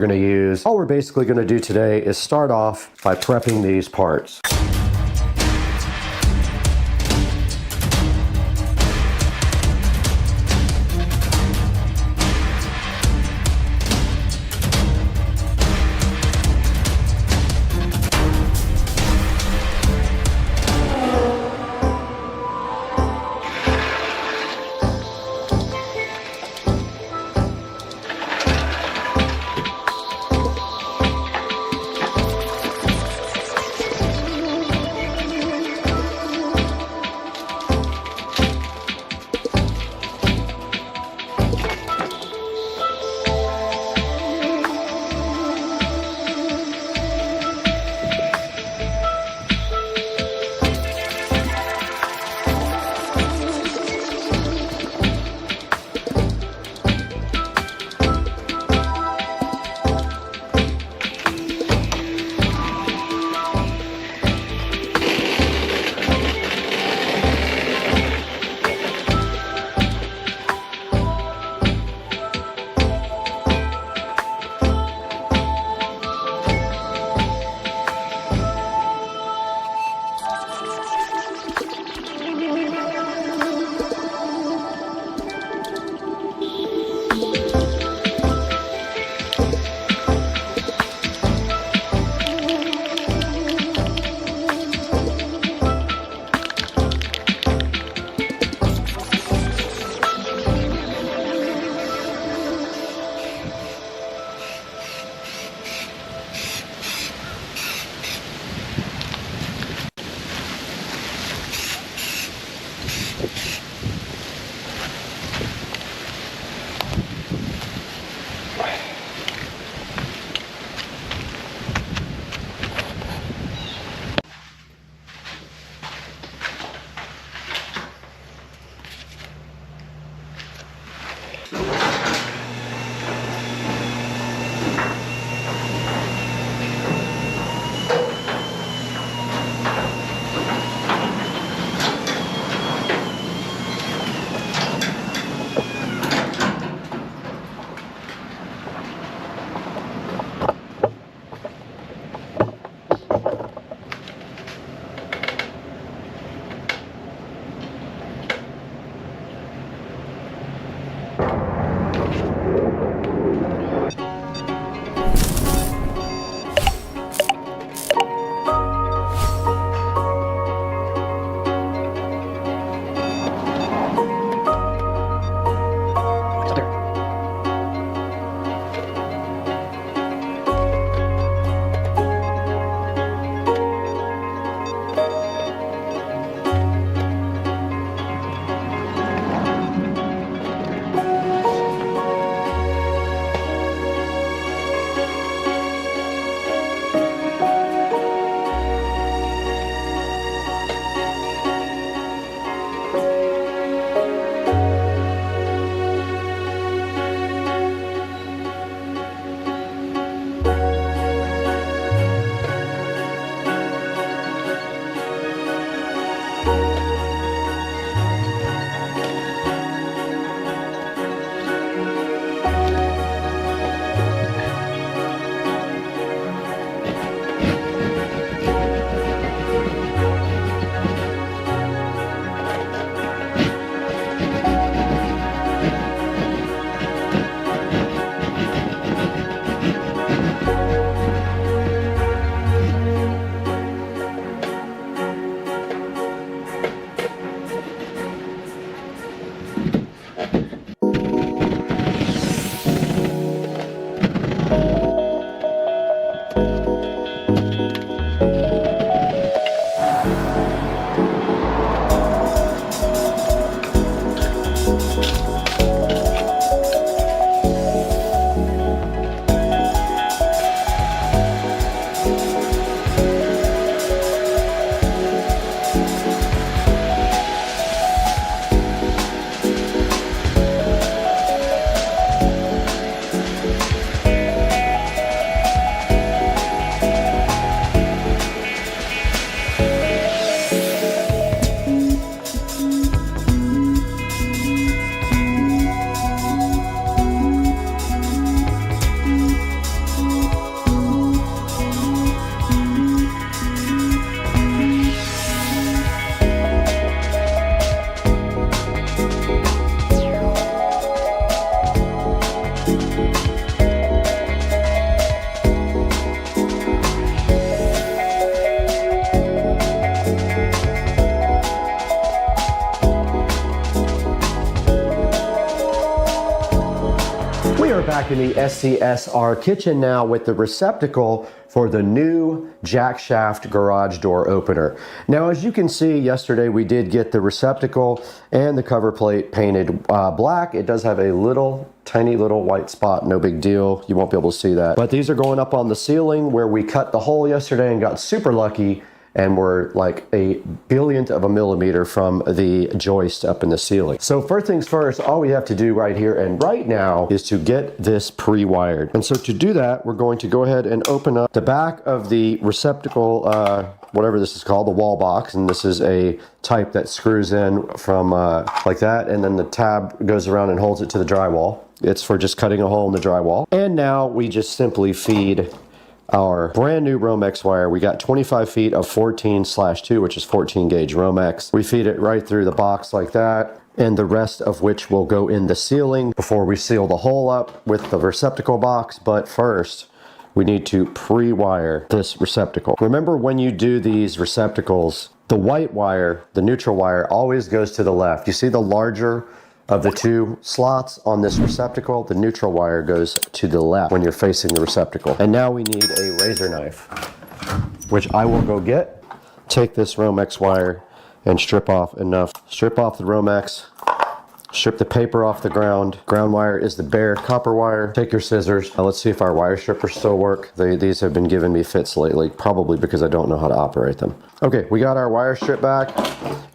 we're going to use. All we're basically going to do today is start off by prepping these parts. back in the SCSR kitchen now with the receptacle for the new jack shaft garage door opener. Now, as you can see, yesterday we did get the receptacle and the cover plate painted black. It does have a tiny little white spot, no big deal. You won't be able to see that. But these are going up on the ceiling where we cut the hole yesterday and got super lucky, and we're like a billionth of a millimeter from the joist up in the ceiling. So first things first, all we have to do right here and right now is to get this pre-wired. And so to do that, we're going to go ahead and open up the back of the receptacle, whatever this is called, the wall box. And this is a type that screws in from like that, and then the tab goes around and holds it to the drywall. It's for just cutting a hole in the drywall. And now we just simply feed our brand new Romex wire. We got 25 feet of 14/2, which is 14 gauge Romex. We feed it right through the box like that, and the rest of which will go in the ceiling before we seal the hole up with the receptacle box. But first, we need to pre-wire this receptacle. Remember, when you do these receptacles, the white wire, the neutral wire, always goes to the left. You see the larger of the two slots on this receptacle, the neutral wire goes to the left when you're facing the receptacle. And now we need a razor knife, which I will go get. Take this Romex wire and strip off enough. Strip off the Romex, strip the paper off the ground. Ground wire is the bare copper wire. Take your scissors. Now let's see if our wire strippers still work. These have been giving me fits lately, probably because I don't know how to operate them. Okay, we got our wire stripped back,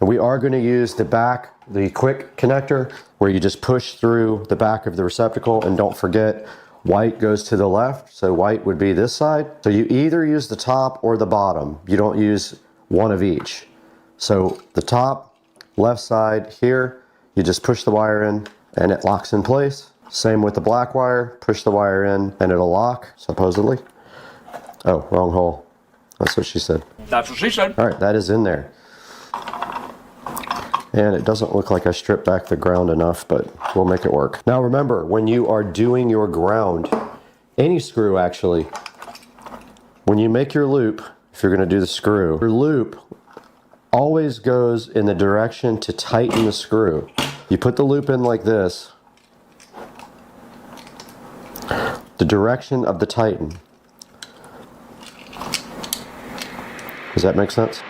and we are going to use the quick connector where you just push through the back of the receptacle. And don't forget, white goes to the left, so white would be this side. So you either use the top or the bottom. You don't use one of each. So the top, left side here, you just push the wire in and it locks in place. Same with the black wire, push the wire in and it'll lock, supposedly. Oh, wrong hole. That's what she said. That's what she said. All right, that is in there. And it doesn't look like I stripped back the ground enough, but we'll make it work. Now remember, when you are doing your ground, any screw actually, when you make your loop, if you're gonna do the screw, your loop always goes in the direction to tighten the screw. You put the loop in like this, the direction of the tighten. Does that make sense?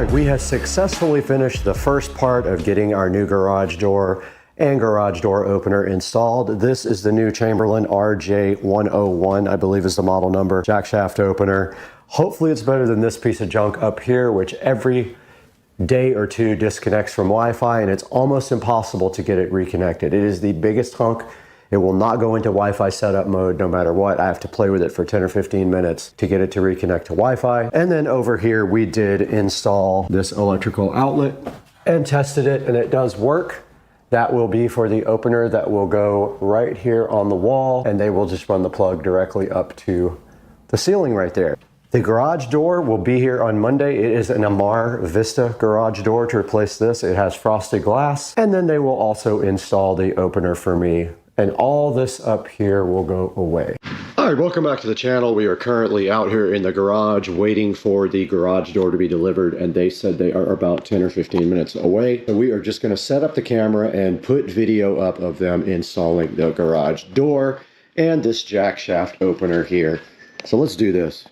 All right, we have successfully finished the first part of getting our new garage door and garage door opener installed. This is the new Chamberlain RJ101, I believe is the model number, jack shaft opener. Hopefully it's better than this piece of junk up here, which every day or two disconnects from Wi-Fi, and it's almost impossible to get it reconnected. It is the biggest hunk. It will not go into Wi-Fi setup mode no matter what. I have to play with it for 10 or 15 minutes to get it to reconnect to Wi-Fi. And then over here, we did install this electrical outlet and tested it, and it does work. That will be for the opener that will go right here on the wall, and they will just run the plug directly up to the ceiling right there. The garage door will be here on Monday. It is an Amar Vista garage door to replace this. It has frosted glass, and then they will also install the opener for me. And all this up here will go away. All right, welcome back to the channel. We are currently out here in the garage waiting for the garage door to be delivered, and they said they are about 10 or 15 minutes away. So we are just gonna set up the camera and put video up of them installing the garage door and this jack shaft opener here. So let's do this.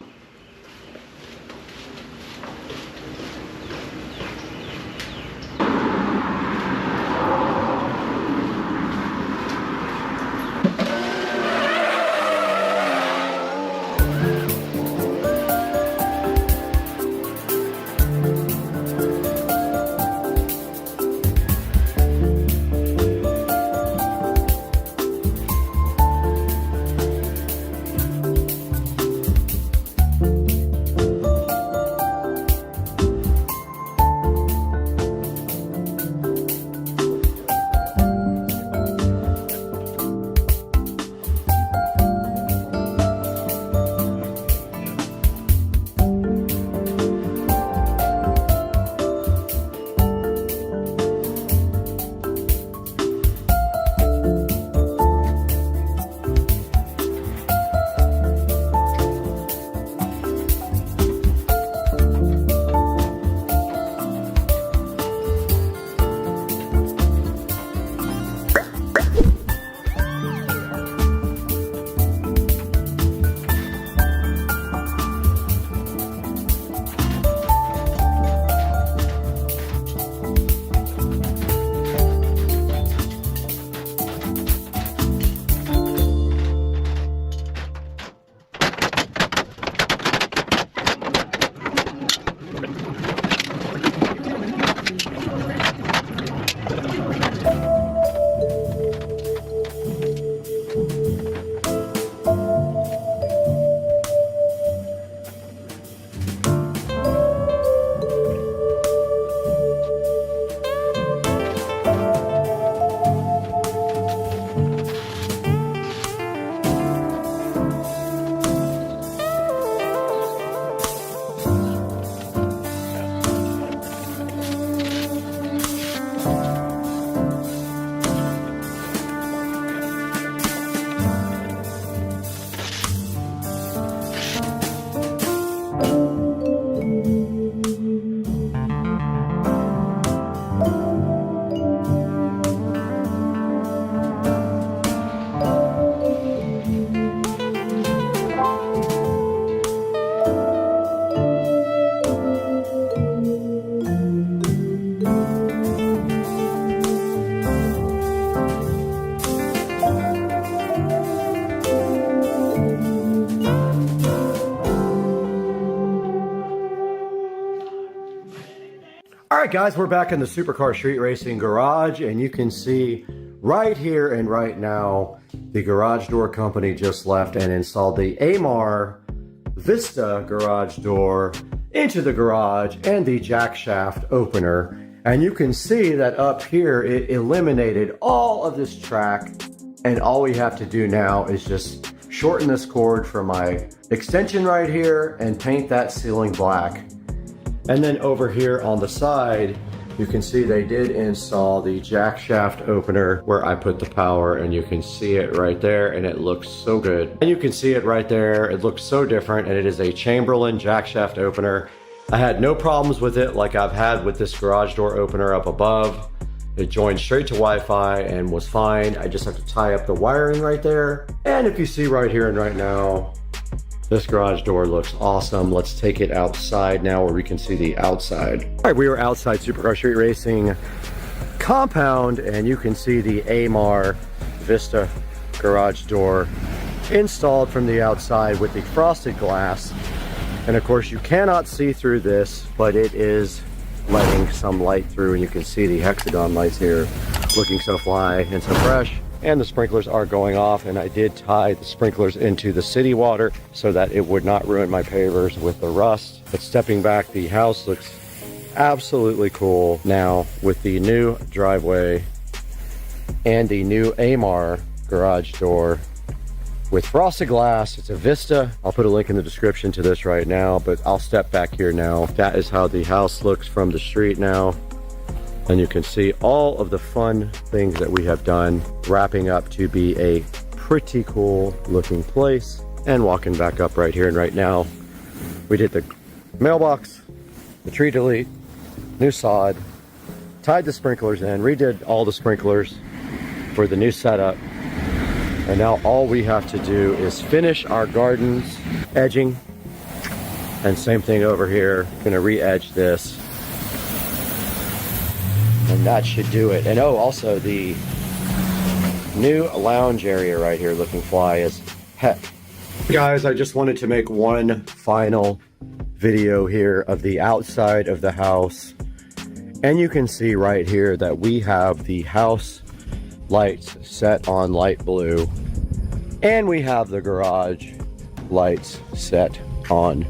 All right, guys, we're back in the Supercar Street Racing garage, and you can see right here and right now, the garage door company just left and installed the Amar Vista garage door into the garage and the jack shaft opener. And you can see that up here, it eliminated all of this track, and all we have to do now is just shorten this cord for my extension right here and paint that ceiling black. And then over here on the side, you can see they did install the jack shaft opener where I put the power, and you can see it right there, and it looks so good. And you can see it right there. It looks so different, and it is a Chamberlain jack shaft opener. I had no problems with it like I've had with this garage door opener up above. It joined straight to Wi-Fi and was fine. I just have to tie up the wiring right there. And if you see right here and right now, This garage door looks awesome. Let's take it outside now where we can see the outside. All right, we are outside Supercar Street Racing compound, and you can see the AMAR Vista garage door installed from the outside with the frosted glass. And of course, you cannot see through this, but it is letting some light through, and you can see the hexagon lights here looking so fly and so fresh. And the sprinklers are going off, and I did tie the sprinklers into the city water so that it would not ruin my pavers with the rust. But stepping back, the house looks absolutely cool now with the new driveway and the new AMAR garage door with frosted glass. It's a Vista. I'll put a link in the description to this right now, but I'll step back here now. That is how the house looks from the street now. And you can see all of the fun things that we have done, wrapping up to be a pretty cool looking place. And walking back up right here and right now, we did the mailbox, the tree delete, new sod, tied the sprinklers in, redid all the sprinklers for the new setup. And now all we have to do is finish our gardens, edging, and same thing over here. Gonna re-edge this. And that should do it. And oh, also the new lounge area right here looking fly as heck. Guys, I just wanted to make one final video here of the outside of the house. And you can see right here that we have the house lights set on light blue. And we have the garage lights set on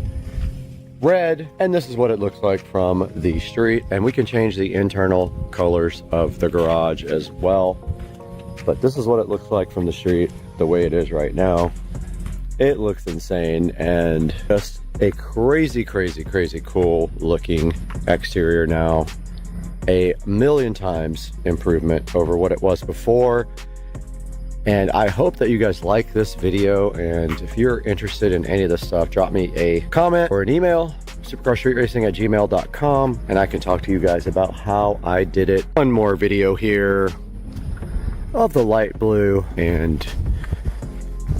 red, and this is what it looks like from the street. And we can change the internal colors of the garage as well, but this is what it looks like from the street the way it is right now. It looks insane and just a crazy cool looking exterior now. A million times improvement over what it was before. And I hope that you guys like this video, and if you're interested in any of this stuff, drop me a comment or an email, supercarstreetracing@gmail.com, and I can talk to you guys about how I did it. One more video here of the light blue, and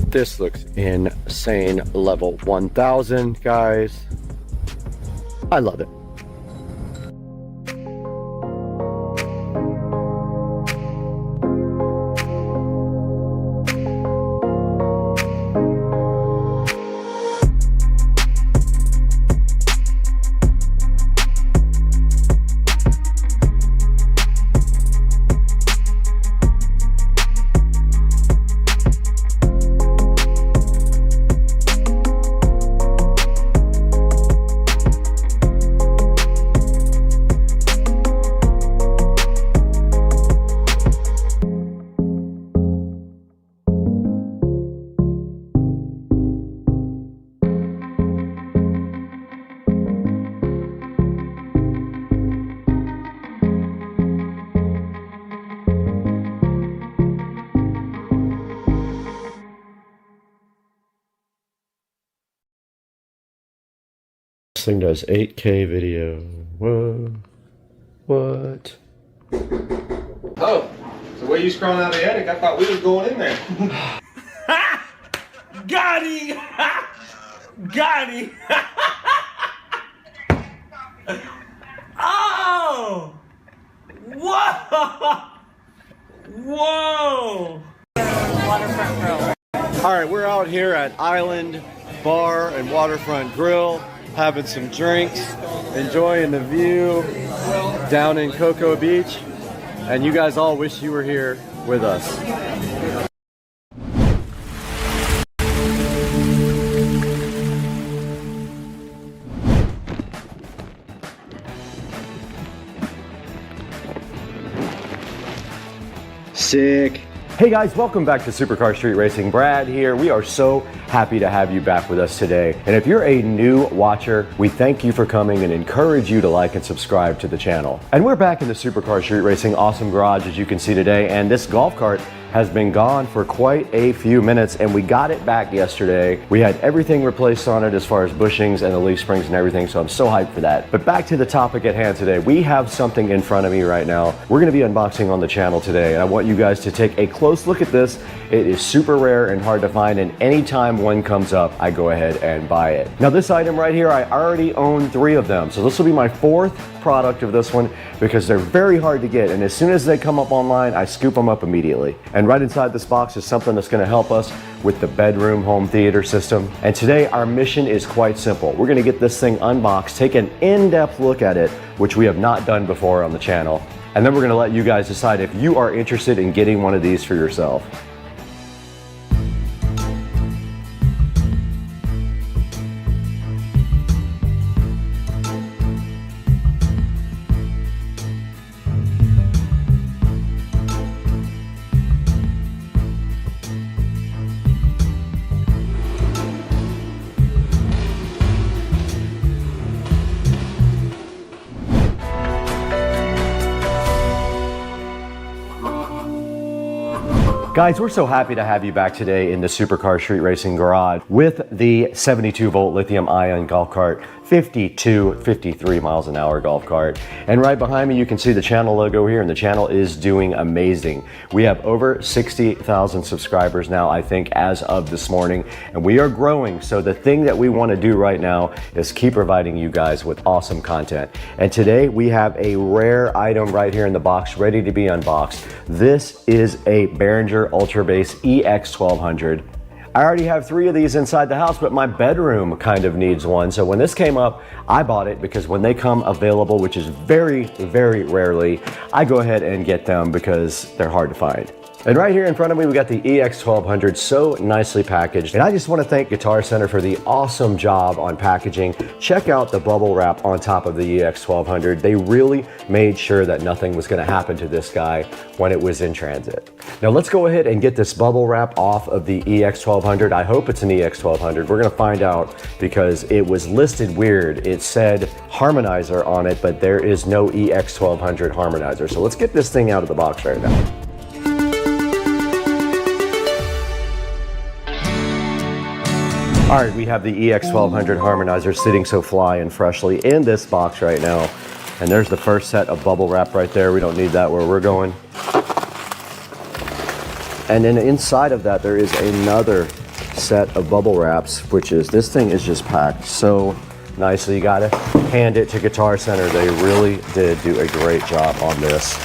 this looks insane. Level 1000, guys. I love it. This thing does 8K video. Whoa. What? Oh, so where you scrolling out of the attic? I thought we was going in there. Got him! Got him! Oh! Whoa! Whoa! Waterfront Grill. All right, we're out here at Island Bar and Waterfront Grill, having some drinks, enjoying the view down in Cocoa Beach, and you guys all wish you were here with us. Sick. Hey guys, welcome back to Supercar Street Racing. Brad here. We are so happy to have you back with us today. And if you're a new watcher, we thank you for coming and encourage you to like and subscribe to the channel. And we're back in the Supercar Street Racing awesome garage, as you can see today. And this golf cart has been gone for quite a few minutes, and we got it back yesterday. We had everything replaced on it as far as bushings and the leaf springs and everything, so I'm so hyped for that. But back to the topic at hand today. We have something in front of me right now. We're gonna be unboxing on the channel today, and I want you guys to take a close look at this. It is super rare and hard to find, and anytime one comes up, I go ahead and buy it. Now this item right here, I already own 3 of them. So this will be my 4th product of this one because they're very hard to get. And as soon as they come up online, I scoop them up immediately. And right inside this box is something that's gonna help us with the bedroom home theater system. And today our mission is quite simple. We're gonna get this thing unboxed, take an in-depth look at it, which we have not done before on the channel. And then we're gonna let you guys decide if you are interested in getting one of these for yourself. Guys, we're so happy to have you back today in the Supercar Street Racing Garage with the 72 volt lithium ion golf cart, 53 miles an hour golf cart. And right behind me, you can see the channel logo here, and the channel is doing amazing. We have over 60,000 subscribers now, I think, as of this morning, and we are growing. So the thing that we want to do right now is keep providing you guys with awesome content. And today we have a rare item right here in the box, ready to be unboxed. This is a Behringer Ultra Base EX1200. I already have 3 of these inside the house, but my bedroom kind of needs one. So when this came up, I bought it because when they come available, which is very, very rarely, I go ahead and get them because they're hard to find. And right here in front of me, we got the EX1200, so nicely packaged. And I just want to thank Guitar Center for the awesome job on packaging. Check out the bubble wrap on top of the EX1200. They really made sure that nothing was going to happen to this guy when it was in transit. Now let's go ahead and get this bubble wrap off of the EX1200. I hope it's an EX1200. We're going to find out because it was listed weird. It said harmonizer on it, but there is no EX1200 harmonizer. So let's get this thing out of the box right now. All right, we have the EX1200 harmonizer sitting so fly and freshly in this box right now. And there's the first set of bubble wrap right there. We don't need that where we're going. And then inside of that, there is another set of bubble wraps, which is, this thing is just packed so nicely. You gotta hand it to Guitar Center. They really did do a great job on this.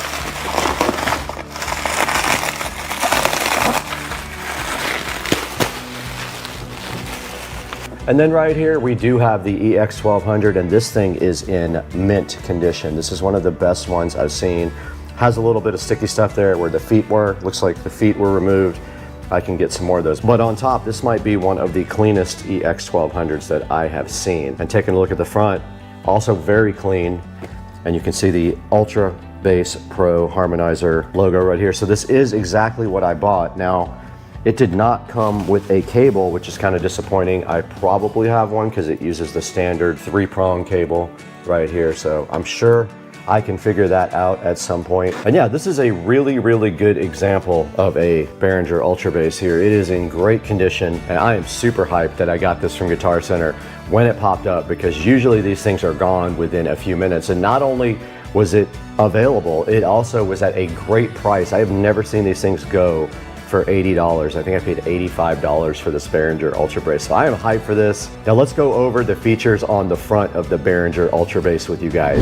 And then right here, we do have the EX1200, and this thing is in mint condition. This is one of the best ones I've seen. Has a little bit of sticky stuff there where the feet were. Looks like the feet were removed. I can get some more of those. But on top, this might be one of the cleanest EX1200s that I have seen. And taking a look at the front, also very clean. And you can see the Ultra Bass Pro Harmonizer logo right here. So this is exactly what I bought. Now, it did not come with a cable, which is kind of disappointing. I probably have one because it uses the standard 3-prong cable right here. So I'm sure I can figure that out at some point. And yeah, this is a really, really good example of a Behringer Ultra Bass here. It is in great condition, and I am super hyped that I got this from Guitar Center when it popped up, because usually these things are gone within a few minutes. And not only was it available, it also was at a great price. I have never seen these things go for $80. I think I paid $85 for this Behringer Ultra Bass. So I am hyped for this. Now let's go over the features on the front of the Behringer Ultra Bass with you guys.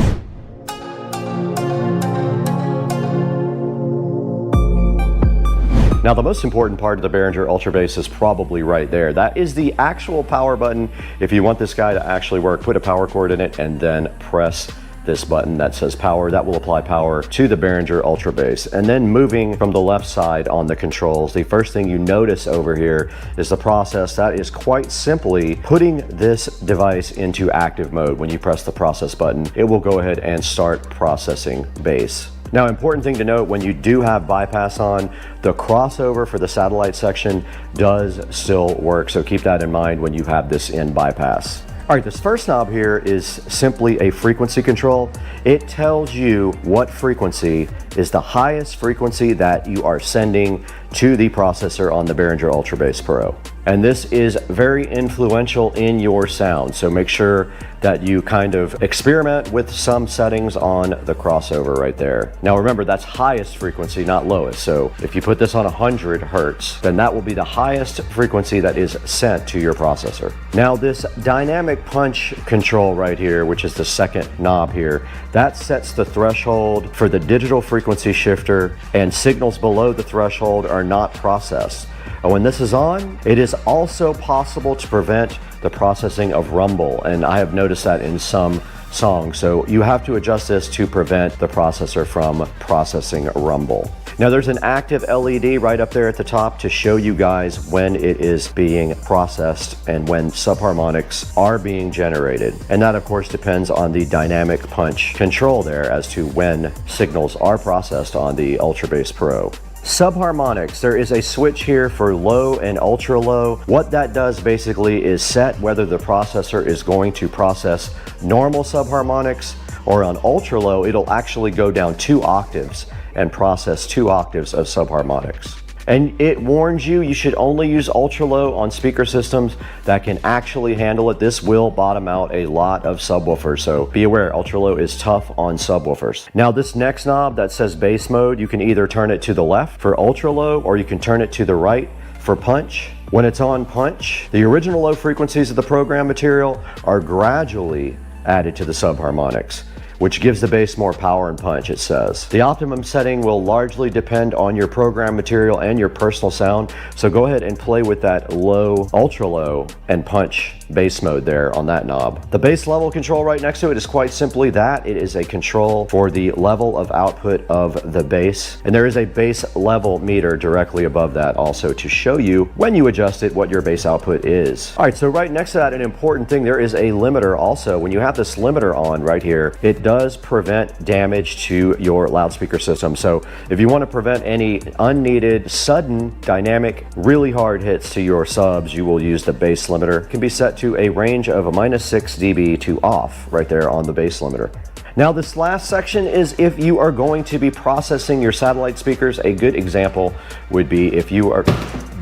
Now the most important part of the Behringer Ultra Bass is probably right there. That is the actual power button. If you want this guy to actually work, put a power cord in it and then press this button that says power. That will apply power to the Behringer Ultra Bass. And then moving from the left side on the controls, the first thing you notice over here is the process. That is quite simply putting this device into active mode. When you press the process button, it will go ahead and start processing bass. Now, important thing to note, when you do have bypass on, the crossover for the satellite section does still work. So keep that in mind when you have this in bypass. All right, this first knob here is simply a frequency control. It tells you what frequency is the highest frequency that you are sending to the processor on the Behringer Ultra Bass Pro. And this is very influential in your sound. So make sure that you kind of experiment with some settings on the crossover right there. Now remember, that's highest frequency, not lowest. So if you put this on 100 Hertz, then that will be the highest frequency that is sent to your processor. Now this dynamic punch control right here, which is the second knob here, that sets the threshold for the digital frequency shifter, and signals below the threshold are not processed. And when this is on, it is also possible to prevent the processing of rumble, and I have noticed that in some songs. So you have to adjust this to prevent the processor from processing rumble. Now there's an active LED right up there at the top to show you guys when it is being processed and when subharmonics are being generated. And that of course depends on the dynamic punch control there as to when signals are processed on the Ultra Bass Pro. Subharmonics, there is a switch here for low and ultra low. What that does basically is set whether the processor is going to process normal subharmonics, or on ultra low, it'll actually go down 2 octaves and process 2 octaves of subharmonics. And it warns you, you should only use ultra low on speaker systems that can actually handle it. This will bottom out a lot of subwoofers, so be aware, ultra low is tough on subwoofers. Now this next knob that says bass mode, you can either turn it to the left for ultra low, or you can turn it to the right for punch. When it's on punch, the original low frequencies of the program material are gradually added to the subharmonics, which gives the bass more power and punch, it says. The optimum setting will largely depend on your program material and your personal sound, so go ahead and play with that low, ultra low, and punch bass mode there on that knob. The bass level control right next to it is quite simply that. It is a control for the level of output of the bass, and there is a bass level meter directly above that also to show you when you adjust it what your bass output is. All right, so right next to that, an important thing, there is a limiter also. When you have this limiter on right here, it does prevent damage to your loudspeaker system. So if you want to prevent any unneeded, sudden, dynamic, really hard hits to your subs, you will use the bass limiter. It can be set to a range of a -6 dB to off right there on the bass limiter. Now this last section is if you are going to be processing your satellite speakers. A good example would be if you are...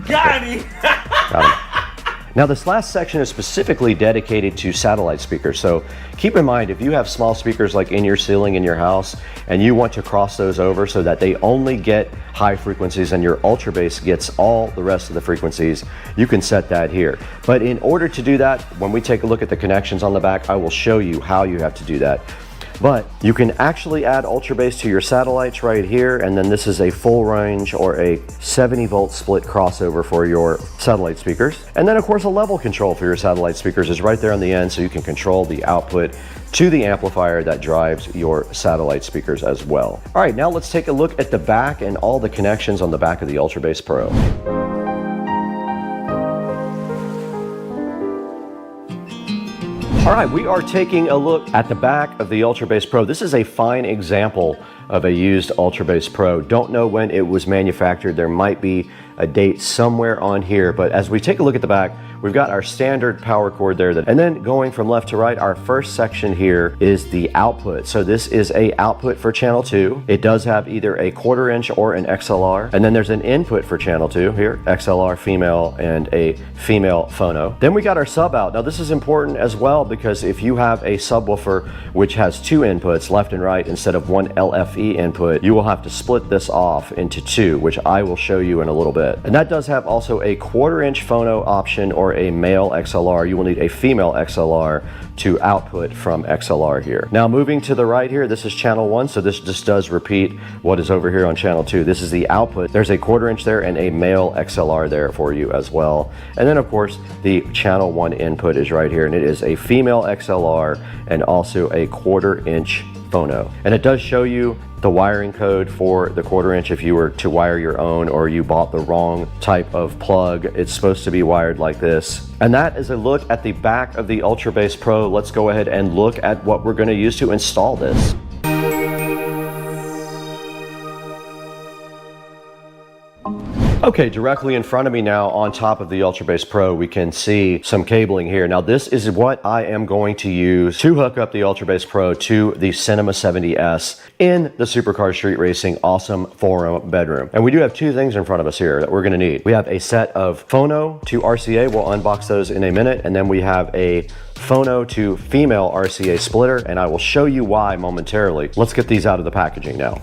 Got him! Got him. Now this last section is specifically dedicated to satellite speakers, so keep in mind if you have small speakers like in your ceiling in your house and you want to cross those over so that they only get high frequencies and your ultra bass gets all the rest of the frequencies, you can set that here. But in order to do that, when we take a look at the connections on the back, I will show you how you have to do that. But you can actually add ultra bass to your satellites right here, and then this is a full range or a 70 volt split crossover for your satellite speakers. And then of course a level control for your satellite speakers is right there on the end, so you can control the output to the amplifier that drives your satellite speakers as well. All right, now let's take a look at the back and all the connections on the back of the Ultra Bass Pro. All right, we are taking a look at the back of the Ultra Bass Pro. This is a fine example of a used Ultra Bass Pro. Don't know when it was manufactured. There might be a date somewhere on here, but as we take a look at the back, we've got our standard power cord there. And then going from left to right, our first section here is the output. So this is a output for channel 2. It does have either a 1/4 inch or an XLR. And then there's an input for channel 2 here, XLR female and a female phono. Then we got our sub out. Now this is important as well because if you have a subwoofer which has 2 inputs, left and right, instead of 1 LFE input, you will have to split this off into 2, which I will show you in a little bit. And that does have also a 1/4 inch phono option or a male XLR. You will need a female XLR to output from XLR here. Now moving to the right here, this is channel 1, so this just does repeat what is over here on channel 2. This is the output. There's a 1/4 inch there and a male XLR there for you as well. And then of course the channel 1 input is right here, and it is a female XLR and also a 1/4 inch phono. And it does show you the wiring code for the 1/4 inch if you were to wire your own or you bought the wrong type of plug. It's supposed to be wired like this. And that is a look at the back of the Ultra Bass Pro. Let's go ahead and look at what we're going to use to install this. Okay, directly in front of me now on top of the UltraBase Pro, we can see some cabling here. Now this is what I am going to use to hook up the UltraBase Pro to the Cinema 70S in the Supercar Street Racing Awesome Forum bedroom. And we do have two things in front of us here that we're gonna need. We have a set of phono to RCA, we'll unbox those in a minute, and then we have a phono to female RCA splitter, and I will show you why momentarily. Let's get these out of the packaging now.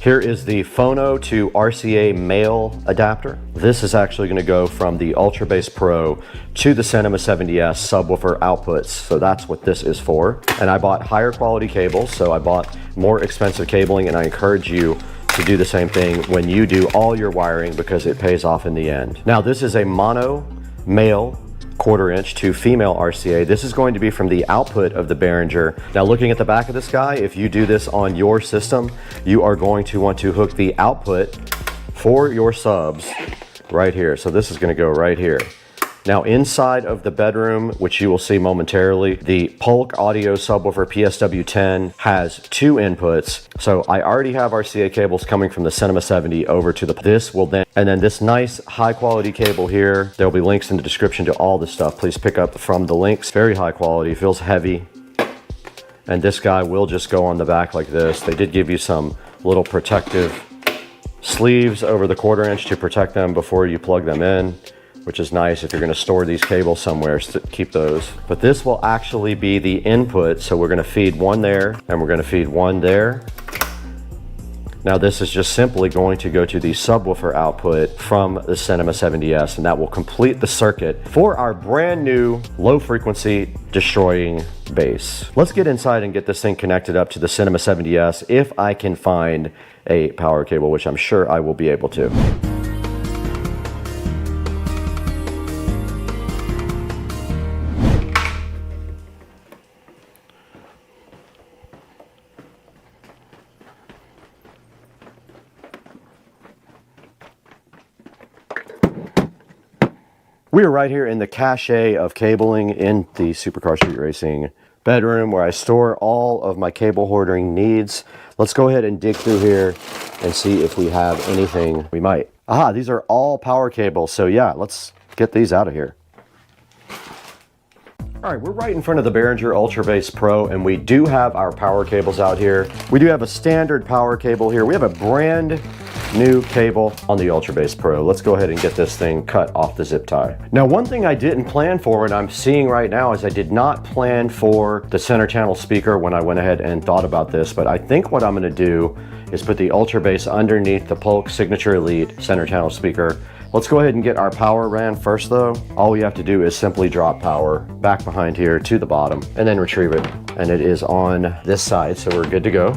Here is the phono to RCA male adapter. This is actually going to go from the UltraBase Pro to the Cinema 70S subwoofer outputs. So that's what this is for. And I bought higher quality cables, so I bought more expensive cabling, and I encourage you to do the same thing when you do all your wiring because it pays off in the end. Now this is a mono male 1/4 inch to female RCA. This is going to be from the output of the Behringer. Now looking at the back of this guy, if you do this on your system, you are going to want to hook the output for your subs right here. So this is going to go right here. Now inside of the bedroom, which you will see momentarily, the Polk Audio Subwoofer PSW10 has 2 inputs. So I already have RCA cables coming from the Cinema 70 over to this will then, and then this nice high quality cable here, there'll be links in the description to all this stuff. Please pick up from the links. Very high quality, feels heavy. And this guy will just go on the back like this. They did give you some little protective sleeves over the 1/4 inch to protect them before you plug them in, which is nice if you're going to store these cables somewhere, to keep those. But this will actually be the input, so we're going to feed one there, and we're going to feed one there. Now this is just simply going to go to the subwoofer output from the Cinema 70S, and that will complete the circuit for our brand new low frequency destroying bass. Let's get inside and get this thing connected up to the Cinema 70S if I can find a power cable, which I'm sure I will be able to. We are right here in the cache of cabling in the Supercar Street Racing bedroom where I store all of my cable hoarding needs. Let's go ahead and dig through here and see if we have anything we might. Aha, these are all power cables. So yeah, let's get these out of here. All right, we're right in front of the Behringer UltraBase Pro, and we do have our power cables out here. We do have a standard power cable here. We have a brand new cable on the UltraBase Pro. Let's go ahead and get this thing cut off the zip tie. Now, one thing I didn't plan for, and I'm seeing right now, is I did not plan for the center channel speaker when I went ahead and thought about this, but I think what I'm gonna do is put the UltraBase underneath the Polk Signature Elite center channel speaker. Let's go ahead and get our power ran first though. All we have to do is simply drop power back behind here to the bottom and then retrieve it. And it is on this side, so we're good to go.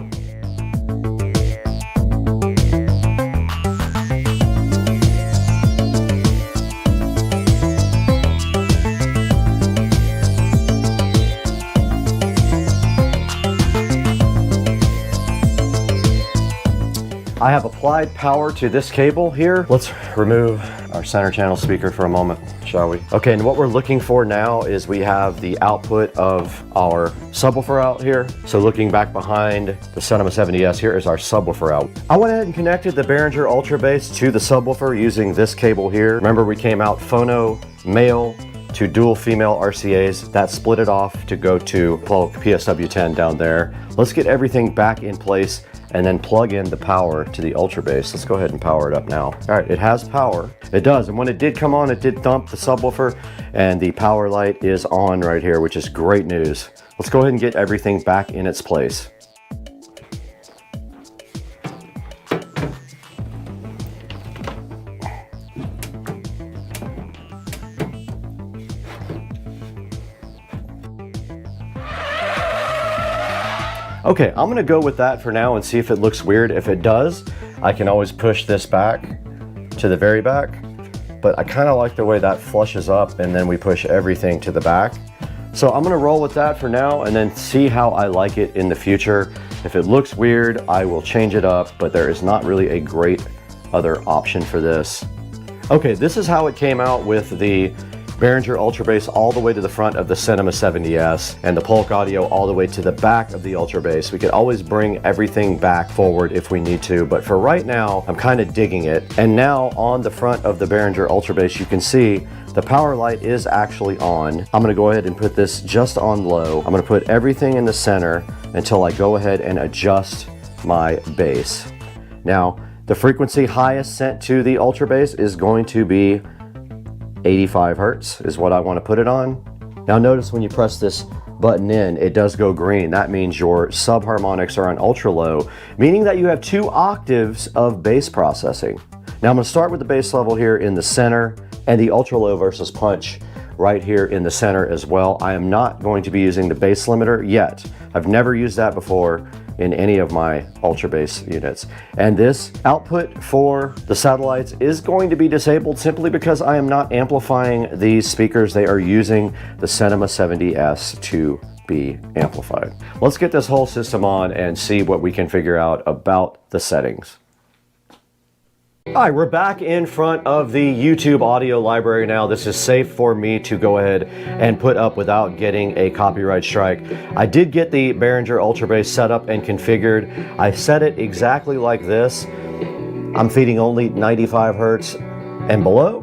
I have applied power to this cable here. Let's remove our center channel speaker for a moment, shall we? Okay, and what we're looking for now is we have the output of our subwoofer out here. So looking back behind the Cinema 70S, here is our subwoofer out. I went ahead and connected the Behringer UltraBase to the subwoofer using this cable here. Remember, we came out phono male to dual female RCAs. That split it off to go to Polk PSW10 down there. Let's get everything back in place and then plug in the power to the UltraBase. Let's go ahead and power it up now. All right, it has power. It does, and when it did come on, it did thump the subwoofer, and the power light is on right here, which is great news. Let's go ahead and get everything back in its place. Okay, I'm gonna go with that for now and see if it looks weird. If it does, I can always push this back to the very back, but I kind of like the way that flushes up and then we push everything to the back. So I'm gonna roll with that for now and then see how I like it in the future. If it looks weird, I will change it up, but there is not really a great other option for this. Okay, this is how it came out with the Behringer Ultra Bass all the way to the front of the Cinema 70S, and the Polk Audio all the way to the back of the Ultra Bass. We could always bring everything back forward if we need to, but for right now, I'm kind of digging it. And now on the front of the Behringer Ultra Bass, you can see the power light is actually on. I'm gonna go ahead and put this just on low. I'm gonna put everything in the center until I go ahead and adjust my bass. Now, the frequency highest sent to the Ultra Bass is going to be 85 Hertz is what I want to put it on. Now notice when you press this button in, it does go green. That means your subharmonics are on ultra low, meaning that you have 2 octaves of bass processing. Now I'm going to start with the bass level here in the center and the ultra low versus punch right here in the center as well. I am not going to be using the bass limiter yet. I've never used that before in any of my Ultra Bass units. And this output for the satellites is going to be disabled simply because I am not amplifying these speakers. They are using the Cinema 70S to be amplified. Let's get this whole system on and see what we can figure out about the settings. All right, we're back in front of the YouTube audio library now. This is safe for me to go ahead and put up without getting a copyright strike. I did get the Behringer Ultra Bass set up and configured. I set it exactly like this. I'm feeding only 95 Hertz and below.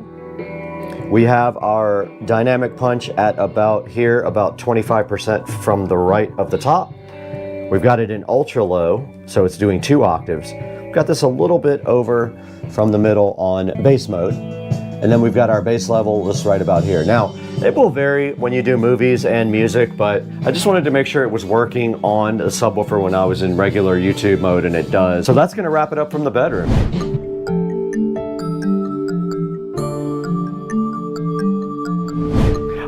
We have our dynamic punch at about here, about 25% from the right of the top. We've got it in ultra low, so it's doing 2 octaves. We've got this a little bit over from the middle on bass mode, and then we've got our bass level just right about here. Now it will vary when you do movies and music, but I just wanted to make sure it was working on the subwoofer when I was in regular YouTube mode, and it does. So that's going to wrap it up from the bedroom.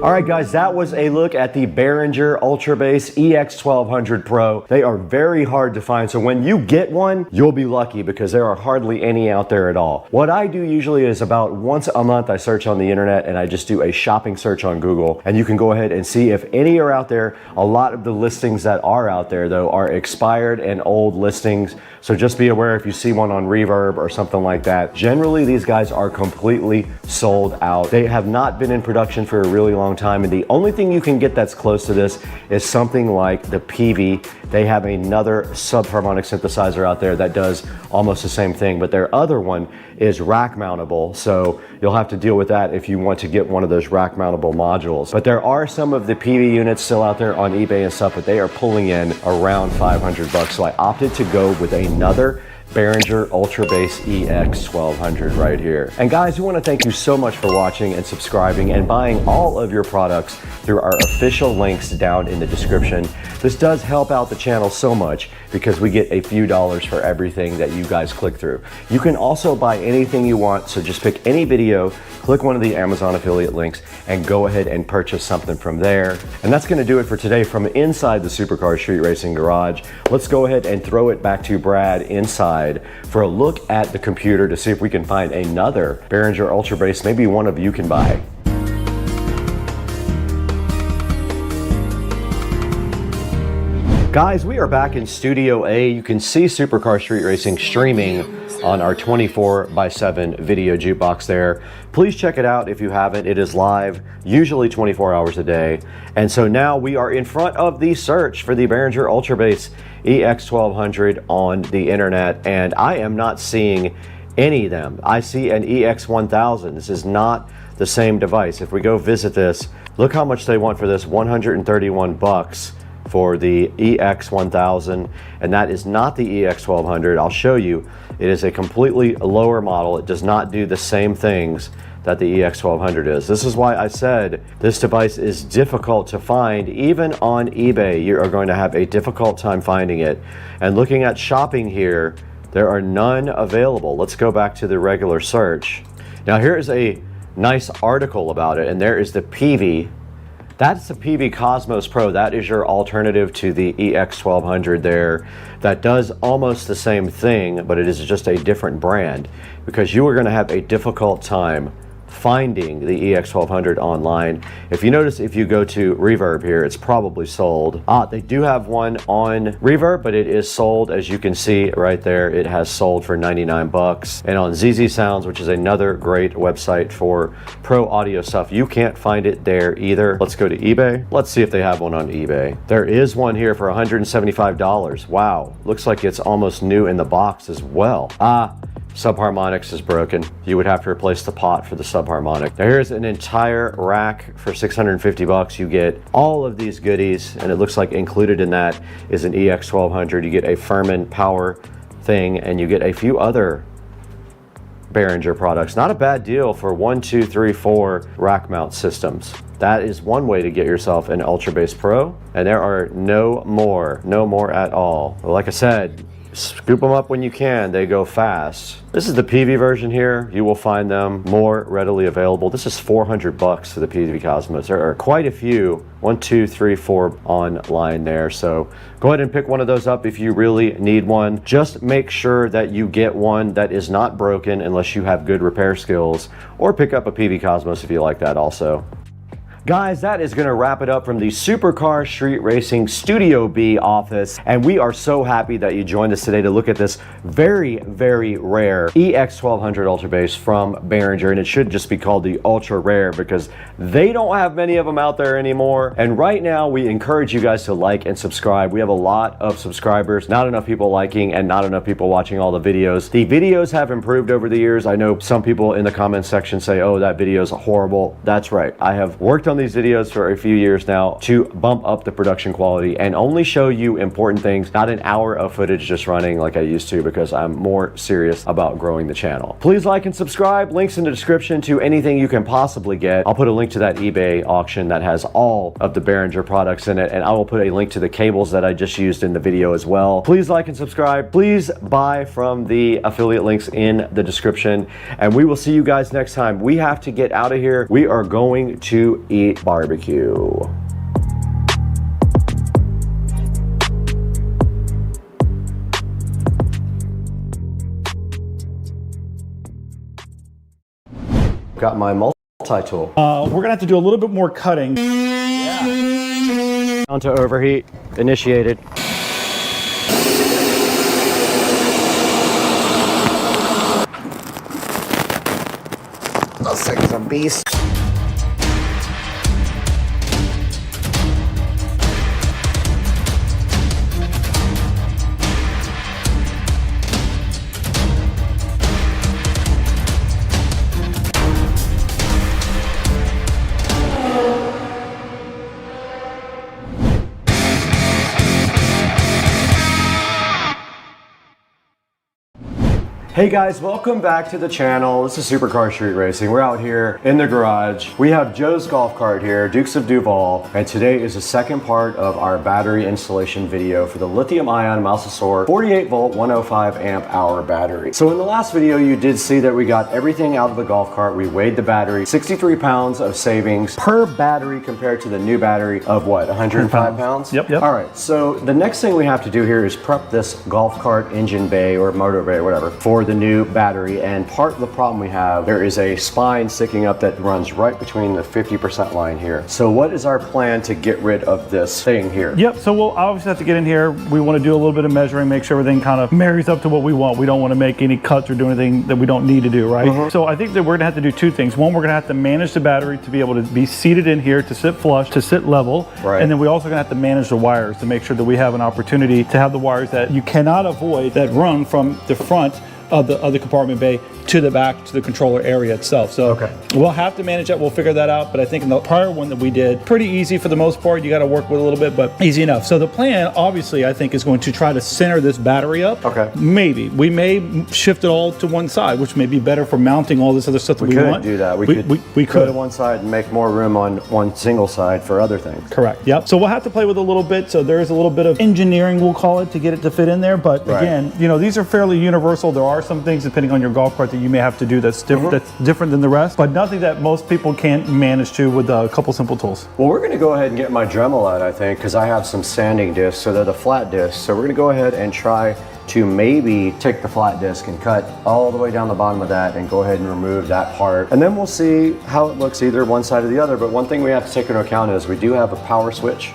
All right, guys, that was a look at the Behringer Ultra Bass EX1200 Pro. They are very hard to find, so when you get one, you'll be lucky because there are hardly any out there at all. What I do usually is about once a month I search on the internet and I just do a shopping search on Google, and you can go ahead and see if any are out there. A lot of the listings that are out there, though, are expired and old listings, so just be aware if you see one on Reverb or something like that. Generally, these guys are completely sold out. They have not been in production for a really long time, and the only thing you can get that's close to this is something like the Peavey. They have another subharmonic synthesizer out there that does almost the same thing, but their other one is rack mountable, so you'll have to deal with that if you want to get one of those rack mountable modules. But there are some of the Peavey units still out there on eBay and stuff, but they are pulling in around 500 bucks, so I opted to go with another Behringer Ultra Bass EX1200 right here. And guys, we want to thank you so much for watching and subscribing and buying all of your products through our official links down in the description. This does help out the channel so much because we get a few dollars for everything that you guys click through. You can also buy anything you want, so just pick any video, click one of the Amazon affiliate links, and go ahead and purchase something from there. And that's going to do it for today from inside the Supercar Street Racing Garage. Let's go ahead and throw it back to Brad inside for a look at the computer to see if we can find another Behringer Ultra Bass maybe one of you can buy. Guys, we are back in Studio A. You can see Supercar Street Racing streaming on our 24/7 video jukebox there. Please check it out if you haven't. It is live, usually 24 hours a day. And so now we are in front of the search for the Behringer Ultra Bass EX1200 on the internet, and I am not seeing any of them. I see an EX1000. This is not the same device. If we go visit this, look how much they want for this, 131 bucks. For the EX1000, and that is not the EX1200. I'll show you. It is a completely lower model. It does not do the same things that the EX1200 is. This is why I said this device is difficult to find. Even on eBay, you are going to have a difficult time finding it. And looking at shopping here, there are none available. Let's go back to the regular search. Now here is a nice article about it, and there is the Peavey. That's the Peavey Cosmos Pro. That is your alternative to the EX1200 there. That does almost the same thing, but it is just a different brand because you are going to have a difficult time finding the EX1200 online. If you notice, if you go to Reverb here, it's probably sold. They do have one on Reverb, but it is sold. As you can see right there, it has sold for 99 bucks. And on ZZ Sounds, which is another great website for pro audio stuff, you can't find it there either. Let's go to eBay. Let's see if they have one on eBay. There is one here for $175. Wow, looks like it's almost new in the box as well. Subharmonics is broken. You would have to replace the pot for the subharmonic. Now here's an entire rack for 650 bucks. You get all of these goodies, and it looks like included in that is an EX1200. You get a Furman power thing, and you get a few other Behringer products. Not a bad deal for 1, 2, 3, 4 rack mount systems. That is one way to get yourself an Ultra Bass Pro, and there are no more at all. Like I said, scoop them up when you can. They go fast. This is the PV version here. You will find them more readily available. This is 400 bucks for the PV Cosmos. There are quite a few, 1, 2, 3, 4 online there. So go ahead and pick one of those up if you really need one. Just make sure that you get one that is not broken unless you have good repair skills, or pick up a PV Cosmos if you like that also. Guys, that is going to wrap it up from the Supercar Street Racing Studio B office, and we are so happy that you joined us today to look at this very, very rare EX1200 Ultra Bass from Behringer, and it should just be called the Ultra Rare because they don't have many of them out there anymore. And right now, we encourage you guys to like and subscribe. We have a lot of subscribers, not enough people liking, and not enough people watching all the videos. The videos have improved over the years. I know some people in the comments section say, oh, that video is horrible. That's right. I have worked on these videos for a few years now to bump up the production quality and only show you important things, not an hour of footage just running like I used to, because I'm more serious about growing the channel. Please like and subscribe. Links in the description to anything you can possibly get. I'll put a link to that eBay auction that has all of the Behringer products in it, and I will put a link to the cables that I just used in the video as well. Please like and subscribe. Please buy from the affiliate links in the description, and we will see you guys next time. We have to get out of here. We are going to eat barbecue. Got my multi-tool. We're gonna have to do a little bit more cutting. Yeah. On to overheat, initiated. Those things are beasts. Hey guys, welcome back to the channel. This is Supercar Street Racing. We're out here in the garage. We have Joe's golf cart here, Dukes of Duval, and today is the second part of our battery installation video for the lithium-ion Mousesaur 48 volt 105 amp hour battery. So in the last video, you did see that we got everything out of the golf cart. We weighed the battery, 63 pounds of savings per battery compared to the new battery of what, 105 pounds? Yep. All right, so the next thing we have to do here is prep this golf cart engine bay or motor bay or whatever for the new battery. And part of the problem we have, there is a spine sticking up that runs right between the 50% line here. So what is our plan to get rid of this thing here? Yep, so we'll obviously have to get in here. We want to do a little bit of measuring, make sure everything kind of marries up to what we want. We don't want to make any cuts or do anything that we don't need to do, right? So I think that we're gonna have to do two things. One, we're gonna have to manage the battery to be able to be seated in here, to sit flush, to sit level. Right. And then we also gonna have to manage the wires to make sure that we have an opportunity to have the wires that you cannot avoid that run from the front of the compartment bay to the back to the controller area itself. So we'll have to manage that. We'll figure that out. But I think in the prior one that we did, pretty easy for the most part. You got to work with a little bit, but easy enough. So the plan, obviously, I think is going to try to center this battery up. Okay. Maybe we may shift it all to one side, which may be better for mounting all this other stuff that we want. We could do that. We could go to one side and make more room on one single side for other things. Correct. Yep. So we'll have to play with it a little bit. So there is a little bit of engineering, we'll call it, to get it to fit in there. But again, you know, these are fairly universal. There are some things depending on your golf cart that you may have to do that's different than the rest, but nothing that most people can't manage to with a couple simple tools. Well, we're going to go ahead and get my Dremel out, I think, because I have some sanding discs, so they're the flat discs. So we're going to go ahead and try to maybe take the flat disc and cut all the way down the bottom of that and go ahead and remove that part. And then we'll see how it looks either one side or the other. But one thing we have to take into account is we do have a power switch.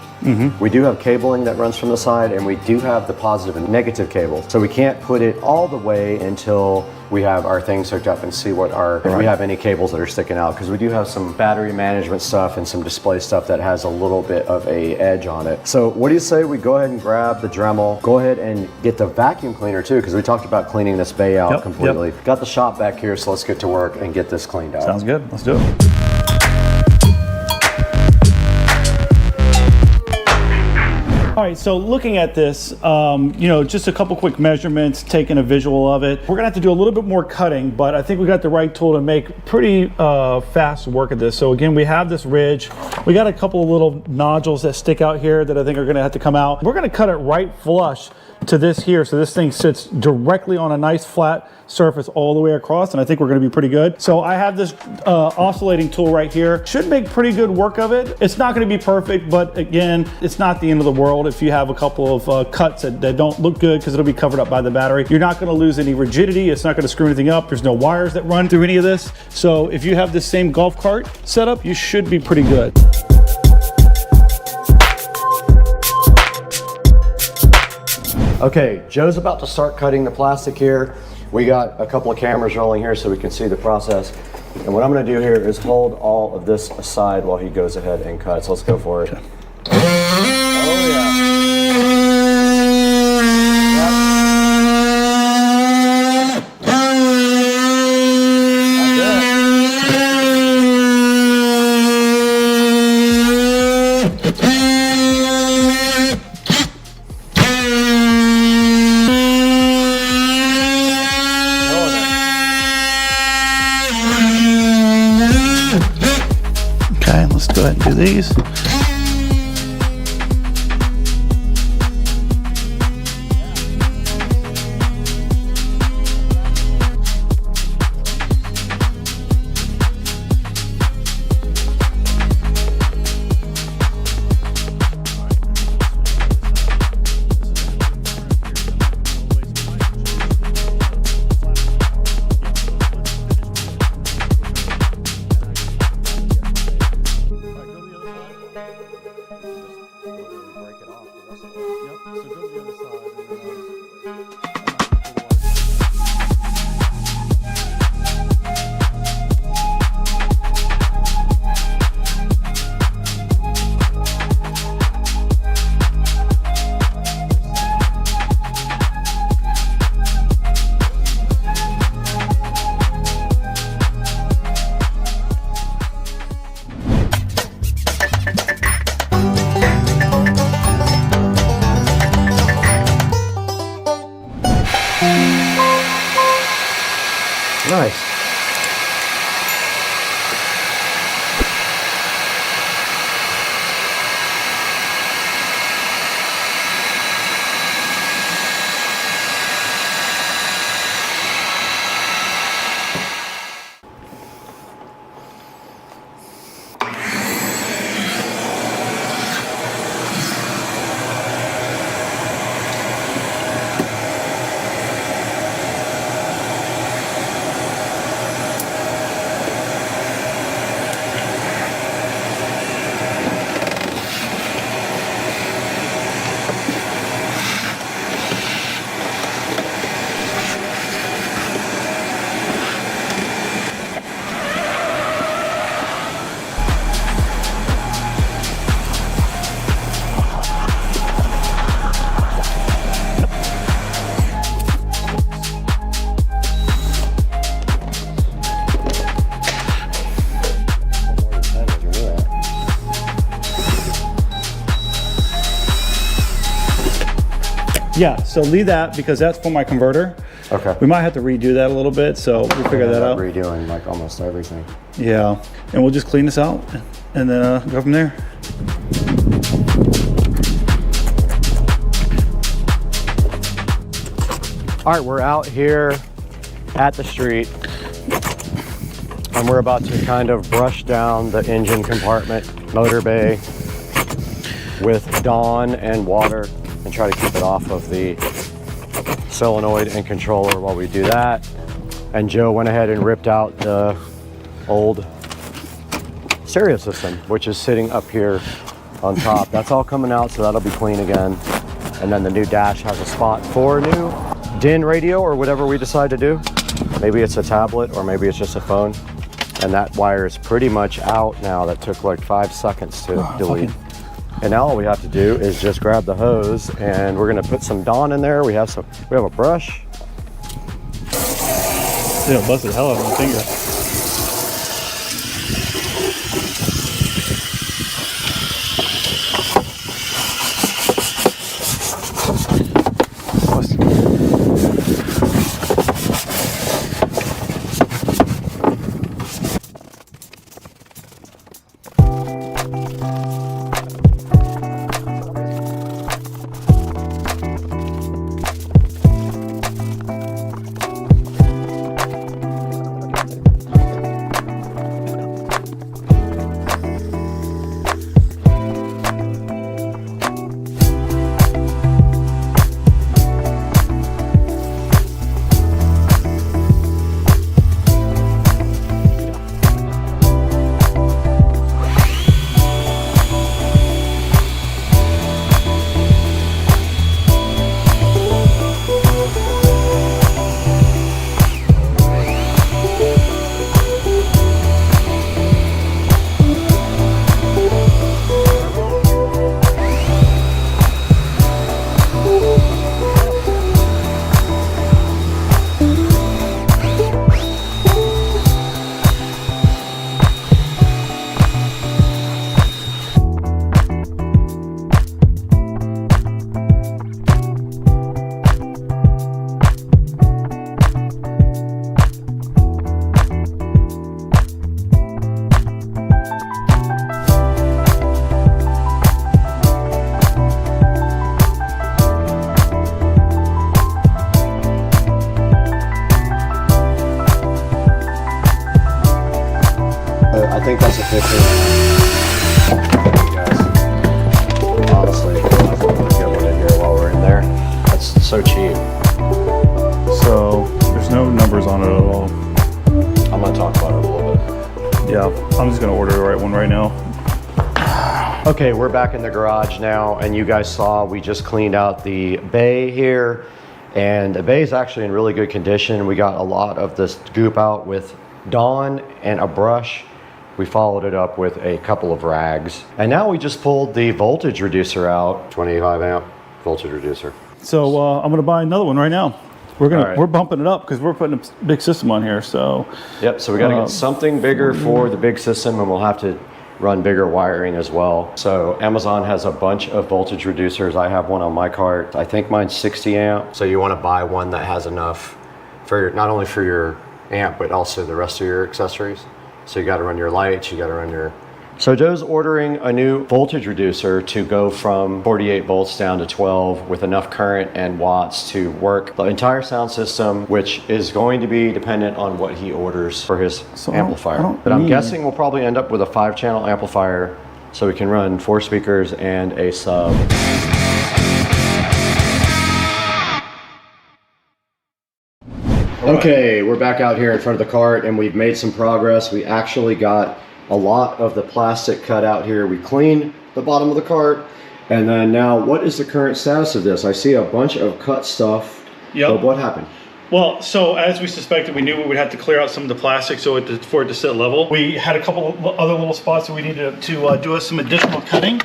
We do have cabling that runs from the side, and we do have the positive and negative cable. So we can't put it all the way until we have our things hooked up and see what if we have any cables that are sticking out, because we do have some battery management stuff and some display stuff that has a little bit of a edge on it. So what do you say we go ahead and grab the Dremel, go ahead and get the vacuum cleaner too, because we talked about cleaning this bay out completely. Got the shop back here, so let's get to work and get this cleaned out. Sounds good. Let's do it. All right, so looking at this, you know, just a couple quick measurements, taking a visual of it. We're gonna have to do a little bit more cutting, but I think we got the right tool to make pretty fast work at this. So again, we have this ridge. We got a couple of little nodules that stick out here that I think are gonna have to come out. We're gonna cut it right flush to this here, so this thing sits directly on a nice flat surface all the way across, and I think we're gonna be pretty good. So I have this oscillating tool right here. Should make pretty good work of it. It's not gonna be perfect, but again, it's not the end of the world if you have a couple of cuts that don't look good, because it'll be covered up by the battery. You're not gonna lose any rigidity. It's not gonna screw anything up. There's no wires that run through any of this. So if you have this same golf cart setup, you should be pretty good. Okay, Joe's about to start cutting the plastic here. We got a couple of cameras rolling here so we can see the process. And what I'm gonna do here is hold all of this aside while he goes ahead and cuts. Let's go for it. Okay. Oh yeah. Okay, let's go ahead and do these. Nice. Yeah, so leave that because that's for my converter. Okay. We might have to redo that a little bit, so we'll figure that out. Redoing like almost everything. Yeah, and we'll just clean this out and then go from there. All right, we're out here at the street and we're about to kind of brush down the engine compartment, motor bay with Dawn and water and try to keep it off of the solenoid and controller while we do that. And Joe went ahead and ripped out the old stereo system, which is sitting up here on top. That's all coming out, so that'll be clean again. And then the new dash has a spot for a new DIN radio or whatever we decide to do. Maybe it's a tablet or maybe it's just a phone. And that wire is pretty much out now. That took like 5 seconds to delete. And now all we have to do is just grab the hose and we're gonna put some Dawn in there. We have a brush. Yeah, busted the hell out of my finger. I think that's a 50. Guys, honestly, I'll put a good one in here while we're in there. That's so cheap. So there's no numbers on it at all. I'm gonna talk about it a little bit. Yeah, I'm just gonna order the right one right now. Okay, we're back in the garage now, and you guys saw we just cleaned out the bay here, and the bay is actually in really good condition. We got a lot of this goop out with Dawn and a brush. We followed it up with a couple of rags. And now we just pulled the voltage reducer out, 25 amp voltage reducer. So I'm gonna buy another one right now. right. We're bumping it up because we're putting a big system on here. So yep, so we gotta get something bigger for the big system, and we'll have to run bigger wiring as well. So Amazon has a bunch of voltage reducers. I have one on my cart. I think mine's 60 amp. So you wanna buy one that has enough for not only for your amp, but also the rest of your accessories. So you got to run your lights, you got to run your... So Joe's ordering a new voltage reducer to go from 48 volts down to 12 with enough current and watts to work the entire sound system, which is going to be dependent on what he orders for his amplifier. But I'm guessing we'll probably end up with a 5-channel amplifier so we can run 4 speakers and a sub. Okay, we're back out here in front of the cart and we've made some progress. We actually got a lot of the plastic cut out here. We cleaned the bottom of the cart, and then now what is the current status of this? I see a bunch of cut stuff. Yep. But what happened? Well, so as we suspected, we knew we would have to clear out some of the plastic for it to sit level. We had a couple of other little spots that we needed to do some additional cutting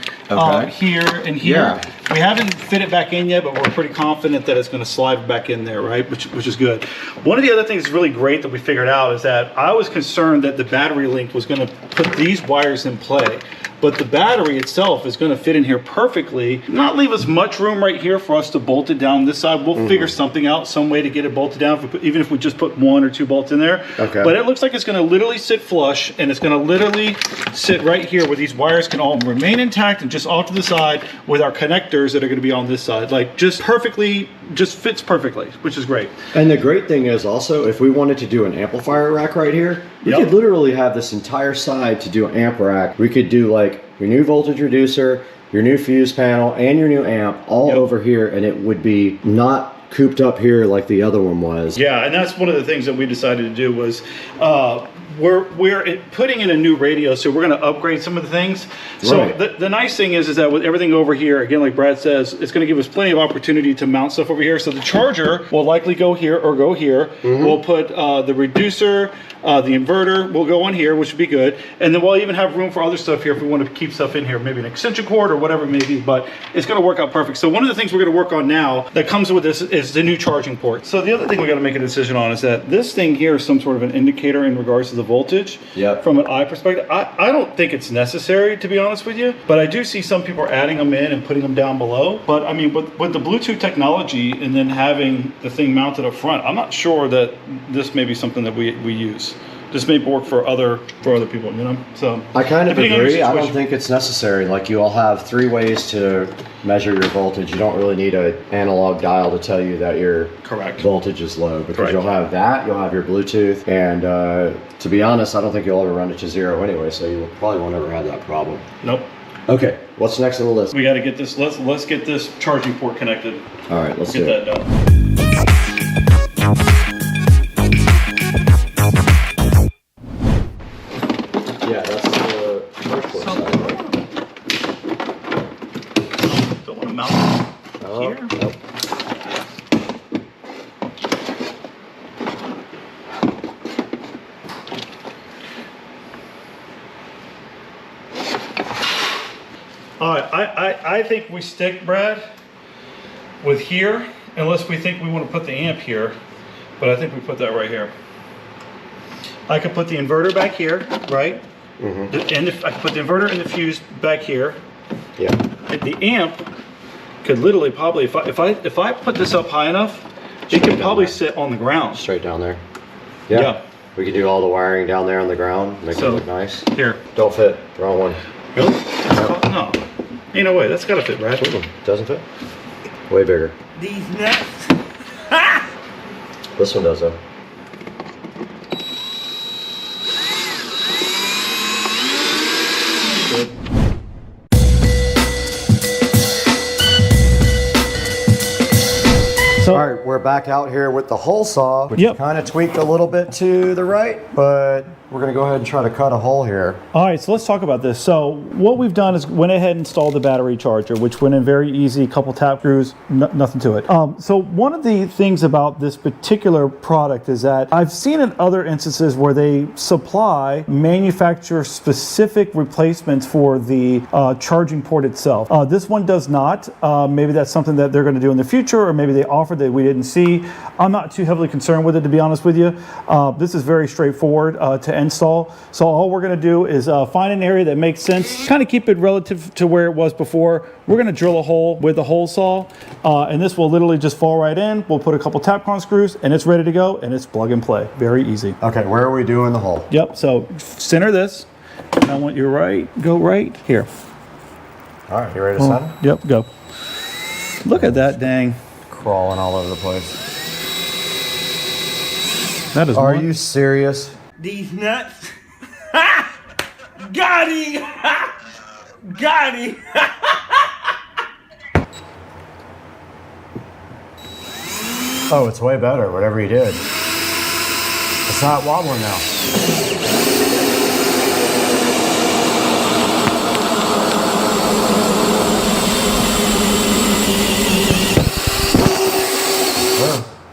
here and here. Yeah. We haven't fit it back in yet, but we're pretty confident that it's going to slide back in there, right? Which is good. One of the other things really great that we figured out is that I was concerned that the battery link was going to put these wires in play. But the battery itself is going to fit in here perfectly, not leave us much room right here for us to bolt it down this side. We'll figure something out, some way to get it bolted down, even if we just put 1 or 2 bolts in there. Okay. But it looks like it's going to literally sit flush, and it's going to literally sit right here where these wires can all remain intact and just off to the side with our connectors that are going to be on this side. Like just perfectly, just fits perfectly, which is great. And the great thing is also, if we wanted to do an amplifier rack right here, we could literally have this entire side to do an amp rack. We could do like your new voltage reducer, your new fuse panel, and your new amp all over here, and it would be not cooped up here like the other one was. Yeah, and that's one of the things that we decided to do was we're putting in a new radio, so we're going to upgrade some of the things. So Right. the nice thing is that with everything over here, again, like Brad says, it's going to give us plenty of opportunity to mount stuff over here. So the charger will likely go here or go here. We'll put the reducer, the inverter will go on here, which would be good. And then we'll even have room for other stuff here if we want to keep stuff in here, maybe an extension cord or whatever it may be, but it's going to work out perfect. So one of the things we're going to work on now that comes with this is the new charging port. So the other thing we got to make a decision on is that this thing here is some sort of an indicator in regards to the voltage. Yep. From an eye perspective, I don't think it's necessary, to be honest with you, but I do see some people adding them in and putting them down below. But I mean, with the Bluetooth technology and then having the thing mounted up front, I'm not sure that this may be something that we use. This may work for other people, you know. So I kind of depending on your agree. I don't situation. think it's necessary. Like, you all have 3 ways to measure your voltage. You don't really need an analog dial to tell you that your Correct. voltage is low, because Correct. you'll have that, you'll have your Bluetooth, and to be honest, I don't think you'll ever run it to 0 anyway, so you probably won't ever have that problem. Nope. Okay, what's next on the list? We got to get this. Let's get this charging port connected. All right, let's Get do it. that done. Yeah, that's the first port side, right? Don't want to mount it Oh, here. nope. All right, I think we stick, Brad, with here, unless we think we want to put the amp here, but I think we put that right here. I could put the inverter back here, right? And if I could put the inverter and the fuse back here. Yeah. The amp could literally probably, if I put this up high enough, it could probably sit on the ground. Straight down there. Yeah. We could do all the wiring down there on the ground, make it So- look nice. Here. Don't fit. Wrong one. Really? No. Ain't no way. That's gotta fit, Brad. Doesn't fit? Way bigger. These nuts. This one does though. So, All right, we're back out here with the hole saw, which Yep. kind of tweaked a little bit to the right, but we're gonna go ahead and try to cut a hole here. all right, so let's talk about this. So what we've done is went ahead and installed the battery charger, which went in very easy, couple tap screws, nothing to it. So one of the things about this particular product is that I've seen in other instances where they supply manufacturer specific replacements for the charging port itself. This one does not. Maybe that's something that they're going to do in the future, or maybe they offered that we didn't see. I'm not too heavily concerned with it, to be honest with you. This is very straightforward to install. So all we're going to do is find an area that makes sense, kind of keep it relative to where it was before. We're going to drill a hole with a hole saw, and this will literally just fall right in. We'll put a couple Tapcon screws, and it's ready to go, and it's plug and play. Very easy. Okay, where are we doing the hole? Yep, so center this, and I want you go right here. All right, you ready to send? Yep, go. Look at that dang. Crawling all over the place. That is Are one. you serious? These nuts. Got him. Got him. Oh, it's way better, whatever you did. It's not wobbling now.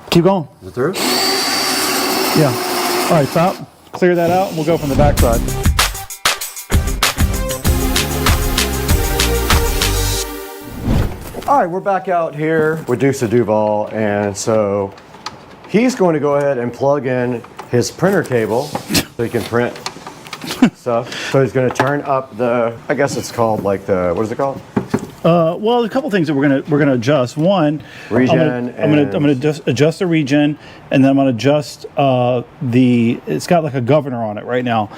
Keep going. Is it through? Yeah. All right, stop. Clear that out, and we'll go from the back side. All right, we're back out here with Deuce Duval, and so he's going to go ahead and plug in his printer cable so he can print stuff. So he's going to turn up the, I guess it's called like the, what is it called? Well, a couple things that we're gonna adjust. One, Regen I'm gonna just adjust the regen, and then I'm gonna adjust it's got like a governor on it right now,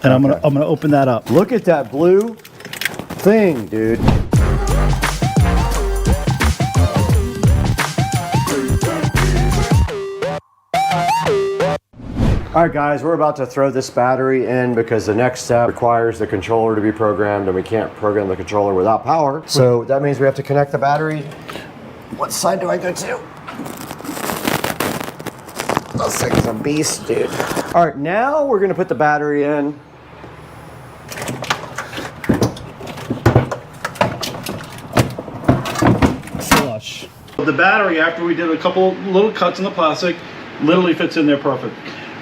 and I'm gonna open that up. Look at that blue thing, dude. All right, guys, we're about to throw this battery in because the next step requires the controller to be programmed, and we can't program the controller without power. So that means we have to connect the battery. What side do I go to? This thing's a beast, dude. All right, now we're gonna put the battery in. Flush. The battery, after we did a couple little cuts in the plastic, literally fits in there perfect.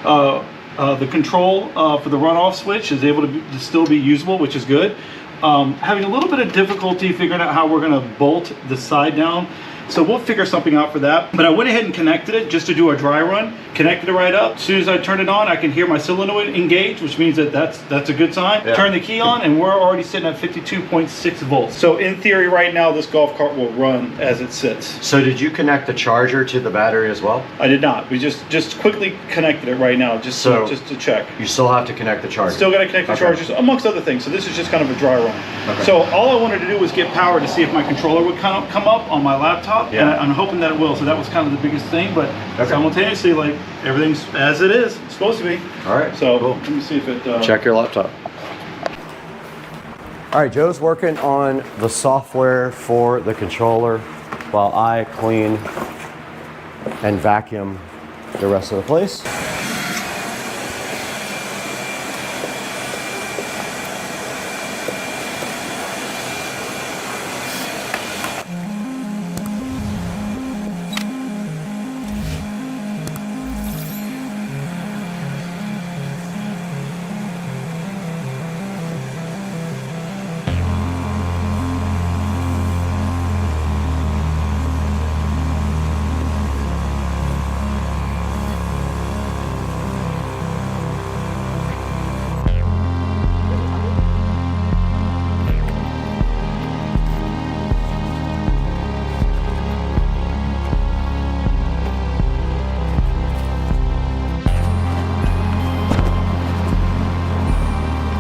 The control for the runoff switch is able to still be usable, which is good. Having a little bit of difficulty figuring out how we're going to bolt the side down. So we'll figure something out for that. But I went ahead and connected it just to do a dry run. Connected it right up. As soon as I turn it on, I can hear my solenoid engage, which means that that's a good sign. Yeah. Turn the key on, and we're already sitting at 52.6 volts. So in theory, right now, this golf cart will run as it sits. So did you connect the charger to the battery as well? I did not. We just quickly connected it right now, just to check. You still have to connect the charger. Still got to connect the chargers, amongst other things. So this is just kind of a dry run. Okay. So all I wanted to do was get power to see if my controller would come up on my laptop. Yeah. And I'm hoping that it will. So that was kind of the biggest thing. But simultaneously, like, everything's as it is. It's supposed to be. All right. So cool. Let me see if it... Check your laptop. All right, Joe's working on the software for the controller while I clean and vacuum the rest of the place.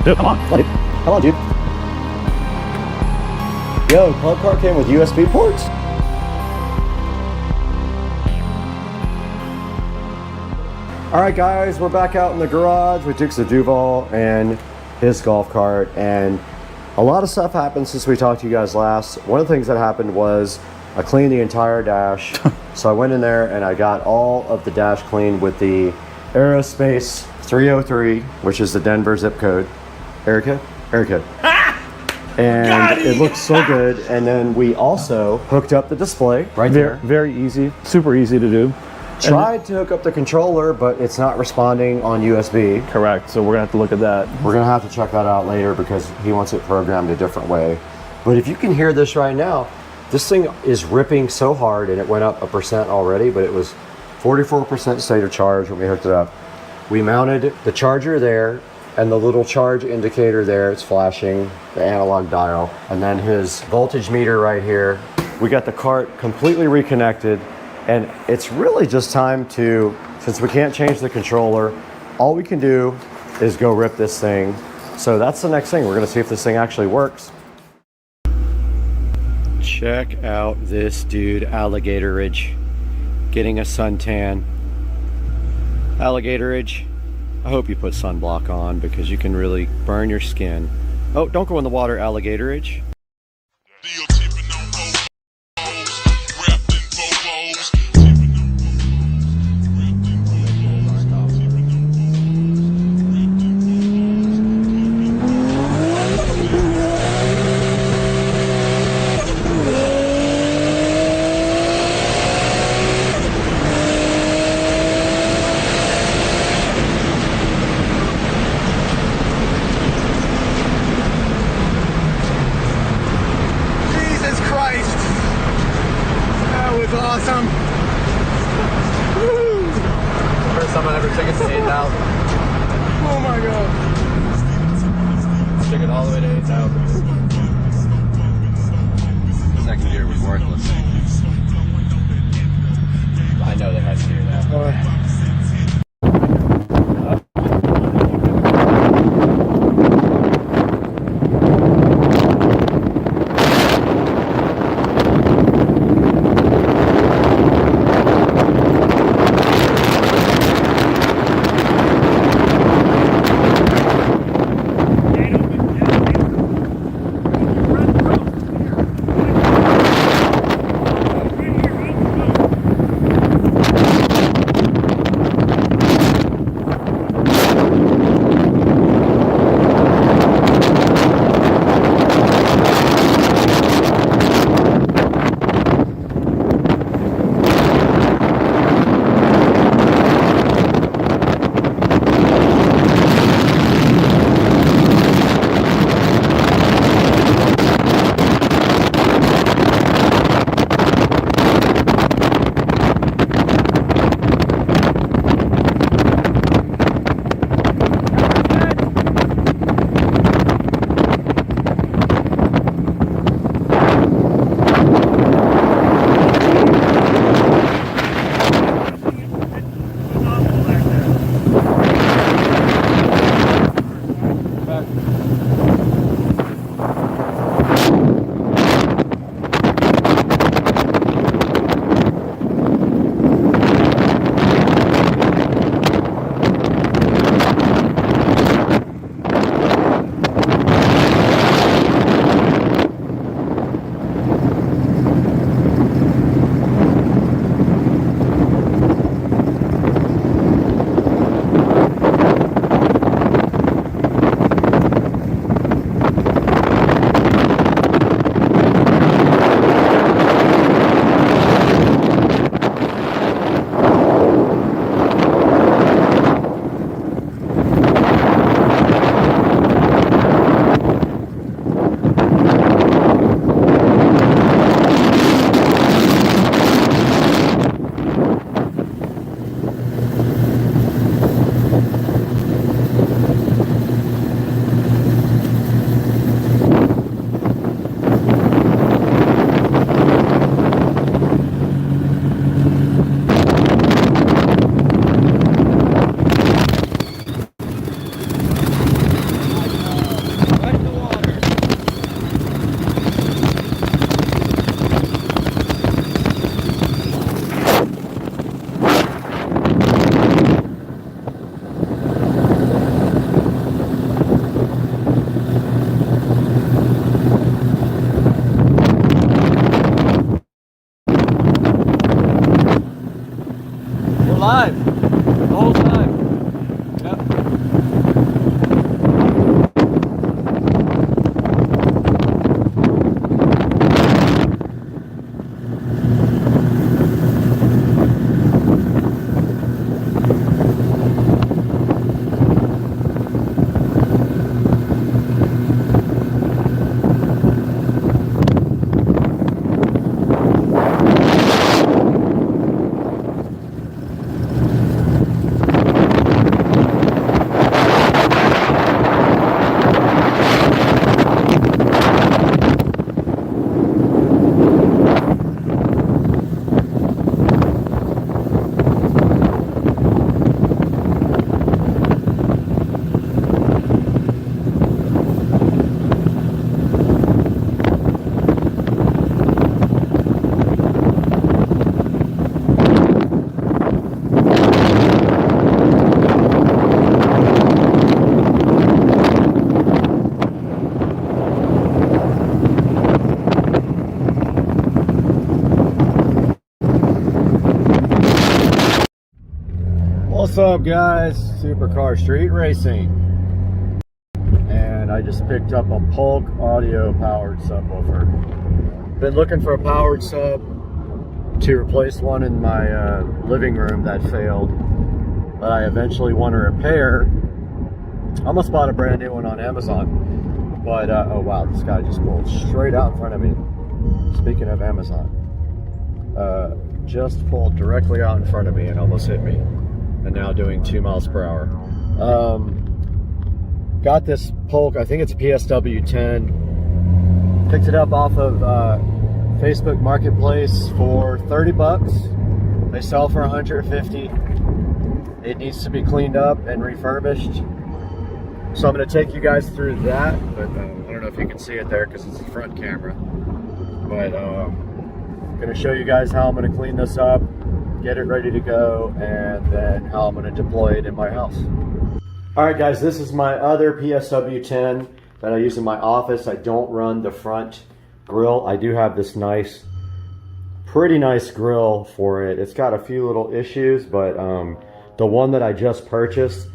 Dude, come on, buddy. Come on, dude. Yo, club car came with USB ports? All right, guys, we're back out in the garage with Dukes of Duval and his golf cart, and a lot of stuff happened since we talked to you guys last. One of the things that happened was I cleaned the entire dash. So I went in there and I got all of the dash cleaned with the Aerospace 303, which is the Denver zip code. Area code. And it looks so good. And then we also hooked up the display right there. Very easy, super easy to do. Tried to hook up the controller, but it's not responding on USB. Correct, so we're gonna have to look at that. We're gonna have to check that out later because he wants it programmed a different way. But if you can hear this right now, this thing is ripping so hard, and it went up 1% already, but it was 44% state of charge when we hooked it up. We mounted the charger there, and the little charge indicator there, it's flashing, the analog dial, and then his voltage meter right here. We got the cart completely reconnected, and it's really just time to, since we can't change the controller, all we can do is go rip this thing. So that's the next thing. We're gonna see if this thing actually works. Check out this dude, Alligator Ridge, getting a suntan. Alligator Ridge, I hope you put sunblock on because you can really burn your skin. Oh, don't go in the water, Alligator Ridge. Awesome. Woo. First time I ever took it to 8,000. Oh my god. Took it all the way to 8,000. Second gear was worthless. I know they had to do that. The whole time. Yep. What's up, guys? Supercar Street Racing. And I just picked up a Polk audio powered subwoofer. Been looking for a powered sub to replace one in my living room that failed, but I eventually want to repair. I almost bought a brand new one on Amazon, but oh wow, this guy just pulled straight out in front of me. Speaking of Amazon, just pulled directly out in front of me and almost hit me. And now doing 2 miles per hour. Got this Polk, I think it's a PSW 10. Picked it up off of Facebook Marketplace for 30 bucks. They sell for 150. It needs to be cleaned up and refurbished. So I'm gonna take you guys through that, but I don't know if you can see it there because it's the front camera. But I'm gonna show you guys how I'm gonna clean this up, get it ready to go, and then how I'm going to deploy it in my house. All right, guys, this is my other PSW 10 that I use in my office. I don't run the front grill. I do have this nice, pretty nice grill for it. It's got a few little issues, but the one that I just purchased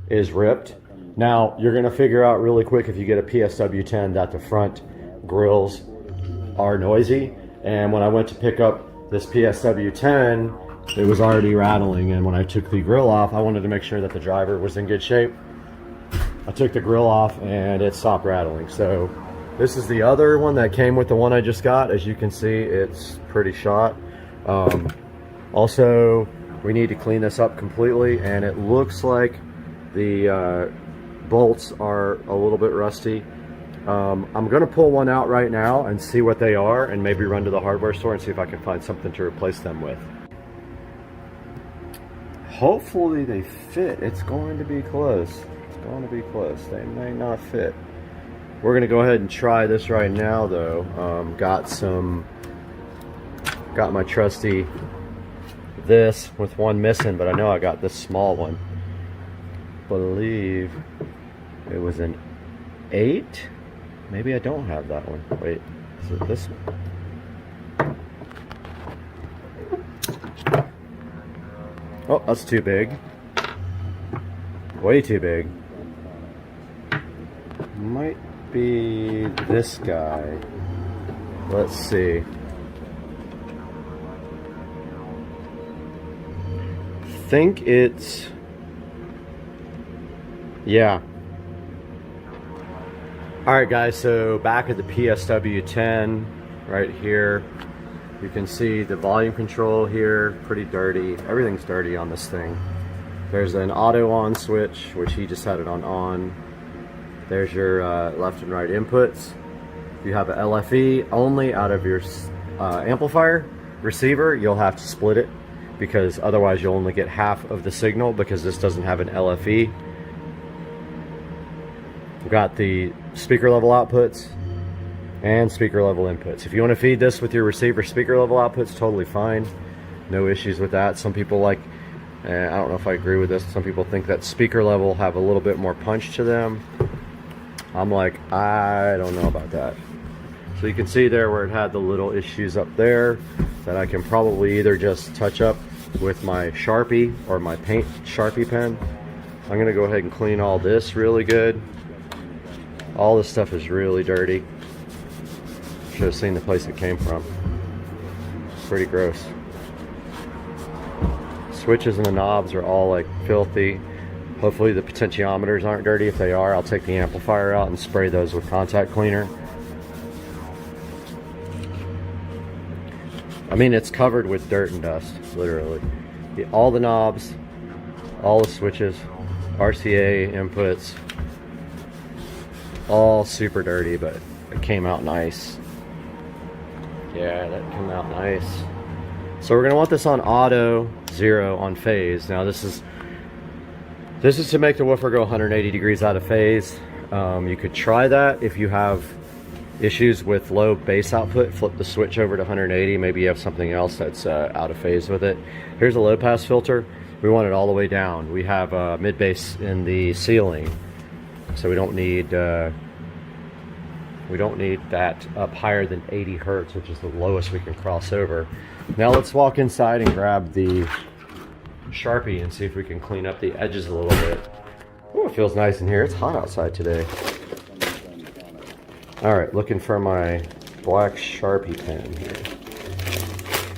is ripped. Now, you're going to figure out really quick if you get a PSW 10 that the front grills are noisy. And when I went to pick up this PSW 10, it was already rattling, and when I took the grill off, I wanted to make sure that the driver was in good shape. I took the grill off and it stopped rattling. So this is the other one that came with the one I just got. As you can see, it's pretty shot. Also, we need to clean this up completely, and it looks like the bolts are a little bit rusty. I'm gonna pull one out right now and see what they are, and maybe run to the hardware store and see if I can find something to replace them with. Hopefully they fit. It's going to be close. It's going to be close. They may not fit. We're going to go ahead and try this right now, though. Got my trusty this with one missing, but I know I got this small one. Believe it was an 8. Maybe I don't have that one. Wait, is it this one? Oh, that's too big. Way too big. Might be this guy. Let's see. Think it's... yeah. Alright guys, so back at the PSW 10 right here. You can see the volume control here, pretty dirty. Everything's dirty on this thing. There's an auto on switch, which he just had it on. There's your left and right inputs. You have an LFE only out of your amplifier. Receiver, you'll have to split it because otherwise you'll only get half of the signal because this doesn't have an LFE. We've got the speaker level outputs and speaker level inputs. If you want to feed this with your receiver speaker level outputs, totally fine. No issues with that. Some people like, I don't know if I agree with this, some people think that speaker level have a little bit more punch to them. I'm like, I don't know about that. So you can see there where it had the little issues up there that I can probably either just touch up with my Sharpie or my paint Sharpie pen. I'm gonna go ahead and clean all this really good. All this stuff is really dirty. Should have seen the place it came from. Pretty gross. Switches and the knobs are all like filthy. Hopefully the potentiometers aren't dirty. If they are, I'll take the amplifier out and spray those with contact cleaner. I mean, it's covered with dirt and dust, literally. All the knobs, all the switches, RCA inputs, all super dirty, but it came out nice. Yeah, that came out nice. So we're gonna want this on auto, 0 on phase. Now this is to make the woofer go 180 degrees out of phase. You could try that if you have issues with low bass output. Flip the switch over to 180. Maybe you have something else that's out of phase with it. Here's a low pass filter. We want it all the way down. We have mid bass in the ceiling, so we don't need that up higher than 80 hertz, which is the lowest we can cross over. Now let's walk inside and grab the Sharpie and see if we can clean up the edges a little bit. Ooh, it feels nice in here. It's hot outside today. All right, looking for my black Sharpie pen here.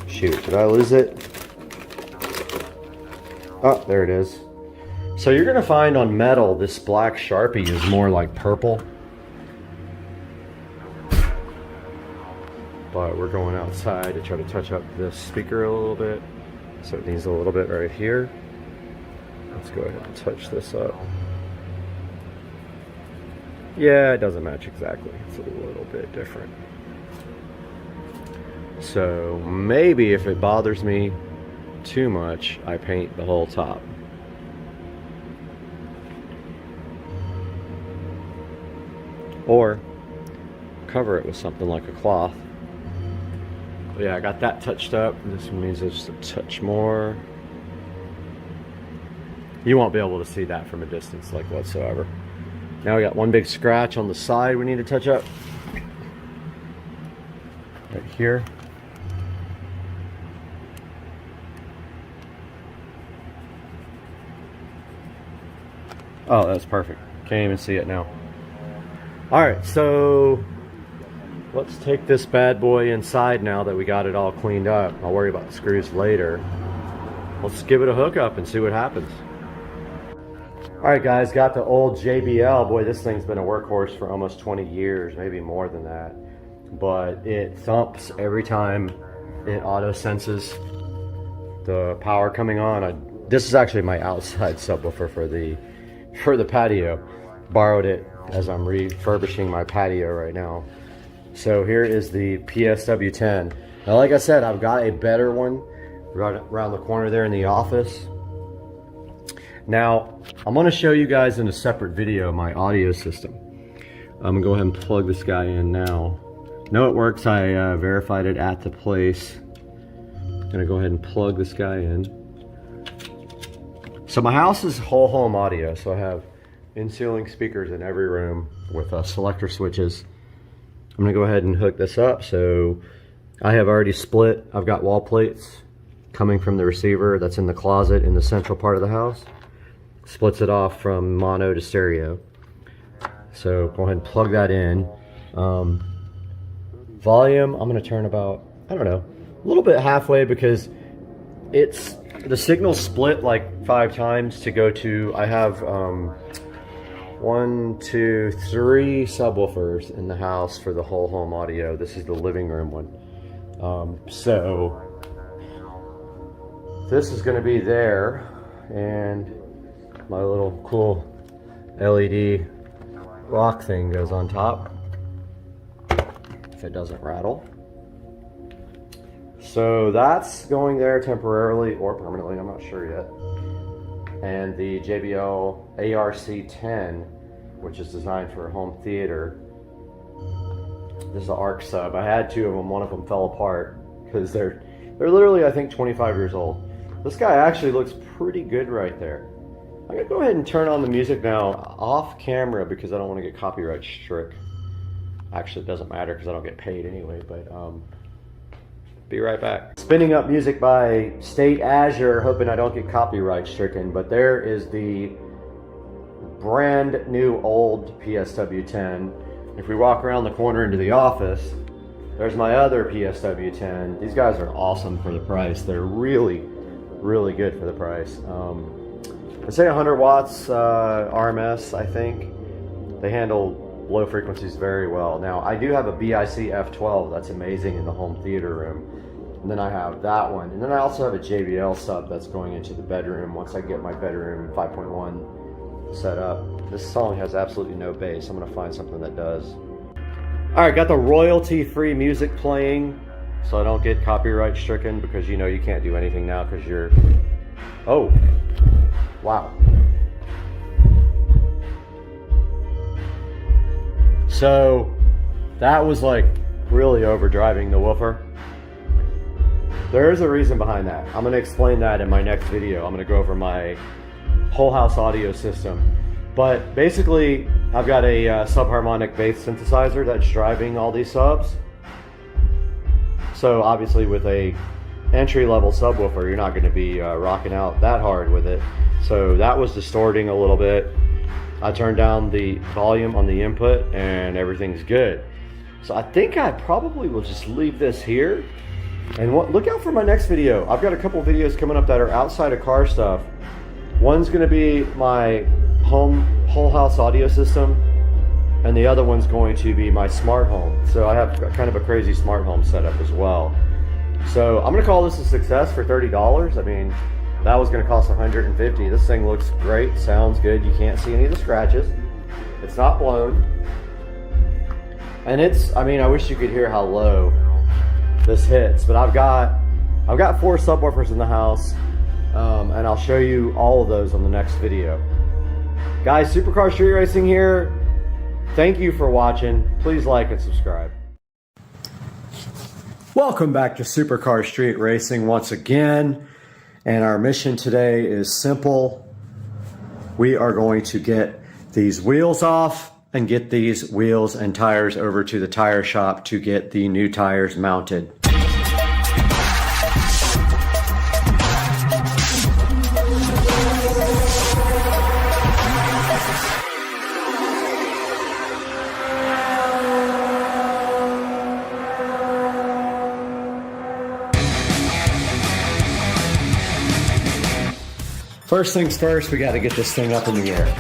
Shoot, did I lose it? Oh, there it is. So you're gonna find on metal, this black Sharpie is more like purple. But we're going outside to try to touch up this speaker a little bit. So it needs a little bit right here. Let's go ahead and touch this up. Yeah, it doesn't match exactly. It's a little bit different. So maybe if it bothers me too much, I paint the whole top. Or cover it with something like a cloth. But yeah, I got that touched up. This one needs just a touch more. You won't be able to see that from a distance, like whatsoever. Now we got one big scratch on the side we need to touch up. Right here. Oh, that's perfect. Can't even see it now. Alright, so let's take this bad boy inside now that we got it all cleaned up. I'll worry about the screws later. Let's give it a hookup and see what happens. Alright guys, got the old JBL. Boy, this thing's been a workhorse for almost 20 years, maybe more than that. But it thumps every time it auto senses the power coming on. This is actually my outside subwoofer for the patio. Borrowed it as I'm refurbishing my patio right now. So here is the PSW10. Now like I said, I've got a better one right around the corner there in the office. Now, I'm going to show you guys in a separate video my audio system. I'm going to go ahead and plug this guy in now. No, it works. I verified it at the place. I'm going to go ahead and plug this guy in. So my house is whole home audio. So I have in-ceiling speakers in every room with selector switches. I'm going to go ahead and hook this up. So I have already split. I've got wall plates coming from the receiver that's in the closet in the central part of the house. Splits it off from mono to stereo. So go ahead and plug that in. Volume, I'm going to turn about, I don't know, a little bit halfway because the signal's split like 5 times to go to, I have 1, 2, 3 subwoofers in the house for the whole home audio. This is the living room one. So this is going to be there, and my little cool LED rock thing goes on top if it doesn't rattle. So that's going there temporarily or permanently, I'm not sure yet. And the JBL ARC10, which is designed for a home theater. This is an ARC sub. I had 2 of them. One of them fell apart because they're literally, I think, 25 years old. This guy actually looks pretty good right there. I'm gonna go ahead and turn on the music now off camera because I don't want to get copyright struck. Actually, it doesn't matter because I don't get paid anyway, but Be right back. Spinning up music by State Azure, hoping I don't get copyright stricken, but there is the brand new old PSW10. If we walk around the corner into the office, there's my other PSW10. These guys are awesome for the price. They're really, really good for the price. They say 100 watts RMS, I think. They handle low frequencies very well. Now, I do have a BIC F12. That's amazing in the home theater room. And then I have that one. And then I also have a JBL sub that's going into the bedroom once I get my bedroom 5.1 set up. This song has absolutely no bass. I'm gonna find something that does. All right, got the royalty-free music playing so I don't get copyright stricken, because you know you can't do anything now because you're... Oh, wow. So that was like really overdriving the woofer. There is a reason behind that. I'm going to explain that in my next video. I'm going to go over my whole house audio system. But basically, I've got a subharmonic bass synthesizer that's driving all these subs. So obviously with a entry-level subwoofer, you're not going to be rocking out that hard with it. So that was distorting a little bit. I turned down the volume on the input and everything's good. So I think I probably will just leave this here. And look out for my next video. I've got a couple videos coming up that are outside of car stuff. One's going to be my whole house audio system, and the other one's going to be my smart home. So I have kind of a crazy smart home setup as well. So I'm going to call this a success for $30. I mean, that was going to cost $150. This thing looks great, sounds good. You can't see any of the scratches. It's not blown. And it's, I mean, I wish you could hear how low this hits, but I've got 4 subwoofers in the house, and I'll show you all of those on the next video. Guys, Supercar Street Racing here. Thank you for watching. Please like and subscribe. Welcome back to Supercar Street Racing once again. And our mission today is simple. We are going to get these wheels off and get these wheels and tires over to the tire shop to get the new tires mounted. First things first, we got to get this thing up in the air.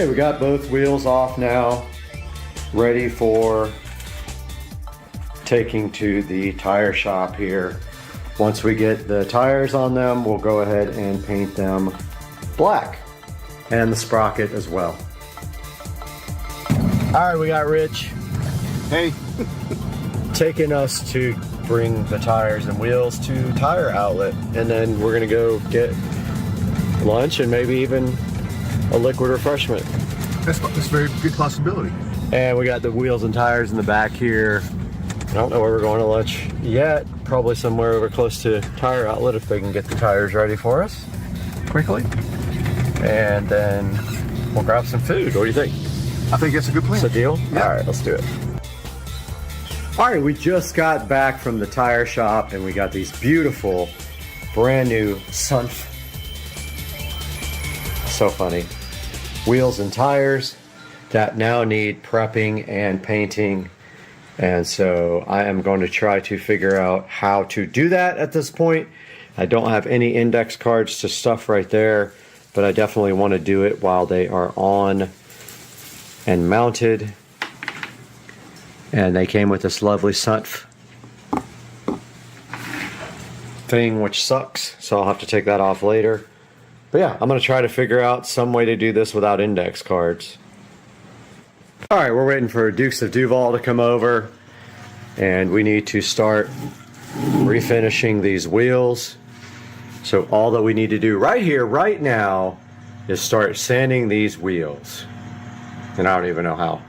Okay, we got both wheels off now, ready for taking to the tire shop here. Once we get the tires on them, we'll go ahead and paint them black, and the sprocket as well. All right, we got Rich. Hey. Taking us to bring the tires and wheels to Tire Outlet, and then we're gonna go get lunch and maybe even a liquid refreshment. That's a very good possibility. And we got the wheels and tires in the back here. I don't know where we're going to lunch yet. Probably somewhere over close to Tire Outlet if they can get the tires ready for us quickly. And then we'll grab some food. What do you think? I think that's a good plan. It's a deal? Yeah. All right, let's do it. All right, we just got back from the tire shop and we got these beautiful brand new Sunf. So funny. Wheels and tires that now need prepping and painting. And so I am going to try to figure out how to do that at this point. I don't have any index cards to stuff right there, but I definitely want to do it while they are on and mounted. And they came with this lovely Sunf thing, which sucks, so I'll have to take that off later. But yeah, I'm going to try to figure out some way to do this without index cards. All right, we're waiting for Dukes of Duval to come over, and we need to start refinishing these wheels. So all that we need to do right here, right now, is start sanding these wheels. And I don't even know how.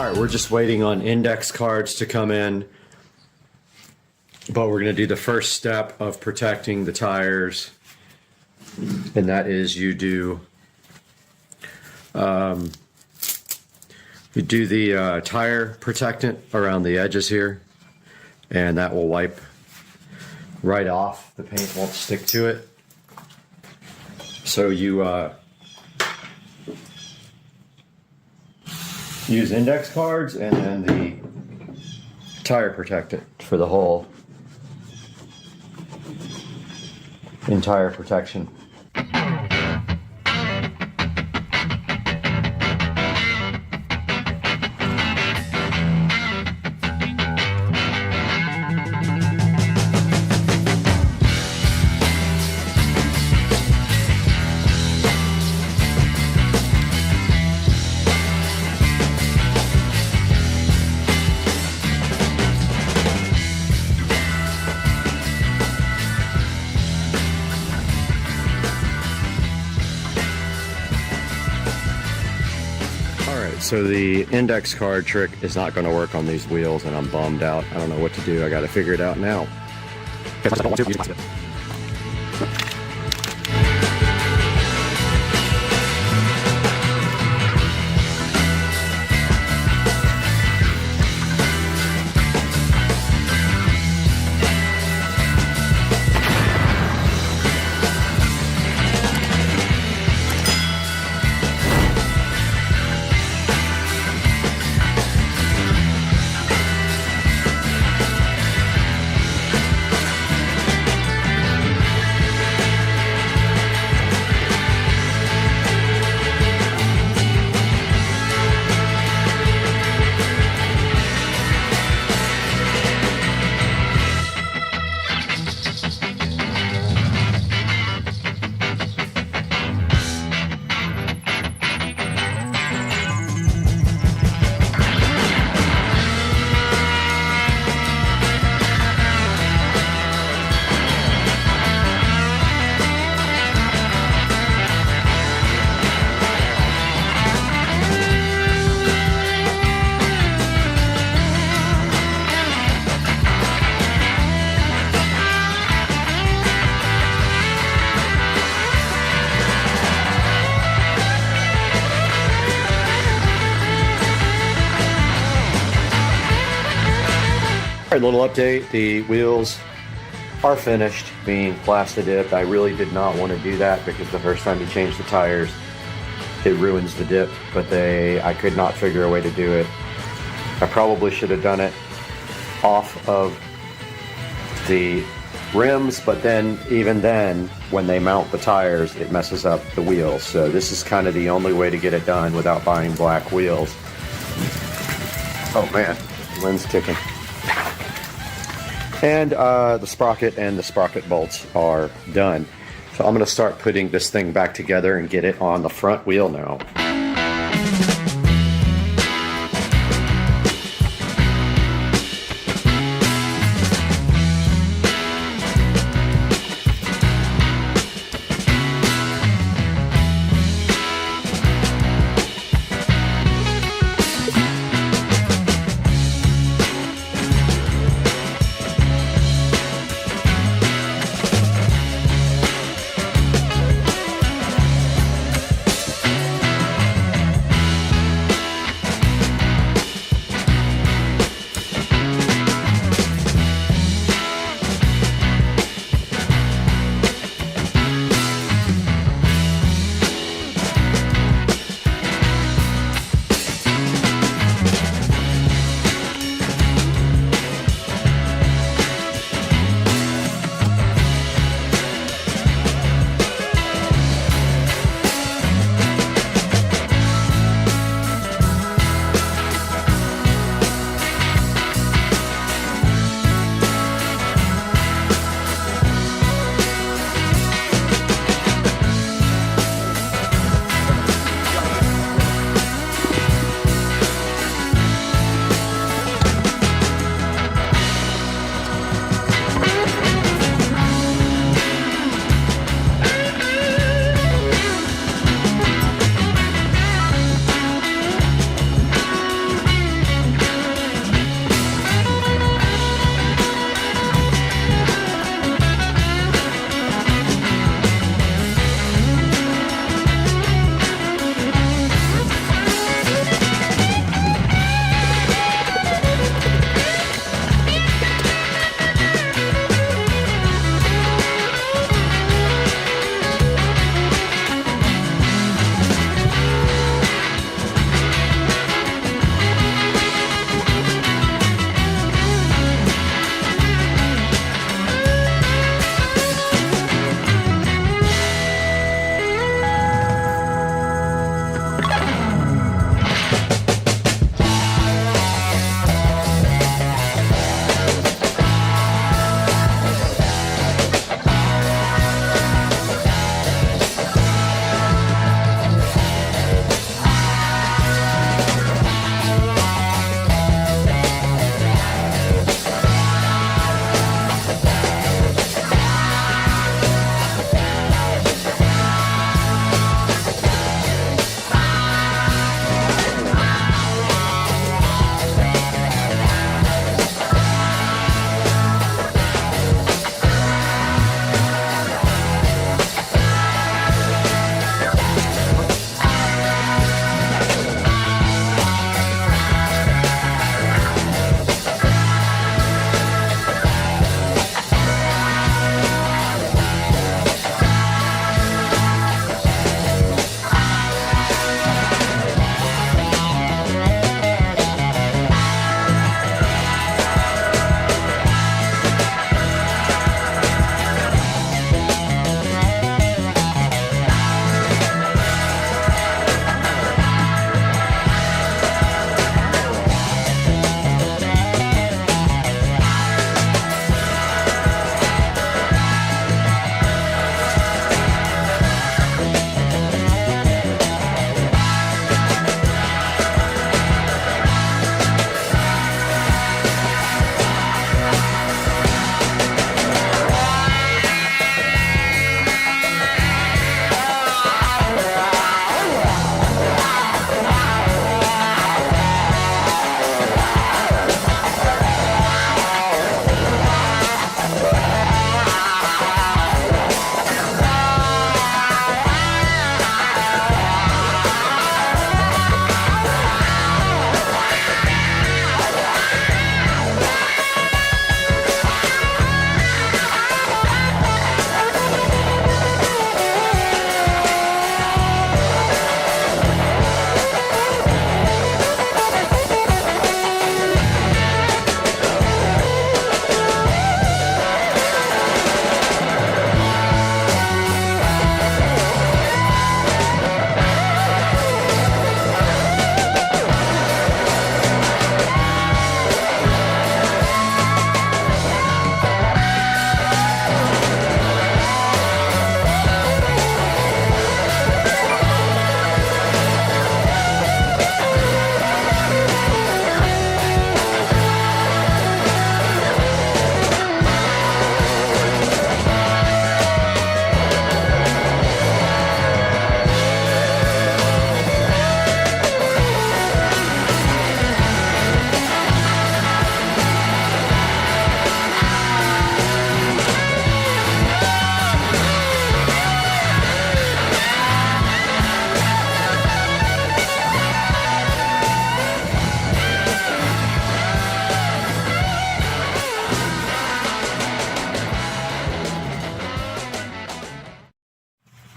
All right, we're just waiting on index cards to come in, but we're going to do the first step of protecting the tires, and that is you do the tire protectant around the edges here, and that will wipe right off. The paint won't stick to it. So you use index cards and then the tire protectant for the whole entire protection. So the index card trick is not going to work on these wheels, and I'm bummed out. I don't know what to do. I got to figure it out now. All right, little update. The wheels are finished being plastidip. I really did not want to do that because the first time you change the tires, it ruins the dip, but I could not figure a way to do it. I probably should have done it off of the rims, but then even then, when they mount the tires, it messes up the wheels. So this is kind of the only way to get it done without buying black wheels. Oh man, the wind's kicking. And the sprocket and the sprocket bolts are done. So I'm going to start putting this thing back together and get it on the front wheel now.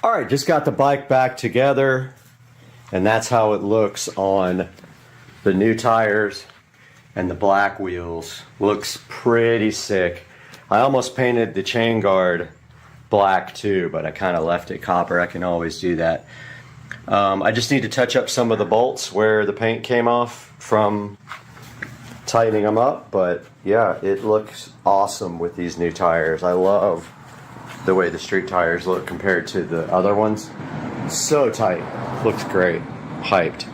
All right, just got the bike back together, and that's how it looks on the new tires and the black wheels. Looks pretty sick. I almost painted the chain guard black too, but I kind of left it copper. I can always do that. I just need to touch up some of the bolts where the paint came off from tightening them up, but yeah, it looks awesome with these new tires. I love the way the street tires look compared to the other ones. So tight, looks great, hyped.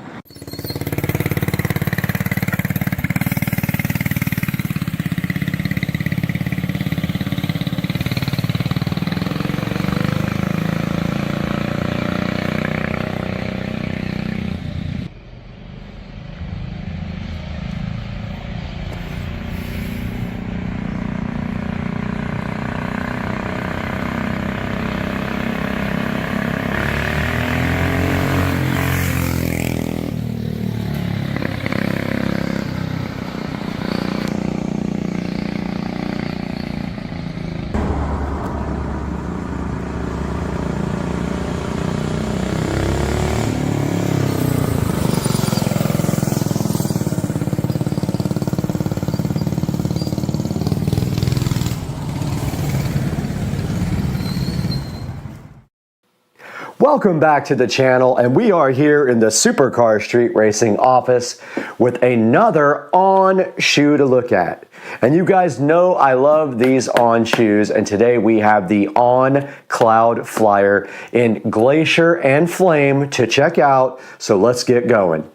Welcome back to the channel, and we are here in the Supercar Street Racing office with another On shoe to look at. And you guys know I love these On shoes, and today we have the On Cloud Flyer in Glacier and Flame to check out, so let's get going.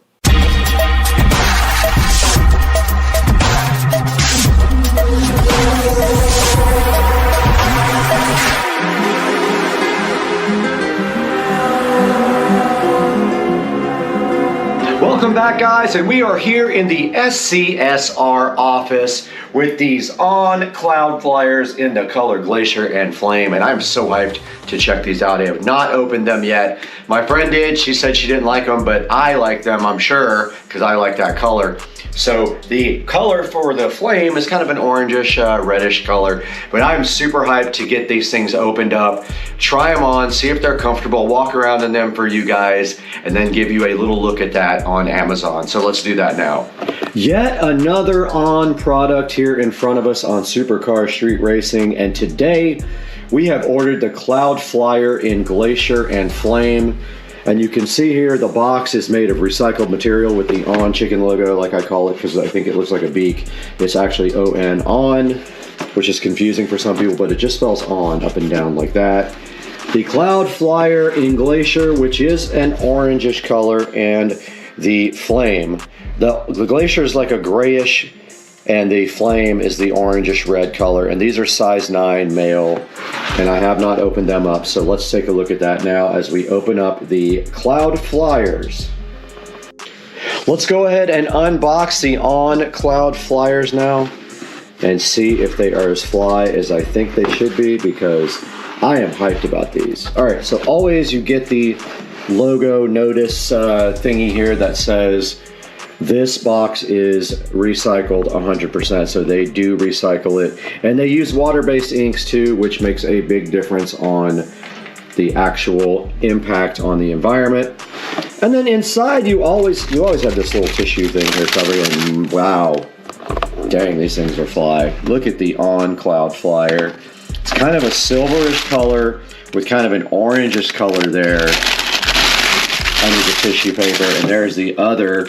Welcome back, guys, and we are here in the SCSR office with these On Cloud Flyers in the color Glacier and Flame, and I'm so hyped to check these out. I have not opened them yet. My friend did. She said she didn't like them, but I like them, I'm sure, because I like that color. So the color for the Flame is kind of an orangish, reddish color, but I'm super hyped to get these things opened up, try them on, see if they're comfortable, walk around in them for you guys, and then give you a little look at that on Amazon. So let's do that now. Yet another On product here in front of us on Supercar Street Racing, and today we have ordered the Cloud Flyer in Glacier and Flame. And you can see here the box is made of recycled material with the On chicken logo, like I call it, because I think it looks like a beak. It's actually O-N, On, which is confusing for some people, but it just spells On up and down like that. The Cloud Flyer in Glacier, which is an orangish color, and the Flame. The Glacier is like a grayish, and the Flame is the orangish red color, and these are size 9 male, and I have not opened them up, so let's take a look at that now as we open up the Cloud Flyers. Let's go ahead and unbox the On Cloud Flyers now and see if they are as fly as I think they should be, because I am hyped about these. All right, so always you get the logo notice thingy here that says this box is recycled 100%, so they do recycle it. And they use water-based inks too, which makes a big difference on the actual impact on the environment. And then inside you always have this little tissue thing here covering it. And wow, dang, these things are fly. Look at the On Cloud Flyer. It's kind of a silverish color with kind of an orangish color there under the tissue paper, and there's the other.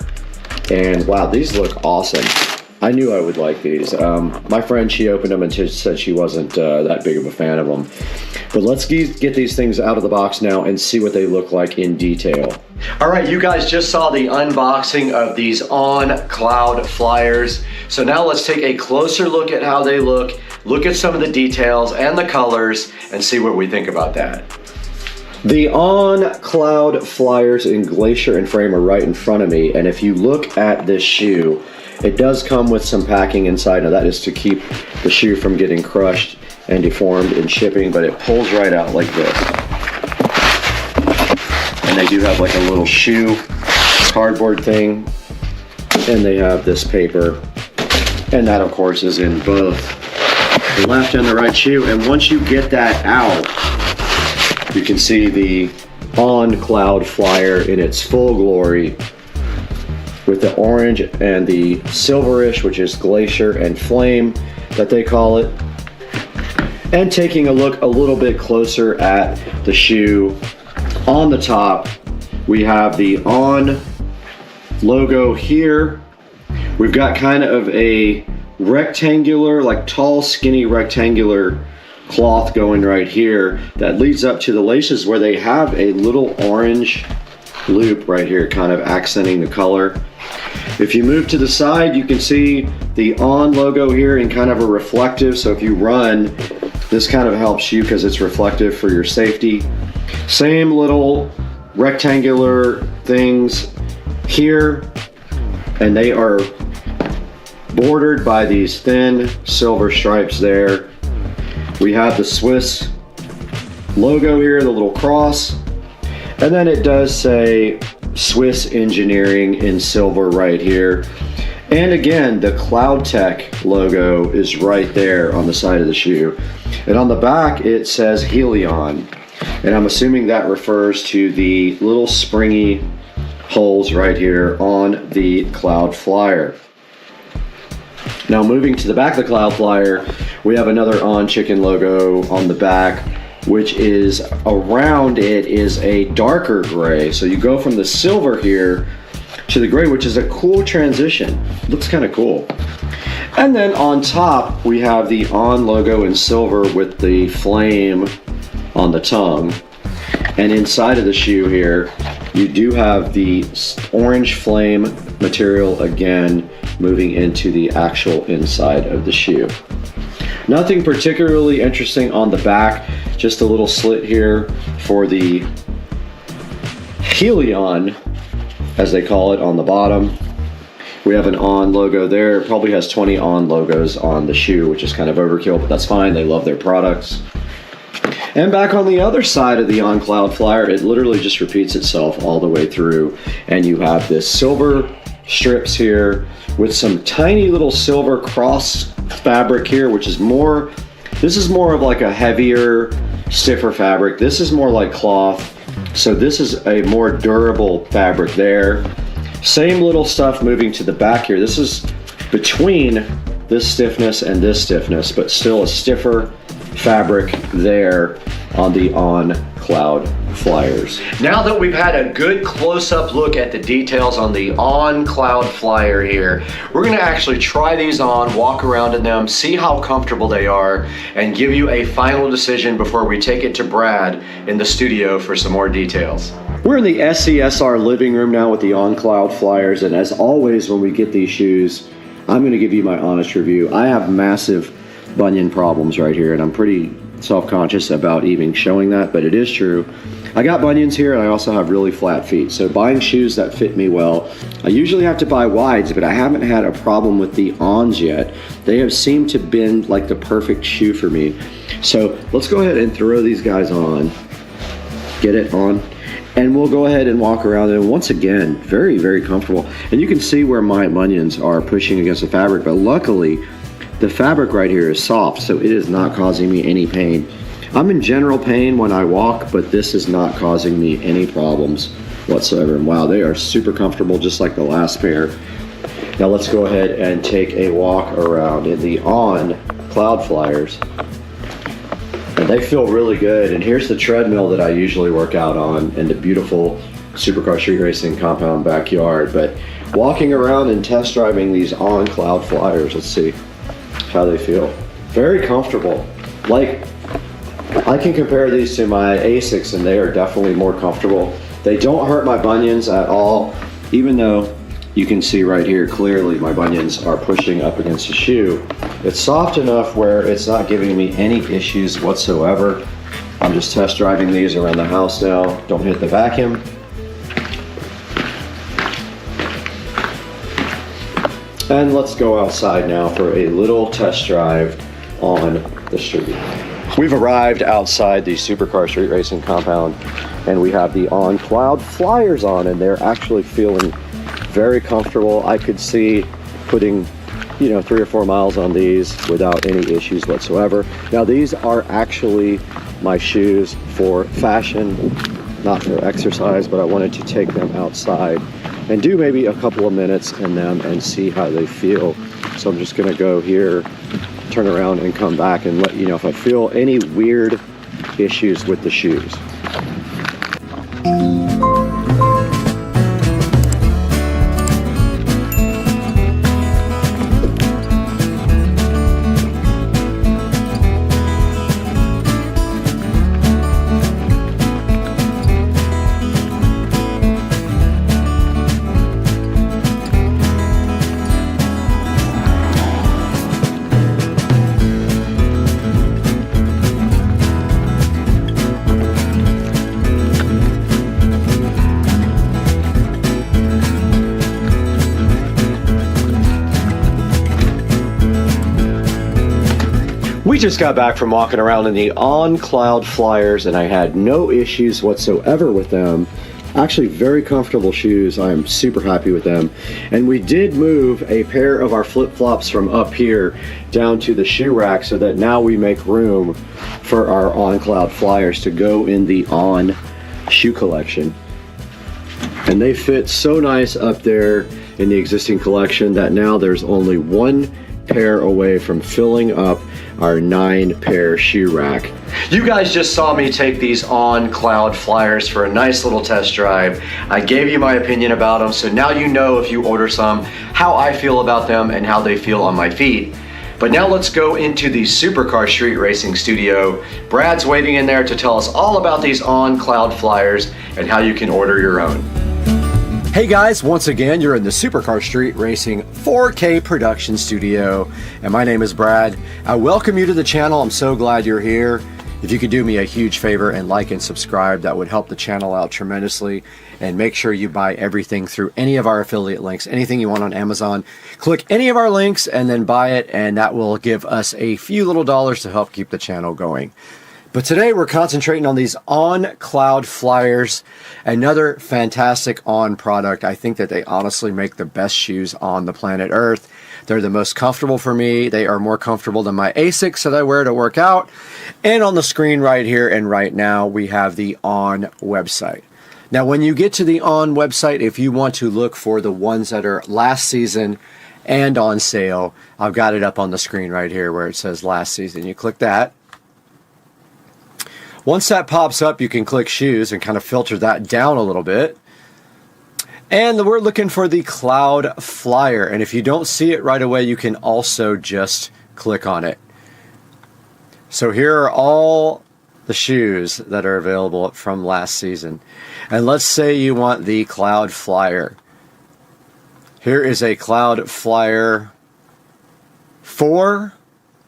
And wow, these look awesome. I knew I would like these. My friend, she opened them and said she wasn't that big of a fan of them. But let's get these things out of the box now and see what they look like in detail. All right, you guys just saw the unboxing of these On Cloud Flyers. So now let's take a closer look at how they look at some of the details and the colors, and see what we think about that. The On Cloud Flyers in Glacier and Flame are right in front of me, and if you look at this shoe, it does come with some packing inside. Now that is to keep the shoe from getting crushed and deformed in shipping, but it pulls right out like this. And they do have like a little shoe cardboard thing, and they have this paper, and that of course is in both the left and the right shoe. And once you get that out, You can see the On Cloud Flyer in its full glory with the orange and the silverish, which is Glacier and Flame that they call it. And taking a look a little bit closer at the shoe, on the top we have the On logo here. We've got kind of a rectangular, like tall, skinny rectangular cloth going right here that leads up to the laces where they have a little orange loop right here, kind of accenting the color. If you move to the side, you can see the On logo here in kind of a reflective, so if you run, this kind of helps you because it's reflective for your safety. Same little rectangular things here, and they are bordered by these thin silver stripes there. We have the Swiss logo here, the little cross, and then it does say Swiss Engineering in silver right here. And again, the CloudTech logo is right there on the side of the shoe. And on the back, it says Helion. And I'm assuming that refers to the little springy holes right here on the Cloud Flyer. Now moving to the back of the Cloud Flyer, we have another On Chicken logo on the back, which is around it is a darker gray. So you go from the silver here to the gray, which is a cool transition. Looks kind of cool. And then on top, we have the On logo in silver with the flame on the tongue. And inside of the shoe here, you do have the orange flame material again, moving into the actual inside of the shoe. Nothing particularly interesting on the back, just a little slit here for the Helion, as they call it, on the bottom. We have an On logo there. It probably has 20 On logos on the shoe, which is kind of overkill, but that's fine. They love their products. And back on the other side of the On Cloud Flyer, it literally just repeats itself all the way through. And you have this silver strips here with some tiny little silver cross fabric here, which is more, this is more of like a heavier, stiffer fabric. This is more like cloth. So this is a more durable fabric there. Same little stuff moving to the back here. This is between this stiffness and this stiffness, but still a stiffer fabric there on the On Cloud Flyers. Now that we've had a good close-up look at the details on the On Cloud Flyer here, we're gonna actually try these on, walk around in them, see how comfortable they are, and give you a final decision before we take it to Brad in the studio for some more details. We're in the SCSR living room now with the On Cloud Flyers, and as always when we get these shoes, I'm gonna give you my honest review. I have massive bunion problems right here, and I'm pretty self-conscious about even showing that, but it is true. I got bunions here, and I also have really flat feet, so buying shoes that fit me well, I usually have to buy wides, but I haven't had a problem with the Ons yet. They have seemed to been like the perfect shoe for me. So let's go ahead and throw these guys on, get it on, and we'll go ahead and walk around. And once again, very, very comfortable. And you can see where my bunions are pushing against the fabric, but luckily the fabric right here is soft, so it is not causing me any pain. I'm in general pain when I walk, but this is not causing me any problems whatsoever. And wow, they are super comfortable, just like the last pair. Now let's go ahead and take a walk around in the On Cloud Flyers. And they feel really good. And here's the treadmill that I usually work out on in the beautiful Supercar Street Racing compound backyard. But walking around and test driving these On Cloud Flyers, let's see how they feel. Very comfortable. Like, I can compare these to my ASICs, and they are definitely more comfortable. They don't hurt my bunions at all, even though you can see right here clearly my bunions are pushing up against the shoe. It's soft enough where it's not giving me any issues whatsoever. I'm just test driving these around the house now. Don't hit the vacuum. And let's go outside now for a little test drive on the street. We've arrived outside the Supercar Street Racing compound, and we have the On Cloud Flyers on, and they're actually feeling very comfortable. I could see putting, 3 or 4 miles on these without any issues whatsoever. Now these are actually my shoes for fashion, not for exercise, but I wanted to take them outside and do maybe a couple of minutes in them and see how they feel. So I'm just gonna go here, turn around and come back and let you know if I feel any weird issues with the shoes. We just got back from walking around in the on-cloud flyers and I had no issues whatsoever with them. Actually very comfortable shoes. I'm super happy with them. And we did move a pair of our flip-flops from up here down to the shoe rack so that now we make room for our on-cloud flyers to go in the on shoe collection. And they fit so nice up there in the existing collection that now there's only one pair away from filling up our 9-pair shoe rack. You guys just saw me take these on cloud flyers for a nice little test drive. I gave you my opinion about them, so now you know if you order some, how I feel about them and how they feel on my feet. But now let's go into the Supercar Street Racing studio. Brad's waiting in there to tell us all about these on cloud flyers and how you can order your own. Hey guys, once again, you're in the Supercar Street Racing 4K production studio, and my name is Brad. I welcome you to the channel. I'm so glad you're here. If you could do me a huge favor and like and subscribe, that would help the channel out tremendously. And make sure you buy everything through any of our affiliate links, anything you want on Amazon. Click any of our links and then buy it, and that will give us a few little dollars to help keep the channel going. But today we're concentrating on these on-cloud flyers, another fantastic on product. I think that they honestly make the best shoes on the planet Earth. They're the most comfortable for me. They are more comfortable than my ASICs that I wear to work out. And on the screen right here and right now, we have the On website. Now, when you get to the On website, if you want to look for the ones that are last season and on sale, I've got it up on the screen right here where it says last season. You click that. Once that pops up, you can click shoes and kind of filter that down a little bit. And we're looking for the Cloud Flyer. And if you don't see it right away, you can also just click on it. So here are all the shoes that are available from last season. And let's say you want the Cloud Flyer. Here is a Cloud Flyer 4.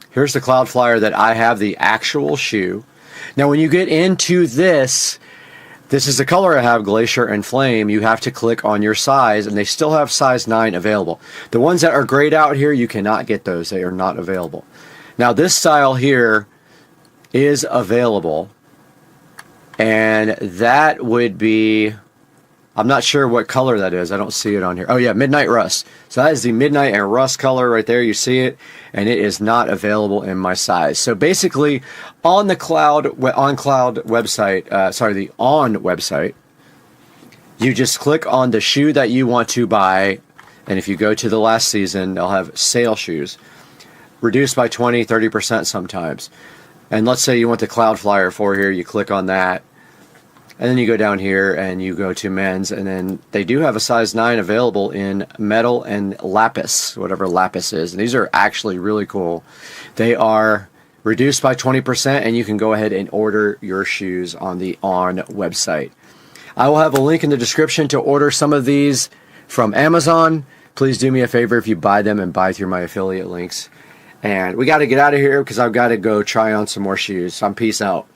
Here's the Cloud Flyer that I have, the actual shoe. Now, when you get into this is the color I have, Glacier and Flame. You have to click on your size, and they still have size 9 available. The ones that are grayed out here, you cannot get those. They are not available. Now, this style here is available, and that would be, I'm not sure what color that is. I don't see it on here. Oh yeah, Midnight Rust. So that is the Midnight and Rust color right there. You see it, and it is not available in my size. So basically, on the Cloud website, the On website, you just click on the shoe that you want to buy, and if you go to the last season, they'll have sale shoes, reduced by 20, 30% sometimes. And let's say you want the Cloud Flyer 4 here, you click on that. And then you go down here and you go to men's, and then they do have a size 9 available in metal and lapis, whatever lapis is. And these are actually really cool. They are reduced by 20%, and you can go ahead and order your shoes on the On website. I will have a link in the description to order some of these from Amazon. Please do me a favor if you buy them and buy through my affiliate links. And we got to get out of here because I've got to go try on some more shoes. So peace out.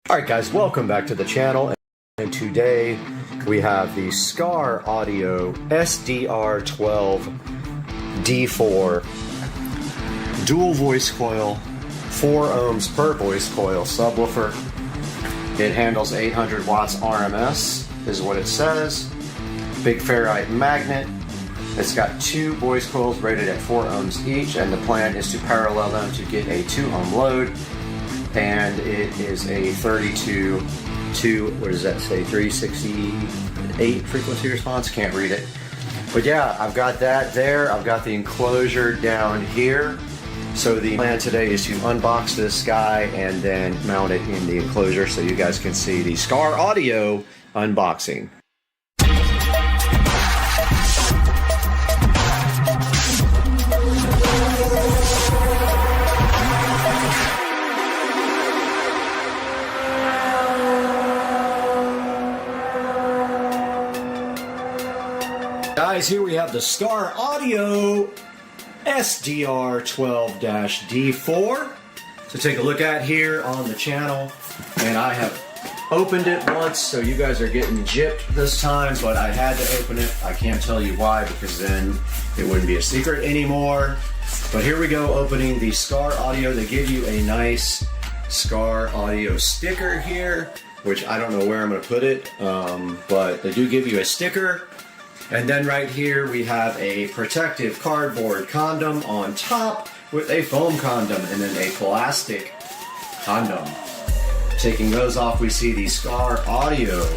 Alright guys, welcome back to the channel, and today we have the Scar Audio SDR12 D4 dual voice coil, 4 ohms per voice coil subwoofer. It handles 800 watts RMS, is what it says. Big ferrite magnet. It's got 2 voice coils rated at 4 ohms each, and the plan is to parallel them to get a 2 ohm load. And it is a 32 to, what does that say, 368 frequency response? Can't read it. But yeah, I've got that there. I've got the enclosure down here. So the plan today is to unbox this guy and then mount it in the enclosure so you guys can see the SCAR Audio unboxing. Guys, here we have the SCAR Audio SDR12-D4 to take a look at here on the channel. And I have opened it once, so you guys are getting gypped this time, but I had to open it. I can't tell you why, because then it wouldn't be a secret anymore. But here we go, opening the SCAR Audio. They give you a nice SCAR Audio sticker here, which I don't know where I'm going to put it, but they do give you a sticker. And then right here we have a protective cardboard condom on top with a foam condom and then a plastic condom. Taking those off, we see the SCAR Audio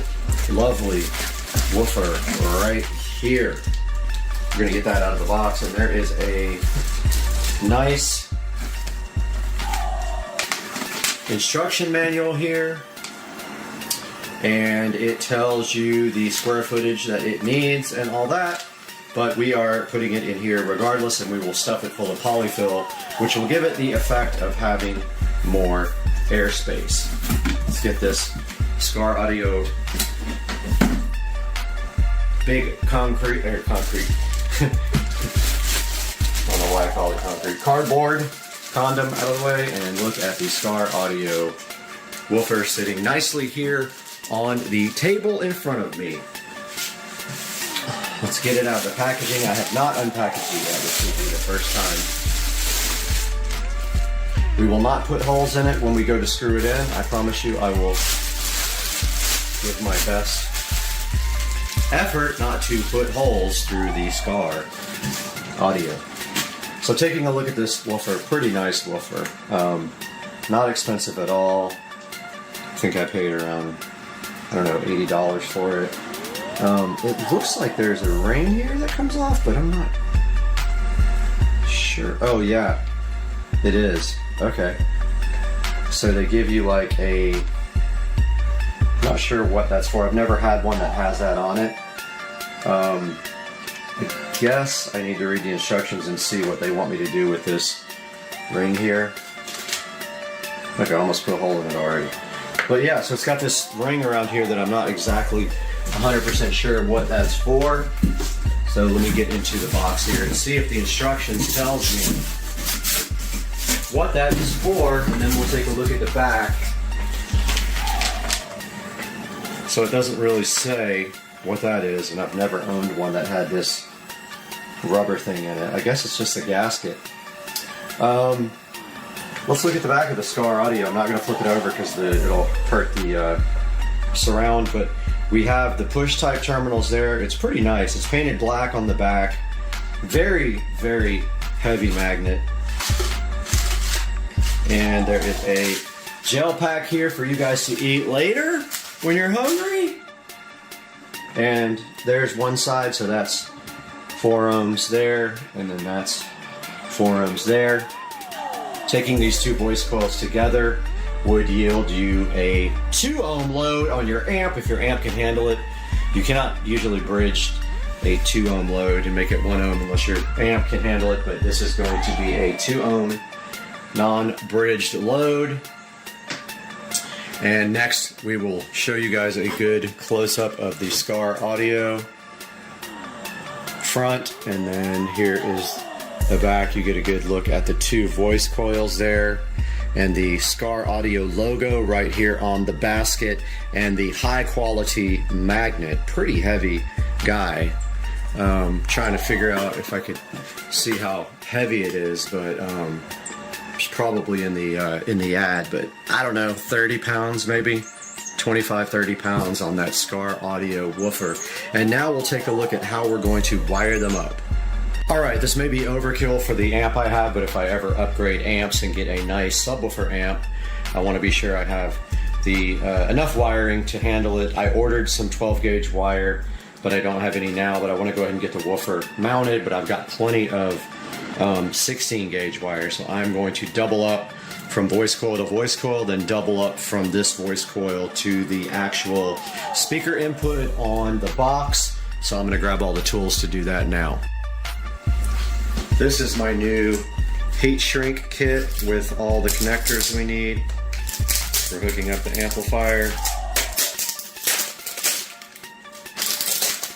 lovely woofer right here. We're gonna get that out of the box, and there is a nice instruction manual here. And it tells you the square footage that it needs and all that, but we are putting it in here regardless, and we will stuff it full of polyfill, which will give it the effect of having more airspace. Let's get this SCAR Audio big concrete. I don't know why I call it concrete. Cardboard condom out of the way, and look at the SCAR Audio woofer sitting nicely here on the table in front of me. Let's get it out of the packaging. I have not unpackaged it yet. This will be the first time. We will not put holes in it when we go to screw it in. I promise you I will give my best effort not to put holes through the SCAR Audio. So taking a look at this woofer, pretty nice woofer. Not expensive at all. I think I paid around, I don't know, $80 for it. It looks like there's a ring here that comes off, but I'm not sure. Oh yeah, it is. Okay. So they give you like a, not sure what that's for. I've never had one that has that on it. I guess I need to read the instructions and see what they want me to do with this ring here. Okay, I almost put a hole in it already. But yeah, so it's got this ring around here that I'm not exactly 100% sure what that's for. So let me get into the box here and see if the instructions tells me what that is for, and then we'll take a look at the back. So it doesn't really say what that is, and I've never owned one that had this rubber thing in it. I guess it's just a gasket. Let's look at the back of the SCAR Audio. I'm not going to flip it over because it'll hurt the surround, but we have the push type terminals there. It's pretty nice. It's painted black on the back. Very, very heavy magnet. And there is a gel pack here for you guys to eat later when you're hungry. And there's one side, so that's 4 ohms there, and then that's 4 ohms there. Taking these two voice coils together would yield you a 2 ohm load on your amp if your amp can handle it. You cannot usually bridge a 2 ohm load and make it 1 ohm unless your amp can handle it, but this is going to be a 2 ohm non-bridged load. And next we will show you guys a good close-up of the SCAR Audio front, and then here is the back. You get a good look at the two voice coils there and the SCAR Audio logo right here on the basket, and the high quality magnet. Pretty heavy guy. Trying to figure out if I could see how heavy it is, but it's probably in the ad, but I don't know, 30 pounds maybe, 25, 30 pounds on that Scar Audio woofer. And now we'll take a look at how we're going to wire them up. All right, this may be overkill for the amp I have, but if I ever upgrade amps and get a nice subwoofer amp, I want to be sure I have the enough wiring to handle it. I ordered some 12 gauge wire, but I don't have any now, but I want to go ahead and get the woofer mounted, but I've got plenty of 16 gauge wire, so I'm going to double up from voice coil to voice coil, then double up from this voice coil to the actual speaker input on the box. So I'm going to grab all the tools to do that now. This is my new heat shrink kit with all the connectors we need for hooking up the amplifier.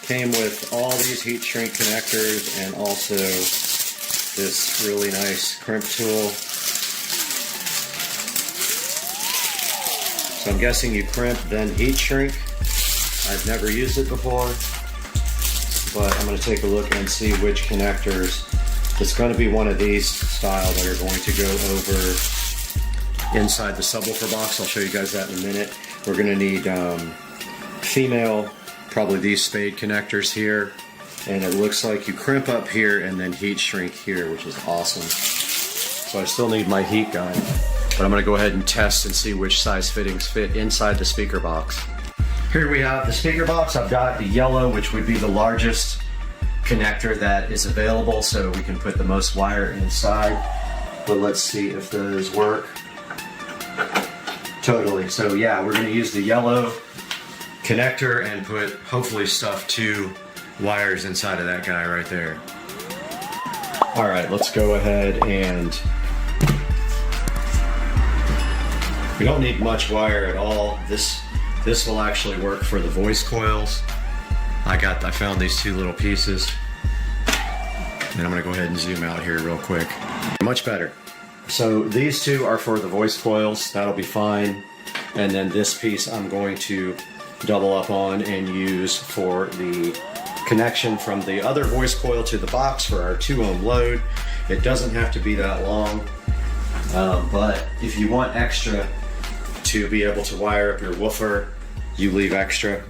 Came with all these heat shrink connectors and also this really nice crimp tool. So I'm guessing you crimp then heat shrink. I've never used it before, but I'm going to take a look and see which connectors. It's going to be one of these style that are going to go over inside the subwoofer box. I'll show you guys that in a minute. We're going to need female, probably these spade connectors here, and it looks like you crimp up here and then heat shrink here, which is awesome. So I still need my heat gun, but I'm going to go ahead and test and see which size fittings fit inside the speaker box. Here we have the speaker box. I've got the yellow, which would be the largest connector that is available, so we can put the most wire inside. But let's see if those work. Totally. So yeah, we're going to use the yellow connector and put, hopefully, stuff 2 wires inside of that guy right there. All right, let's go ahead and we don't need much wire at all. This will actually work for the voice coils. I found these 2 little pieces, and I'm gonna go ahead and zoom out here real quick. Much better. So these 2 are for the voice coils. That'll be fine. And then this piece I'm going to double up on and use for the connection from the other voice coil to the box for our 2 ohm load. It doesn't have to be that long, but if you want extra to be able to wire up your woofer, you leave extra.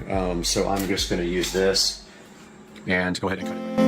So I'm just going to use this and go ahead and cut it.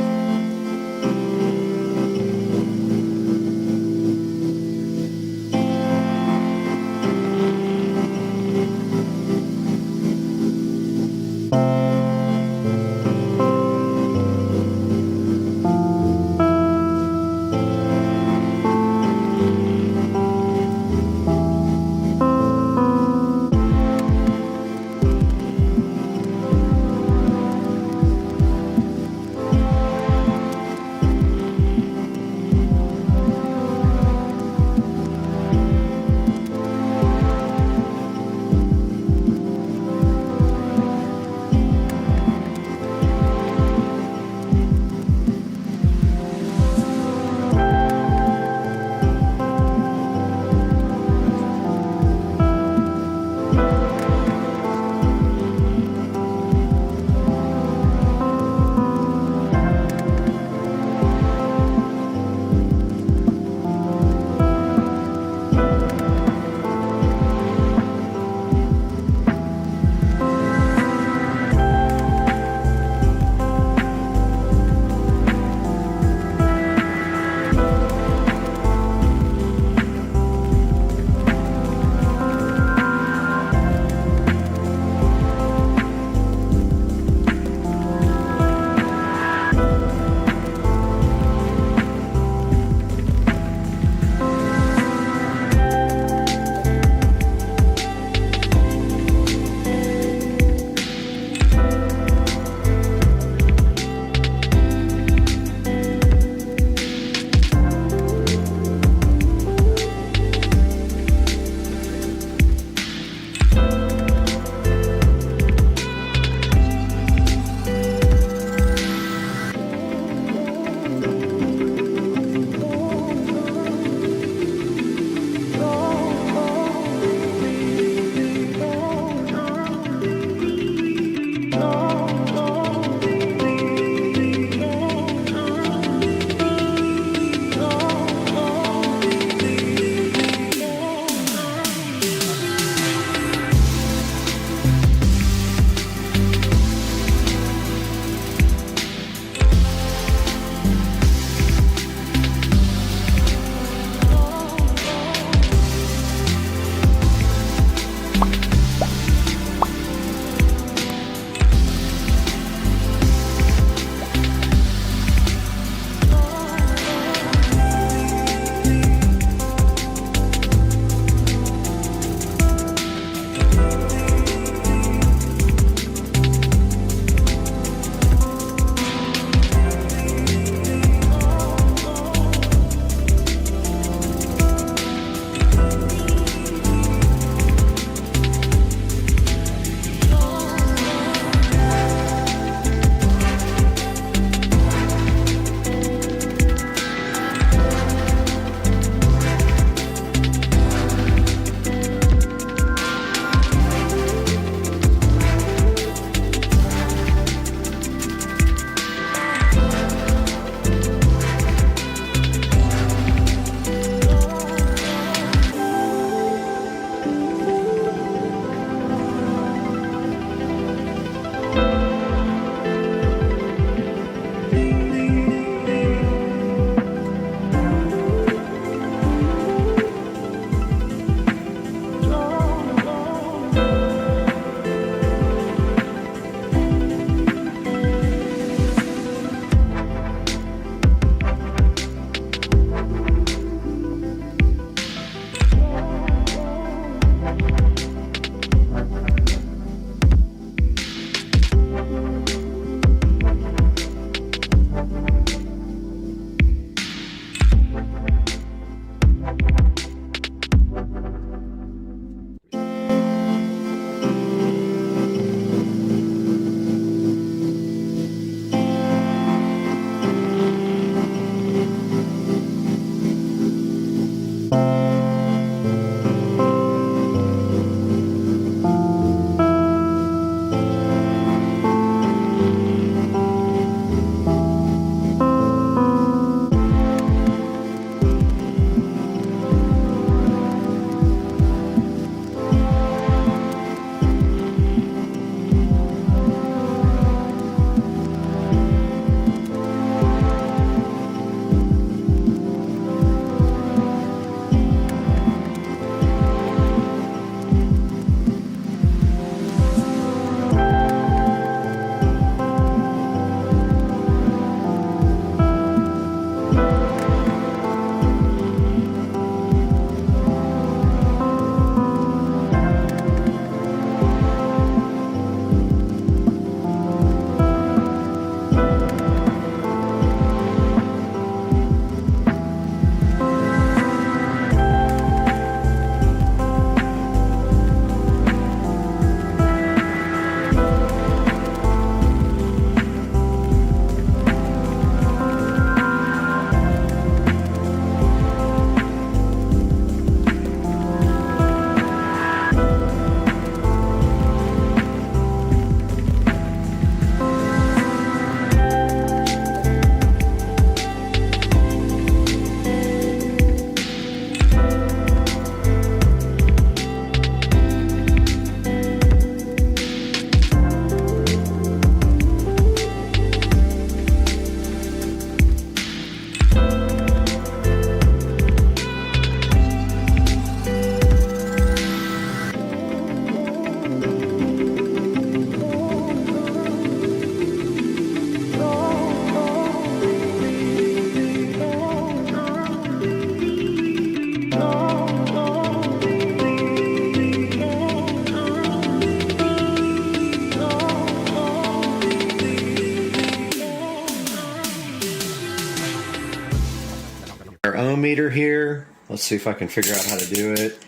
multimeter here. Let's see if I can figure out how to do it.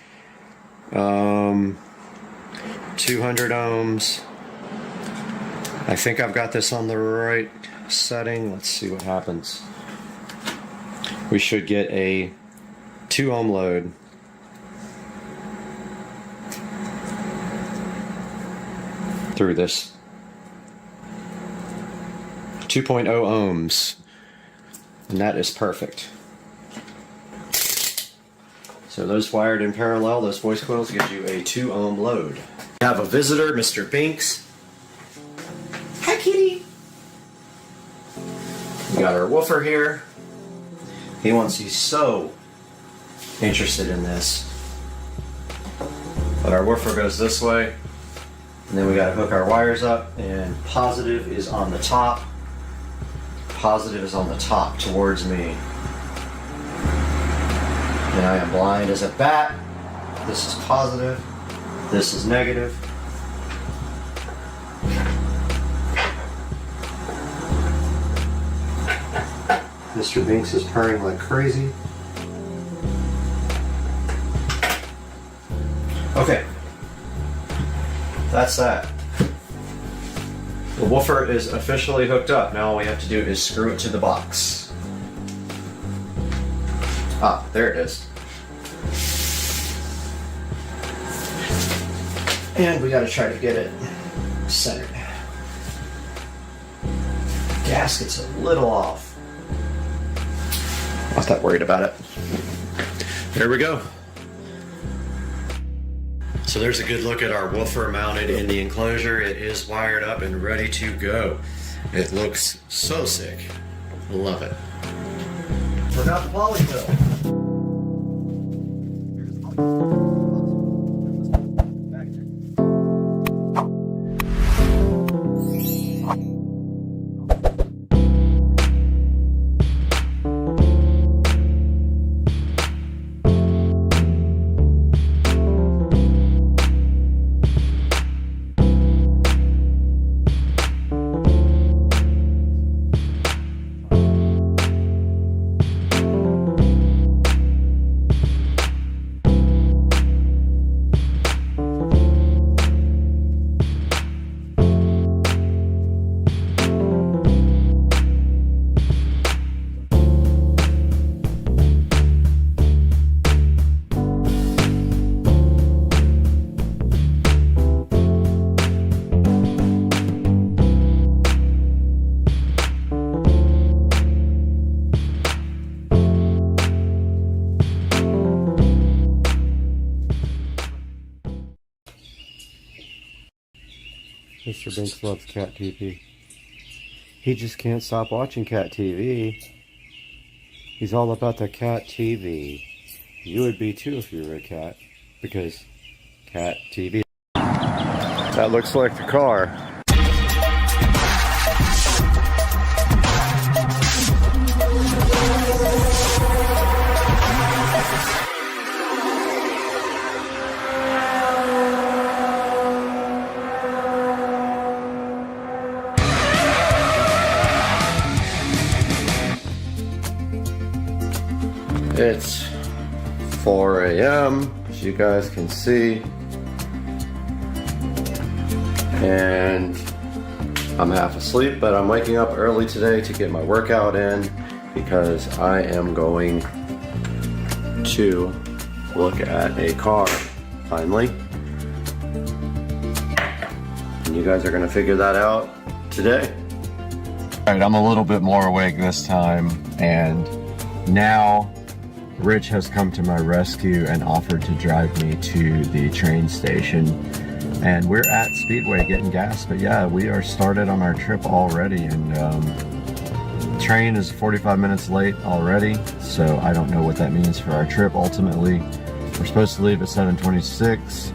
200 ohms. I think I've got this on the right setting. Let's see what happens. We should get a 2 ohm load. Through this 2.0 ohms, and that is perfect. So those wired in parallel, those voice coils, gives you a 2 ohm load. We have a visitor, Mr. Binks. Hi, kitty. We got our woofer here. He's so interested in this. But our woofer goes this way. And then we got to hook our wires up, and positive is on the top. Positive is on the top towards me. And I am blind as a bat. This is positive. This is negative. Mr. Binks is purring like crazy. Okay. That's that. The woofer is officially hooked up. Now all we have to do is screw it to the box. Ah, there it is. And we gotta try to get it centered. Gasket's a little off. I'm not that worried about it. There we go. So there's a good look at our woofer mounted in the enclosure. It is wired up and ready to go. It looks so sick. Love it. Forgot the polyfill. Mr. Binks loves cat TV. He just can't stop watching cat TV. He's all about the cat TV. You would be too if you were a cat, because cat TV. That looks like the car. It's 4 a.m. as you guys can see, and I'm half asleep, but I'm waking up early today to get my workout in because I am going to look at a car finally, and you guys are gonna figure that out today. All right, I'm a little bit more awake this time, and now Rich has come to my rescue and offered to drive me to the train station. And we're at Speedway getting gas, but yeah, we are started on our trip already, and train is 45 minutes late already, so I don't know what that means for our trip. Ultimately, we're supposed to leave at 7:26,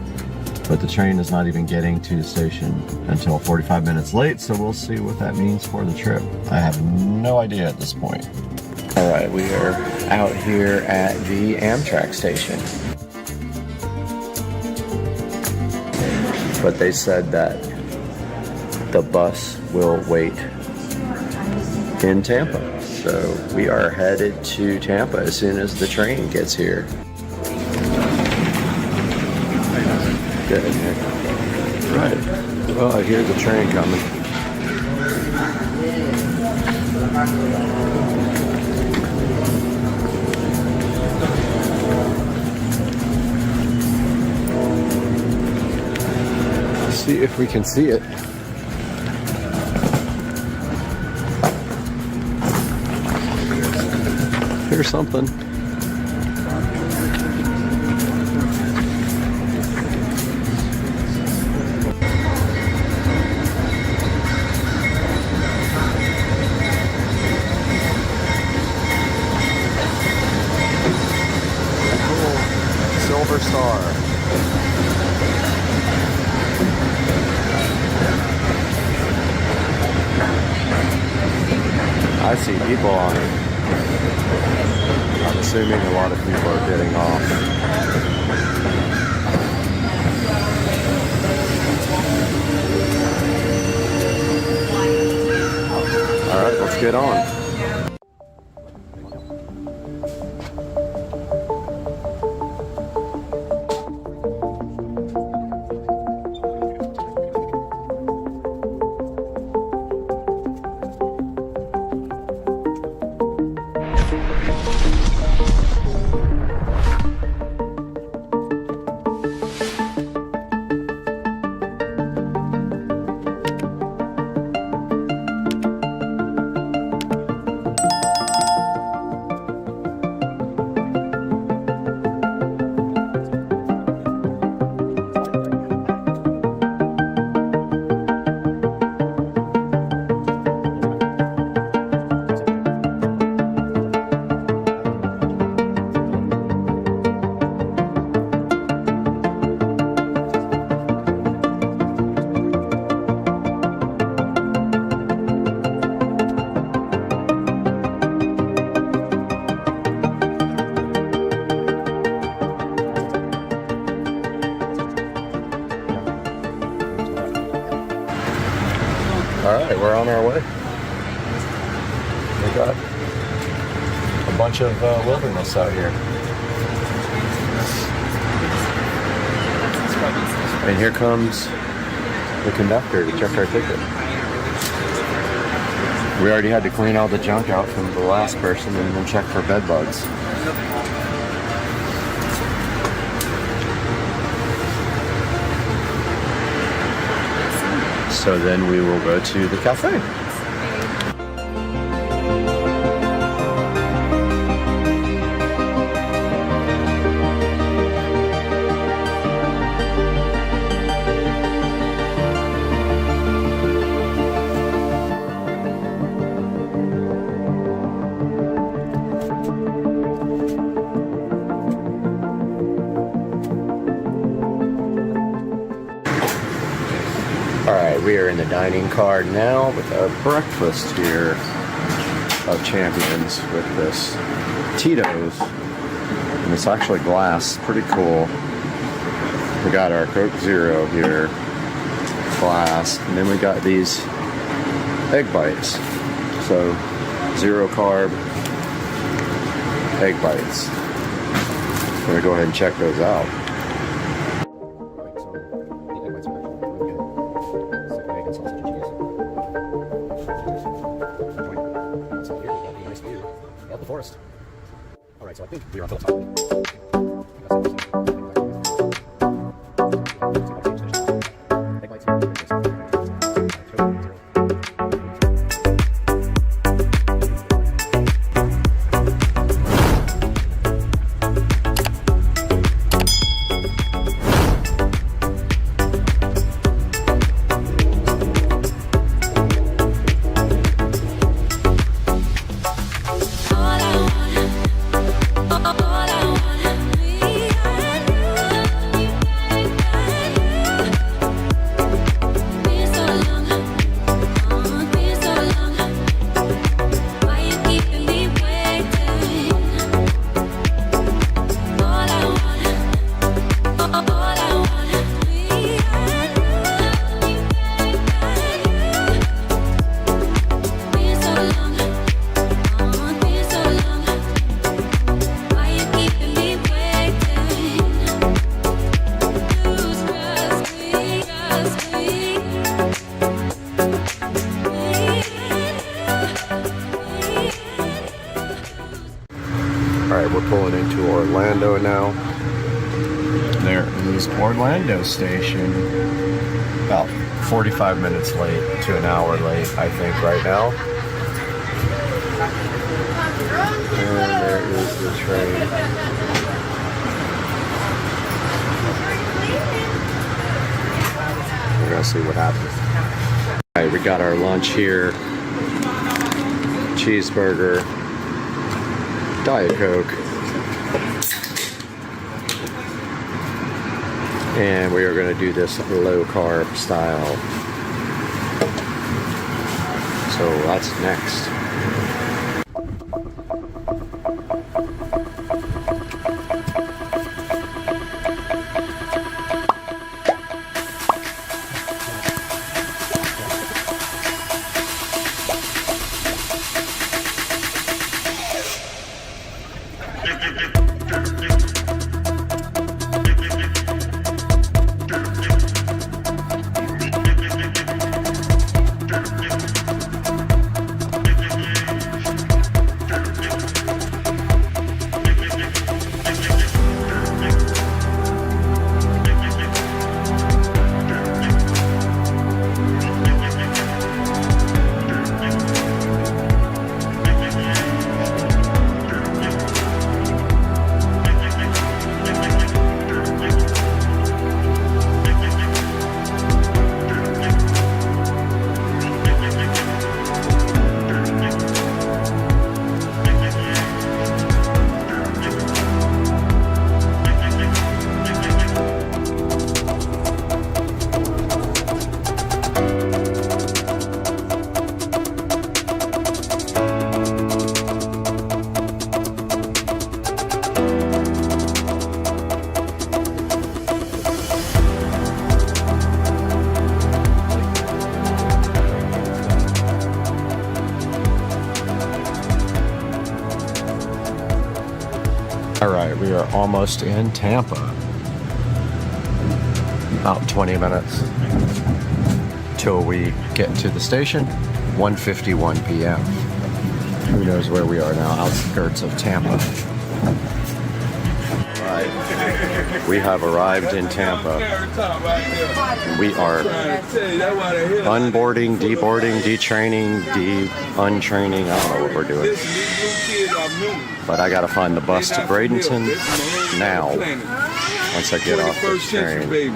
but the train is not even getting to the station until 45 minutes late, so we'll see what that means for the trip. I have no idea at this point. All right, we are out here at the Amtrak station. But they said that the bus will wait in Tampa. So So we are headed to Tampa as soon as the train gets here. Good, Nick. Right. Well, I hear the train coming. Let's see if we can see it. Here's something. Silver Star. I see people on it. I'm assuming a lot of people are getting off. All right, let's get on. All right, we're on our way. We got a bunch of wilderness out here. And here comes the conductor to check our ticket. We already had to clean all the junk out from the last person and then check for bed bugs. So then we will go to the cafe. We are in the dining car now with our breakfast here of champions with this Tito's, and it's actually glass, pretty cool. We got our Coke Zero here, glass, and then we got these egg bites, so 0 carb egg bites. I'm gonna go ahead and check those out. Forest. All right, so I think we're on Phillips. All I want, me and you. pulling into Orlando now. There is Orlando Station. About 45 minutes late to an hour late, I think, right now. And there is the train. We're gonna see what happens. All right, we got our lunch here. Cheeseburger, Diet Coke, and we are going to do this low carb style. So that's next. All right, we are almost in Tampa. About 20 minutes till we get to the station. 1:51 p.m. Who knows where we are now? Outskirts of Tampa. All right, we have arrived in Tampa. We are unboarding, deboarding, detraining, untraining. I don't know what we're doing. But I gotta find the bus to Bradenton now. Once I get off this train.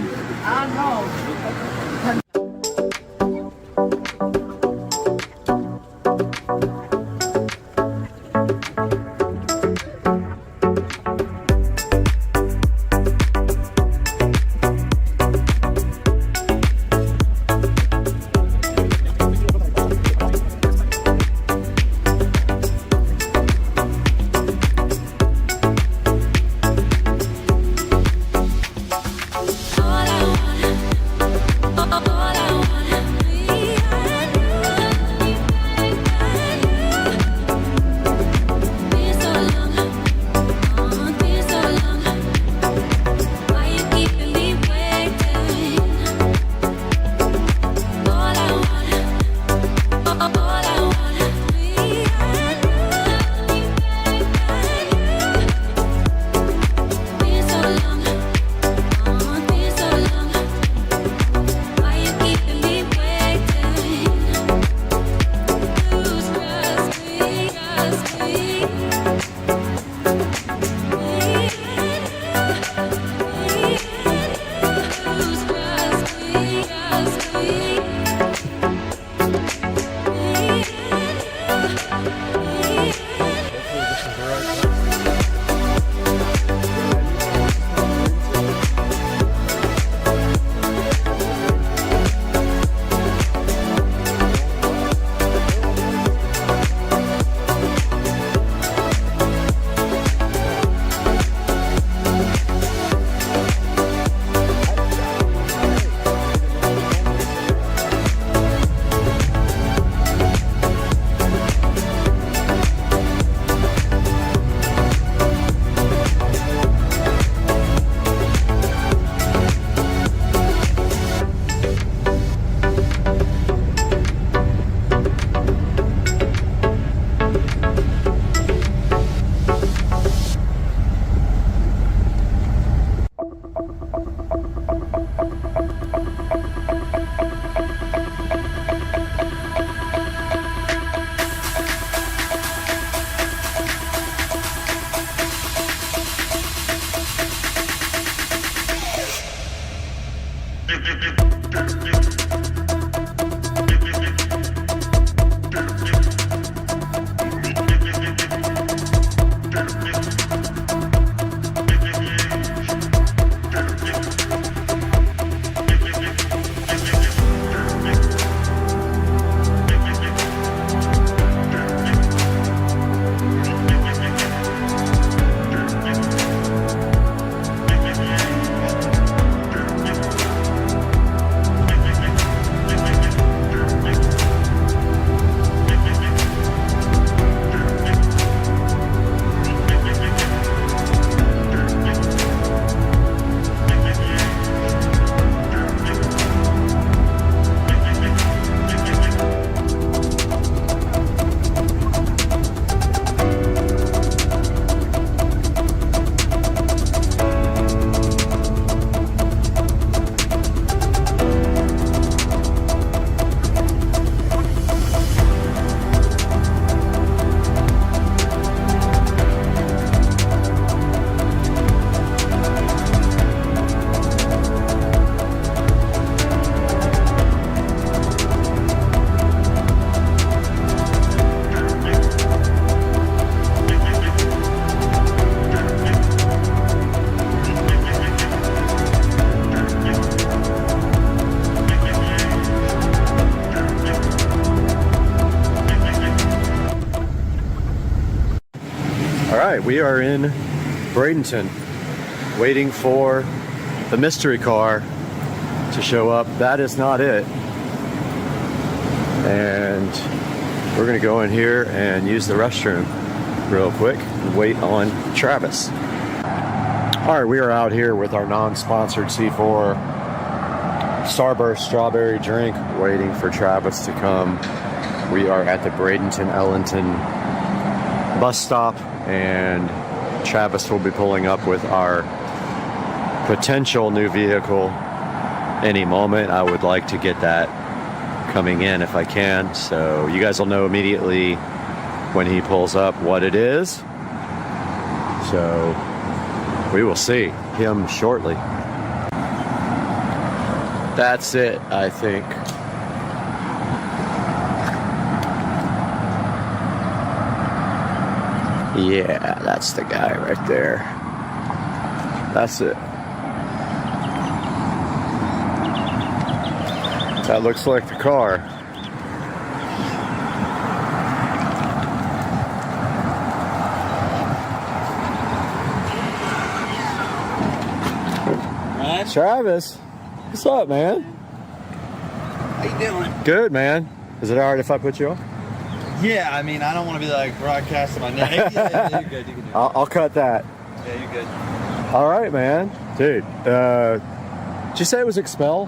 right, we are in Bradenton, waiting for the mystery car to show up. That is not it. And we're gonna go in here and use the restroom real quick and wait on Travis. All right, we are out here with our non-sponsored C4 Starburst strawberry drink, waiting for Travis to come. We are at the Bradenton Ellington bus stop, and Travis will be pulling up with our potential new vehicle any moment. I would like to get that coming in if I can, so you guys will know immediately when he pulls up what it is. So we will see him shortly. That's it, I think. Yeah, that's the guy right there. That's it. That looks like the car. Travis, what's up, man? How you doing? Good, man. Is it all right if I put you on? Yeah, I mean, I don't want to be like broadcasting my neck. Yeah, you're good. You can do it. I'll cut that. Yeah, you're good. All right, man. Dude, did you say it was Expel,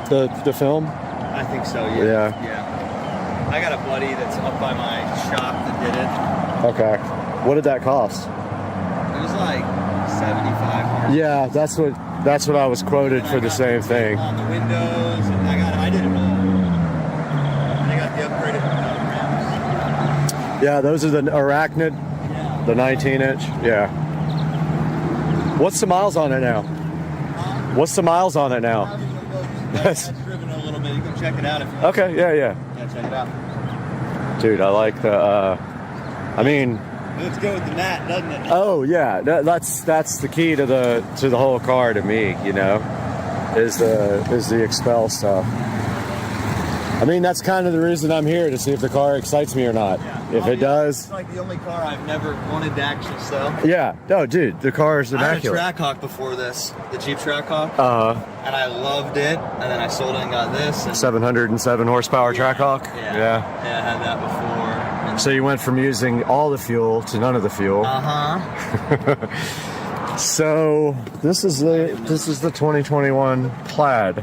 the film? I think so, yeah. Yeah. I got a buddy that's up by my shop that did it. Okay. What did that cost? It was like $7,500. Yeah, that's what I was quoted for the same thing. On the windows, and I did it all. And I got the upgraded rims. Yeah, those are the Arachnid, Yeah. the 19-inch. Yeah. What's the miles on it now? What's the miles on it now? That's driven a little bit. You can check it out if you want. Okay, yeah. Yeah, check it out. Dude, I like the, I mean, Let's go with the mat, doesn't it? oh yeah, that's the key to the whole car to me, you know, is the Expel stuff. I mean, that's kind of the reason I'm here, to see if the car excites me or not. Yeah. If it does, It's like the only car I've never wanted to actually sell. yeah. No, dude, the car is I had a immaculate. Trackhawk before this, the Jeep Trackhawk, Uh-huh. and I loved it. And then I sold it and got this. And 707 horsepower Trackhawk. Yeah, Yeah. I had that before. And So you went from using all the fuel to none of the fuel. So this is the 2021 Plaid,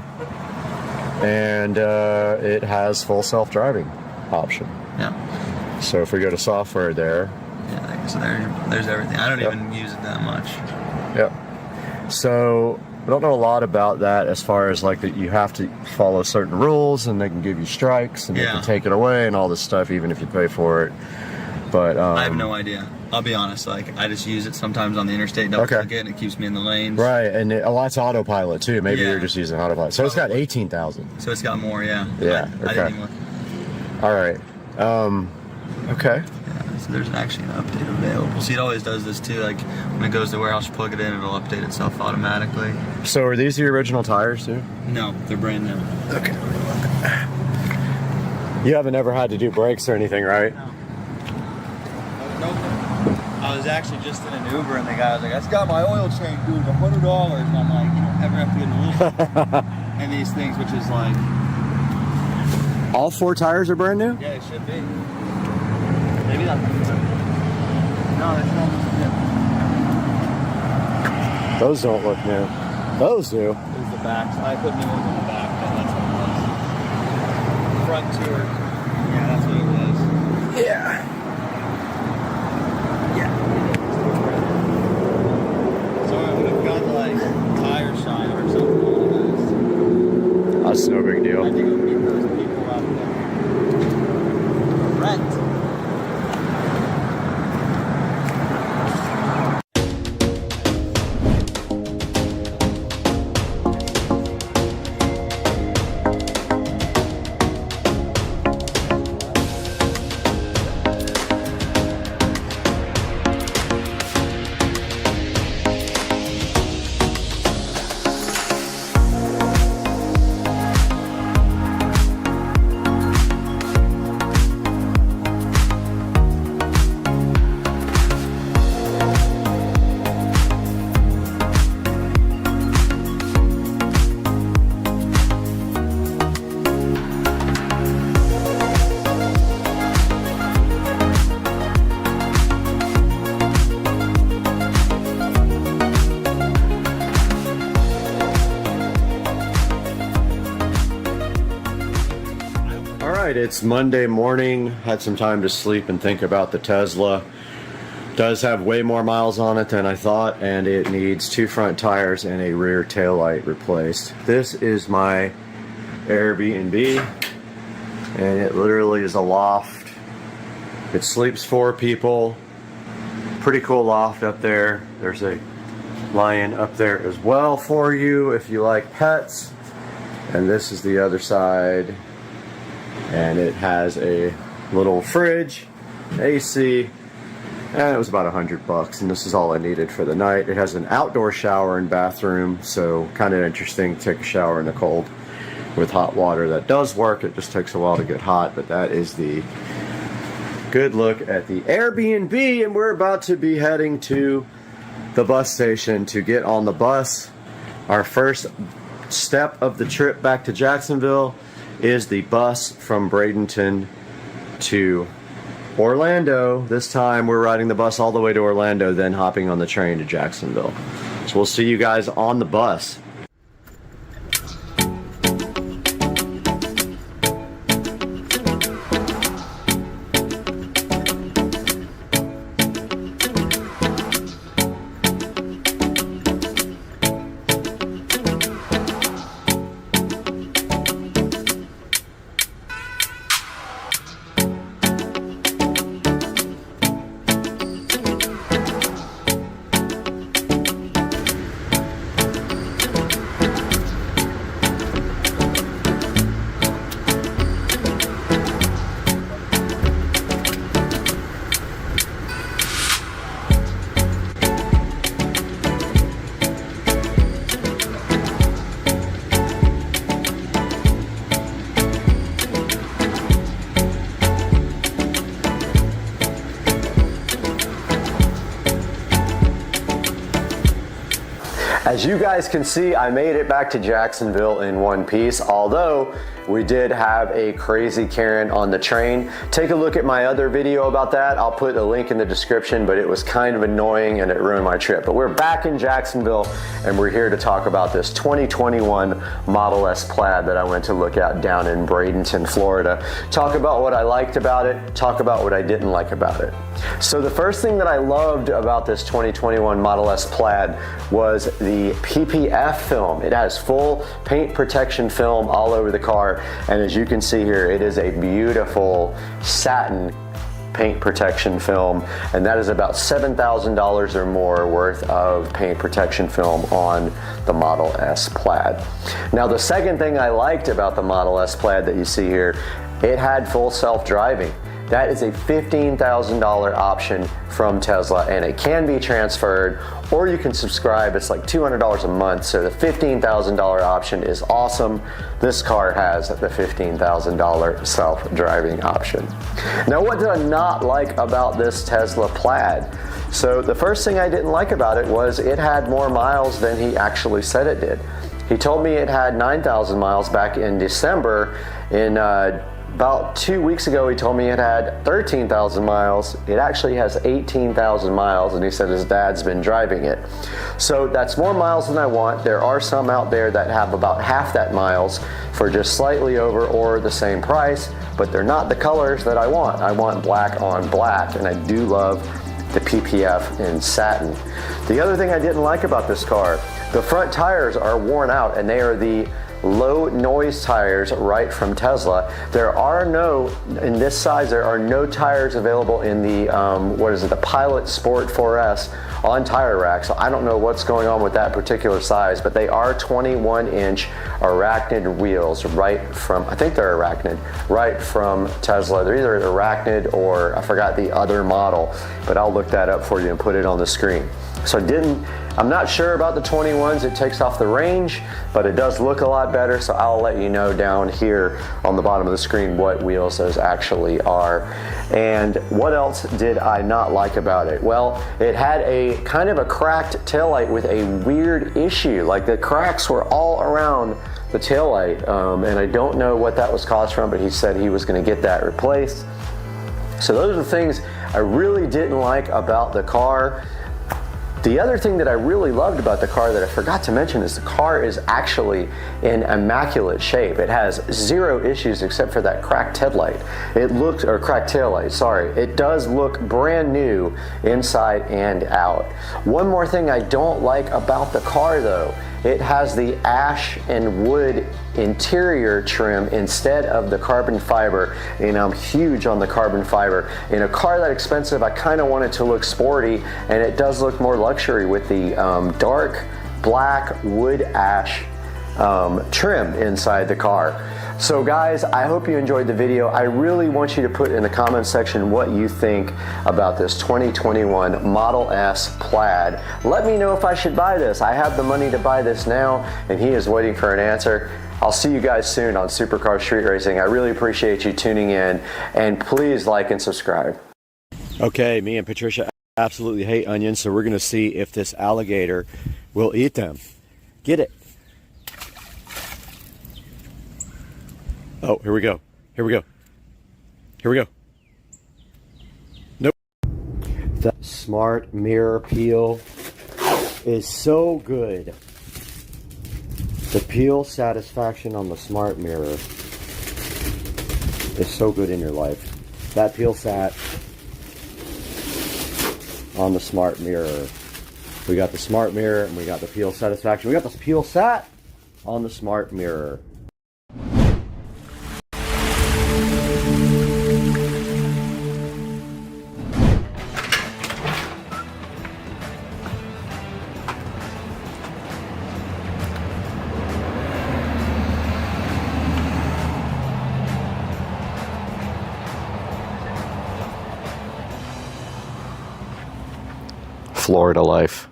and it has full self-driving option. Yeah. So if we go to software there, Yeah. So there's everything. I don't even use it that much. yep. So I don't know a lot about that, as far as like that you have to follow certain rules, and they can give you strikes, and they Yeah. can take it away and all this stuff, even if you pay for it. But I have no idea. I'll be honest. Like, I just use it sometimes on the interstate. Double Okay. click it, and it keeps me in the lanes. right, and a lot's autopilot too. Maybe Yeah. you're just using autopilot. So it's got 18,000. So it's got more. Yeah. Yeah, I okay. didn't even look. All right. Okay. Yeah, so there's actually an update available. See, it always does this too. Like when it goes to warehouse, you plug it in, it'll update itself automatically. So are these the original tires too? No, they're brand new. Okay. You haven't ever had to do brakes or anything, right? Nope. I was actually just in an Uber, and the guy was like, "I just got my oil change, dude, $100." And I'm like, "You don't ever have to get an oil." And these things, which is like, All 4 tires are brand new? yeah, it should be. Maybe not. No, it's not. Those don't look new. Those do. It was the back. I put new ones on the back, but that's what it was. Front tour. Yeah, that's what it was. Yeah. So I would have got like tire shine or something on those. That's no big I deal. think it would meet those people out there. Rent. All right, it's Monday morning. Had some time to sleep and think about the Tesla. Does have way more miles on it than I thought, and it needs 2 front tires and a rear taillight replaced. This is my Airbnb, and it literally is a loft. It sleeps 4 people. Pretty cool loft up there. There's a lion up there as well for you if you like pets. And this is the other side. And it has a little fridge, AC, and it was about $100, and this is all I needed for the night. It has an outdoor shower and bathroom, so kind of interesting to take a shower in the cold with hot water. That does work. It just takes a while to get hot, but that is the good look at the Airbnb, and we're about to be heading to the bus station to get on the bus. Our first step of the trip back to Jacksonville is the bus from Bradenton to Orlando. This time we're riding the bus all the way to Orlando, then hopping on the train to Jacksonville. So we'll see you guys on the bus. As you guys can see, I made it back to Jacksonville in one piece, although we did have a crazy Karen on the train. Take a look at my other video about that. I'll put a link in the description, but it was kind of annoying and it ruined my trip. But we're back in Jacksonville and we're here to talk about this 2021 Model S Plaid that I went to look at down in Bradenton, Florida. Talk about what I liked about it, talk about what I didn't like about it. So the first thing that I loved about this 2021 Model S Plaid was the PPF film. It has full paint protection film all over the car, and as you can see here, it is a beautiful satin paint protection film, and that is about $7,000 or more worth of paint protection film on the Model S Plaid. Now the second thing I liked about the Model S Plaid that you see here, it had full self-driving. That is a $15,000 option from Tesla, and it can be transferred, or you can subscribe. It's like $200 a month, so the $15,000 option is awesome. This car has the $15,000 self-driving option. Now, what did I not like about this Tesla Plaid? So the first thing I didn't like about it was it had more miles than he actually said it did. He told me it had 9,000 miles back in December. About 2 weeks ago, he told me it had 13,000 miles. It actually has 18,000 miles, and he said his dad's been driving it. So that's more miles than I want. There are some out there that have about half that miles for just slightly over or the same price, but they're not the colors that I want. I want black on black, and I do love the PPF in satin. The other thing I didn't like about this car, the front tires are worn out, and they are the low noise tires right from Tesla. There are no, in this size, there are no tires available in the, the Pilot Sport 4S on Tire Rack. So I don't know what's going on with that particular size, but they are 21-inch Arachnid wheels right from, I think they're Arachnid, right from Tesla. They're either Arachnid or I forgot the other model, but I'll look that up for you and put it on the screen. So I'm not sure about the 21s. It takes off the range, but it does look a lot better, so I'll let you know down here on the bottom of the screen what wheels those actually are. And what else did I not like about it? Well, it had a kind of a cracked taillight with a weird issue. Like the cracks were all around the taillight, and I don't know what that was caused from, but he said he was going to get that replaced. So those are the things I really didn't like about the car. The other thing that I really loved about the car that I forgot to mention is the car is actually in immaculate shape. It has zero issues except for that cracked headlight. It looks, or cracked taillight, sorry. It does look brand new inside and out. One more thing I don't like about the car though, it has the ash and wood interior trim instead of the carbon fiber, and I'm huge on the carbon fiber. In a car that expensive, I kind of want it to look sporty, and it does look more luxury with the dark black wood ash trim inside the car. So guys, I hope you enjoyed the video. I really want you to put in the comment section what you think about this 2021 Model S Plaid. Let me know if I should buy this. I have the money to buy this now, and he is waiting for an answer. I'll see you guys soon on Supercar Street Racing. I really appreciate you tuning in, and please like and subscribe. Okay, me and Patricia absolutely hate onions, so we're gonna see if this alligator will eat them. Get it. Oh, here we go. Here we go. Here we go. Nope. The smart mirror peel is so good. The peel satisfaction on the smart mirror is so good in your life. That peel sat on the smart mirror. We got the smart mirror and we got the peel satisfaction. We got the peel sat on the smart mirror. Florida life.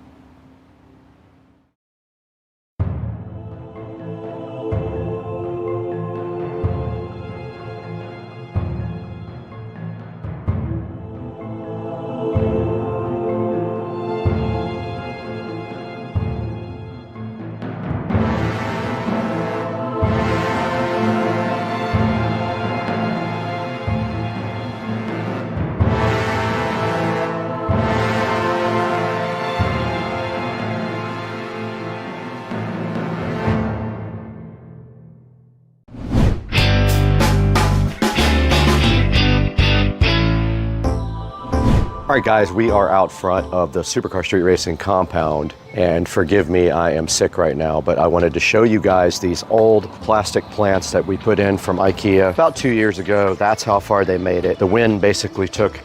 All right guys, we are out front of the Supercar Street Racing compound, and forgive me, I am sick right now, but I wanted to show you guys these old plastic plants that we put in from IKEA about 2 years ago. That's how far they made it. The wind basically took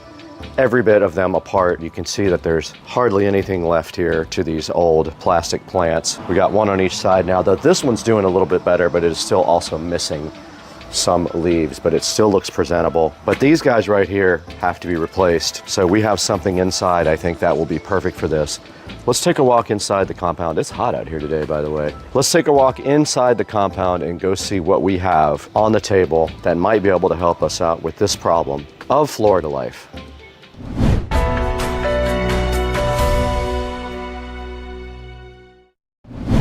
every bit of them apart. You can see that there's hardly anything left here to these old plastic plants. We got one on each side now, though this one's doing a little bit better, but it is still also missing some leaves, but it still looks presentable. But these guys right here have to be replaced. So we have something inside, I think that will be perfect for this. Let's take a walk inside the compound. It's hot out here today, by the way. Let's take a walk inside the compound and go see what we have on the table that might be able to help us out with this problem of Florida life.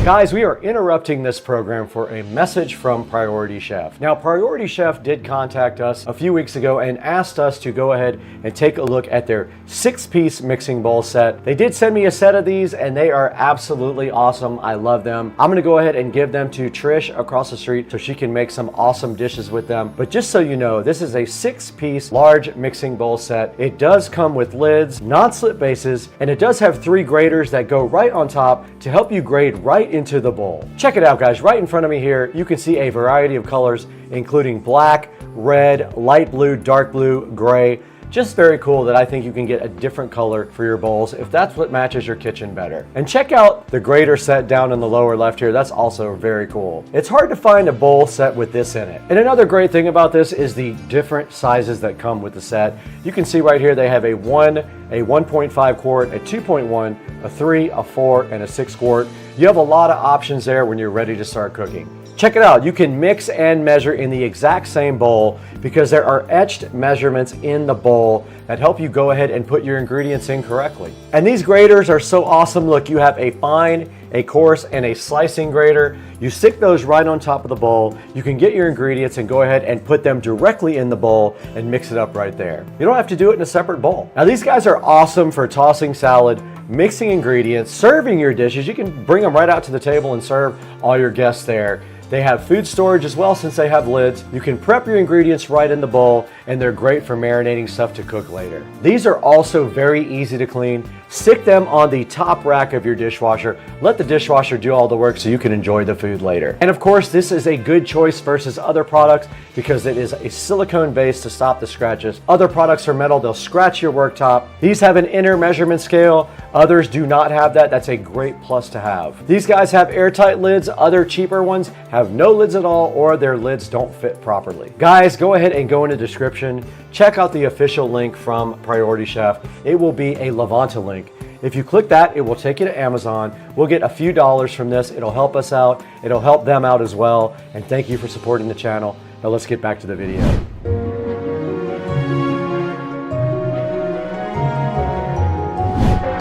Guys, we are interrupting this program for a message from Priority Chef. Now, Priority Chef did contact us a few weeks ago and asked us to go ahead and take a look at their 6-piece mixing bowl set. They did send me a set of these and they are absolutely awesome. I love them. I'm gonna go ahead and give them to Trish across the street so she can make some awesome dishes with them. But just so you know, this is a 6-piece large mixing bowl set. It does come with lids, non-slip bases, and it does have 3 graters that go right on top to help you grate right into the bowl. Check it out, guys. Right in front of me here, you can see a variety of colors, including black, red, light blue, dark blue, gray. Just very cool that I think you can get a different color for your bowls if that's what matches your kitchen better. And check out the grater set down in the lower left here. That's also very cool. It's hard to find a bowl set with this in it. And another great thing about this is the different sizes that come with the set. You can see right here they have a 1.5 quart, a 2.1, a 3, a 4, and a 6 quart. You have a lot of options there when you're ready to start cooking. Check it out, you can mix and measure in the exact same bowl because there are etched measurements in the bowl that help you go ahead and put your ingredients in correctly. And these graters are so awesome. Look, you have a fine, a coarse, and a slicing grater. You stick those right on top of the bowl. You can get your ingredients and go ahead and put them directly in the bowl and mix it up right there. You don't have to do it in a separate bowl. Now these guys are awesome for tossing salad, mixing ingredients, serving your dishes. You can bring them right out to the table and serve all your guests there. They have food storage as well since they have lids. You can prep your ingredients right in the bowl, and they're great for marinating stuff to cook later. These are also very easy to clean. Stick them on the top rack of your dishwasher. Let the dishwasher do all the work so you can enjoy the food later. And of course, this is a good choice versus other products because it is a silicone base to stop the scratches. Other products are metal, they'll scratch your worktop. These have an inner measurement scale. Others do not have that. That's a great plus to have. These guys have airtight lids. Other cheaper ones have no lids at all, or their lids don't fit properly. Guys, go ahead and go in the description. Check out the official link from Priority Chef. It will be a Levanta link. If you click that, it will take you to Amazon. We'll get a few dollars from this. It'll help us out. It'll help them out as well. And thank you for supporting the channel. Now let's get back to the video.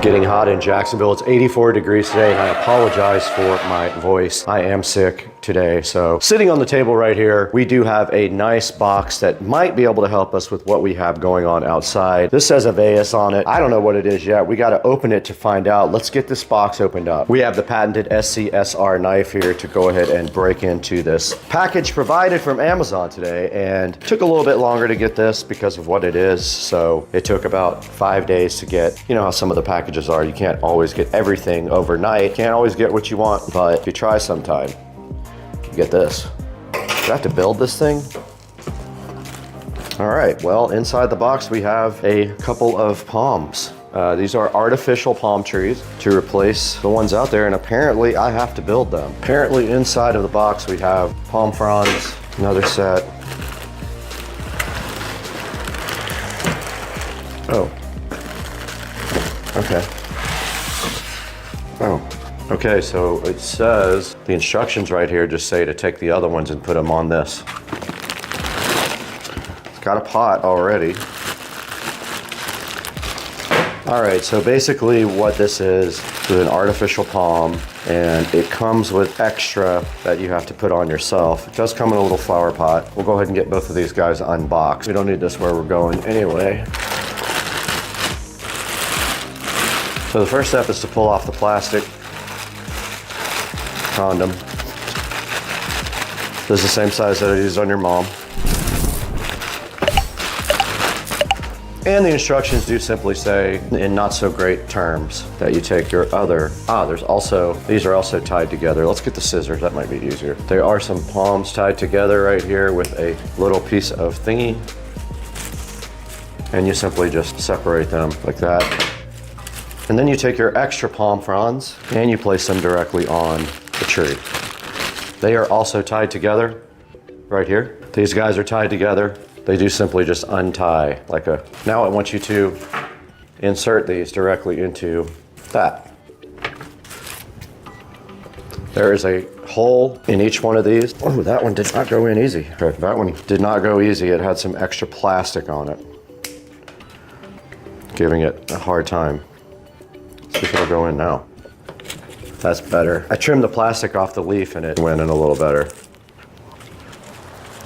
Getting hot in Jacksonville. It's 84 degrees today, and I apologize for my voice. I am sick today. So sitting on the table right here, we do have a nice box that might be able to help us with what we have going on outside. This says a VESA on it. I don't know what it is yet. We got to open it to find out. Let's get this box opened up. We have the patented SCSR knife here to go ahead and break into this package provided from Amazon today, and took a little bit longer to get this because of what it is. So it took about 5 days to get, you know how some of the packages are. You can't always get everything overnight. Can't always get what you want, but if you try sometime, you get this. Do I have to build this thing? All right, well, inside the box we have a couple of palms. These are artificial palm trees to replace the ones out there, and apparently I have to build them. Apparently inside of the box we have palm fronds, another set. Oh. Okay. Oh. Okay, so it says, the instructions right here just say to take the other ones and put them on this. It's got a pot already. All right, so basically what this is an artificial palm, and it comes with extra that you have to put on yourself. It does come in a little flower pot. We'll go ahead and get both of these guys unboxed. We don't need this where we're going anyway. So the first step is to pull off the plastic condom. This is the same size that I used on your mom. And the instructions do simply say, in not so great terms, that you take your other, these are also tied together. Let's get the scissors, that might be easier. There are some palms tied together right here with a little piece of thingy. And you simply just separate them like that. And then you take your extra palm fronds and you place them directly on the tree. They are also tied together right here. These guys are tied together. They do simply just untie like a, now I want you to insert these directly into that. There is a hole in each one of these. Oh, that one did not go in easy. Okay, that one did not go easy. It had some extra plastic on it, giving it a hard time. See if it'll go in now. That's better. I trimmed the plastic off the leaf and it went in a little better.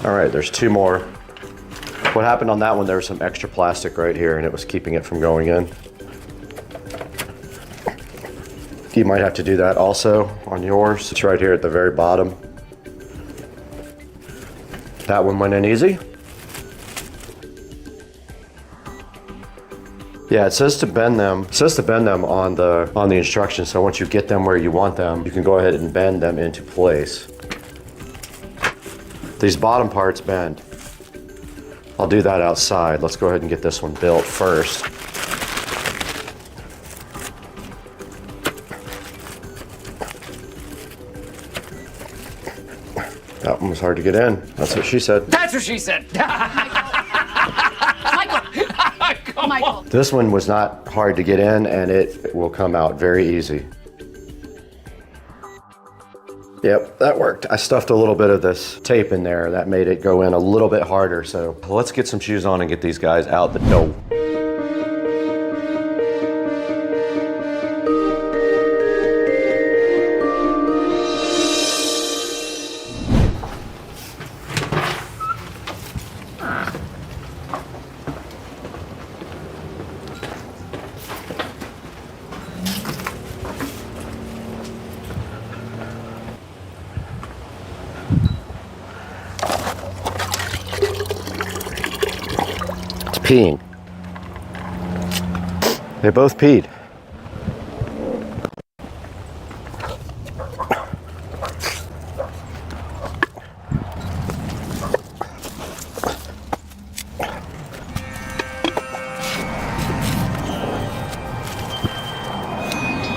All right, there's two more. What happened on that one, there was some extra plastic right here and it was keeping it from going in. You might have to do that also on yours. It's right here at the very bottom. That one went in easy. Yeah, it says to bend them. It says to bend them on the instructions. So once you get them where you want them, you can go ahead and bend them into place. These bottom parts bend. I'll do that outside. Let's go ahead and get this one built first. That one was hard to get in. That's what she said. That's what she said. Michael. This one was not hard to get in and it will come out very easy. Yep, that worked. I stuffed a little bit of this tape in there. That made it go in a little bit harder. So let's get some shoes on and get these guys out the door. peeing. They both peed.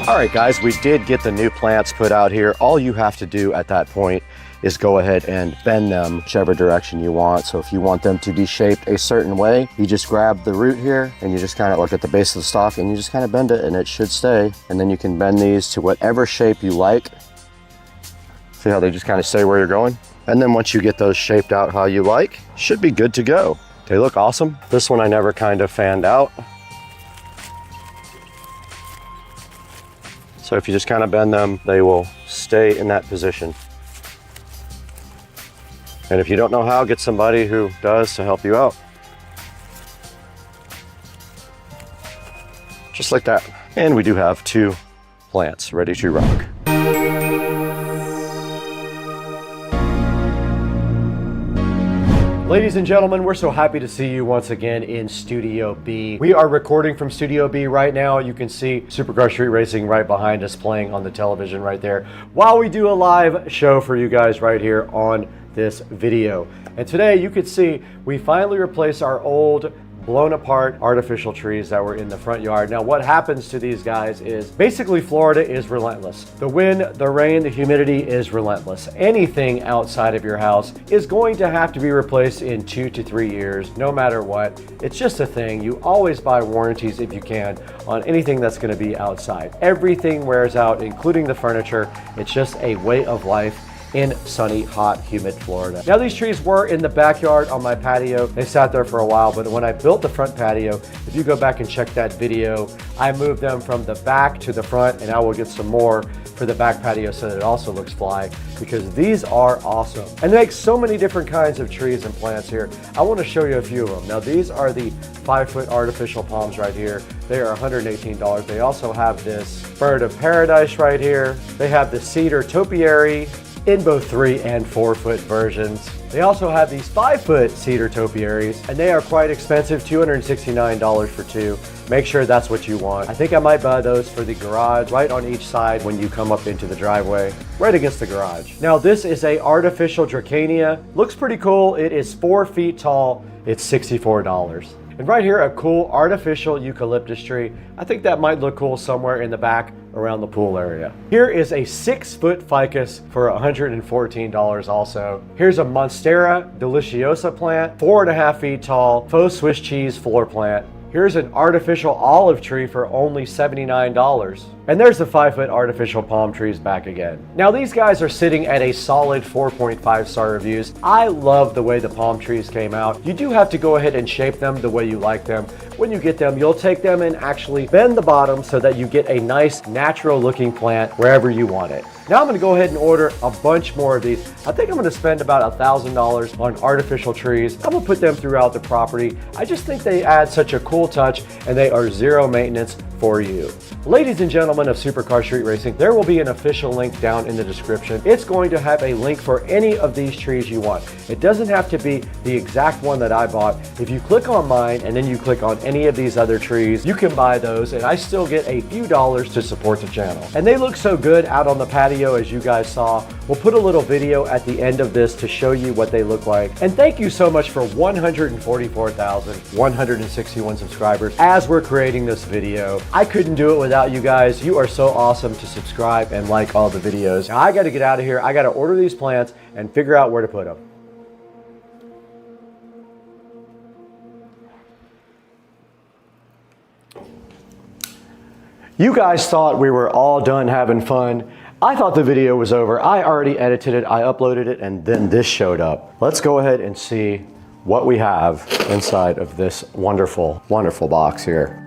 All right, guys, we did get the new plants put out here. All you have to do at that point is go ahead and bend them whichever direction you want. So if you want them to be shaped a certain way, you just grab the root here and you just kind of look at the base of the stalk and you just kind of bend it and it should stay. And then you can bend these to whatever shape you like. See how they just kind of stay where you're going? And then once you get those shaped out how you like, should be good to go. They look awesome. This one I never kind of fanned out. So if you just kind of bend them, they will stay in that position. And if you don't know how, get somebody who does to help you out. Just like that. And we do have 2 plants ready to rock. Ladies and gentlemen, we're so happy to see you once again in Studio B. We are recording from Studio B right now. You can see Supercar Street Racing right behind us playing on the television right there while we do a live show for you guys right here on this video. And today you can see we finally replaced our old blown apart artificial trees that were in the front yard. Now what happens to these guys is basically Florida is relentless. The wind, the rain, the humidity is relentless. Anything outside of your house is going to have to be replaced in 2 to 3 years, no matter what. It's just a thing. You always buy warranties if you can on anything that's going to be outside. Everything wears out, including the furniture. It's just a way of life in sunny, hot, humid Florida. Now these trees were in the backyard on my patio. They sat there for a while, but when I built the front patio, if you go back and check that video, I moved them from the back to the front, and I will get some more for the back patio so that it also looks fly, because these are awesome. And they make so many different kinds of trees and plants here. I want to show you a few of them. Now these are the 5-foot artificial palms right here. They are $118. They also have this bird of paradise right here. They have the cedar topiary in both 3 and 4-foot versions. They also have these 5-foot cedar topiaries, and they are quite expensive, $269 for 2. Make sure that's what you want. I think I might buy those for the garage, right on each side when you come up into the driveway, right against the garage. Now this is a artificial Dracania. Looks pretty cool. It is 4 feet tall. It's $64. And right here, a cool artificial eucalyptus tree. I think that might look cool somewhere in the back around the pool area. Here is a 6-foot ficus for $114 also. Here's a Monstera deliciosa plant, 4.5 feet tall, faux Swiss cheese floor plant. Here's an artificial olive tree for only $79. And there's the 5-foot artificial palm trees back again. Now these guys are sitting at a solid 4.5 star reviews. I love the way the palm trees came out. You do have to go ahead and shape them the way you like them. When you get them, you'll take them and actually bend the bottom so that you get a nice natural looking plant wherever you want it. Now I'm gonna go ahead and order a bunch more of these. I think I'm gonna spend about $1,000 on artificial trees. I'm gonna put them throughout the property. I just think they add such a cool touch, and they are zero maintenance for you. Ladies and gentlemen of Supercar Street Racing, there will be an official link down in the description. It's going to have a link for any of these trees you want. It doesn't have to be the exact one that I bought. If you click on mine and then you click on any of these other trees, you can buy those, and I still get a few dollars to support the channel. And they look so good out on the patio, as you guys saw. We'll put a little video at the end of this to show you what they look like. And thank you so much for 144,161 subscribers as we're creating this video. I couldn't do it without you guys. You are so awesome to subscribe and like all the videos. Now I got to get out of here. I got to order these plants and figure out where to put them. You guys thought we were all done having fun. I thought the video was over. I already edited it, I uploaded it, and then this showed up. Let's go ahead and see what we have inside of this wonderful, wonderful box here.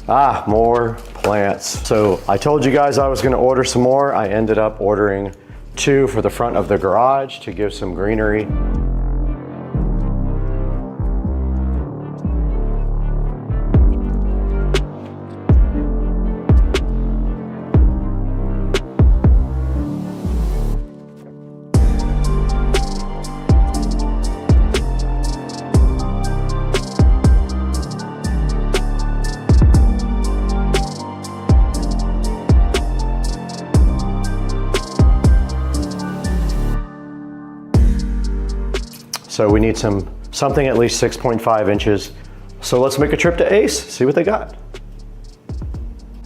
Ah, more plants. So I told you guys I was gonna order some more. I ended up ordering 2 for the front of the garage to give some greenery. So we need something at least 6.5 inches. So let's make a trip to ACE, see what they got.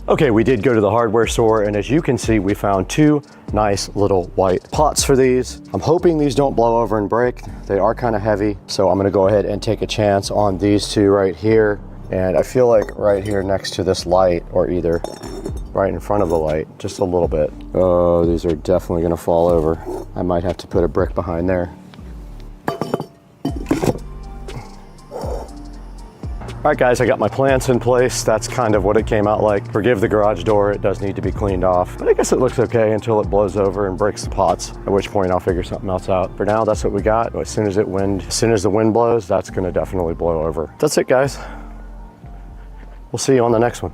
Okay, we did go to the hardware store, and as you can see, we found two nice little white pots for these. I'm hoping these don't blow over and break. They are kind of heavy, so I'm gonna go ahead and take a chance on these two right here. And I feel like right here next to this light, or either right in front of the light, just a little bit. Oh, these are definitely gonna fall over. I might have to put a brick behind there. All right guys, I got my plants in place. That's kind of what it came out like. Forgive the garage door, it does need to be cleaned off, but I guess it looks okay until it blows over and breaks the pots, at which point I'll figure something else out. For now, that's what we got. As soon as the wind blows, that's gonna definitely blow over. That's it guys. We'll see you on the next one.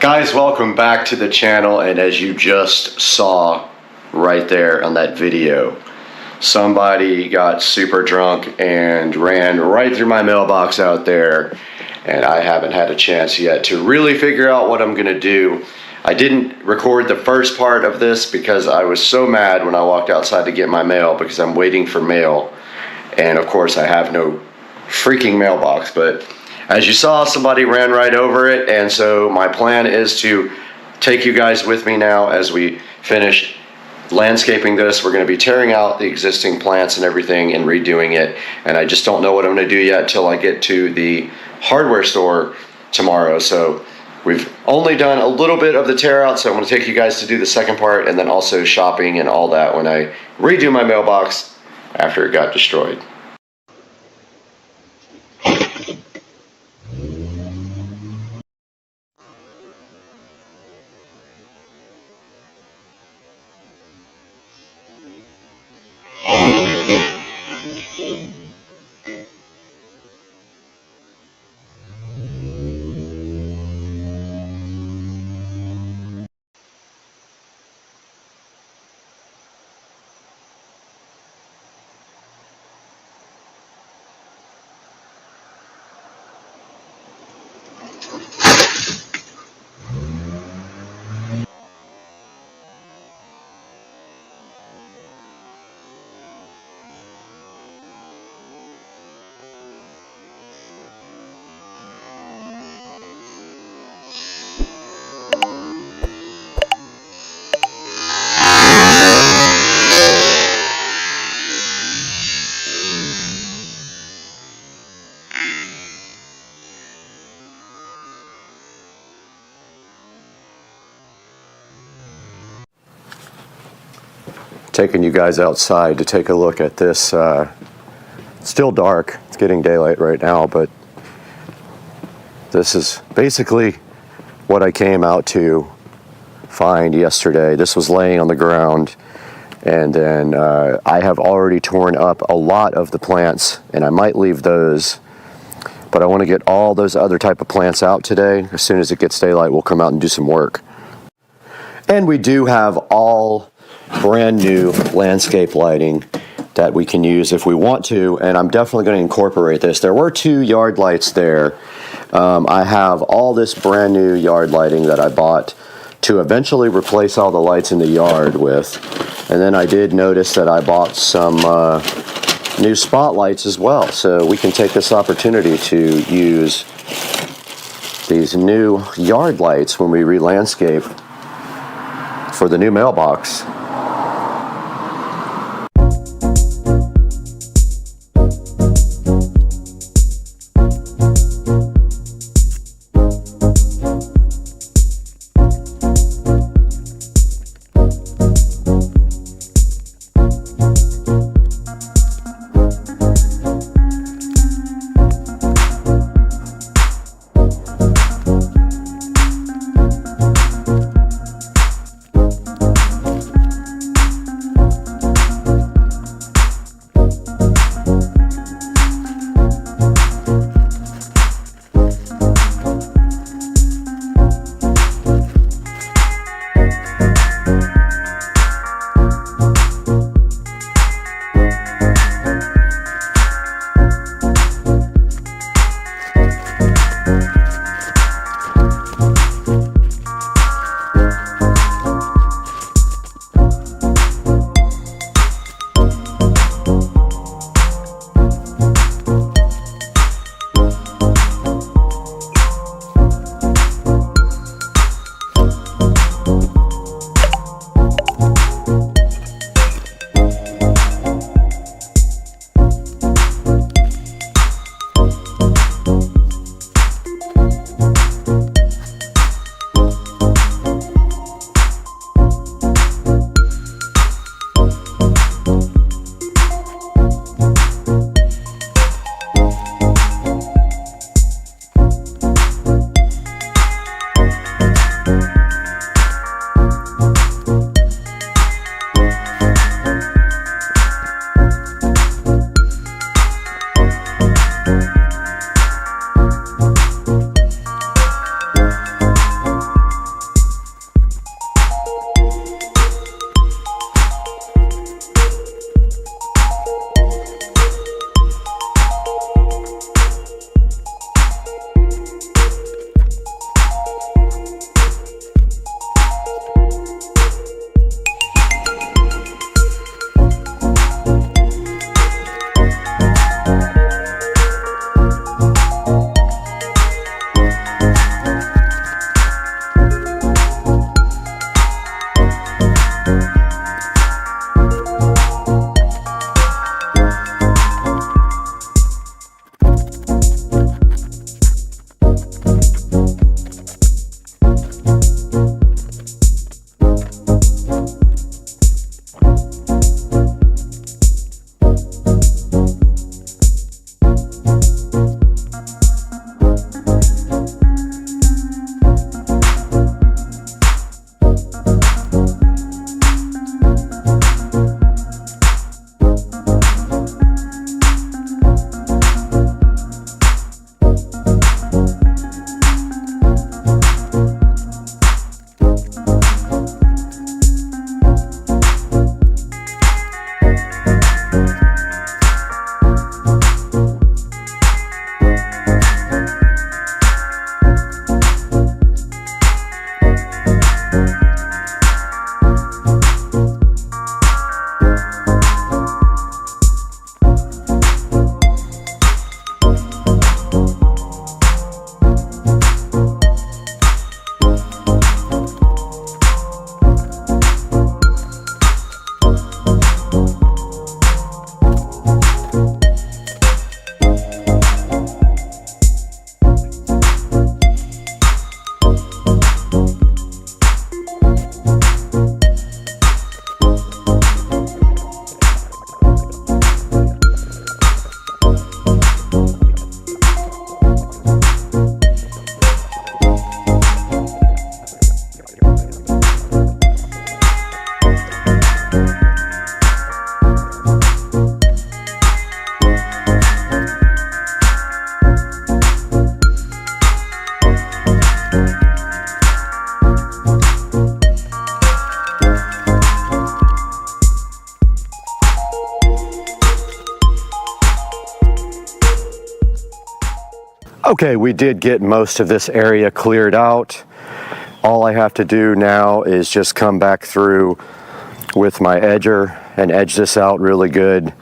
Guys, welcome back to the channel, and as you just saw right there on that video, somebody got super drunk and ran right through my mailbox out there, and I haven't had a chance yet to really figure out what I'm gonna do. I didn't record the first part of this because I was so mad when I walked outside to get my mail because I'm waiting for mail, and of course I have no freaking mailbox. But as you saw, somebody ran right over it, and so my plan is to take you guys with me now as we finish landscaping this. We're going to be tearing out the existing plants and everything and redoing it, and I just don't know what I'm going to do yet till I get to the hardware store tomorrow. So we've only done a little bit of the tear out, so I'm going to take you guys to do the second part, and then also shopping and all that when I redo my mailbox after it got destroyed. Taking you guys outside to take a look at this. It's still dark, it's getting daylight right now, but this is basically what I came out to find yesterday. This was laying on the ground, and then I have already torn up a lot of the plants, and I might leave those, but I want to get all those other type of plants out today. As soon as it gets daylight, we'll come out and do some work. And we do have all brand new landscape lighting that we can use if we want to, and I'm definitely going to incorporate this. There were two yard lights there. I have all this brand new yard lighting that I bought to eventually replace all the lights in the yard with, and then I did notice that I bought some new spotlights as well, so we can take this opportunity to use these new yard lights when we re-landscape for the new mailbox. Okay, we did get most of this area cleared out. All I have to do now is just come back through with my edger and edge this out really good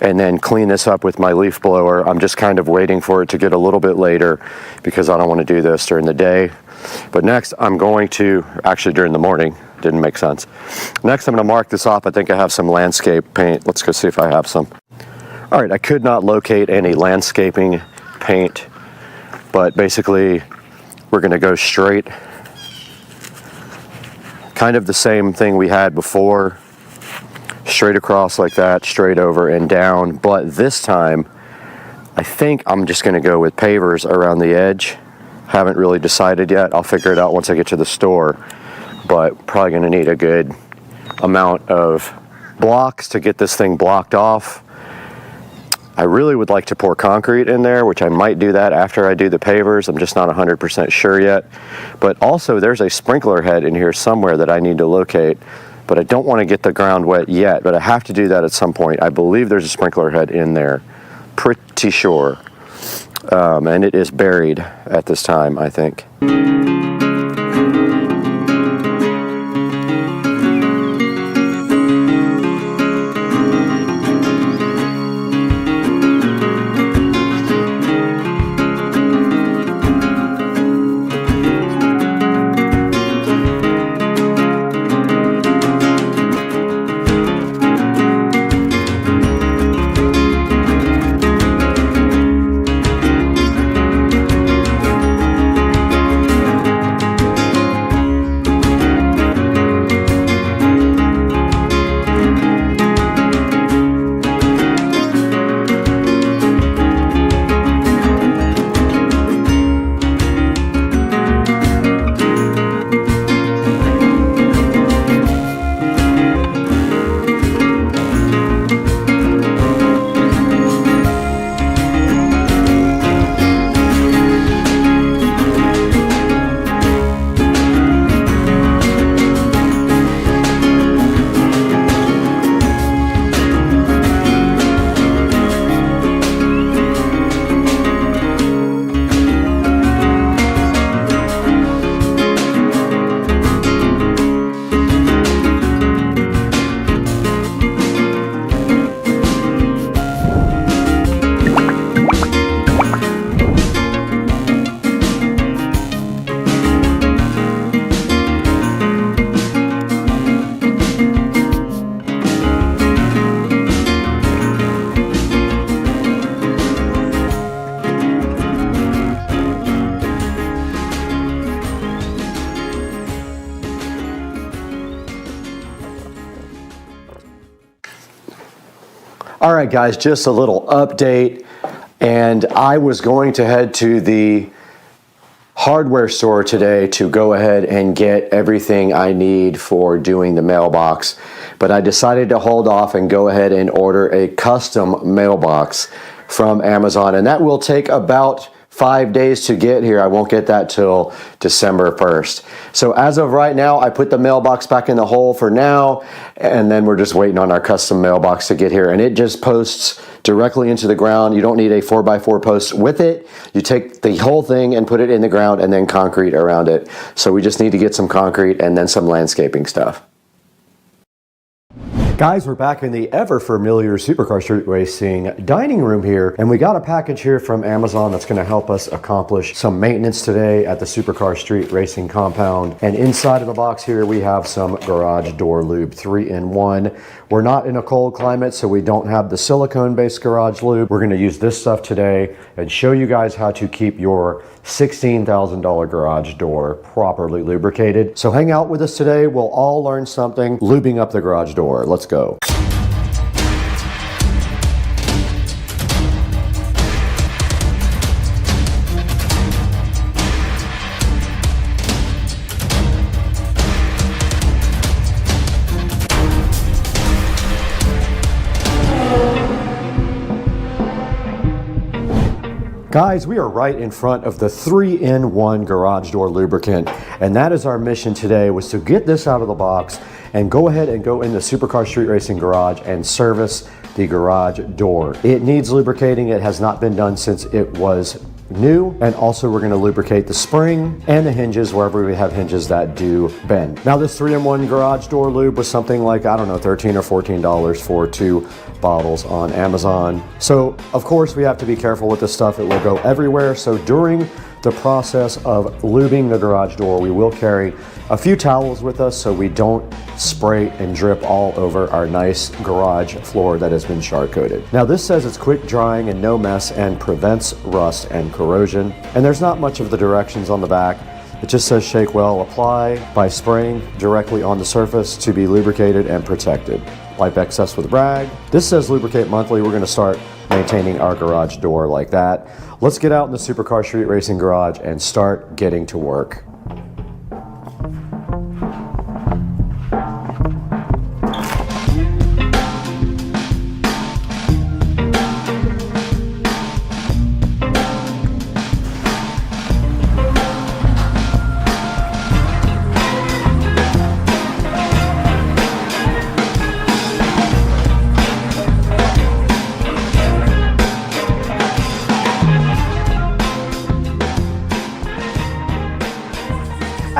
and then clean this up with my leaf blower. I'm just kind of waiting for it to get a little bit later because I don't want to do this during the day. But next I'm going to, actually during the morning, didn't make sense. Next I'm going to mark this off. I think I have some landscape paint. Let's go see if I have some. All right, I could not locate any landscaping paint, but basically we're going to go straight. Kind of the same thing we had before. Straight across like that, straight over and down. But this time, I think I'm just going to go with pavers around the edge. Haven't really decided yet. I'll figure it out once I get to the store. But probably going to need a good amount of blocks to get this thing blocked off. I really would like to pour concrete in there, which I might do that after I do the pavers. I'm just not 100% sure yet. But also there's a sprinkler head in here somewhere that I need to locate. but I don't want to get the ground wet yet, but I have to do that at some point. I believe there's a sprinkler head in there, pretty sure. And it is buried at this time, I think. All right, guys, just a little update. And I was going to head to the hardware store today to go ahead and get everything I need for doing the mailbox. But I decided to hold off and go ahead and order a custom mailbox from Amazon. And that will take about 5 days to get here. I won't get that till December 1st. So as of right now, I put the mailbox back in the hole for now, and then we're just waiting on our custom mailbox to get here. And it just posts directly into the ground. You don't need a 4x4 post with it. You take the whole thing and put it in the ground and then concrete around it. So we just need to get some concrete and then some landscaping stuff. Guys, we're back in the ever familiar Supercar Street Racing dining room here, and we got a package here from Amazon that's going to help us accomplish some maintenance today at the Supercar Street Racing compound. And inside of the box here, we have some garage door lube, 3-in-1. We're not in a cold climate, so we don't have the silicone-based garage lube. We're going to use this stuff today and show you guys how to keep your $16,000 garage door properly lubricated. So hang out with us today. We'll all learn something lubing up the garage door. Let's go. Guys, we are right in front of the 3-in-1 garage door lubricant, and that is our mission today, was to get this out of the box and go ahead and go in the Supercar Street Racing garage and service the garage door. It needs lubricating. It has not been done since it was new, and also we're going to lubricate the spring and the hinges wherever we have hinges that do bend. Now this 3-in-1 garage door lube was something like, I don't know, $13 or $14 for 2 bottles on Amazon. So of course we have to be careful with this stuff. It will go everywhere. So during the process of lubing the garage door, we will carry a few towels with us so we don't spray and drip all over our nice garage floor that has been char coated. Now this says it's quick drying and no mess and prevents rust and corrosion. And there's not much of the directions on the back. It just says shake well, apply by spraying directly on the surface to be lubricated and protected. Wipe excess with a rag. This says lubricate monthly. We're going to start maintaining our garage door like that. Let's get out in the Supercar Street Racing garage and start getting to work.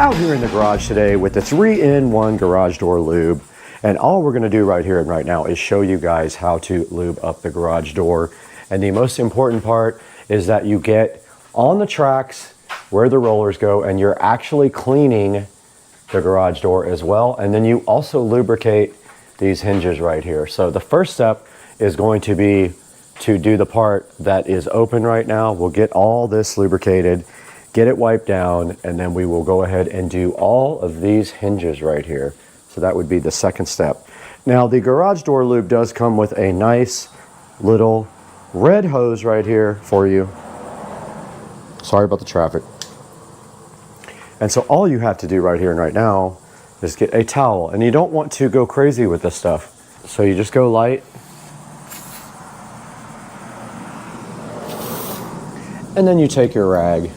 out here in the garage today with the 3-in-1 garage door lube. And all we're gonna do right here and right now is show you guys how to lube up the garage door. And the most important part is that you get on the tracks where the rollers go and you're actually cleaning the garage door as well. And then you also lubricate these hinges right here. So the first step is going to be to do the part that is open right now. We'll get all this lubricated, get it wiped down, and then we will go ahead and do all of these hinges right here. So that would be the second step. Now the garage door lube does come with a nice little red hose right here for you. Sorry about the traffic. And so all you have to do right here and right now is get a towel. And you don't want to go crazy with this stuff. So you just go light. And then you take your rag.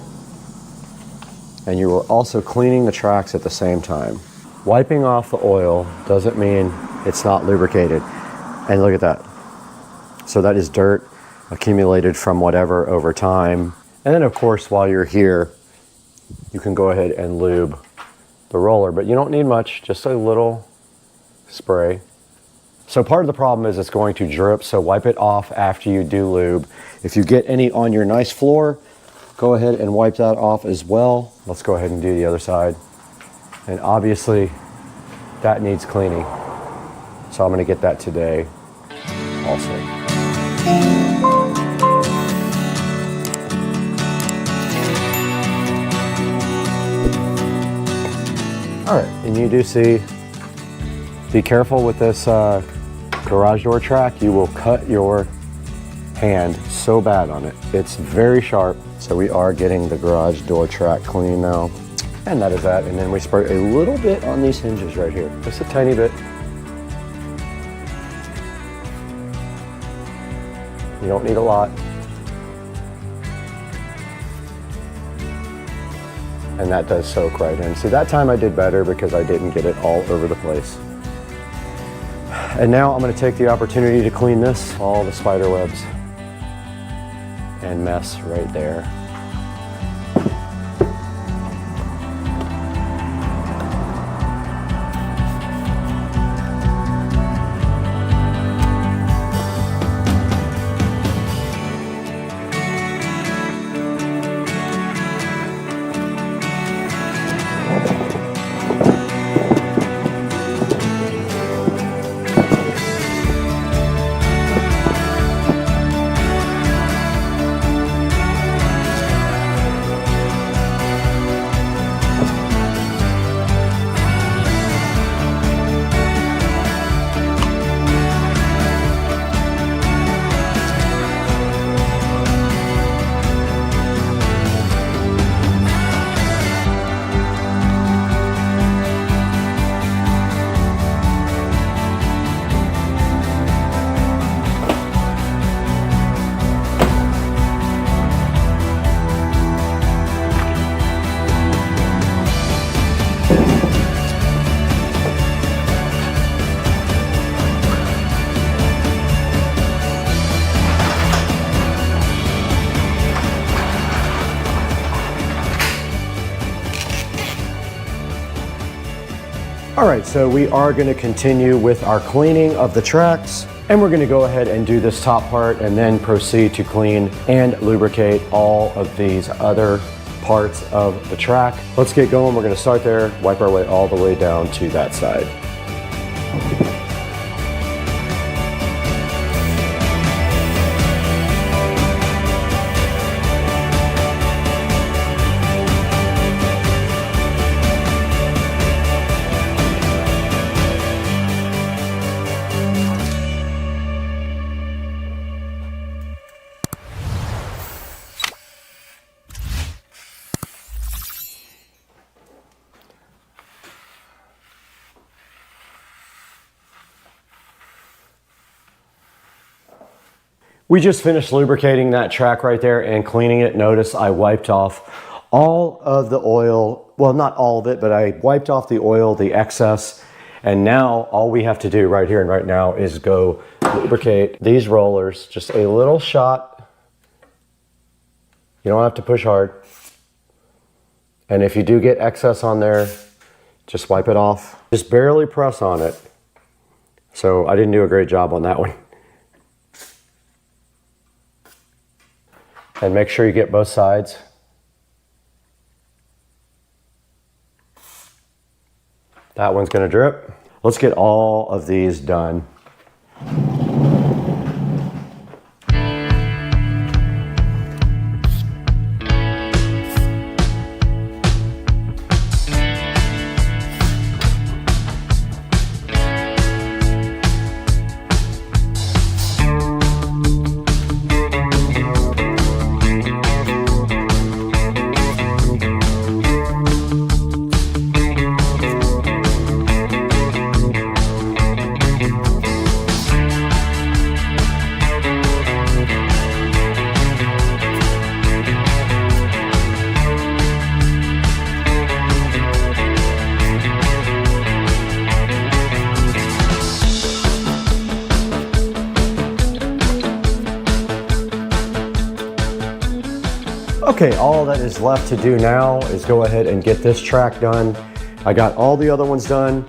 And you are also cleaning the tracks at the same time. Wiping off the oil doesn't mean it's not lubricated. And look at that. So that is dirt accumulated from whatever over time. And then of course, while you're here, you can go ahead and lube the roller, but you don't need much, just a little spray. So part of the problem is it's going to drip, so wipe it off after you do lube. If you get any on your nice floor, go ahead and wipe that off as well. Let's go ahead and do the other side. And obviously that needs cleaning. So I'm gonna get that today also. All right, and you do see, be careful with this garage door track. You will cut your hand so bad on it. It's very sharp. So we are getting the garage door track clean now. And that is that. And then we spray a little bit on these hinges right here. Just a tiny bit. You don't need a lot. And that does soak right in. See, that time I did better because I didn't get it all over the place. And now I'm going to take the opportunity to clean this, all the spider webs and mess right there. All right, so we are going to continue with our cleaning of the tracks, and we're going to go ahead and do this top part and then proceed to clean and lubricate all of these other parts of the track. Let's get going. We're going to start there, wipe our way all the way down to that side. We just finished lubricating that track right there and cleaning it. Notice I wiped off all of the oil. Well, not all of it, but I wiped off the oil, the excess. And now all we have to do right here and right now is go lubricate these rollers. Just a little shot. You don't have to push hard. And if you do get excess on there, just wipe it off. Just barely press on it. So I didn't do a great job on that one. And make sure you get both sides. That one's gonna drip. Let's get all of these done. Okay, all that is left to do now is go ahead and get this track done. I got all the other ones done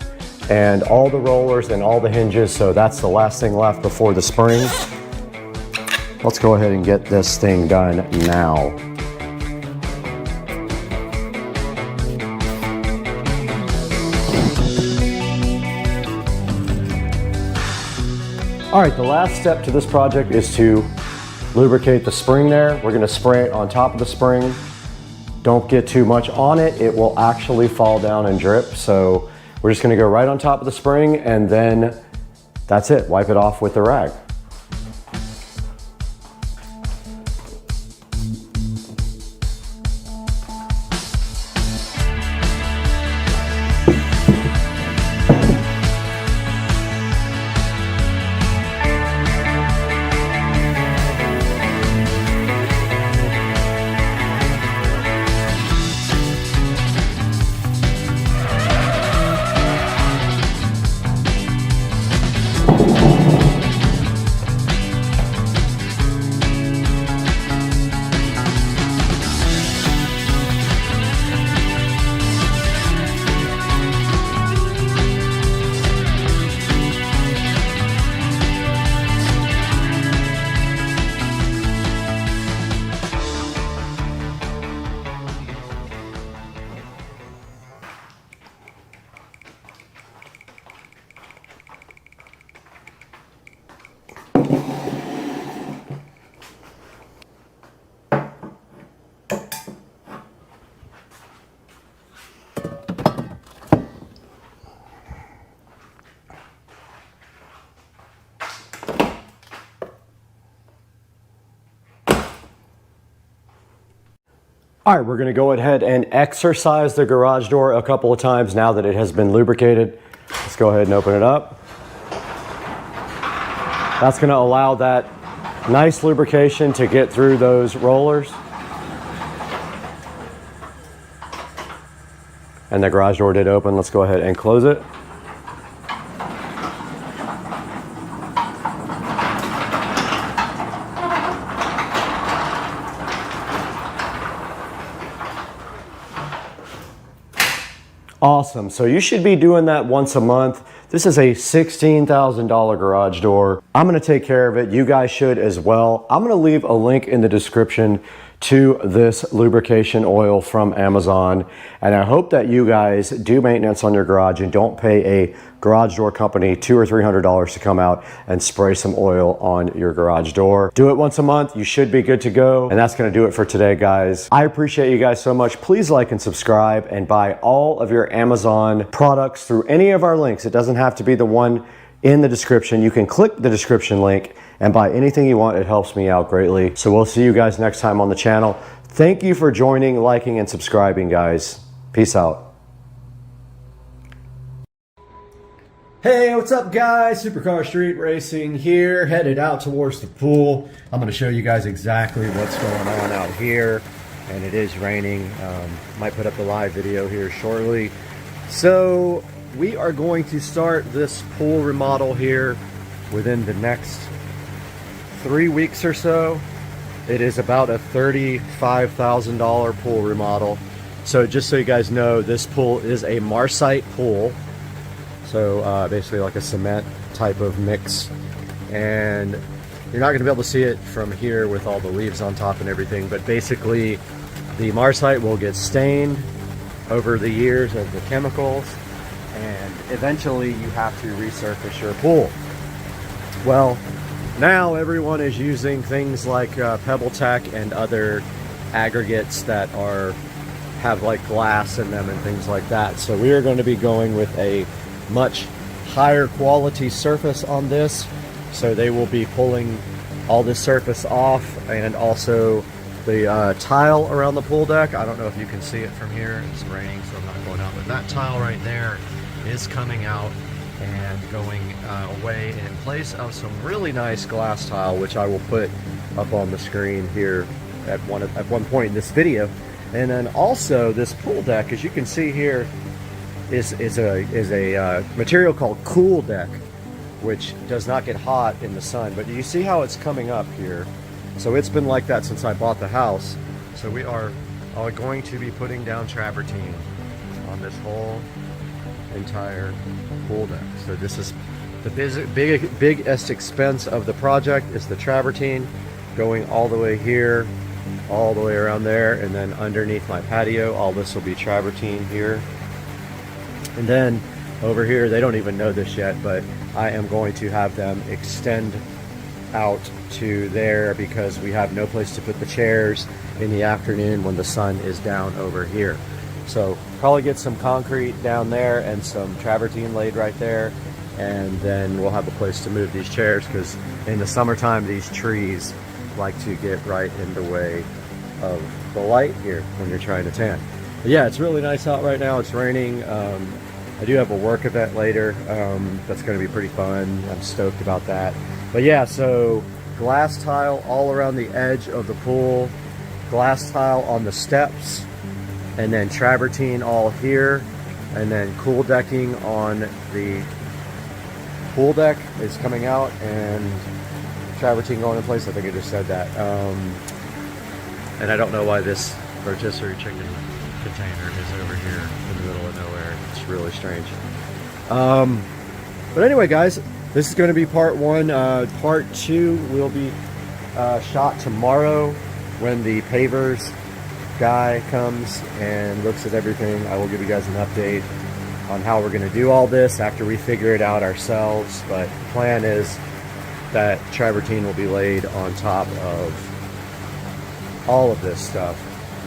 and all the rollers and all the hinges, so that's the last thing left before the spring. Let's go ahead and get this thing done now. All right, the last step to this project is to lubricate the spring there. We're gonna spray it on top of the spring. Don't get too much on it. It will actually fall down and drip. So we're just gonna go right on top of the spring and then that's it. Wipe it off with the rag. All right, we're gonna go ahead and exercise the garage door a couple of times now that it has been lubricated. Let's go ahead and open it up. That's gonna allow that nice lubrication to get through those rollers. And the garage door did open. Let's go ahead and close it. Awesome, so you should be doing that once a month. This is a $16,000 garage door. I'm gonna take care of it, you guys should as well. I'm gonna leave a link in the description to this lubrication oil from Amazon. And I hope that you guys do maintenance on your garage and don't pay a garage door company $200 or $300 to come out and spray some oil on your garage door. Do it once a month, you should be good to go. And that's gonna do it for today, guys. I appreciate you guys so much. Please like and subscribe and buy all of your Amazon products through any of our links. It doesn't have to be the one in the description. You can click the description link and buy anything you want. It helps me out greatly. So we'll see you guys next time on the channel. Thank you for joining, liking, and subscribing, guys. Peace out. Hey, what's up, guys? Supercar Street Racing here, headed out towards the pool. I'm gonna show you guys exactly what's going on out here. And it is raining. Might put up a live video here shortly. So we are going to start this pool remodel here within the next 3 weeks or so. It is about a $35,000 pool remodel. So just so you guys know, this pool is a Marsite pool. So basically like a cement type of mix. And you're not going to be able to see it from here with all the leaves on top and everything, but basically the Marsite will get stained over the years of the chemicals, and eventually you have to resurface your pool. Well, now everyone is using things like Pebble Tech and other aggregates that have like glass in them and things like that. So we are going to be going with a much higher quality surface on this. So they will be pulling all this surface off, and also the tile around the pool deck. I don't know if you can see it from here. It's raining, so I'm not going out. But that tile right there is coming out and going away in place of some really nice glass tile, which I will put up on the screen here at one point in this video. And then also this pool deck, as you can see here, is a material called Cool Deck, which does not get hot in the sun. But you see how it's coming up here? So it's been like that since I bought the house. So we are going to be putting down travertine on this whole entire pool deck. So this is the biggest expense of the project, is the travertine, going all the way here, all the way around there, and then underneath my patio, all this will be travertine here. And then over here, they don't even know this yet, but I am going to have them extend out to there because we have no place to put the chairs in the afternoon when the sun is down over here. So probably get some concrete down there and some travertine laid right there, and then we'll have a place to move these chairs, because in the summertime these trees like to get right in the way of the light here when you're trying to tan. But yeah, it's really nice out right now. It's raining. I do have a work event later that's going to be pretty fun. I'm stoked about that. But yeah, so glass tile all around the edge of the pool, glass tile on the steps, and then travertine all here, and then cool decking on the pool deck is coming out, and travertine going in place. I think I just said that. And I don't know why this rotisserie chicken container is over here in the middle of nowhere. It's really strange. But anyway, guys, this is going to be part one. Part two will be shot tomorrow when the pavers guy comes and looks at everything. I will give you guys an update on how we're going to do all this after we figure it out ourselves. But the plan is that travertine will be laid on top of all of this stuff.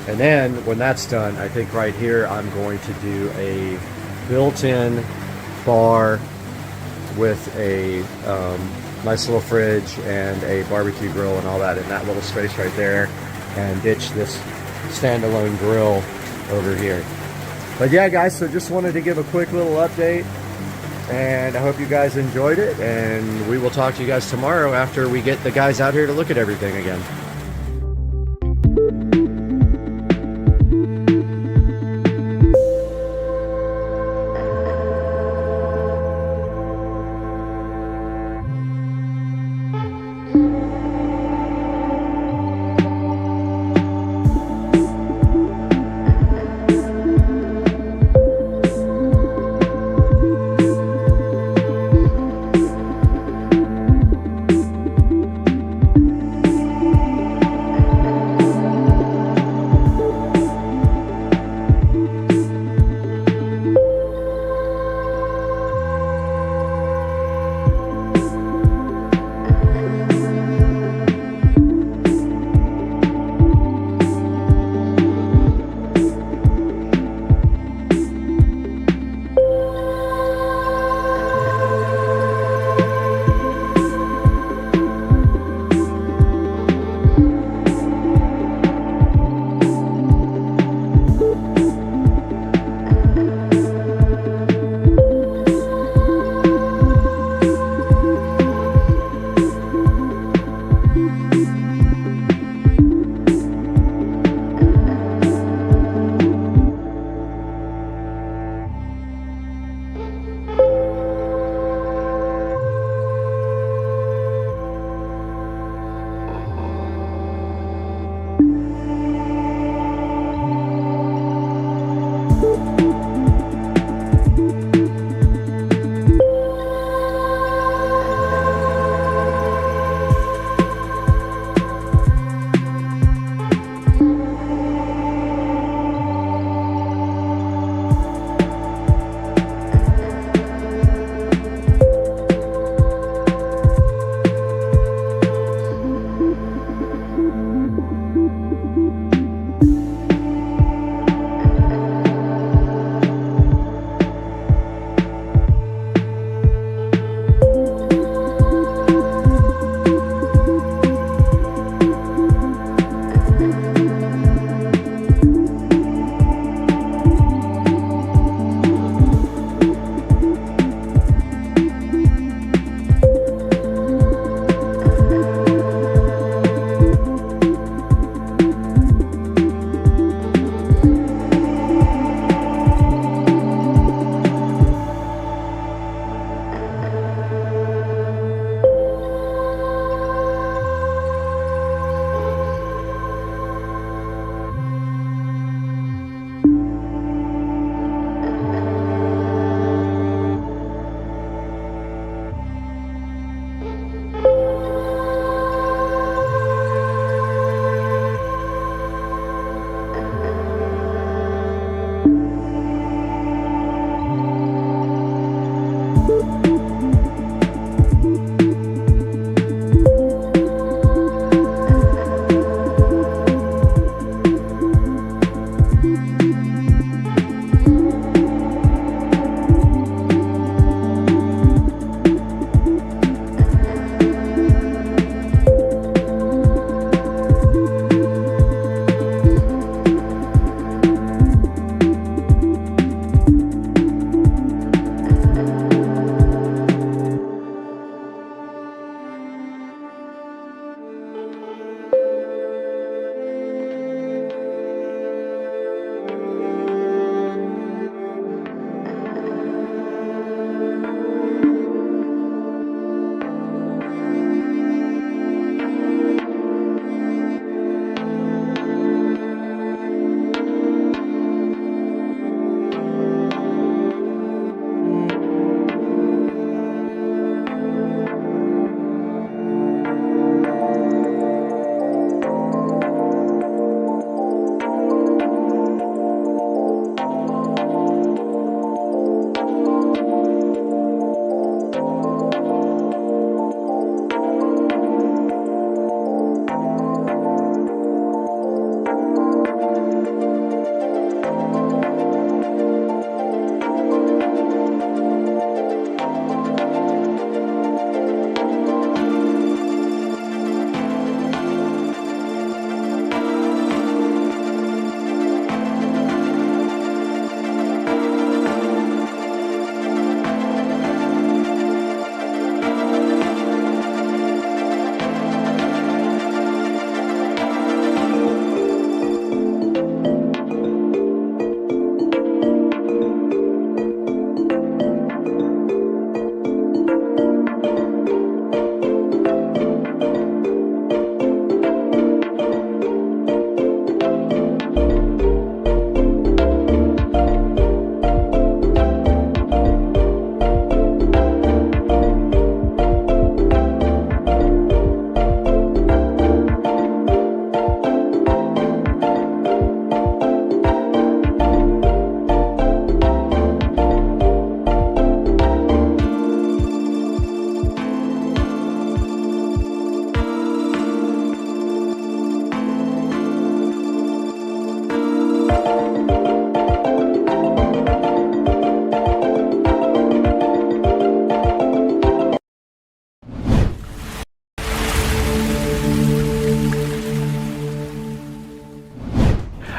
And then when that's done, I think right here I'm going to do a built-in bar with a nice little fridge and a barbecue grill and all that in that little space right there, and ditch this standalone grill over here. But yeah, guys, so just wanted to give a quick little update, and I hope you guys enjoyed it, and we will talk to you guys tomorrow after we get the guys out here to look at everything again.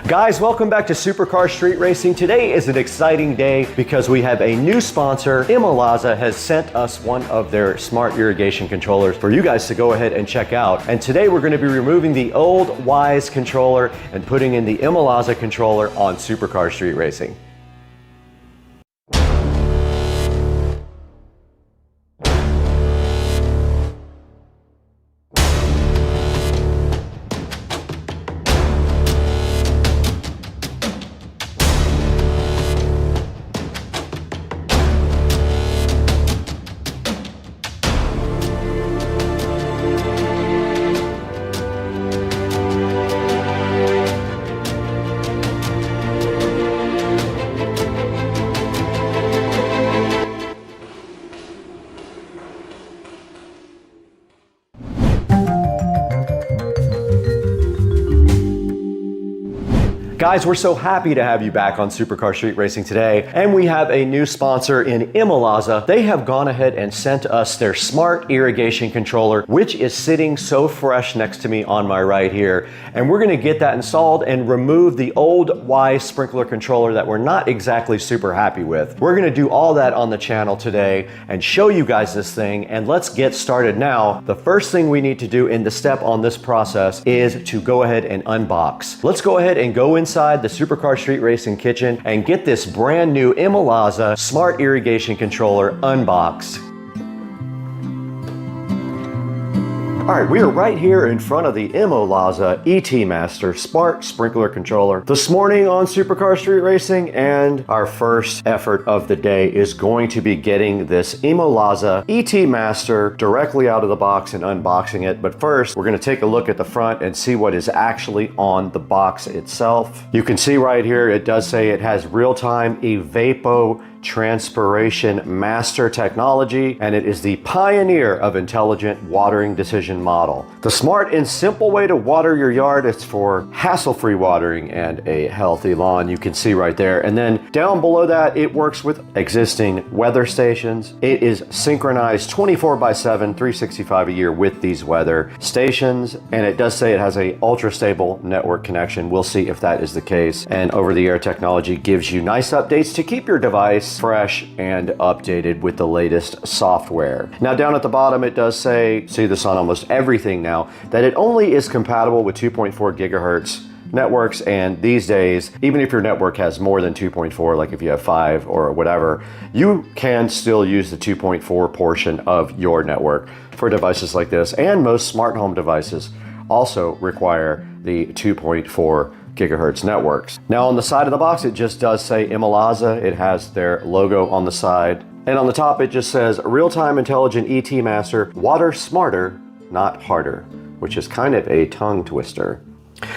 Guys, welcome back to Supercar Street Racing. Today is an exciting day because we have a new sponsor. Imalaza has sent us one of their smart irrigation controllers for you guys to go ahead and check out. And today we're going to be removing the old Wise controller and putting in the Imalaza controller on Supercar Street Racing. Guys, we're so happy to have you back on Supercar Street Racing today, and we have a new sponsor in Imalaza. They have gone ahead and sent us their smart irrigation controller, which is sitting so fresh next to me on my right here. And we're gonna get that installed and remove the old Wise sprinkler controller that we're not exactly super happy with. We're gonna do all that on the channel today and show you guys this thing, and let's get started now. The first thing we need to do in the step on this process is to go ahead and unbox. Let's go ahead and go inside the Supercar Street Racing kitchen and get this brand new Imalaza smart irrigation controller unboxed. All right, we are right here in front of the Imalaza ET Master Smart Sprinkler Controller. This morning on Supercar Street Racing, and our first effort of the day is going to be getting this Imalaza ET Master directly out of the box and unboxing it. But first, we're gonna take a look at the front and see what is actually on the box itself. You can see right here, it does say it has real-time evapotranspiration master technology, and it is the pioneer of intelligent watering decision model. The smart and simple way to water your yard. It's for hassle-free watering and a healthy lawn. You can see right there. And then down below that, it works with existing weather stations. It is synchronized 24/7, 365 a year with these weather stations. And it does say it has a ultra-stable network connection. We'll see if that is the case. And over-the-air technology gives you nice updates to keep your device fresh and updated with the latest software. Now down at the bottom, it does say, see this on almost everything now, that it only is compatible with 2.4 gigahertz networks, and these days, even if your network has more than 2.4, like if you have 5 or whatever, you can still use the 2.4 portion of your network for devices like this, and most smart home devices also require the 2.4 gigahertz networks. Now on the side of the box, it just does say Imalaza. It has their logo on the side. And on the top, it just says real-time intelligent ET Master, water smarter, not harder, which is kind of a tongue twister.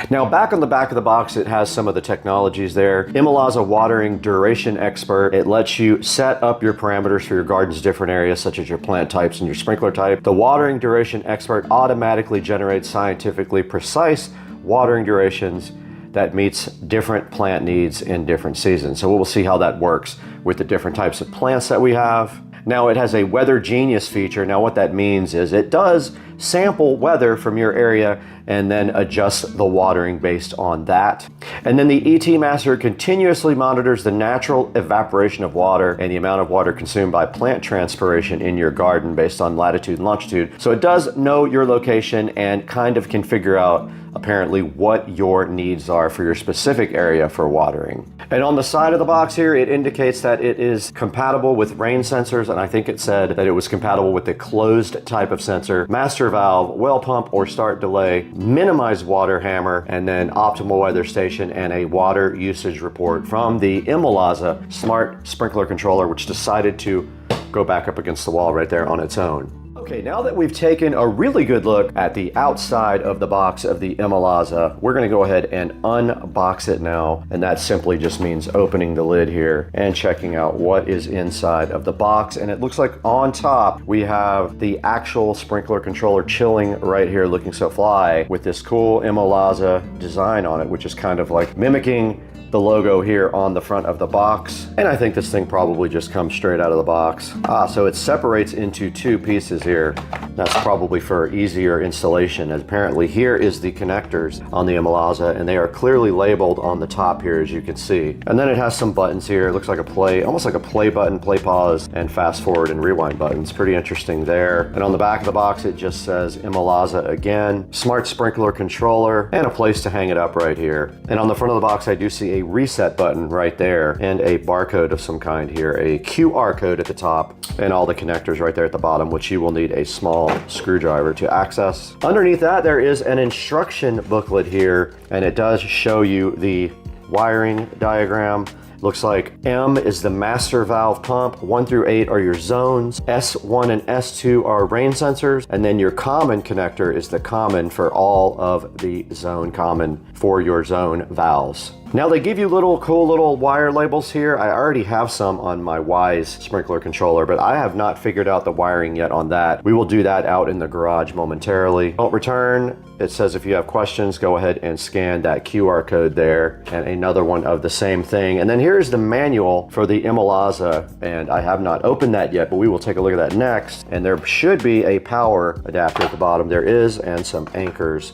Now back on the back of the box, it has some of the technologies there. Imalaza Watering Duration Expert. It lets you set up your parameters for your garden's different areas, such as your plant types and your sprinkler type. The Watering Duration Expert automatically generates scientifically precise watering durations that meets different plant needs in different seasons. So we'll see how that works with the different types of plants that we have. Now it has a Weather Genius feature. Now what that means is it does sample weather from your area and then adjust the watering based on that. And then the ET Master continuously monitors the natural evaporation of water and the amount of water consumed by plant transpiration in your garden based on latitude and longitude. So it does know your location and kind of can figure out apparently what your needs are for your specific area for watering. And on the side of the box here, it indicates that it is compatible with rain sensors, and I think it said that it was compatible with the closed type of sensor, master valve, well pump or start delay, minimize water hammer, and then optimal weather station and a water usage report from the Imalaza Smart Sprinkler Controller, which decided to go back up against the wall right there on its own. Okay, now that we've taken a really good look at the outside of the box of the Imalaza, we're gonna go ahead and unbox it now. And that simply just means opening the lid here and checking out what is inside of the box. And it looks like on top, we have the actual sprinkler controller chilling right here, looking so fly, with this cool Imalaza design on it, which is kind of like mimicking the logo here on the front of the box. And I think this thing probably just comes straight out of the box. So it separates into two pieces here. That's probably for easier installation. And apparently here is the connectors on the Imalaza, and they are clearly labeled on the top here, as you can see. And then it has some buttons here. It looks like a play, almost like a play button, play pause, and fast forward and rewind buttons. Pretty interesting there. And on the back of the box, it just says Imalaza again, smart sprinkler controller, and a place to hang it up right here. And on the front of the box, I do see a reset button right there and a barcode of some kind here, a QR code at the top, and all the connectors right there at the bottom, which you will need a small screwdriver to access. Underneath that, there is an instruction booklet here, and it does show you the wiring diagram. Looks like M is the master valve pump, 1 through 8 are your zones, S1 and S2 are rain sensors, and then your common connector is the common for all of the zone common for your zone valves. Now they give you cool little wire labels here. I already have some on my Wise sprinkler controller, but I have not figured out the wiring yet on that. We will do that out in the garage momentarily. Don't return. It says if you have questions, go ahead and scan that QR code there, and another one of the same thing. And then here's the manual for the Imalaza, and I have not opened that yet, but we will take a look at that next. And there should be a power adapter at the bottom. There is, and some anchors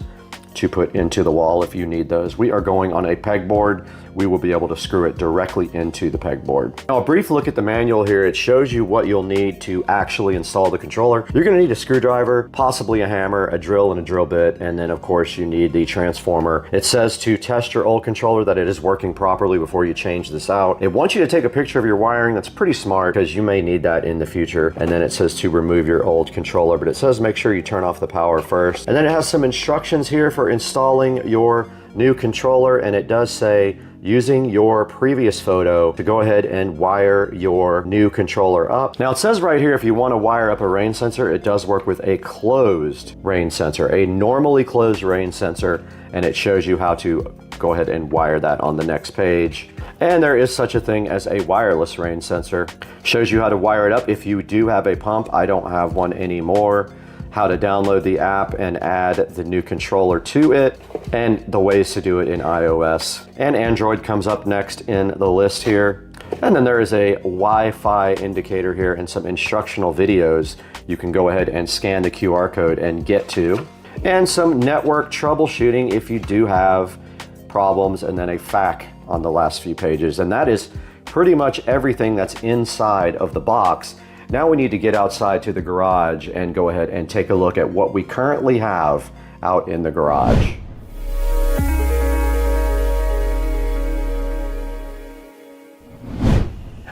to put into the wall if you need those. We are going on a pegboard. We will be able to screw it directly into the pegboard. Now, a brief look at the manual here. It shows you what you'll need to actually install the controller. You're gonna need a screwdriver, possibly a hammer, a drill, and a drill bit, and then of course you need the transformer. It says to test your old controller that it is working properly before you change this out. It wants you to take a picture of your wiring. That's pretty smart because you may need that in the future. And then it says to remove your old controller, but it says make sure you turn off the power first. And then it has some instructions here for installing your new controller, and it does say using your previous photo to go ahead and wire your new controller up. Now it says right here, if you want to wire up a rain sensor, it does work with a closed rain sensor, a normally closed rain sensor, and it shows you how to go ahead and wire that on the next page. And there is such a thing as a wireless rain sensor. Shows you how to wire it up if you do have a pump. I don't have one anymore. How to download the app and add the new controller to it, and the ways to do it in iOS. And Android comes up next in the list here. And then there is a Wi-Fi indicator here and some instructional videos you can go ahead and scan the QR code and get to. And some network troubleshooting if you do have problems, and then a FAQ on the last few pages. And that is pretty much everything that's inside of the box. Now we need to get outside to the garage and go ahead and take a look at what we currently have out in the garage.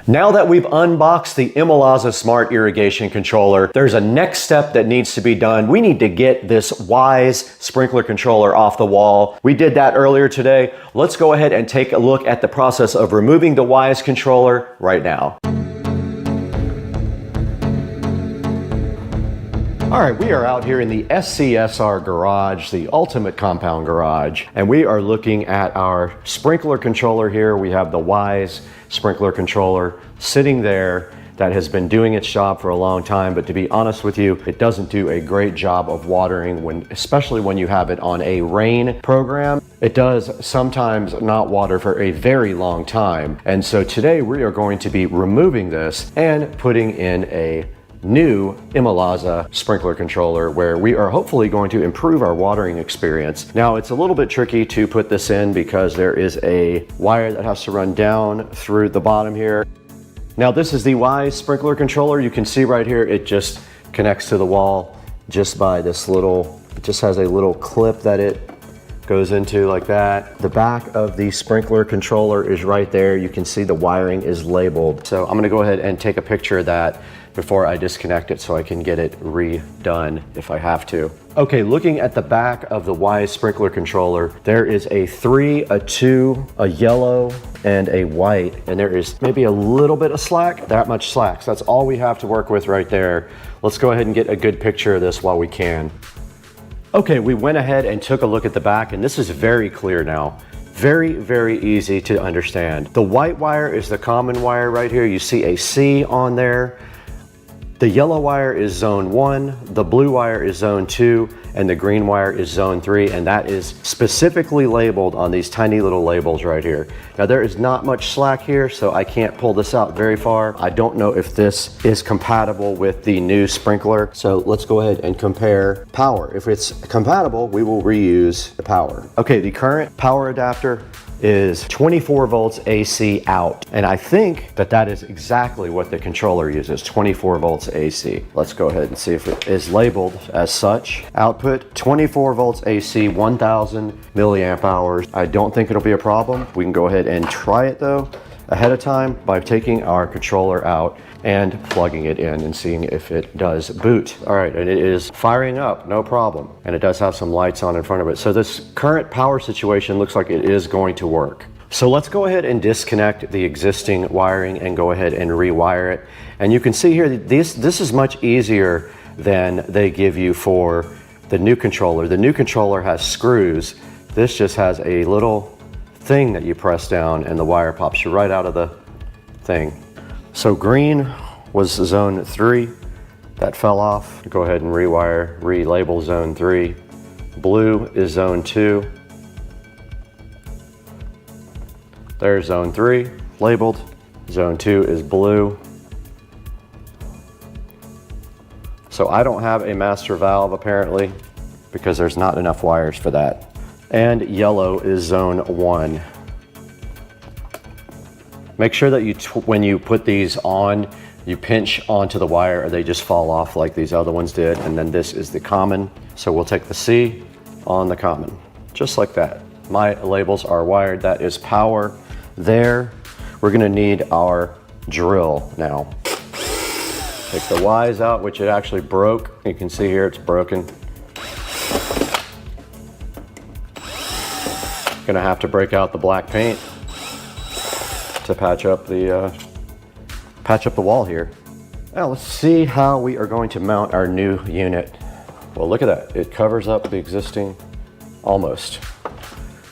Now that we've unboxed the Imalaza Smart Irrigation Controller, there's a next step that needs to be done. We need to get this Wise sprinkler controller off the wall. We did that earlier today. Let's go ahead and take a look at the process of removing the Wise controller right now. All right, we are out here in the SCSR garage, the ultimate compound garage, and we are looking at our sprinkler controller here. We have the Wise sprinkler controller sitting there that has been doing its job for a long time, but to be honest with you, it doesn't do a great job of watering, especially when you have it on a rain program. It does sometimes not water for a very long time. And so today we are going to be removing this and putting in a new Imalaza sprinkler controller where we are hopefully going to improve our watering experience. Now it's a little bit tricky to put this in because there is a wire that has to run down through the bottom here. Now this is the Wise sprinkler controller. You can see right here it just connects to the wall just by this little, it just has a little clip that it goes into like that. The back of the sprinkler controller is right there. You can see the wiring is labeled. So I'm gonna go ahead and take a picture of that before I disconnect it so I can get it redone if I have to. Okay, looking at the back of the Wise sprinkler controller, there is a 3, a 2, a yellow, and a white, and there is maybe a little bit of slack, that much slack. So that's all we have to work with right there. Let's go ahead and get a good picture of this while we can. Okay, we went ahead and took a look at the back, and this is very clear now. Very, very easy to understand. The white wire is the common wire right here. You see a C on there. The yellow wire is zone 1, the blue wire is zone 2, and the green wire is zone 3, and that is specifically labeled on these tiny little labels right here. Now there is not much slack here, so I can't pull this out very far. I don't know if this is compatible with the new sprinkler, so let's go ahead and compare power. If it's compatible, we will reuse the power. Okay, the current power adapter is 24 volts AC out. And I think that that is exactly what the controller uses, 24 volts AC. Let's go ahead and see if it is labeled as such. Output 24 volts AC, 1000 milliamp hours. I don't think it'll be a problem. We can go ahead and try it though ahead of time by taking our controller out and plugging it in and seeing if it does boot. All right, and it is firing up, no problem. And it does have some lights on in front of it. So this current power situation looks like it is going to work. So let's go ahead and disconnect the existing wiring and go ahead and rewire it. And you can see here, this is much easier than they give you for the new controller. The new controller has screws. This just has a little thing that you press down and the wire pops you right out of the thing. So green was zone 3, that fell off. Go ahead and rewire, relabel zone 3. Blue is zone 2. There's zone 3, labeled. Zone 2 is blue. So I don't have a master valve apparently, because there's not enough wires for that. And yellow is zone 1. Make sure that when you put these on, you pinch onto the wire or they just fall off like these other ones did. And then this is the common. So we'll take the C on the common, just like that. My labels are wired. That is power there. We're gonna need our drill now. Take the Y's out, which it actually broke. You can see here it's broken. Gonna have to break out the black paint to patch up the wall here. Now let's see how we are going to mount our new unit. Well, look at that. It covers up the existing almost.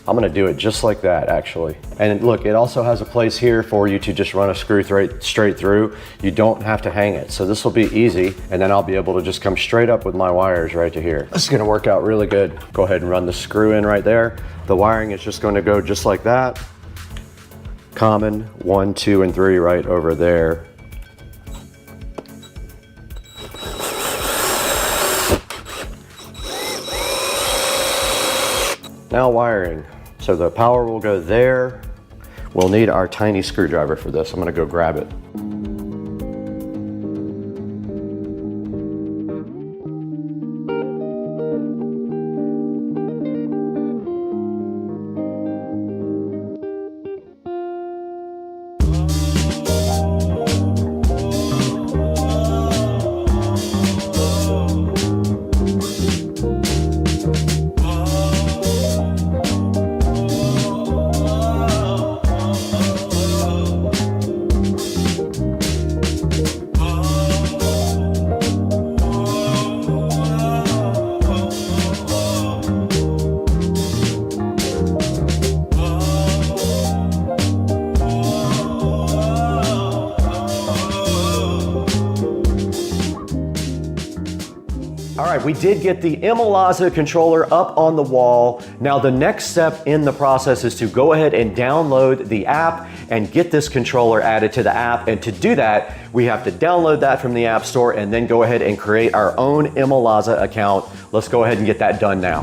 I'm gonna do it just like that actually. And look, it also has a place here for you to just run a screw straight through. You don't have to hang it. So this will be easy. And then I'll be able to just come straight up with my wires right to here. This is gonna work out really good. Go ahead and run the screw in right there. The wiring is just gonna go just like that. Common 1, 2, and 3 right over there. Now wiring. So the power will go there. We'll need our tiny screwdriver for this. I'm gonna go grab it. All right, we did get the Imalaza controller up on the wall. Now the next step in the process is to go ahead and download the app and get this controller added to the app. And to do that, we have to download that from the App Store and then go ahead and create our own Imalaza account. Let's go ahead and get that done now.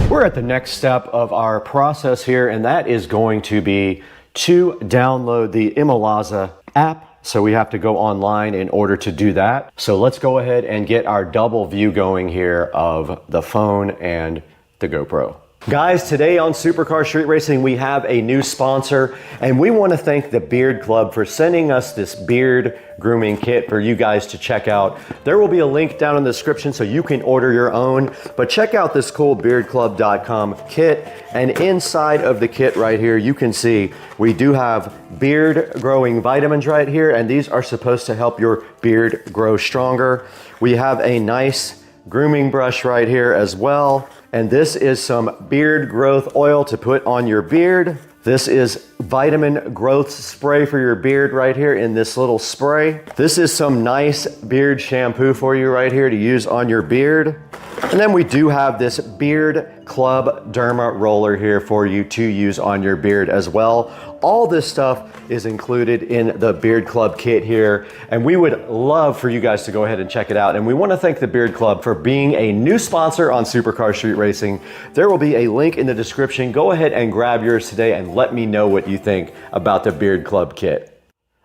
We're at the next step of our process here, and that is going to be to download the Imalaza app. So we have to go online in order to do that. So let's go ahead and get our double view going here of the phone and the GoPro. Guys, today on Supercar Street Racing, we have a new sponsor, and we want to thank the Beard Club for sending us this beard grooming kit for you guys to check out. There will be a link down in the description so you can order your own, but check out this cool beardclub.com kit, and inside of the kit right here, you can see we do have beard growing vitamins right here, and these are supposed to help your beard grow stronger. We have a nice grooming brush right here as well. And this is some beard growth oil to put on your beard. This is vitamin growth spray for your beard right here in this little spray. This is some nice beard shampoo for you right here to use on your beard. And then we do have this Beard Club Derma roller here for you to use on your beard as well. All this stuff is included in the Beard Club kit here, and we would love for you guys to go ahead and check it out. And we want to thank the Beard Club for being a new sponsor on Supercar Street Racing. There will be a link in the description. Go ahead and grab yours today and let me know what you think about the Beard Club kit.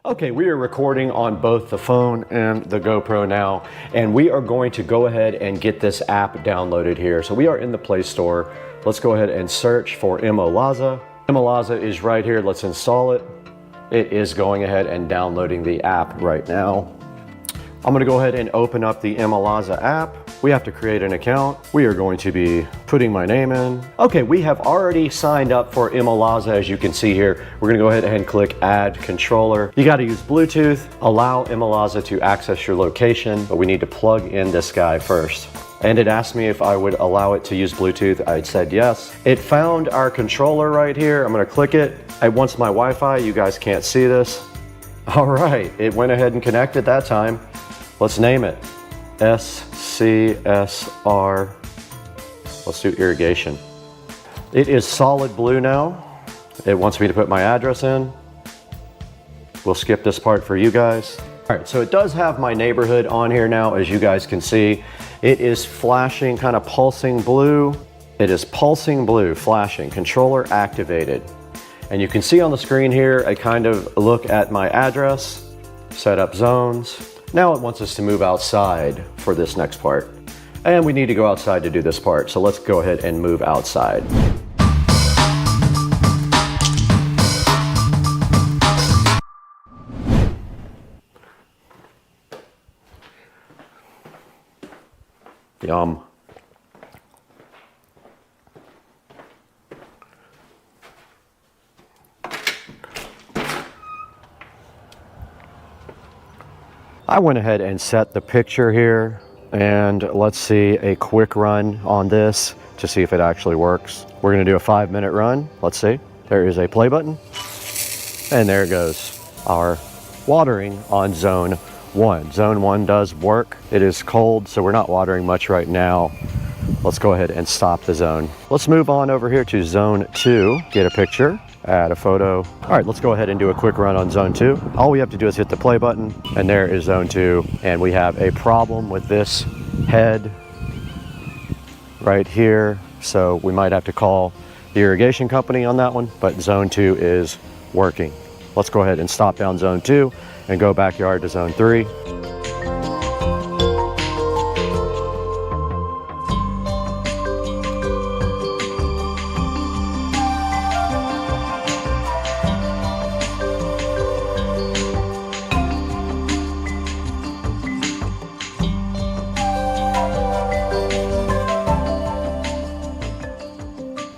Okay, we are recording on both the phone and the GoPro now, and we are going to go ahead and get this app downloaded here. So we are in the Play Store. Let's go ahead and search for Imolaza. Imolaza is right here. Let's install it. It is going ahead and downloading the app right now. I'm gonna go ahead and open up the Imolaza app. We have to create an account. We are going to be putting my name in. Okay, we have already signed up for Imolaza, as you can see here. We're gonna go ahead and click Add Controller. You gotta use Bluetooth, allow Imolaza to access your location, but we need to plug in this guy first. And it asked me if I would allow it to use Bluetooth. I said yes. It found our controller right here. I'm gonna click it. It wants my Wi-Fi. You guys can't see this. All right, it went ahead and connected that time. Let's name it SCSR. Let's do irrigation. It is solid blue now. It wants me to put my address in. We'll skip this part for you guys. All right, so it does have my neighborhood on here now, as you guys can see. It is flashing, kind of pulsing blue. It is pulsing blue, flashing, controller activated. And you can see on the screen here, a kind of look at my address, set up zones. Now it wants us to move outside for this next part. And we need to go outside to do this part. So let's go ahead and move outside. Yum. I went ahead and set the picture here, and let's see a quick run on this to see if it actually works. We're gonna do a 5-minute run. Let's see. There is a play button, and there it goes. Our watering on zone 1. Zone 1 does work. It is cold, so we're not watering much right now. Let's go ahead and stop the zone. Let's move on over here to zone 2, get a picture, add a photo. All right, let's go ahead and do a quick run on zone 2. All we have to do is hit the play button, and there is zone 2. And we have a problem with this head right here. So we might have to call the irrigation company on that one, but zone 2 is working. Let's go ahead and stop down zone 2 and go backyard to zone 3.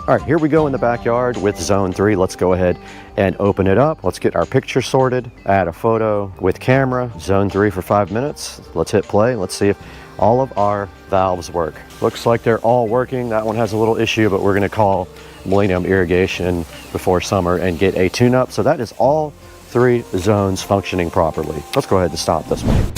All right, here we go in the backyard with zone 3. Let's go ahead and open it up. Let's get our picture sorted, add a photo with camera, zone 3 for 5 minutes. Let's hit play. Let's see if all of our valves work. Looks like they're all working. That one has a little issue, but we're gonna call Millennium Irrigation before summer and get a tune-up. So that is all 3 zones functioning properly. Let's go ahead and stop this one.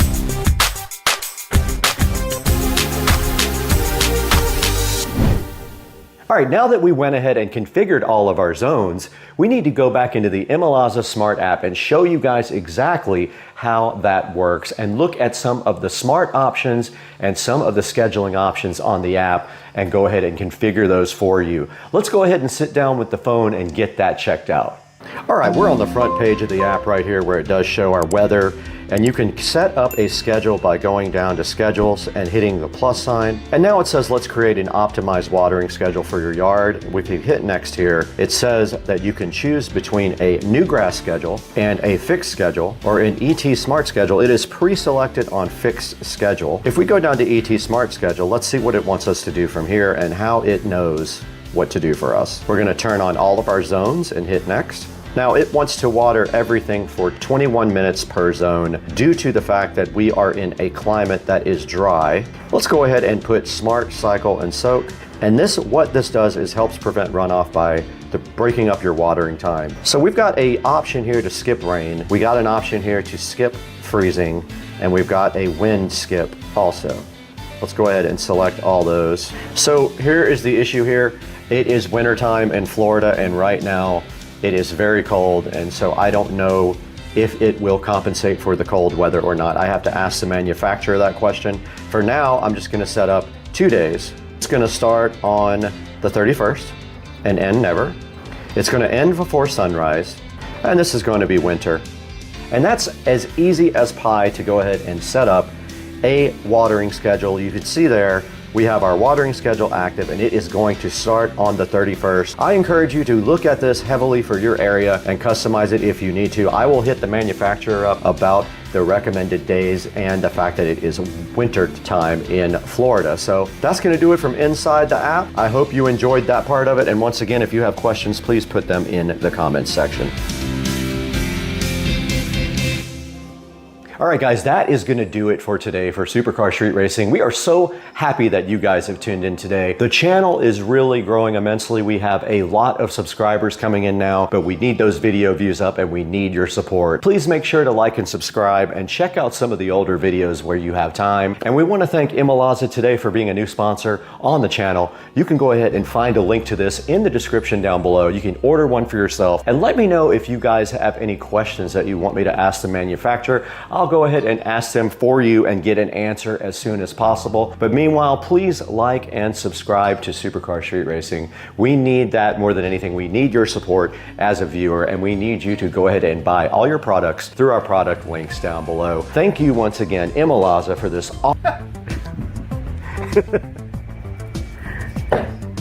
All right, now that we went ahead and configured all of our zones, we need to go back into the Imolaza Smart app and show you guys exactly how that works and look at some of the smart options and some of the scheduling options on the app and go ahead and configure those for you. Let's go ahead and sit down with the phone and get that checked out. All right, we're on the front page of the app right here where it does show our weather, and you can set up a schedule by going down to schedules and hitting the plus sign. And now it says, let's create an optimized watering schedule for your yard. If you hit next here, it says that you can choose between a new grass schedule and a fixed schedule, or an ET Smart schedule. It is pre-selected on fixed schedule. If we go down to ET Smart schedule, let's see what it wants us to do from here and how it knows what to do for us. We're gonna turn on all of our zones and hit next. Now it wants to water everything for 21 minutes per zone due to the fact that we are in a climate that is dry. Let's go ahead and put Smart Cycle and Soak. And what this does is helps prevent runoff by breaking up your watering time. So we've got an option here to skip rain. We got an option here to skip freezing, and we've got a wind skip also. Let's go ahead and select all those. So here is the issue here. It is wintertime in Florida, and right now it is very cold, and so I don't know if it will compensate for the cold weather or not. I have to ask the manufacturer that question. For now, I'm just gonna set up 2 days. It's gonna start on the 31st and end never. It's gonna end before sunrise, and this is going to be winter. And that's as easy as pie to go ahead and set up a watering schedule. You can see there, we have our watering schedule active, and it is going to start on the 31st. I encourage you to look at this heavily for your area and customize it if you need to. I will hit the manufacturer up about the recommended days and the fact that it is winter time in Florida. So that's going to do it from inside the app. I hope you enjoyed that part of it. And once again, if you have questions, please put them in the comments section. All right, guys, that is going to do it for today for Supercar Street Racing. We are so happy that you guys have tuned in today. The channel is really growing immensely. We have a lot of subscribers coming in now, but we need those video views up and we need your support. Please make sure to like and subscribe and check out some of the older videos where you have time. And we want to thank Imalaza today for being a new sponsor on the channel. You can go ahead and find a link to this in the description down below. You can order one for yourself, and let me know if you guys have any questions that you want me to ask the manufacturer. I'll go ahead and ask them for you and get an answer as soon as possible. But meanwhile, please like and subscribe to Supercar Street Racing. We need that more than anything. We need your support as a viewer, and we need you to go ahead and buy all your products through our product links down below. Thank you once again, Imalaza, for this.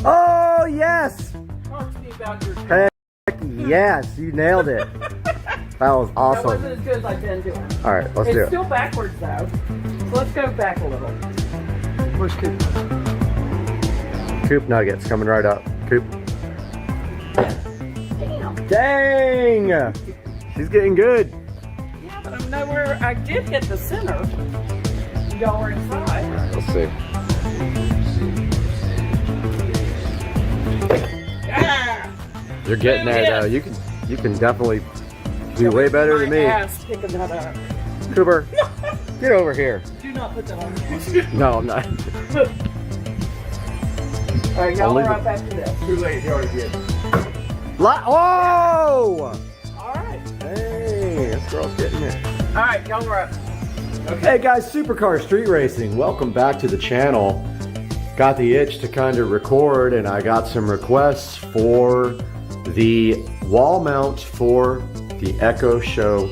Oh, yes! Talk to me about your Heck yes, you nailed it. That was That awesome. wasn't as good as I've been doing. All right, let's do It's it. still backwards though. So let's go back a little. Where's Coop? Coop nuggets coming right up. Coop. Damn. Dang! She's getting good. Yeah, but I'm nowhere. I did hit the center. Y'all were inside. Let's see. Ah! You're getting there though. You can definitely do way better than My me. ass picking that up. Cooper, get over here. Do not put that on. No, I'm not. All right, y'all leave are it. right back to this. Too late, he already did. Whoa! All right. Hey, this girl's getting it. All right, y'all are up. Hey guys, Supercar Street Racing, welcome back to the channel. Got the itch to kind of record, and I got some requests for the wall mount for the Echo Show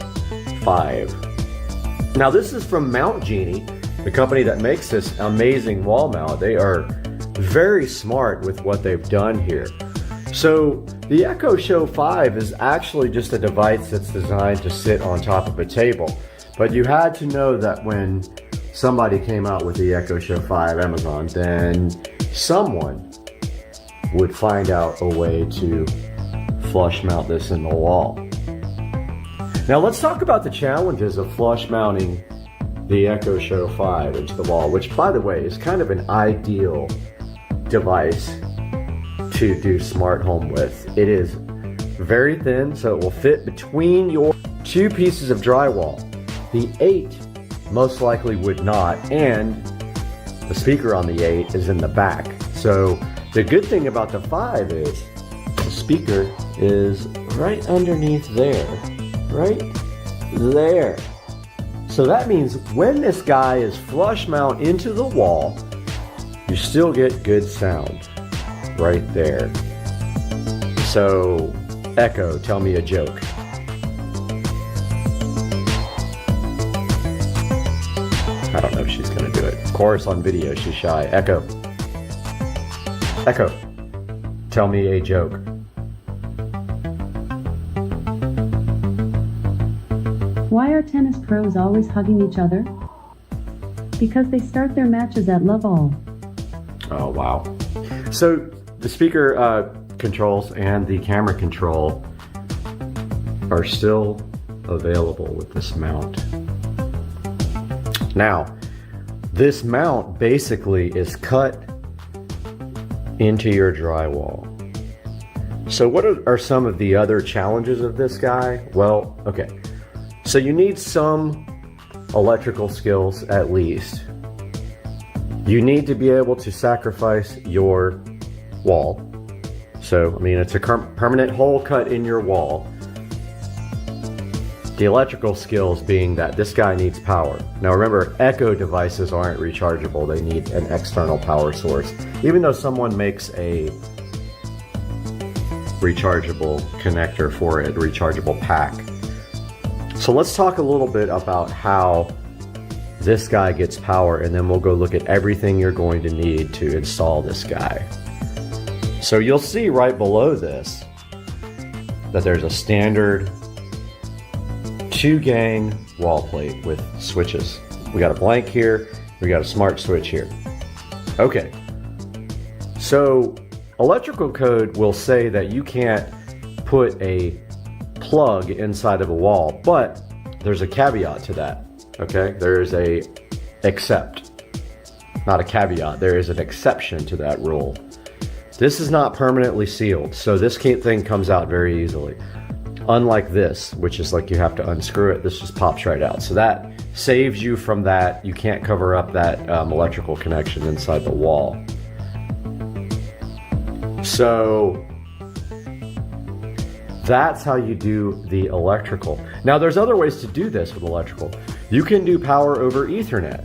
5. Now this is from Mount Genie, the company that makes this amazing wall mount. They are very smart with what they've done here. So the Echo Show 5 is actually just a device that's designed to sit on top of a table. But you had to know that when somebody came out with the Echo Show 5 Amazon, then someone would find out a way to flush mount this in the wall. Now let's talk about the challenges of flush mounting the Echo Show 5 into the wall, which by the way is kind of an ideal device to do smart home with. It is very thin, so it will fit between your two pieces of drywall. The 8 most likely would not, and the speaker on the 8 is in the back. So the good thing about the 5 is the speaker is right underneath there, right there. So that means when this guy is flush mount into the wall, you still get good sound right there. So Echo, tell me a joke. I don't know if she's gonna do it. Of course, on video, she's shy. Echo. Echo. Tell me a joke. Why are tennis pros always hugging each other? Because they start their matches at love all. Oh, wow. So the speaker controls and the camera control are still available with this mount. Now, this mount basically is cut into your drywall. So what are some of the other challenges of this guy? Well, okay. So you need some electrical skills at least. You need to be able to sacrifice your wall. So, I mean, it's a permanent hole cut in your wall. The electrical skills being that this guy needs power. Now remember, Echo devices aren't rechargeable. They need an external power source. Even though someone makes a rechargeable connector for it, rechargeable pack. So let's talk a little bit about how this guy gets power, and then we'll go look at everything you're going to need to install this guy. So you'll see right below this that there's a standard 2-gang wall plate with switches. We got a blank here, we got a smart switch here. Okay, so electrical code will say that you can't put a plug inside of a wall, but there's a caveat to that, okay? There is a except, not a caveat, there is an exception to that rule. This is not permanently sealed, so this thing comes out very easily. Unlike this, which is like you have to unscrew it, this just pops right out. So that saves you from that. You can't cover up that electrical connection inside the wall. So that's how you do the electrical. Now there's other ways to do this with electrical. You can do power over Ethernet,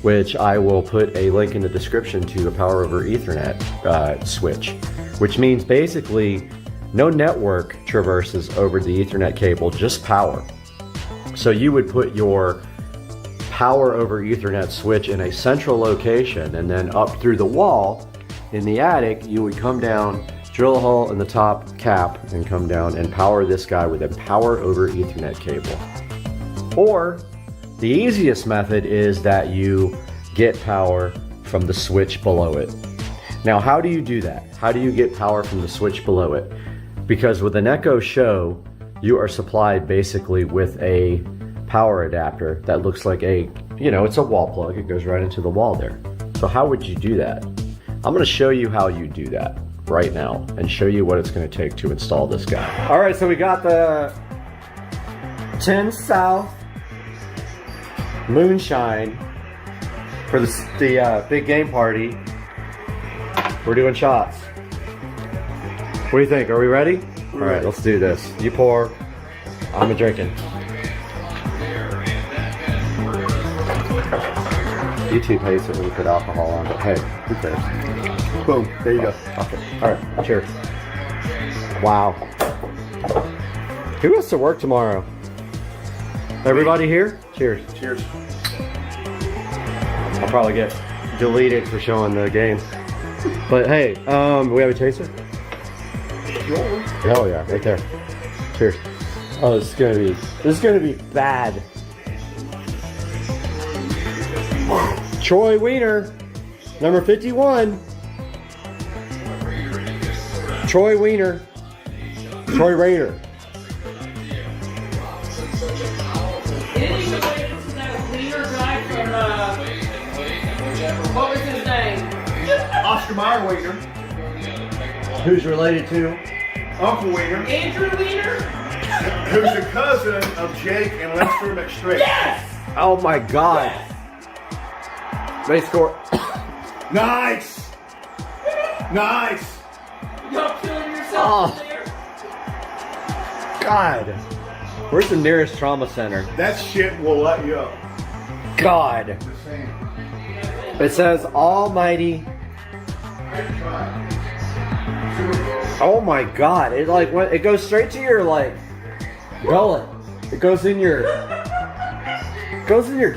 which I will put a link in the description to a power over Ethernet switch, which means basically no network traverses over the Ethernet cable, just power. So you would put your power over Ethernet switch in a central location, and then up through the wall in the attic, you would come down, drill a hole in the top cap, and come down and power this guy with a power over Ethernet cable. Or the easiest method is that you get power from the switch below it. Now, how do you do that? How do you get power from the switch below it? Because with an Echo Show, you are supplied basically with a power adapter that looks like a, it's a wall plug. It goes right into the wall there. So how would you do that? I'm going to show you how you do that right now and show you what it's going to take to install this guy. All right, so we got the 10 South Moonshine for the big game party. We're doing shots. What do you think? Are we ready? All right, let's do this. You pour, I'm a drinking. YouTube hates it when we put alcohol on, but hey, who cares? Boom, there you go. Okay, all right, cheers. Wow. Who has to work tomorrow? Everybody here? Cheers. Cheers. I'll probably get deleted for showing the game. But hey, we have a chaser? Hell yeah, right there. Cheers. Oh, this is gonna be bad. Troy Wiener, number 51. Troy Wiener. Troy Raider. Any related to that Wiener guy from, what was his name? Oscar Mayer Wiener. Who's related to? Uncle Wiener. Andrew Wiener? Who's the cousin of Jake and Lester McStrick. Yes! Oh my God. Yes! They score. Nice! Nice! Y'all killing yourself there? God. Where's the nearest trauma center? That shit will let you up. God. It says Almighty. Oh my God! It goes straight to your gullet. It goes in your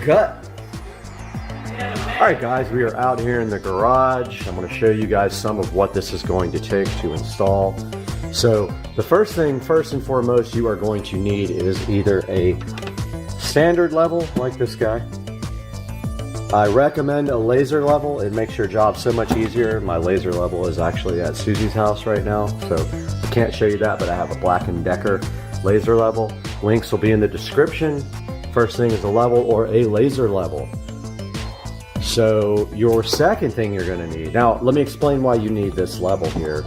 gut. All right, guys, we are out here in the garage. I'm going to show you guys some of what this is going to take to install. So the first and foremost you are going to need is either a standard level like this guy. I recommend a laser level. It makes your job so much easier. My laser level is actually at Susie's house right now, so I can't show you that, but I have a Black & Decker laser level. Links will be in the description. First thing is a level or a laser level. So your second thing you're going to need, now let me explain why you need this level here.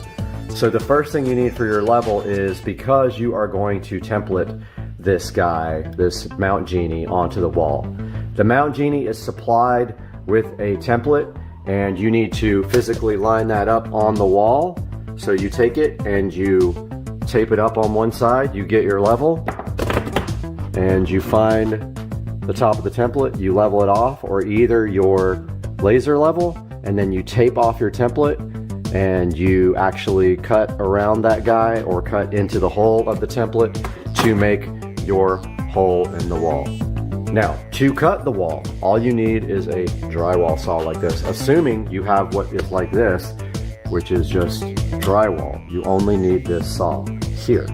So the first thing you need for your level is, because you are going to template this guy, this Mount Genie, onto the wall. The Mount Genie is supplied with a template, and you need to physically line that up on the wall. So you take it and you tape it up on one side, you get your level, and you find the top of the template, you level it off, or either your laser level, and then you tape off your template, and you actually cut around that guy or cut into the hole of the template to make your hole in the wall. Now, to cut the wall, all you need is a drywall saw like this, assuming you have what is like this, which is just drywall. You only need this saw here.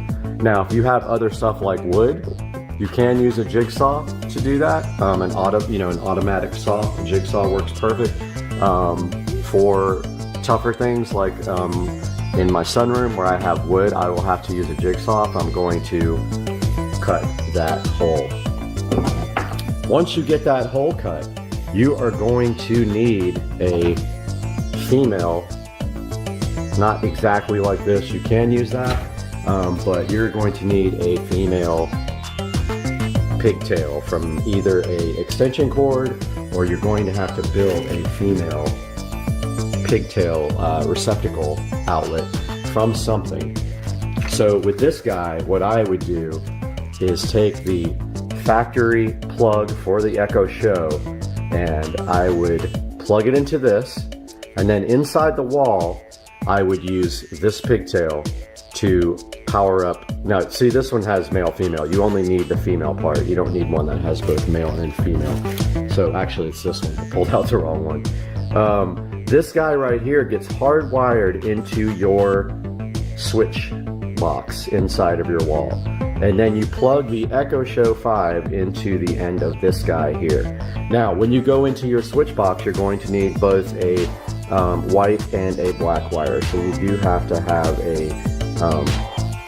Now, if you have other stuff like wood, you can use a jigsaw to do that. An automatic saw, a jigsaw works perfect. For tougher things like in my sunroom where I have wood, I will have to use a jigsaw if I'm going to cut that hole. Once you get that hole cut, you are going to need a female, not exactly like this, you can use that, but you're going to need a female pigtail from either a extension cord, or you're going to have to build a female pigtail receptacle outlet from something. So with this guy, what I would do is take the factory plug for the Echo Show, and I would plug it into this, and then inside the wall I would use this pigtail to power up. Now see, this one has male female, you only need the female part, you don't need one that has both male and female. So actually it's this one, I pulled out the wrong one. This guy right here gets hardwired into your switch box inside of your wall, and then you plug the Echo Show 5 into the end of this guy here. Now when you go into your switch box, you're going to need both a white and a black wire, so you do have to have a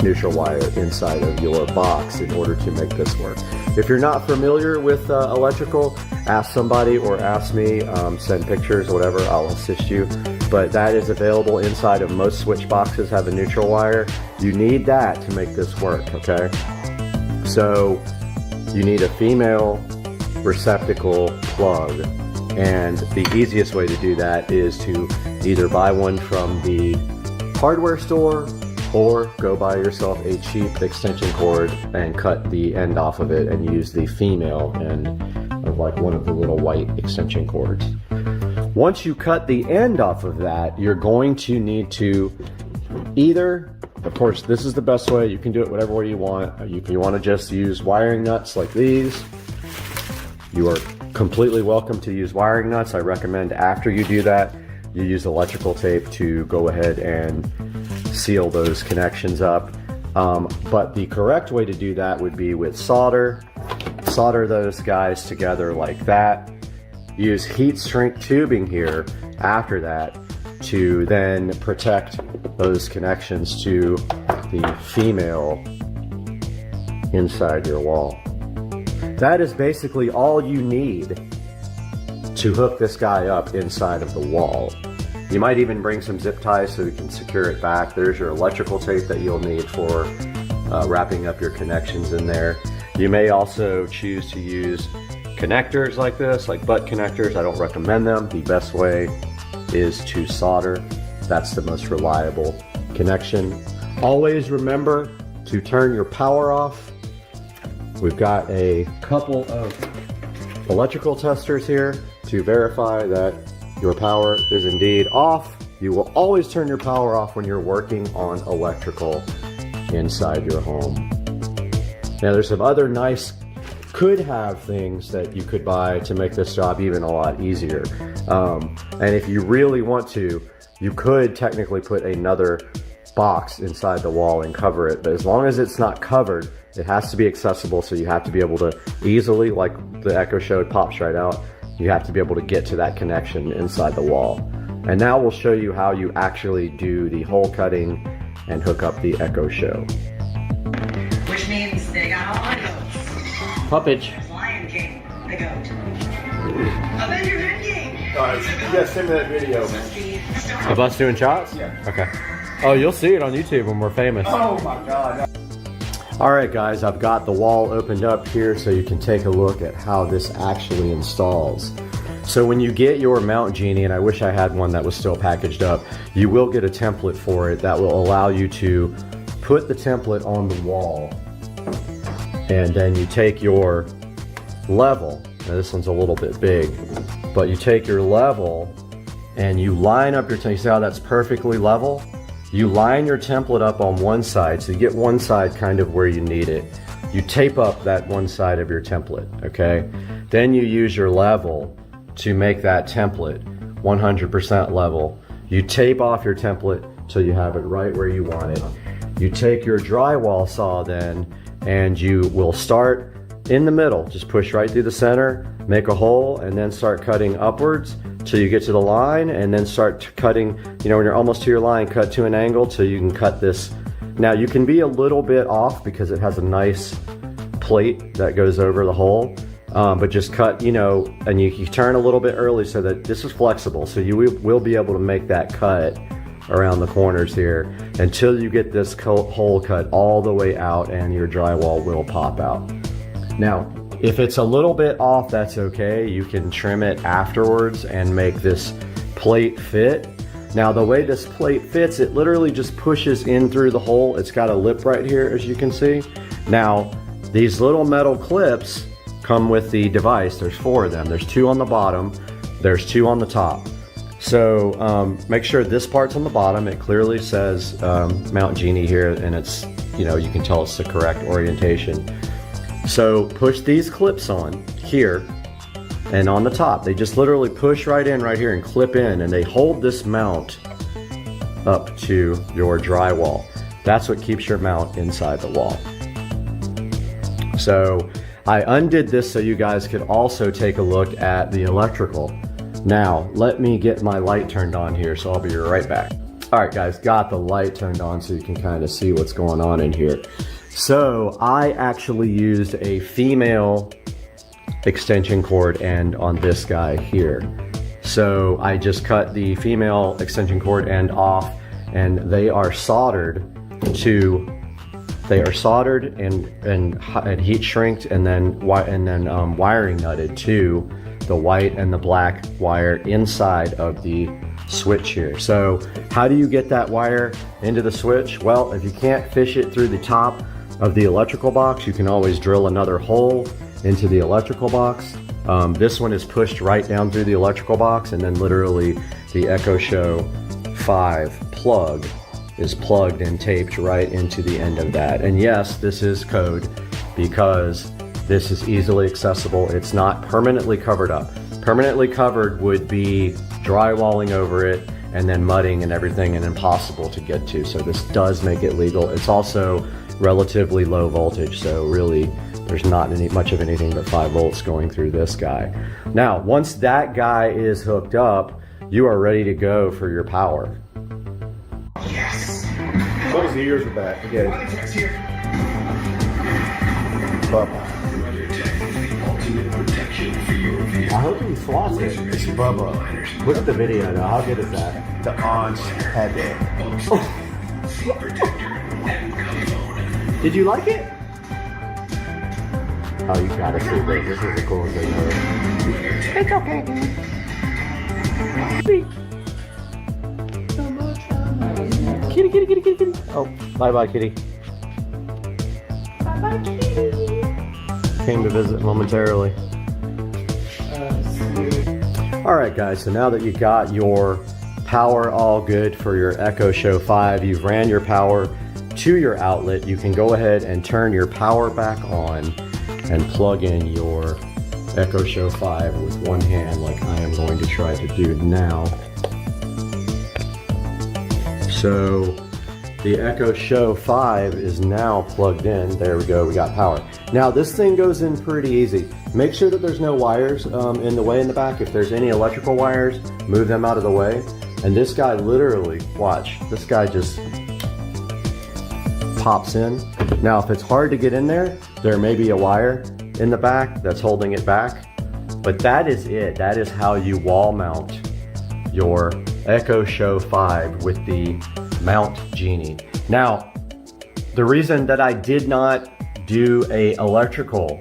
neutral wire inside of your box in order to make this work. If you're not familiar with electrical, ask somebody or ask me, send pictures or whatever, I'll assist you. But that is available inside of most switch boxes, have a neutral wire. You need that to make this work, okay? So you need a female receptacle plug, and the easiest way to do that is to either buy one from the hardware store or go buy yourself a cheap extension cord and cut the end off of it and use the female end of like one of the little white extension cords. Once you cut the end off of that, you're going to need to either, of course, this is the best way, you can do it whatever way you want. If you want to just use wiring nuts like these, you are completely welcome to use wiring nuts. I recommend after you do that, you use electrical tape to go ahead and seal those connections up. But the correct way to do that would be with solder. Solder those guys together like that. Use heat shrink tubing here after that to then protect those connections to the female inside your wall. That is basically all you need to hook this guy up inside of the wall. You might even bring some zip ties so you can secure it back. There's your electrical tape that you'll need for wrapping up your connections in there. You may also choose to use connectors like this, like butt connectors. I don't recommend them. The best way is to solder. That's the most reliable connection. Always remember to turn your power off. We've got a couple of electrical testers here to verify that your power is indeed off. You will always turn your power off when you're working on electrical inside your home. Now there's some other nice could have things that you could buy to make this job even a lot easier. And if you really want to, you could technically put another box inside the wall and cover it, but as long as it's not covered, it has to be accessible, so you have to be able to easily, like the Echo showed, pops right out, you have to be able to get to that connection inside the wall. And now we'll show you how you actually do the hole cutting and hook up the Echo Show. Which means they got all my goats. Puppage. Lion King, the goat. Avengers Endgame. You guys send me that video, man. Of us doing shots? Yeah. Okay. Oh, you'll see it on YouTube when we're famous. Oh my God. All right, guys, I've got the wall opened up here so you can take a look at how this actually installs. So when you get your Mount Genie, and I wish I had one that was still packaged up, you will get a template for it that will allow you to put the template on the wall. And then you take your level. Now this one's a little bit big, but you take your level and you line up your template. You see how that's perfectly level? You line your template up on one side, so you get one side kind of where you need it. You tape up that one side of your template, okay? Then you use your level to make that template 100% level. You tape off your template till you have it right where you want it. You take your drywall saw then, and you will start in the middle. Just push right through the center, make a hole, and then start cutting upwards till you get to the line, and then start cutting, you know, when you're almost to your line, cut to an angle till you can cut this. Now you can be a little bit off because it has a nice plate that goes over the hole, but just cut, you know, and you turn a little bit early so that this is flexible, so you will be able to make that cut around the corners here until you get this hole cut all the way out and your drywall will pop out. Now, if it's a little bit off, that's okay. You can trim it afterwards and make this plate fit. Now, the way this plate fits, it literally just pushes in through the hole. It's got a lip right here, as you can see. Now, these little metal clips come with the device. There's 4 of them. There's 2 on the bottom. There's 2 on the top. So make sure this part's on the bottom. It clearly says Mount Genie here, and it's, you know, you can tell it's the correct orientation. So push these clips on here and on the top. They just literally push right in right here and clip in, and they hold this mount up to your drywall. That's what keeps your mount inside the wall. So I undid this so you guys could also take a look at the electrical. Now, let me get my light turned on here, so I'll be right back. All right, guys, got the light turned on so you can kind of see what's going on in here. So I actually used a female extension cord end on this guy here. So I just cut the female extension cord end off, and they are soldered and heat shrinked and then wiring nutted to the white and the black wire inside of the switch here. So how do you get that wire into the switch? Well, if you can't fish it through the top of the electrical box, you can always drill another hole into the electrical box. This one is pushed right down through the electrical box, and then literally the Echo Show 5 plug is plugged and taped right into the end of that. And yes, this is code because this is easily accessible. It's not permanently covered up. Permanently covered would be drywalling over it and then mudding and everything, and impossible to get to. So this does make it legal. It's also relatively low voltage, so really there's not much of anything but 5 volts going through this guy. Now, once that guy is hooked up, you are ready to go for your power. Yes. What was the years of that? Forget it. Bubba. I hope he slots it. It's Bubba. Look at the video though, how good is that? The aunt's had it. Did you like it? Oh, you gotta see this. This is the coolest thing ever. It's okay, dude. Kitty, kitty, kitty, kitty, kitty. Oh, bye-bye, kitty. Bye-bye, kitty. Came to visit momentarily. All right, guys, so now that you got your power all good for your Echo Show 5, you've ran your power to your outlet, you can go ahead and turn your power back on and plug in your Echo Show 5 with one hand, like I am going to try to do now. So the Echo Show 5 is now plugged in. There we go, we got power. Now this thing goes in pretty easy. Make sure that there's no wires in the way in the back. If there's any electrical wires, move them out of the way. And this guy literally, watch, this guy just pops in. Now if it's hard to get in there, there may be a wire in the back that's holding it back. But that is it. That is how you wall mount your Echo Show 5 with the Mount Genie. Now, the reason that I did not do a electrical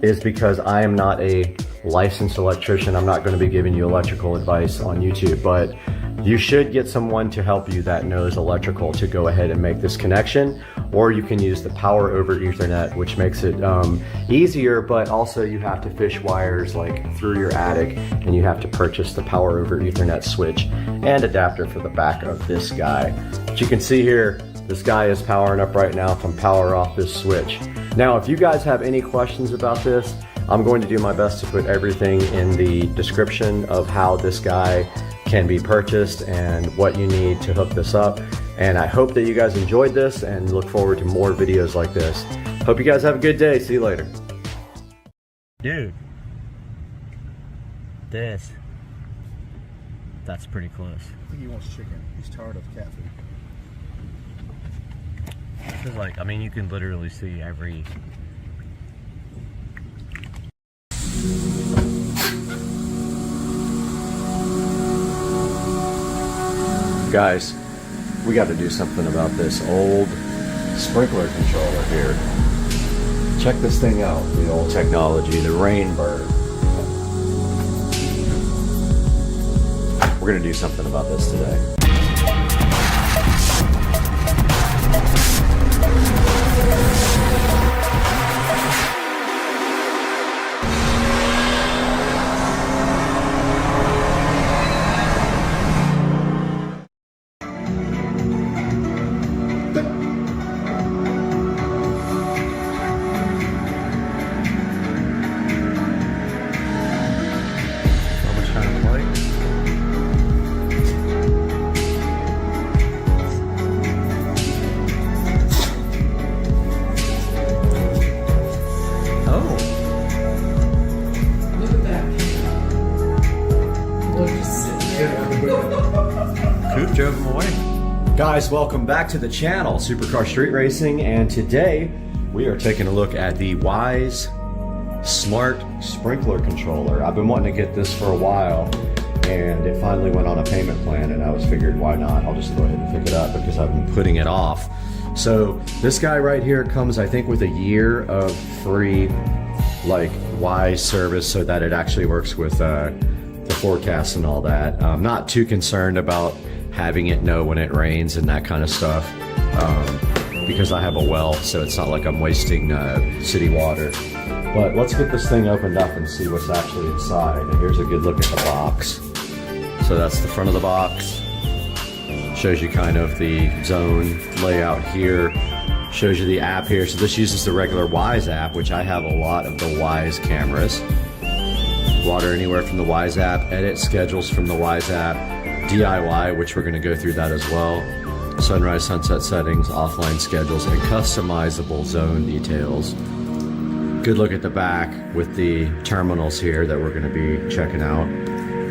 is because I am not a licensed electrician. I'm not going to be giving you electrical advice on YouTube, but you should get someone to help you that knows electrical to go ahead and make this connection, or you can use the power over Ethernet, which makes it easier, but also you have to fish wires like through your attic, and you have to purchase the power over Ethernet switch and adapter for the back of this guy. But you can see here, this guy is powering up right now from power off this switch. Now, if you guys have any questions about this, I'm going to do my best to put everything in the description of how this guy can be purchased and what you need to hook this up. And I hope that you guys enjoyed this and look forward to more videos like this. Hope you guys have a good day. See you later. Dude, that's pretty close. I think he wants chicken. He's tired of cat food. This is like, I mean, you can literally see every... Guys, we got to do something about this old sprinkler controller here. Check this thing out, the old technology, the Rainbird. We're gonna do something about this today. Coop drove him away. Guys, welcome back to the channel, Supercar Street Racing, and today we are taking a look at the Wise Smart Sprinkler Controller. I've been wanting to get this for a while, and it finally went on a payment plan, and I was figured, why not? I'll just go ahead and pick it up because I've been putting it off. So this guy right here comes, I think, with a year of free, like, Wise service, so that it actually works with the forecast and all that. I'm not too concerned about having it know when it rains and that kind of stuff, because I have a well, so it's not like I'm wasting city water. But let's get this thing opened up and see what's actually inside. And here's a good look at the box. So that's the front of the box. Shows you kind of the zone layout here. Shows you the app here. So this uses the regular Wise app, which I have a lot of the Wise cameras. Water Anywhere from the Wise app, edit schedules from the Wise app, DIY, which we're going to go through that as well, sunrise, sunset settings, offline schedules, and customizable zone details. Good look at the back with the terminals here that we're going to be checking out.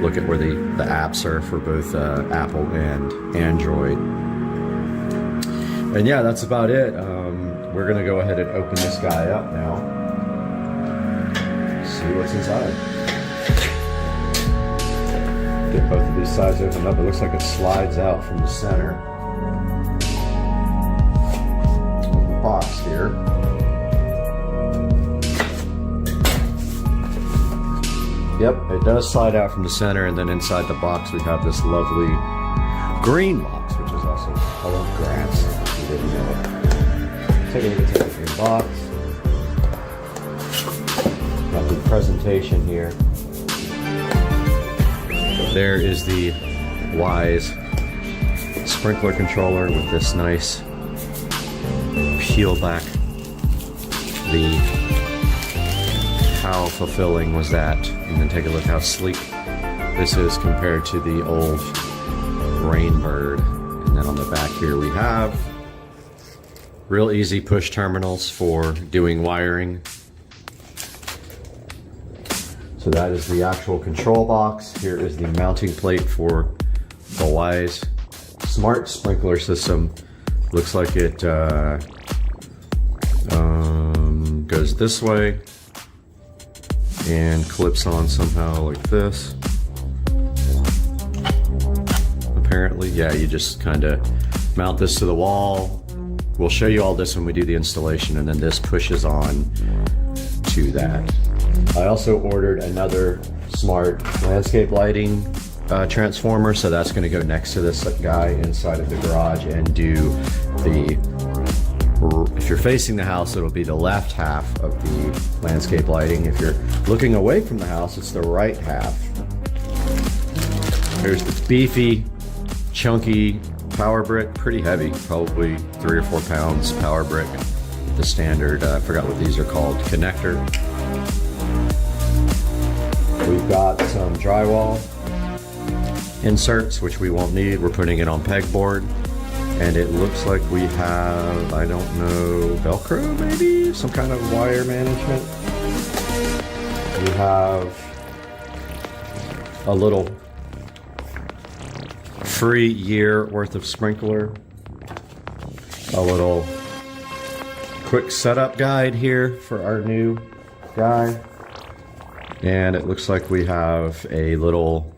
Look at where the apps are for both Apple and Android. And yeah, that's about it. We're going to go ahead and open this guy up now. See what's inside. Get both of these sides opened up. It looks like it slides out from the center of the box here. Yep, it does slide out from the center, and then inside the box we have this lovely green box, which is also colored grass. If you didn't know. Take a look at the green box. Got the presentation here. There is the Wise sprinkler controller with this nice peel back. How fulfilling was that? And then take a look how sleek this is compared to the old Rainbird. And then on the back here we have real easy push terminals for doing wiring. So that is the actual control box. Here is the mounting plate for the Wise Smart Sprinkler System. Looks like it goes this way and clips on somehow like this. Apparently, yeah, you just kind of Mount this to the wall. We'll show you all this when we do the installation, and then this pushes on to that. I also ordered another smart landscape lighting transformer, so that's going to go next to this guy inside of the garage and do the, if you're facing the house, it'll be the left half of the landscape lighting. If you're looking away from the house, it's the right half. Here's the beefy, chunky power brick, pretty heavy, probably 3 or 4 pounds power brick. The standard, I forgot what these are called, connector. We've got some drywall inserts, which we won't need. We're putting it on pegboard. And it looks like we have, I don't know, Velcro maybe? Some kind of wire management. We have a little free year worth of sprinkler. A little quick setup guide here for our new guy. And it looks like we have a little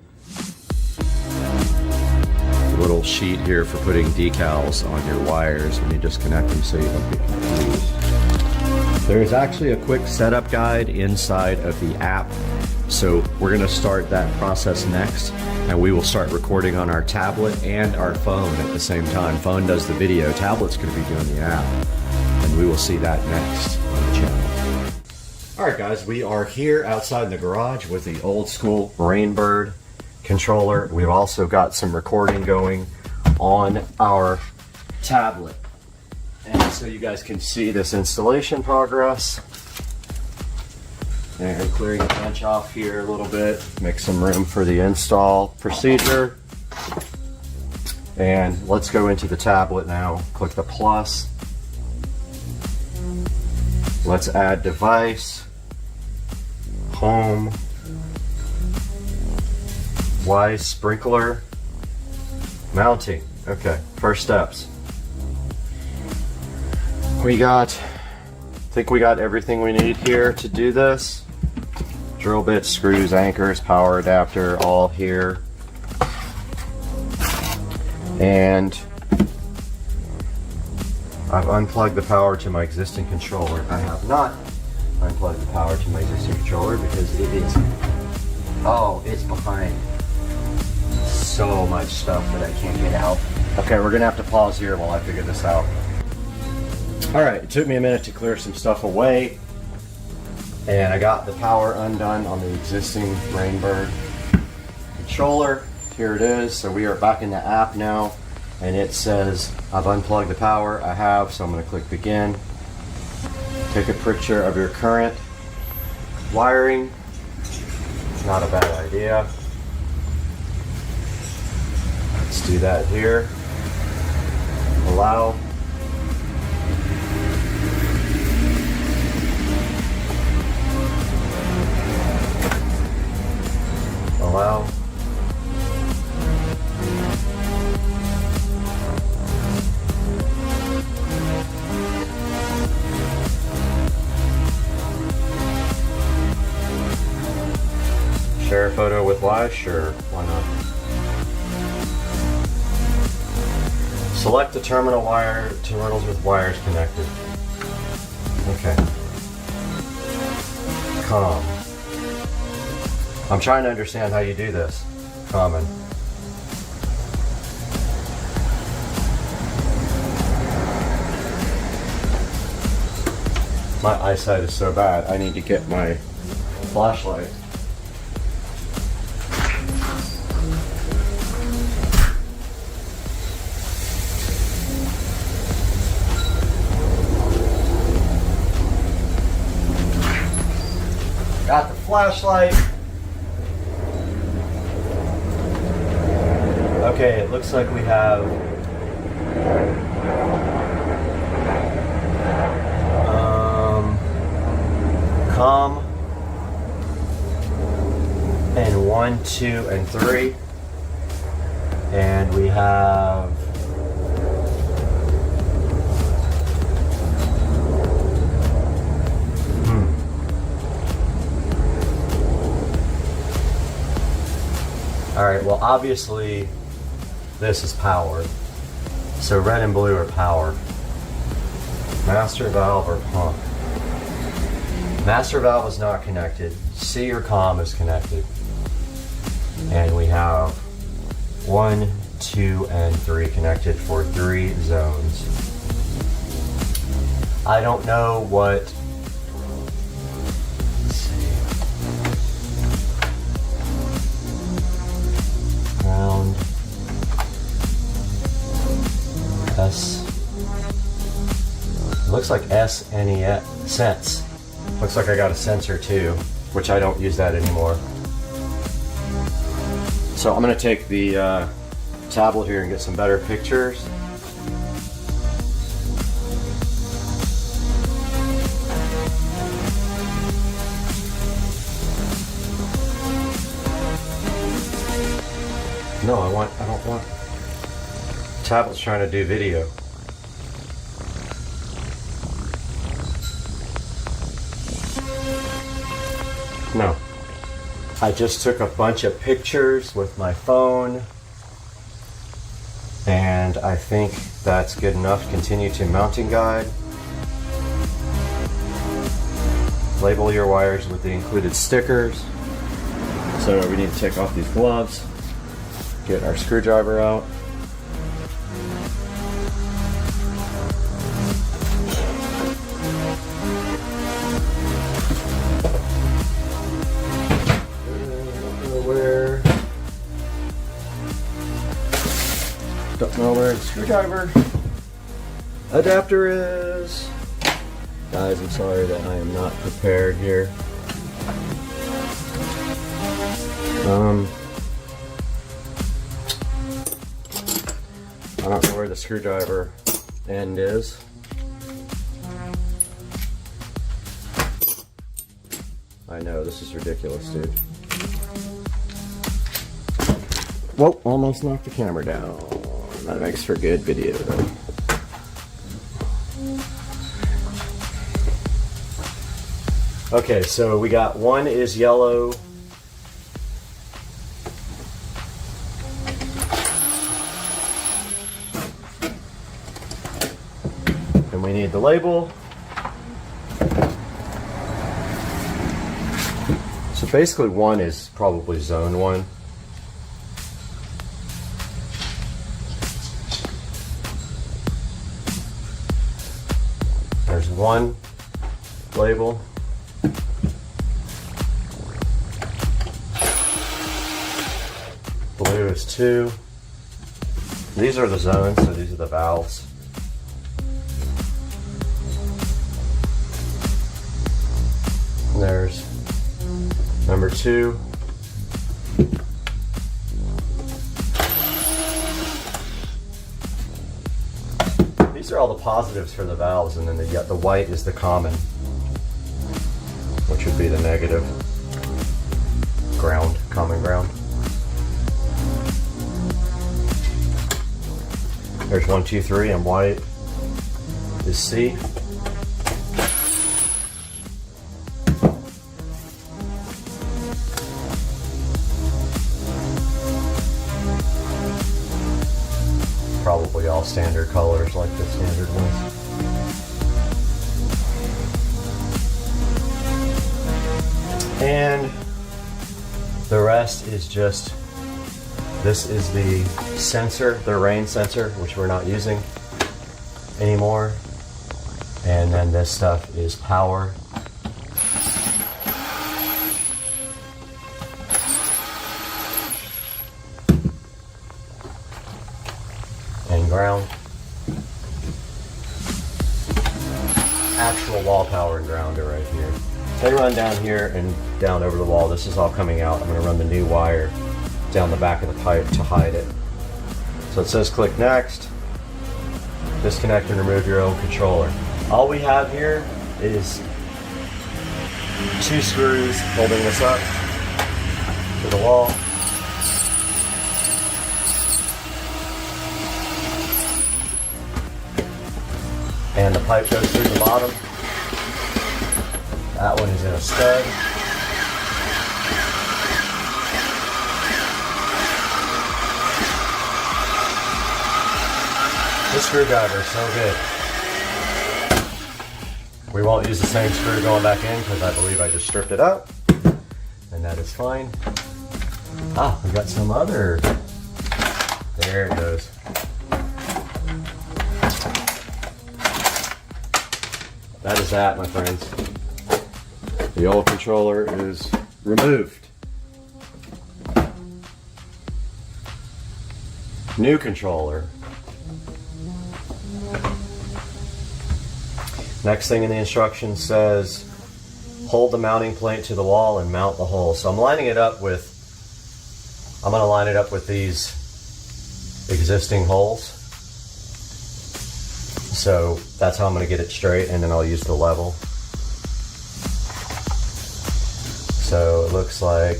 sheet here for putting decals on your wires when you disconnect them so you don't get confused. There's actually a quick setup guide inside of the app. So we're going to start that process next, and we will start recording on our tablet and our phone at the same time. Phone does the video, tablet's going to be doing the app, and we will see that next on the channel. Alright guys, we are here outside in the garage with the old school Rainbird controller. We've also got some recording going on our tablet. And so you guys can see this installation progress. And clearing the bench off here a little bit, make some room for the install procedure. And let's go into the tablet now. Click the plus. Let's add device, home, Y sprinkler, mounting. Okay, first steps. I think we got everything we need here to do this. Drill bits, screws, anchors, power adapter, all here. And I've unplugged the power to my existing controller. I have not unplugged the power to my existing controller because it is, oh, it's behind so much stuff that I can't get out. Okay, we're gonna have to pause here while I figure this out. All right, it took me a minute to clear some stuff away, and I got the power undone on the existing Rainbird controller. Here it is. So we are back in the app now, and it says I've unplugged the power. I have, so I'm going to click begin. Take a picture of your current wiring. Not a bad idea. Let's do that here. Allow. Allow. Share a photo with live? Sure, why not? Select the terminal wire, terminals with wires connected. Okay. COM. I'm trying to understand how you do this. Common. My eyesight is so bad, I need to get my flashlight. Got the flashlight. Okay, it looks like we have COM and 1, 2, and 3, and we have all right, well, obviously this is power. So red and blue are power. Master valve or pump. Master valve is not connected. C or COM is connected. And we have 1, 2, and 3 connected for 3 zones. I don't know what. Let's see. Ground. S. It looks like SNES. Sense. Looks like I got a sensor too, which I don't use that anymore. So I'm going to take the tablet here and get some better pictures. No, I don't want. Tablet's trying to do video. No. I just took a bunch of pictures with my phone, and I think that's good enough. Continue to mounting guide. Label your wires with the included stickers. So we need to take off these gloves, get our screwdriver out. Don't know where the screwdriver adapter is. Guys, I'm sorry that I am not prepared here. I don't know where the screwdriver end is. I know, this is ridiculous, dude. Whoa, almost knocked the camera down. That makes for good video though. Okay, so we got one is yellow. And we need the label. So basically one is probably zone 1. There's 1 label. Blue is 2. These are the zones, so these are the valves. And there's number 2. These are all the positives for the valves, and then the white is the common, which would be the negative. Ground, common ground. There's 1, 2, 3, and white is C. Probably all standard colors like the standard ones. And the rest is just, this is the sensor, the rain sensor, which we're not using anymore. And then this stuff is power. And ground. Actual wall power and ground are right here. They run down here and down over the wall. This is all coming out. I'm going to run the new wire down the back of the pipe to hide it. So it says click next. Disconnect and remove your own controller. All we have here is 2 screws holding this up to the wall. And the pipe goes through the bottom. That one is in a stud. the screwdriver, so good. We won't use the same screw going back in because I believe I just stripped it out. And that is fine. Ah, we got some other. There it goes. That is that, my friends. The old controller is removed. New controller. Next thing in the instructions says, hold the mounting plate to the wall and mount the hole. So I'm lining it up with, I'm going to line it up with these existing holes. So that's how I'm going to get it straight, and then I'll use the level. So it looks like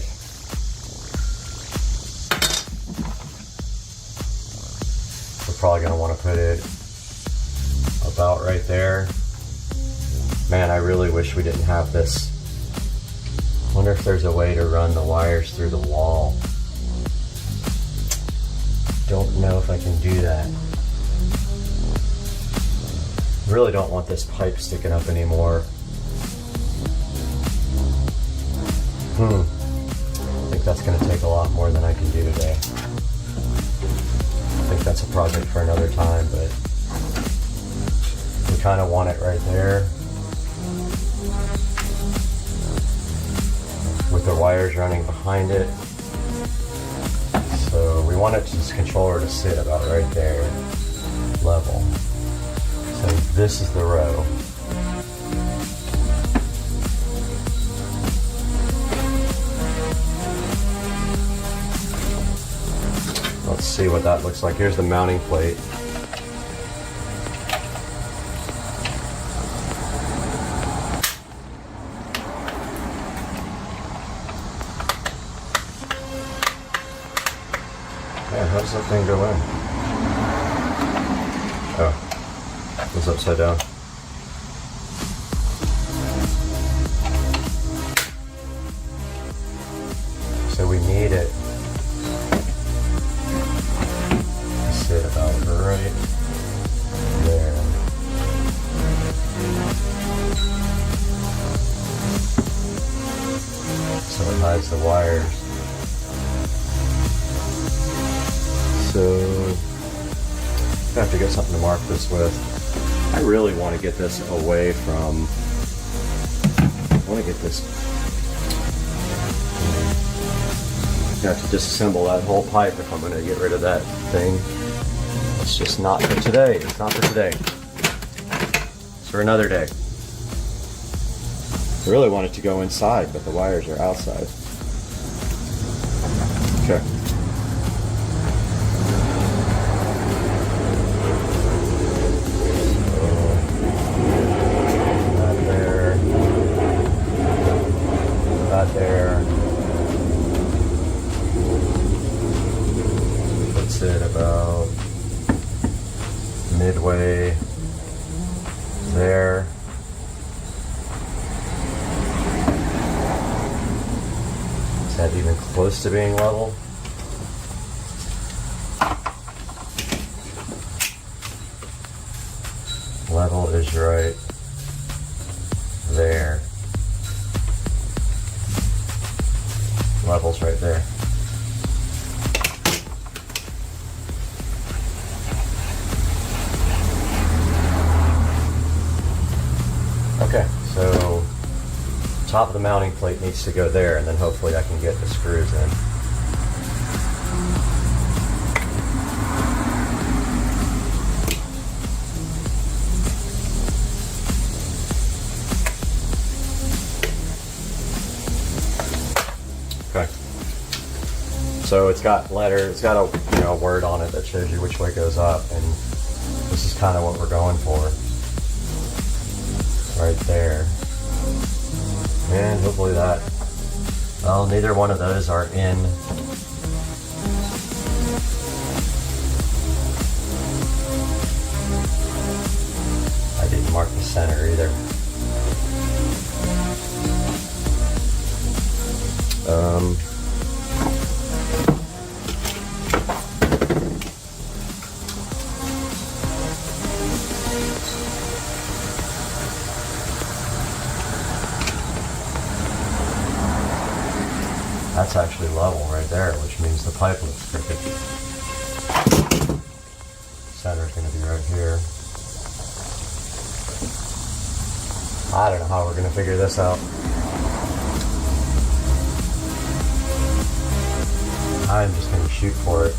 we're probably going to want to put it about right there. Man, I really wish we didn't have this. I wonder if there's a way to run the wires through the wall. Don't know if I can do that. Really don't want this pipe sticking up anymore. I think that's going to take a lot more than I can do today. I think that's a project for another time, but we kind of want it right there. With the wires running behind it. So we want this controller to sit about right there, level. So this is the row. Let's see what that looks like. Here's the mounting plate. Man, how does that thing go in? Oh, it's upside down. So we need it to sit about right there. So it hides the wires. So I have to get something to mark this with. I really want to get this away from, I want to get this, I have to disassemble that whole pipe if I'm going to get rid of that thing. It's just not for today. It's not for today. It's for another day. I really want it to go inside, but the wires are outside. Okay. There puts it about midway there. Is that even close to being level? Level is right there. Levels right there. Okay, so top of the mounting plate needs to go there, and then hopefully I can get the screws in. So it's got it's got a word on it that shows you which way it goes up, and this is kind of what we're going for. Right there. And hopefully that, well, neither one of those are in. I didn't mark the center either. That's actually level right there, which means the pipe looks crooked. Center's going to be right here. I don't know how we're going to figure this out. I'm just going to shoot for it.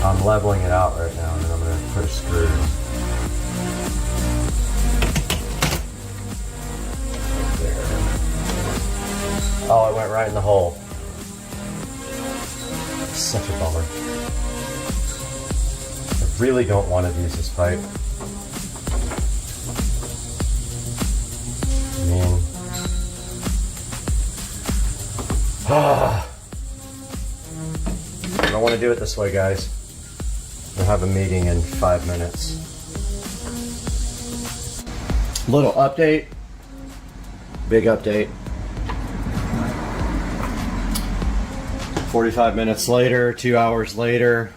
I'm leveling it out right now, and then I'm going to put a screw. Oh, it went right in the hole. Such a bummer. I really don't want to use this pipe. I mean, I don't want to do it this way, guys. We'll have a meeting in 5 minutes. Little update. Big update. 45 minutes later, 2 hours later,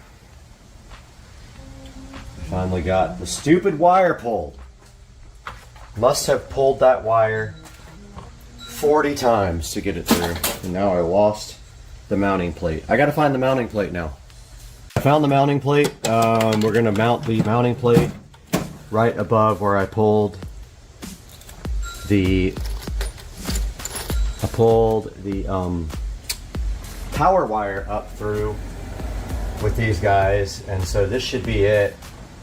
I finally got the stupid wire pulled. Must have pulled that wire 40 times to get it through. And now I lost the mounting plate. I gotta find the mounting plate now. I found the mounting plate. We're gonna mount the mounting plate right above where I pulled the power wire up through with these guys, and so this should be it,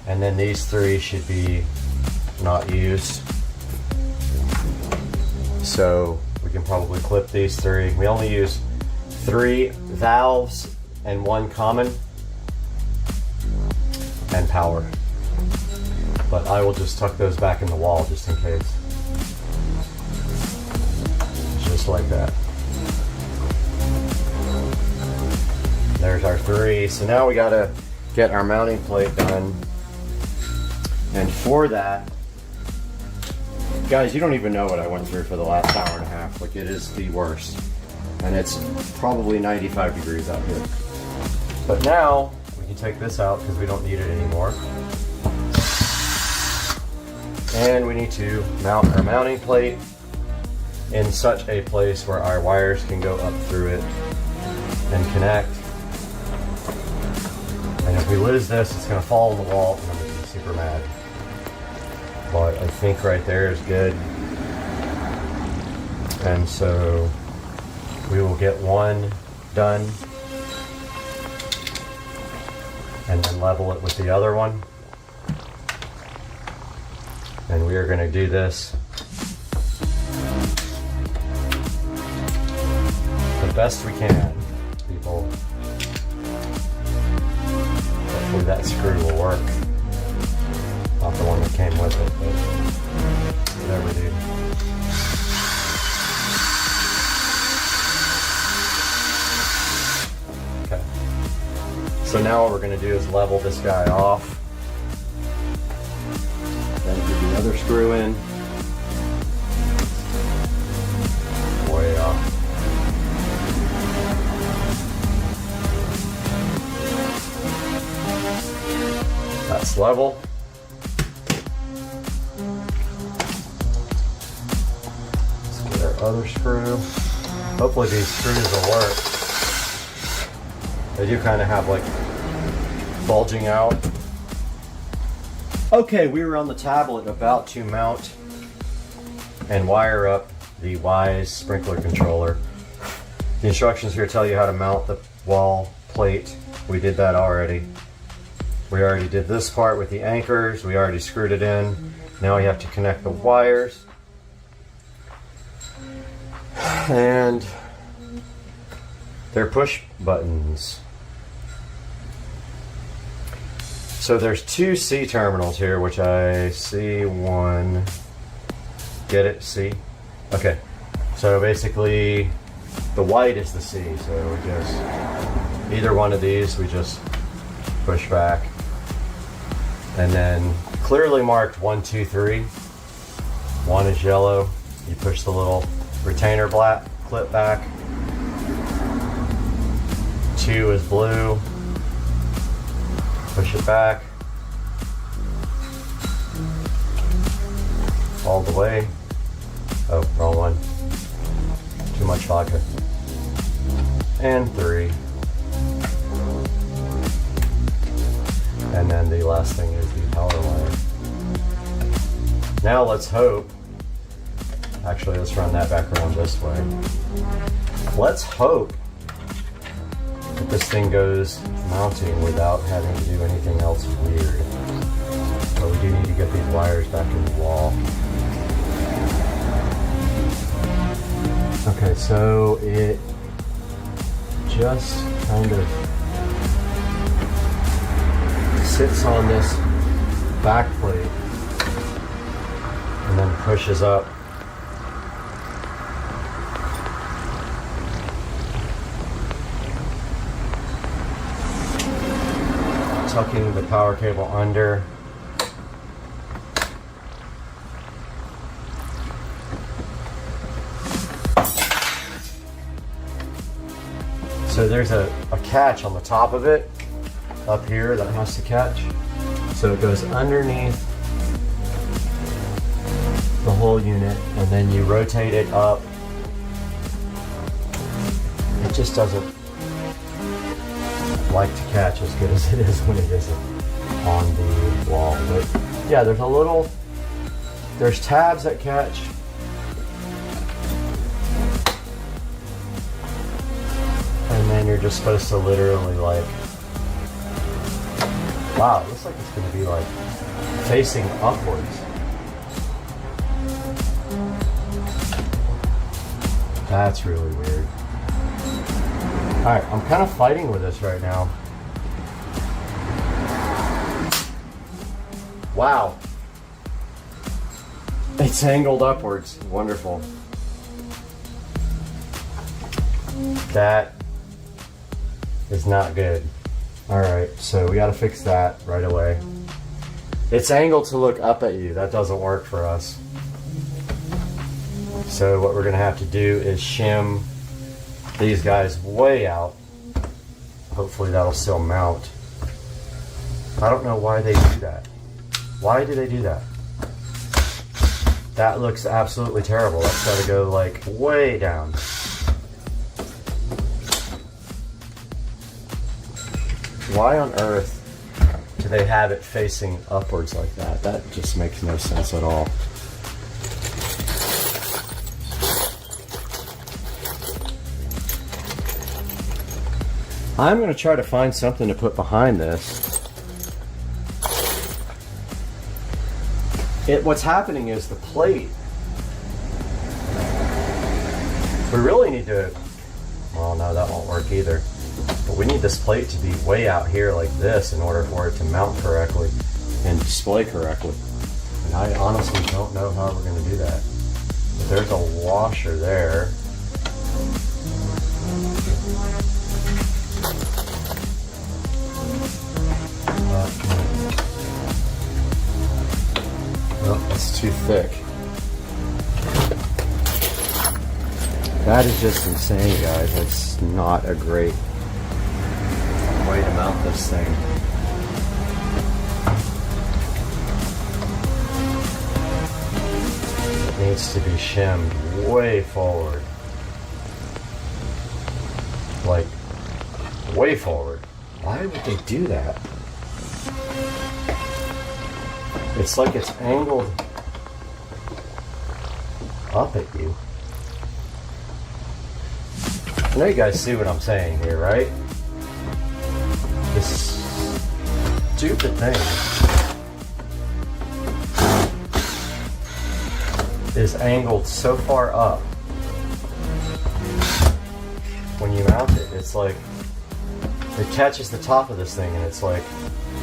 and then these three should be not used, so we can probably clip these three. We only use 3 valves and 1 common and power, but I will just tuck those back in the wall just in case, just like that. There's our 3. So now we gotta get our mounting plate done. And for that, guys, you don't even know what I went through for the last hour and a half. Like, it is the worst. And it's probably 95 degrees out here. But now, we can take this out because we don't need it anymore. And we need to mount our mounting plate in such a place where our wires can go up through it and connect. And if we lose this, it's going to fall on the wall and I'm going to be super mad. But I think right there is good. And so we will get one done and then level it with the other one. And we are going to do this the best we can, people. Hopefully that screw will work. Not the one that came with it, but whatever, dude. Okay. So now what we're going to do is level this guy off. Then put the other screw in. Way off. That's level. Let's get our other screw. Hopefully these screws will work. They do kind of have like bulging out. Okay, we were on the tablet about to mount and wire up the Wise sprinkler controller. The instructions here tell you how to mount the wall plate. We did that already. We already did this part with the anchors. We already screwed it in. Now we have to connect the wires. And they're push buttons. So there's 2 C terminals here, which I see one. Get it? C? Okay. So basically the white is the C. So we just, either one of these, we just push back. And then clearly marked 1, 2, 3. 1 is yellow. You push the little retainer black clip back. 2 is blue. Push it back. All the way. Oh, wrong one. Too much vodka. And 3. And then the last thing is the power wire. Now let's hope, actually let's run that back around this way. Let's hope that this thing goes mounting without having to do anything else weird. But we do need to get these wires back in the wall. Okay, so it just kind of sits on this back plate and then pushes up. Tucking the power cable under. So there's a catch on the top of it, up here, that has to catch. So it goes underneath the whole unit, and then you rotate it up. It just doesn't like to catch as good as it is when it isn't on the wall. But yeah, there's tabs that catch. And then you're just supposed to literally like, wow, it looks like it's going to be like facing upwards. That's really weird. Alright, I'm kind of fighting with this right now. Wow. It's angled upwards. Wonderful. That is not good. Alright, so we got to fix that right away. It's angled to look up at you. That doesn't work for us. So what we're going to have to do is shim these guys way out. Hopefully that'll still mount. I don't know why they do that. Why do they do that? That looks absolutely terrible. That's got to go like way down. Why on earth do they have it facing upwards like that? That just makes no sense at all. I'm going to try to find something to put behind this. What's happening is the plate. We really need to, well, no, that won't work either. But we need this plate to be way out here like this in order for it to mount correctly and display correctly. And I honestly don't know how we're going to do that. But there's a washer there. Well, that's too thick. That is just insane, guys. That's not a great way to mount this thing. It needs to be shimmed way forward. Like, way forward. Why would they do that? It's like it's angled up at you. I know you guys see what I'm saying here, right? This stupid thing is angled so far up. When you mount it, it's like it catches the top of this thing, and it's like,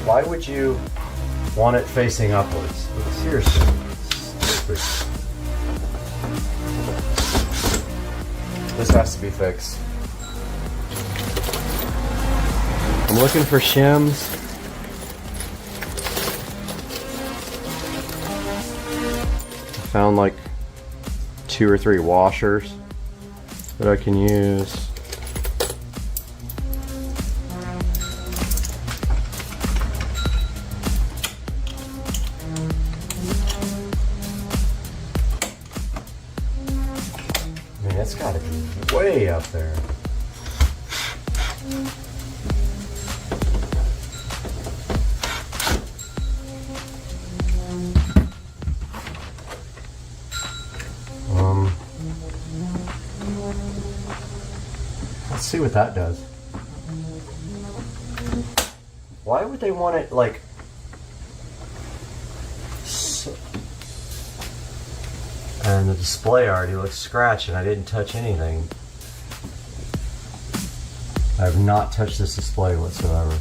why would you want it facing upwards? Seriously, stupid. This has to be fixed. I'm looking for shims. I found like 2 or 3 washers. that I can use. I mean, it's got to be way up there. Let's see what that does. Why would they want it like so? And the display already looks scratched and I didn't touch anything. I have not touched this display whatsoever.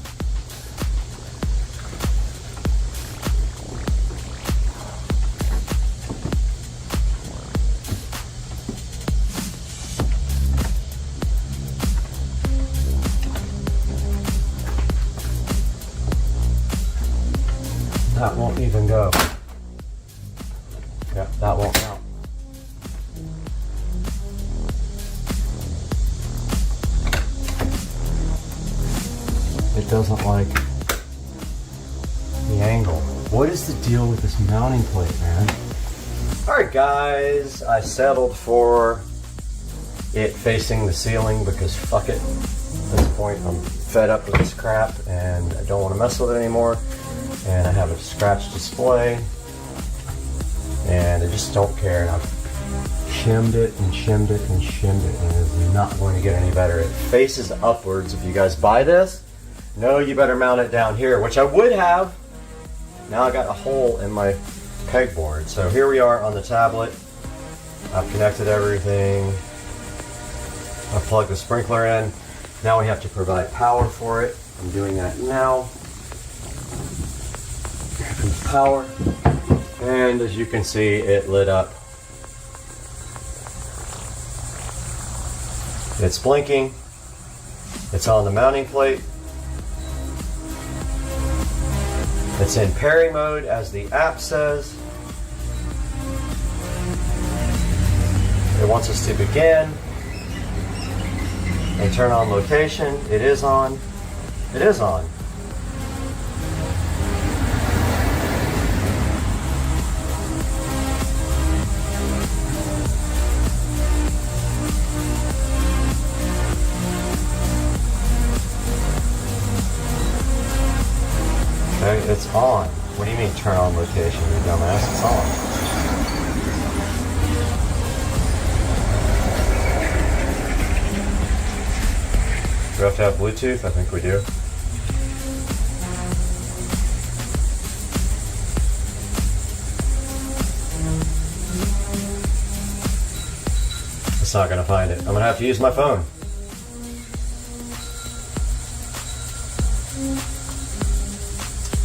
That won't even go. Yeah, that won't count. It doesn't like the angle. What is the deal with this mounting plate, man? Alright guys, I settled for it facing the ceiling because fuck it. At this point I'm fed up with this crap and I don't want to mess with it anymore. And I have a scratched display and I just don't care, and I've shimmed it and shimmed it and shimmed it, and it's not going to get any better. It faces upwards. If you guys buy this, no, you better mount it down here, which I would have. Now I got a hole in my pegboard. So here we are on the tablet. I've connected everything. I've plugged the sprinkler in. Now we have to provide power for it. I'm doing that now. Power, and as you can see, it lit up. It's blinking. It's on the mounting plate. It's in parry mode, as the app says. It wants us to begin and turn on location. It is on. It is on. Okay, it's on. What do you mean turn on location, you dumbass? It's on. Do we have to have Bluetooth? I think we do. It's not gonna find it. I'm gonna have to use my phone.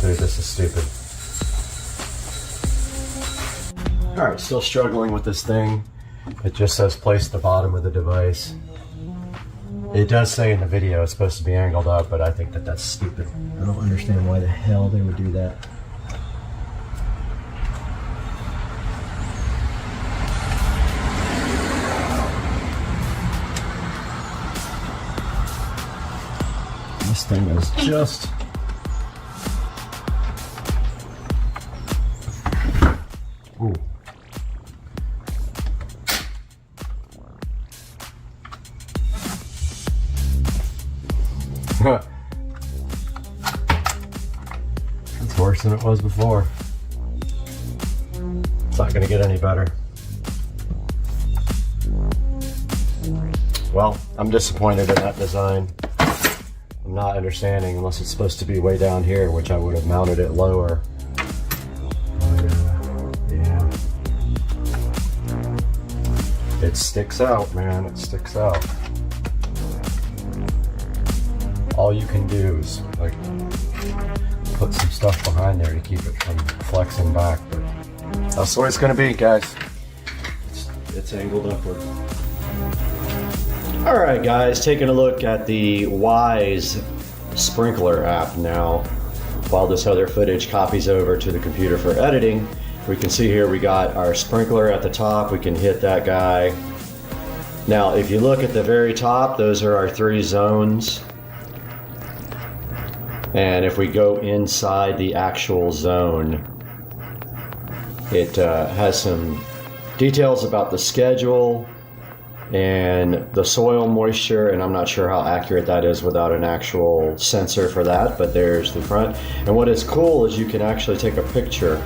Dude, this is stupid. Alright, still struggling with this thing. It just says place the bottom of the device. It does say in the video it's supposed to be angled up, but I think that that's stupid. I don't understand why the hell they would do that. This thing is just... Ooh. It's worse than it was before. It's not going to get any better. Well, I'm disappointed in that design. I'm not understanding, unless it's supposed to be way down here, which I would have mounted it lower. Yeah. It sticks out, man. It sticks out. All you can do is like put some stuff behind there to keep it from flexing back, but that's the way it's going to be, guys. It's angled upward. All right, guys, taking a look at the Wise Sprinkler app now. While this other footage copies over to the computer for editing, we can see here we got our sprinkler at the top. We can hit that guy Now, if you look at the very top, those are our 3 zones. And if we go inside the actual zone, it has some details about the schedule and the soil moisture, and I'm not sure how accurate that is without an actual sensor for that, but there's the front. And what is cool is you can actually take a picture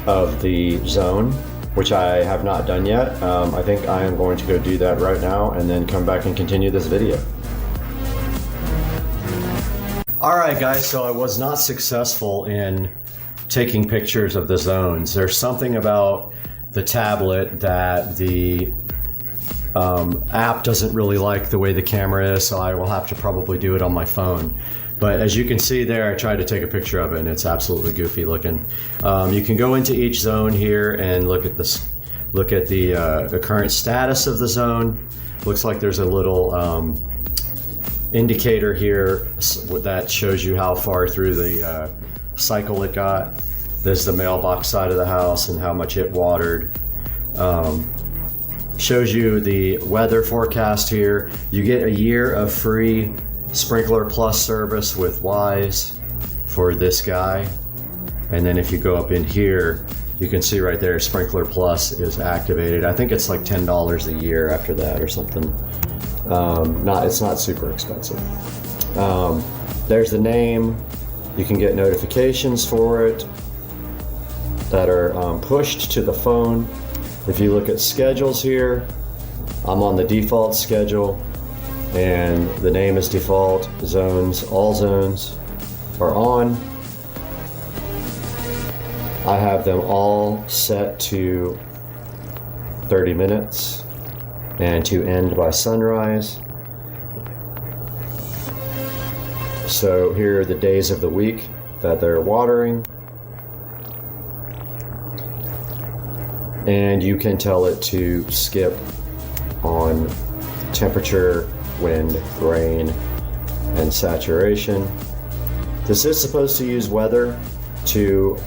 of the zone, which I have not done yet. I think I am going to go do that right now and then come back and continue this video. All right, guys, so I was not successful in taking pictures of the zones. There's something about the tablet that the app doesn't really like the way the camera is, so I will have to probably do it on my phone. But as you can see there, I tried to take a picture of it and it's absolutely goofy looking. You can go into each zone here and look at this, look at the current status of the zone. Looks like there's a little indicator here that shows you how far through the cycle it got. This is the mailbox side of the house and how much it watered. Shows you the weather forecast here. You get a year of free Sprinkler Plus service with Wise for this guy. And then if you go up in here, you can see right there, Sprinkler Plus is activated. I think it's like $10 a year after that or something. It's not super expensive. There's the name. You can get notifications for it that are pushed to the phone. If you look at schedules here, I'm on the default schedule and the name is default. Zones, all zones are on. I have them all set to 30 minutes and to end by sunrise. So here are the days of the week that they're watering. And you can tell it to skip on temperature, wind, rain, and saturation. This is supposed to use weather to,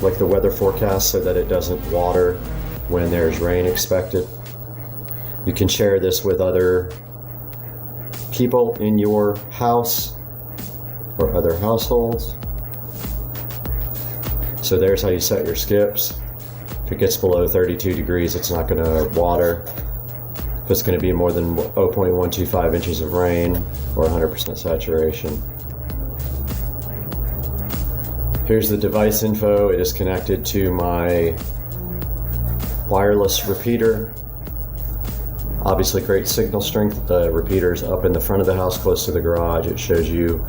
like the weather forecast, so that it doesn't water when there's rain expected. You can share this with other people in your house or other households. So there's how you set your skips. If it gets below 32 degrees, it's not going to water. If it's going to be more than 0.125 inches of rain or 100% saturation. Here's the device info. It is connected to my wireless repeater. Obviously great signal strength. The repeater's up in the front of the house close to the garage. It shows you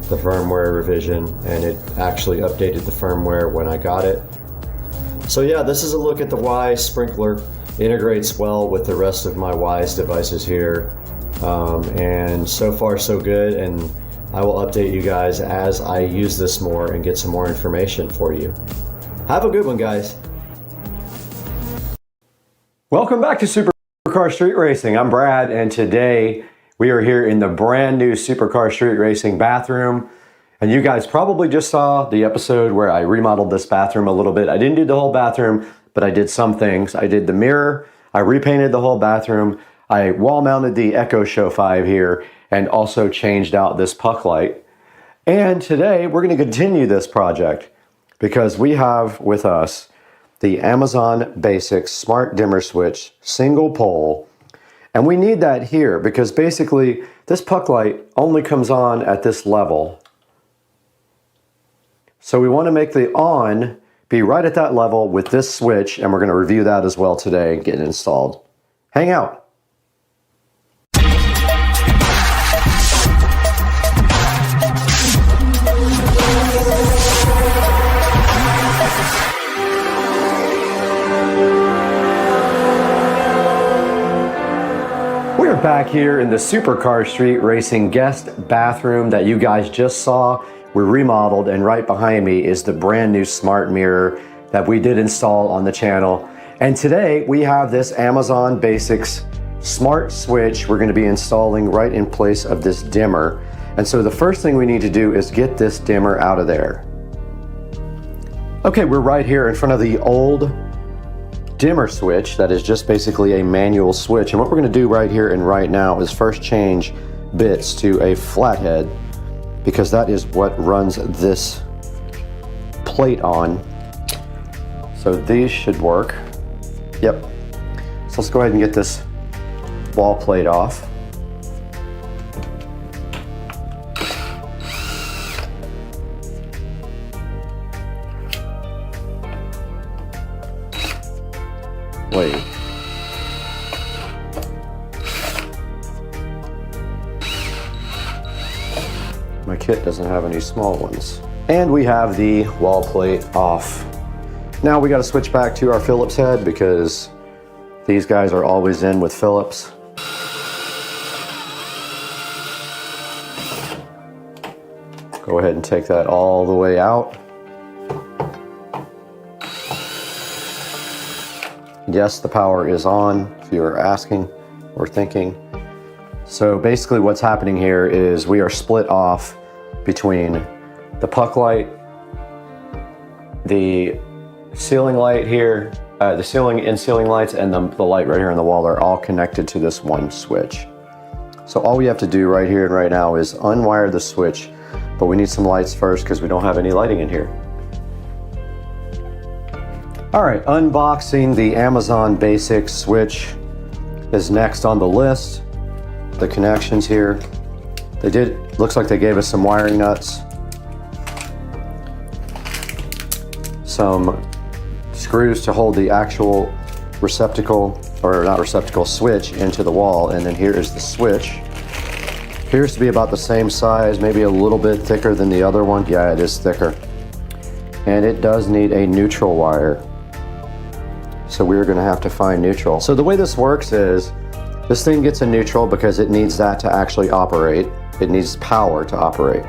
the firmware revision, and it actually updated the firmware when I got it. So yeah, this is a look at the Wise sprinkler. Integrates well with the rest of my Wise devices here. And so far so good, and I will update you guys as I use this more and get some more information for you. Have a good one, guys. Welcome back to Supercar Street Racing. I'm Brad, and today we are here in the brand new Supercar Street Racing bathroom. And you guys probably just saw the episode where I remodeled this bathroom a little bit. I didn't do the whole bathroom, but I did some things. I did the mirror, I repainted the whole bathroom, I wall mounted the Echo Show 5 here, and also changed out this puck light. And today we're going to continue this project because we have with us the Amazon Basics Smart Dimmer Switch single pole. And we need that here because basically this puck light only comes on at this level. So we want to make the on be right at that level with this switch, and we're going to review that as well today and get it installed. Hang out. We're back here in the Supercar Street Racing guest bathroom that you guys just saw. We remodeled, and right behind me is the brand new smart mirror that we did install on the channel. And today we have this Amazon Basics smart switch we're going to be installing right in place of this dimmer. And so the first thing we need to do is get this dimmer out of there. Okay, we're right here in front of the old dimmer switch that is just basically a manual switch. And what we're going to do right here and right now is first change bits to a flathead, because that is what runs this plate on. So these should work. Yep. So let's go ahead and get this wall plate off. Wait. My kit doesn't have any small ones. And we have the wall plate off. Now we got to switch back to our Phillips head because these guys are always in with Phillips. Go ahead and take that all the way out. Yes, the power is on, if you are asking or thinking. So basically what's happening here is we are split off between the puck light, the ceiling light here, the ceiling and ceiling lights, and the light right here on the wall are all connected to this one switch. So all we have to do right here and right now is unwire the switch, but we need some lights first because we don't have any lighting in here. All right, unboxing the Amazon Basics switch is next on the list. The connections here. Looks like they gave us some wiring nuts, some screws to hold the actual receptacle, or not receptacle, switch into the wall, and then here is the switch. Appears to be about the same size, maybe a little bit thicker than the other one. Yeah, it is thicker. And it does need a neutral wire. So we're gonna have to find neutral. So the way this works is, this thing gets a neutral because it needs that to actually operate. It needs power to operate.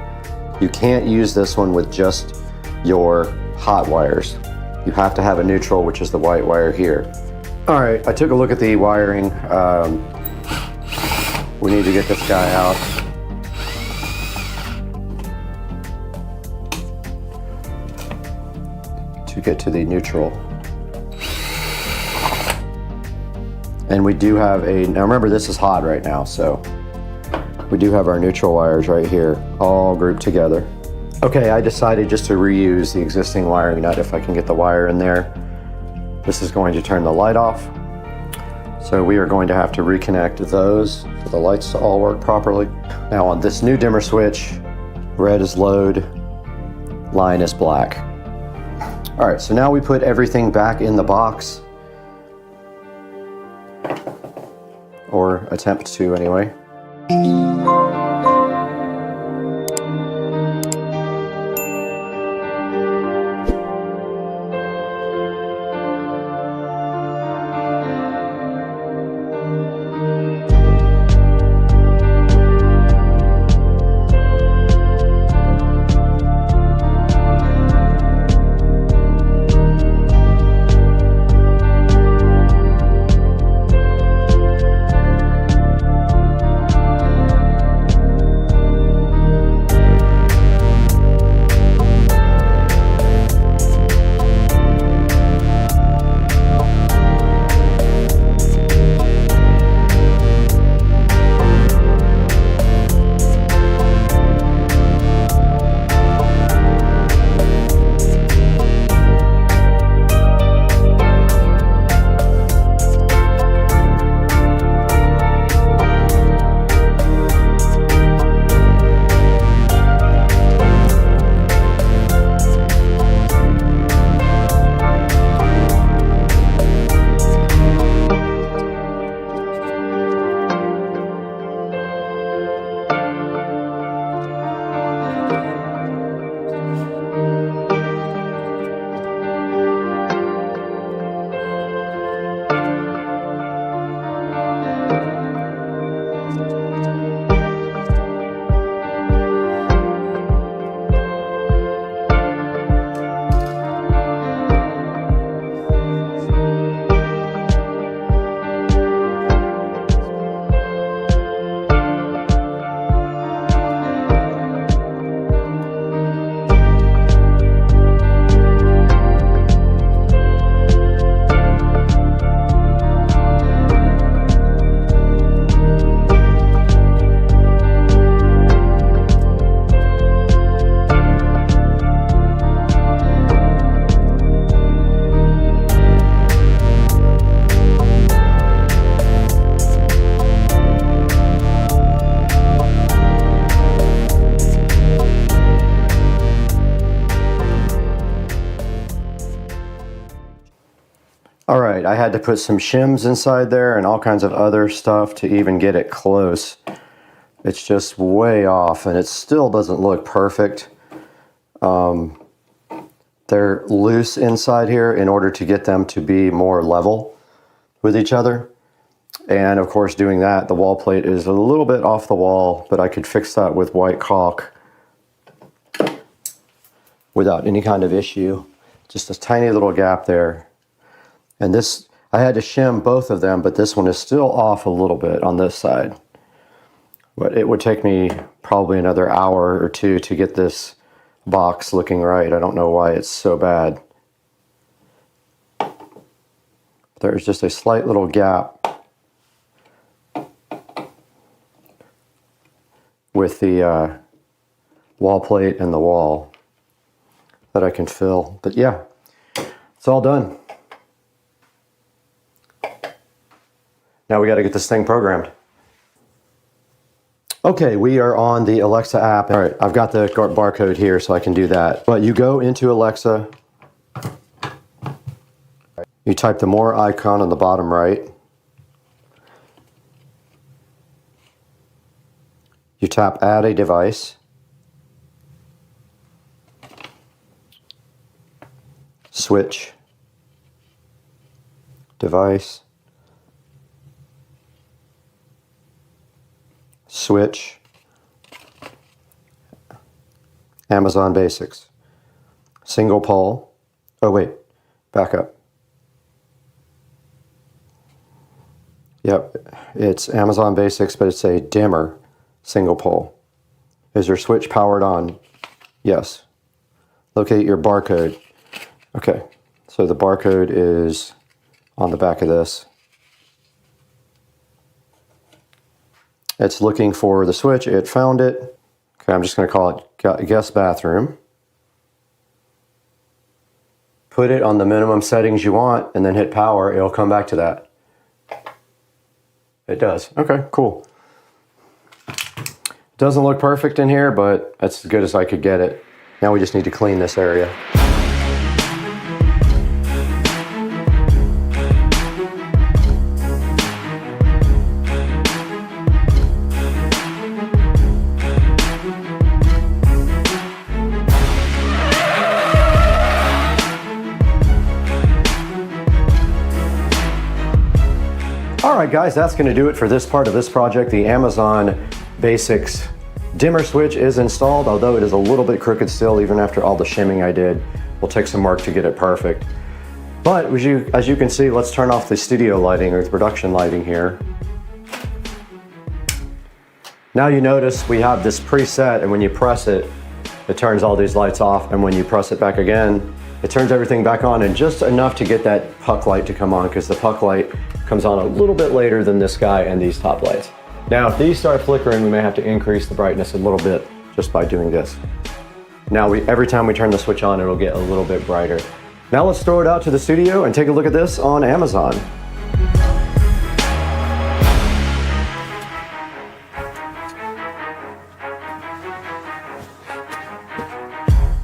You can't use this one with just your hot wires. You have to have a neutral, which is the white wire here. All right, I took a look at the wiring. We need to get this guy out. To get to the neutral. And we do have now remember this is hot right now, so we do have our neutral wires right here, all grouped together. Okay, I decided just to reuse the existing wiring nut if I can get the wire in there. This is going to turn the light off. So we are going to have to reconnect those for the lights to all work properly. Now on this new dimmer switch, red is load, line is black. All right, so now we put everything back in the box. Or attempt to anyway. All right, I had to put some shims inside there and all kinds of other stuff to even get it close. It's just way off and it still doesn't look perfect. They're loose inside here in order to get them to be more level with each other. And of course, doing that, the wall plate is a little bit off the wall, but I could fix that with white caulk without any kind of issue. Just a tiny little gap there. And this, I had to shim both of them, but this one is still off a little bit on this side. But it would take me probably another hour or two to get this box looking right. I don't know why it's so bad. There's just a slight little gap with the wall plate and the wall that I can fill. But yeah, it's all done. Now we got to get this thing programmed. Okay, we are on the Alexa app. All right, I've got the barcode here so I can do that. But you go into Alexa, you type the more icon on the bottom right. You tap add a device. Switch. Device. Switch. Amazon Basics. Single pole. Oh wait, back up. Yep, it's Amazon Basics, but it's a dimmer single pole. Is your switch powered on? Yes. Locate your barcode. Okay, so the barcode is on the back of this. It's looking for the switch. It found it. Okay, I'm just going to call it guest bathroom. Put it on the minimum settings you want and then hit power. It'll come back to that. It does. Okay, cool. Doesn't look perfect in here, but that's as good as I could get it. Now we just need to clean this area. Alright guys, that's going to do it for this part of this project. The Amazon Basics dimmer switch is installed, although it is a little bit crooked still even after all the shimming I did. Will take some work to get it perfect. But as you can see, let's turn off the studio lighting or the production lighting here. Now you notice we have this preset, and when you press it, it turns all these lights off, and when you press it back again, it turns everything back on, and just enough to get that puck light to come on, because the puck light comes on a little bit later than this guy and these top lights. Now, if these start flickering, we may have to increase the brightness a little bit just by doing this. Now, every time we turn the switch on, it'll get a little bit brighter. Now let's throw it out to the studio and take a look at this on Amazon.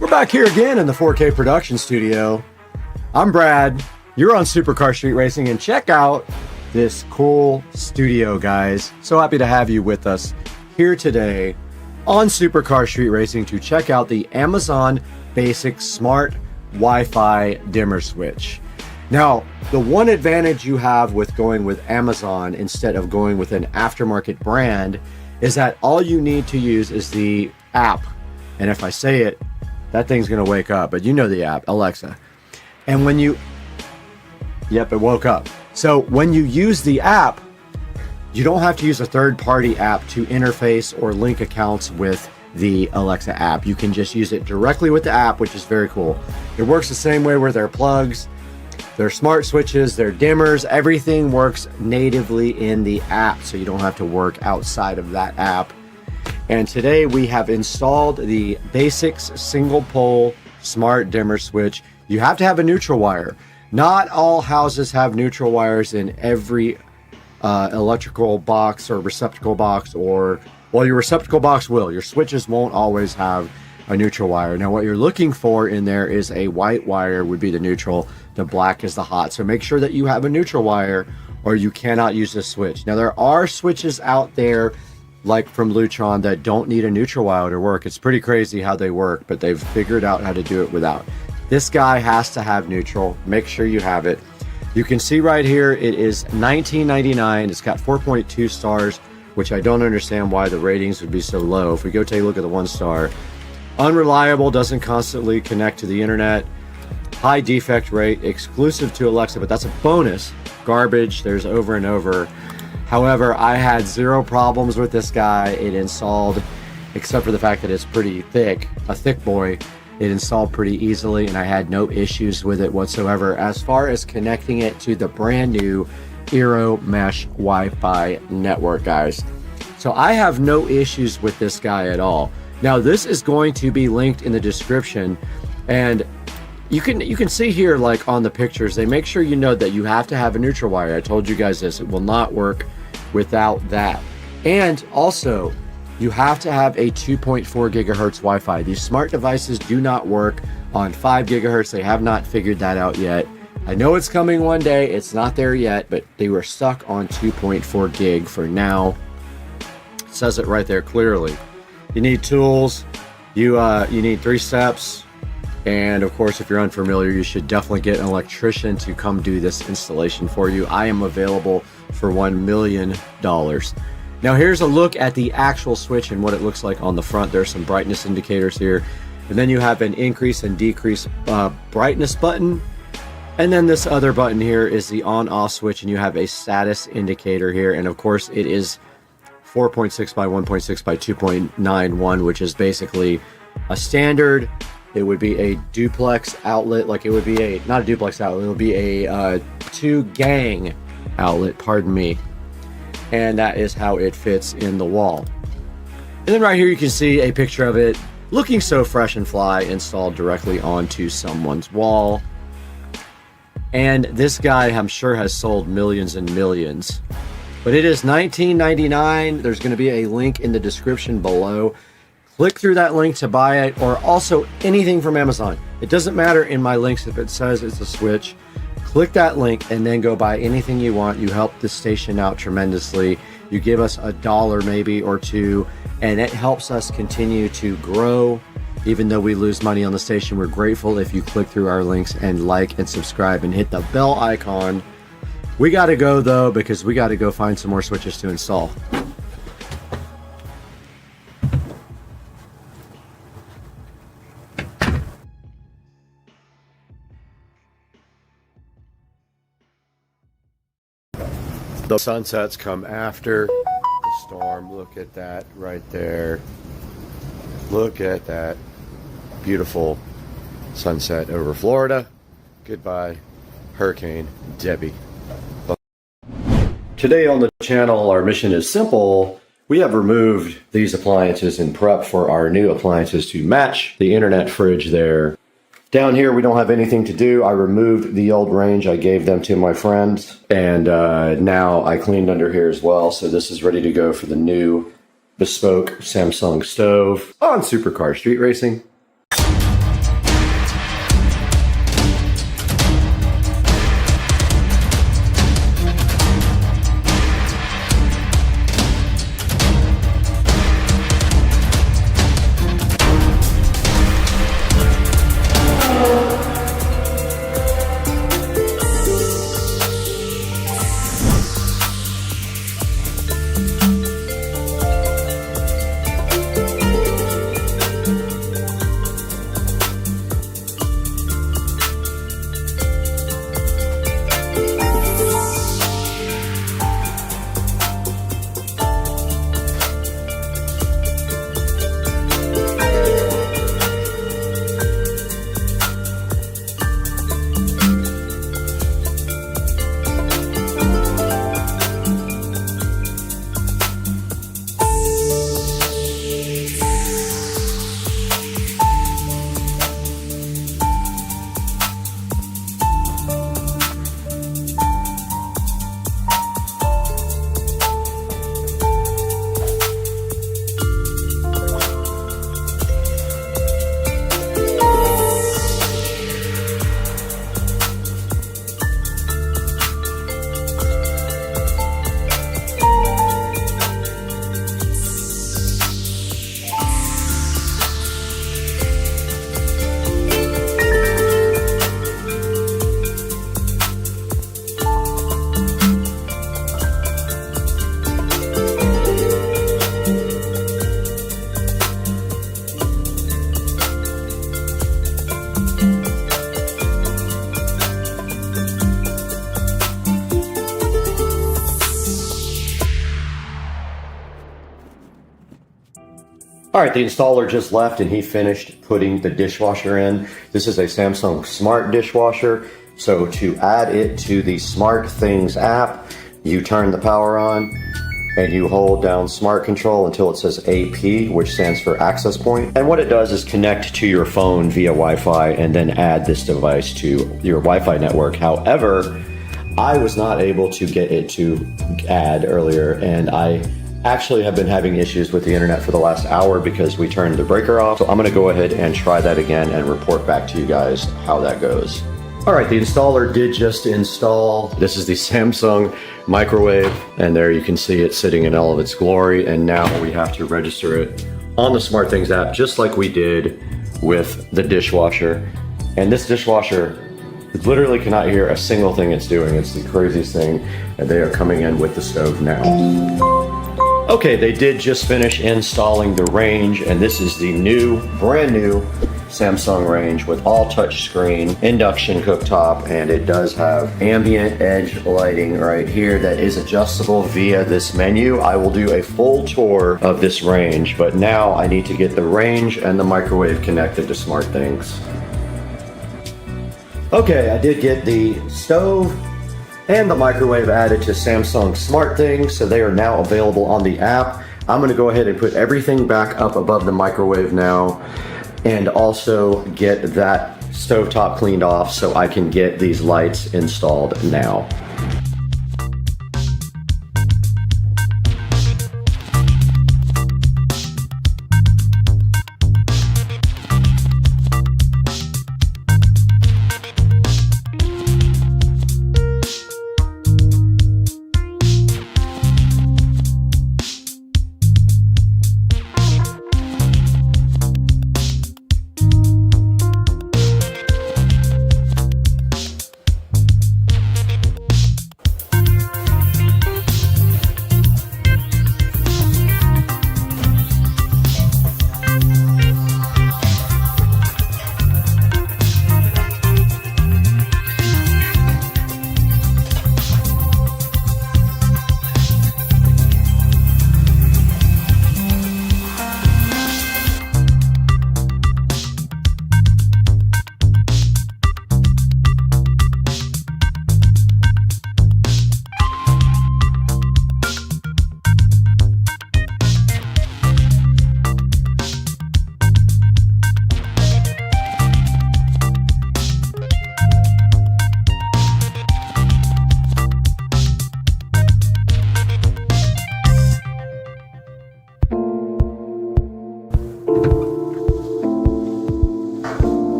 We're back here again in the 4K production studio. I'm Brad. You're on Supercar Street Racing, and check out this cool studio, guys. So happy to have you with us here today on Supercar Street Racing to check out the Amazon Basics Smart Wi-Fi dimmer switch. Now, the one advantage you have with going with Amazon instead of going with an aftermarket brand is that all you need to use is the app. And if I say it, that thing's gonna wake up, but you know the app, Alexa. And when you, yep, it woke up. So when you use the app, you don't have to use a third-party app to interface or link accounts with the Alexa app. You can just use it directly with the app, which is very cool. It works the same way with their plugs, their smart switches, their dimmers. Everything works natively in the app, so you don't have to work outside of that app. And today we have installed the Basics single pole smart dimmer switch. You have to have a neutral wire. Not all houses have neutral wires in every electrical box or receptacle box, or, well, your receptacle box will. Your switches won't always have a neutral wire. Now what you're looking for in there is a white wire would be the neutral, the black is the hot. So make sure that you have a neutral wire or you cannot use this switch. Now there are switches out there like from Lutron that don't need a neutral wire to work. It's pretty crazy how they work, but they've figured out how to do it without. This guy has to have neutral. Make sure you have it. You can see right here, it is $19.99. It's got 4.2 stars, which I don't understand why the ratings would be so low. If we go take a look at the 1-star, unreliable, doesn't constantly connect to the internet, high defect rate, exclusive to Alexa, but that's a bonus. Garbage, there's over and over. However, I had zero problems with this guy. It installed, except for the fact that it's pretty thick, a thick boy. It installed pretty easily and I had no issues with it whatsoever as far as connecting it to the brand new Eero Mesh Wi-Fi network, guys. So I have no issues with this guy at all. Now this is going to be linked in the description, and you can see here, like on the pictures, they make sure you know that you have to have a neutral wire. I told you guys this, it will not work without that. And also, you have to have a 2.4 gigahertz Wi-Fi. These smart devices do not work on 5 gigahertz. They have not figured that out yet. I know it's coming one day. It's not there yet, but they were stuck on 2.4 gig for now. It says it right there clearly. You need tools. You need 3 steps. And of course, if you're unfamiliar, you should definitely get an electrician to come do this installation for you. I am available for $1 million. Now here's a look at the actual switch and what it looks like on the front. There's some brightness indicators here. And then you have an increase and decrease brightness button. And then this other button here is the on-off switch, and you have a status indicator here. And of course it is 4.6 by 1.6 by 2.91, which is basically a standard. It would be a duplex outlet, like it would be a, not a duplex outlet, it would be a 2-gang outlet, pardon me. And that is how it fits in the wall. And then right here you can see a picture of it looking so fresh and fly, installed directly onto someone's wall. And this guy, I'm sure, has sold millions and millions. But it is $19.99. There's going to be a link in the description below. Click through that link to buy it, or also anything from Amazon. It doesn't matter in my links if it says it's a switch. Click that link and then go buy anything you want. You help the station out tremendously. You give us $1 maybe or $2, and it helps us continue to grow. Even though we lose money on the station, we're grateful if you click through our links and like and subscribe and hit the bell icon. We got to go though, because we got to go find some more switches to install. The sunsets come after the storm. Look at that right there. Look at that beautiful sunset over Florida. Goodbye, Hurricane Debbie. Today on the channel, our mission is simple. We have removed these appliances in prep for our new appliances to match the internet fridge there. Down here, we don't have anything to do. I removed the old range. I gave them to my friends, and now I cleaned under here as well. So this is ready to go for the new bespoke Samsung stove on Supercar Street Racing. right, the installer just left and he finished putting the dishwasher in. This is a Samsung Smart dishwasher. So to add it to the Smart Things app, you turn the power on and you hold down Smart Control until it says AP, which stands for Access Point. And what it does is connect to your phone via Wi-Fi and then add this device to your Wi-Fi network. However, I was not able to get it to add earlier, and I actually have been having issues with the internet for the last hour because we turned the breaker off. So I'm gonna go ahead and try that again and report back to you guys how that goes. All right, the installer did just install. This is the Samsung microwave, and there you can see it sitting in all of its glory. And now we have to register it on the SmartThings app, just like we did with the dishwasher. And this dishwasher literally cannot hear a single thing it's doing. It's the craziest thing. And they are coming in with the stove now. Okay, they did just finish installing the range, and this is the brand new Samsung range with all touchscreen induction cooktop, and it does have ambient edge lighting right here that is adjustable via this menu. I will do a full tour of this range, but now I need to get the range and the microwave connected to SmartThings. Okay, I did get the stove and the microwave added to Samsung SmartThings, so they are now available on the app. I'm gonna go ahead and put everything back up above the microwave now, and also get that stovetop cleaned off so I can get these lights installed now.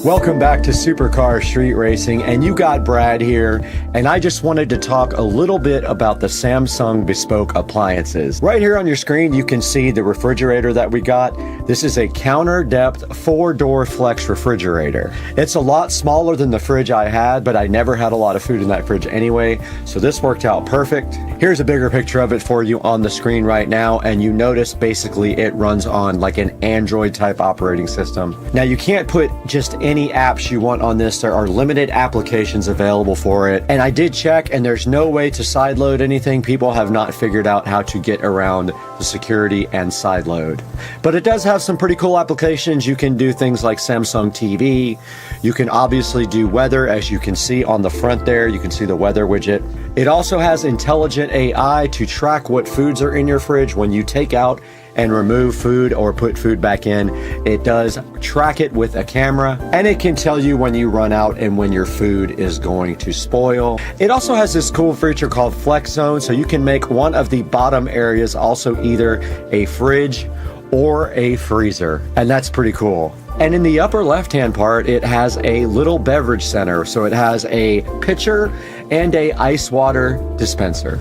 Welcome back to Supercar Street Racing, and you got Brad here, and I just wanted to talk a little bit about the Samsung bespoke appliances. Right here on your screen you can see the refrigerator that we got. This is a counter depth 4-door flex refrigerator. It's a lot smaller than the fridge I had, but I never had a lot of food in that fridge anyway, so this worked out perfect. Here's a bigger picture of it for you on the screen right now, and you notice basically it runs on like an Android type operating system. Now you can't put just any apps you want on this. There are limited applications available for it, and I did check and there's no way to sideload anything. People have not figured out how to get around the security and sideload, but it does have some pretty cool applications. You can do things like Samsung TV. You can obviously do weather, as you can see on the front there. You can see the weather widget. It also has intelligent AI to track what foods are in your fridge when you take out and remove food or put food back in. It does track it with a camera, and it can tell you when you run out and when your food is going to spoil. It also has this cool feature called Flex Zone, so you can make one of the bottom areas also either a fridge or a freezer, and that's pretty cool. And in the upper left-hand part, it has a little beverage center, so it has a pitcher and a ice water dispenser.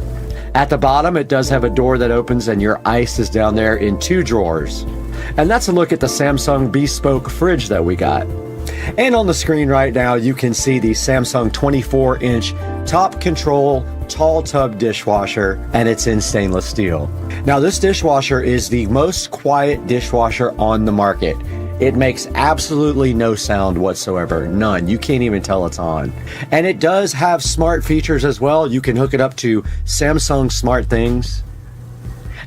At the bottom, it does have a door that opens and your ice is down there in 2 drawers. And that's a look at the Samsung bespoke fridge that we got. And on the screen right now, you can see the Samsung 24-inch top control tall tub dishwasher, and it's in stainless steel. Now, this dishwasher is the most quiet dishwasher on the market. It makes absolutely no sound whatsoever, none. You can't even tell it's on. And it does have smart features as well. You can hook it up to Samsung SmartThings.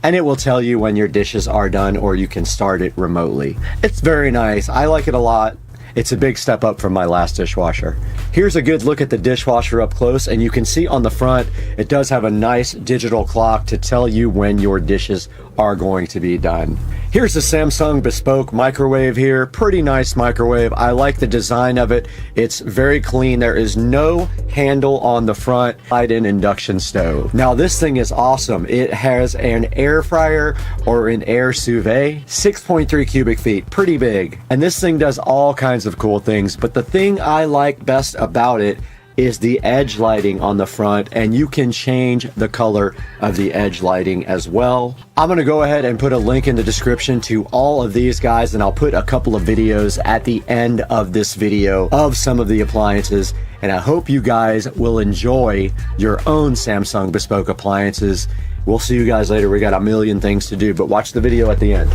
and it will tell you when your dishes are done, or you can start it remotely. It's very nice. I like it a lot. It's a big step up from my last dishwasher. Here's a good look at the dishwasher up close, and you can see on the front, it does have a nice digital clock to tell you when your dishes are going to be done. Here's a Samsung bespoke microwave here. Pretty nice microwave. I like the design of it. It's very clean. There is no handle on the front. Light-in induction stove. Now this thing is awesome. It has an air fryer or an air sous vide. 6.3 cubic feet. Pretty big. And this thing does all kinds of cool things. But the thing I like best about it is the edge lighting on the front, and you can change the color of the edge lighting as well. I'm gonna go ahead and put a link in the description to all of these guys, and I'll put a couple of videos at the end of this video of some of the appliances, and I hope you guys will enjoy your own Samsung bespoke appliances. We'll see you guys later. We got a million things to do, but watch the video at the end.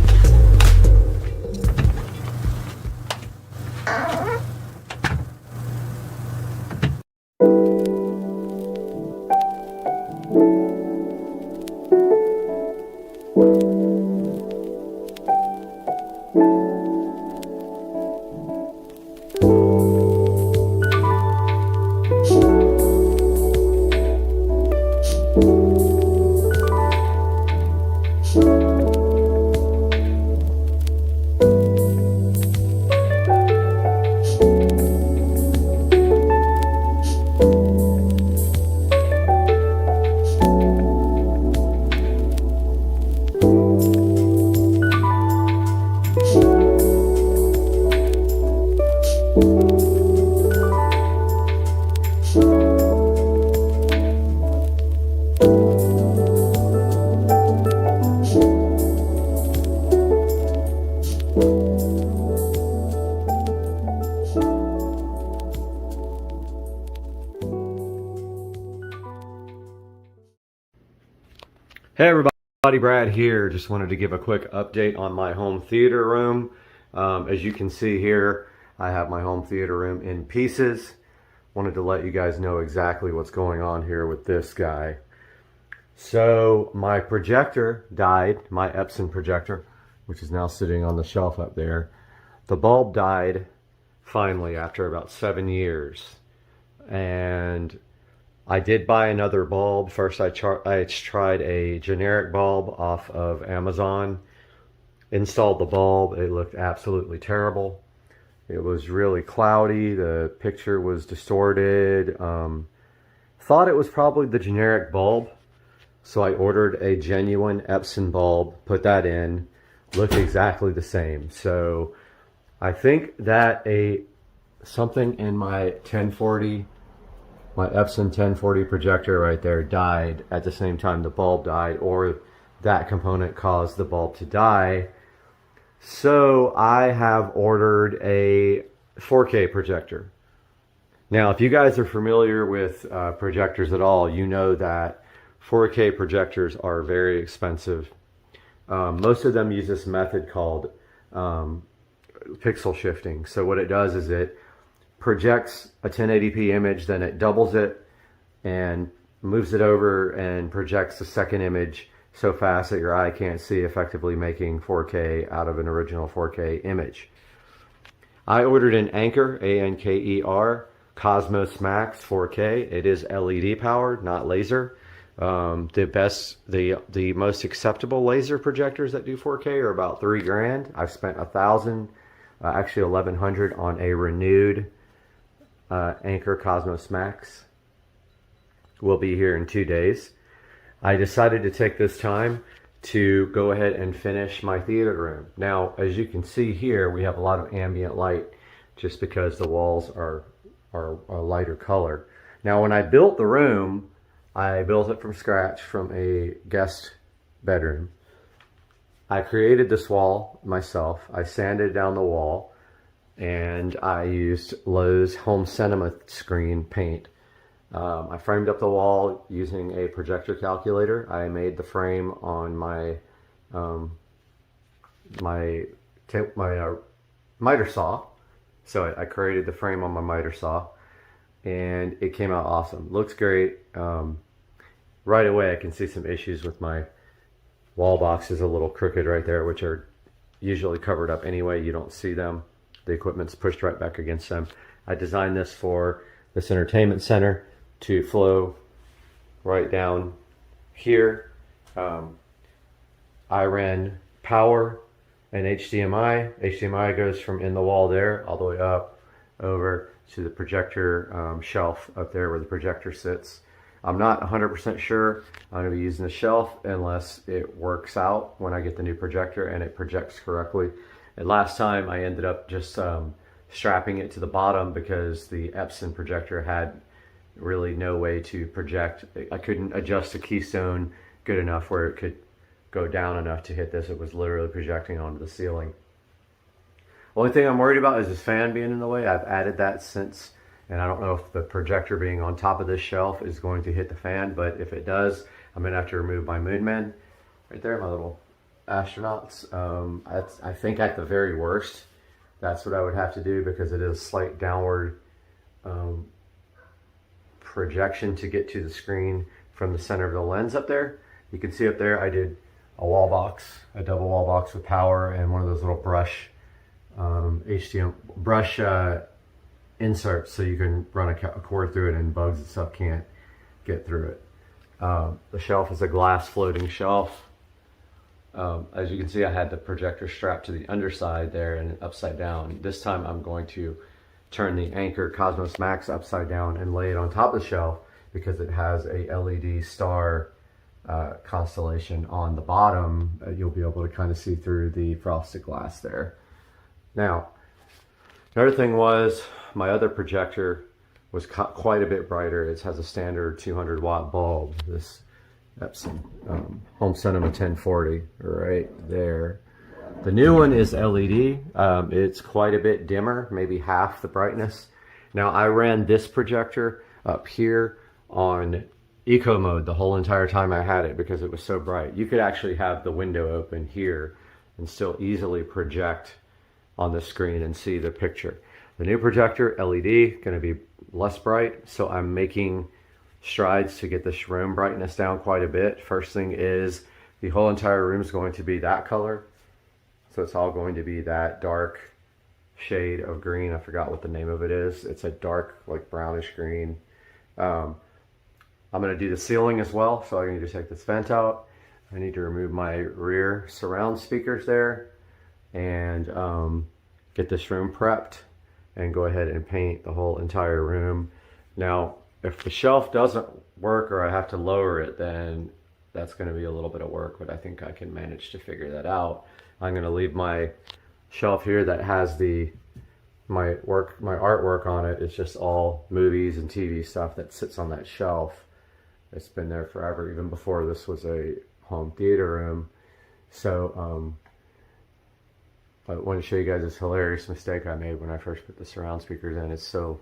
Hey everybody, Brad here. Just wanted to give a quick update on my home theater room. As you can see here, I have my home theater room in pieces. Wanted to let you guys know exactly what's going on here with this guy. So my projector died, my Epson projector, which is now sitting on the shelf up there. The bulb died finally after about 7 years. And I did buy another bulb. First I tried a generic bulb off of Amazon. Installed the bulb. It looked absolutely terrible. It was really cloudy. The picture was distorted. Thought it was probably the generic bulb. So I ordered a genuine Epson bulb, put that in. Looked exactly the same. So I think that something in my 1040, my Epson 1040 projector right there died at the same time the bulb died, or that component caused the bulb to die. So I have ordered a 4K projector. Now, if you guys are familiar with projectors at all, you know that 4K projectors are very expensive. Most of them use this method called pixel shifting. So what it does is it projects a 1080p image, then it doubles it and moves it over and projects the second image so fast that your eye can't see, effectively making 4K out of an original 4K image. I ordered an Anker, A-N-K-E-R, Cosmos Max 4K. It is LED powered, not laser. The most acceptable laser projectors that do 4K are about $3 grand. I've spent $1,000, actually $1,100 on a renewed Anker Cosmos Max. Will be here in 2 days. I decided to take this time to go ahead and finish my theater room. Now, as you can see here, we have a lot of ambient light just because the walls are a lighter color. Now, when I built the room, I built it from scratch from a guest bedroom. I created this wall myself. I sanded down the wall, and I used Lowe's Home Cinema screen paint. I framed up the wall using a projector calculator. I made the frame on my miter saw. So I created the frame on my miter saw, and it came out awesome. Looks great. Right away I can see some issues with my wall box is a little crooked right there, which are usually covered up anyway. You don't see them. The equipment's pushed right back against them. I designed this for this entertainment center to flow right down here. I ran power and HDMI. HDMI goes from in the wall there all the way up over to the projector shelf up there where the projector sits. I'm not 100% sure I'm going to be using the shelf unless it works out when I get the new projector and it projects correctly. And last time I ended up just strapping it to the bottom because the Epson projector had really no way to project. I couldn't adjust the keystone good enough where it could go down enough to hit this. It was literally projecting onto the ceiling. Only thing I'm worried about is this fan being in the way. I've added that since, and I don't know if the projector being on top of this shelf is going to hit the fan, but if it does, I'm gonna have to remove my moon men. Right there, my little astronauts. I think at the very worst, that's what I would have to do because it is slight downward projection to get to the screen from the center of the lens up there. You can see up there, I did a wall box, a double wall box with power and one of those little brush inserts so you can run a cord through it and bugs and stuff can't get through it. The shelf is a glass floating shelf. As you can see, I had the projector strapped to the underside there and upside down. This time I'm going to turn the Anker Cosmos Max upside down and lay it on top of the shelf because it has a LED star constellation on the bottom. You'll be able to kind of see through the frosted glass there. Now, another thing was my other projector was quite a bit brighter. It has a standard 200 watt bulb. This Epson Home Cinema 1040 right there. The new one is LED. It's quite a bit dimmer, maybe half the brightness. Now I ran this projector up here on eco mode the whole entire time I had it because it was so bright. You could actually have the window open here and still easily project on the screen and see the picture. The new projector, LED, going to be less bright, so I'm making strides to get this room brightness down quite a bit. First thing is the whole entire room is going to be that color. So it's all going to be that dark shade of green. I forgot what the name of it is. It's a dark, like brownish green. I'm going to do the ceiling as well. So I need to take this vent out. I need to remove my rear surround speakers there and get this room prepped and go ahead and paint the whole entire room. Now, if the shelf doesn't work or I have to lower it, then that's going to be a little bit of work, but I think I can manage to figure that out. I'm going to leave my shelf here that has my artwork on it. It's just all movies and TV stuff that sits on that shelf. It's been there forever, even before this was a home theater room. So I want to show you guys this hilarious mistake I made when I first put the surround speakers in. It's so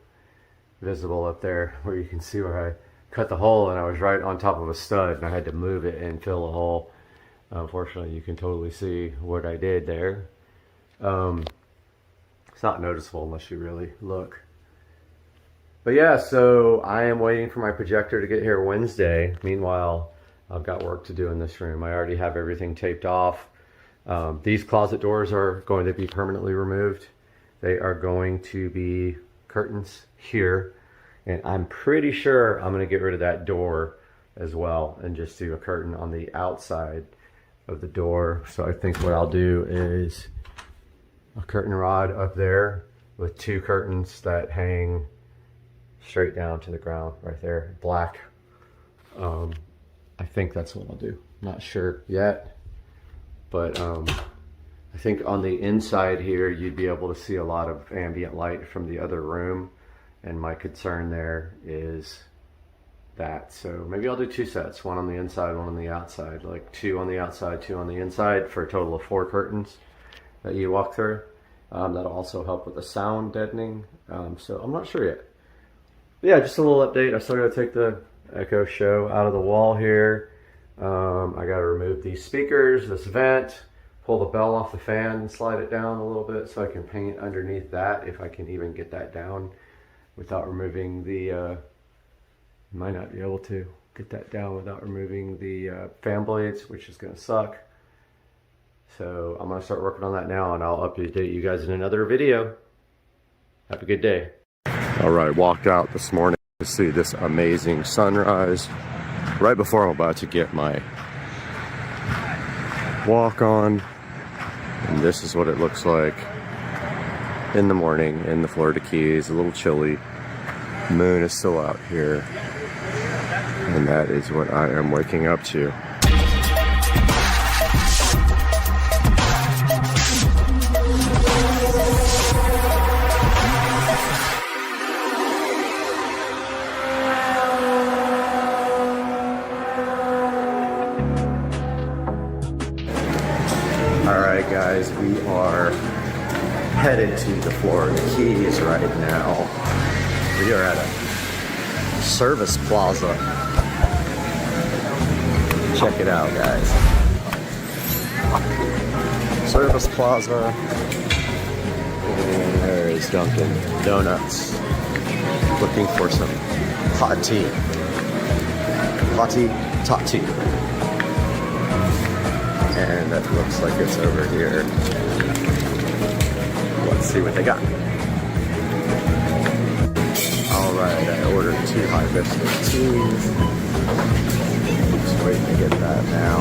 visible up there where you can see where I cut the hole, and I was right on top of a stud and I had to move it and fill the hole. Unfortunately, you can totally see what I did there. It's not noticeable unless you really look. But yeah, so I am waiting for my projector to get here Wednesday. Meanwhile, I've got work to do in this room. I already have everything taped off. These closet doors are going to be permanently removed. They are going to be curtains here. And I'm pretty sure I'm going to get rid of that door as well and just do a curtain on the outside of the door. So I think what I'll do is a curtain rod up there with two curtains that hang straight down to the ground right there, black. I think that's what I'll do. Not sure yet, but I think on the inside here you'd be able to see a lot of ambient light from the other room, and my concern there is that. So maybe I'll do two sets, one on the inside, one on the outside, like two on the outside, two on the inside, for a total of 4 curtains that you walk through. That'll also help with the sound deadening. So I'm not sure yet. But yeah, just a little update. I still got to take the Echo Show out of the wall here. I got to remove these speakers, this vent, pull the bell off the fan and slide it down a little bit so I can paint underneath that, if I can even get that down without removing the, might not be able to, get that down without removing the fan blades, which is gonna suck. So I'm gonna start working on that now, and I'll update you guys in another video. Have a good day. All right, walked out this morning to see this amazing sunrise right before I'm about to get my walk on. And this is what it looks like in the morning in the Florida Keys. A little chilly. Moon is still out here. And that is what I am waking up to. Alright guys, we are headed to the Florida Keys right now. We are at a service plaza. Check it out, guys. Service plaza. And there is Dunkin' Donuts. Looking for some hot tea. Hot tea. And that looks like it's over here. Let's see what they got. Alright, I ordered 2 hibiscus teas. Just waiting to get that now.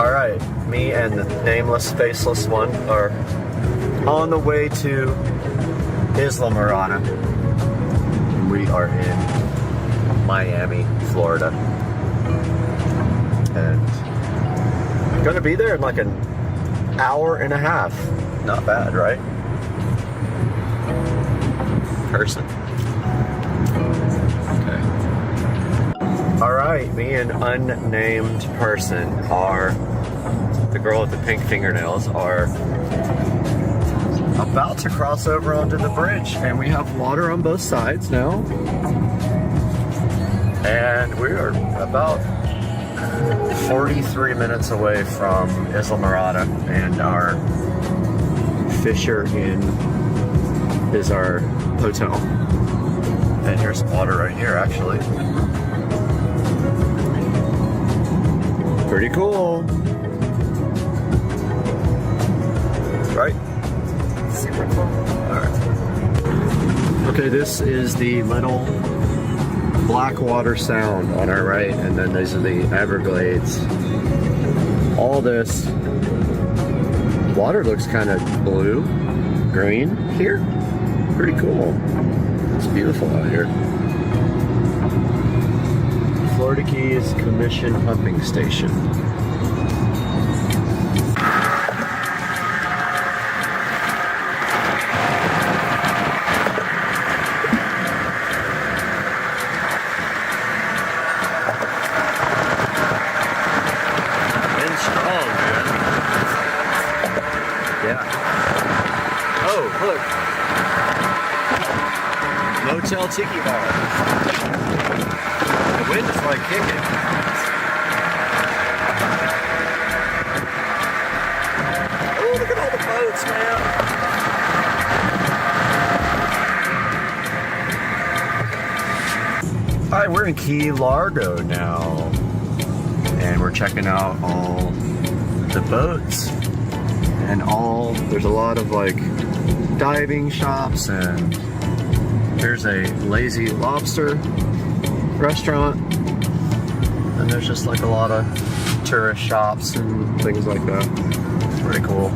Alright, me and the nameless, faceless one are on the way to Isla Mirada. We are in Miami, Florida. And I'm gonna be there in like an hour and a half. Not bad, right? Person. Okay. Alright, me and unnamed person are, the girl with the pink fingernails, are about to cross over onto the bridge, and we have water on both sides now. And we are about 43 minutes away from Isla Mirada, and our Fisher Inn is our hotel. And here's water right here, actually. Pretty cool. Right? Super cool. Alright. Okay, this is the little Blackwater Sound on our right, and then these are the Everglades. All this water looks kind of blue, green here. Pretty cool. It's beautiful out here. Florida Keys Commission Pumping Station. Motel Tiki Bar. The wind is like kicking. Oh, look at all the boats, man. Alright, we're in Key Largo now. And we're checking out all the boats. And there's a lot of like diving shops, and there's a Lazy Lobster restaurant, and there's just like a lot of tourist shops and things like that. It's pretty cool.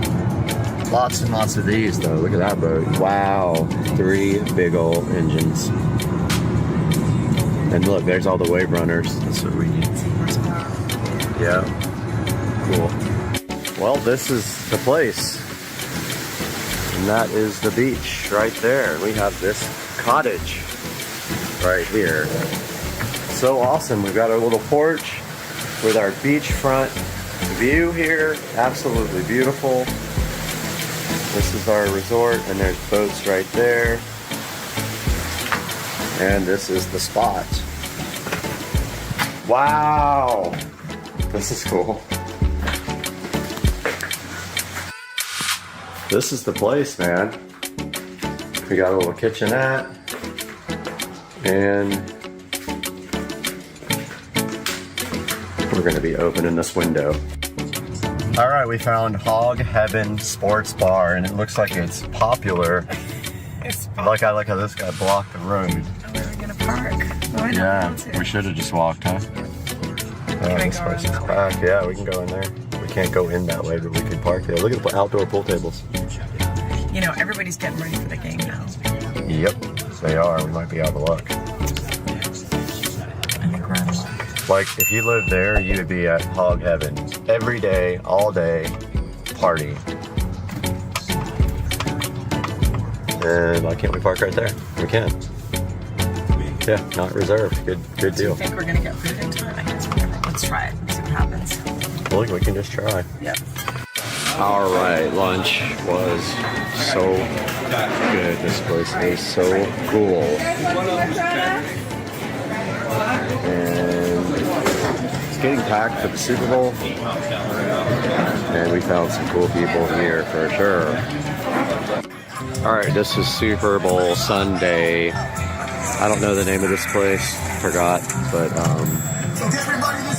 Lots and lots of these though. Look at that boat. Wow, 3 big old engines. And look, there's all the wave runners. That's what we need. Yeah, cool. Well, this is the place. And that is the beach right there. We have this cottage right here. So awesome. We've got our little porch with our beachfront view here. Absolutely beautiful. This is our resort, and there's boats right there. And this is the spot. Wow. This is cool. This is the place, man. We got a little kitchenette, and We're gonna be opening this window. All right, we found Hog Heaven Sports Bar, and it looks like it's popular. Like I like how this guy blocked the road. Where are we gonna park? Oh, Yeah, we should have just walked, huh? Yeah, this place is packed. Yeah, we can go in there. We can't go in that way, but we can park there. Look at the outdoor pool tables. You know, everybody's getting ready for the game now. Yep, they are. We might be out of luck. I think we're out of luck. Like, if you lived there, you would be at Hog Heaven. Every day, all day, party. And why can't we park right there? We can. Yeah, not reserved. Good Do deal. you think we're gonna get food in time? I guess whatever. Let's try it. See what happens. Look, we can just try. Yep. All right, lunch was so good. This place is so cool. And it's getting packed for the Super Bowl. And we found some cool people here for sure. All right, this is Super Bowl Sunday. I don't know the name of this place, forgot, but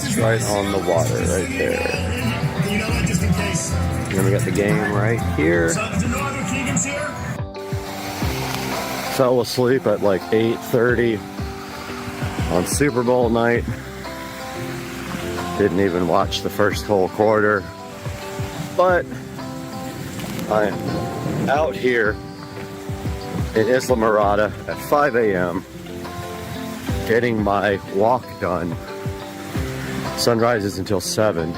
it's right on the water right there. And then we got the game right here. Fell asleep at like 8:30 on Super Bowl night. Didn't even watch the first whole quarter. But I'm out here in Isla Mirada at 5 a.m. getting my walk done. Sunrise is until 7.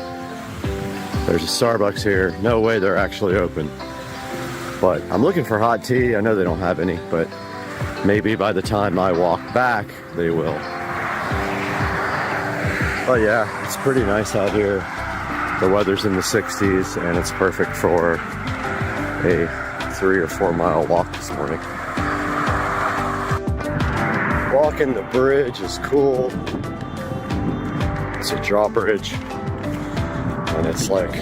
There's a Starbucks here. No way they're actually open. But I'm looking for hot tea. I know they don't have any, but maybe by the time I walk back, they will. But yeah, it's pretty nice out here. The weather's in the 60s, and it's perfect for a 3 or 4 mile walk this morning. Walking the bridge is cool. It's a drawbridge, and it's like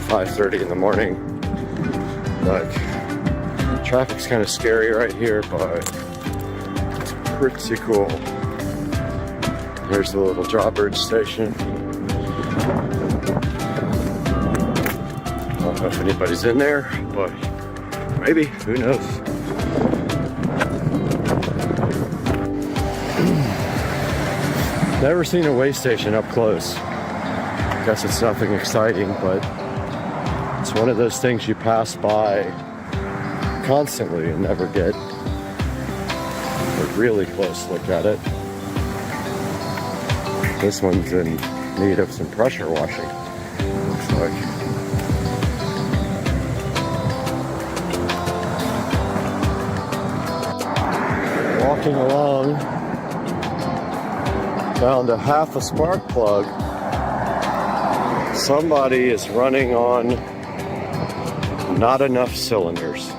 5:30 in the morning. Like, traffic's kind of scary right here, but it's pretty cool. Here's the little drawbridge station. I don't know if anybody's in there, but maybe, who knows? Never seen a way station up close. Guess it's nothing exciting, but it's one of those things you pass by constantly and never get a really close look at it. This one's in need of some pressure washing, looks like. Walking along, found a half a spark plug. Somebody is running on not enough cylinders.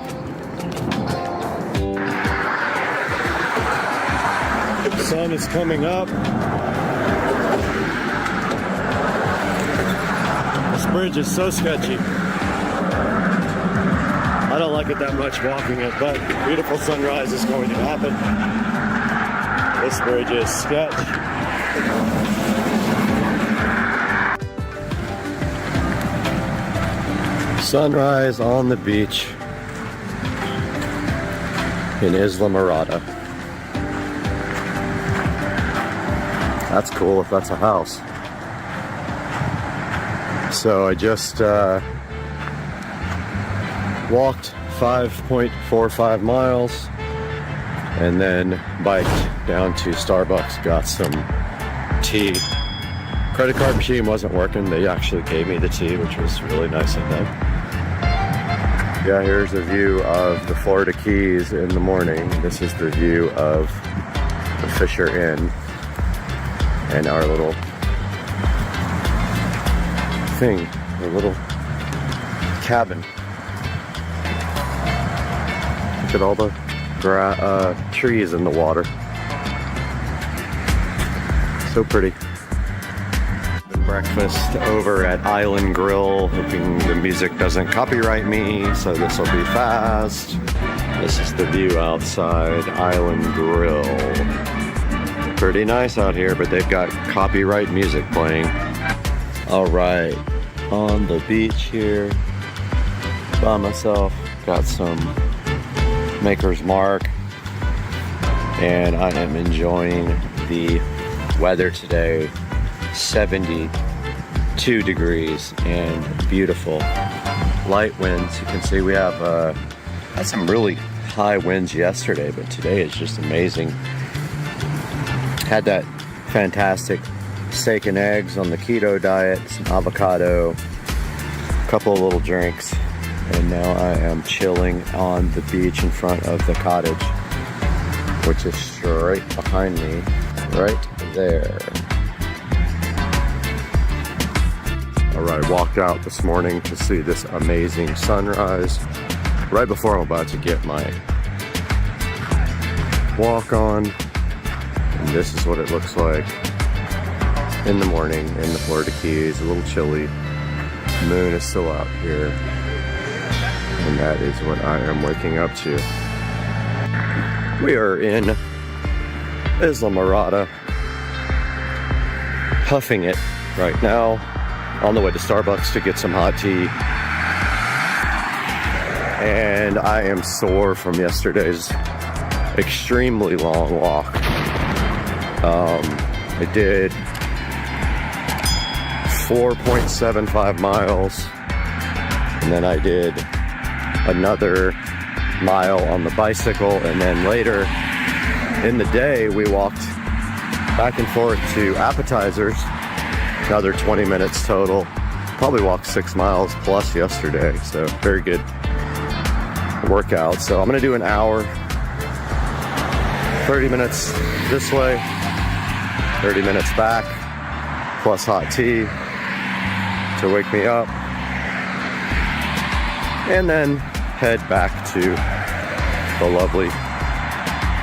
The sun is coming up. This bridge is so sketchy. I don't like it that much walking it, but beautiful sunrise is going to happen. This bridge is sketch. Sunrise on the beach in Isla Mirada. That's cool if that's a house. So I just walked 5.45 miles and then biked down to Starbucks, got some tea. Credit card machine wasn't working. They actually gave me the tea, which was really nice of them. Yeah, here's a view of the Florida Keys in the morning. This is the view of the Fisher Inn and our little thing, the little cabin. Look at all the trees in the water. So pretty. Breakfast over at Island Grill, hoping the music doesn't copyright me, so this will be fast. This is the view outside Island Grill. Pretty nice out here, but they've got copyright music playing. All right, on the beach here by myself. Got some Maker's Mark, and I am enjoying the weather today. 72 degrees and beautiful. Light winds. You can see we have had some really high winds yesterday, but today is just amazing. Had that fantastic steak and eggs on the keto diet, some avocado, a couple of little drinks, and now I am chilling on the beach in front of the cottage, which is straight behind me, right there. All right, walked out this morning to see this amazing sunrise right before I'm about to get my walk on. And this is what it looks like in the morning in the Florida Keys. A little chilly. Moon is still out here. And that is what I am waking up to. We are in Isla Mirada, huffing it right now, on the way to Starbucks to get some hot tea. And I am sore from yesterday's extremely long walk. I did 4.75 miles, and then I did another mile on the bicycle, and then later in the day we walked back and forth to Appetizers, another 20 minutes total. Probably walked 6 miles plus yesterday, so very good workout. So I'm gonna do an hour, 30 minutes this way, 30 minutes back, plus hot tea to wake me up, and then head back to the lovely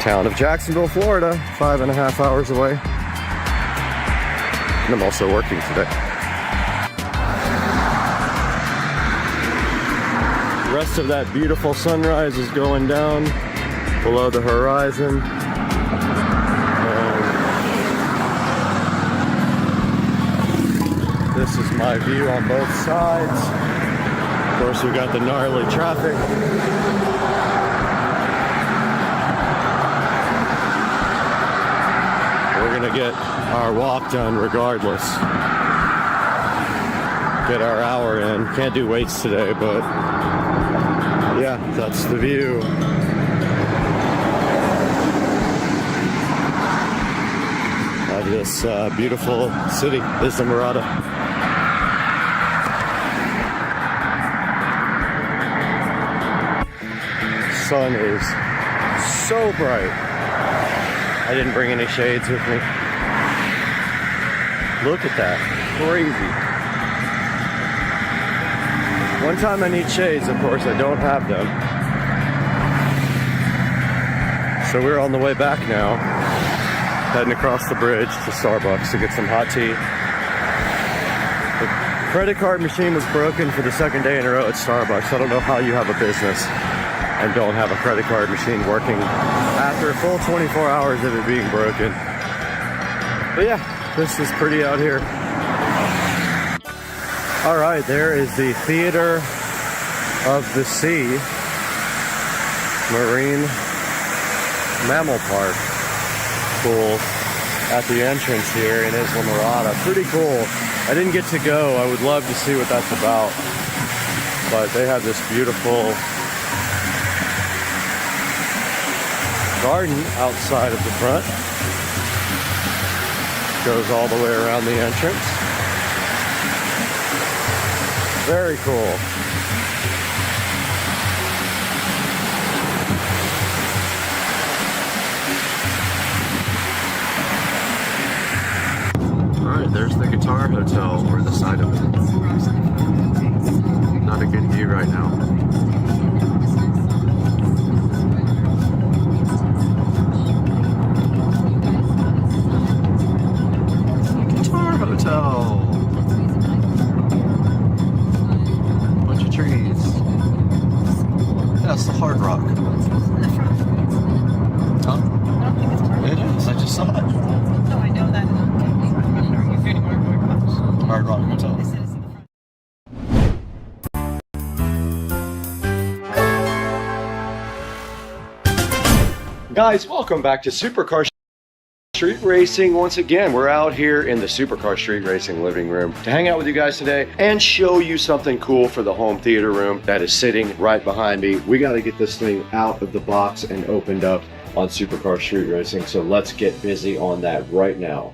town of Jacksonville, Florida, 5.5 hours away. And I'm also working today. The rest of that beautiful sunrise is going down below the horizon. This is my view on both sides. Of course, we got the gnarly traffic. We're gonna get our walk done regardless. Get our hour in. Can't do weights today, but yeah, that's the view. Of this beautiful city, Isla Mirada. Sun is so bright. I didn't bring any shades with me. Look at that, crazy. One time I need shades, of course I don't have them. So we're on the way back now, heading across the bridge to Starbucks to get some hot tea. The credit card machine was broken for the second day in a row at Starbucks. I don't know how you have a business and don't have a credit card machine working after a full 24 hours of it being broken. But yeah, this is pretty out here. All right, there is the Theater of the Sea Marine Mammal Park pool at the entrance here in Isla Mirada. Pretty cool. I didn't get to go. I would love to see what that's about. But they have this beautiful garden outside of the front. Goes all the way around the entrance. Very cool. Alright, there's the Guitar Hotel, or the side of it. Not a good view right now. Hotel. Bunch of trees. That's the Hard Rock. In the front. Huh? I don't think it's part of It is. I just saw it. No, I know that. You're getting more. Hard Rock Hotel. Guys, welcome back to Supercar Street Racing. Once again, we're out here in the Supercar Street Racing living room to hang out with you guys today and show you something cool for the home theater room that is sitting right behind me. We got to get this thing out of the box and opened up on Supercar Street Racing, so let's get busy on that right now.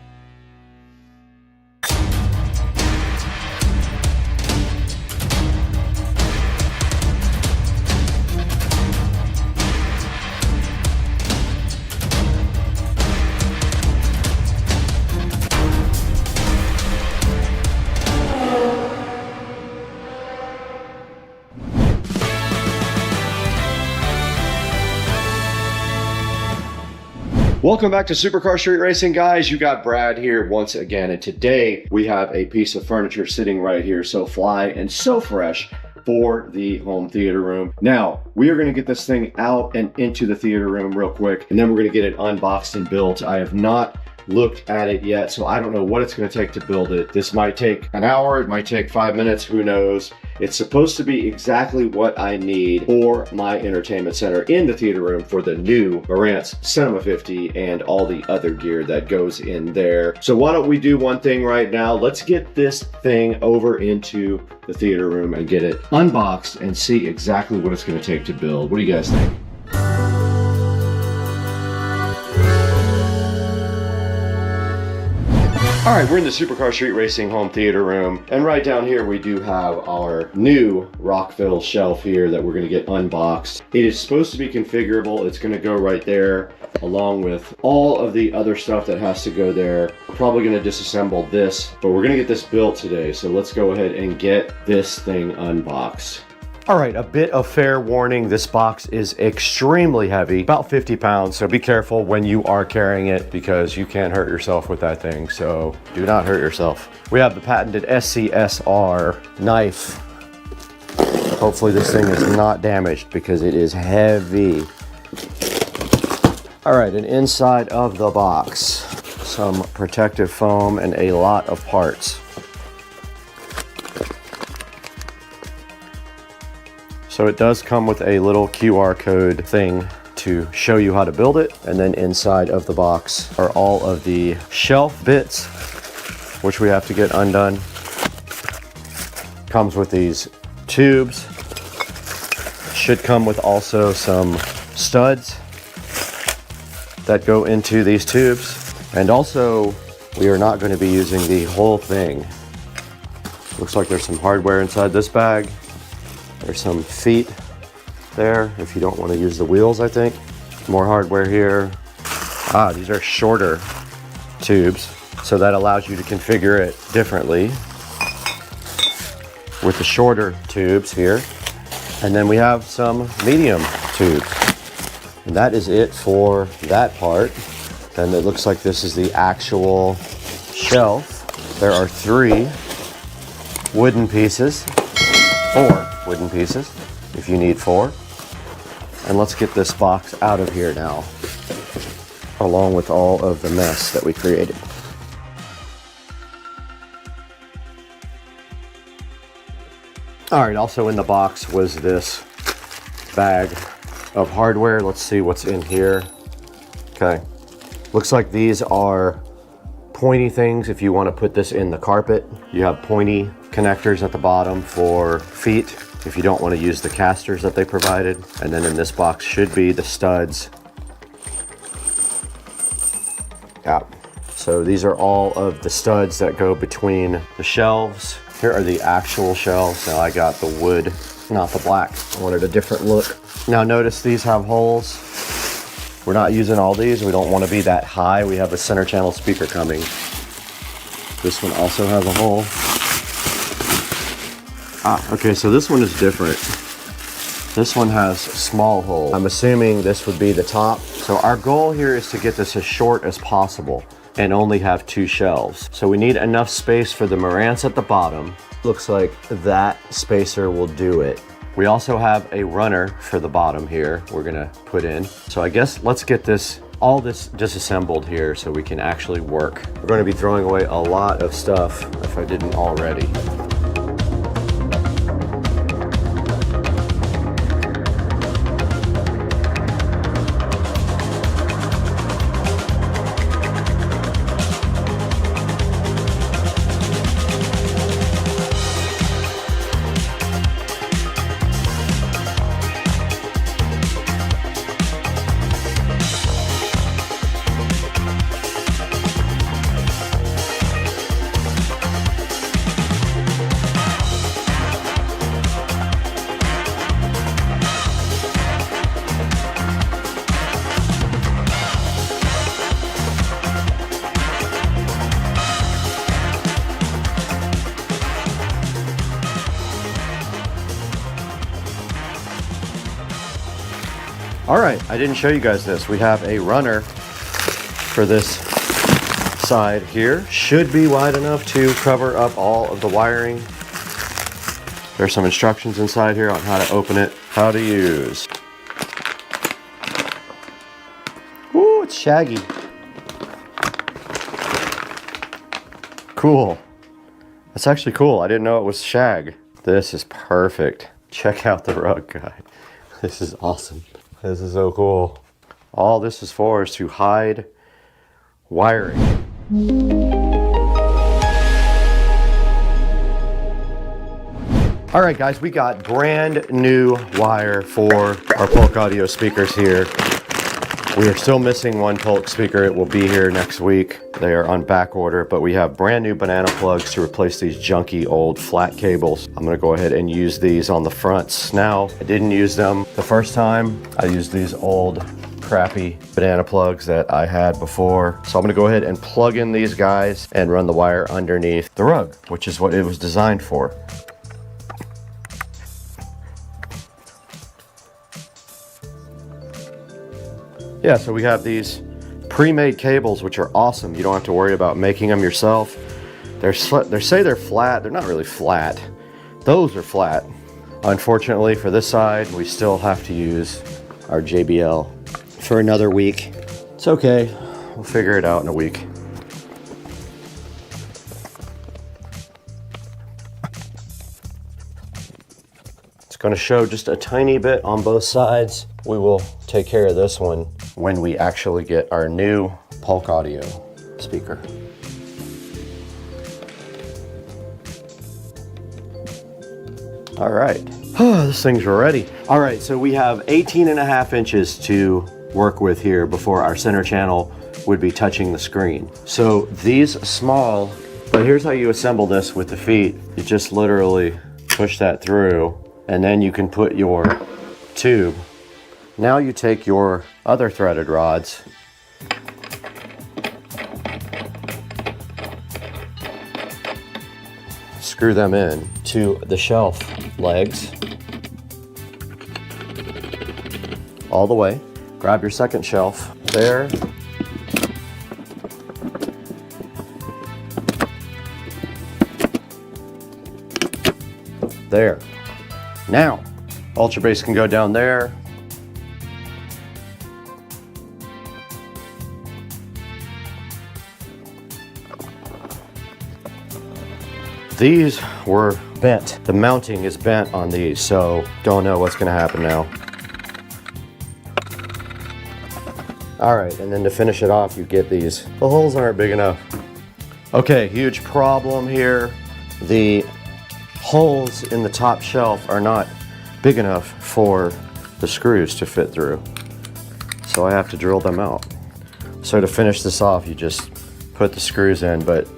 Welcome back to Supercar Street Racing, guys. You got Brad here once again, and today we have a piece of furniture sitting right here, so fly and so fresh for the home theater room. Now, we are going to get this thing out and into the theater room real quick, and then we're going to get it unboxed and built. I have not looked at it yet, so I don't know what it's going to take to build it. This might take an hour, it might take 5 minutes, who knows. It's supposed to be exactly what I need for my entertainment center in the theater room for the new Marantz Cinema 50 and all the other gear that goes in there. So why don't we do one thing right now? Let's get this thing over into the theater room and get it unboxed and see exactly what it's going to take to build. What do you guys think? All right, we're in the Supercar Street Racing home theater room, and right down here we do have our new Rockville shelf here that we're going to get unboxed. It is supposed to be configurable. It's going to go right there along with all of the other stuff that has to go there. We're probably going to disassemble this, but we're going to get this built today, so let's go ahead and get this thing unboxed. All right, a bit of fair warning. This box is extremely heavy, about 50 pounds. So be careful when you are carrying it because you can hurt yourself with that thing. So do not hurt yourself. We have the patented SCSR knife. Hopefully this thing is not damaged because it is heavy. All right, and inside of the box, some protective foam and a lot of parts. So it does come with a little QR code thing to show you how to build it. And then inside of the box are all of the shelf bits, which we have to get undone. Comes with these tubes. Should come with also some studs that go into these tubes. And also, we are not going to be using the whole thing. Looks like there's some hardware inside this bag. There's some feet there if you don't want to use the wheels, I think. More hardware here. Ah, these are shorter tubes, so that allows you to configure it differently with the shorter tubes here. And then we have some medium tubes. And that is it for that part. Then it looks like this is the actual shelf. There are 3 wooden pieces, 4 wooden pieces if you need 4. And let's get this box out of here now, along with all of the mess that we created. All right, also in the box was this bag of hardware. Let's see what's in here. Okay, looks like these are pointy things if you want to put this in the carpet. You have pointy connectors at the bottom for feet if you don't want to use the casters that they provided. And then in this box should be the studs. Yeah, so these are all of the studs that go between the shelves. Here are the actual shelves. Now I got the wood, not the black. I wanted a different look. Now notice these have holes. We're not using all these. We don't want to be that high. We have a center channel speaker coming. This one also has a hole. Ah, okay, so this one is different. This one has small holes. I'm assuming this would be the top. So our goal here is to get this as short as possible and only have 2 shelves. So we need enough space for the Marantz at the bottom. Looks like that spacer will do it. We also have a runner for the bottom here we're gonna put in. So I guess let's get all this disassembled here so we can actually work. We're gonna be throwing away a lot of stuff if I didn't already. All right, I didn't show you guys this. We have a runner for this side here. Should be wide enough to cover up all of the wiring. There's some instructions inside here on how to open it, how to use. Ooh, it's shaggy. Cool. That's actually cool. I didn't know it was shag. This is perfect. Check out the rug, guy. This is awesome. This is so cool. All this is for is to hide wiring. All right, guys, we got brand new wire for our Polk audio speakers here. We are still missing one Polk speaker. It will be here next week. They are on back order, but we have brand new banana plugs to replace these junky old flat cables. I'm gonna go ahead and use these on the fronts. Now, I didn't use them the first time. I used these old crappy banana plugs that I had before. So I'm gonna go ahead and plug in these guys and run the wire underneath the rug, which is what it was designed for. Yeah, so we have these pre-made cables, which are awesome. You don't have to worry about making them yourself. They say they're flat. They're not really flat. Those are flat. Unfortunately, for this side, we still have to use our JBL for another week. It's okay. We'll figure it out in a week. It's going to show just a tiny bit on both sides. We will take care of this one when we actually get our new Polk audio speaker. All right, this thing's ready. All right, so we have 18.5 inches to work with here before our center channel would be touching the screen. So these small, but here's how you assemble this with the feet. You just literally push that through, and then you can put your tube. Now you take your other threaded rods, screw them in to the shelf legs all the way. Grab your second shelf there. There. Now, Ultra Bass can go down there. These were bent. The mounting is bent on these, so don't know what's gonna happen now. All right, and then to finish it off, you get these. The holes aren't big enough. Okay, huge problem here. The holes in the top shelf are not big enough for the screws to fit through. So I have to drill them out. So to finish this off, you just put the screws in, but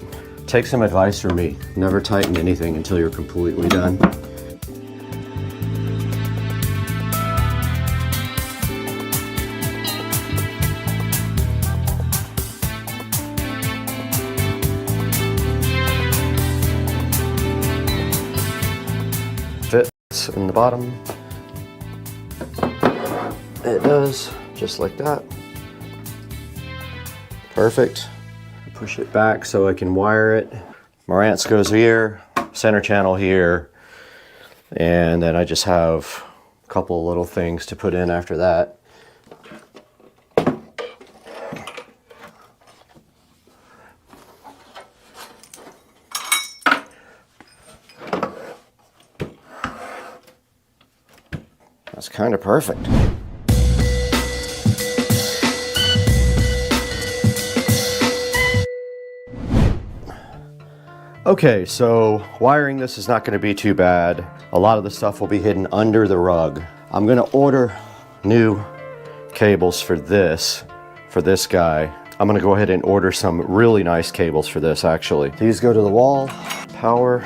take some advice from me. Never tighten anything until you're completely done. Fits in the bottom. It does, just like that. Perfect. Push it back so I can wire it. Marantz goes here, center channel here, and then I just have a couple of little things to put in after that. That's kind of perfect. Okay, so wiring this is not going to be too bad. A lot of the stuff will be hidden under the rug. I'm going to order new cables for this guy. I'm going to go ahead and order some really nice cables for this, actually. These go to the wall, power.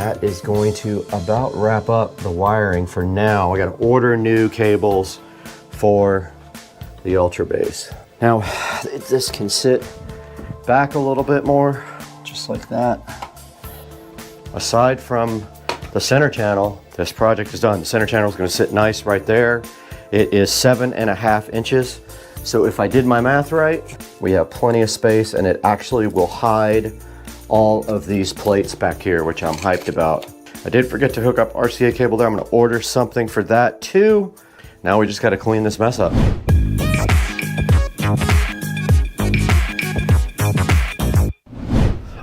that is going to about wrap up the wiring for now. I got to order new cables for the Ultra Base. Now, this can sit back a little bit more, just like that. Aside from the center channel, this project is done. The center channel is going to sit nice right there. It is 7.5 inches. So if I did my math right, we have plenty of space, and it actually will hide all of these plates back here, which I'm hyped about. I did forget to hook up RCA cable there. I'm going to order something for that too. Now we just got to clean this mess up.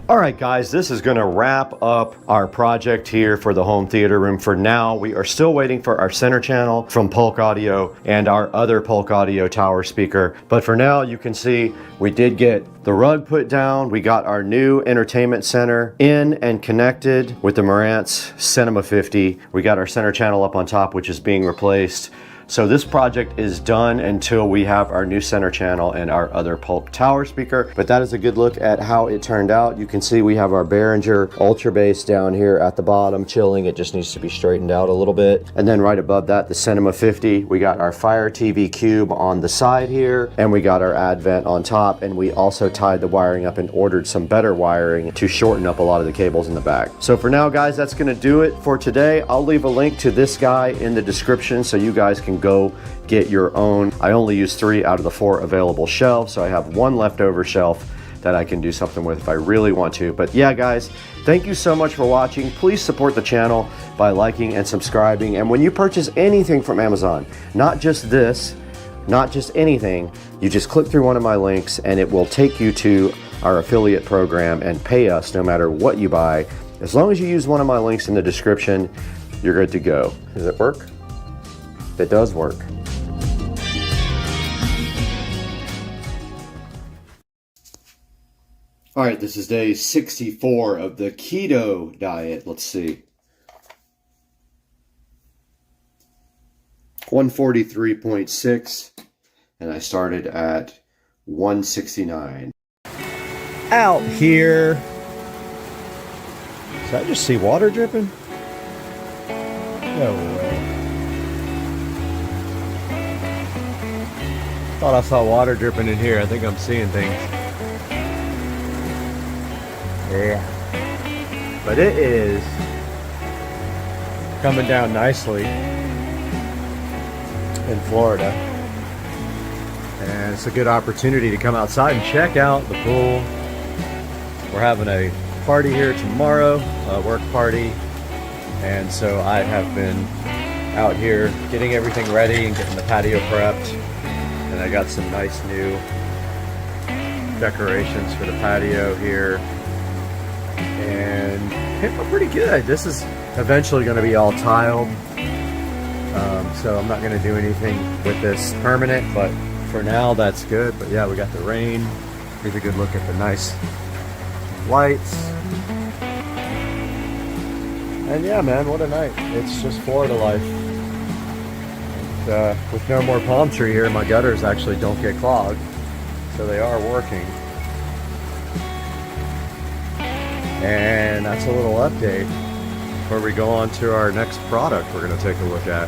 All right, guys, this is going to wrap up our project here for the home theater room. For now, we are still waiting for our center channel from Polk Audio and our other Polk Audio tower speaker. But for now, you can see we did get the rug put down. We got our new entertainment center in and connected with the Marantz Cinema 50. We got our center channel up on top, which is being replaced. So this project is done until we have our new center channel and our other Polk tower speaker. But that is a good look at how it turned out. You can see we have our Behringer Ultra Bass down here at the bottom chilling. It just needs to be straightened out a little bit. And then right above that, the Cinema 50. We got our Fire TV Cube on the side here, and we got our Advent on top. And we also tied the wiring up and ordered some better wiring to shorten up a lot of the cables in the back. So for now, guys, that's gonna do it for today. I'll leave a link to this guy in the description so you guys can go get your own. I only use 3 out of the 4 available shelves, so I have 1 leftover shelf that I can do something with if I really want to. But yeah, guys, thank you so much for watching. Please support the channel by liking and subscribing. And when you purchase anything from Amazon, not just this, not just anything, you just click through one of my links and it will take you to our affiliate program and pay us no matter what you buy. As long as you use one of my links in the description, you're good to go. Does it work? It does work. All right, this is day 64 of the keto diet. Let's see. 143.6, and I started at 169. Out here. Did I just see water dripping? No way. Thought I saw water dripping in here. I think I'm seeing things. Yeah. But it is coming down nicely in Florida. And it's a good opportunity to come outside and check out the pool. We're having a party here tomorrow, a work party. And so I have been out here getting everything ready and getting the patio prepped. And I got some nice new decorations for the patio here. And it felt pretty good. This is eventually going to be all tiled. So I'm not going to do anything with this permanent, but for now that's good. But yeah, we got the rain. Here's a good look at the nice lights. And yeah, man, what a night. It's just Florida life. With no more palm tree here, my gutters actually don't get clogged, so they are working. And that's a little update before we go on to our next product we're going to take a look at.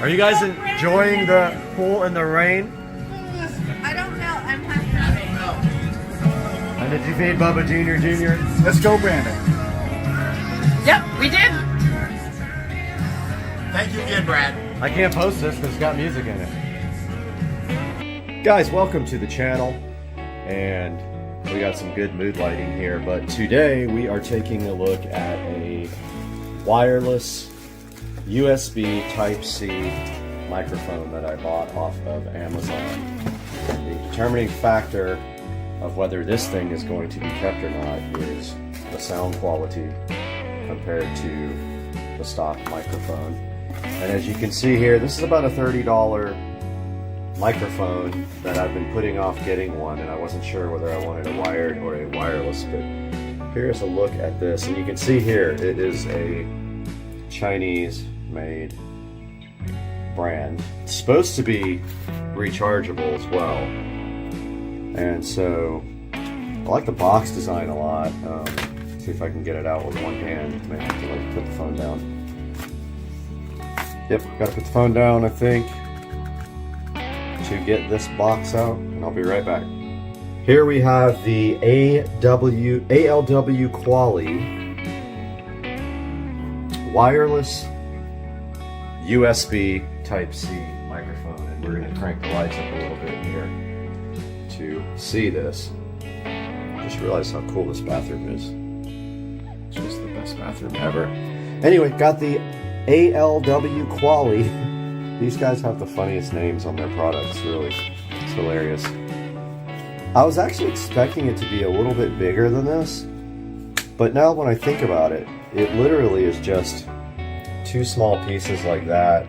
Are you guys enjoying the pool in the rain? I don't know. I'm happy. And did you feed Bubba Jr.? Let's go, Brandon. Yep, we did. Thank you again, Brad. I can't post this because it's got music in it. Guys, welcome to the channel. And we got some good mood lighting here. But today we are taking a look at a wireless USB Type-C microphone that I bought off of Amazon. The determining factor of whether this thing is going to be kept or not is the sound quality compared to the stock microphone. And as you can see here, this is about a $30 microphone that I've been putting off getting one, and I wasn't sure whether I wanted a wired or a wireless, but here's a look at this, and you can see here it is a Chinese-made brand. It's supposed to be rechargeable as well, and so I like the box design a lot. See if I can get it out with one hand. May have to like put the phone down. Yep, gotta put the phone down, I think, to get this box out, and I'll be right back. Here we have the ALW Quali wireless USB Type-C microphone, and we're gonna crank the lights up a little bit here to see this. Just realized how cool this bathroom is. It's just the best bathroom ever. Anyway, got the ALW Quali. These guys have the funniest names on their products, really. It's hilarious. I was actually expecting it to be a little bit bigger than this, but now when I think about it, it literally is just two small pieces like that,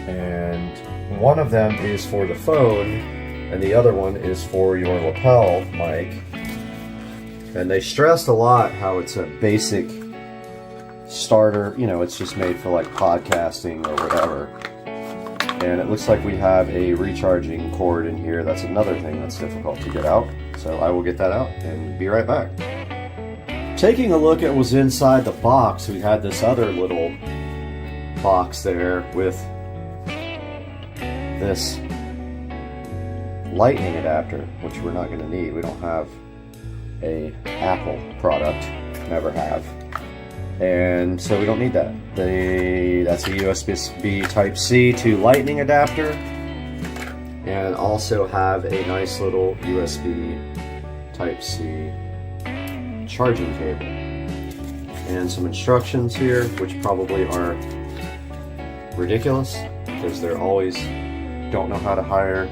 and one of them is for the phone, and the other one is for your lapel mic. And they stressed a lot how it's a basic starter, you know, it's just made for like podcasting or whatever. And it looks like we have a recharging cord in here. That's another thing that's difficult to get out. So I will get that out and be right back. Taking a look at what's inside the box, we had this other little box there with this lightning adapter, which we're not going to need. We don't have a Apple product, never have. And so we don't need that. That's a USB Type-C to Lightning adapter, and also have a nice little USB Type-C charging cable. And some instructions here, which probably are ridiculous, because they're always don't know how to hire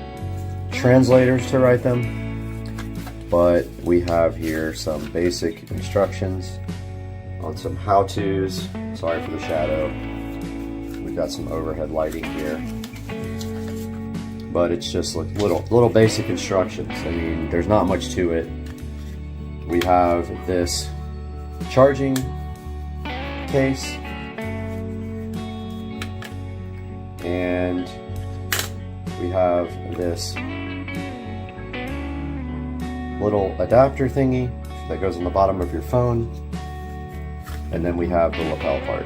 translators to write them. But we have here some basic instructions on some how-tos. Sorry for the shadow. We've got some overhead lighting here, but it's just like little basic instructions. I mean, there's not much to it. We have this charging case, and we have this little adapter thingy that goes on the bottom of your phone. And then we have the lapel part.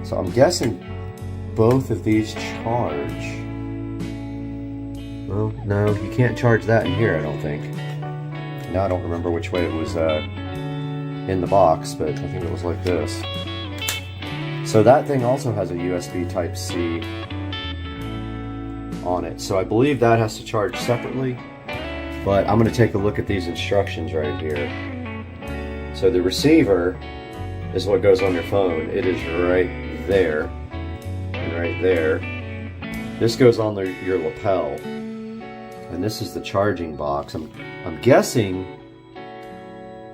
So I'm guessing both of these charge. Well, no, you can't charge that in here, I don't think. Now I don't remember which way it was in the box, but I think it was like this. So that thing also has a USB Type-C on it. So I believe that has to charge separately, but I'm gonna take a look at these instructions right here. So the receiver is what goes on your phone. It is right there and right there. This goes on your lapel, and this is the charging box. I'm guessing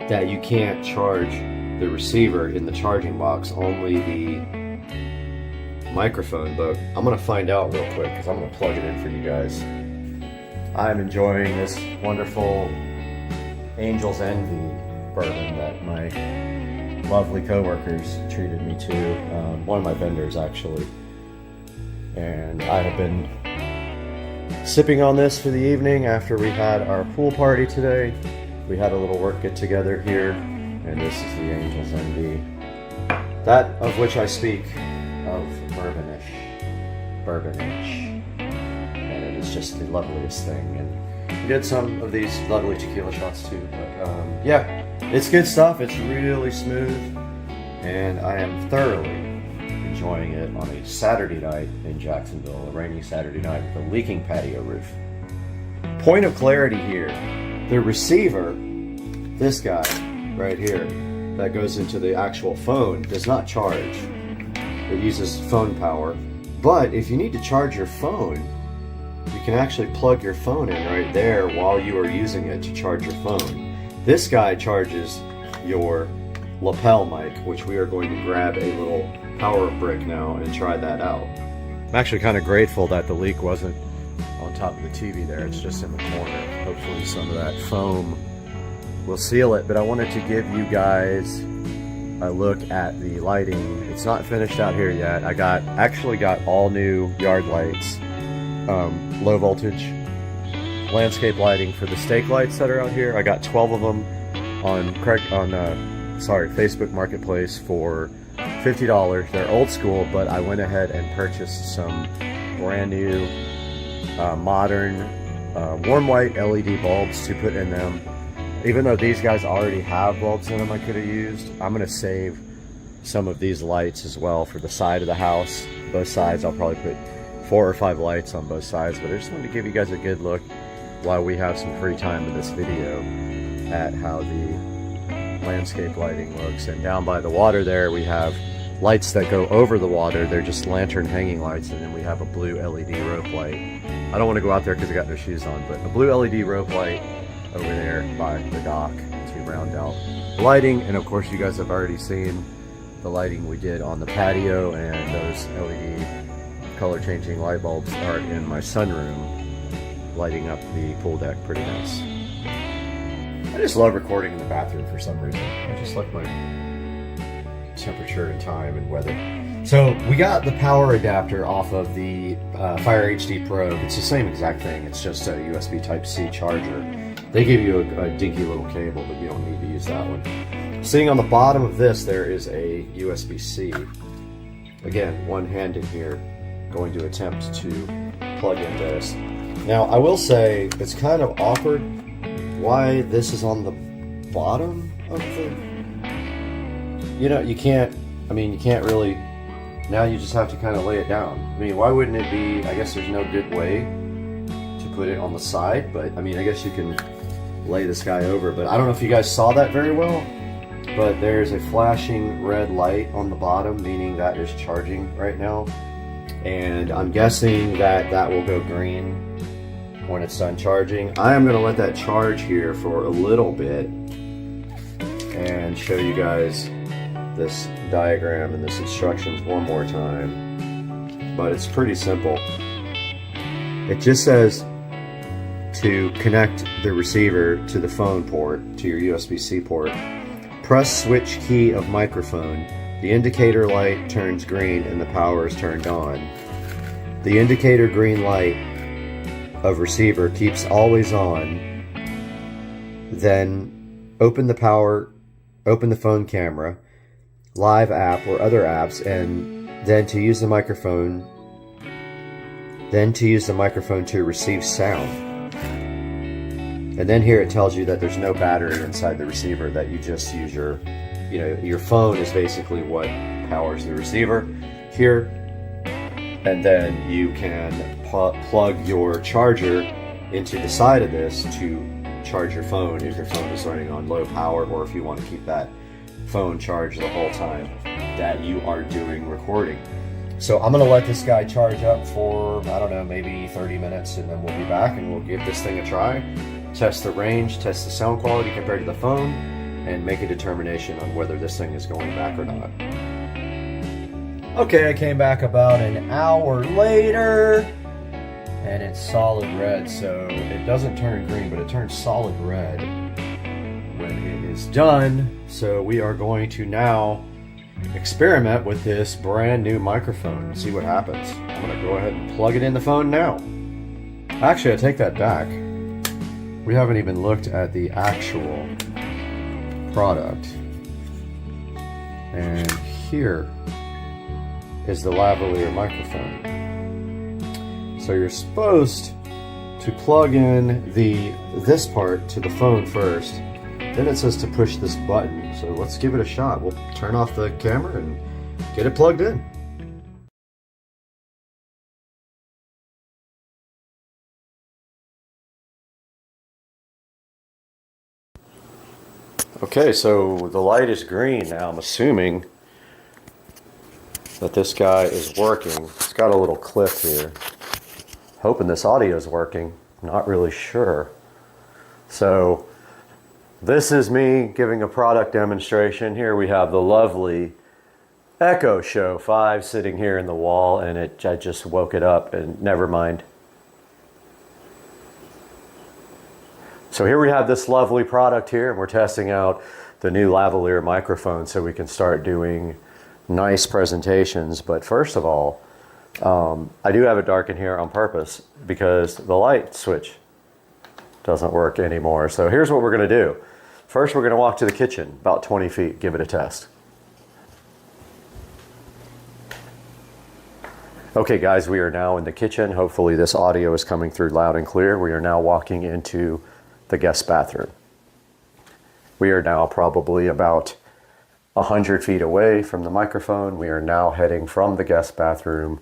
that you can't charge the receiver in the charging box, only the microphone, but I'm gonna find out real quick because I'm gonna plug it in for you guys. I'm enjoying this wonderful Angel's Envy bourbon that my lovely co-workers treated me to, one of my vendors actually, and I have been sipping on this for the evening after we had our pool party today. We had a little work get together here, and this is the Angel's Envy, that of which I speak of bourbonish, and it is just the loveliest thing. And we did some of these lovely tequila shots too, but yeah, it's good stuff. It's really smooth, and I am thoroughly enjoying it on a Saturday night in Jacksonville, a rainy Saturday night with a leaking patio roof. Point of clarity here, the receiver, this guy right here, that goes into the actual phone, does not charge. It uses phone power, but if you need to charge your phone, you can actually plug your phone in right there while you are using it to charge your phone. This guy charges your lapel mic, which we are going to grab a little power brick now and try that out. I'm actually kind of grateful that the leak wasn't on top of the TV there. It's just in the corner. Hopefully some of that foam we'll seal it. But I wanted to give you guys a look at the lighting. It's not finished out here yet. I actually got all new yard lights, low voltage landscape lighting for the stake lights that are out here. I got 12 of them on Facebook Marketplace for $50. They're old school, but I went ahead and purchased some brand new modern warm white LED bulbs to put in them. Even though these guys already have bulbs in them I could have used, I'm going to save some of these lights as well for the side of the house. Both sides, I'll probably put 4 or 5 lights on both sides, but I just wanted to give you guys a good look while we have some free time in this video at how the landscape lighting looks. And down by the water there, we have lights that go over the water. They're just lantern hanging lights, and then we have a blue LED rope light. I don't want to go out there because I got no shoes on, but a blue LED rope light over there by the dock to round out the lighting. And of course, you guys have already seen the lighting we did on the patio, and those LED color changing light bulbs are in my sunroom, lighting up the pool deck pretty nice. I just love recording in the bathroom for some reason. I just like my temperature and time and weather. So we got the power adapter off of the Fire HD Pro. It's the same exact thing. It's just a USB Type-C charger. They give you a dinky little cable, but you don't need to use that one. Sitting on the bottom of this, there is a USB-C. Again, one-handed here, going to attempt to plug in this. Now, I will say it's kind of awkward why this is on the bottom of the... You know, you can't really... Now you just have to kind of lay it down. I mean, why wouldn't it be... I guess there's no good way to put it on the side, but I mean, I guess you can lay this guy over. But I don't know if you guys saw that very well, but there's a flashing red light on the bottom, meaning that is charging right now. And I'm guessing that that will go green when it's done charging. I am going to let that charge here for a little bit and show you guys this diagram and this instructions one more time. But it's pretty simple. It just says to connect the receiver to the phone port, to your USB-C port. Press switch key of microphone. The indicator light turns green and the power is turned on. The indicator green light of receiver keeps always on. Then open the phone camera, live app or other apps, and then to use the microphone to receive sound. And then here it tells you that there's no battery inside the receiver, that you just use your phone is basically what powers the receiver here. And then you can plug your charger into the side of this to charge your phone if your phone is running on low power, or if you want to keep that phone charged the whole time that you are doing recording. So I'm going to let this guy charge up for, I don't know, maybe 30 minutes, and then we'll be back and we'll give this thing a try. Test the range, test the sound quality compared to the phone, and make a determination on whether this thing is going back or not. Okay, I came back about an hour later, and it's solid red, so it doesn't turn green, but it turns solid red when it is done. So we are going to now experiment with this brand new microphone and see what happens. I'm going to go ahead and plug it in the phone now. Actually, I take that back. We haven't even looked at the actual product. And here is the lavalier microphone. So you're supposed to plug in this part to the phone first. Then it says to push this button. So let's give it a shot. We'll turn off the camera and get it plugged in. Okay, so the light is green now. I'm assuming that this guy is working. It's got a little clip here. Hoping this audio is working. Not really sure. So this is me giving a product demonstration. Here we have the lovely Echo Show 5 sitting here in the wall, and I just woke it up, and never mind. So here we have this lovely product here, and we're testing out the new lavalier microphone so we can start doing nice presentations. But first of all, I do have it dark in here on purpose because the light switch doesn't work anymore. So here's what we're gonna do. First, we're gonna walk to the kitchen, about 20 feet, give it a test. Okay guys, we are now in the kitchen. Hopefully this audio is coming through loud and clear. We are now walking into the guest bathroom. We are now probably about 100 feet away from the microphone. We are now heading from the guest bathroom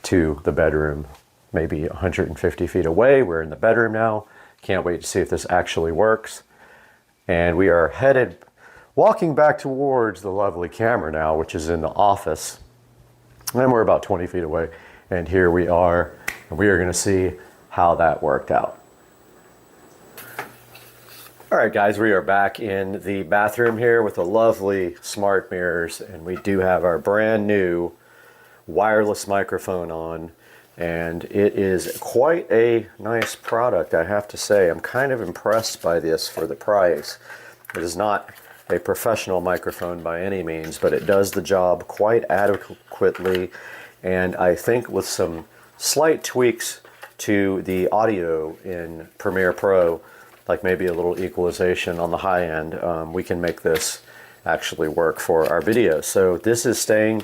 to the bedroom, maybe 150 feet away. We're in the bedroom now. Can't wait to see if this actually works. And we are headed, walking back towards the lovely camera now, which is in the office. And we're about 20 feet away. And here we are, and we are gonna see how that worked out. All right, guys, we are back in the bathroom here with the lovely smart mirrors, and we do have our brand new wireless microphone on, and it is quite a nice product, I have to say. I'm kind of impressed by this for the price. It is not a professional microphone by any means, but it does the job quite adequately, and I think with some slight tweaks to the audio in Premiere Pro, like maybe a little equalization on the high end, we can make this actually work for our videos. So this is staying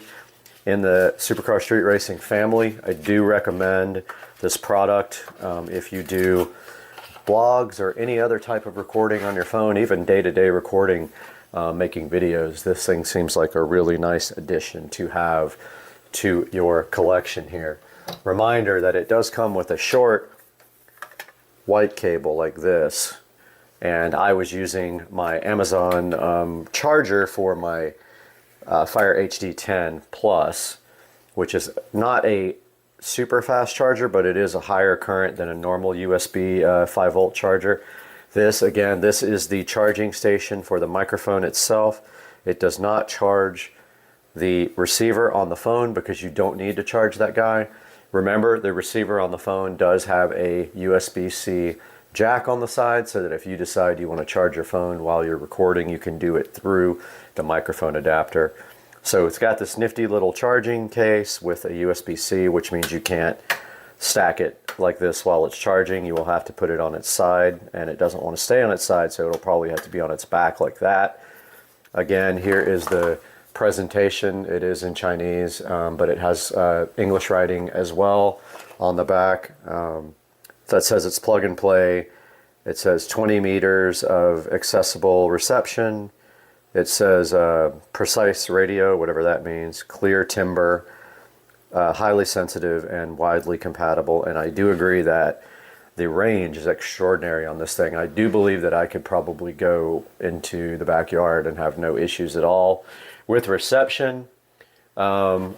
in the Supercar Street Racing family. I do recommend this product if you do blogs or any other type of recording on your phone, even day-to-day recording, making videos. This thing seems like a really nice addition to have to your collection here. Reminder that it does come with a short white cable like this, and I was using my Amazon charger for my Fire HD 10 Plus, which is not a super fast charger, but it is a higher current than a normal USB 5-volt charger. This, again, this is the charging station for the microphone itself. It does not charge the receiver on the phone because you don't need to charge that guy. Remember, the receiver on the phone does have a USB-C jack on the side, so that if you decide you want to charge your phone while you're recording, you can do it through the microphone adapter. So it's got this nifty little charging case with a USB-C, which means you can't stack it like this while it's charging. You will have to put it on its side, and it doesn't want to stay on its side, so it'll probably have to be on its back like that. Again, here is the presentation. It is in Chinese, but it has English writing as well on the back. That says it's plug and play. It says 20 meters of accessible reception. It says precise radio, whatever that means, clear timbre, highly sensitive and widely compatible. And I do agree that the range is extraordinary on this thing. I do believe that I could probably go into the backyard and have no issues at all. With reception, I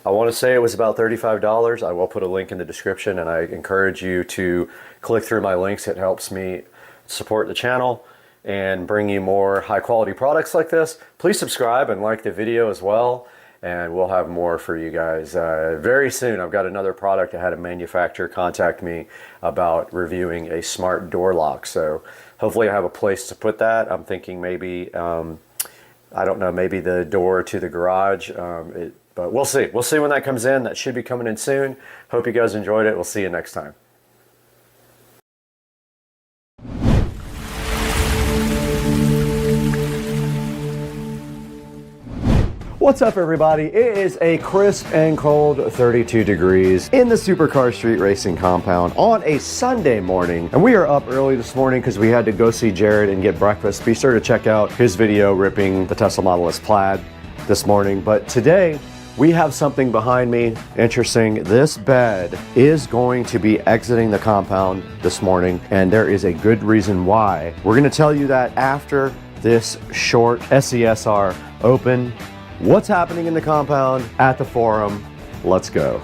want to say it was about $35. I will put a link in the description, and I encourage you to click through my links. It helps me support the channel and bring you more high quality products like this. Please subscribe and like the video as well, and we'll have more for you guys very soon. I've got another product. I had a manufacturer contact me about reviewing a smart door lock, so hopefully I have a place to put that. I'm thinking maybe I don't know, maybe the door to the garage, but we'll see. We'll see when that comes in. That should be coming in soon. Hope you guys enjoyed it. We'll see you next time. What's up, everybody? It is a crisp and cold 32 degrees in the Supercar Street Racing compound on a Sunday morning. And we are up early this morning because we had to go see Jared and get breakfast. Be sure to check out his video ripping the Tesla Model S Plaid this morning. But today, we have something behind me interesting. This bed is going to be exiting the compound this morning, and there is a good reason why. We're going to tell you that after this short SCSR open. What's happening in the compound, at the forum? Let's go.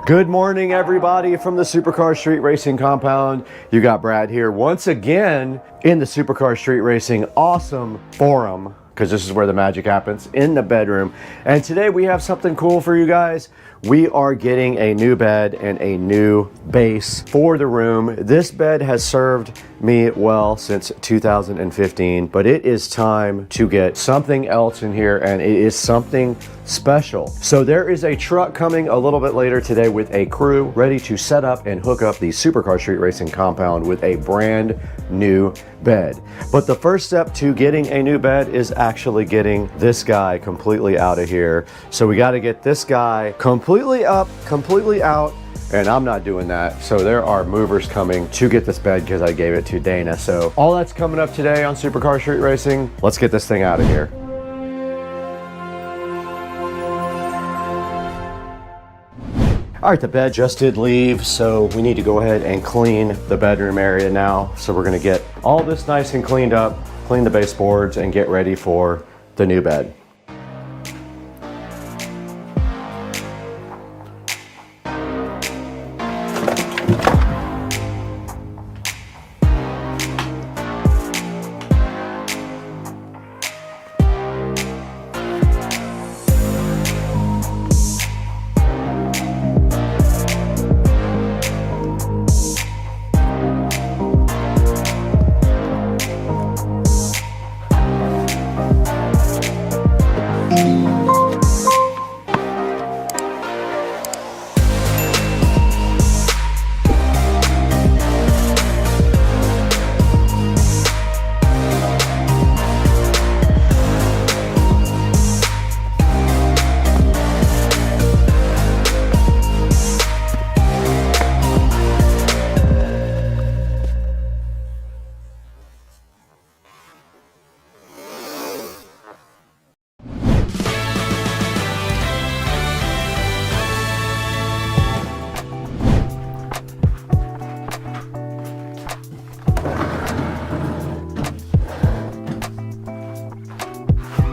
Good morning, everybody, from the Supercar Street Racing compound. You got Brad here once again in the Supercar Street Racing awesome forum, because this is where the magic happens, in the bedroom. And today we have something cool for you guys. We are getting a new bed and a new base for the room. This bed has served me well since 2015, but it is time to get something else in here, and it is something special. So there is a truck coming a little bit later today with a crew ready to set up and hook up the Supercar Street Racing compound with a brand new bed. But the first step to getting a new bed is actually getting this guy completely out of here. So we got to get this guy completely up, completely out, and I'm not doing that. So there are movers coming to get this bed because I gave it to Dana. So all that's coming up today on Supercar Street Racing. Let's get this thing out of here. All right, the bed just did leave, so we need to go ahead and clean the bedroom area now. So we're gonna get all this nice and cleaned up, clean the baseboards, and get ready for the new bed.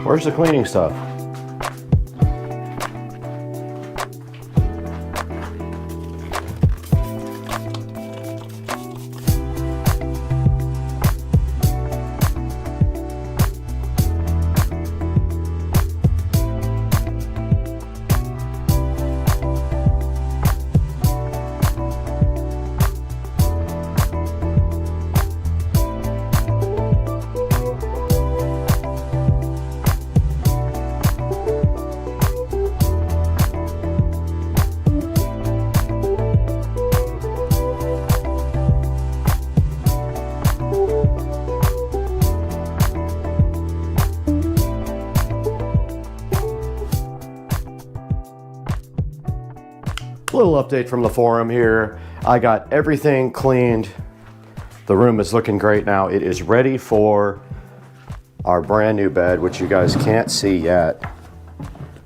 Where's the cleaning stuff? Little update from the forum here. I got everything cleaned. The room is looking great now. It is ready for our brand new bed, which you guys can't see yet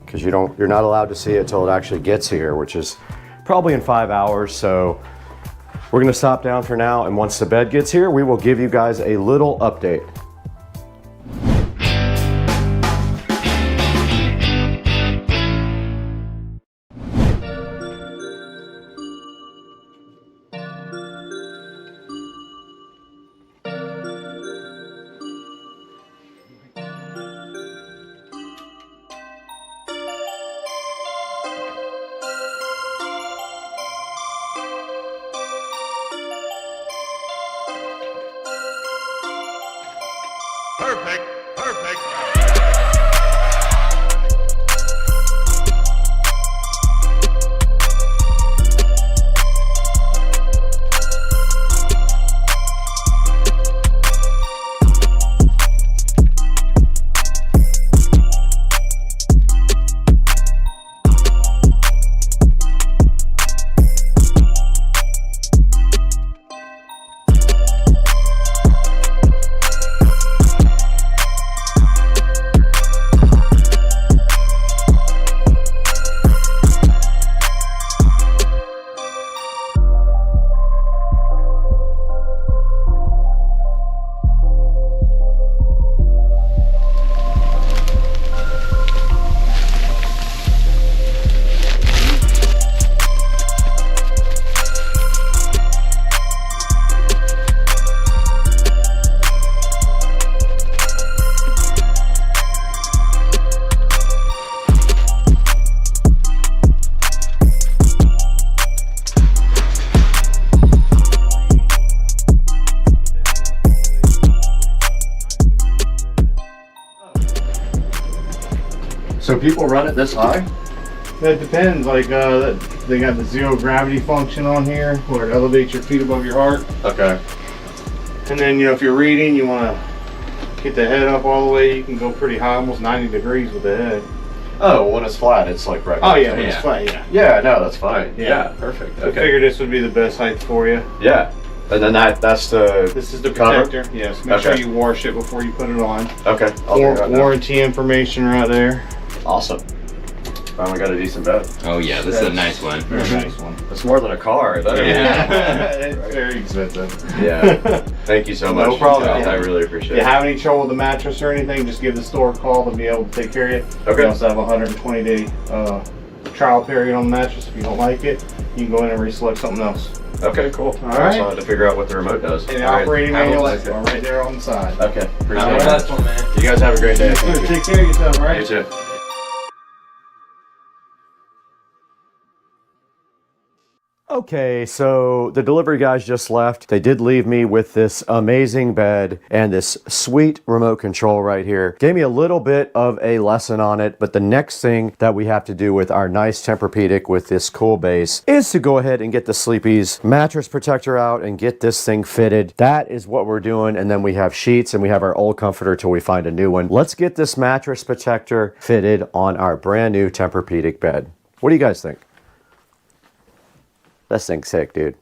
because you're not allowed to see it till it actually gets here, which is probably in 5 hours. So we're gonna stop down for now, and once the bed gets here, we will give you guys a little update. Perfect, perfect. So people run it this high? That depends. Like they got the zero gravity function on here, where it elevates your feet above your heart. Okay. And then if you're reading, you want to get the head up all the way. You can go pretty high, almost 90 degrees with the head. Oh, when it's flat, it's like right. Oh yeah, when it's flat, yeah. Yeah, no, that's fine. Yeah. Yeah, perfect. I figured this would be the best height for you. Yeah. And then that's the... This is the cover? protector. Yes, make sure you wash it before you put it on. Okay. I'll do that now. Warranty information right there. Awesome. Finally got a decent bed. Oh yeah, this is a nice one. Very nice one. It's more than a car. It's very expensive. Yeah. Thank you so much. No problem. I really appreciate If you it. have any trouble with the mattress or anything, just give the store a call. They'll be able to take care of you. Okay. We also have a 120-day trial period on the mattress. If you don't like it, you can go in and reselect something else. Okay, cool. All right. So I had to figure out what the remote does. And the All right. operating Have a manual nice is day. right there on the side. Okay. Appreciate Have a it. nice one, man. You guys have a great day. Yes, sir. Take care of yourself, all right? You too. Okay, so the delivery guys just left. They did leave me with this amazing bed and this sweet remote control right here. Gave me a little bit of a lesson on it, but the next thing that we have to do with our nice Tempur-Pedic with this cool base is to go ahead and get the Sleepy's mattress protector out and get this thing fitted. That is what we're doing, and then we have sheets and we have our old comforter till we find a new one. Let's get this mattress protector fitted on our brand new Tempur-Pedic bed. What do you guys think? This thing's sick, dude.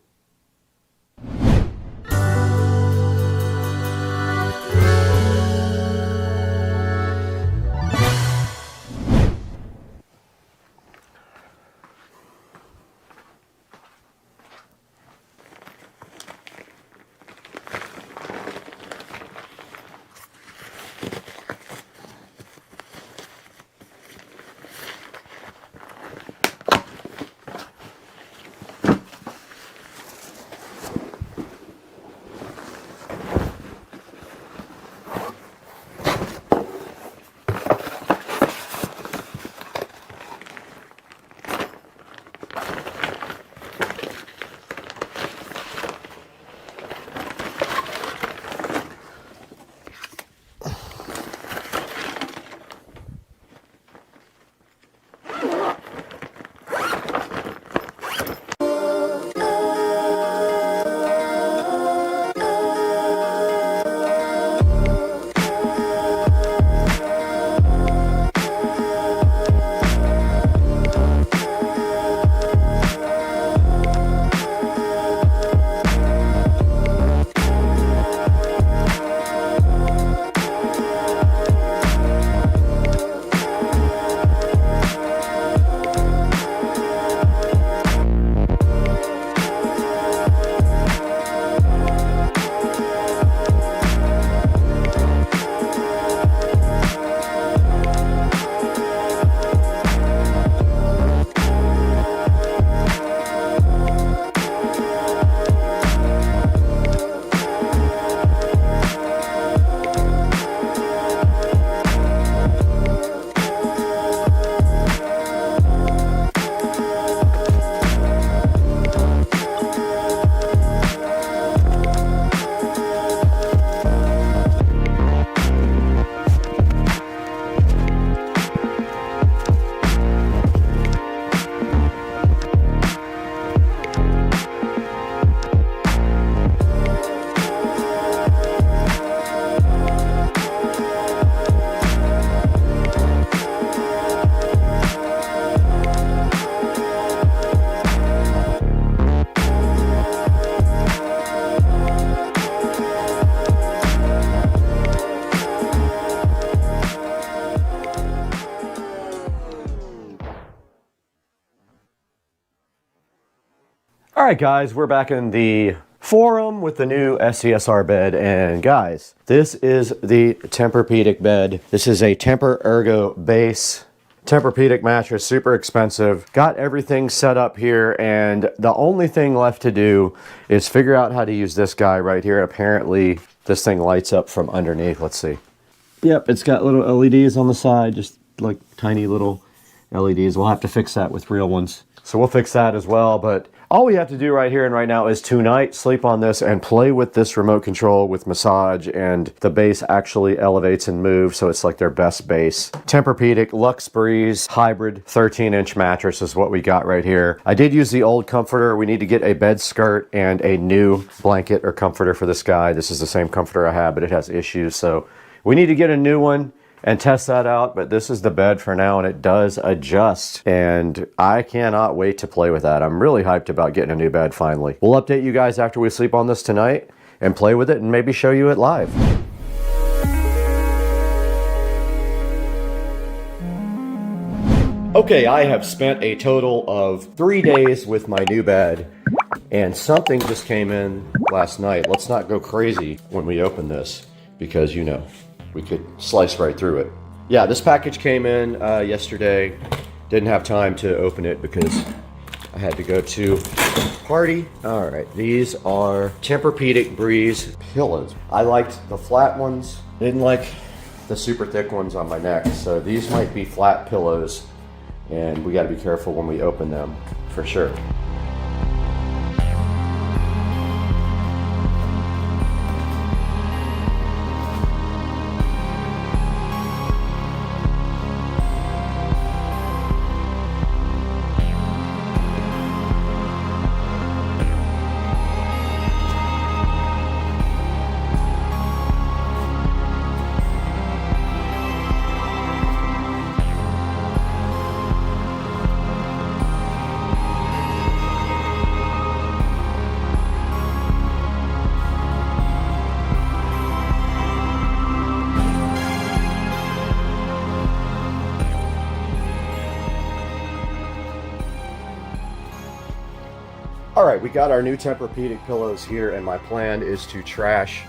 All right, guys, we're back in the forum with the new SCSR bed, and guys, this is the Tempur-Pedic bed. This is a Tempur Ergo base Tempur-Pedic mattress, super expensive. Got everything set up here, and the only thing left to do is figure out how to use this guy right here. Apparently, this thing lights up from underneath. Let's see. Yep, it's got little LEDs on the side, just like tiny little LEDs. We'll have to fix that with real ones. So we'll fix that as well, but All we have to do right here and right now is tonight sleep on this and play with this remote control with massage, and the base actually elevates and moves, so it's like their best base. Tempur-Pedic Luxe Breeze hybrid 13-inch mattress is what we got right here. I did use the old comforter. We need to get a bed skirt and a new blanket or comforter for this guy. This is the same comforter I have, but it has issues, so we need to get a new one and test that out. But this is the bed for now, and it does adjust, and I cannot wait to play with that. I'm really hyped about getting a new bed finally. We'll update you guys after we sleep on this tonight and play with it and maybe show you it live. Okay, I have spent a total of 3 days with my new bed, and something just came in last night. Let's not go crazy when we open this, because you know, we could slice right through it. Yeah, this package came in yesterday. Didn't have time to open it because I had to go to a party. All right, these are Tempur-Pedic Breeze pillows. I liked the flat ones. Didn't like the super thick ones on my neck. So these might be flat pillows, and we gotta be careful when we open them for sure. All right, we got our new Tempur-Pedic pillows here, and my plan is to trash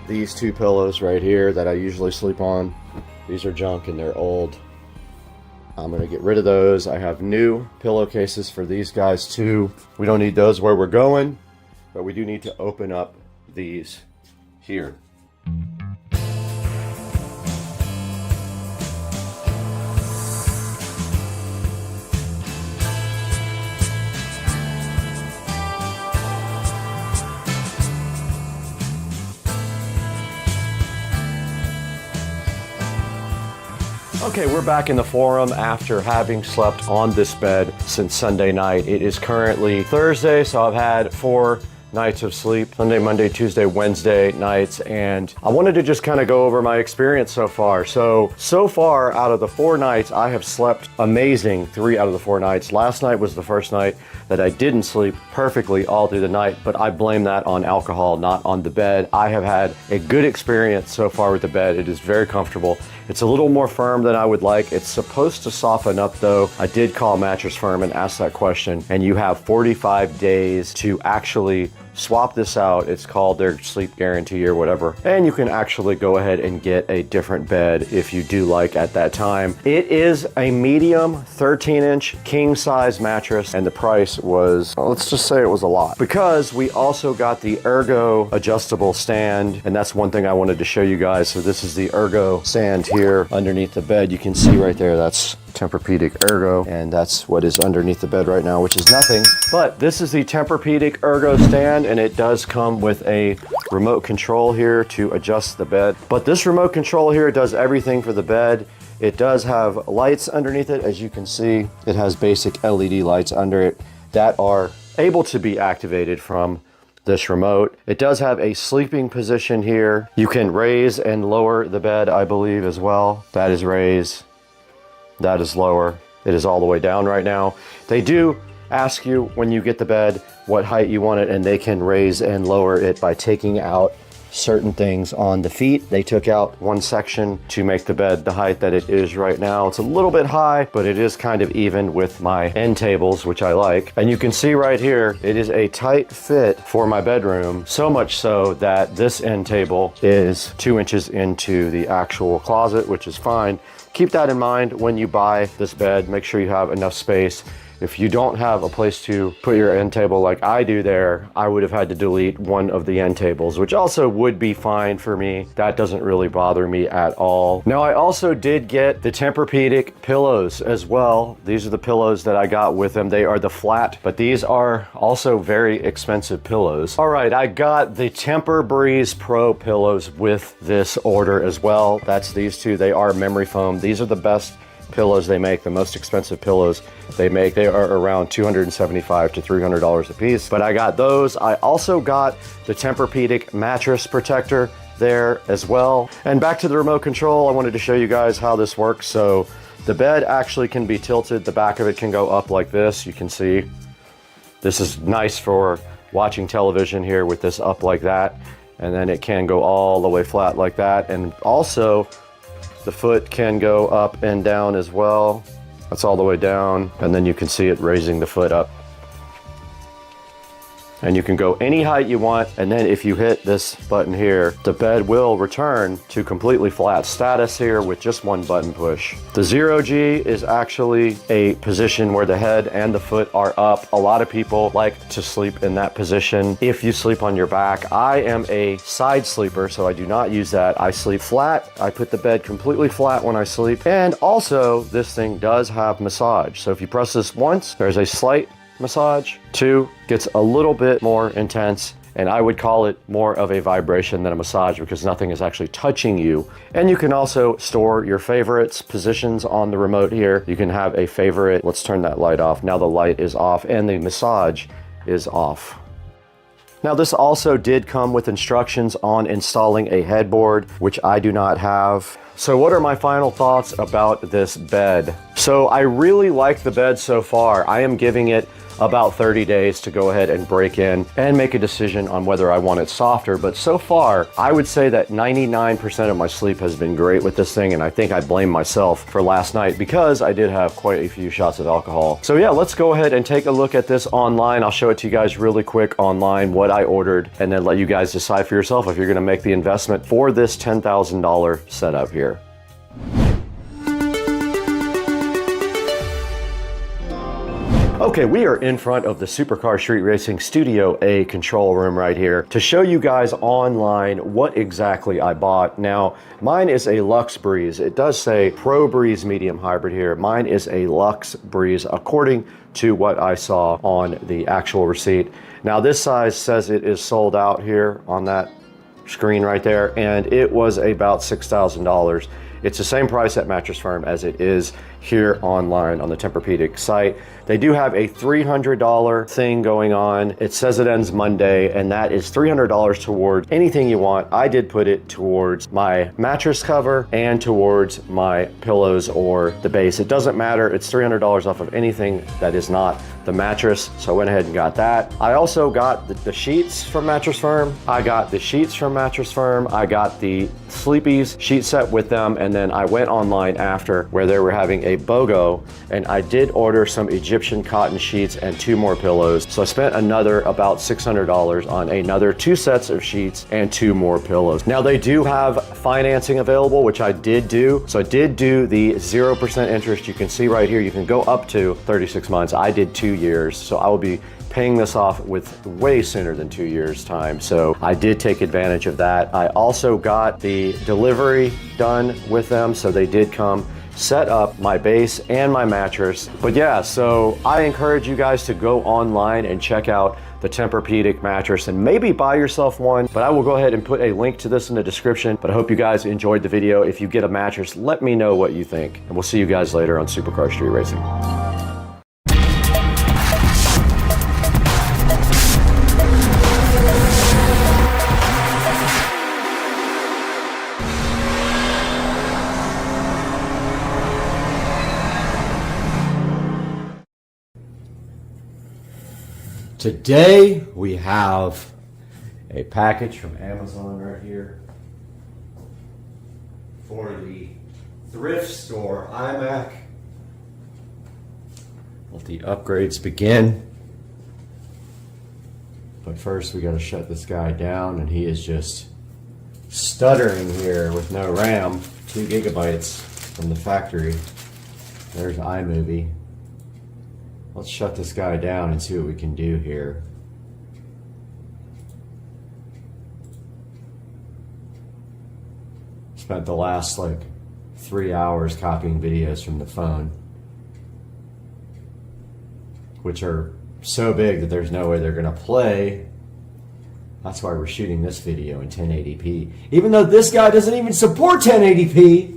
these two pillows right here that I usually sleep on. These are junk and they're old. I'm gonna get rid of those. I have new pillowcases for these guys too. We don't need those where we're going, but we do need to open up these here. Okay, we're back in the forum after having slept on this bed since Sunday night. It is currently Thursday, so I've had 4 nights of sleep, Sunday, Monday, Tuesday, Wednesday nights, and I wanted to just kind of go over my experience so far. So far out of the 4 nights, I have slept amazing 3 out of the 4 nights. Last night was the first night that I didn't sleep perfectly all through the night, but I blame that on alcohol, not on the bed. I have had a good experience so far with the bed. It is very comfortable. It's a little more firm than I would like. It's supposed to soften up though. I did call Mattress Firm and ask that question, and you have 45 days to actually swap this out. It's called their sleep guarantee or whatever, and you can actually go ahead and get a different bed if you do like at that time. It is a medium 13-inch king size mattress, and the price was, well, let's just say it was a lot, because we also got the Ergo adjustable stand, and that's one thing I wanted to show you guys. So this is the Ergo stand here underneath the bed. You can see right there, that's Tempur-Pedic Ergo, and that's what is underneath the bed right now, which is nothing. But this is the Tempur-Pedic Ergo stand, and it does come with a remote control here to adjust the bed. But this remote control here does everything for the bed. It does have lights underneath it. As you can see, it has basic LED lights under it that are able to be activated from this remote. It does have a sleeping position here. You can raise and lower the bed, I believe, as well. That is raise. That is lower. It is all the way down right now. They do ask you when you get the bed what height you want it, and they can raise and lower it by taking out certain things on the feet. They took out one section to make the bed the height that it is right now. It's a little bit high, but it is kind of even with my end tables, which I like. And you can see right here, it is a tight fit for my bedroom, so much so that this end table is 2 inches into the actual closet, which is fine. Keep that in mind when you buy this bed. Make sure you have enough space. if you don't have a place to put your end table like I do there, I would have had to delete one of the end tables, which also would be fine for me. That doesn't really bother me at all. Now, I also did get the Tempur-Pedic pillows as well. These are the pillows that I got with them. They are the flat, but these are also very expensive pillows. All right, I got the Tempur-Breeze Pro pillows with this order as well. That's these two. They are memory foam. These are the best pillows they make, the most expensive pillows they make. They are around $275 to $300 a piece, but I got those. I also got the Tempur-Pedic mattress protector there as well. And back to the remote control, I wanted to show you guys how this works. So the bed actually can be tilted. The back of it can go up like this. You can see this is nice for watching television here with this up like that. And then it can go all the way flat like that. And also the foot can go up and down as well. That's all the way down. And then you can see it raising the foot up. And you can go any height you want. And then if you hit this button here, the bed will return to completely flat status here with just one button push. The 0G is actually a position where the head and the foot are up. A lot of people like to sleep in that position if you sleep on your back. I am a side sleeper, so I do not use that. I sleep flat. I put the bed completely flat when I sleep. And also, this thing does have massage. So if you press this once, there's a slight massage. 2 gets a little bit more intense, and I would call it more of a vibration than a massage because nothing is actually touching you. And you can also store your favorites, positions on the remote here. You can have a favorite. Let's turn that light off. Now the light is off and the massage is off. Now this also did come with instructions on installing a headboard, which I do not have. So what are my final thoughts about this bed? So I really like the bed so far. I am giving it about 30 days to go ahead and break in and make a decision on whether I want it softer. But so far, I would say that 99% of my sleep has been great with this thing, and I think I blame myself for last night because I did have quite a few shots of alcohol. So yeah, let's go ahead and take a look at this online. I'll show it to you guys really quick online, what I ordered, and then let you guys decide for yourself if you're gonna make the investment for this $10,000 setup here. Okay, we are in front of the Supercar Street Racing Studio A control room right here to show you guys online what exactly I bought. Now, mine is a Lux Breeze. It does say Pro Breeze Medium Hybrid here. Mine is a Lux Breeze according to what I saw on the actual receipt. Now, this size says it is sold out here on that screen right there, and it was about $6,000. It's the same price at Mattress Firm as it is here online on the Tempur-Pedic site. They do have a $300 thing going on. It says it ends Monday, and that is $300 towards anything you want. I did put it towards my mattress cover and towards my pillows or the base. It doesn't matter. It's $300 off of anything that is not the mattress. So I went ahead and got that. I also got the sheets from Mattress Firm. I got the sheets from Mattress Firm. I got the Sleepy's sheet set with them, and then I went online after where they were having a BOGO, and I did order some Egyptian cotton sheets and 2 more pillows. So I spent another about $600 on another 2 sets of sheets and 2 more pillows. Now they do have financing available, which I did do. So I did do the 0% interest. You can see right here, you can go up to 36 months. I did 2 years. So I will be paying this off with way sooner than 2 years time. So I did take advantage of that. I also got the delivery done with them. So they did come set up my base and my mattress. But yeah, so I encourage you guys to go online and check out the Tempur-Pedic mattress and maybe buy yourself one. But I will go ahead and put a link to this in the description. But I hope you guys enjoyed the video. If you get a mattress, let me know what you think. And we'll see you guys later on Supercar Street Racing. Today we have a package from Amazon right here for the thrift store iMac. Let the upgrades begin. But first we got to shut this guy down, and he is just stuttering here with no RAM. 2 gigabytes from the factory. There's iMovie. Let's shut this guy down and see what we can do here. Spent the last like 3 hours copying videos from the phone, which are so big that there's no way they're gonna play. That's why we're shooting this video in 1080p, even though this guy doesn't even support 1080p.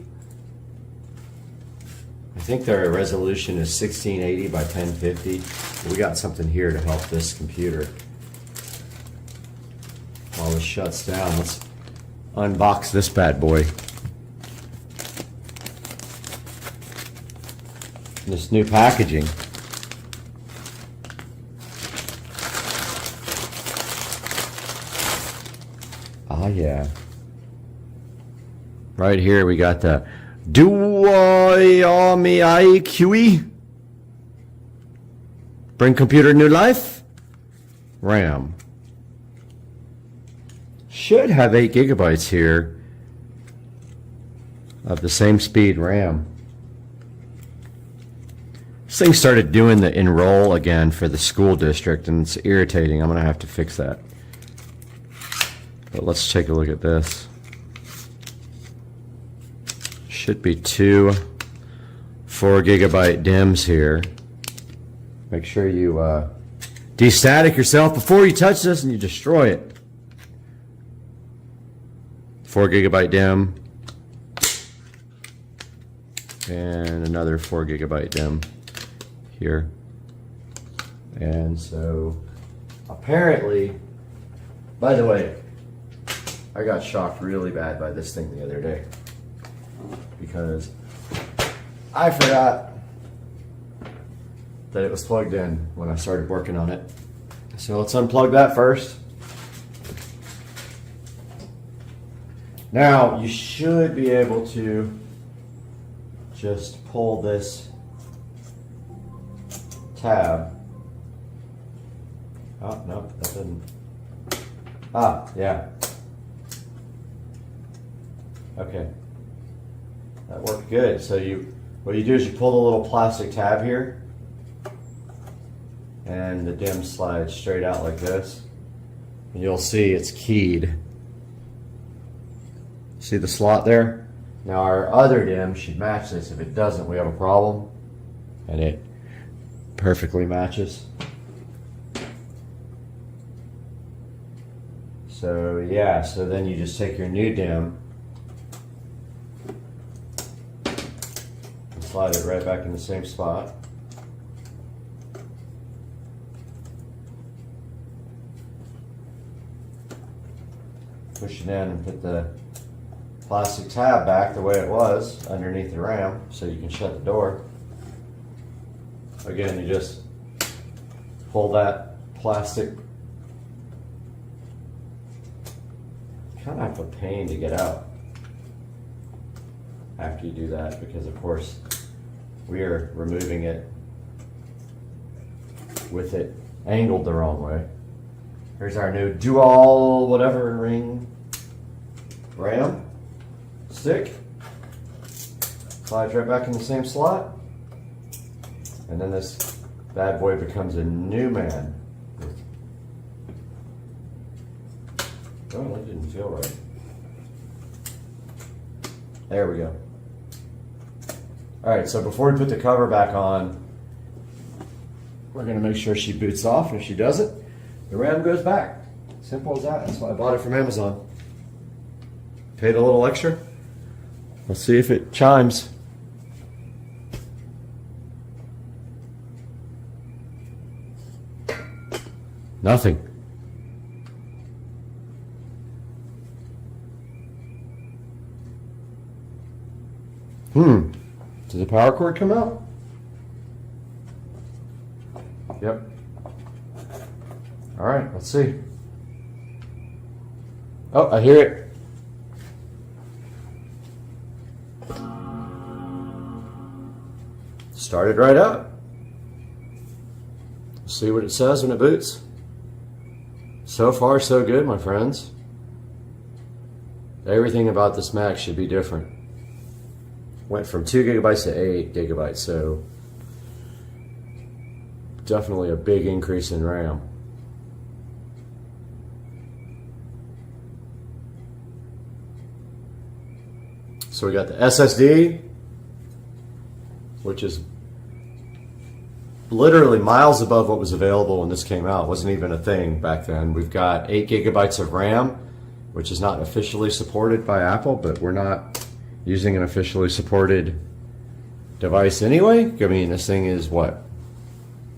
I think their resolution is 1680 by 1050. We got something here to help this computer. While this shuts down, let's unbox this bad boy. This new packaging. Ah, yeah. Right here we got the Hdmi QE. Bring computer new life. RAM. Should have 8 gigabytes here of the same speed RAM. This thing started doing the enroll again for the school district, and it's irritating. I'm gonna have to fix that. But let's take a look at this. Should be 2 4 gigabyte DIMMs here. Make sure you destatic yourself before you touch this and you destroy it. 4 gigabyte DIMM. And another 4 gigabyte DIMM here. And so apparently, by the way, I got shocked really bad by this thing the other day because I forgot that it was plugged in when I started working on it. So let's unplug that first. Now you should be able to just pull this tab. Oh, no, that didn't. Ah, yeah. Okay. That worked good. So what you do is you pull the little plastic tab here and the DIMM slides straight out like this. And you'll see it's keyed. See the slot there? Now our other DIMM should match this. If it doesn't, we have a problem. And it perfectly matches. So yeah, so then you just take your new DIMM and slide it right back in the same spot. Push it in and put the plastic tab back the way it was underneath the RAM so you can shut the door. Again, you just pull that plastic. Kind of a pain to get out after you do that because of course we are removing it with it angled the wrong way. Here's our new dual whatever ring RAM stick. Slides right back in the same slot. And then this bad boy becomes a new man. Oh, that didn't feel right. There we go. Alright, so before we put the cover back on, we're going to make sure she boots off. And if she doesn't, the RAM goes back. Simple as that. That's why I bought it from Amazon. Paid a little extra. Let's see if it chimes. Nothing. Did the power cord come out? Yep. All right, let's see. Oh, I hear it. Started right up. See what it says when it boots. So far, so good, my friends. Everything about this Mac should be different. Went from 2 gigabytes to 8 gigabytes, so definitely a big increase in RAM. So we got the SSD, which is literally miles above what was available when this came out. It wasn't even a thing back then. We've got 8 gigabytes of RAM, which is not officially supported by Apple, but we're not using an officially supported device anyway. I mean, this thing is what?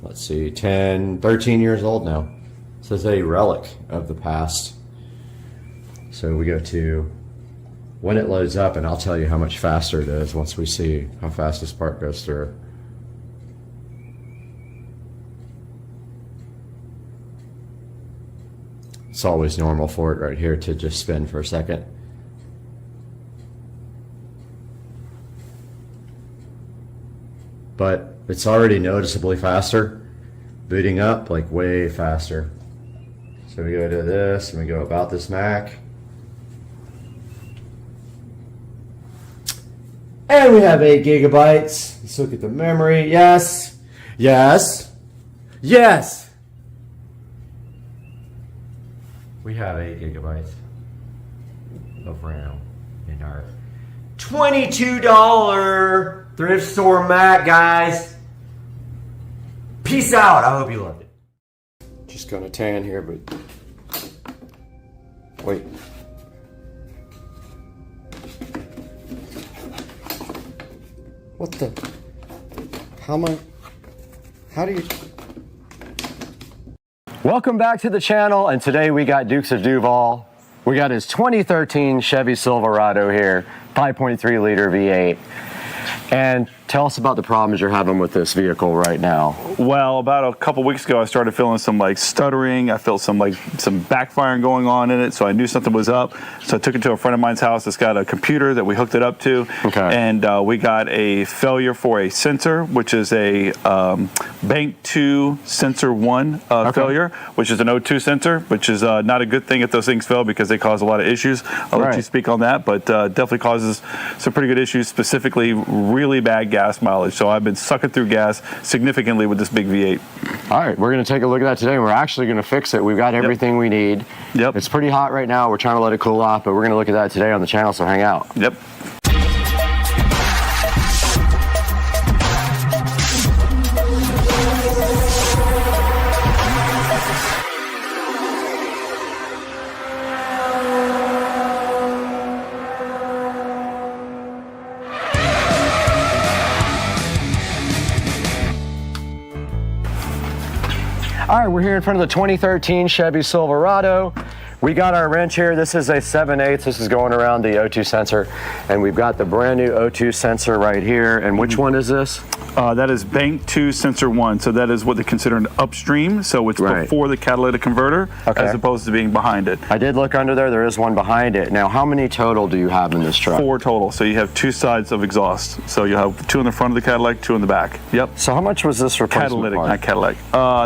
Let's see, 10, 13 years old now. This is a relic of the past. So we go to when it loads up, and I'll tell you how much faster it is once we see how fast this part goes through. It's always normal for it right here to just spin for a second. But it's already noticeably faster, booting up like way faster. So we go to this and we go about this Mac. And we have 8 gigabytes. Let's look at the memory. Yes, yes, yes. We have 8 gigabytes of RAM in our $22 thrift store Mac, guys. Peace out. I hope you loved it. Just gonna tan here, but wait. What the? How do you? Welcome back to the channel, and today we got Dukes of Duval. We got his 2013 Chevy Silverado here, 5.3 liter V8. And tell us about the problems you're having with this vehicle right now. Well, about a couple weeks ago, I started feeling some like stuttering. I felt some backfiring going on in it, so I knew something was up. So I took it to a friend of mine's house that's got a computer that we hooked it up to. Okay. And we got a failure for a sensor, which is a Bank 2 Sensor 1 failure, which is an O2 sensor, which is not a good thing if those things fail because they cause a lot of issues. I'll let you speak on that, but definitely causes some pretty good issues, specifically really bad gas mileage. So I've been sucking through gas significantly with this big V8. All right, we're going to take a look at that today. We're actually going to fix it. We've got everything we need. Yep. It's pretty hot right now. We're trying to let it cool off, but we're going to look at that today on the channel, so hang out. Yep. All right, we're here in front of the 2013 Chevy Silverado. We got our wrench here. This is a 7/8. This is going around the O2 sensor. And we've got the brand new O2 sensor right here. And which one is this? That is Bank 2 Sensor 1. So that is what they consider an upstream. So it's before the catalytic converter as opposed to being behind it. I did look under there. There is one behind it. Now, how many total do you have in this truck? 4 total. So you have 2 sides of exhaust. So you have 2 in the front of the Cadillac, 2 in the back. Yep. So how much was this replacement Catalytic, part? not Cadillac.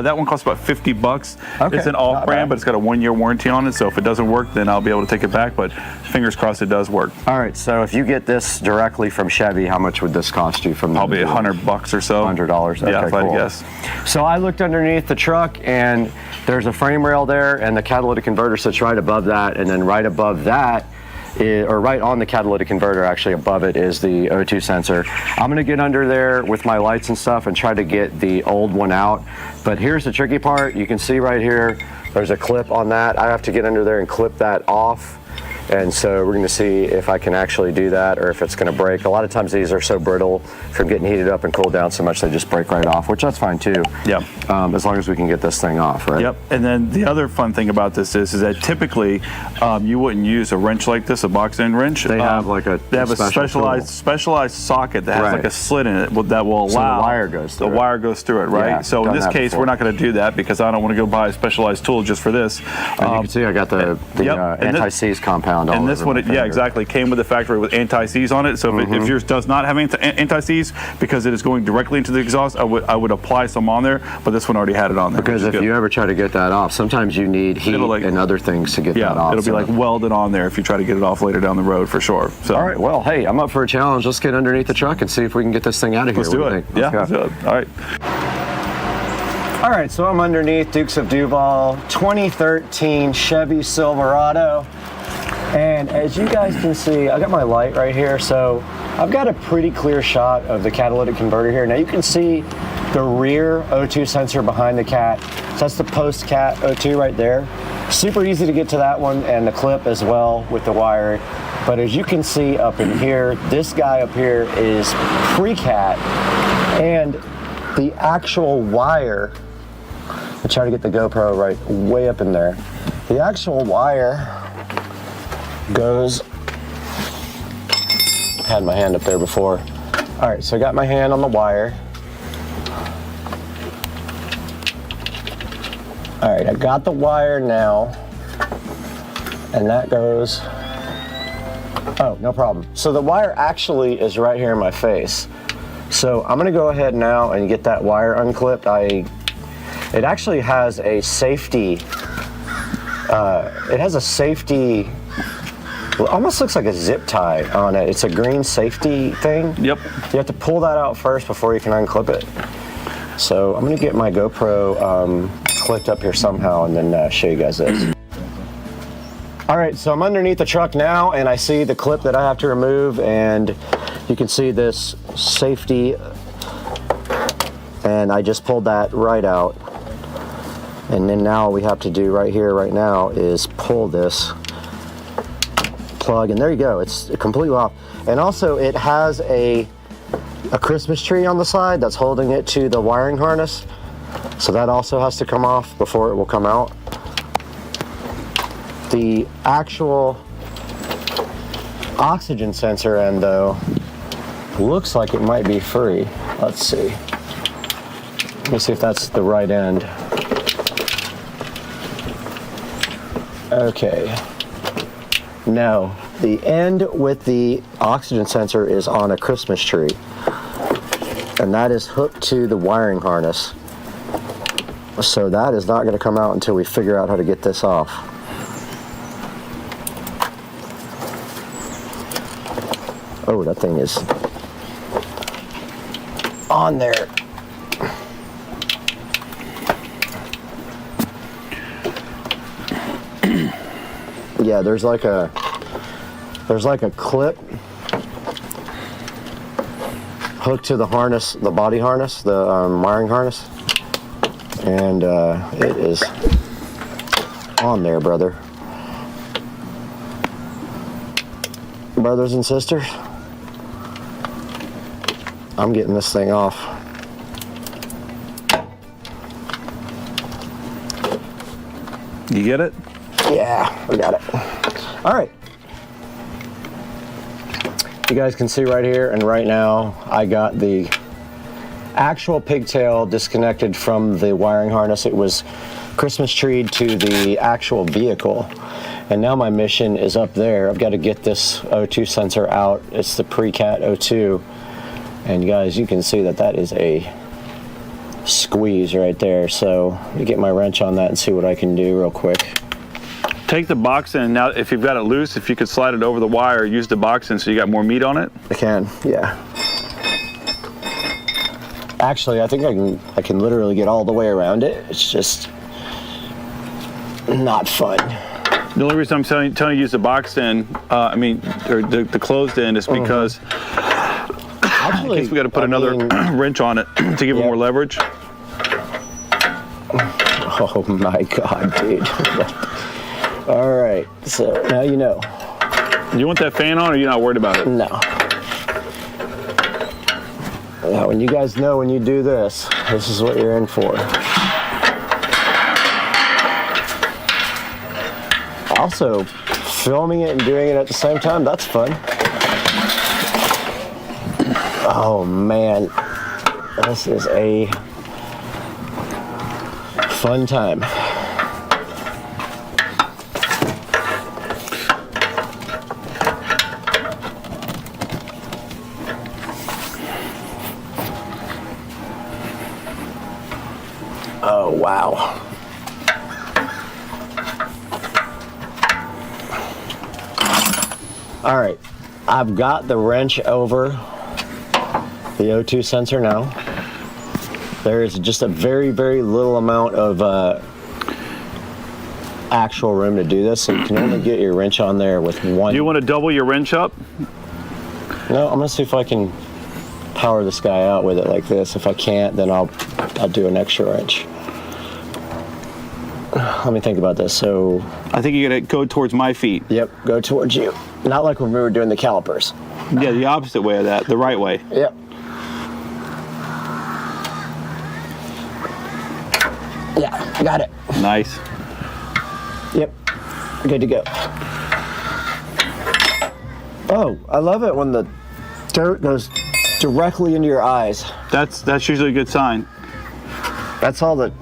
That one costs about $50. Okay. It's an off-brand, but it's got a 1-year warranty on it. So if it doesn't work, then I'll be able to take it back. But fingers crossed it does work. All right. So if you get this directly from Chevy, how much would this cost you from the Probably $100 or so. $100. Okay, yeah, if I had to guess. So I looked underneath the truck, and there's a frame rail there, and the catalytic converter sits right above that, and then right above that, or right on the catalytic converter, actually above it, is the O2 sensor. I'm going to get under there with my lights and stuff and try to get the old one out. But here's the tricky part. You can see right here, there's a clip on that. I have to get under there and clip that off. And so we're going to see if I can actually do that or if it's going to break. A lot of times these are so brittle from getting heated up and cooled down so much they just break right off, which that's fine too. Yep. As long as we can get this thing off, right? Yep. And then the other fun thing about this is that typically you wouldn't use a wrench like this, a box-end wrench. They have like a specialized socket that has like a slit in it that will allow so the wire goes through wire goes through it, right? Yeah, so in this case, we're not going to do that because I don't want to go buy a specialized tool just for this. And you can see I got the anti-seize compound. And this one, yeah, exactly, came with the factory with anti-seize on it. So if yours does not have anti-seize, because it is going directly into the exhaust, I would apply some on there. But this one already had it on there. Because if you ever try to get that off, sometimes you need heat and other things to get that off. It'll be like welded on there if you try to get it off later down the road for sure. So. All right, well, hey, I'm up for a challenge. Let's get underneath the truck and see if we can get this thing out of here. Let's do it. Yeah, let's do it. All right. All right, so I'm underneath Dukes of Duval 2013 Chevy Silverado. And as you guys can see, I got my light right here, so I've got a pretty clear shot of the catalytic converter here. Now you can see the rear O2 sensor behind the cat. So that's the post-cat O2 right there. Super easy to get to that one, and the clip as well with the wire. But as you can see up in here, this guy up here is pre-cat, and the actual wire, I try to get the GoPro right way up in there. The actual wire goes, had my hand up there before. All right, so I got my hand on the wire. All right, I got the wire now, and that goes, oh, no problem. So the wire actually is right here in my face. So I'm gonna go ahead now and get that wire unclipped. It actually has a safety, well, almost looks like a zip tie on it. It's a green safety thing. Yep. You have to pull that out first before you can unclip it. So I'm gonna get my GoPro clipped up here somehow and then show you guys this. All right, so I'm underneath the truck now and I see the clip that I have to remove, and you can see this safety, and I just pulled that right out. And then now all we have to do right here, right now, is pull this plug, and there you go, it's completely off. And also it has a Christmas tree on the side that's holding it to the wiring harness. So that also has to come off before it will come out. The actual oxygen sensor end though, looks like it might be free. Let's see. Let me see if that's the right end. Okay. No, the end with the oxygen sensor is on a Christmas tree, and that is hooked to the wiring harness. So that is not going to come out until we figure out how to get this off. Oh, that thing is on there. Yeah, there's like a clip hooked to the harness, the body harness, the wiring harness, and it is on there, brother. Brothers and sisters, I'm getting this thing off. You get it? Yeah, we got it. All right. You guys can see right here and right now, I got the actual pigtail disconnected from the wiring harness. It was Christmas treed to the actual vehicle. And now my mission is up there. I've got to get this O2 sensor out. It's the pre-cat O2. And guys, you can see that that is a squeeze right there. So let me get my wrench on that and see what I can do real quick. Take the box in. Now, if you've got it loose, if you could slide it over the wire, use the box in so you got more meat on it. I can, yeah. Actually, I think I can literally get all the way around it. It's just not fun. The only reason I'm telling you to use the box end, or the closed end, is because actually, in case we got to put another wrench on it to give it more leverage. Oh my God, dude. All right, so now you know. You want that fan on, or you're not worried about it? No. Now, when you guys know when you do this, this is what you're in for. Also, filming it and doing it at the same time, that's fun. Oh man, this is a fun time. Oh, wow. All right, I've got the wrench over the O2 sensor now. There is just a very, very little amount of actual room to do this, so you can only get your wrench on there with one. Do you want to double your wrench up? No, I'm gonna see if I can power this guy out with it like this. If I can't, then I'll do an extra wrench. Let me think about this. So I think you gotta go towards my feet. yep, go towards you. Not like when we were doing the calipers. Yeah, the opposite way of that, the right way. Yep. Yeah, got it. Nice. Yep, good to go. Oh, I love it when the dirt goes directly into your eyes. That's usually a good sign. That's all the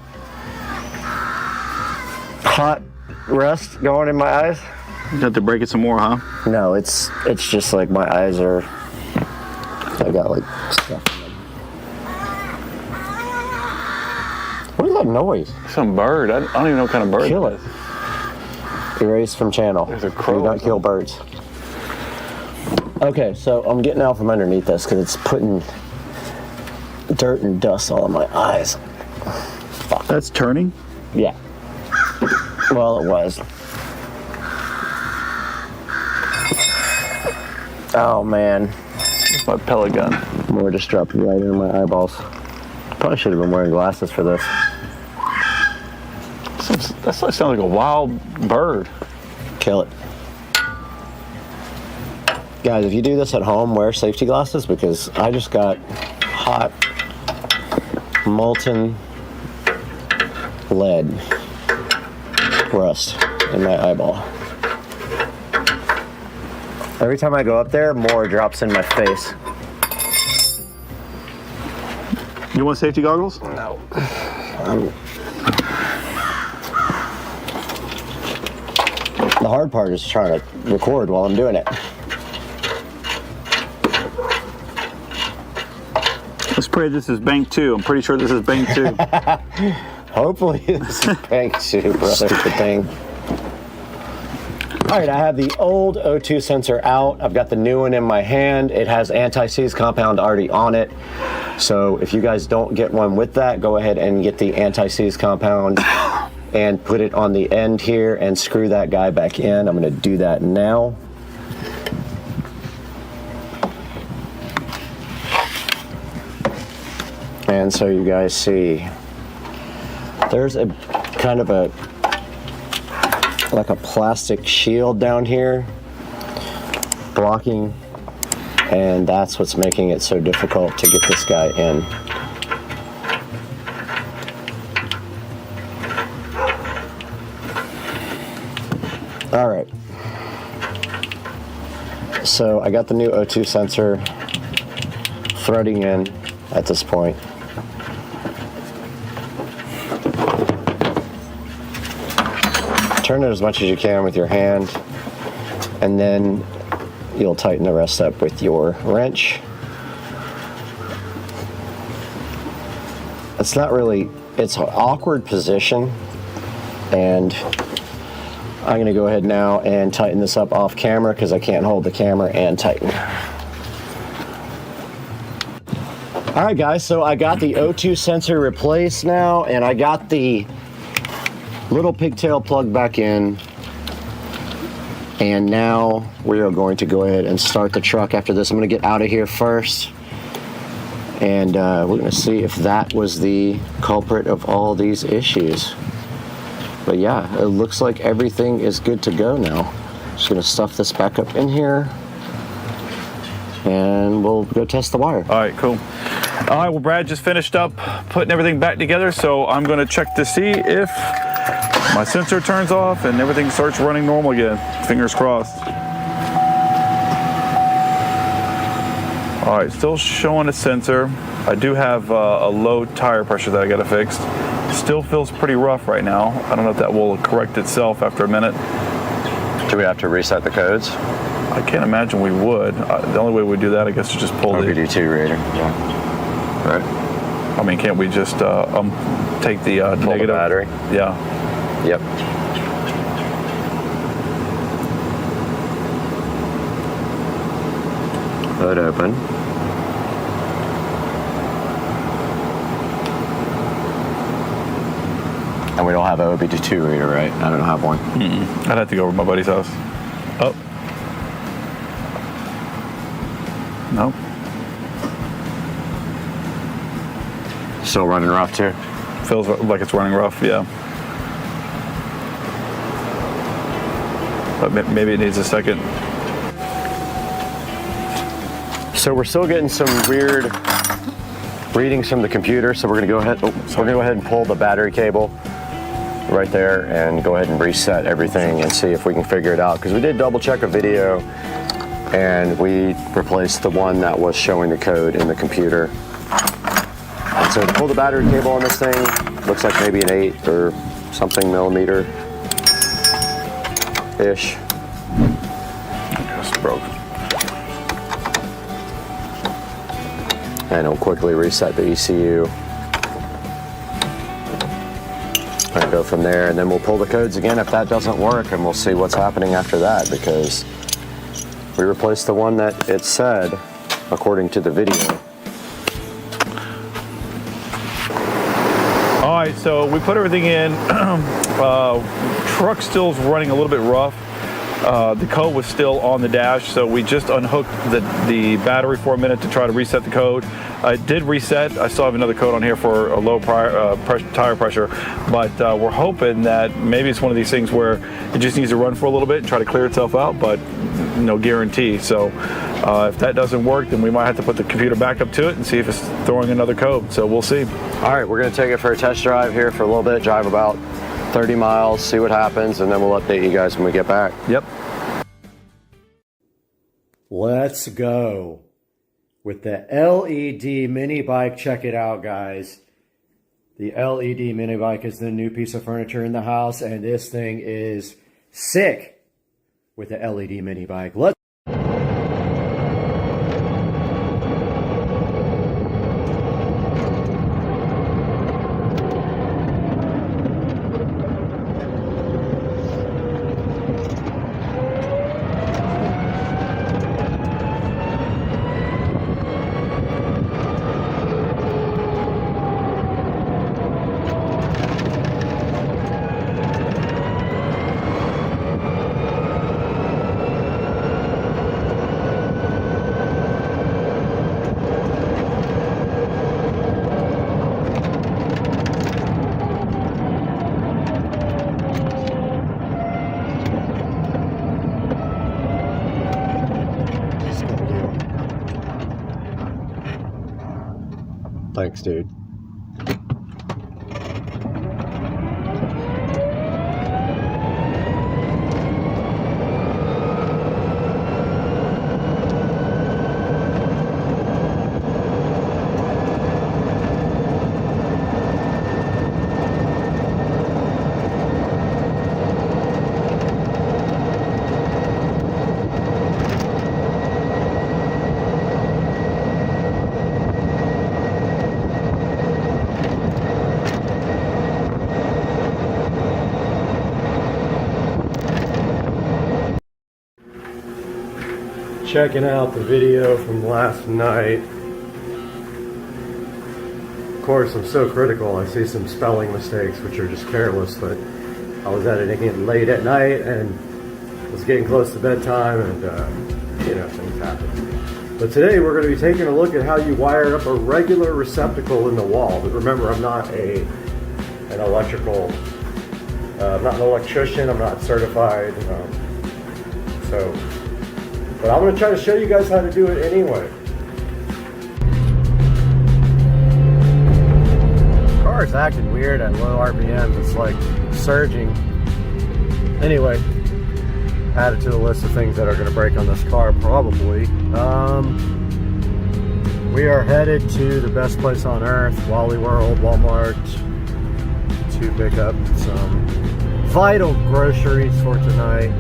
hot rust going in my eyes. You have to break it some more, huh? No, it's just like my eyes are, I got like stuff in them. What is that noise? Some bird. I don't even know what kind of bird Kill it it. is. Erase from channel. There's a crow Do or not kill birds. Okay, so I'm getting out from underneath this because it's putting dirt and dust all in my eyes. Fuck. That's turning? Yeah. Well, it was. Oh man. It's my pellet gun. More just dropped right in my eyeballs. Probably should have been wearing glasses for this. That sounds like a wild bird. Kill it. Guys, if you do this at home, wear safety glasses because I just got hot, molten lead rust in my eyeball. Every time I go up there, more drops in my face. You want safety goggles? No. The hard part is trying to record while I'm doing it. Let's pray this is bank 2. I'm pretty sure this is bank 2. Hopefully this is bank 2, brother. The thing. All right, I have the old O2 sensor out. I've got the new one in my hand. It has anti-seize compound already on it. So if you guys don't get one with that, go ahead and get the anti-seize compound and put it on the end here and screw that guy back in. I'm gonna do that now. And so you guys see, there's a kind of a, like a plastic shield down here blocking, and that's what's making it so difficult to get this guy in. All right, so I got the new O2 sensor threading in at this point. Turn it as much as you can with your hand, and then you'll tighten the rest up with your wrench. It's not really, it's an awkward position, and I'm gonna go ahead now and tighten this up off camera because I can't hold the camera and tighten. All right guys, so I got the O2 sensor replaced now, and I got the little pigtail plug back in, and now we are going to go ahead and start the truck. After this, I'm going to get out of here first, and we're going to see if that was the culprit of all these issues. But yeah, it looks like everything is good to go now. Just going to stuff this back up in here, and we'll go test the wire. All right, cool. All right, well, Brad just finished up putting everything back together, so I'm going to check to see if my sensor turns off and everything starts running normal again. Fingers crossed. All right, still showing a sensor. I do have a low tire pressure that I got to fix. Still feels pretty rough right now. I don't know if that will correct itself after a minute. Do we have to reset the codes? I can't imagine we would. The only way we do that, I guess, is just pull the OBD2 reader. Yeah. Right. I mean, can't we just take the Pull negative? the battery? Yeah. Yep. Hood open. And we don't have an OBD2 reader, right? I don't have one. I'd have to go over to my buddy's house. Oh. No. Still running rough too? Feels like it's running rough, yeah. But maybe it needs a second. So we're still getting some weird readings from the computer. So we're gonna go ahead. We're gonna go ahead and pull the battery cable right there and go ahead and reset everything and see if we can figure it out. Because we did double check a video and we replaced the one that was showing the code in the computer. And so to pull the battery cable on this thing, looks like maybe an 8 or something millimeter ish. Just broke. And it'll quickly reset the ECU. And go from there, and then we'll pull the codes again if that doesn't work, and we'll see what's happening after that, because we replaced the one that it said according to the video. All right, so we put everything in. Truck still's running a little bit rough. The code was still on the dash, so we just unhooked the battery for a minute to try to reset the code. It did reset. I still have another code on here for a low tire pressure, but we're hoping that maybe it's one of these things where it just needs to run for a little bit and try to clear itself out, but no guarantee. So if that doesn't work, then we might have to put the computer back up to it and see if it's throwing another code. So we'll see. All right, we're gonna take it for a test drive here for a little bit, drive about 30 miles, see what happens, and then we'll update you guys when we get back. Yep. Let's go with the LED mini bike. Check it out, guys. The LED mini bike is the new piece of furniture in the house, and this thing is sick with the LED mini bike. Let's Thanks, dude. Checking out the video from last night. Of course, I'm so critical. I see some spelling mistakes, which are just careless, but I was editing it late at night and it was getting close to bedtime, and you know, things happen. But today we're going to be taking a look at how you wire up a regular receptacle in the wall. But remember, I'm not an electrical, I'm not an electrician, I'm not certified, but I'm going to try to show you guys how to do it anyway. The car is acting weird at low RPMs. It's like surging. Anyway, add it to the list of things that are going to break on this car probably. We are headed to the best place on earth, Wally World, Walmart, to pick up some vital groceries for tonight.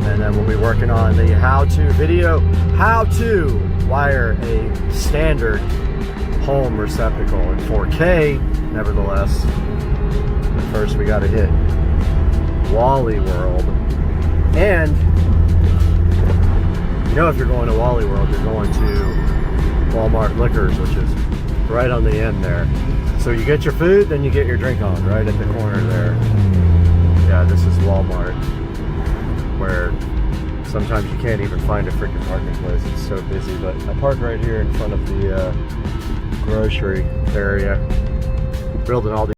And then we'll be working on the how-to video, how to wire a standard home receptacle in 4K, nevertheless. But first we gotta hit Wally World. And, you know, if you're going to Wally World, you're going to Walmart Liquors, which is right on the end there. So you get your food, then you get your drink on right at the corner there. Yeah, this is Walmart, where sometimes you can't even find a freaking parking place. It's so busy. But I park right here in front of the grocery area, building all these.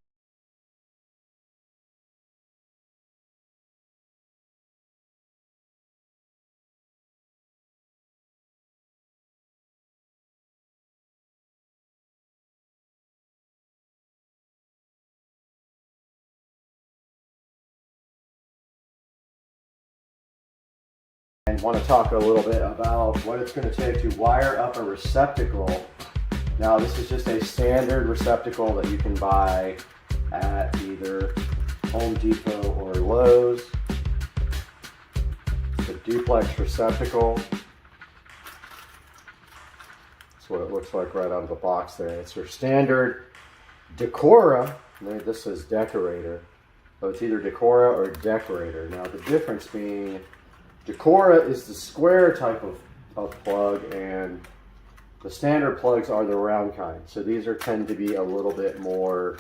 And want to talk a little bit about what it's going to take to wire up a receptacle. Now this is just a standard receptacle that you can buy at either Home Depot or Lowe's. It's a duplex receptacle. That's what it looks like right out of the box there. It's your standard Decora. This says decorator. So it's either Decora or decorator. Now the difference being Decora is the square type of plug, and the standard plugs are the round kind. So these tend to be a little bit more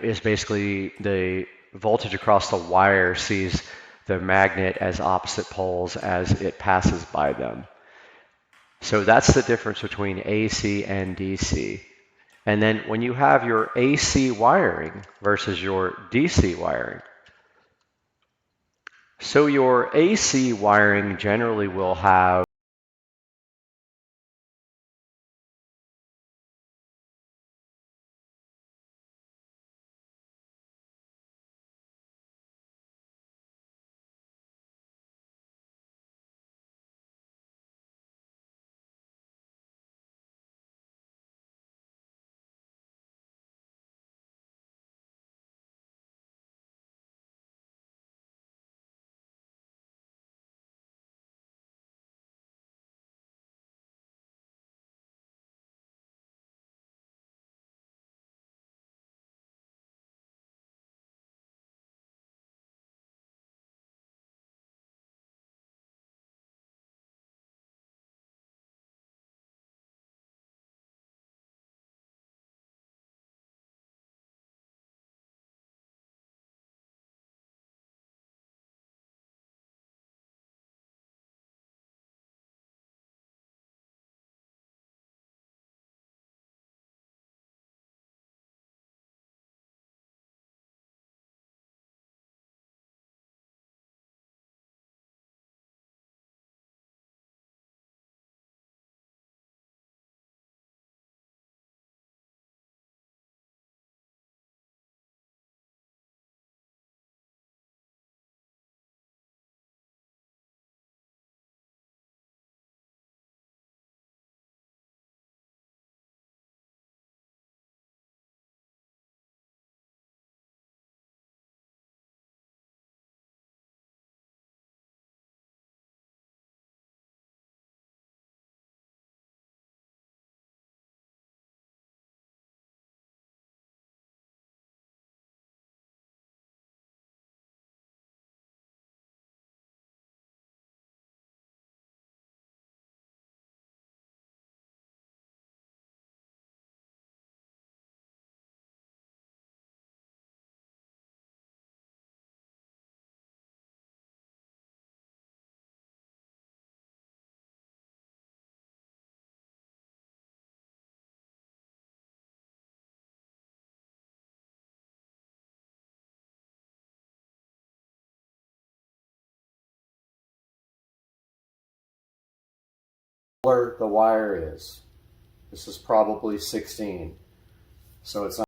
is basically the voltage across the wire sees the magnet as opposite poles as it passes by them. So that's the difference between AC and DC. And then when you have your AC wiring versus your DC wiring, so your AC wiring generally will have Where the wire is. This is probably 16. So it's not.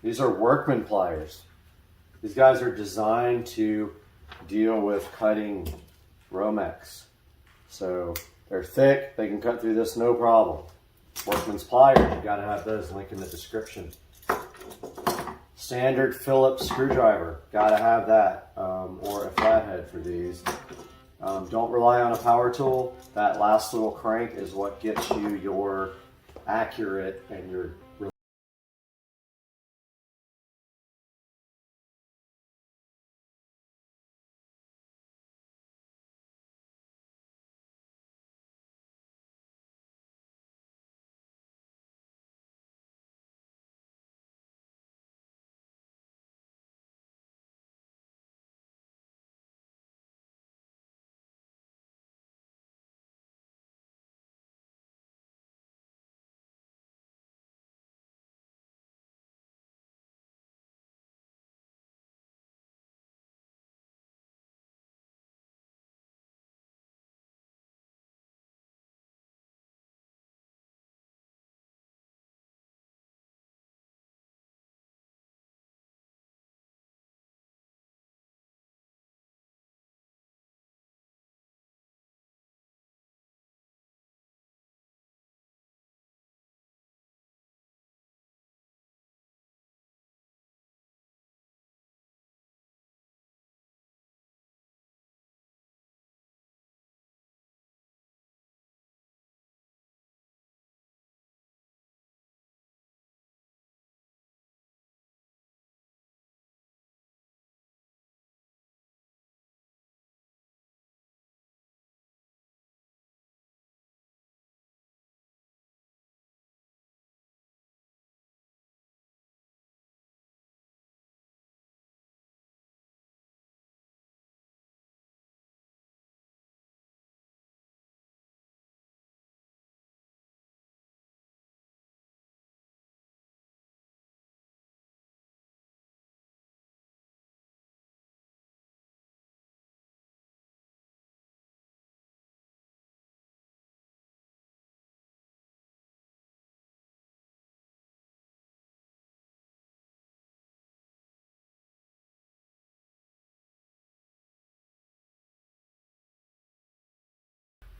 These are workman pliers. These guys are designed to deal with cutting Romex. So they're thick, they can cut through this no problem. Workman's pliers, you gotta have those, link in the description. Standard Phillips screwdriver, gotta have that, or a flathead for these. Don't rely on a power tool. That last little crank is what gets you your accurate and your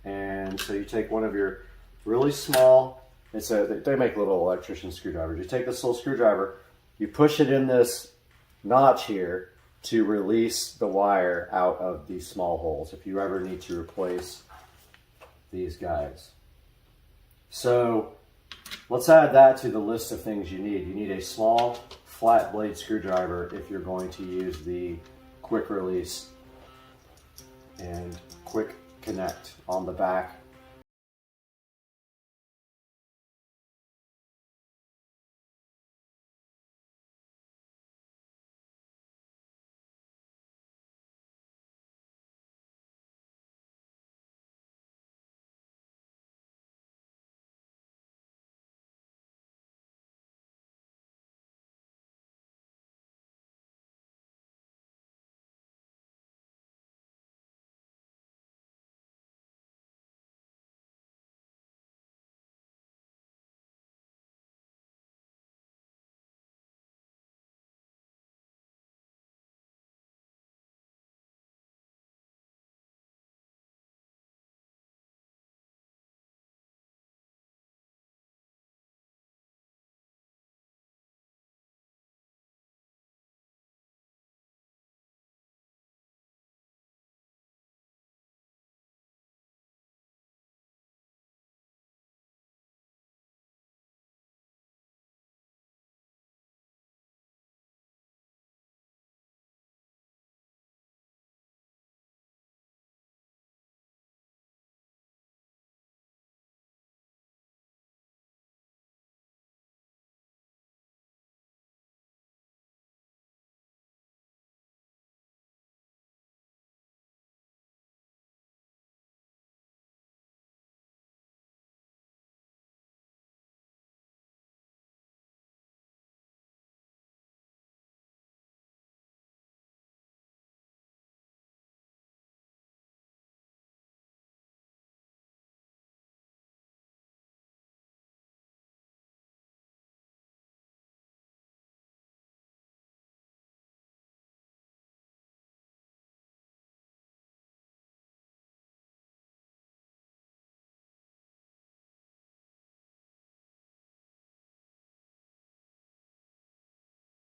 And so you take one of your really small, they make little electrician screwdrivers. You take this little screwdriver, you push it in this notch here to release the wire out of these small holes if you ever need to replace these guys. So let's add that to the list of things you need. You need a small flat blade screwdriver if you're going to use the quick release and quick connect on the back.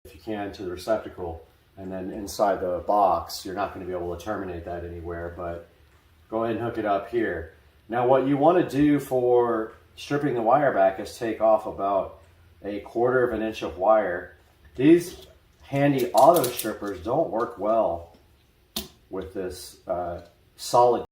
If you can, to the receptacle, and then inside the box, you're not going to be able to terminate that anywhere, but go ahead and hook it up here. Now what you want to do for stripping the wire back is take off about 1/4 of an inch of wire. These handy auto strippers don't work well with this solid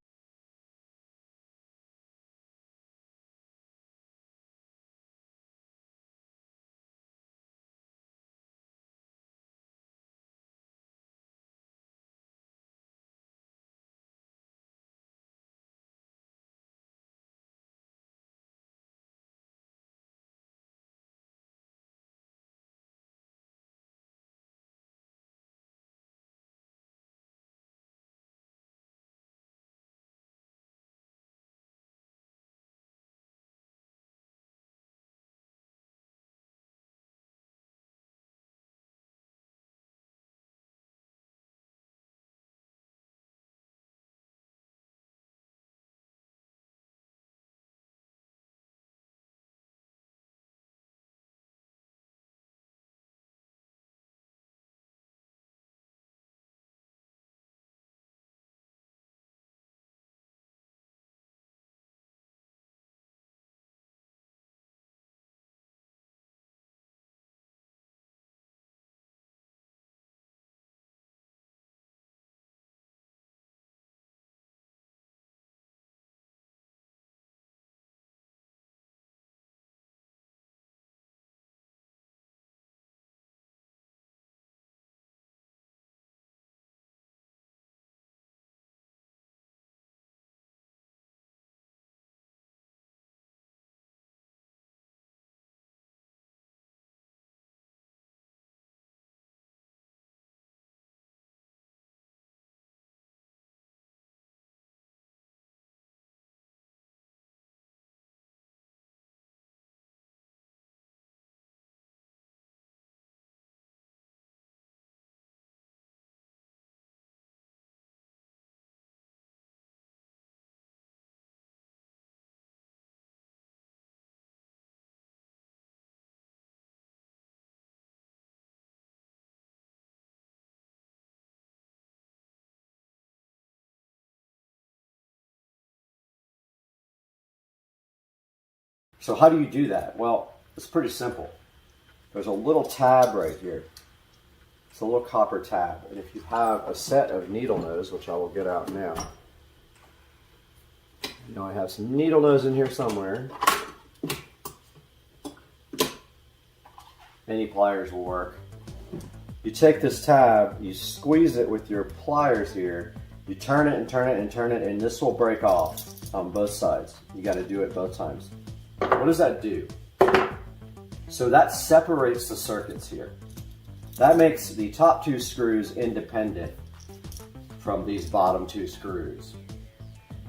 So how do you do that? Well, it's pretty simple. There's a little tab right here. It's a little copper tab. And if you have a set of needle nose, which I will get out now. You know I have some needle nose in here somewhere. Any pliers will work. You take this tab, you squeeze it with your pliers here, you turn it and turn it and turn it, and this will break off on both sides. You got to do it both times. What does that do? So that separates the circuits here. That makes the top two screws independent from these bottom two screws.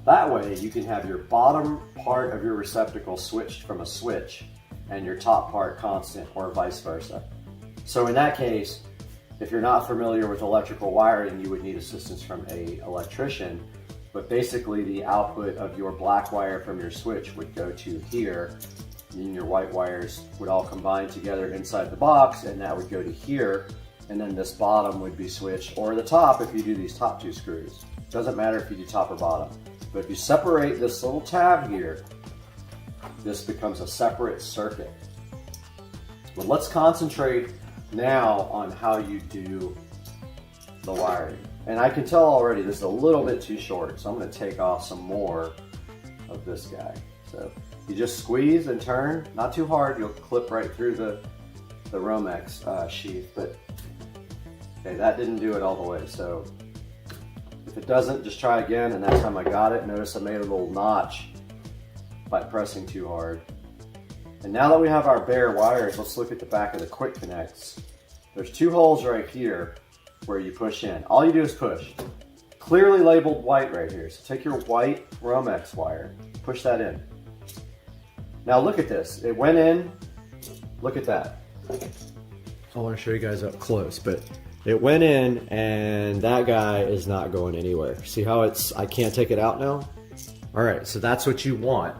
That way you can have your bottom part of your receptacle switched from a switch and your top part constant, or vice versa. So in that case, if you're not familiar with electrical wiring, you would need assistance from an electrician, but basically the output of your black wire from your switch would go to here, and your white wires would all combine together inside the box, and that would go to here, and then this bottom would be switched, or the top if you do these top two screws. Doesn't matter if you do top or bottom. But if you separate this little tab here, this becomes a separate circuit. But let's concentrate now on how you do the wiring. And I can tell already this is a little bit too short, so I'm going to take off some more of this guy. So you just squeeze and turn, not too hard, you'll clip right through the Romex sheath, but okay, that didn't do it all the way. So if it doesn't, just try again, and that time I got it. Notice I made a little notch by pressing too hard. And now that we have our bare wires, let's look at the back of the quick connects. There's two holes right here where you push in. All you do is push. Clearly labeled white right here. So take your white Romex wire, push that in. Now look at this. It went in. Look at that. I want to show you guys up close, but it went in and that guy is not going anywhere. See how I can't take it out now? All right, so that's what you want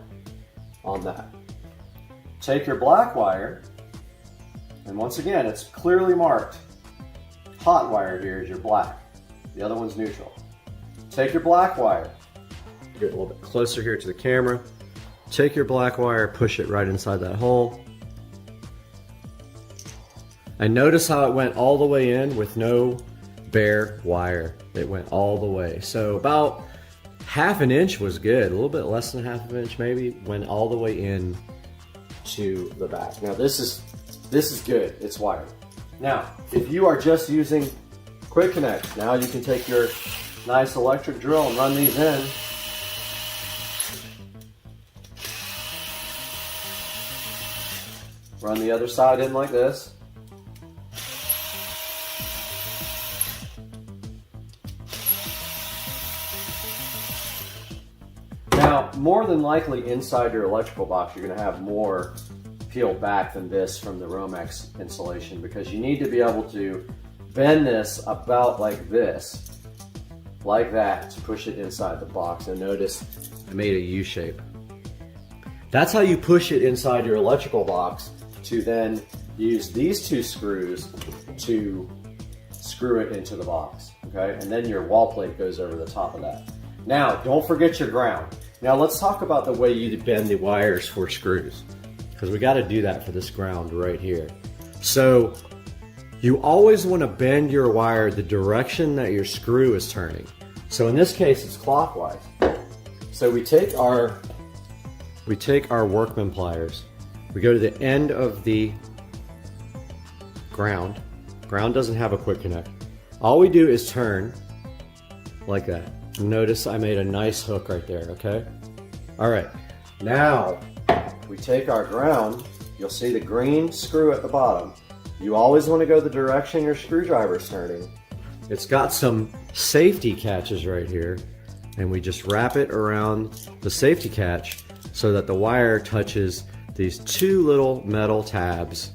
on that. Take your black wire, and once again, it's clearly marked. Hot wire here is your black. The other one's neutral. Take your black wire. Get a little bit closer here to the camera. Take your black wire, push it right inside that hole. And notice how it went all the way in with no bare wire. It went all the way. So about half an inch was good. A little bit less than half an inch maybe. Went all the way in to the back. Now this is good. It's wired. Now, if you are just using quick connect, now you can take your nice electric drill and run these in. Run the other side in like this. Now, more than likely inside your electrical box, you're going to have more peeled back than this from the Romex insulation, because you need to be able to bend this about like this, like that, to push it inside the box. And notice I made a U shape. That's how you push it inside your electrical box, to then use these two screws to screw it into the box, okay? And then your wall plate goes over the top of that. Now, don't forget your ground. Now let's talk about the way you bend the wires for screws, because we got to do that for this ground right here. So you always want to bend your wire the direction that your screw is turning. So in this case, it's clockwise. So we take our workman pliers, we go to the end of the ground. Ground doesn't have a quick connect. All we do is turn like that. Notice I made a nice hook right there, okay? All right, now we take our ground. You'll see the green screw at the bottom. You always want to go the direction your screwdriver is turning. It's got some safety catches right here, and we just wrap it around the safety catch so that the wire touches these two little metal tabs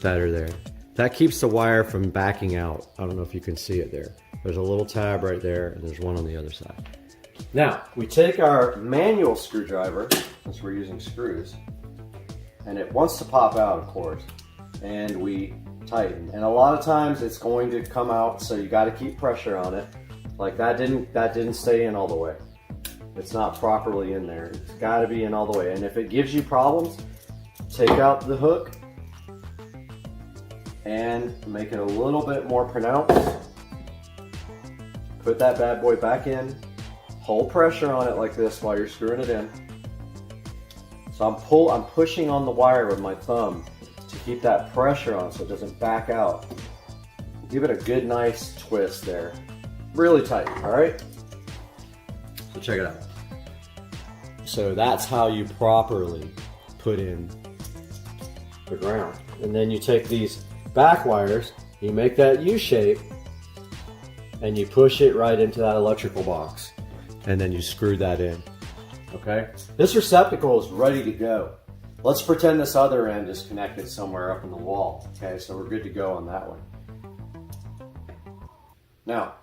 that are there. That keeps the wire from backing out. I don't know if you can see it there. There's a little tab right there, and there's one on the other side. Now, we take our manual screwdriver, since we're using screws, and it wants to pop out, of course, and we tighten. And a lot of times it's going to come out, so you got to keep pressure on it. Like that didn't stay in all the way. It's not properly in there. It's got to be in all the way. And if it gives you problems, take out the hook and make it a little bit more pronounced. Put that bad boy back in. Hold pressure on it like this while you're screwing it in. So I'm pushing on the wire with my thumb to keep that pressure on so it doesn't back out. Give it a good, nice twist there. Really tight, all right? So check it out. So that's how you properly put in the ground. And then you take these back wires, you make that U shape, and you push it right into that electrical box. And then you screw that in, okay? This receptacle is ready to go. Let's pretend this other end is connected somewhere up in the wall, okay? So we're good to go on that one. Now,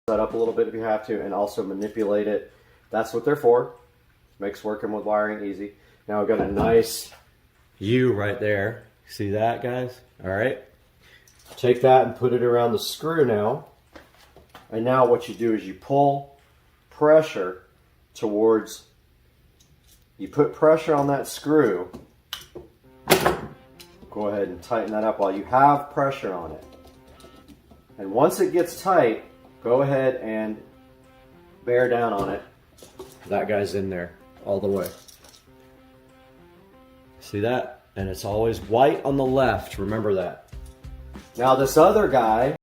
set up a little bit if you have to, and also manipulate it. That's what they're for. Makes working with wiring easy. Now I've got a nice U right there. See that, guys? All right. Take that and put it around the screw now. And now what you do is you pull pressure towards, you put pressure on that screw. Go ahead and tighten that up while you have pressure on it. And once it gets tight, go ahead and bear down on it. That guy's in there all the way. See that? And it's always white on the left, remember that. Now this other guy,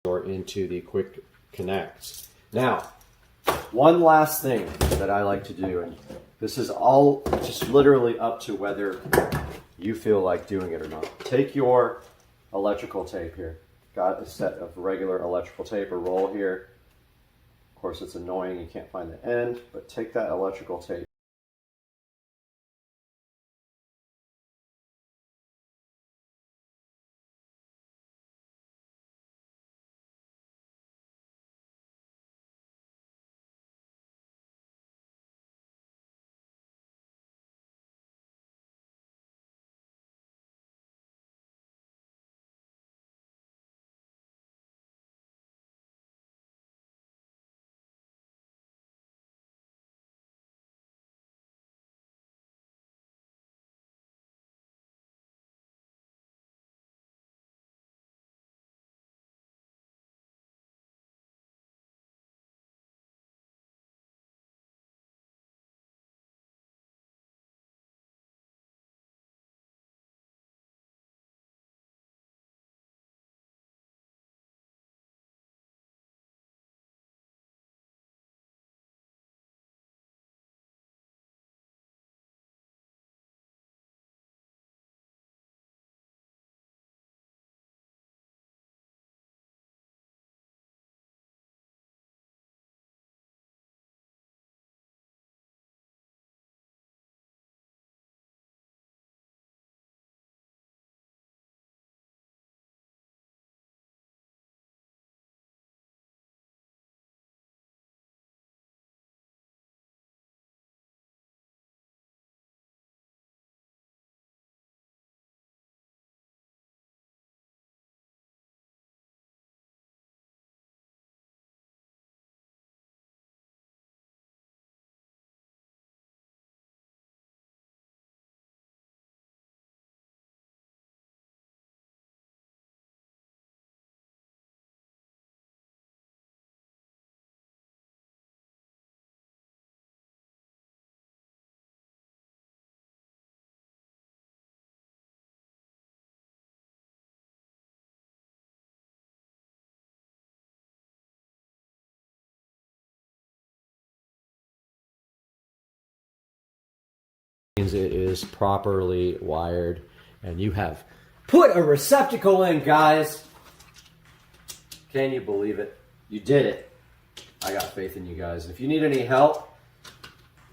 or into the quick connects. Now, one last thing that I like to do, and this is all just literally up to whether you feel like doing it or not. Take your electrical tape here. Got a set of regular electrical tape, a roll here. Of course, it's annoying, you can't find the end, but take that electrical tape. It is properly wired, and you have put a receptacle in, guys. Can you believe it? You did it. I got faith in you guys. If you need any help,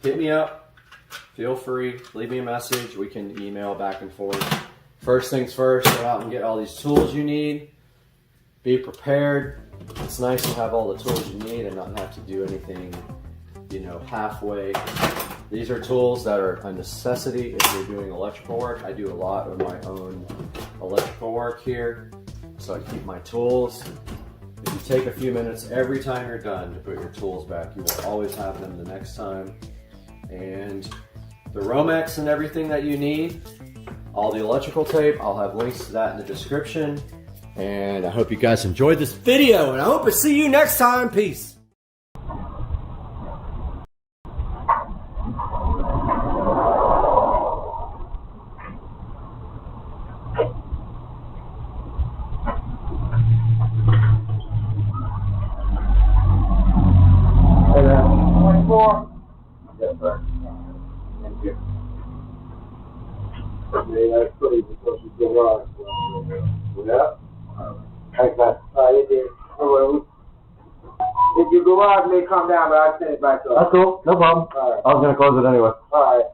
hit me up. Feel free, leave me a message. We can email back and forth. First things first, go out and get all these tools you need. Be prepared. It's nice to have all the tools you need and not have to do anything, you know, halfway. These are tools that are a necessity if you're doing electrical work. I do a lot of my own electrical work here, so I keep my tools. If you take a few minutes every time you're done to put your tools back, you will always have them the next time. And the Romex and everything that you need, all the electrical tape, I'll have links to that in the description. And I hope you guys enjoyed this video, and I hope to see you next time. Peace. Yes, sir. Thank you. Yeah, that's pretty because you go right. Yeah? Thanks, man. You did. Oh, well, if your garage may come down, but I'll send it back up. That's cool. No problem. All right. I was going to close it anyway. All right.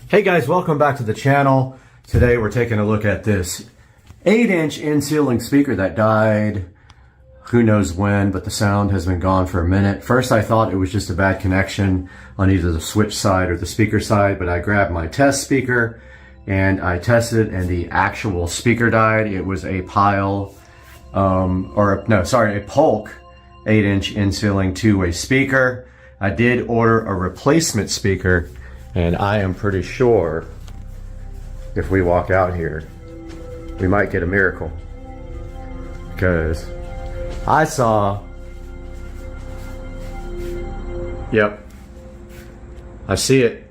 Hey guys, welcome back to the channel. Today we're taking a look at this 8-inch in-ceiling speaker that died who knows when, but the sound has been gone for a minute. First I thought it was just a bad connection on either the switch side or the speaker side, but I grabbed my test speaker and I tested and the actual speaker died. It was a pile a Polk 8-inch in-ceiling two-way speaker. I did order a replacement speaker, and I am pretty sure if we walk out here, we might get a miracle. Because I saw, yep, I see it.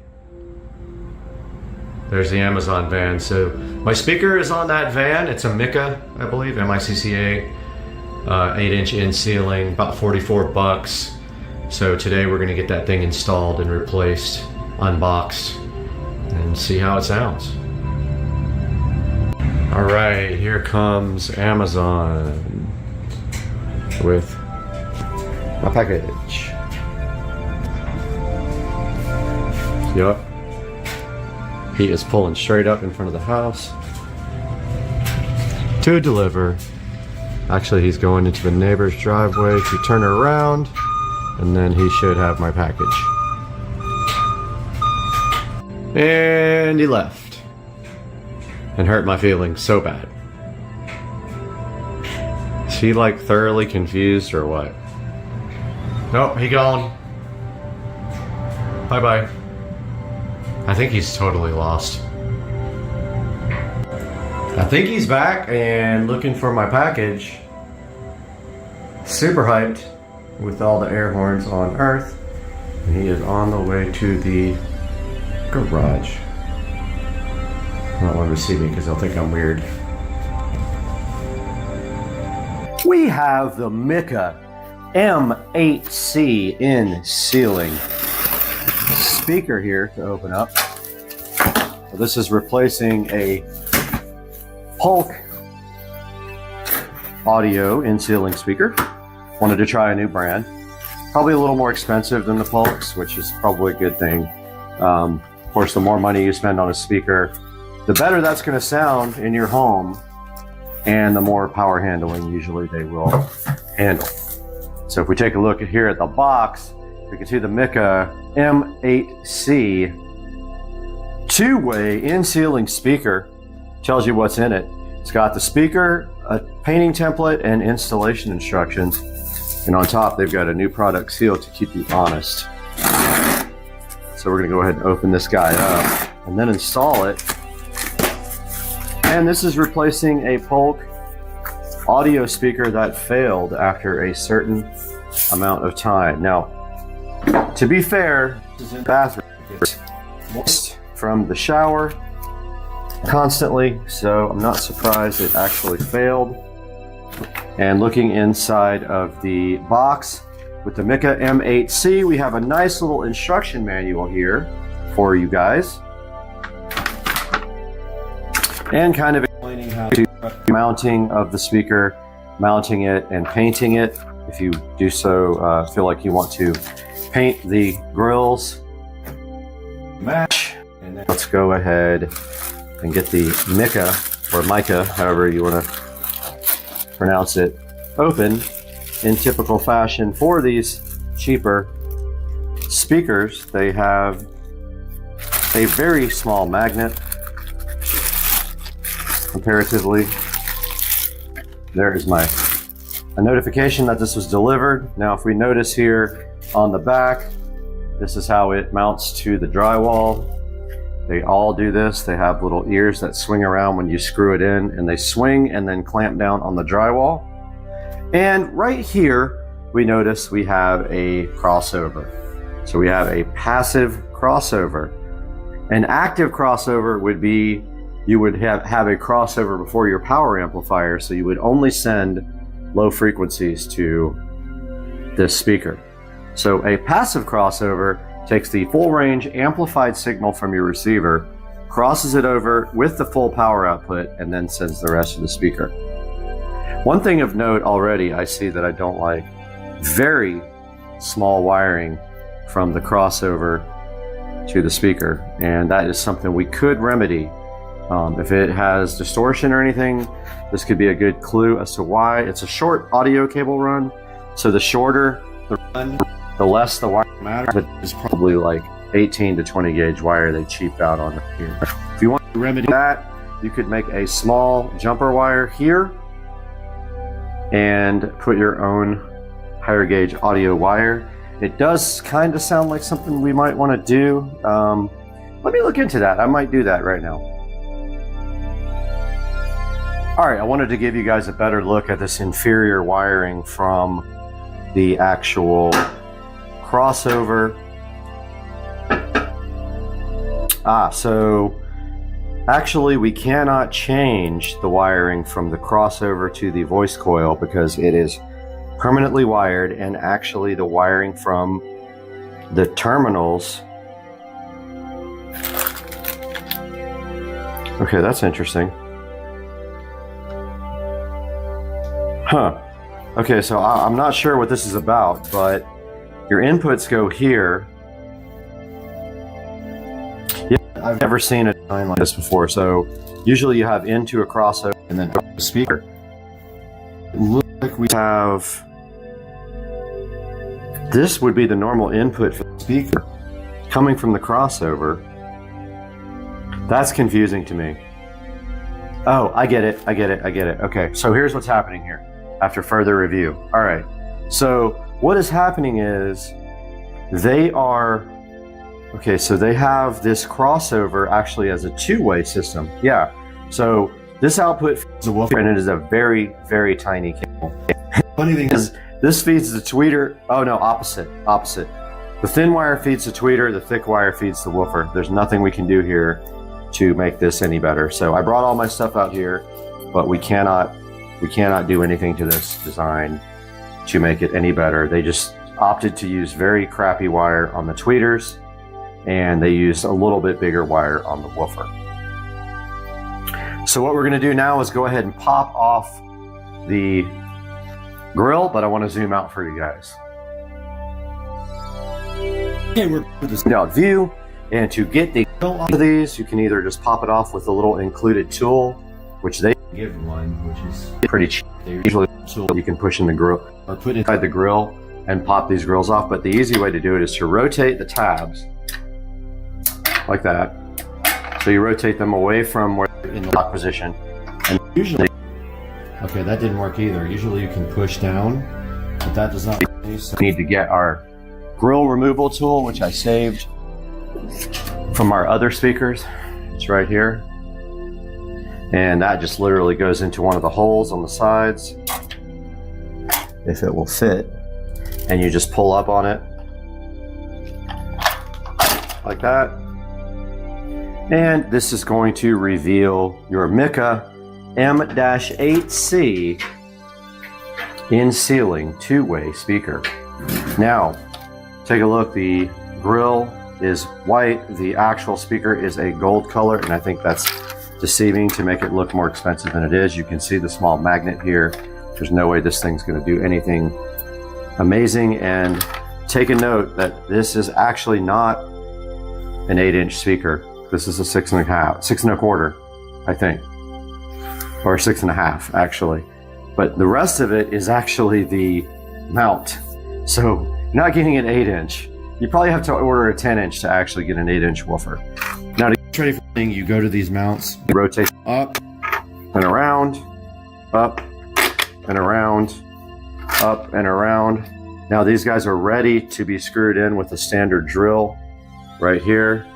There's the Amazon van. So my speaker is on that van. It's a Micca, I believe, MICCA, 8-inch in-ceiling, about 44 bucks. So today we're gonna get that thing installed and replaced, unboxed, and see how it sounds. All right, here comes Amazon with my package. Yep. He is pulling straight up in front of the house to deliver. Actually, he's going into the neighbor's driveway to turn around, and then he should have my package. And he left and hurt my feelings so bad. Is he like thoroughly confused or what? Nope, he gone. Bye-bye. I think he's totally lost. I think he's back and looking for my package. Super hyped with all the air horns on earth. And he is on the way to the garage. I don't want him to see me because they'll think I'm weird. We have the Micca M8C in-ceiling speaker here to open up. So this is replacing a Polk audio in-ceiling speaker. Wanted to try a new brand. Probably a little more expensive than the Polks, which is probably a good thing. Of course, the more money you spend on a speaker, the better that's going to sound in your home, and the more power handling usually they will handle. So if we take a look here at the box, we can see the Micca M8C two-way in-ceiling speaker. Tells you what's in it. It's got the speaker, a painting template, and installation instructions. And on top, they've got a new product seal to keep you honest. So we're gonna go ahead and open this guy up and then install it. And this is replacing a Polk audio speaker that failed after a certain amount of time. Now, to be fair, this is in the bathroom. It's moist from the shower constantly, so I'm not surprised it actually failed. And looking inside of the box with the Micca M8C, we have a nice little instruction manual here for you guys. And kind of explaining how to mounting of the speaker, mounting it and painting it. If you do so, feel like you want to paint the grills, match, and then let's go ahead and get the Micca, or Mica, however you want to pronounce it, open in typical fashion. For these cheaper speakers, they have a very small magnet comparatively. There is a notification that this was delivered. Now if we notice here on the back, this is how it mounts to the drywall. They all do this. They have little ears that swing around when you screw it in, and they swing and then clamp down on the drywall. And right here, we notice we have a crossover. So we have a passive crossover. An active crossover would be, you would have a crossover before your power amplifier, so you would only send low frequencies to this speaker. So a passive crossover takes the full range amplified signal from your receiver, crosses it over with the full power output, and then sends the rest to the speaker. One thing of note already I see that I don't like, very small wiring from the crossover to the speaker, and that is something we could remedy. If it has distortion or anything, this could be a good clue as to why. It's a short audio cable run, so the shorter the run, the less the wire matters, but it's probably like 18 to 20 gauge wire they cheaped out on here. If you want to remedy that, you could make a small jumper wire here and put your own higher gauge audio wire. It does kind of sound like something we might want to do. Let me look into that. I might do that right now. All right, I wanted to give you guys a better look at this inferior wiring from the actual crossover. So actually we cannot change the wiring from the crossover to the voice coil because it is permanently wired, and actually the wiring from the terminals. Okay, that's interesting. Huh. Okay, so I'm not sure what this is about, but your inputs go here. Yeah, I've never seen a design like this before. So usually you have into a crossover and then a speaker. It looks like we have, this would be the normal input for the speaker coming from the crossover. That's confusing to me. Oh, I get it. Okay, so here's what's happening here after further review. All right, so what is happening is they are, okay, so they have this crossover actually as a two-way system. Yeah, so this output feeds the woofer, and it is a very, very tiny cable. Funny thing is, this feeds the tweeter. Oh no, opposite. The thin wire feeds the tweeter, the thick wire feeds the woofer. There's nothing we can do here to make this any better. So I brought all my stuff out here, but we cannot do anything to this design to make it any better. They just opted to use very crappy wire on the tweeters, and they used a little bit bigger wire on the woofer. So what we're gonna do now is go ahead and pop off the grill, but I want to zoom out for you guys. Okay, we're with this out view, and to get the grill off of these, you can either just pop it off with a little included tool, which they give one, which is pretty cheap. They usually have a tool you can push in the grill or put inside the grill and pop these grills off. But the easy way to do it is to rotate the tabs like that. So you rotate them away from where they're in the lock position, and usually, okay, that didn't work either. Usually you can push down, but that does not work. So we need to get our grill removal tool, which I saved from our other speakers. It's right here. And that just literally goes into one of the holes on the sides, if it will fit. And you just pull up on it like that. And this is going to reveal your Mica M-8C in ceiling two-way speaker. Now, take a look. The grill is white. The actual speaker is a gold color, and I think that's deceiving to make it look more expensive than it is. You can see the small magnet here. There's no way this thing's going to do anything amazing. And take a note that this is actually not an 8-inch speaker. This is a 6.25, I think, or 6.5 actually. But the rest of it is actually the mount. So you're not getting an 8-inch. You probably have to order a 10-inch to actually get an 8-inch woofer. Now to get ready for the thing, you go to these mounts, you rotate up and around, up and around, up and around. Now these guys are ready to be screwed in with a standard drill right here.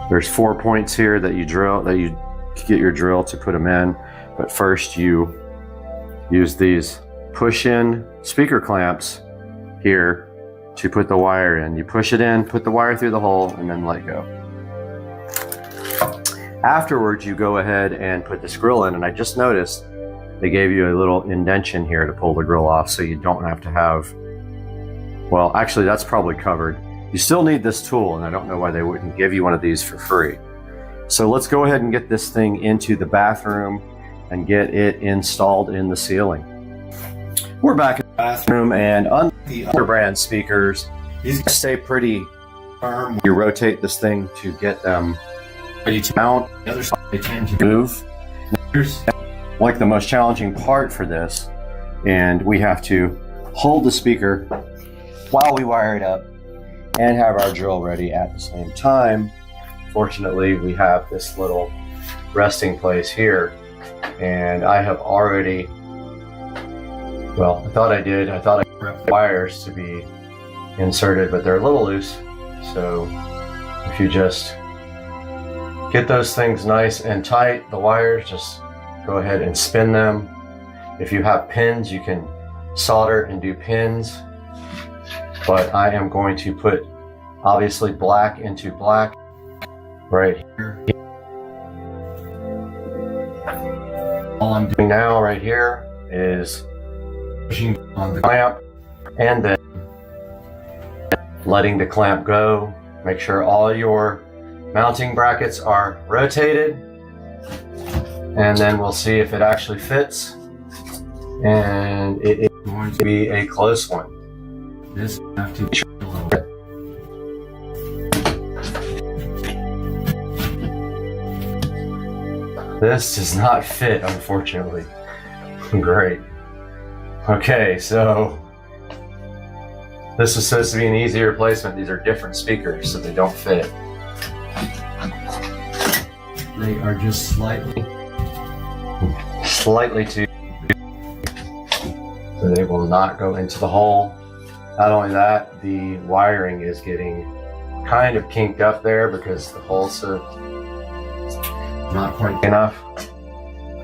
There's 4 points here that you drill, that you get your drill to put them in. But first you use these push-in speaker clamps here to put the wire in. You push it in, put the wire through the hole, and then let go. Afterwards, you go ahead and put this grill in, and I just noticed they gave you a little indentation here to pull the grill off, so you don't have to have, well, actually that's probably covered. You still need this tool, and I don't know why they wouldn't give you one of these for free. So let's go ahead and get this thing into the bathroom and get it installed in the ceiling. We're back in the bathroom, and unlike the other brand speakers, these stay pretty firm when you rotate this thing to get them ready to mount. The other side, they tend to move. Here's like the most challenging part for this, and we have to hold the speaker while we wire it up and have our drill ready at the same time. Fortunately, we have this little resting place here, and I have already Well, I thought I did. I thought I prepped the wires to be inserted, but they're a little loose. So if you just get those things nice and tight, the wires, just go ahead and spin them. If you have pins, you can solder and do pins. But I am going to put, obviously, black into black right here. All I'm doing now right here is pushing on the clamp and then letting the clamp go. Make sure all your mounting brackets are rotated, and then we'll see if it actually fits. And it is going to be a close one. This I have to trim a little bit. This does not fit, unfortunately. Great. Okay, so this is supposed to be an easy replacement. These are different speakers, so they don't fit. They are just slightly too, so they will not go into the hole. Not only that, the wiring is getting kind of kinked up there because the hole's not quite enough.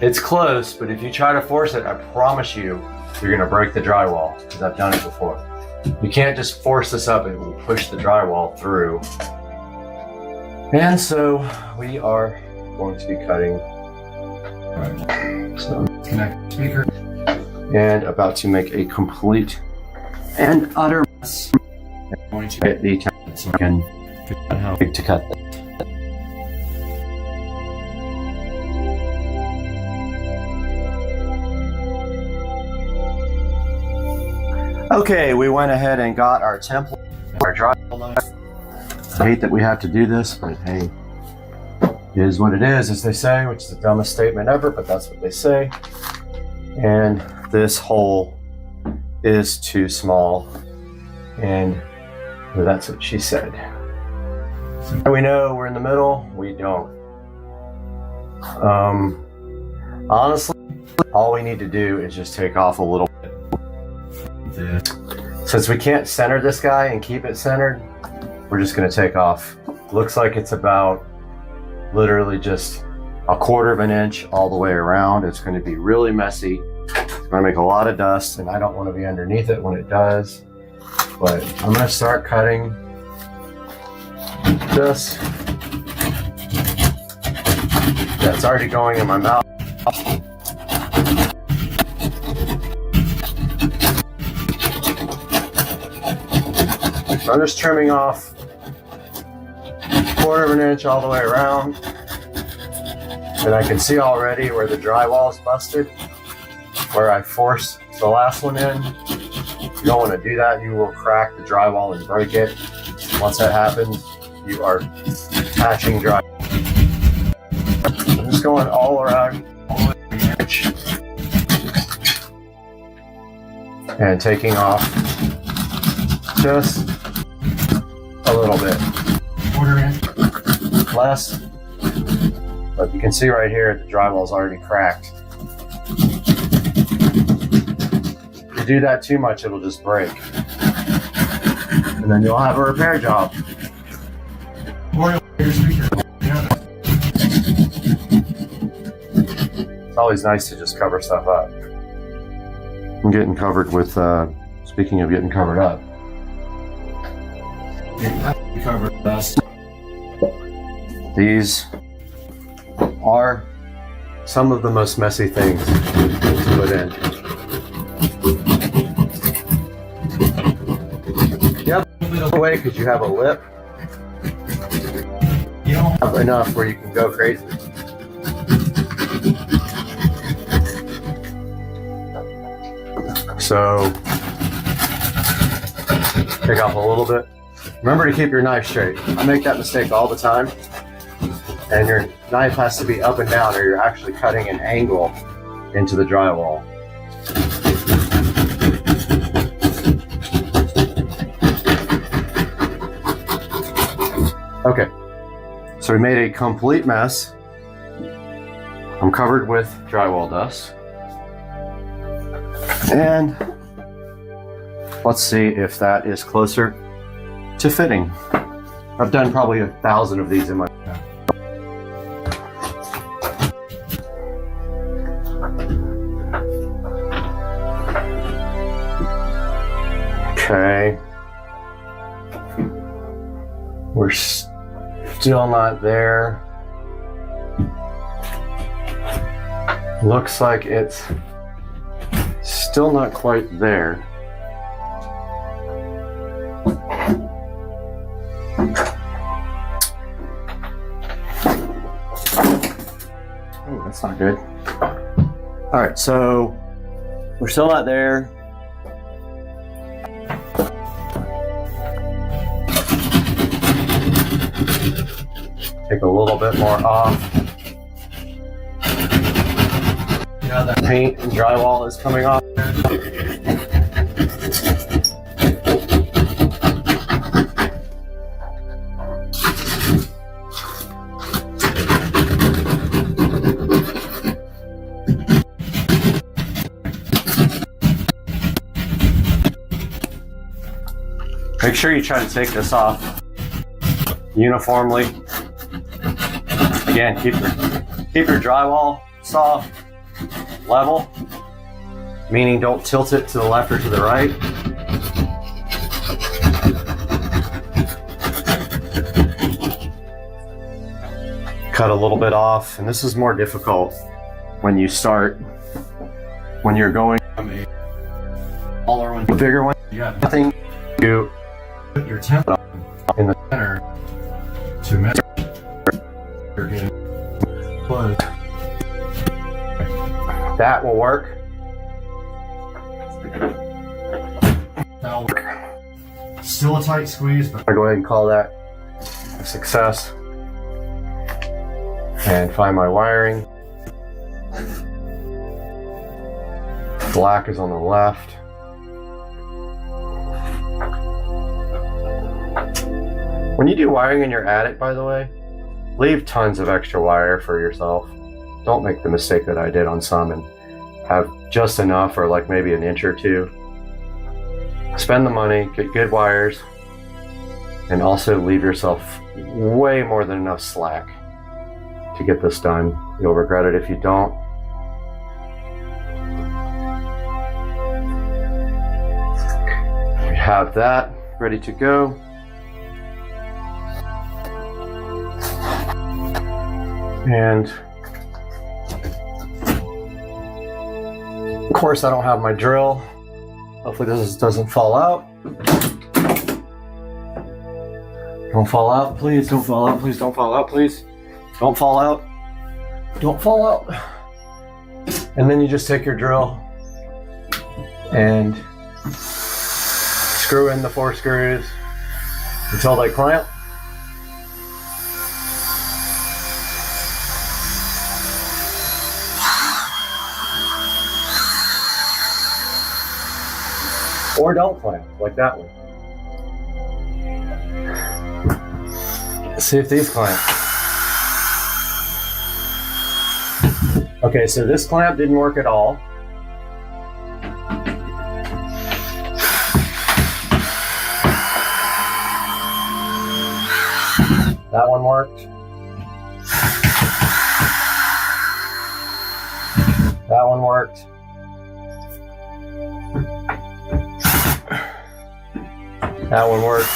It's close, but if you try to force it, I promise you, you're gonna break the drywall, because I've done it before. You can't just force this up, it will push the drywall through. And so we are going to be cutting. So connect the speaker. And about to make a complete and utter mess. I'm going to get the template so I can figure out how big to cut this. Okay, we went ahead and got our template, our drywall knife. I hate that we have to do this, but hey, it is what it is, as they say, which is the dumbest statement ever, but that's what they say. And this hole is too small, and that's what she said. So we know we're in the middle, we don't. Honestly, all we need to do is just take off a little bit. Since we can't center this guy and keep it centered, we're just going to take off. Looks like it's about literally just 1/4 of an inch all the way around. It's going to be really messy. It's going to make a lot of dust, and I don't want to be underneath it when it does. But I'm going to start cutting this. Yeah, it's already going in my mouth. So I'm just trimming off 1/4 of an inch all the way around. And I can see already where the drywall is busted, where I forced the last one in. You don't want to do that. You will crack the drywall and break it. Once that happens, you are patching drywall. I'm just going all around the edge and taking off just a little bit. 1/4 inch less. But you can see right here the drywall is already cracked. If you do that too much, it'll just break. And then you'll have a repair job. It's always nice to just cover stuff up. I'm getting covered with, speaking of getting covered up. Covered dust. These are some of the most messy things to put in. You have a little bit of way because you have a lip. You don't have enough where you can go crazy. So take off a little bit. Remember to keep your knife straight. I make that mistake all the time. And your knife has to be up and down or you're actually cutting an angle into the drywall. Okay, so we made a complete mess. I'm covered with drywall dust. And let's see if that is closer to fitting. I've done probably 1,000 of these in my Okay. We're still not there. Looks like it's still not quite there. Oh, that's not good. All right, so we're still not there. Take a little bit more off. Now the paint and drywall is coming off. Make sure you try to take this off uniformly. Again, keep your drywall soft, level, meaning don't tilt it to the left or to the right. Cut a little bit off, and this is more difficult when you're going from a smaller one to a bigger one. You have nothing to put your template in the center to measure. That will work. That'll work. Still a tight squeeze, but I'll go ahead and call that a success. And find my wiring. Black is on the left. When you do wiring in your attic, by the way, leave tons of extra wire for yourself. Don't make the mistake that I did on some and have just enough or like maybe an inch or two. Spend the money, get good wires, and also leave yourself way more than enough slack to get this done. You'll regret it if you don't. We have that ready to go. And of course, I don't have my drill. Hopefully this doesn't fall out. Don't fall out, please. Don't fall out, please. Don't fall out, please. Don't fall out. Don't fall out. And then you just take your drill and screw in the 4 screws until they clamp. Or don't clamp, like that one. Let's see if these clamp. Okay, so this clamp didn't work at all. That one worked. That one worked. That one worked.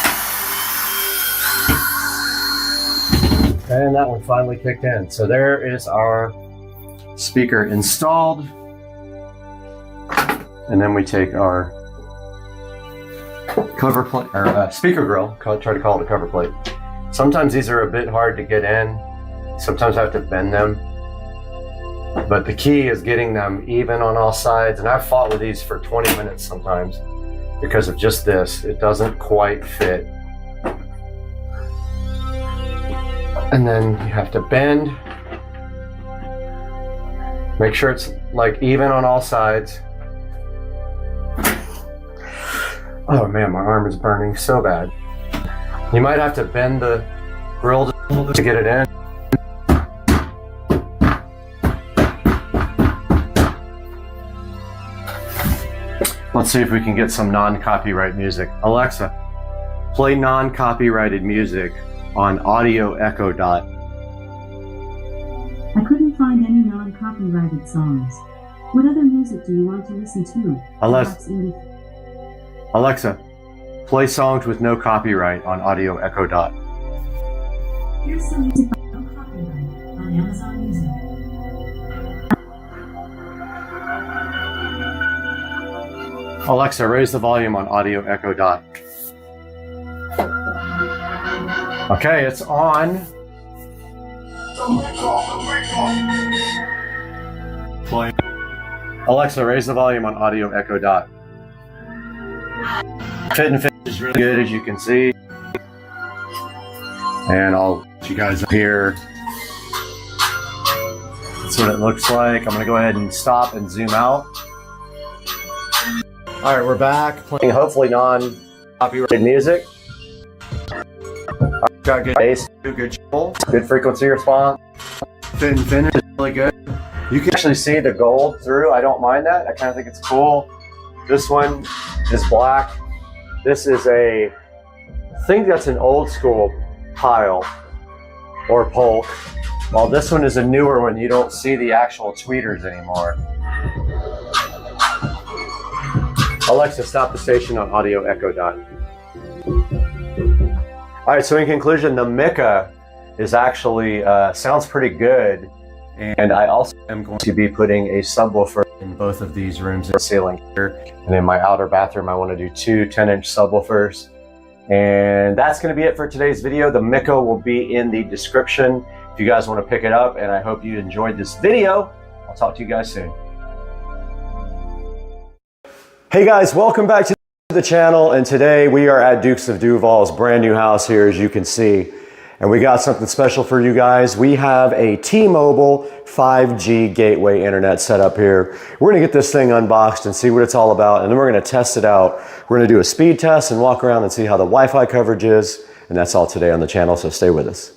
And that one finally kicked in. So there is our speaker installed. And then we take our cover plate, or speaker grill, try to call it a cover plate. Sometimes these are a bit hard to get in. Sometimes I have to bend them. But the key is getting them even on all sides. And I've fought with these for 20 minutes sometimes. Because of just this, it doesn't quite fit. And then you have to bend. Make sure it's like even on all sides. Oh man, my arm is burning so bad. You might have to bend the grill to get it in. Let's see if we can get some non-copyright music. Alexa, play non-copyrighted music on Audio Echo Dot. I couldn't find any non-copyrighted songs. What other music do you want to listen to? Alexa, play songs with no copyright on Audio Echo Dot. Here's some music by no copyright on Amazon Music. Alexa, raise the volume on Audio Echo Dot. Okay, it's on. Play. Alexa, raise the volume on Audio Echo Dot. Fit and finish is really good, as you can see. And I'll let you guys up here. That's what it looks like. I'm gonna go ahead and stop and zoom out. All right, we're back playing hopefully non-copyrighted music. Got good bass, good treble, good frequency response. Fit and finish is really good. You can actually see the gold through. I don't mind that. I kind of think it's cool. This one is black. This is I think that's an old school pile or polk. While this one is a newer one, you don't see the actual tweeters anymore. Alexa, stop the station on Audio Echo Dot. All right, so in conclusion, the Mika is actually, sounds pretty good. And I also am going to be putting a subwoofer in both of these rooms in the ceiling here. And in my outer bathroom, I want to do two 10-inch subwoofers. And that's going to be it for today's video. The Mika will be in the description if you guys want to pick it up. And I hope you enjoyed this video. I'll talk to you guys soon. Hey guys, welcome back to the channel, and today we are at Dukes of Duval's brand new house here, as you can see, and we got something special for you guys. We have a T-Mobile 5G gateway internet set up here. We're gonna get this thing unboxed and see what it's all about, and then we're gonna test it out. We're gonna do a speed test and walk around and see how the Wi-Fi coverage is, and that's all today on the channel, so stay with us.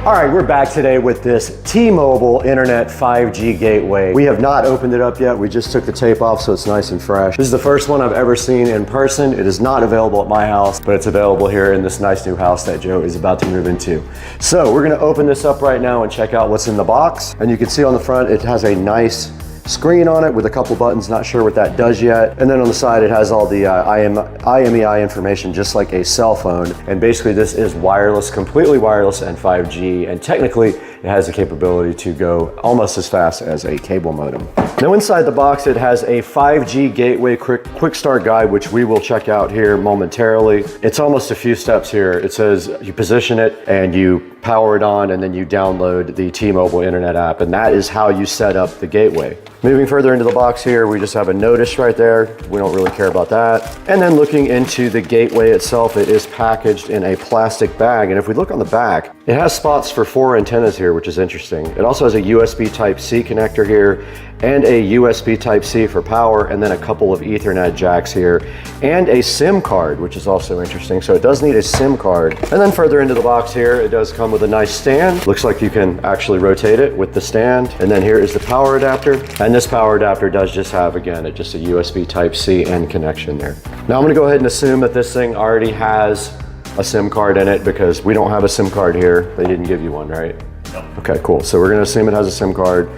All right, we're back today with this T-Mobile Internet 5G gateway. We have not opened it up yet. We just took the tape off, so it's nice and fresh. This is the first one I've ever seen in person. It is not available at my house, but it's available here in this nice new house that Joe is about to move into. So we're gonna open this up right now and check out what's in the box. And you can see on the front, it has a nice screen on it with a couple buttons, not sure what that does yet. And then on the side, it has all the IMEI information, just like a cell phone. And basically this is wireless, completely wireless and 5G. And technically it has the capability to go almost as fast as a cable modem. Now inside the box, it has a 5G gateway quick start guide, which we will check out here momentarily. It's almost a few steps here. It says you position it and you power it on, and then you download the T-Mobile Internet app, and that is how you set up the gateway. Moving further into the box here, we just have a notice right there. We don't really care about that. And then looking into the gateway itself, it is packaged in a plastic bag. And if we look on the back, it has spots for 4 antennas here, which is interesting. It also has a USB Type-C connector here, and a USB Type-C for power, and then a couple of Ethernet jacks here, and a SIM card, which is also interesting. So it does need a SIM card. And then further into the box here, it does come with a nice stand. Looks like you can actually rotate it with the stand. And then here is the power adapter. And this power adapter does just have, again, just a USB Type-C end connection there. Now I'm gonna go ahead and assume that this thing already has a SIM card in it, because we don't have a SIM card here. They didn't give you one, right? No. Okay, cool. So we're gonna assume it has a SIM card.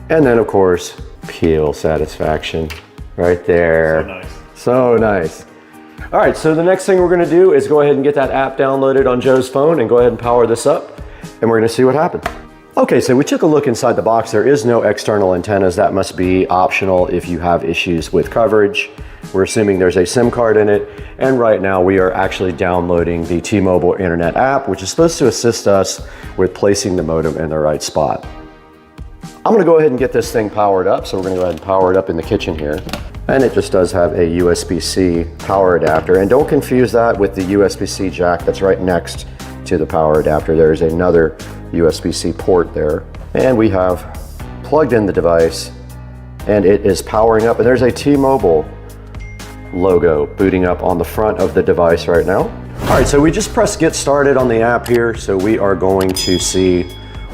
And then of course, peel satisfaction right there. So nice. So nice. All right, so the next thing we're gonna do is go ahead and get that app downloaded on Joe's phone and go ahead and power this up, and we're gonna see what happens. Okay, so we took a look inside the box. There is no external antennas. That must be optional if you have issues with coverage. We're assuming there's a SIM card in it, and right now we are actually downloading the T-Mobile Internet app, which is supposed to assist us with placing the modem in the right spot. I'm gonna go ahead and get this thing powered up, so we're gonna go ahead and power it up in the kitchen here. And it just does have a USB-C power adapter, and don't confuse that with the USB-C jack that's right next to the power adapter. There's another USB-C port there, and we have plugged in the device and it is powering up. And there's a T-Mobile logo booting up on the front of the device right now. All right, so we just pressed get started on the app here. So we are going to see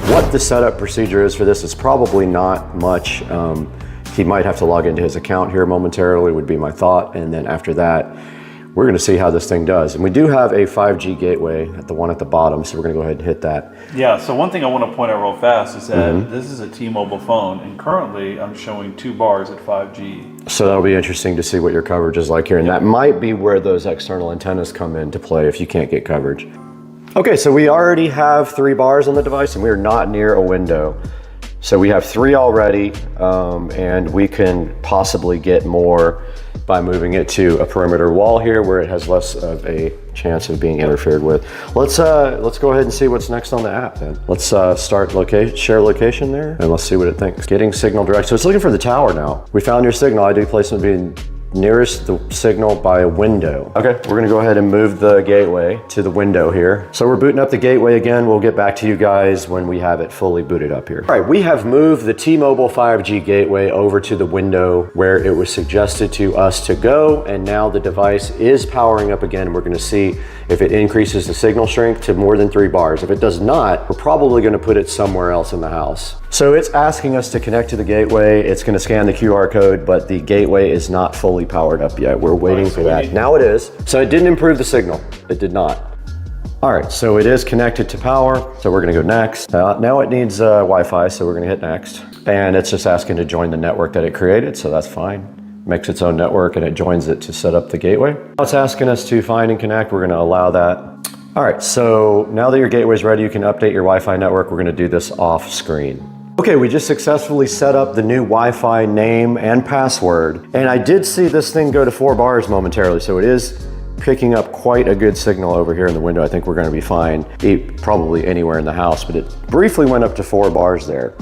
what the setup procedure is for this. It's probably not much. He might have to log into his account here momentarily, would be my thought. And then after that, we're gonna see how this thing does. And we do have a 5G gateway at the one at the bottom, so we're gonna go ahead and hit that. Yeah, so one thing I want to point out real fast is that this is a T-Mobile phone, and currently I'm showing 2 bars at 5G. So that'll be interesting to see what your coverage is like here. And that might be where those external antennas come into play if you can't get coverage. Okay, so we already have 3 bars on the device and we are not near a window. So we have 3 already, and we can possibly get more by moving it to a perimeter wall here where it has less of a chance of being interfered with. Let's go ahead and see what's next on the app then. Let's start share location there, and let's see what it thinks. Getting signal direct. So it's looking for the tower now. We found your signal. ID placement being nearest the signal by a window. Okay, we're gonna go ahead and move the gateway to the window here. So we're booting up the gateway again. We'll get back to you guys when we have it fully booted up here. All right, we have moved the T-Mobile 5G gateway over to the window where it was suggested to us to go, and now the device is powering up again. We're gonna see if it increases the signal strength to more than 3 bars. If it does not, we're probably gonna put it somewhere else in the house. So it's asking us to connect to the gateway. It's gonna scan the QR code, but the gateway is not fully powered up yet. We're waiting for that. Now it is. So it didn't improve the signal. It did not. All right, so it is connected to power. So we're gonna go next. Now it needs Wi-Fi, so we're gonna hit next. And it's just asking to join the network that it created, so that's fine. Makes its own network and it joins it to set up the gateway. Now it's asking us to find and connect. We're gonna allow that. All right, so now that your gateway is ready, you can update your Wi-Fi network. We're gonna do this off screen. Okay, we just successfully set up the new Wi-Fi name and password. And I did see this thing go to 4 bars momentarily, so it is picking up quite a good signal over here in the window. I think we're gonna be fine, probably anywhere in the house, but it briefly went up to 4 bars there.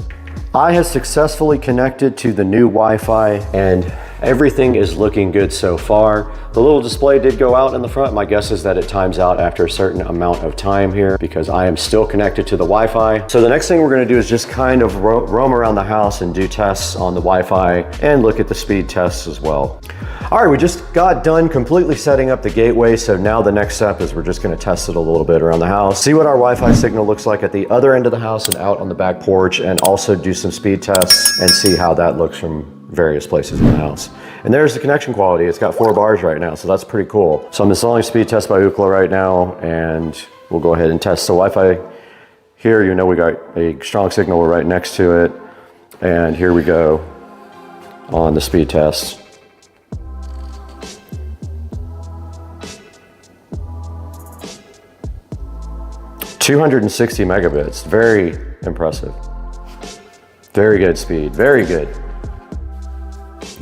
I have successfully connected to the new Wi-Fi and everything is looking good so far. The little display did go out in the front. My guess is that it times out after a certain amount of time here because I am still connected to the Wi-Fi. So the next thing we're gonna do is just kind of roam around the house and do tests on the Wi-Fi and look at the speed tests as well. All right, we just got done completely setting up the gateway. So now the next step is we're just gonna test it a little bit around the house, see what our Wi-Fi signal looks like at the other end of the house and out on the back porch, and also do some speed tests and see how that looks from various places in the house. And there's the connection quality. It's got 4 bars right now, so that's pretty cool. So I'm installing speed test by Ookla right now, and we'll go ahead and test the Wi-Fi. Here, you know, we got a strong signal. We're right next to it. And here we go on the speed test. "260 megabits, very impressive. Very good speed, very good.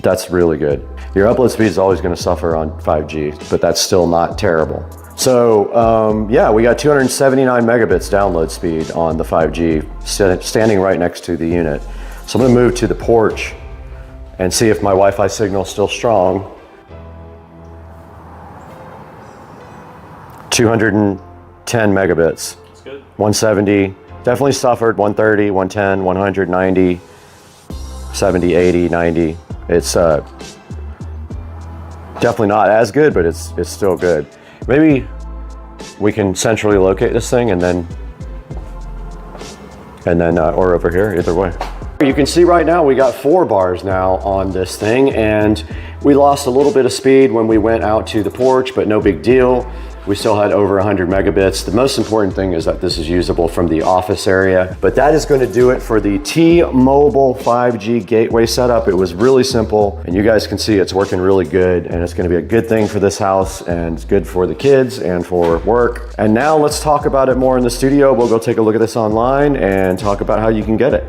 That's really good. Your upload speed is always going to suffer on 5G, but that's still not terrible. So yeah, we got 279 megabits download speed on the 5G, standing right next to the unit. So I'm going to move to the porch and see if my Wi-Fi signal is still strong. 210 megabits. That's good. 170, definitely suffered. 130, 110, 100, 90, 70, 80, 90. It's definitely not as good, but it's still good. Maybe we can centrally locate this thing and then or over here, either way. You can see right now we got 4 bars now on this thing, and we lost a little bit of speed when we went out to the porch, but no big deal. We still had over 100 megabits. The most important thing is that this is usable from the office area. But that is going to do it for the T-Mobile 5G gateway setup. It was really simple, and you guys can see it's working really good, and it's going to be a good thing for this house, and it's good for the kids and for work. And now let's talk about it more in the studio. We'll go take a look at this online and talk about how you can get it.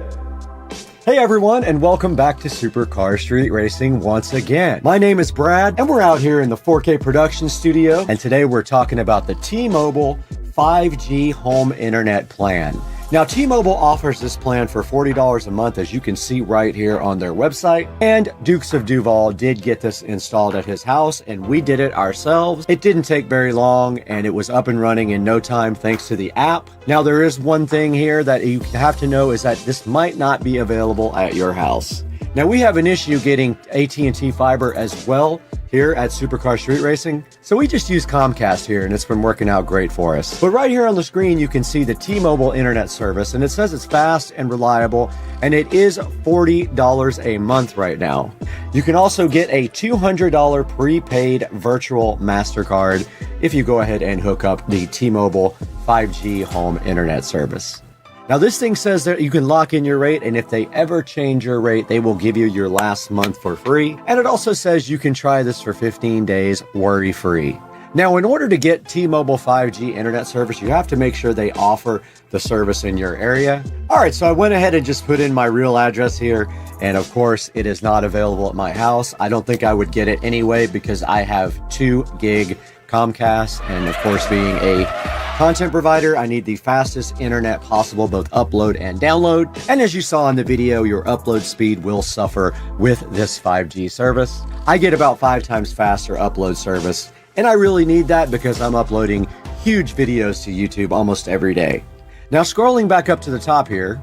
Hey everyone, and welcome back to Supercar Street Racing once again. My name is Brad, and we're out here in the 4K production studio, and today we're talking about the T-Mobile 5G home internet plan. Now, T-Mobile offers this plan for $40 a month, as you can see right here on their website. And Dukes of Duval did get this installed at his house, and we did it ourselves. It didn't take very long, and it was up and running in no time thanks to the app. Now, there is one thing here that you have to know is that this might not be available at your house. Now we have an issue getting AT&T fiber as well here at Supercar Street Racing. So we just use Comcast here and it's been working out great for us. But right here on the screen, you can see the T-Mobile internet service and it says it's fast and reliable and it is $40 a month right now. You can also get a $200 prepaid virtual MasterCard if you go ahead and hook up the T-Mobile 5G home internet service. Now this thing says that you can lock in your rate, and if they ever change your rate, they will give you your last month for free. And it also says you can try this for 15 days worry-free. Now, in order to get T-Mobile 5G internet service, you have to make sure they offer the service in your area. All right, so I went ahead and just put in my real address here, and of course, it is not available at my house. I don't think I would get it anyway because I have 2 gig Comcast, and of course, being a content provider, I need the fastest internet possible, both upload and download. And as you saw in the video, your upload speed will suffer with this 5G service. I get about 5 times faster upload service, and I really need that because I'm uploading huge videos to YouTube almost every day. Now, scrolling back up to the top here,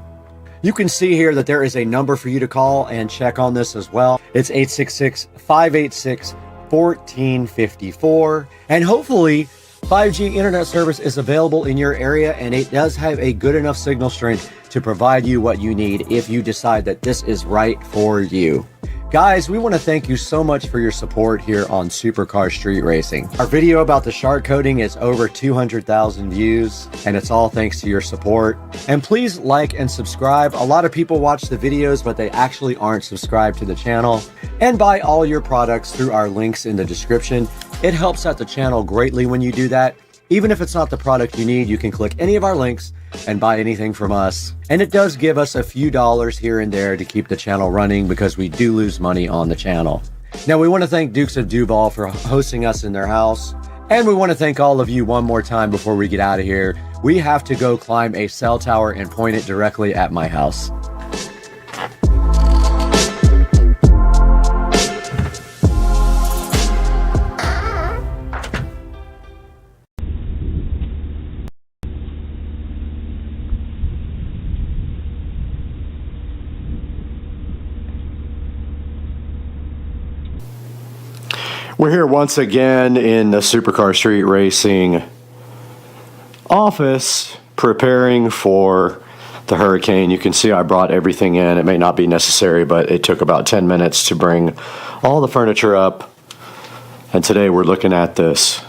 you can see here that there is a number for you to call and check on this as well. It's 866-586-1454, and hopefully 5G internet service is available in your area, and it does have a good enough signal strength to provide you what you need if you decide that this is right for you. Guys, we want to thank you so much for your support here on Supercar Street Racing. Our video about the shark coating is over 200,000 views, and it's all thanks to your support. And please like and subscribe. A lot of people watch the videos, but they actually aren't subscribed to the channel. And buy all your products through our links in the description. It helps out the channel greatly when you do that. Even if it's not the product you need, you can click any of our links and buy anything from us. And it does give us a few dollars here and there to keep the channel running because we do lose money on the channel. Now, we want to thank Dukes of Duval for hosting us in their house. And we want to thank all of you one more time before we get out of here. We have to go climb a cell tower and point it directly at my house. We're here once again in the Supercar Street Racing office preparing for the hurricane. You can see I brought everything in. It may not be necessary, but it took about 10 minutes to bring all the furniture up. And today we're looking at this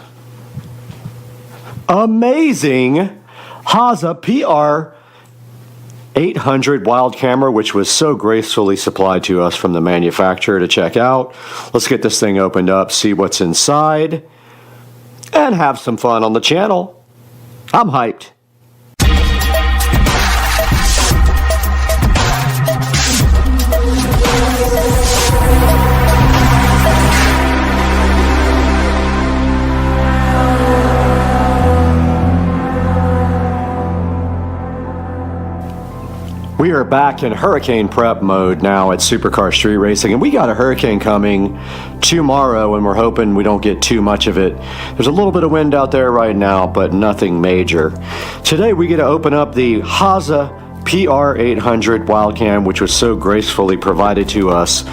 amazing VESA PR 800 wild camera, which was so gracefully supplied to us from the manufacturer to check out. Let's get this thing opened up, see what's inside, and have some fun on the channel. I'm hyped. We are back in hurricane prep mode now at Supercar Street Racing, and we got a hurricane coming tomorrow, and we're hoping we don't get too much of it. There's a little bit of wind out there right now, but nothing major. Today we get to open up the VESA PR 800 Wildcam, which was so gracefully provided to us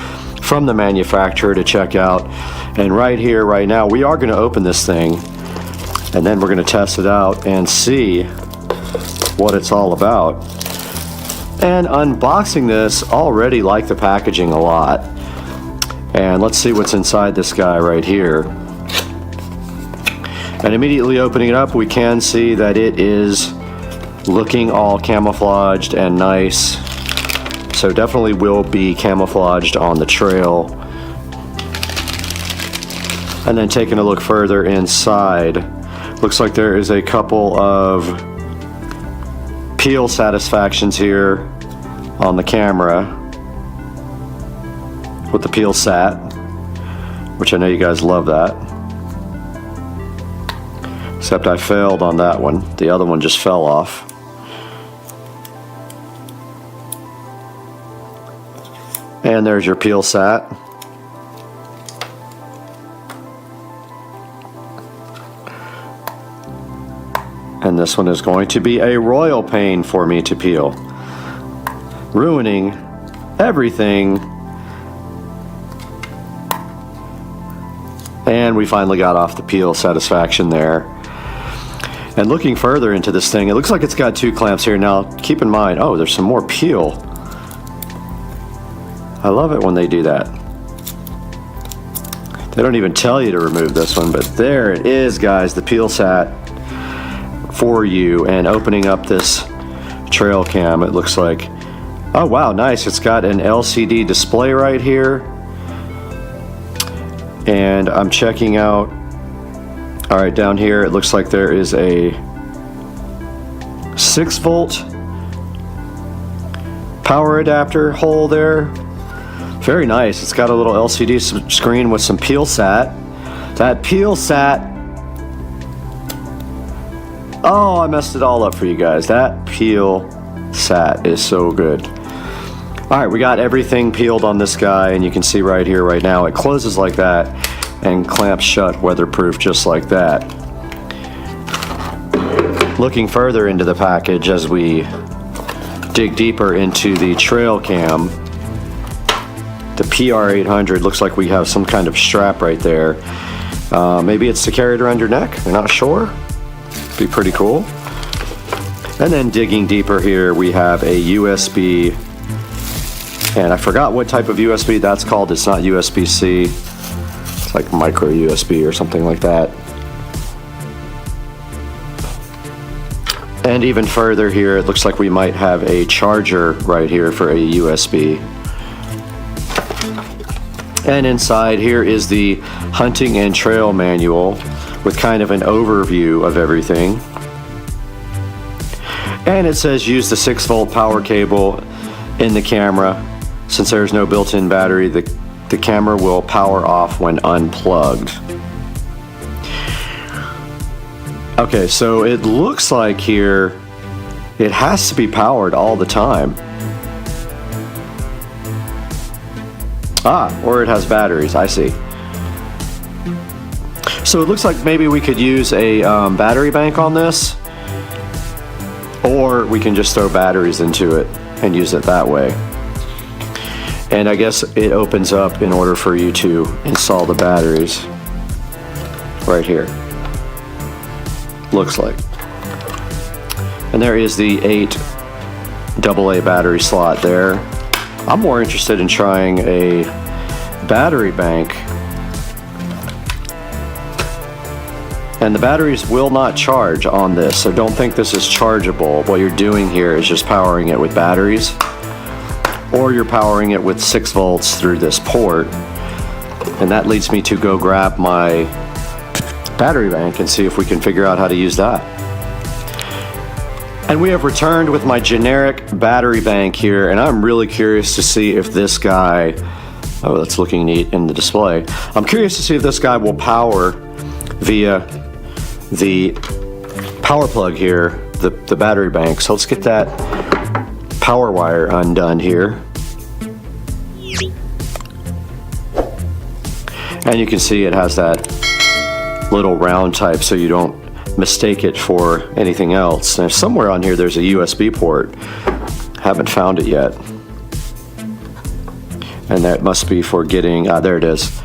from the manufacturer to check out. And right here, right now, we are going to open this thing, and then we're going to test it out and see what it's all about. And unboxing this, already like the packaging a lot. And let's see what's inside this guy right here. And immediately opening it up, we can see that it is looking all camouflaged and nice. So definitely will be camouflaged on the trail. And then taking a look further inside, looks like there is a couple of peel satisfactions here on the camera with the peel sat, which I know you guys love that. Except I failed on that one. The other one just fell off. And there's your peel sat. And this one is going to be a royal pain for me to peel, ruining everything And we finally got off the peel satisfaction there. And looking further into this thing, it looks like it's got 2 clamps here. Now, keep in mind, oh, there's some more peel. I love it when they do that. They don't even tell you to remove this one, but there it is, guys, the peel sat for you. And opening up this trail cam, it looks like, oh wow, nice. It's got an LCD display right here. And I'm checking out, all right, down here, it looks like there is a 6-volt power adapter hole there. Very nice. It's got a little LCD screen with some peel sat. That peel sat, oh, I messed it all up for you guys. That peel sat is so good. All right, we got everything peeled on this guy, and you can see right here, right now, it closes like that and clamps shut, weatherproof, just like that. Looking further into the package as we dig deeper into the trail cam, the PR800 looks like we have some kind of strap right there. Maybe it's to carry it around your neck, I'm not sure. Be pretty cool. And then digging deeper here, we have a USB, and I forgot what type of USB that's called. It's not USB-C. It's like micro USB or something like that. And even further here, it looks like we might have a charger right here for a USB. And inside here is the hunting and trail manual with kind of an overview of everything. And it says use the 6-volt power cable in the camera. Since there's no built-in battery, the camera will power off when unplugged. Okay, so it looks like here it has to be powered all the time. Ah, or it has batteries, I see. So it looks like maybe we could use a battery bank on this, or we can just throw batteries into it and use it that way. And I guess it opens up in order for you to install the batteries right here. Looks like. And there is the 8 AA battery slot there. I'm more interested in trying a battery bank. And the batteries will not charge on this, so don't think this is chargeable. What you're doing here is just powering it with batteries, or you're powering it with 6 volts through this port. And that leads me to go grab my battery bank and see if we can figure out how to use that. And we have returned with my generic battery bank here, and I'm really curious to see if this guy, oh, that's looking neat in the display. I'm curious to see if this guy will power via the power plug here, the battery bank. So let's get that power wire undone here. And you can see it has that little round type so you don't mistake it for anything else. And somewhere on here there's a USB port. Haven't found it yet. And that must be for getting, there it is.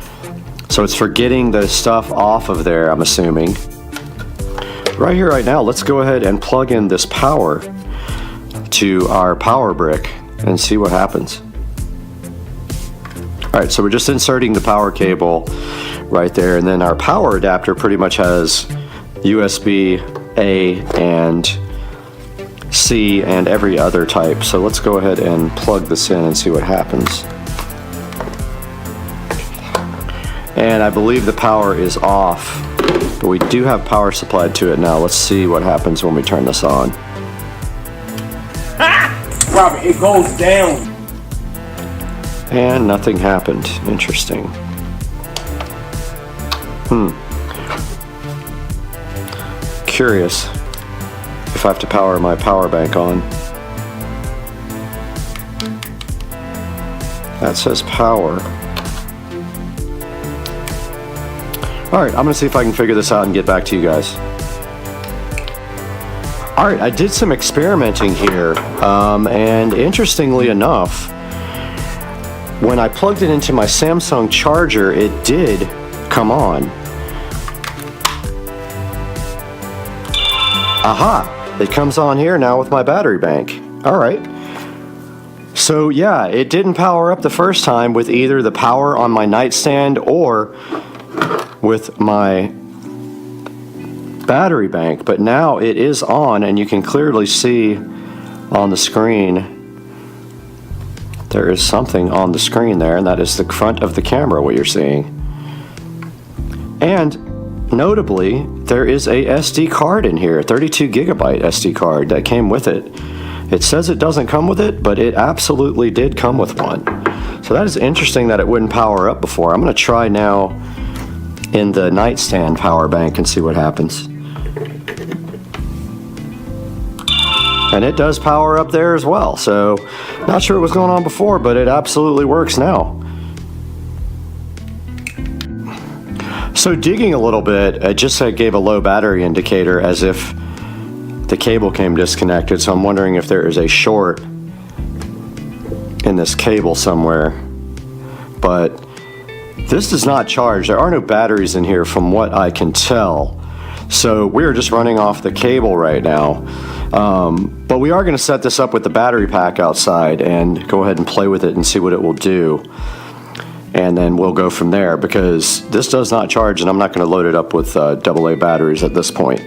So it's for getting the stuff off of there, I'm assuming. Right here, right now, let's go ahead and plug in this power to our power brick and see what happens. All right, so we're just inserting the power cable right there, and then our power adapter pretty much has USB-A and C and every other type. So let's go ahead and plug this in and see what happens. And I believe the power is off, but we do have power supplied to it now. Let's see what happens when we turn this on. Robert, it goes down. And nothing happened. Interesting. Curious if I have to power my power bank on. That says power. Alright, I'm going to see if I can figure this out and get back to you guys. Alright, I did some experimenting here, and interestingly enough, when I plugged it into my Samsung charger, it did come on. Aha! It comes on here now with my battery bank. All right. So yeah, it didn't power up the first time with either the power on my nightstand or with my battery bank, but now it is on, and you can clearly see on the screen there is something on the screen there, and that is the front of the camera, what you're seeing. And notably, there is a SD card in here, 32 gigabyte SD card that came with it. It says it doesn't come with it, but it absolutely did come with one. So that is interesting that it wouldn't power up before. I'm going to try now in the nightstand power bank and see what happens. And it does power up there as well. So not sure what was going on before, but it absolutely works now. So digging a little bit, it just gave a low battery indicator as if the cable came disconnected. So I'm wondering if there is a short in this cable somewhere. But this does not charge. There are no batteries in here from what I can tell. So we're just running off the cable right now. But we are going to set this up with the battery pack outside and go ahead and play with it and see what it will do. And then we'll go from there, because this does not charge, and I'm not going to load it up with AA batteries at this point.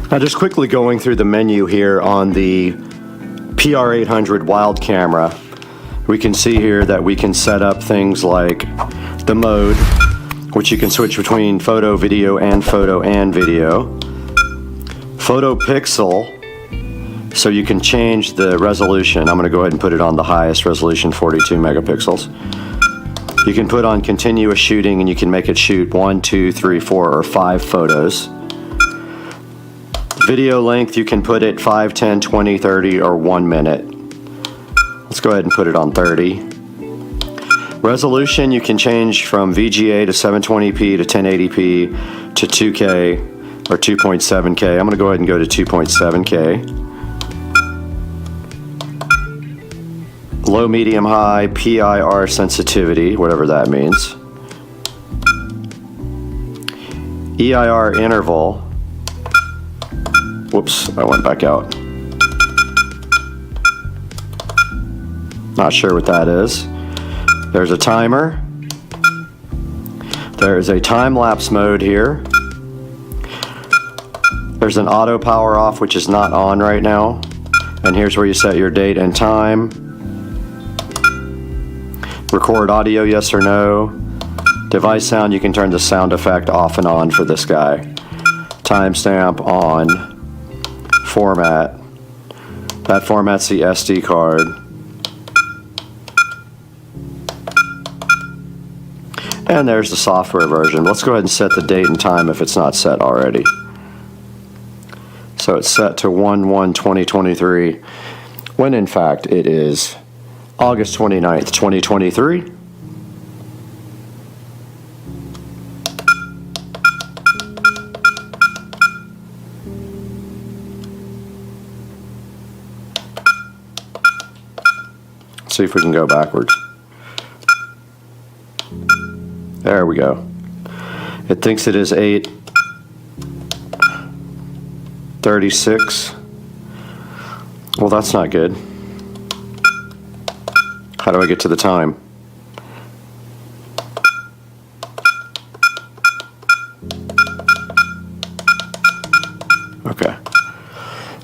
Now, just quickly going through the menu here on the PR800 Wild camera, we can see here that we can set up things like the mode, which you can switch between photo, video, and video. Photo pixel, so you can change the resolution. I'm going to go ahead and put it on the highest resolution, 42 megapixels. You can put on continuous shooting, and you can make it shoot 1, 2, 3, 4, or 5 photos. Video length, you can put it 5, 10, 20, 30, or 1 minute. Let's go ahead and put it on 30. Resolution, you can change from VGA to 720p to 1080p to 2K or 2.7K. I'm going to go ahead and go to 2.7K. Low, medium, high, PIR sensitivity, whatever that means. EIR interval. Whoops, I went back out. Not sure what that is. There's a timer. There's a time-lapse mode here. There's an auto power off, which is not on right now. And here's where you set your date and time. Record audio, yes or no. Device sound, you can turn the sound effect off and on for this guy. Timestamp on. Format. That format's the SD card. And there's the software version. Let's go ahead and set the date and time if it's not set already. So it's set to 1/1/2023, when in fact it is August 29th, 2023. Let's see if we can go backwards. There we go. It thinks it is 8:36. Well, that's not good. How do I get to the time? Okay.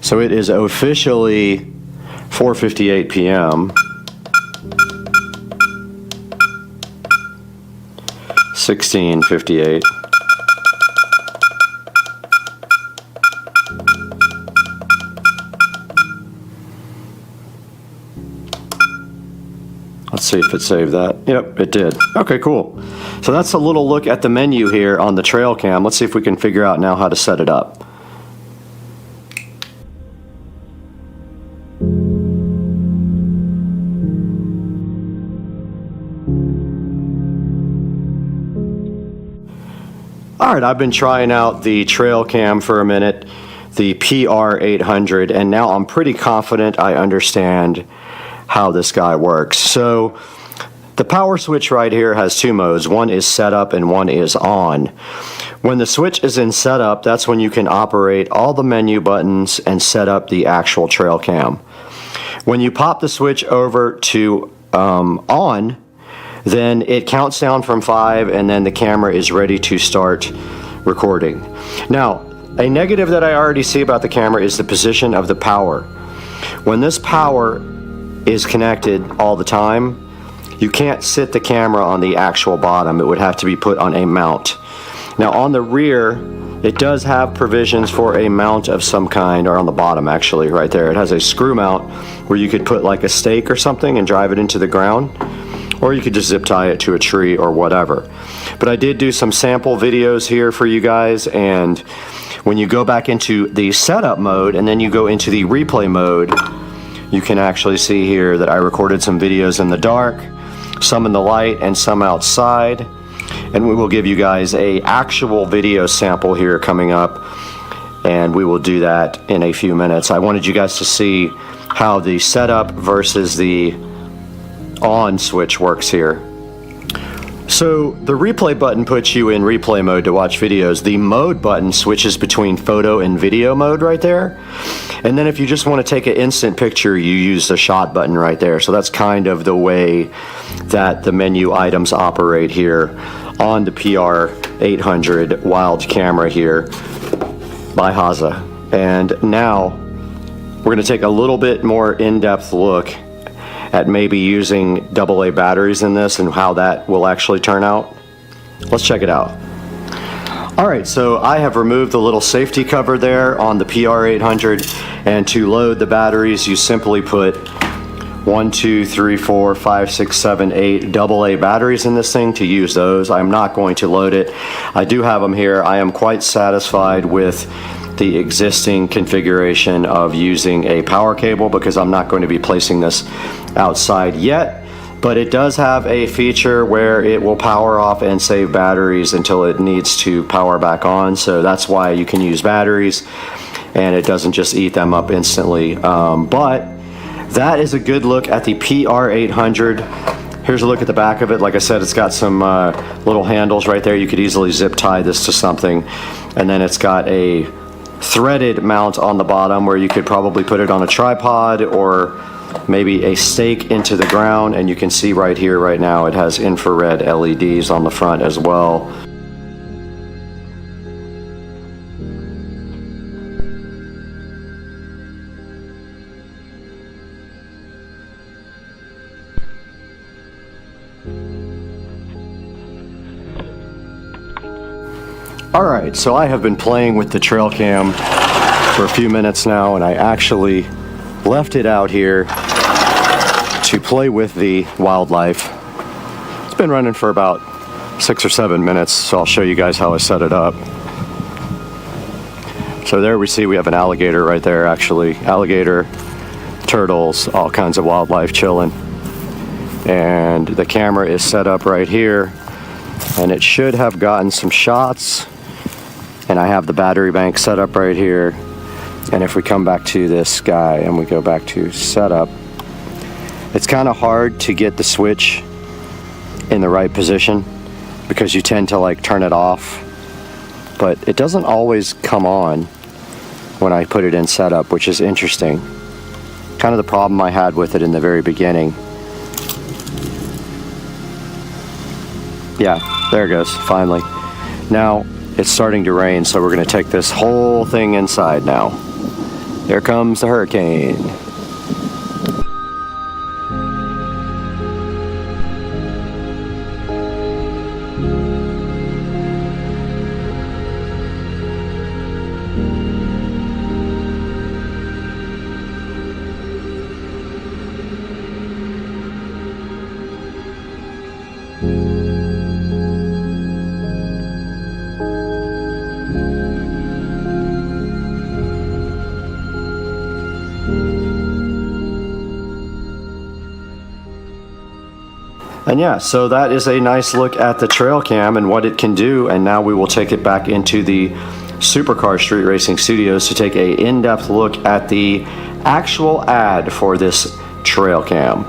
So it is officially 4:58 p.m. 16:58. Let's see if it saved that. Yep, it did. Okay, cool. So that's a little look at the menu here on the trail cam. Let's see if we can figure out now how to set it up. All right, I've been trying out the trail cam for a minute, the PR800, and now I'm pretty confident I understand how this guy works. So The power switch right here has two modes. One is setup and one is on. When the switch is in setup, that's when you can operate all the menu buttons and set up the actual trail cam. When you pop the switch over to on, then it counts down from 5 and then the camera is ready to start recording. Now, a negative that I already see about the camera is the position of the power. When this power is connected all the time, you can't sit the camera on the actual bottom. It would have to be put on a mount. Now on the rear, it does have provisions for a mount of some kind, or on the bottom actually, right there. It has a screw mount where you could put like a stake or something and drive it into the ground, or you could just zip tie it to a tree or whatever. But I did do some sample videos here for you guys, and when you go back into the setup mode and then you go into the replay mode, you can actually see here that I recorded some videos in the dark, some in the light, and some outside. And we will give you guys a actual video sample here coming up, and we will do that in a few minutes. I wanted you guys to see how the setup versus the on switch works here. So the replay button puts you in replay mode to watch videos. The mode button switches between photo and video mode right there. And then if you just want to take an instant picture, you use the shot button right there. So that's kind of the way that the menu items operate here on the PR800 wild camera here by VESA. And now we're going to take a little bit more in-depth look at maybe using AA batteries in this and how that will actually turn out. Let's check it out. Alright, so I have removed the little safety cover there on the PR800, and to load the batteries you simply put 1, 2, 3, 4, 5, 6, 7, 8 AA batteries in this thing to use those. I'm not going to load it. I do have them here. I am quite satisfied with the existing configuration of using a power cable because I'm not going to be placing this outside yet, but it does have a feature where it will power off and save batteries until it needs to power back on. So that's why you can use batteries and it doesn't just eat them up instantly. But that is a good look at the PR800. Here's a look at the back of it. Like I said, it's got some little handles right there. You could easily zip tie this to something, and then it's got a threaded mount on the bottom where you could probably put it on a tripod or maybe a stake into the ground. And you can see right here right now it has infrared LEDs on the front as well. Alright, so I have been playing with the trail cam for a few minutes now, and I actually left it out here to play with the wildlife. It's been running for about 6 or 7 minutes, so I'll show you guys how I set it up. So there we see we have an alligator right there, actually. Alligator, turtles, all kinds of wildlife chilling. And the camera is set up right here, and it should have gotten some shots. And I have the battery bank set up right here. And if we come back to this guy and we go back to setup, it's kind of hard to get the switch in the right position because you tend to like turn it off, but it doesn't always come on when I put it in setup, which is interesting. Kind of the problem I had with it in the very beginning. Yeah, there it goes, finally. Now, it's starting to rain, so we're going to take this whole thing inside now. There comes the hurricane. And yeah, so that is a nice look at the trail cam and what it can do. And now we will take it back into the Supercar Street Racing Studios to take a in-depth look at the actual ad for this trail cam.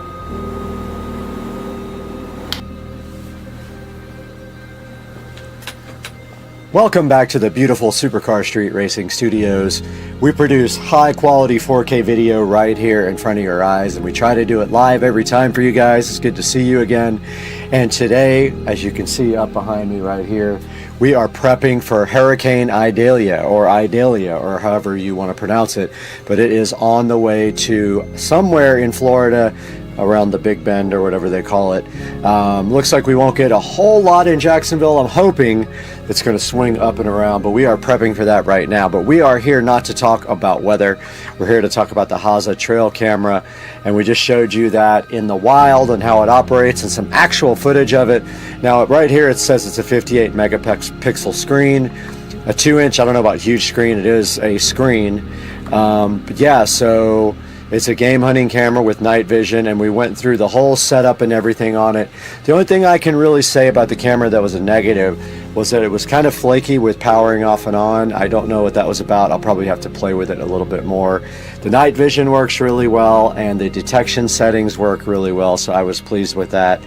Welcome back to the beautiful Supercar Street Racing Studios. We produce high quality 4K video right here in front of your eyes, and we try to do it live every time for you guys. It's good to see you again. And today, as you can see up behind me right here, we are prepping for Hurricane Idalia, or however you want to pronounce it, but it is on the way to somewhere in Florida, around the Big Bend or whatever they call it. Looks like we won't get a whole lot in Jacksonville. I'm hoping it's going to swing up and around, but we are prepping for that right now. But we are here not to talk about weather. We're here to talk about the HASA trail camera, and we just showed you that in the wild and how it operates and some actual footage of it. Now right here it says it's a 58 megapixel screen, a 2-inch, I don't know about huge screen, it is a screen. But yeah, so it's a game hunting camera with night vision, and we went through the whole setup and everything on it. The only thing I can really say about the camera that was a negative was that it was kind of flaky with powering off and on. I don't know what that was about. I'll probably have to play with it a little bit more. The night vision works really well, and the detection settings work really well, so I was pleased with that.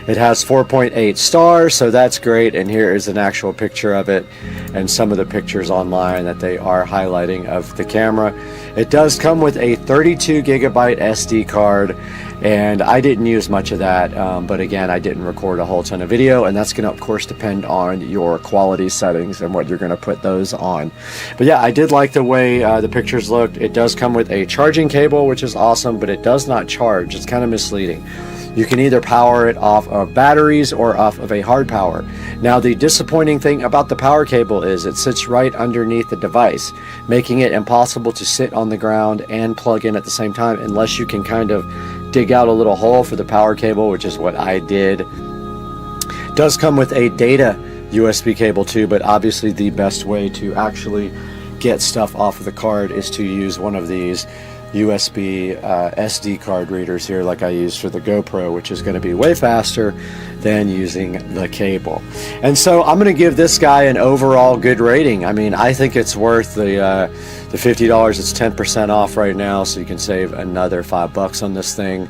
It has 4.8 stars, so that's great, and here is an actual picture of it and some of the pictures online that they are highlighting of the camera. It does come with a 32 gigabyte SD card, and I didn't use much of that, but again, I didn't record a whole ton of video, and that's going to of course depend on your quality settings and what you're going to put those on. But yeah, I did like the way the pictures looked. It does come with a charging cable, which is awesome, but it does not charge. It's kind of misleading. You can either power it off of batteries or off of a hard power. Now, the disappointing thing about the power cable is it sits right underneath the device, making it impossible to sit on the ground and plug in at the same time unless you can kind of dig out a little hole for the power cable, which is what I did. It does come with a data USB cable too, but obviously the best way to actually get stuff off of the card is to use one of these USB SD card readers here, like I use for the GoPro, which is going to be way faster than using the cable. And so I'm going to give this guy an overall good rating. I mean, I think it's worth the $50. It's 10% off right now, so you can save another $5 on this thing.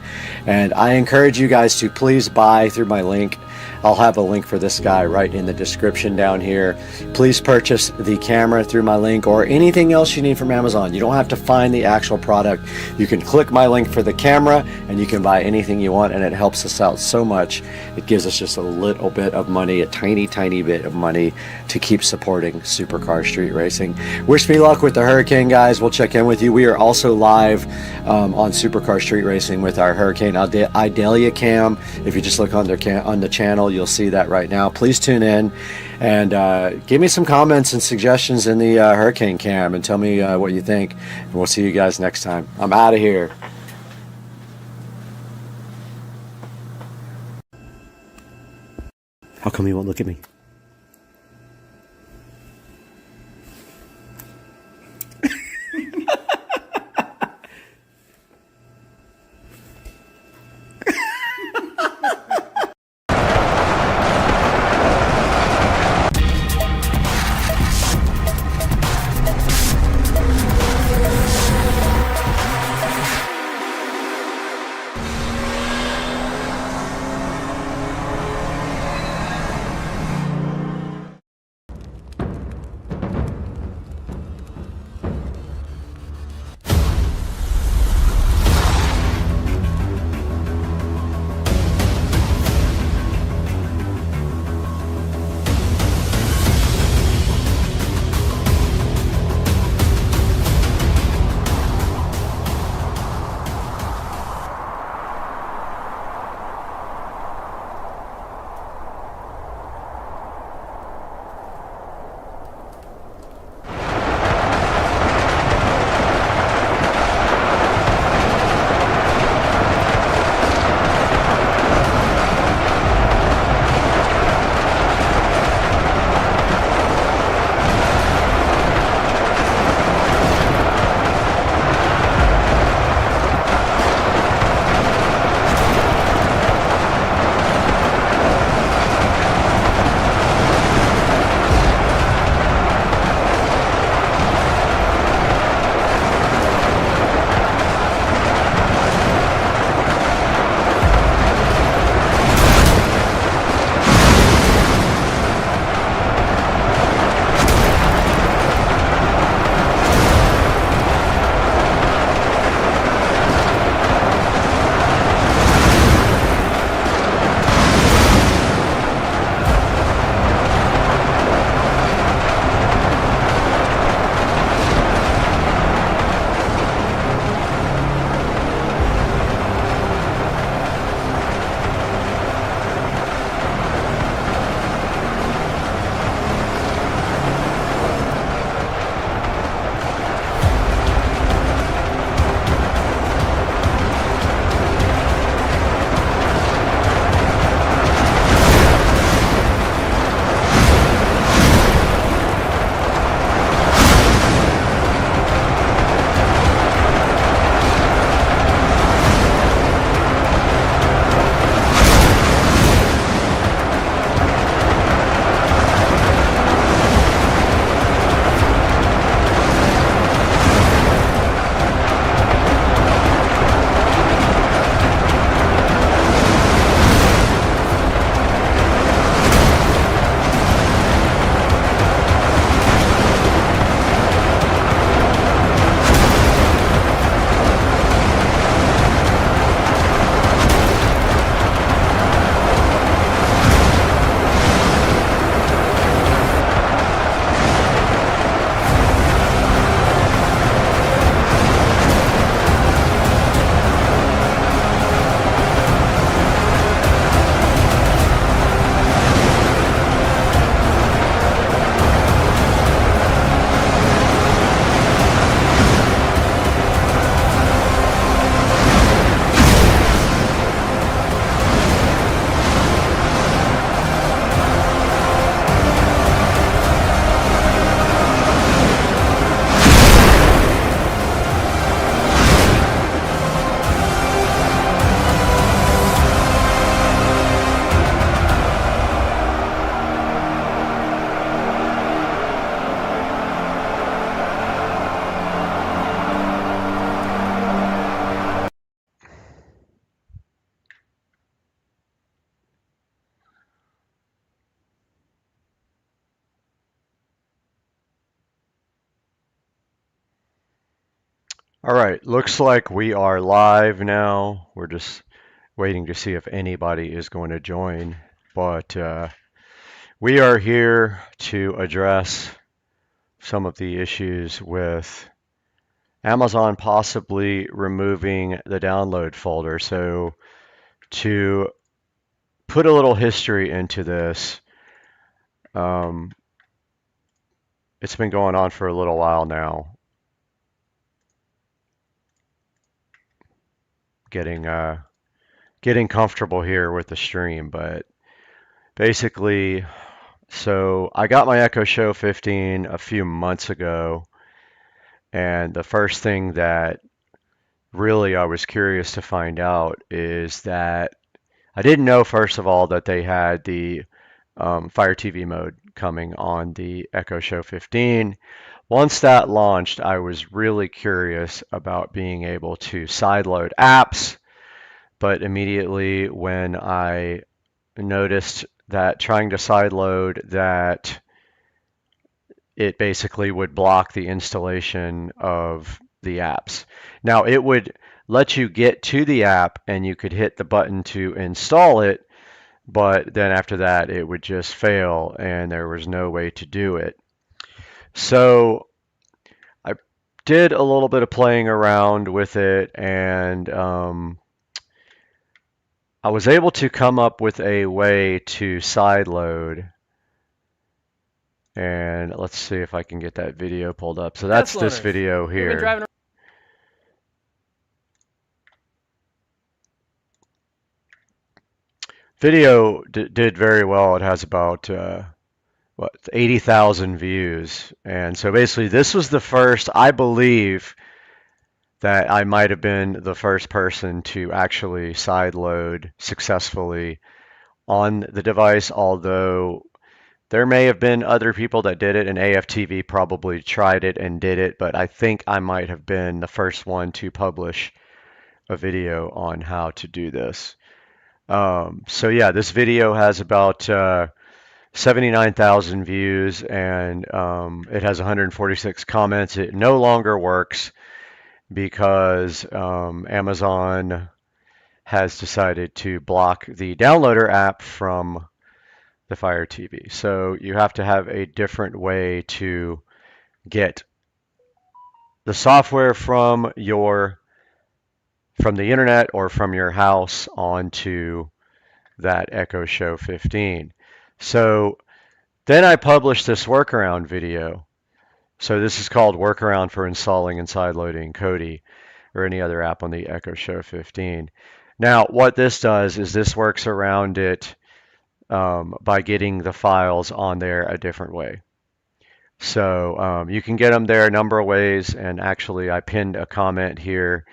And I encourage you guys to please buy through my link. I'll have a link for this guy right in the description down here. Please purchase the camera through my link or anything else you need from Amazon. You don't have to find the actual product. You can click my link for the camera and you can buy anything you want, and it helps us out so much. It gives us just a little bit of money, a tiny bit of money to keep supporting Supercar Street Racing. Wish me luck with the Hurricane, guys. We'll check in with you. We are also live on Supercar Street Racing with our Hurricane Idalia cam. If you just look on the channel, you'll see that right now. Please tune in and give me some comments and suggestions in the Hurricane cam and tell me what you think, and we'll see you guys next time. I'm out of here. How come you won't look at me? All right, looks like we are live now. We're just waiting to see if anybody is going to join, but we are here to address some of the issues with Amazon possibly removing the download folder. So to put a little history into this, it's been going on for a little while now. Getting comfortable here with the stream, but basically, so I got my Echo Show 15 a few months ago, and the first thing that really I was curious to find out is that I didn't know, first of all, that they had the Fire TV mode coming on the Echo Show 15. Once that launched, I was really curious about being able to sideload apps, but immediately when I noticed that trying to sideload that it basically would block the installation of the apps. Now it would let you get to the app and you could hit the button to install it, but then after that it would just fail and there was no way to do it. So I did a little bit of playing around with it, and I was able to come up with a way to sideload. And let's see if I can get that video pulled up. So that's this video here. Video did very well. It has about 80,000 views. And so basically this was the first, I believe that I might have been the first person to actually sideload successfully on the device, although there may have been other people that did it, and AFTV probably tried it and did it, but I think I might have been the first one to publish a video on how to do this. So yeah, this video has about 79,000 views, and it has 146 comments. It no longer works because Amazon has decided to block the downloader app from the Fire TV. So you have to have a different way to get the software from the internet or from your house onto that Echo Show 15. So then I published this workaround video. So this is called Workaround for Installing and Sideloading Kodi or any other app on the Echo Show 15. Now what this does is this works around it by getting the files on there a different way. So you can get them there a number of ways, and actually I pinned a comment here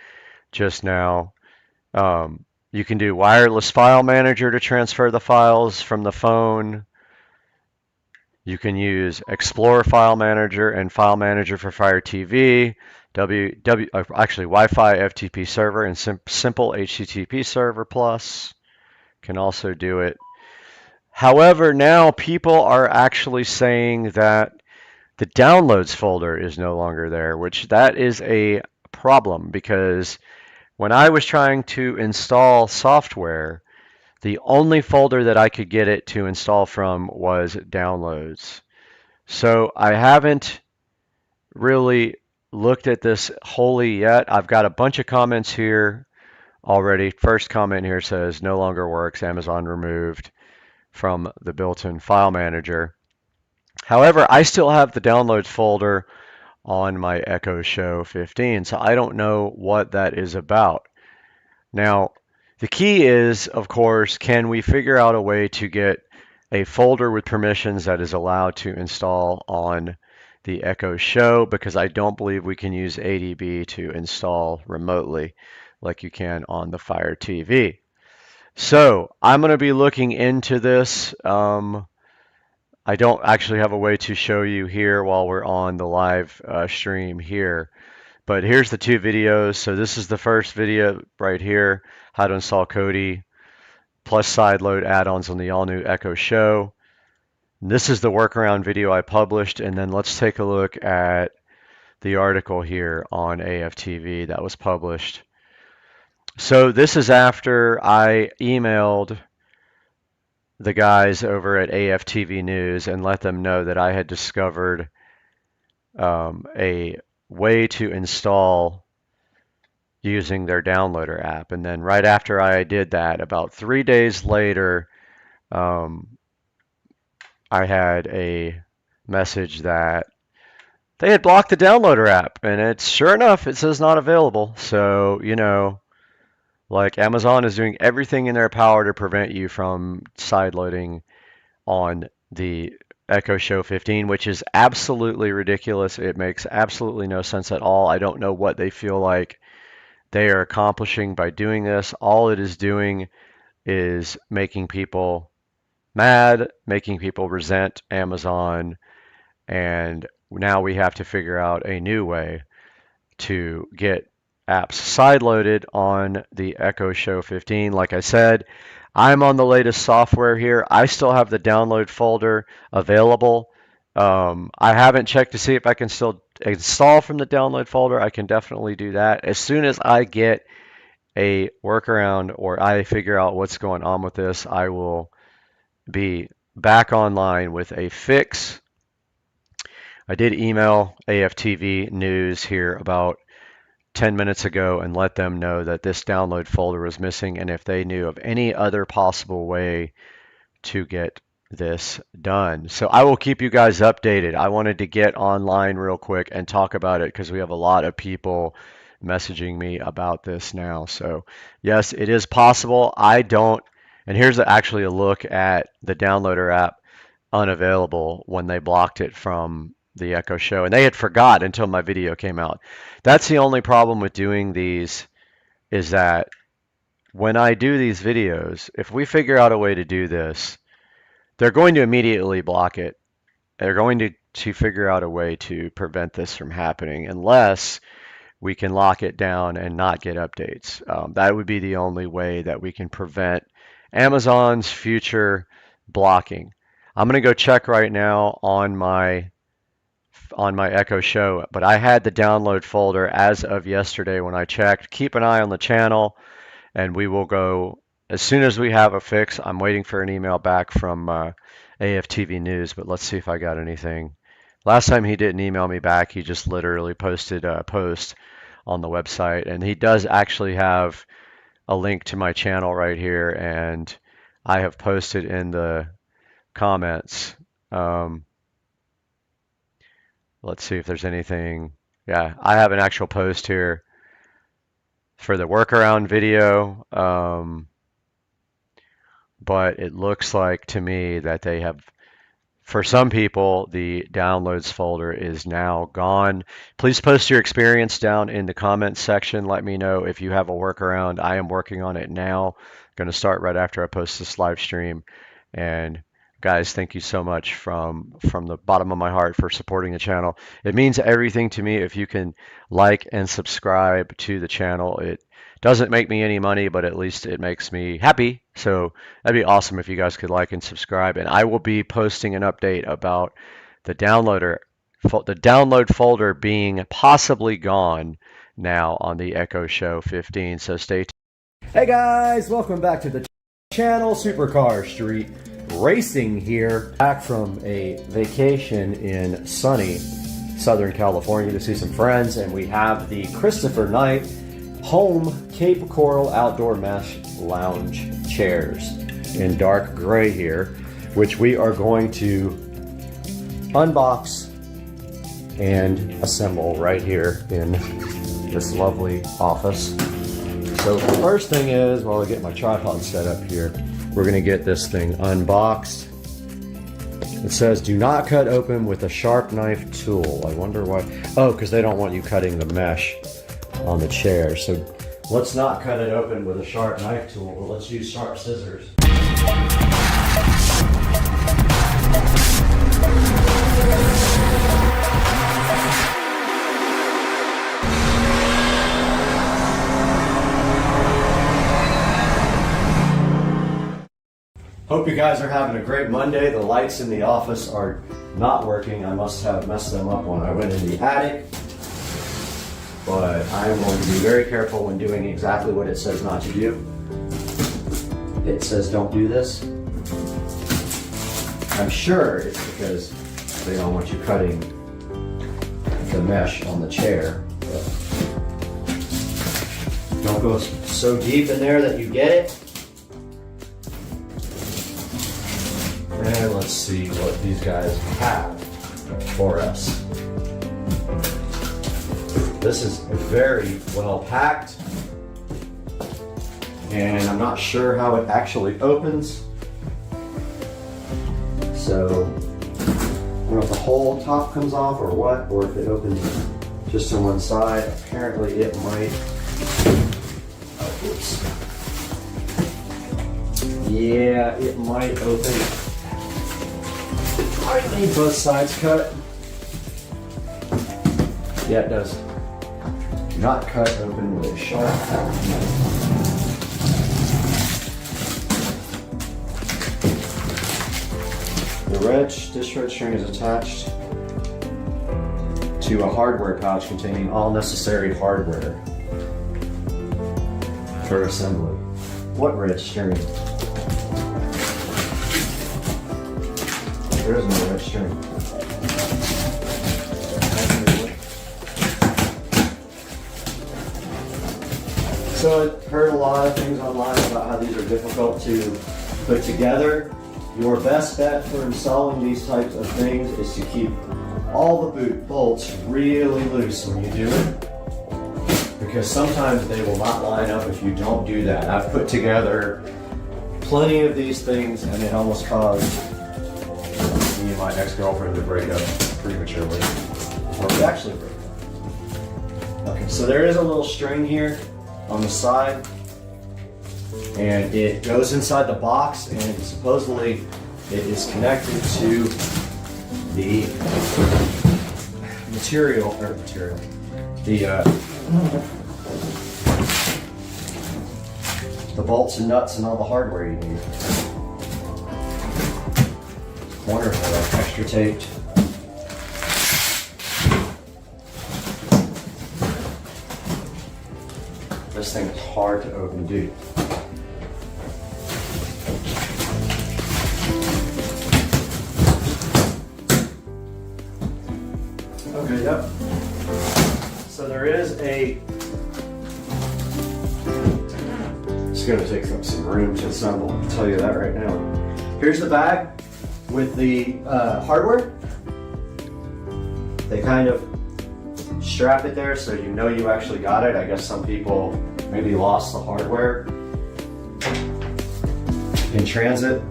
just now. You can do wireless file manager to transfer the files from the phone. You can use Explorer File Manager and File Manager for Fire TV, actually Wi-Fi FTP server and simple HTTP server plus can also do it. However, now people are actually saying that the downloads folder is no longer there, which that is a problem, because when I was trying to install software, the only folder that I could get it to install from was downloads. So I haven't really looked at this wholly yet. I've got a bunch of comments here already. First comment here says no longer works, Amazon removed from the built-in file manager. However, I still have the downloads folder on my Echo Show 15, so I don't know what that is about. Now, the key is, of course, can we figure out a way to get a folder with permissions that is allowed to install on the Echo Show, because I don't believe we can use ADB to install remotely like you can on the Fire TV. So I'm going to be looking into this. I don't actually have a way to show you here while we're on the live stream here, but here's the two videos. So this is the first video right here, how to install Kodi plus sideload add-ons on the all-new Echo Show. And this is the workaround video I published, and then let's take a look at the article here on AFTV that was published. So this is after I emailed the guys over at AFTV News and let them know that I had discovered a way to install using their downloader app. And then right after I did that, about 3 days later, I had a message that they had blocked the downloader app, and it's sure enough, it says not available. So, you know, like Amazon is doing everything in their power to prevent you from sideloading on the Echo Show 15, which is absolutely ridiculous. It makes absolutely no sense at all. I don't know what they feel like they are accomplishing by doing this. All it is doing is making people mad, making people resent Amazon, and now we have to figure out a new way to get apps sideloaded on the Echo Show 15. Like I said, I'm on the latest software here. I still have the download folder available. I haven't checked to see if I can still install from the download folder. I can definitely do that. As soon as I get a workaround or I figure out what's going on with this, I will be back online with a fix. I did email AFTV News here about 10 minutes ago and let them know that this download folder was missing and if they knew of any other possible way to get this done. So I will keep you guys updated. I wanted to get online real quick and talk about it because we have a lot of people messaging me about this now. So yes, it is possible. And here's actually a look at the downloader app unavailable when they blocked it from the Echo Show, and they had forgot until my video came out. That's the only problem with doing these, is that when I do these videos, if we figure out a way to do this, they're going to immediately block it. They're going to figure out a way to prevent this from happening unless we can lock it down and not get updates. That would be the only way that we can prevent Amazon's future blocking. I'm going to go check right now on my Echo Show, but I had the download folder as of yesterday when I checked. Keep an eye on the channel, and we will go as soon as we have a fix. I'm waiting for an email back from AFTV News, but let's see if I got anything. Last time he didn't email me back. He just literally posted a post on the website, and he does actually have a link to my channel right here, and I have posted in the comments. Let's see if there's anything. Yeah, I have an actual post here for the workaround video, but it looks like to me that they have, for some people, the downloads folder is now gone. Please post your experience down in the comments section. Let me know if you have a workaround. I am working on it now. Going to start right after I post this live stream. And guys, thank you so much from the bottom of my heart for supporting the channel. It means everything to me if you can like and subscribe to the channel. It doesn't make me any money, but at least it makes me happy. So that'd be awesome if you guys could like and subscribe. And I will be posting an update about the download folder being possibly gone now on the Echo Show 15. So stay tuned. Hey guys, welcome back to the channel. Supercar Street Racing here, back from a vacation in sunny Southern California to see some friends, and we have the Christopher Knight Home Cape Coral Outdoor Mesh Lounge chairs in dark gray here, which we are going to unbox and assemble right here in this lovely office. So the first thing is, while I get my tripod set up here, we're going to get this thing unboxed. It says, do not cut open with a sharp knife tool. I wonder why. Oh, because they don't want you cutting the mesh on the chair. So let's not cut it open with a sharp knife tool, but let's use sharp scissors. Hope you guys are having a great Monday. The lights in the office are not working. I must have messed them up when I went in the attic. but I am going to be very careful when doing exactly what it says not to do. It says don't do this. I'm sure it's because they don't want you cutting the mesh on the chair. But don't go so deep in there that you get it. And let's see what these guys have for us. This is very well packed, and I'm not sure how it actually opens. So I don't know if the whole top comes off or what, or if it opens just on one side. Apparently it might. Oh, oops. Yeah, it might open. I need both sides cut. Yeah, it does. Do not cut open with a sharp knife. The dish red string is attached to a hardware pouch containing all necessary hardware for assembly. What red string? There is no red string. So I've heard a lot of things online about how these are difficult to put together. Your best bet for installing these types of things is to keep all the boot bolts really loose when you do it, because sometimes they will not line up if you don't do that. I've put together plenty of these things and it almost caused me and my ex-girlfriend to break up prematurely, or we actually broke up. Okay, so there is a little string here on the side, and it goes inside the box, and supposedly it is connected to the the bolts and nuts and all the hardware you need. Wonderful, extra taped. This thing is hard to open, dude. Okay, yep. So there is a. It's going to take up some room to assemble, I'll tell you that right now. Here's the bag with the hardware. They kind of strap it there so you know you actually got it. I guess some people maybe lost the hardware in transit.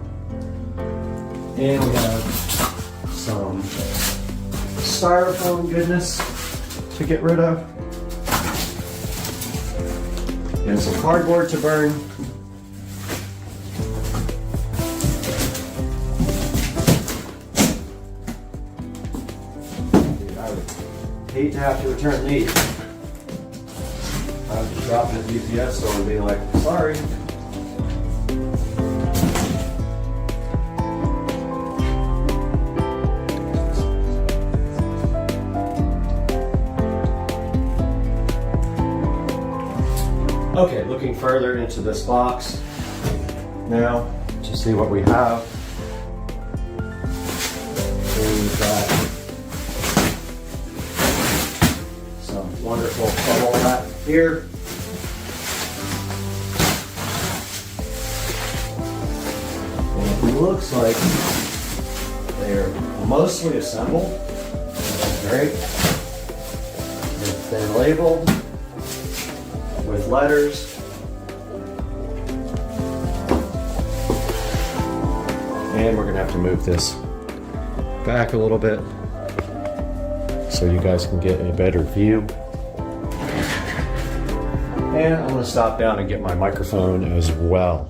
And we have some styrofoam goodness to get rid of. And some cardboard to burn. Dude, I would hate to have to return these. I would just drop it at the UPS store and be like, sorry. Okay, looking further into this box now to see what we have. We've got some wonderful bubble wrap here. And it looks like they're mostly assembled. That's great. They're labeled with letters. And we're gonna have to move this back a little bit so you guys can get a better view. And I'm gonna stop down and get my microphone as well.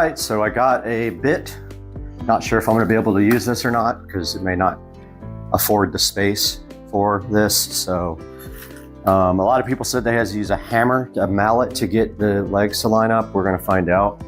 right, so I got a bit. Not sure if I'm going to be able to use this or not because it may not afford the space for this. So a lot of people said they had to use a hammer, a mallet to get the legs to line up. We're going to find out.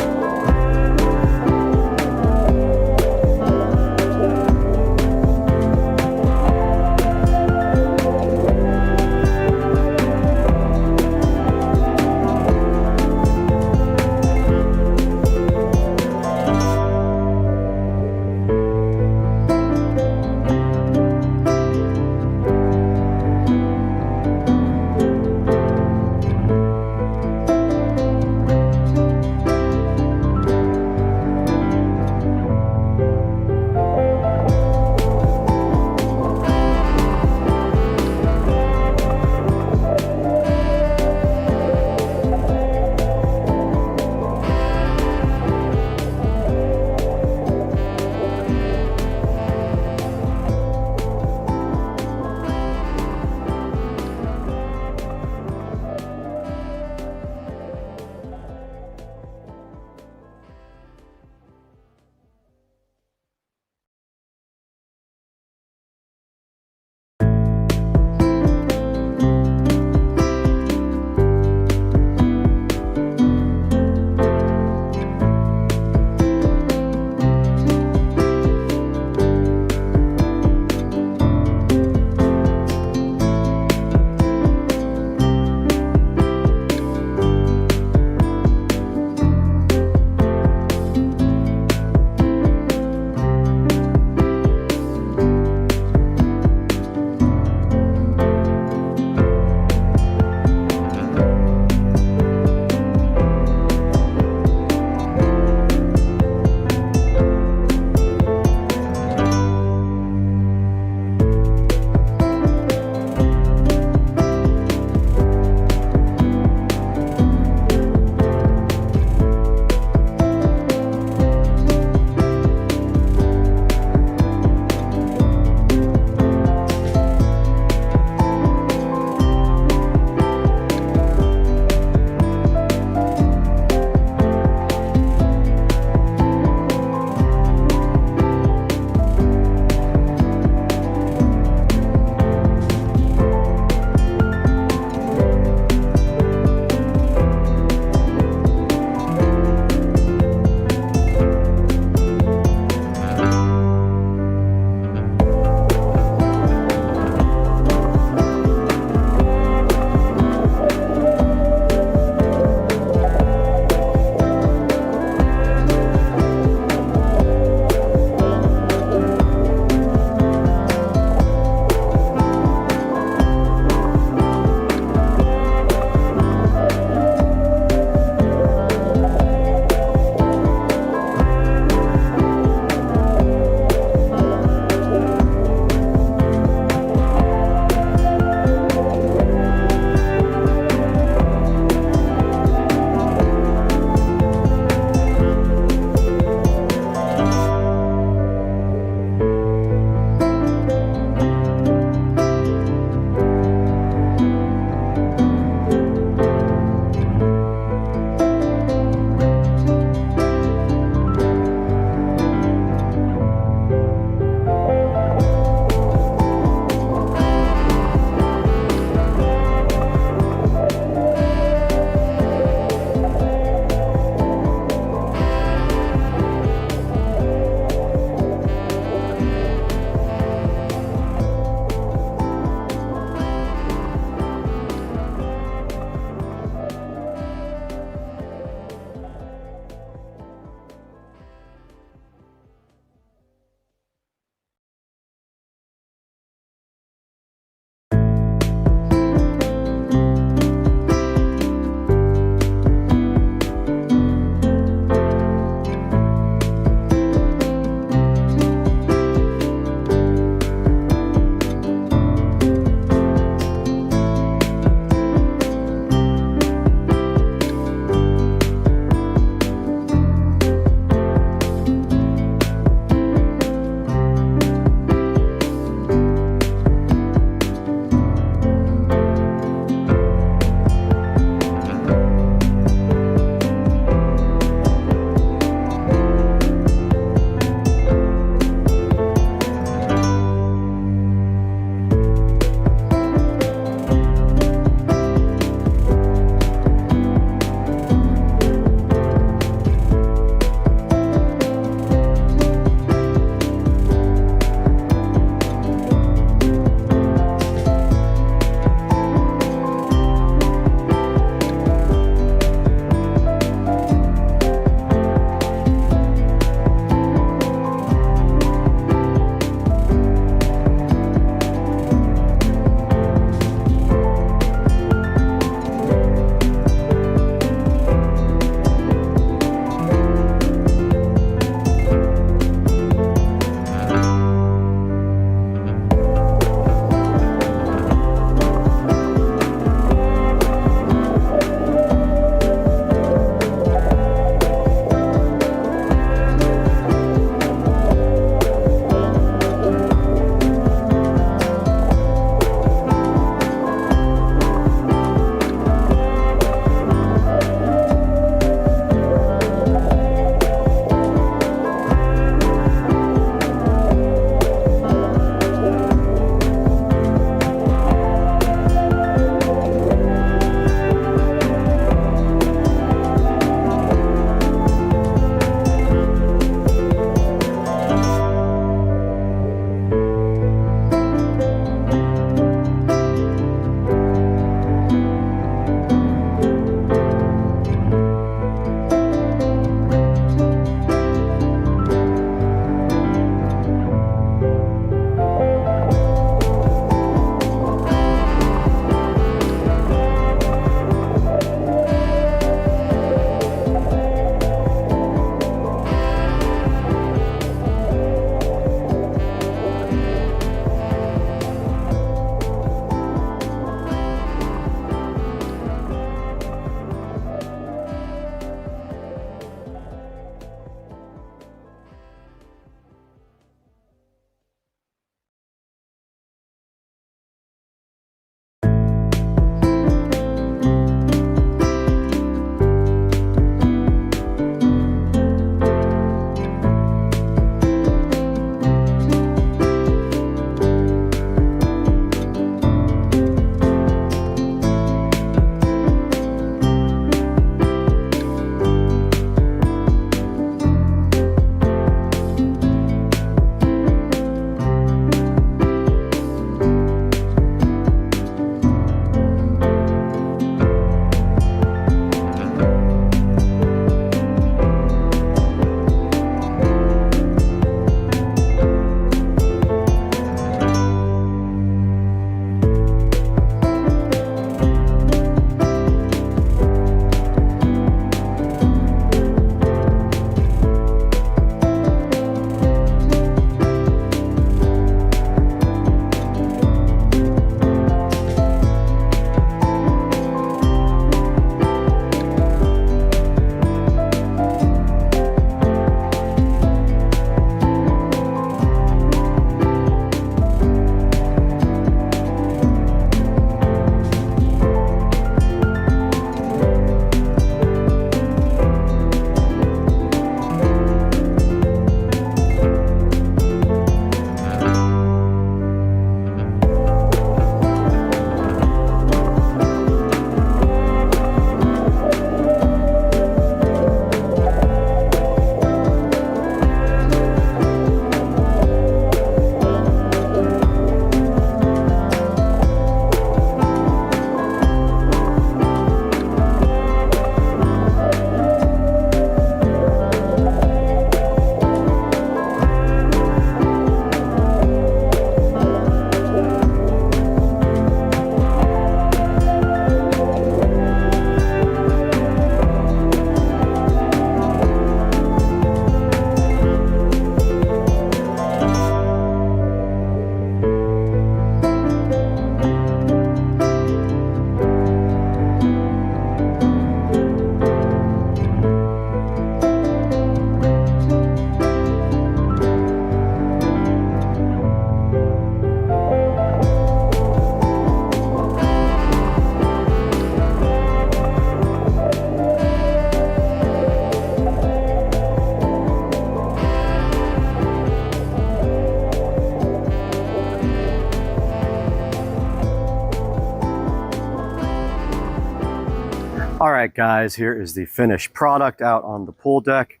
All right, guys, here is the finished product out on the pool deck.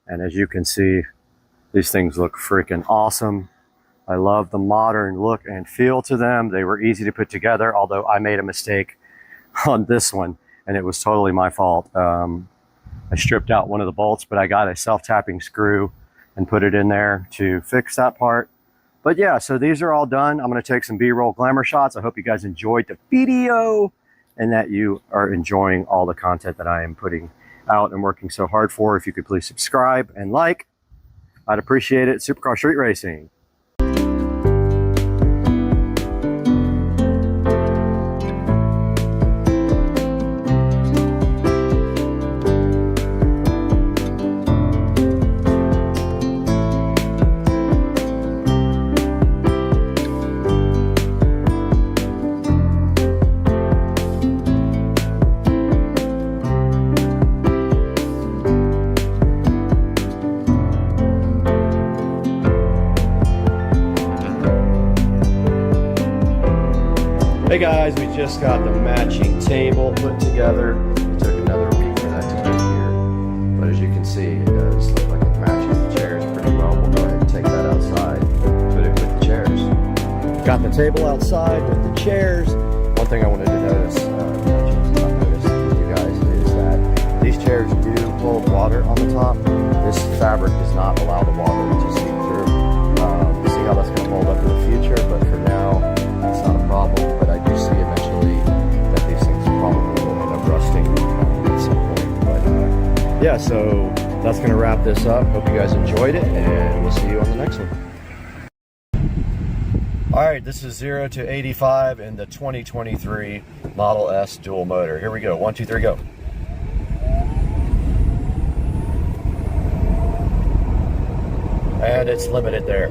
And as you can see, these things look freaking awesome. I love the modern look and feel to them. They were easy to put together, although I made a mistake on this one, and it was totally my fault. I stripped out one of the bolts, but I got a self-tapping screw and put it in there to fix that part. But yeah, so these are all done. I'm going to take some B-roll glamour shots. I hope you guys enjoyed the video and that you are enjoying all the content that I am putting out and working so hard for. If you could please subscribe and like, I'd appreciate it. Supercar Street Racing. Hey guys, we just got the matching table put together. It took another week for that to get here. But as you can see, it does look like it matches the chairs pretty well. We'll go ahead and take that outside, put it with the chairs. Got the table outside with the chairs. One thing I wanted to notice, with you guys, is that these chairs do hold water on the top. This fabric does not allow the water to seep through. We'll see how that's going to hold up in the future, but for now, it's not a problem. But I do see eventually that these things probably will end up rusting at some point. But yeah, so that's going to wrap this up. Hope you guys enjoyed it, and we'll see you on the next one. All right, this is 0 to 85 in the 2023 Model S dual motor. Here we go. 1, 2, 3, go. And it's limited there.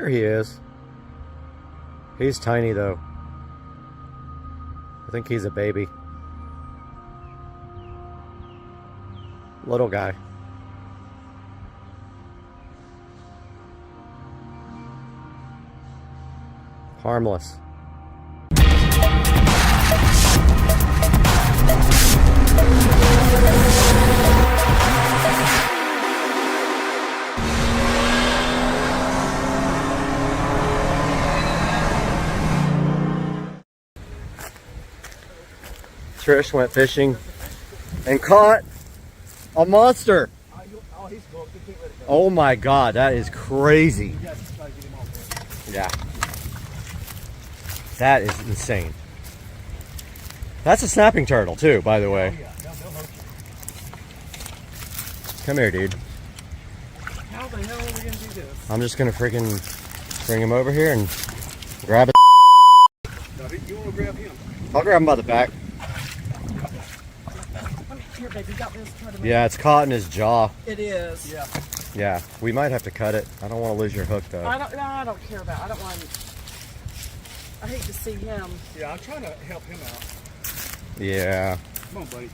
There he is. He's tiny though. I think he's a baby. Little guy. Harmless. Trish went fishing and caught a monster. Oh, he's cool. He can't let it go. Oh my God, that is crazy. You guys try to get him off there. Yeah. That is insane. That's a snapping turtle too, by the way. Oh, yeah. They'll hurt you. Come here, dude. How the hell are we gonna do this? I'm just gonna freaking bring him over here and grab it. No, you want to grab him? I'll grab him by the back. Here, baby, got this. Try to make Yeah, it's caught in his jaw. it is. Yeah. Yeah, we might have to cut it. I don't want to lose your hook though. I don't care about. I don't want. I hate to see him. Yeah, I'm trying to help him out. Yeah. Come on, buddy.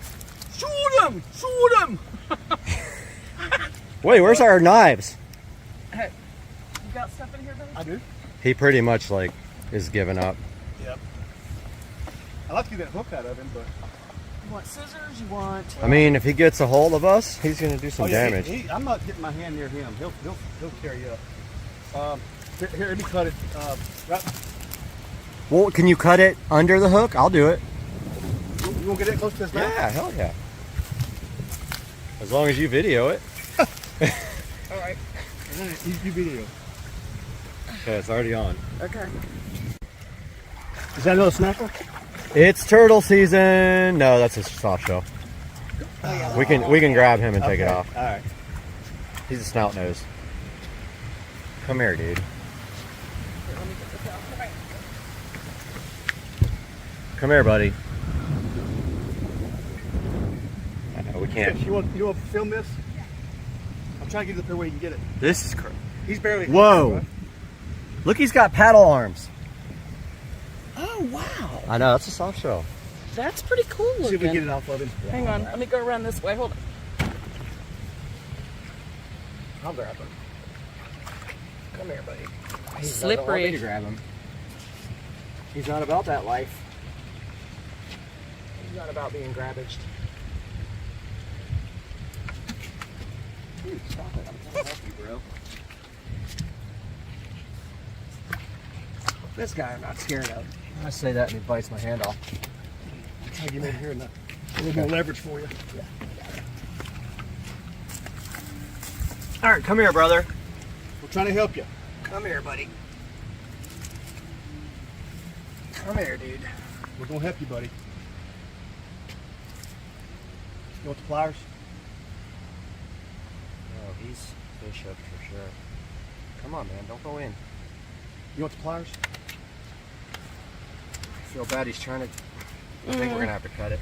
Shoot him! Shoot him! Wait, where's our knives? Hey, you got stuff in here, baby? I do. He pretty much like is giving up. Yep. I'd like to get that hook out of him, but... You want scissors? You want... I mean, if he gets a hold of us, he's gonna do some damage. I'm not getting my hand near him. He'll carry you up. Here, let me cut it. Right. Well, can you cut it under the hook? I'll do it. You want to get it close to his mouth? Yeah, hell yeah. As long as you video it. All right. You video. Okay, it's already on. Okay. Is that another snacker? It's turtle season. No, that's a soft shell. We can grab him and take it off. All right. He's a snout nose. Come here, dude. Here, let me get this out. Come here. Come here, buddy. We can't. You want to film this? I'm trying to get it up there where you can get it. This is crazy. He's barely. Whoa! Right? Look, he's got paddle arms. Oh, wow. I know, that's a soft shell. That's pretty cool looking. See if we can get it off of him. Hang on. Let me go around this way. Hold on. I'll grab him. Come here, buddy. He Slippery. doesn't want me to grab him. He's not about that life. He's not about being grabbaged. Dude, stop it. I'm trying to help you, bro. This guy I'm not scared of. I say that and he bites my hand off. I'm trying to get him in here and a little more leverage for you. All right, come here, brother. We're trying to help you. Come here, buddy. Come here, dude. We're going to help you, buddy. You want the pliers? Oh, he's fish hooked for sure. Come on, man. Don't go in. You want the pliers? I feel bad. He's trying to... I think we're going to have to cut it.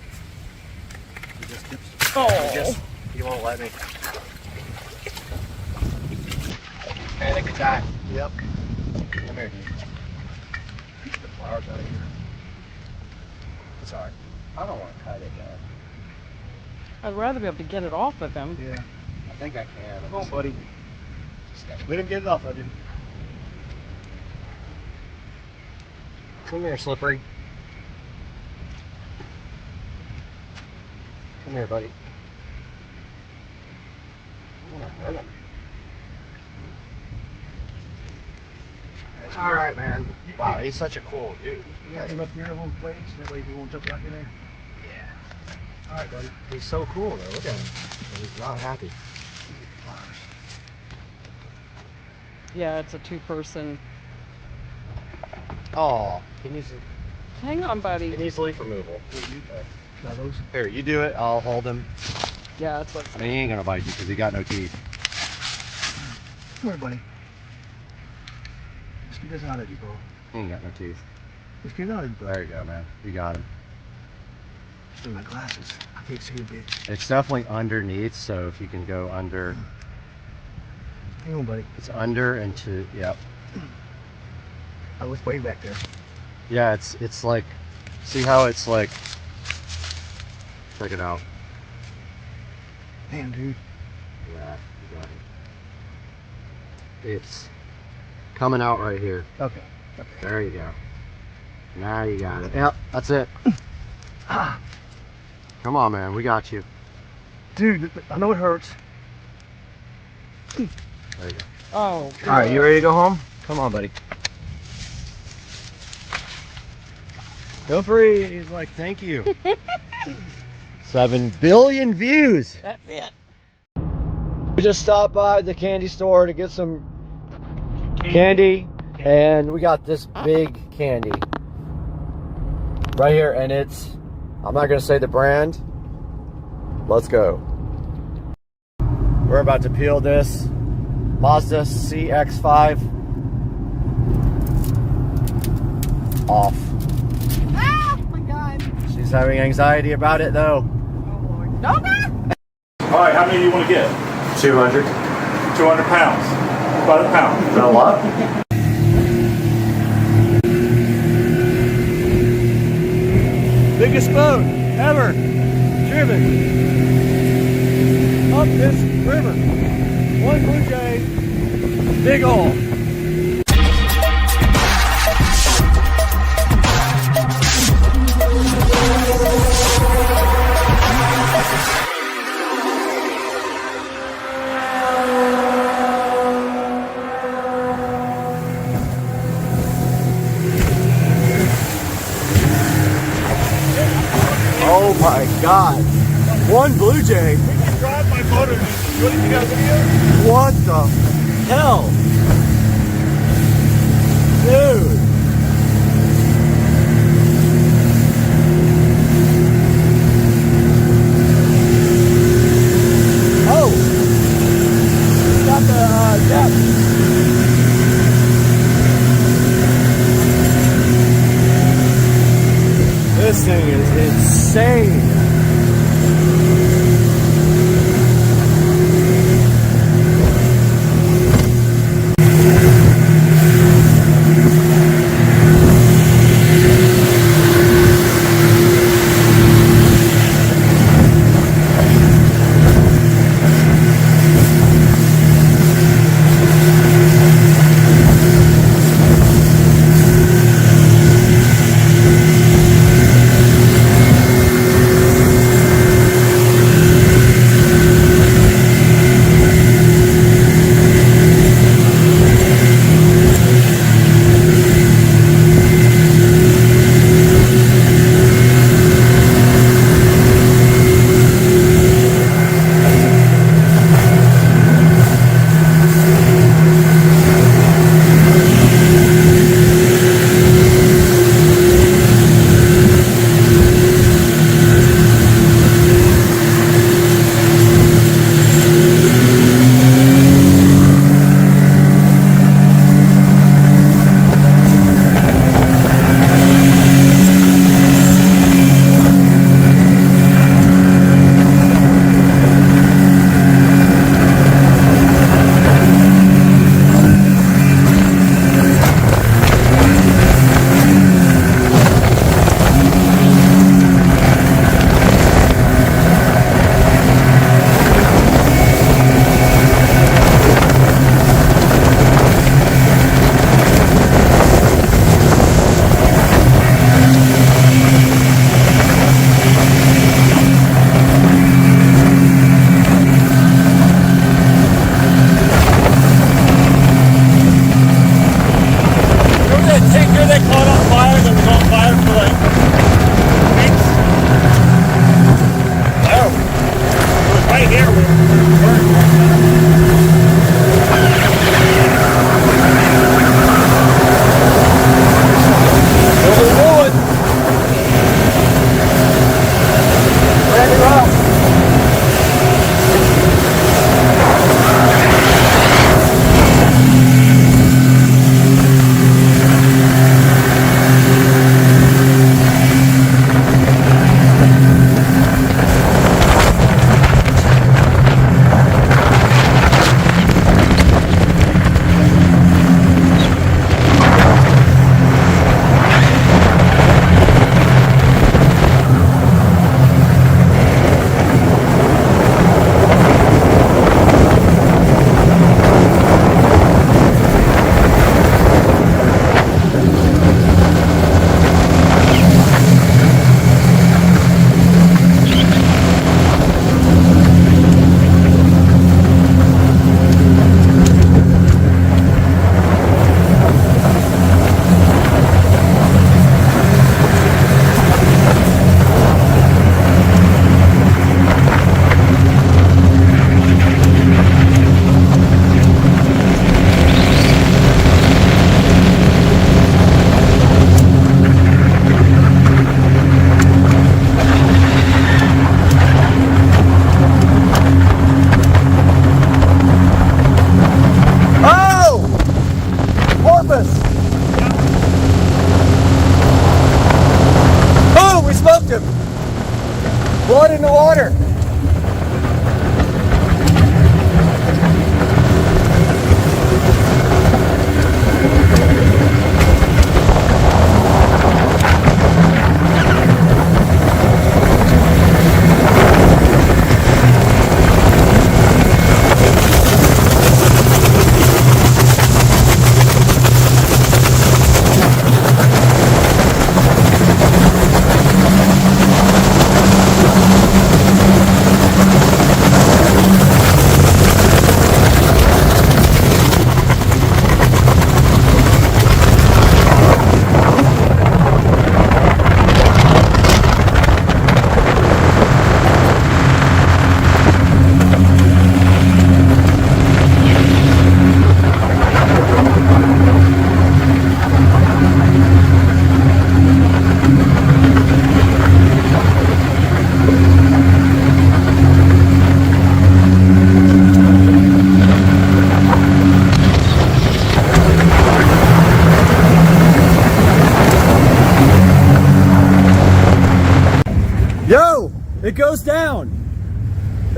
He just dips. Oh. He won't let me. Panic attack. Yep. Come here, dude. Get the flowers out of here. Sorry. I don't want to cut it, man. I'd rather be able to get it off of him. Yeah. I think I can. Come on, buddy. Let him get it off of you. Come here, Slippery. Come here, buddy. I want to hurt him. All right, man. Wow, he's such a cool dude. You got him up here in one place. That way he won't jump right in there. Yeah. All right, buddy. He's so cool, though. Look at him. He's not happy. Yeah, it's a two-person. Oh, he needs to, Hang on, buddy. he needs leaf removal. Try those. Here, you do it. I'll hold him. Yeah, it's what. I mean, he ain't gonna bite you because he got no teeth. Come here, buddy. Let's get this out of you, bro. He ain't got no teeth. Let's get it out of you, bro. There you go, man. You got him. In my glasses. I can't see a bit. It's definitely underneath, so if you can go under, Hang on, buddy. it's under and to, yep. Oh, it's way back there. Yeah, it's like, see how it's like, check it out. Damn, dude. Yeah, you got it. It's coming out right here. Okay. There you go. Now you got it. Yep, that's it. Come on, man, we got you. Dude, I know it hurts. There you go. Oh. All right, you ready to go home? Come on, buddy. Feel free. He's like, thank you. 7 billion views. That's it. We just stopped by the candy store to get some candy, and we got this big candy right here, and it's, I'm not gonna say the brand. Let's go. We're about to peel this Mazda CX-5 off. Oh my God. She's having anxiety about it though. Oh Lord. No, God. All right, how many do you want to get? 200. 200 pounds. About a pound. Is that a lot? Biggest boat ever driven up this river. One Blue Jay, big ol'. Oh my God. One Blue Jay. Drive my motor. You got a video? What the hell? Dude. Oh. It's got the depth. This thing is insane.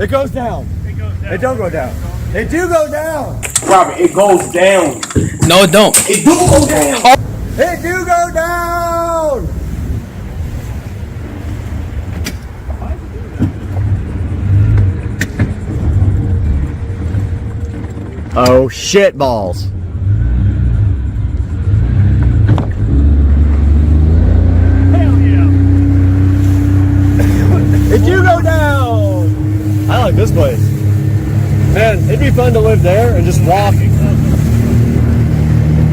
It goes down. It goes down. It don't go down. It do go down. Robert, it goes down. No, it don't. It do go down. It do go down. Oh shit balls. Hell yeah. It do go down. I like this place. Man, it'd be fun to live there and just walk.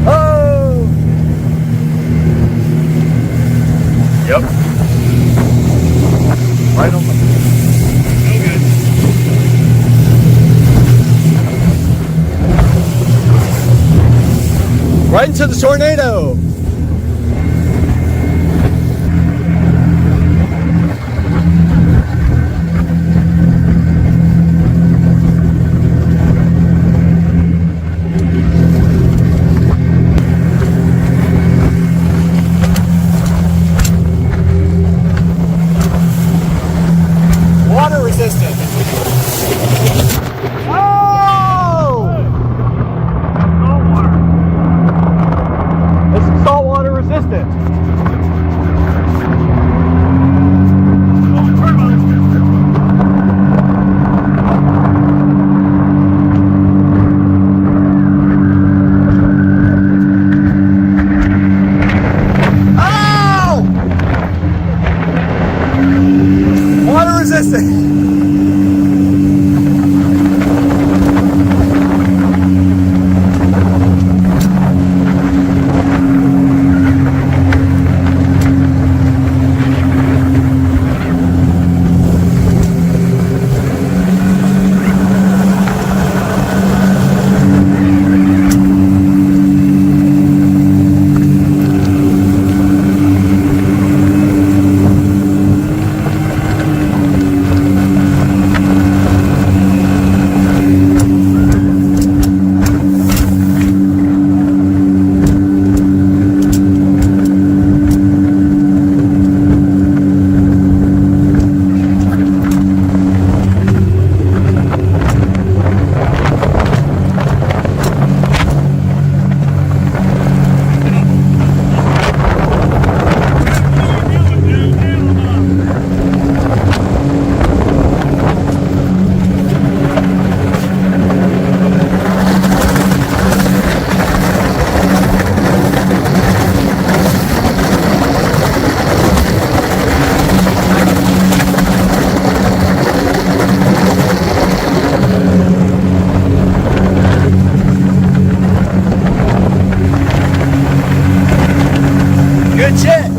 Oh! Yep. Right on the... Right into the tornado. Water resistant. Oh! It's saltwater resistant. Oh! Water resistant. Good shit.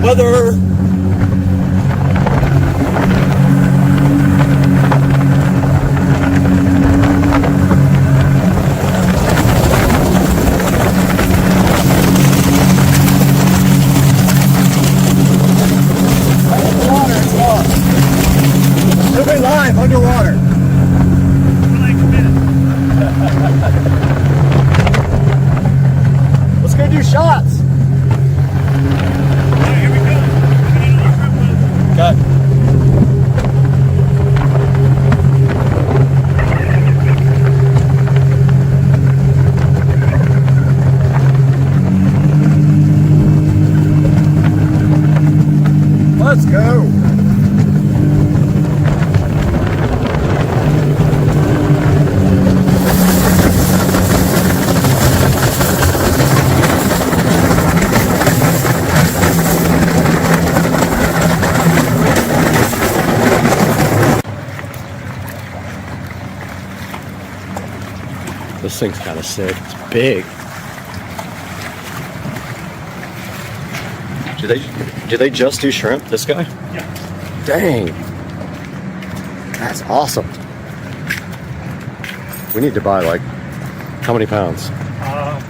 Weather. It'll be live underwater. For like a minute. Let's go do shots. Alright, here we go. Okay. Let's go. This thing's kind of sick. It's big. Do they just do shrimp? This guy? Yeah. Dang. That's awesome. We need to buy like how many pounds? I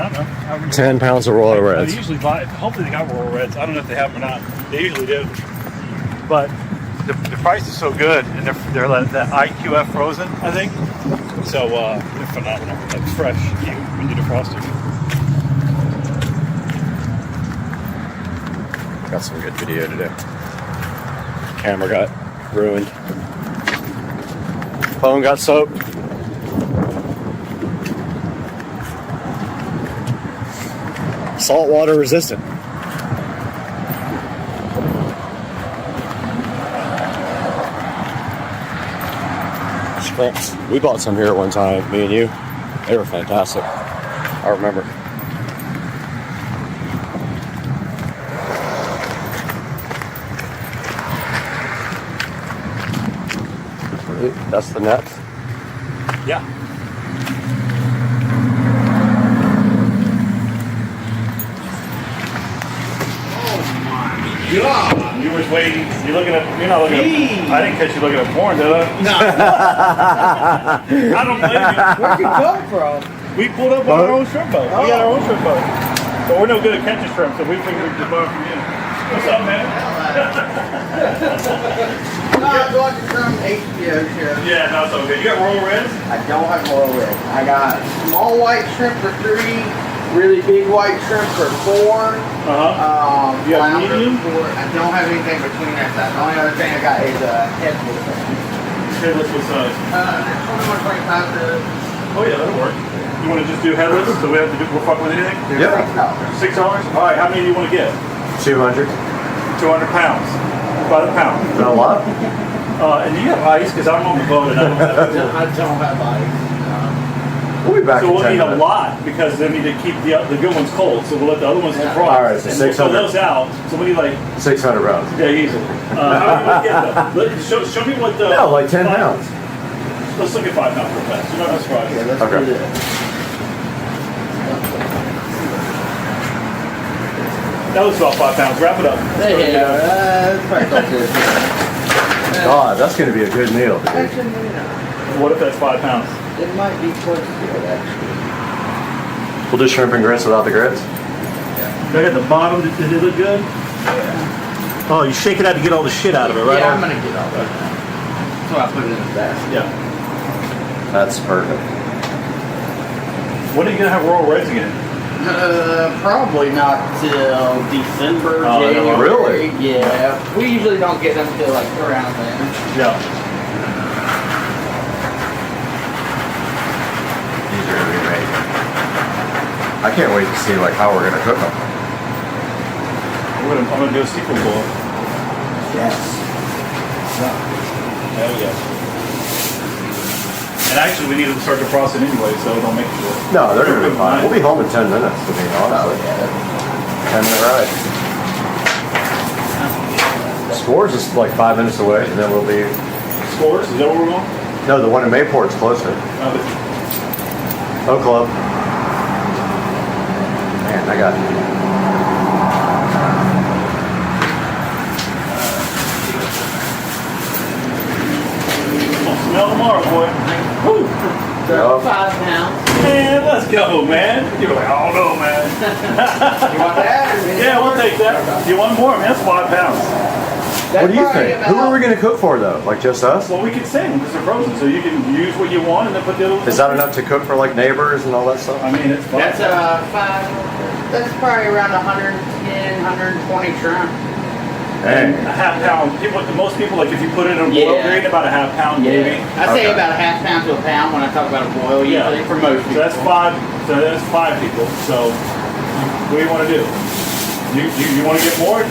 don't know. 10 pounds of Royal Reds. They usually buy. Hopefully they got Royal Reds. I don't know if they have them or not. They usually do. But the price is so good, and they're like that IQF frozen, I think. So they're phenomenal. Like fresh when you defrost it. Got some good video today. Camera got ruined. Phone got soaked. Saltwater resistant. Shrimps. We bought some here at one time, me and you. They were fantastic. I remember. That's the net. Yeah. God. You was waiting. You're looking at. You're not looking at. I didn't catch you looking at porn, did I? No. I don't blame you. Where'd you come from? We pulled up on our own shrimp boat. We got our own shrimp boat. But we're no good at catching shrimp, so we figured we'd just borrow from you. What's up, man? No, I was watching some HBO show. Yeah, no, it's okay. You got royal reds? I don't have royal red. I got small white shrimp for 3, really big white shrimp for 4. You got flounder medium? for, I don't have anything between that size. The only other thing I got is headless. Headless, what size? That's 21.25 to. Oh yeah, that'll work. You want to just do headless, so we have to do, we'll fuck with anything? Yeah. $6? All right, how many do you want to get? 200. 200 pounds. By the pound. Is that a lot? And you have ice, because I'm on the boat and I don't have I don't have ice. We'll be back So in we'll 10 need a minutes. lot, because they need to keep the good ones cold, so we'll let the other ones defrost. All right, so and we'll 600. throw those out, so we need like, 600 rounds. yeah, easily. How many you want to get though? Show me what the... No, like 10 pounds. Let's look at 5 pounds real fast. You're not gonna surprise me. Okay. That was about 5 pounds. Wrap it up. God, that's going to be a good meal, dude. Actually, What if that's 5 pounds? it might be close to it, actually. We'll do shrimp and grits without the grits. Look at the bottom. Did it look good? Yeah. Oh, you shake it out to get all the shit out of it, right? Yeah, I'm going to get all that. That's why I put it in the basket. Yeah. That's perfect. When are you going to have royal reds again? Probably not till December, Oh, no, January. really? Yeah. We usually don't get them till like around then. Yeah. These are going to be amazing. I can't wait to see like how we're going to cook them. I'm gonna do a sequel boil. Yes. Hell yeah. And actually, we need to start defrosting anyway, so don't make it short. No, they're going to be fine. We'll be home in 10 minutes, to be honest. 10-minute ride. Scores is like 5 minutes away, and then we'll be... Scores? Is that where we're going? No, the one in Mayport's closer. Oak Club. Man, I got... Smell tomorrow, boy. Woo! 5 pounds. Man, let's go, man. You were like, I don't know, man. You want that? Yeah, we'll take that. You want more? Man, that's 5 pounds. What do you think? Who are we going to cook for, though? Like, just us? Well, we can sing because they're frozen, so you can use what you want and then put the other. Is that enough to cook for, like, neighbors and all that stuff? I mean, it's fine. That's 5. That's probably around 110, 120 shrimp. Dang. A half pound. Most people, like if you put it in a boil grade, about a half pound maybe. I say about a half pound to a pound when I talk about a boil usually for most people. So that's 5. So that's 5 people. So what do you want to do? You want to get more?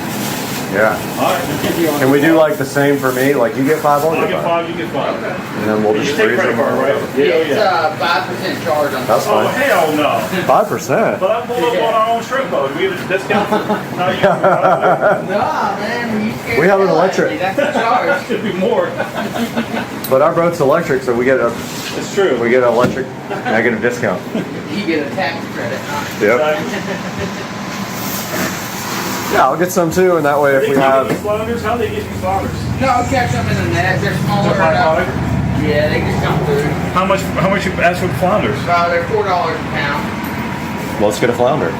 Yeah. All right. Can we do like the same for me? Like you get 5, I'll I'll get get 5. 5. You get 5. Okay. And then we'll You just take freeze credit them. card, right? Yeah, it's 5% charge on That's Oh fine. hell no! 5%. But I pulled up on our own shrimp boat. We have a discount. Not you. Nah, man, you scared We have an the hell out of electric. me. That's the charge. Should be more. But our boat's electric, so we get an It's true. electric negative discount. You get a tax credit, huh? Yep. Yeah, I'll get some too, and that way if we have... flounders, how do they get these flounders? No, I'll catch them in the net. They're smaller. Yeah, they just come through. How much you ask for flounders? They're $4 a pound. Let's get a flounder.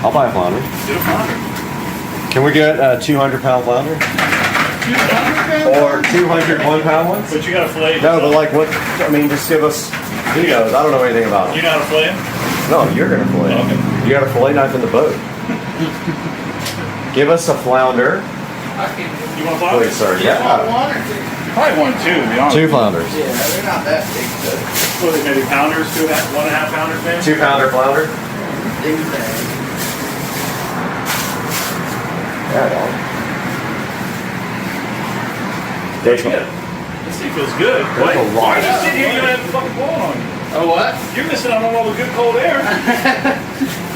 I'll buy a flounder. Get a flounder. Can we get a 200-pound flounder? 200 pounds? Or 200 one-pound ones? But you got to fillet. No, but like what? I mean, just give us He knows. I don't know anything about You him. know how to play him? No, you're gonna fillet. Okay. You got a fillet knife in the boat. Give us a flounder, You want flounder? please, sir. Yeah. You probably want two, to be honest. 2 flounders. Yeah, they're not that big. What are they, maybe pounders, 1.5 pounders, maybe? 2 pounder flounder. Big bag. Yeah, dog. That's good. This thing feels good. There's a lot. Why are you sitting here? You're gonna have fucking blowing on you. Oh, what? You're missing out on all the good cold air.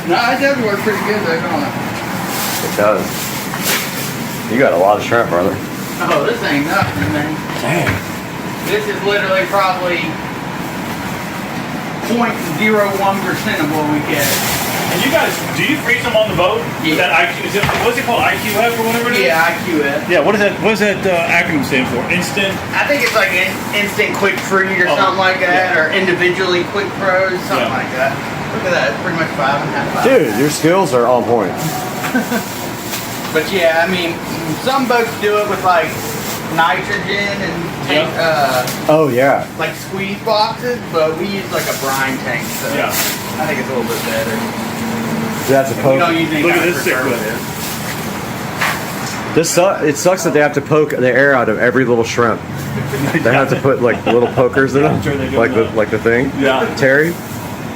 No, it does work pretty good though, don't it? It does. You got a lot of shrimp, brother. Oh, this ain't nothing, man. Dang. This is literally probably 0.01% of what we get. And you guys, do you freeze them on the boat? Yeah. That IQ, what's it called? IQF or whatever it is? Yeah, IQF. Yeah, what does that acronym stand for? Instant? I think it's like instant quick freeze or Oh, something like that, yeah. or individually quick froze, something Yeah. like that. Look at that, it's pretty much 5.5. Dude, your skills are on point. But yeah, I mean, some boats do it with like nitrogen and tank, Oh, yeah. like squeeze boxes, but we use like a brine tank, so Yeah. I think it's a little bit better. That's a We poke. don't use any Look at kind of this sick preservative. It sucks that they have to poke the air out of every little shrimp. They have to put like little pokers in them, I'm sure they do like that. the thing. Yeah. Terry,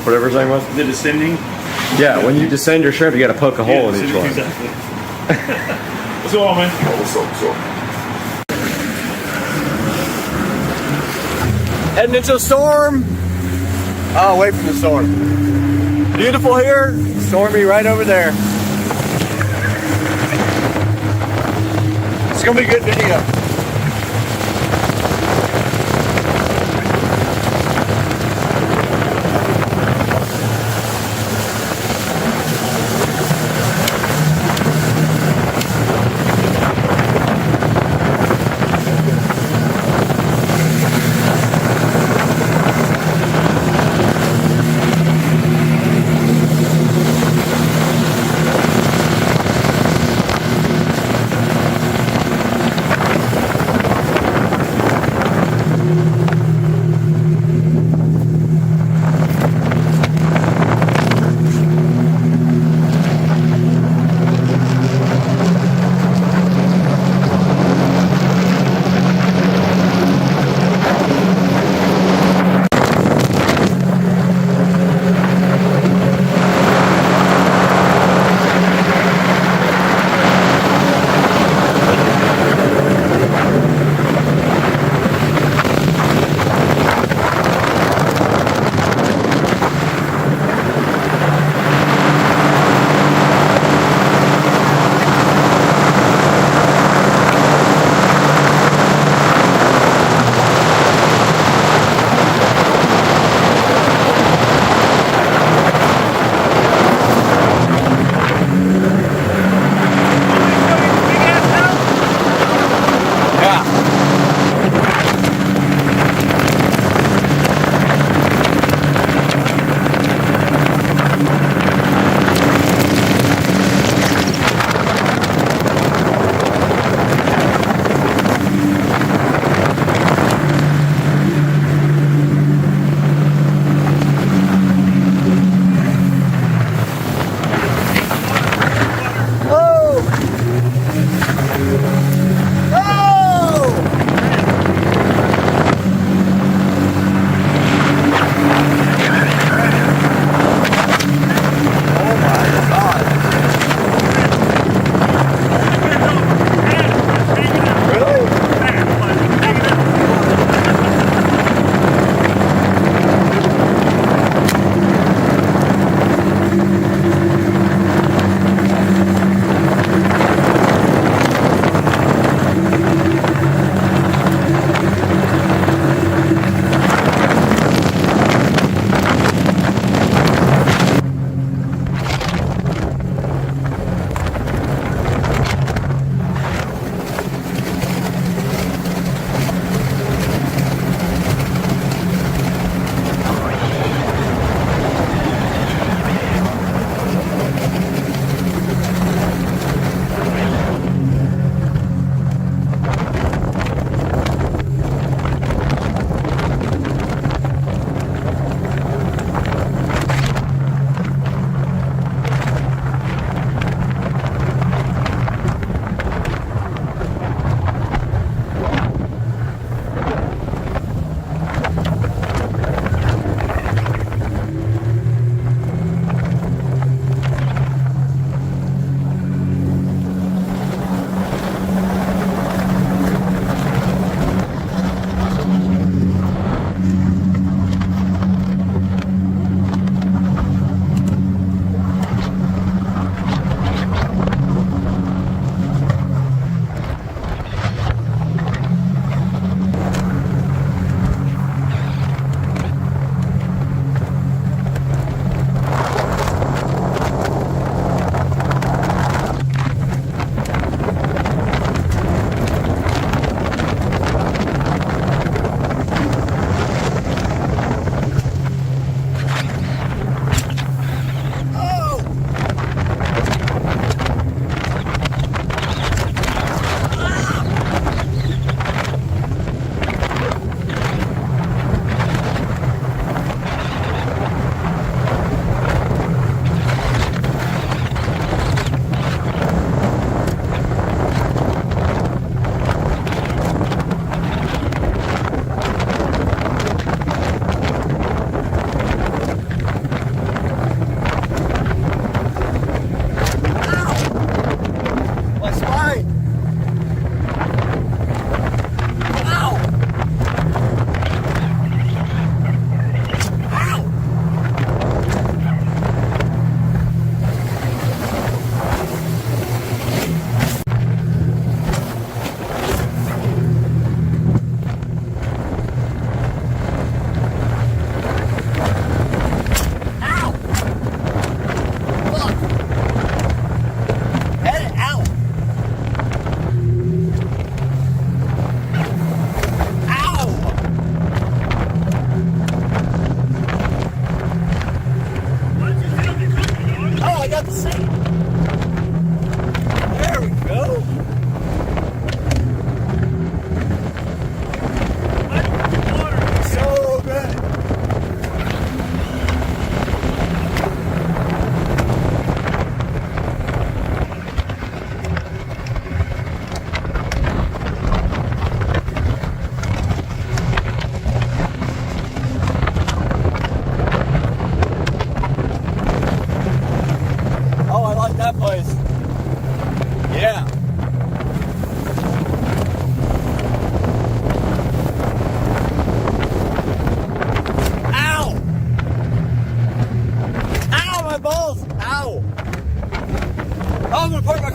whatever his name was. The descending? Yeah, when you descend your shrimp, you got to poke a hole in each one. Exactly. What's going on, man? Heading into a storm. Oh, away from the storm. Beautiful here, stormy right over there. It's gonna be a good video.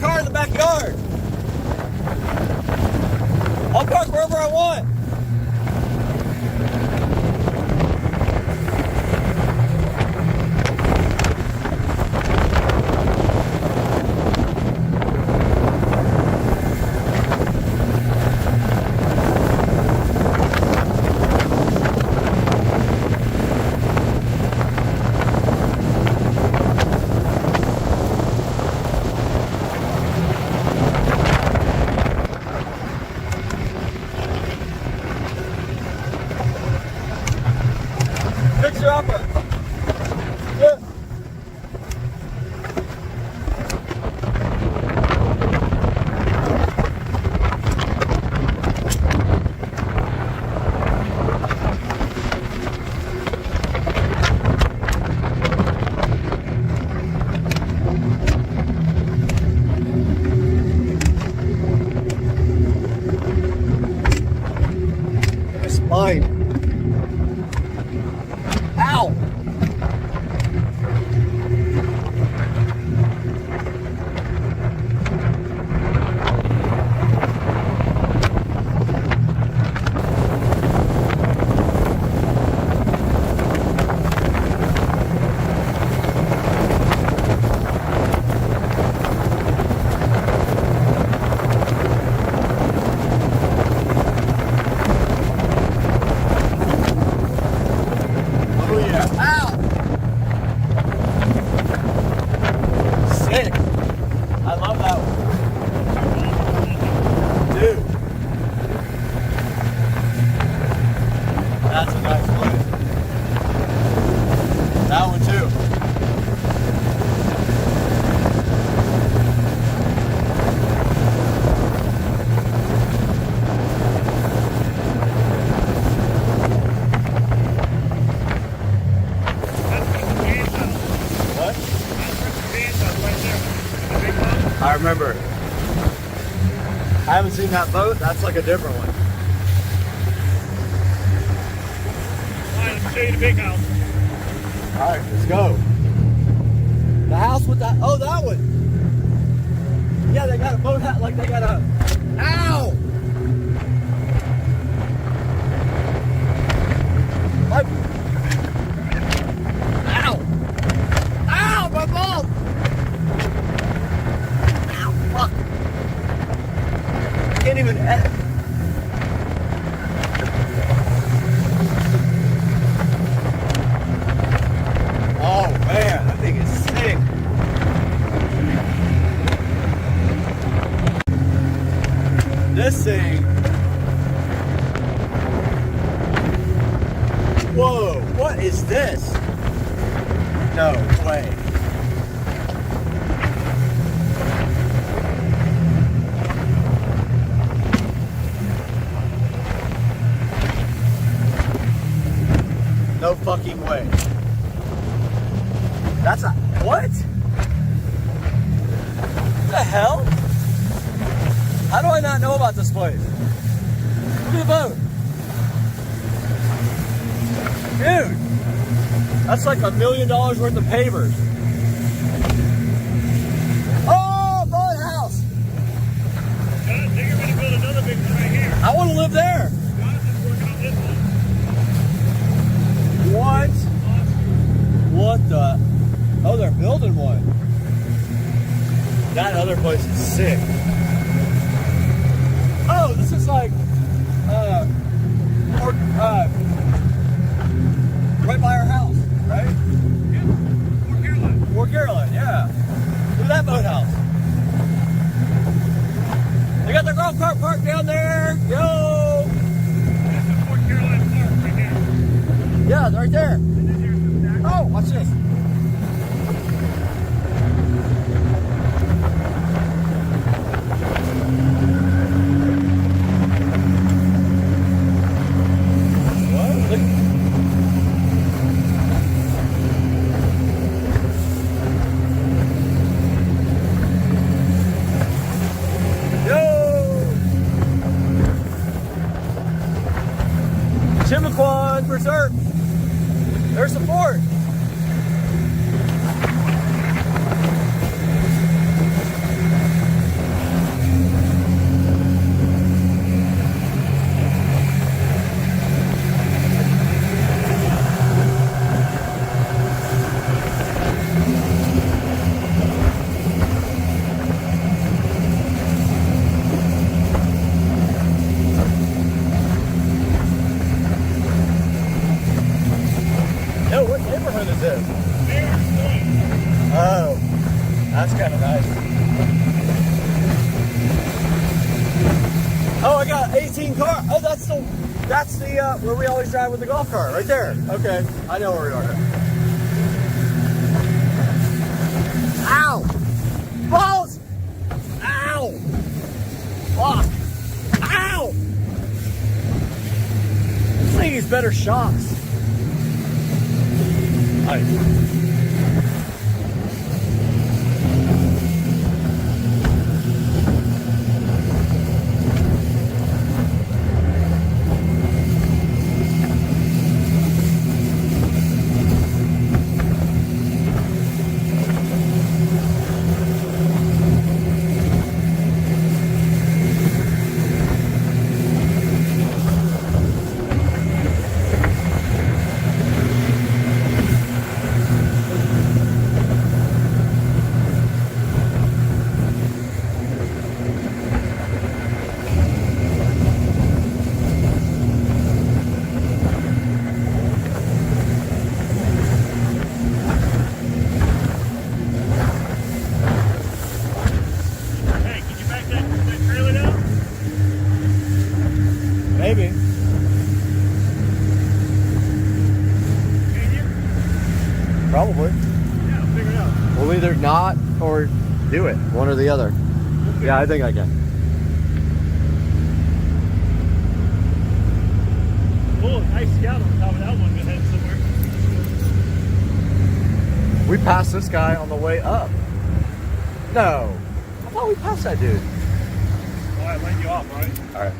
car in the backyard. I'll park wherever I want. Fixer upper. Yeah. It's mine. Ow! Oh yeah. Ow! Sick. I love that one. Dude. That's a nice one. That one too. What? I remember. I haven't seen that boat. That's like a different one. Alright, let me show you the big house. All right, let's go. The house with that. Oh, that one. Yeah, they got a boat house. Like they got a. Ow! Like. Ow! Ow! My balls! Ow! Fuck! I can't even. Oh man, that thing is sick. This thing. Whoa, what is this? No way. No fucking way. That's a, what? What the hell? How do I not know about this place? Look at the boat. Dude, that's like $1 million worth of pavers. Oh, boat house. I think you're gonna build another big one right here. I want to live there. Jonathan's working on this one. What? What the? Oh, they're building one. That other place is sick. Oh, this is like, right by our house, right? Yeah, Fort Caroline. Fort Caroline, yeah. Look at that boathouse. They got their golf cart parked down there. Yo! This is Fort Caroline Park right here. Yeah, they're right there. And then here's the back. Oh, watch this. What? Look. Yo! Chimiquan for surf. There's the fort. That's the where we always drive with the golf cart, right there. Okay, I know where we are. Ow! Balls! Ow! Fuck! Ow! This thing needs better shocks. Maybe. Probably. Yeah, figure it out. We'll either not or do it. One or the other. Yeah, I think I can. Oh, nice scout on top of that one. Go ahead somewhere. We passed this guy on the way up. No. I thought we passed that dude. All right, laid you off, right? All right.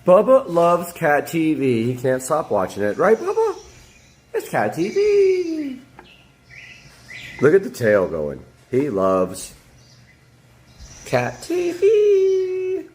Bubba loves Cat TV. He can't stop watching it. Right, Bubba? It's Cat TV. Look at the tail going. He loves Cat TV.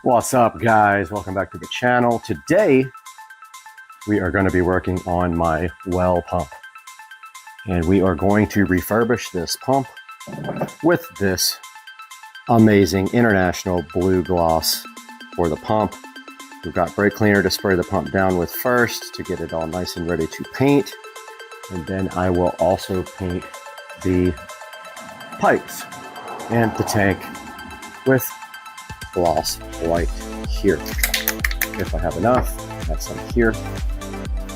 What's up, guys? Welcome back to the channel. Today we are going to be working on my well pump, and we are going to refurbish this pump with this amazing international blue gloss for the pump. We've got brake cleaner to spray the pump down with first to get it all nice and ready to paint, and then I will also paint the pipes and the tank with gloss white here. If I have enough, I have some here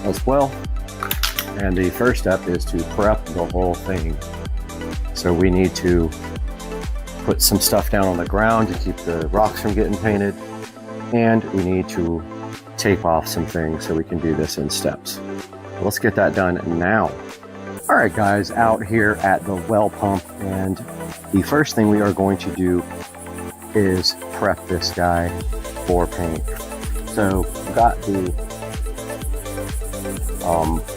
as well. And the first step is to prep the whole thing. So we need to put some stuff down on the ground to keep the rocks from getting painted, and we need to tape off some things, so we can do this in steps. Let's get that done now. All right, guys, out here at the well pump, and the first thing we are going to do is prep this guy for paint. So I've got the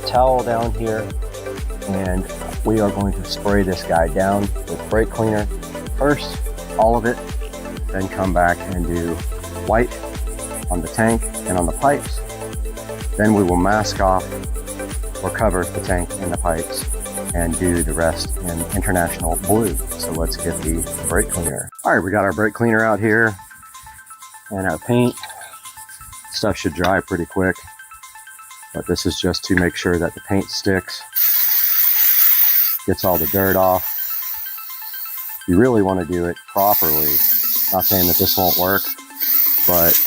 towel down here, and we are going to spray this guy down with brake cleaner first, all of it, then come back and do white on the tank and on the pipes. Then we will mask off or cover the tank and the pipes and do the rest in international blue. So let's get the brake cleaner. All right, we got our brake cleaner out here and our paint. Stuff should dry pretty quick, but this is just to make sure that the paint sticks, gets all the dirt off. You really want to do it properly. Not saying that this won't work, but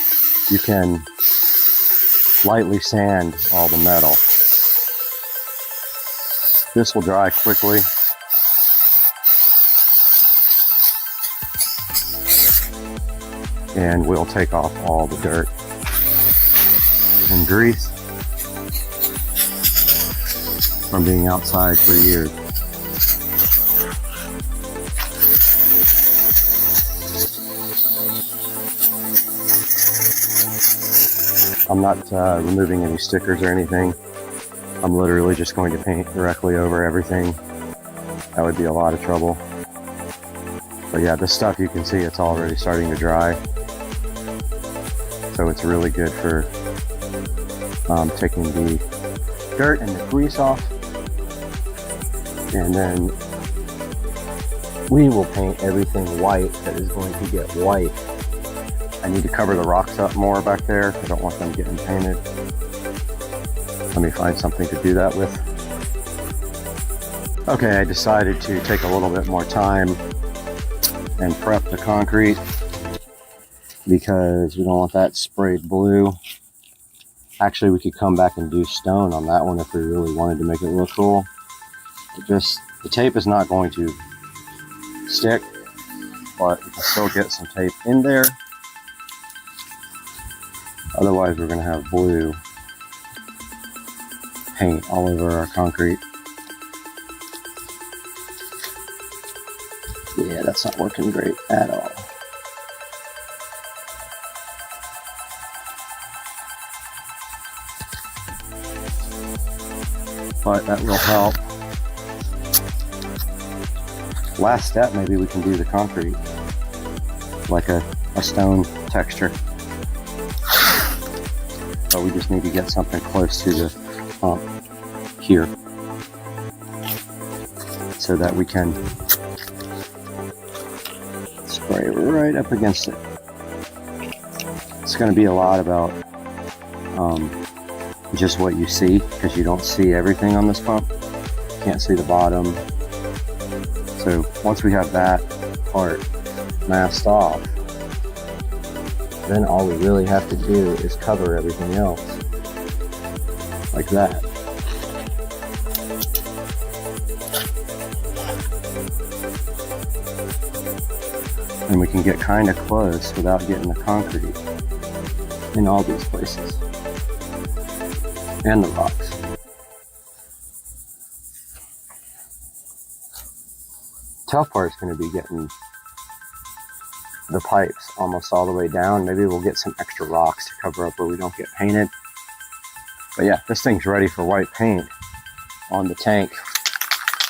you can lightly sand all the metal. This will dry quickly. And we'll take off all the dirt and grease from being outside for years. I'm not removing any stickers or anything. I'm literally just going to paint directly over everything. That would be a lot of trouble. But yeah, this stuff, you can see it's already starting to dry. So it's really good for taking the dirt and the grease off. And then we will paint everything white that is going to get white. I need to cover the rocks up more back there. I don't want them getting painted. Let me find something to do that with. Okay, I decided to take a little bit more time and prep the concrete because we don't want that sprayed blue. Actually, we could come back and do stone on that one if we really wanted to make it look cool. The tape is not going to stick, but we can still get some tape in there. Otherwise, we're going to have blue paint all over our concrete. Yeah, that's not working great at all. But that will help. Last step, maybe we can do the concrete like a stone texture. But we just need to get something close to the pump here so that we can spray right up against it. It's going to be a lot about just what you see, because you don't see everything on this pump. You can't see the bottom. So once we have that part masked off, then all we really have to do is cover everything else like that. And we can get kind of close without getting the concrete in all these places and the rocks. Tough part is going to be getting the pipes almost all the way down. Maybe we'll get some extra rocks to cover up where we don't get painted. But yeah, this thing's ready for white paint on the tank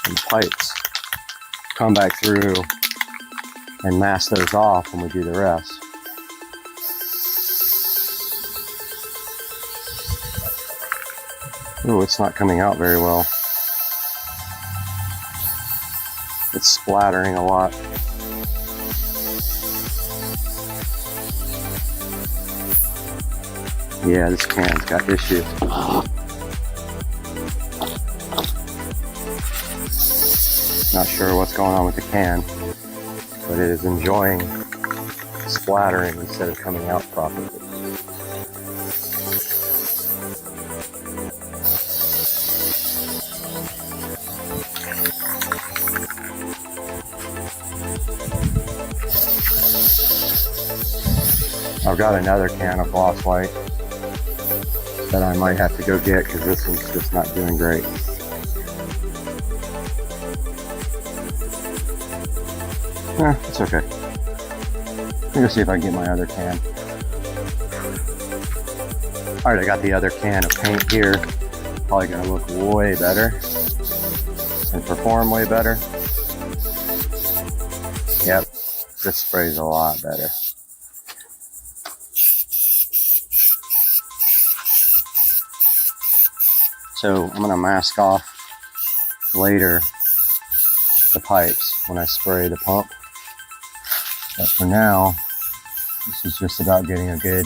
and the pipes. Come back through and mask those off when we do the rest. Oh, it's not coming out very well. It's splattering a lot. Yeah, this can's got issues. Not sure what's going on with the can, but it is enjoying splattering instead of coming out properly. I've got another can of gloss white that I might have to go get because this one's just not doing great. It's okay. Let me go see if I can get my other can. Alright, I got the other can of paint here. Probably gonna look way better and perform way better. Yep, this sprays a lot better. So I'm gonna mask off later the pipes when I spray the pump. But for now, this is just about getting a good,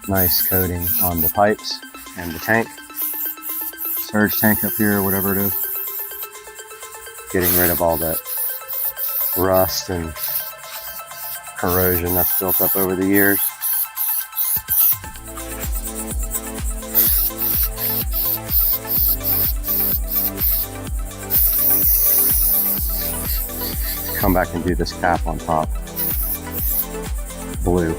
nice coating on the pipes and the tank. Surge tank up here, whatever it is. Getting rid of all that rust and corrosion that's built up over the years. Come back and do this cap on top. Blue.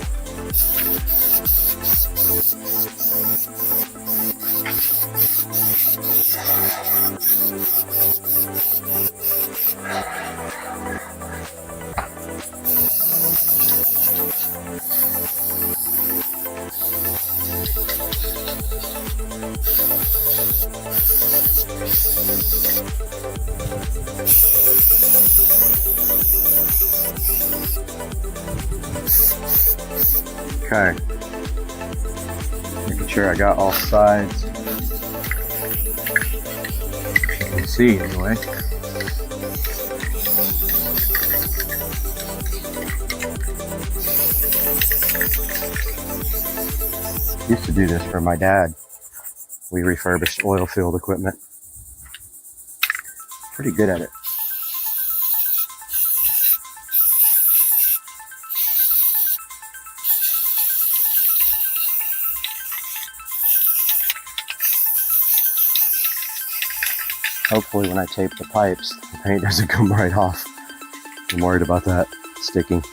Okay, making sure I got all sides. You can see anyway. Used to do this for my dad. We refurbished oil field equipment. Pretty good at it. Hopefully when I tape the pipes, the paint doesn't come right off. I'm worried about that sticking.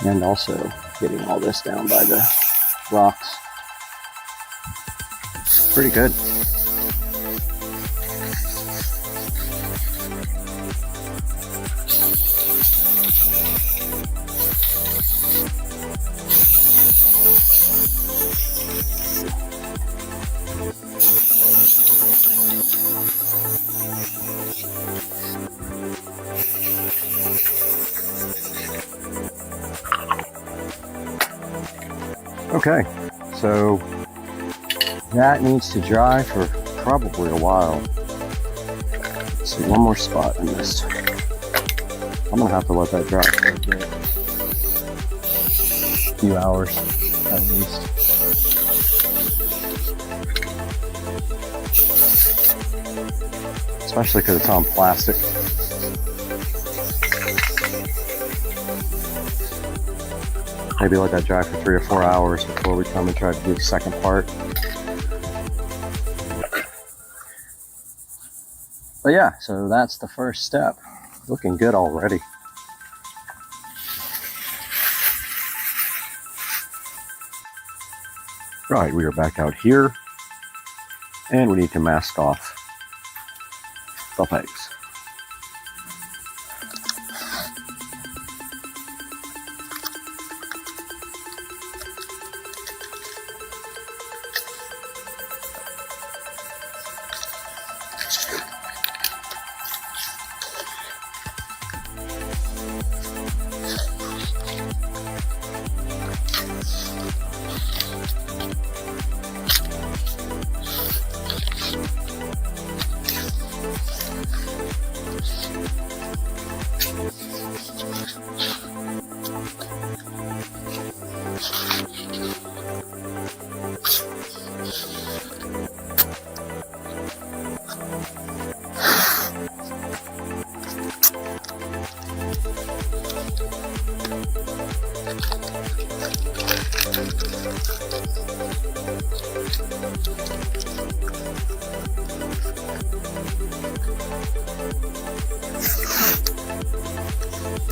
And also getting all this down by the rocks. Pretty good. Okay, so that needs to dry for probably a while. Let's see, one more spot in this. I'm gonna have to let that dry for a bit. A few hours at least. Especially because it's on plastic. Maybe let that dry for 3 or 4 hours before we come and try to do the second part. But yeah, so that's the first step. Looking good already. Right, we are back out here. And we need to mask off the pipes.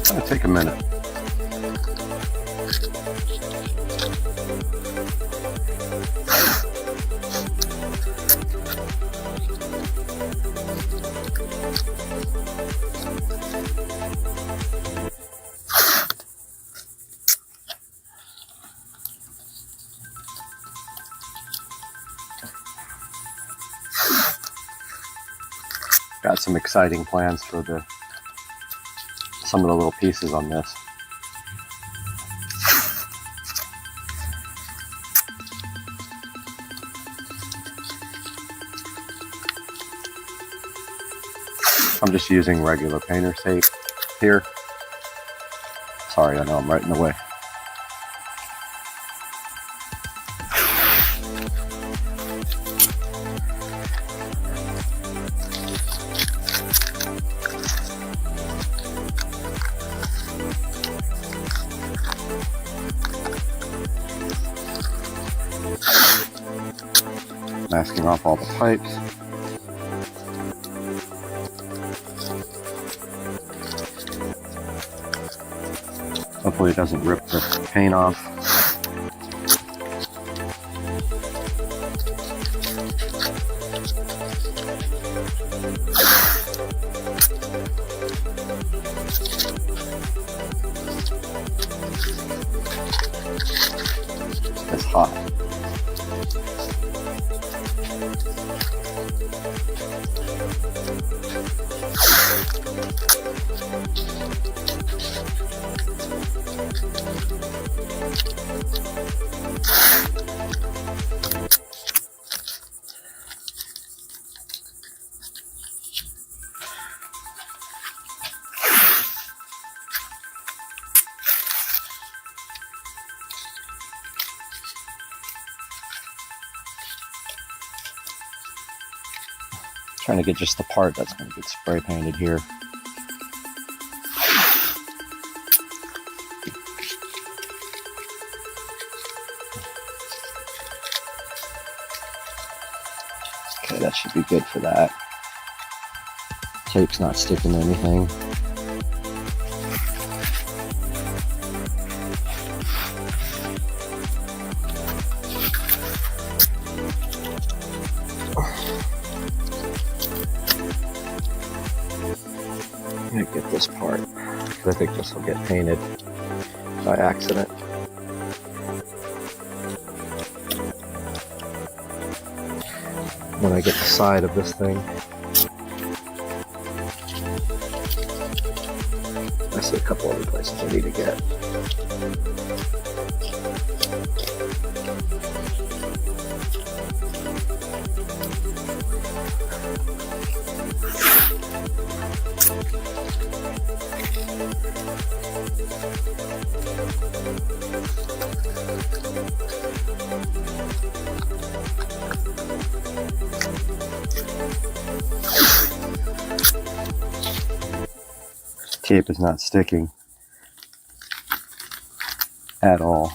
It'll take a minute. Got some exciting plans for some of the little pieces on this. I'm just using regular painter tape here. Sorry, I know I'm right in the way. Masking off all the pipes. Hopefully it doesn't rip the paint off. It's hot. Trying to get just the part that's going to get spray painted here. Okay, that should be good for that. Tape's not sticking to anything. I'm gonna get this part because I think this will get painted by accident. When I get the side of this thing, I see a couple other places I need to get. Tape is not sticking at all.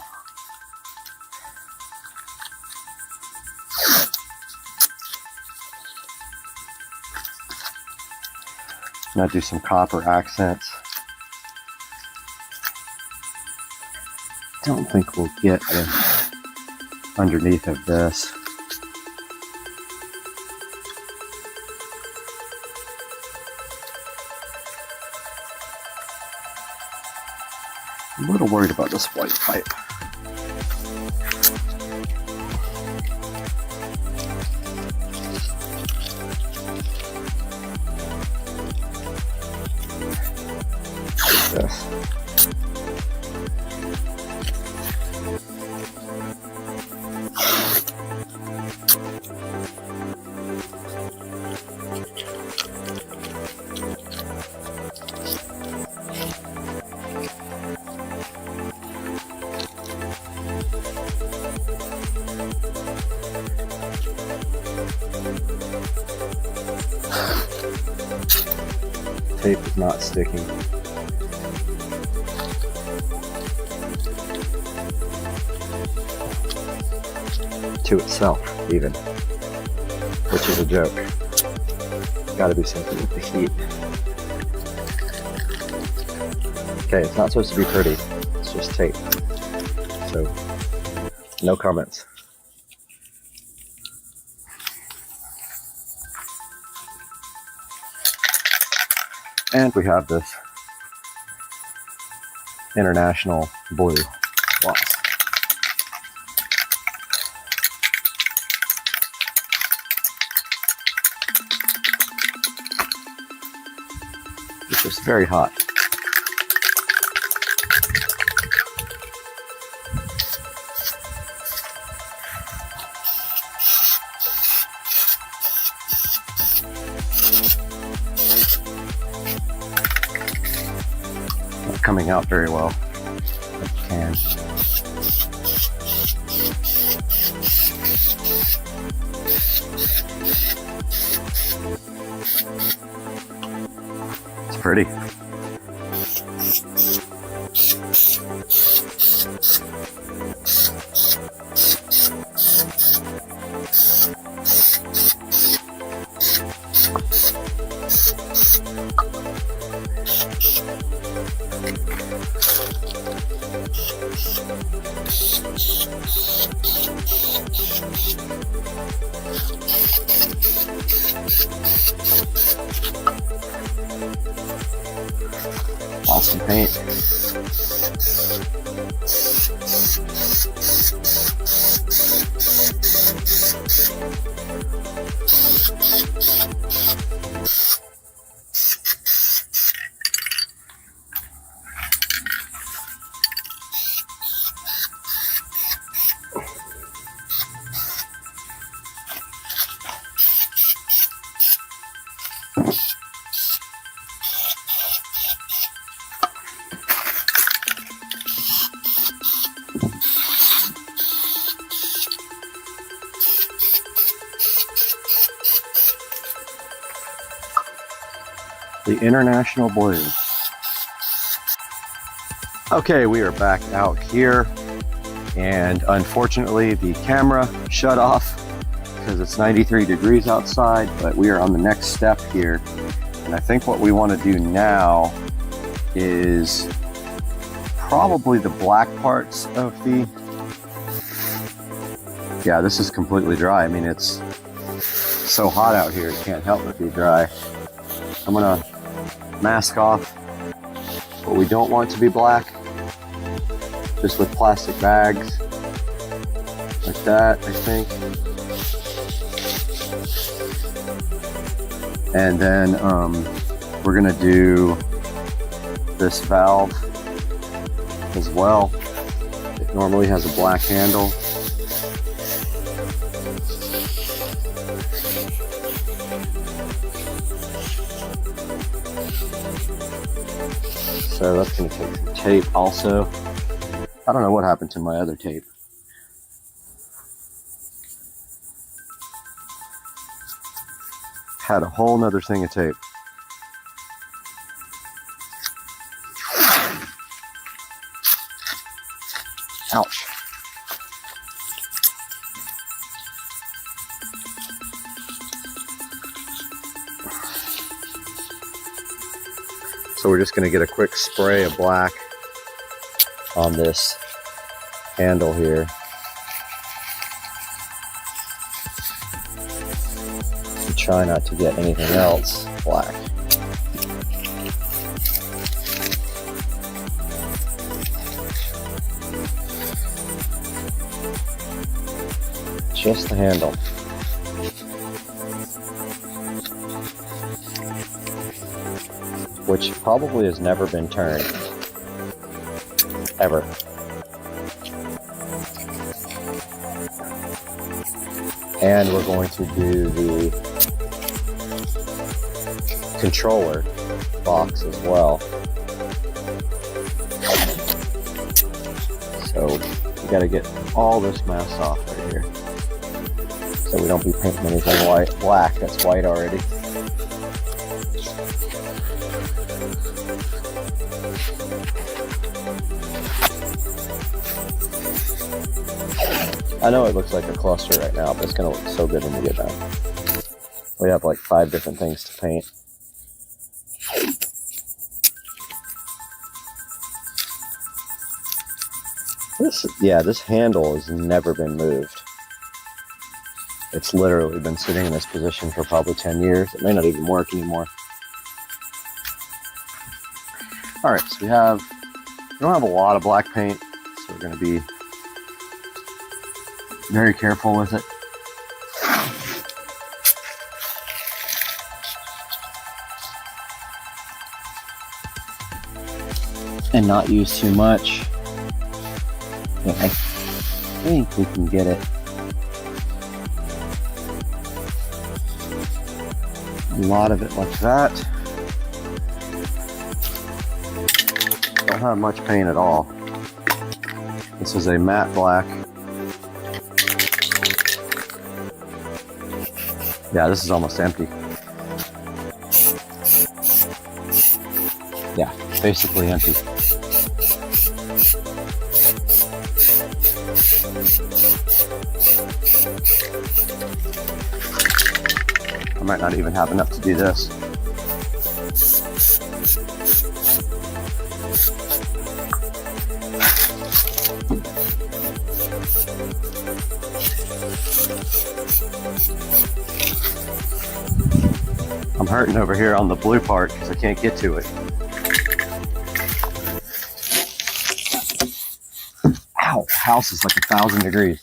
Now do some copper accents. Don't think we'll get the underneath of this. I'm a little worried about this white pipe. This. tape is not sticking. To itself, even. Which is a joke. Gotta be something with the heat. Okay, it's not supposed to be pretty. It's just tape. So, no comments. And we have this international blue gloss. It's just very hot. Not coming out very well. It can. It's pretty. Awesome paint. The international blue. Okay, we are back out here, and unfortunately the camera shut off because it's 93 degrees outside, but we are on the next step here. And I think what we want to do now is probably the black parts of the... Yeah, this is completely dry. I mean, it's so hot out here, it can't help but be dry. I'm gonna mask off what we don't want to be black, just with plastic bags, like that, I think. And then we're gonna do this valve as well. It normally has a black handle. So that's going to take some tape also. I don't know what happened to my other tape. Had a whole nother thing of tape. Ouch. So we're just going to get a quick spray of black on this handle here. And try not to get anything else black. Just the handle. Which probably has never been turned, ever. And we're going to do the controller box as well. So we got to get all this mask off right here, so we don't be painting anything black that's white already. I know it looks like a cluster right now, but it's gonna look so good when we get done. We have like 5 different things to paint. This handle has never been moved. It's literally been sitting in this position for probably 10 years. It may not even work anymore. All right, so we don't have a lot of black paint, so we're gonna be very careful with it. And not use too much. But I think we can get it a lot of it like that. Don't have much paint at all. This is a matte black. Yeah, this is almost empty. Yeah, basically empty. I might not even have enough to do this. I'm hurting over here on the blue part because I can't get to it. Ow, house is like 1,000 degrees.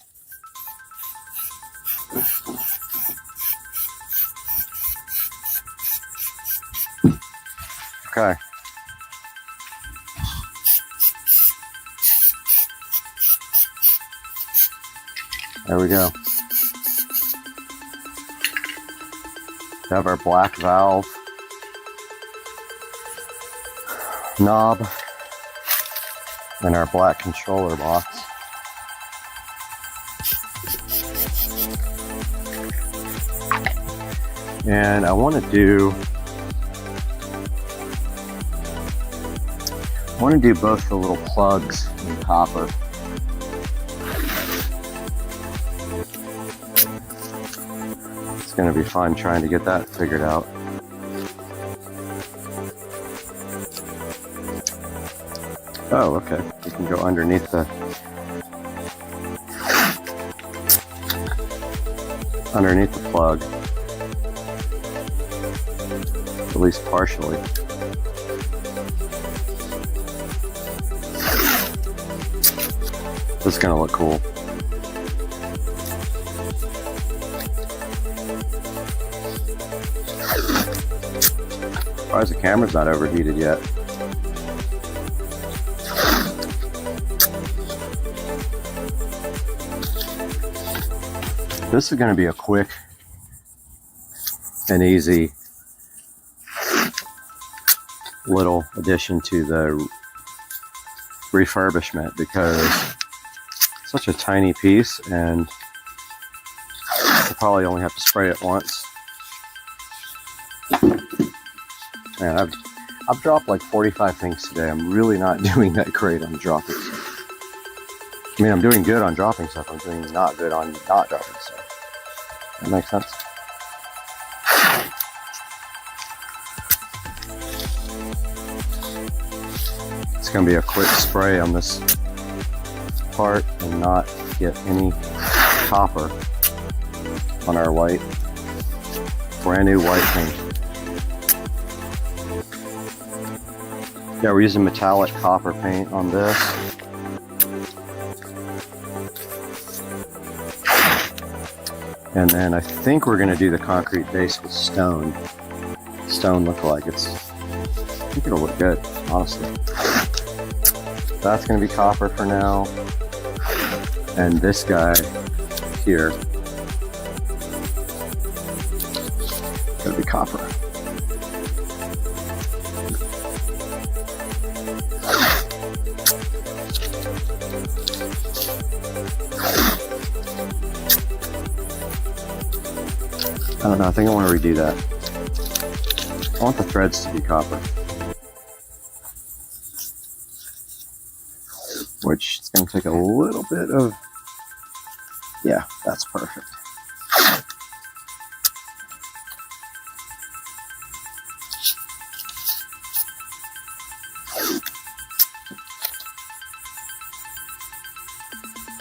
Okay. There we go. We have our black valve knob and our black controller box. And I want to do both the little plugs in copper. It's going to be fun trying to get that figured out. Oh, okay. You can go underneath the plug, at least partially. This is gonna look cool. As far as the camera's not overheated yet. This is going to be a quick and easy little addition to the refurbishment because it's such a tiny piece and I'll probably only have to spray it once. Man, I've dropped like 45 things today. I'm really not doing that great on dropping stuff. I mean, I'm doing good on dropping stuff. I'm doing not good on not dropping stuff. That makes sense? It's going to be a quick spray on this part and not get any copper on our white, brand new white paint. Yeah, we're using metallic copper paint on this. And then I think we're going to do the concrete base with stone. Stone lookalike. I think it'll look good, honestly. That's going to be copper for now. And this guy here is going to be copper. I don't know, I think I want to redo that. I want the threads to be copper. which is going to take a little bit of, yeah, that's perfect.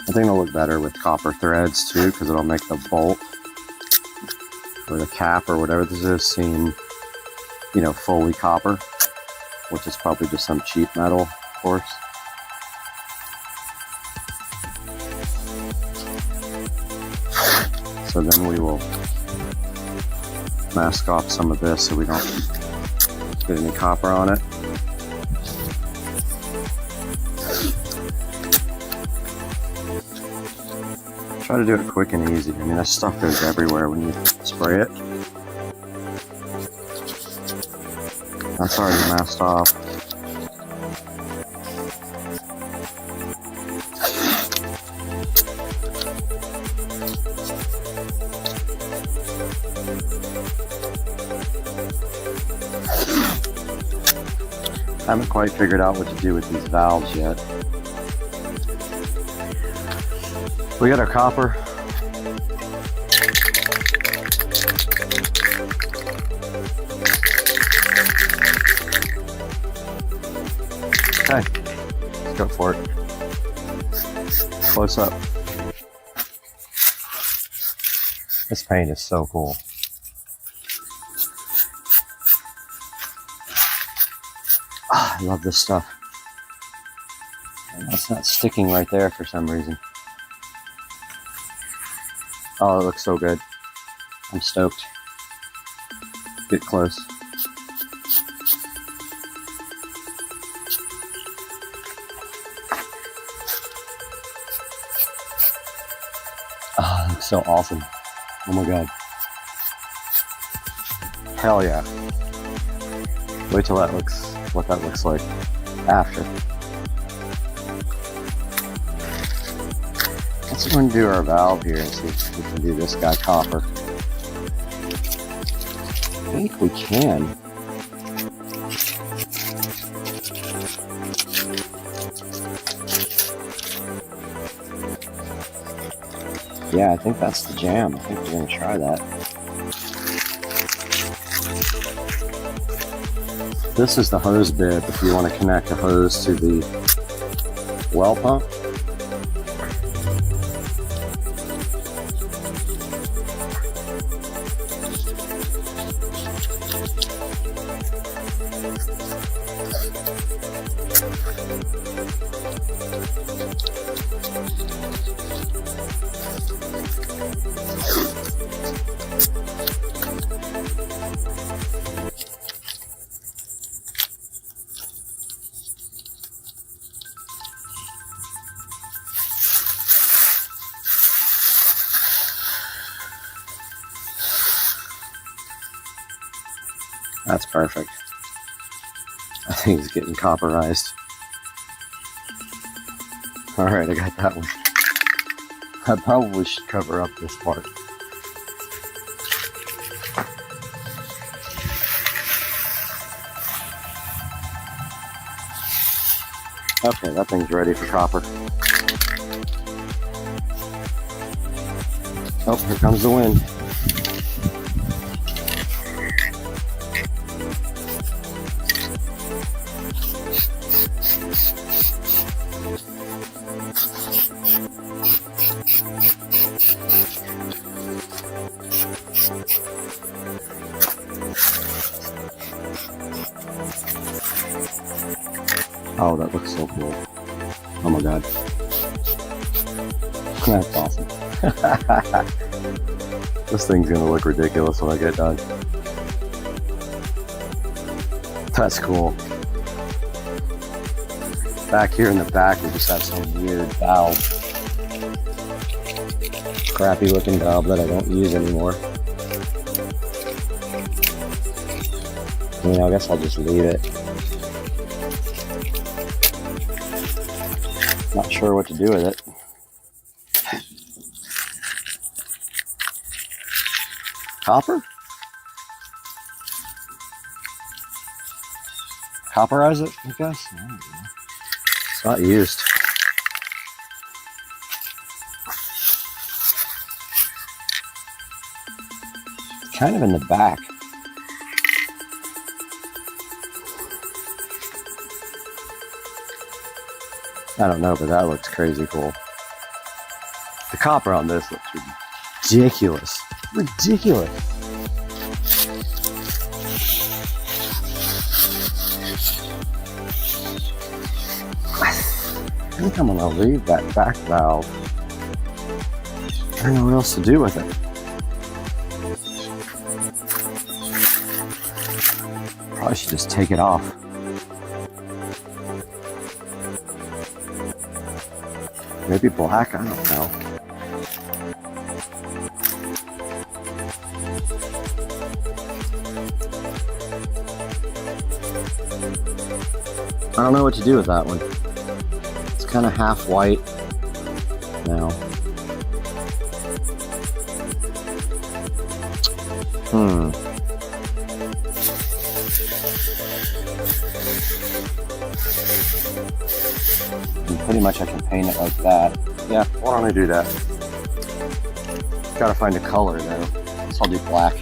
I think it'll look better with copper threads too, because it'll make the bolt or the cap or whatever this is seem, you know, fully copper, which is probably just some cheap metal, of course. So then we will mask off some of this so we don't get any copper on it. Try to do it quick and easy. I mean, that stuff goes everywhere when you spray it. That's already masked off. I haven't quite figured out what to do with these valves yet. We got our copper. Okay, let's go for it. Close up. This paint is so cool. Ah, I love this stuff. And that's not sticking right there for some reason. Oh, it looks so good. I'm stoked. Get close. Oh, it looks so awesome. Oh my god. Hell yeah. Wait till that looks, what that looks like after. Let's undo our valve here and see if we can do this guy copper. I think we can. Yeah, I think that's the jam. I think we're going to try that. This is the hose bib if you want to connect a hose to the well pump. That's perfect. I think it's getting copperized. Alright, I got that one. I probably should cover up this part. Okay, that thing's ready for copper. Oh, here comes the wind. Oh, that looks so cool. Oh my god. That's awesome. This thing's gonna look ridiculous when I get done. That's cool. Back here in the back, we just have some weird valve. Crappy looking valve that I don't use anymore. I mean, I guess I'll just leave it. Not sure what to do with it. Copper? Copperize it, I guess? I don't know. It's not used. kind of in the back. I don't know, but that looks crazy cool. The copper on this looks ridiculous. Ridiculous. I think I'm gonna leave that back valve. I don't know what else to do with it. Probably should just take it off. Maybe black, I don't know. I don't know what to do with that one. It's kind of half white now. And pretty much I can paint it like that. Yeah, why don't I do that? Gotta find a color though. So I'll do black.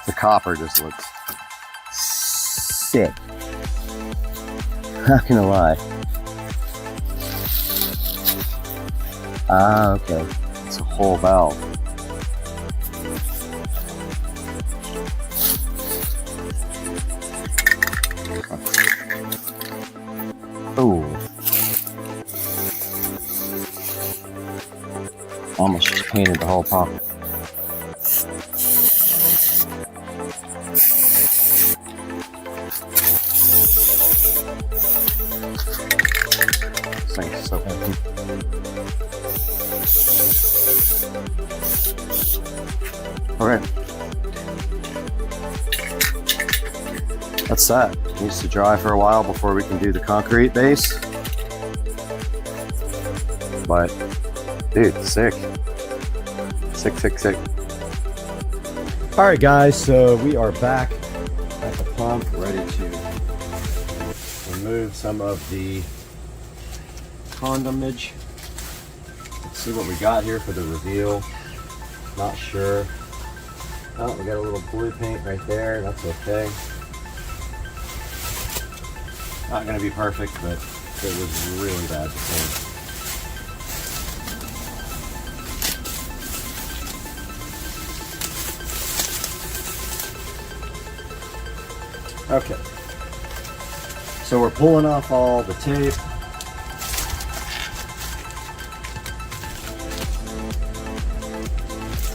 The copper just looks sick. Not gonna lie. Ah, okay. It's a whole valve. Oh. Almost just painted the whole pump. This thing is so heavy. Okay. That's that. It needs to dry for a while before we can do the concrete base. But, dude, sick. Sick, sick, sick. All right, guys, so we are back at the pump, ready to remove some of the condimage. Let's see what we got here for the reveal. Not sure. Oh, we got a little blue paint right there. That's okay. Not gonna be perfect, but it was really bad to paint. Okay, so we're pulling off all the tape.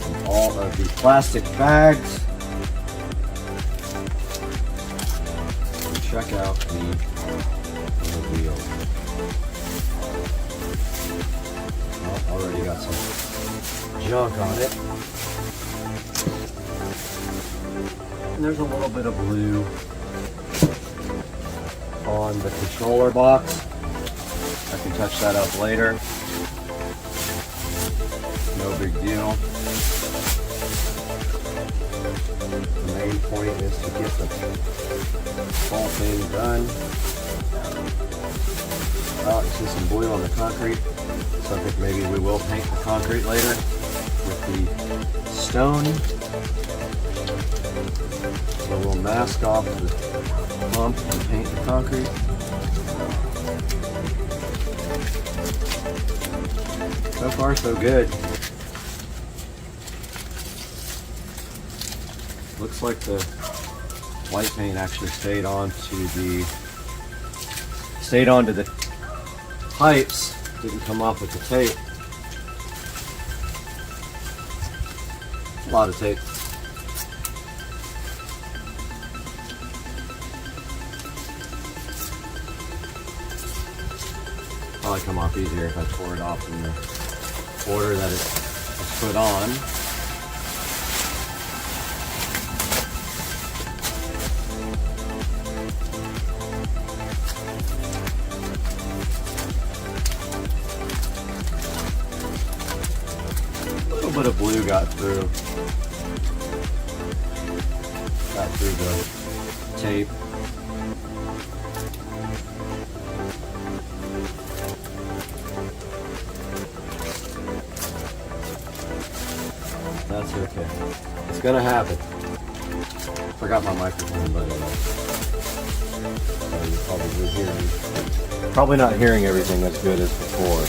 And all of the plastic bags. And check out the wheel. Oh, already got some junk on it. And there's a little bit of blue on the controller box. I can touch that up later. No big deal. The main point is to get the whole thing done. Oh, I see some blue on the concrete. So I think maybe we will paint the concrete later with the stone. So we'll mask off the pump and paint the concrete. So far, so good. Looks like the white paint actually stayed onto the pipes. Didn't come off with the tape. A lot of tape. Probably come off easier if I tore it off in the order that it was put on. little bit of blue got through. Got through the tape. That's okay. It's gonna happen. Forgot my microphone, by the way. So you probably hear me. Probably not hearing everything as good as before.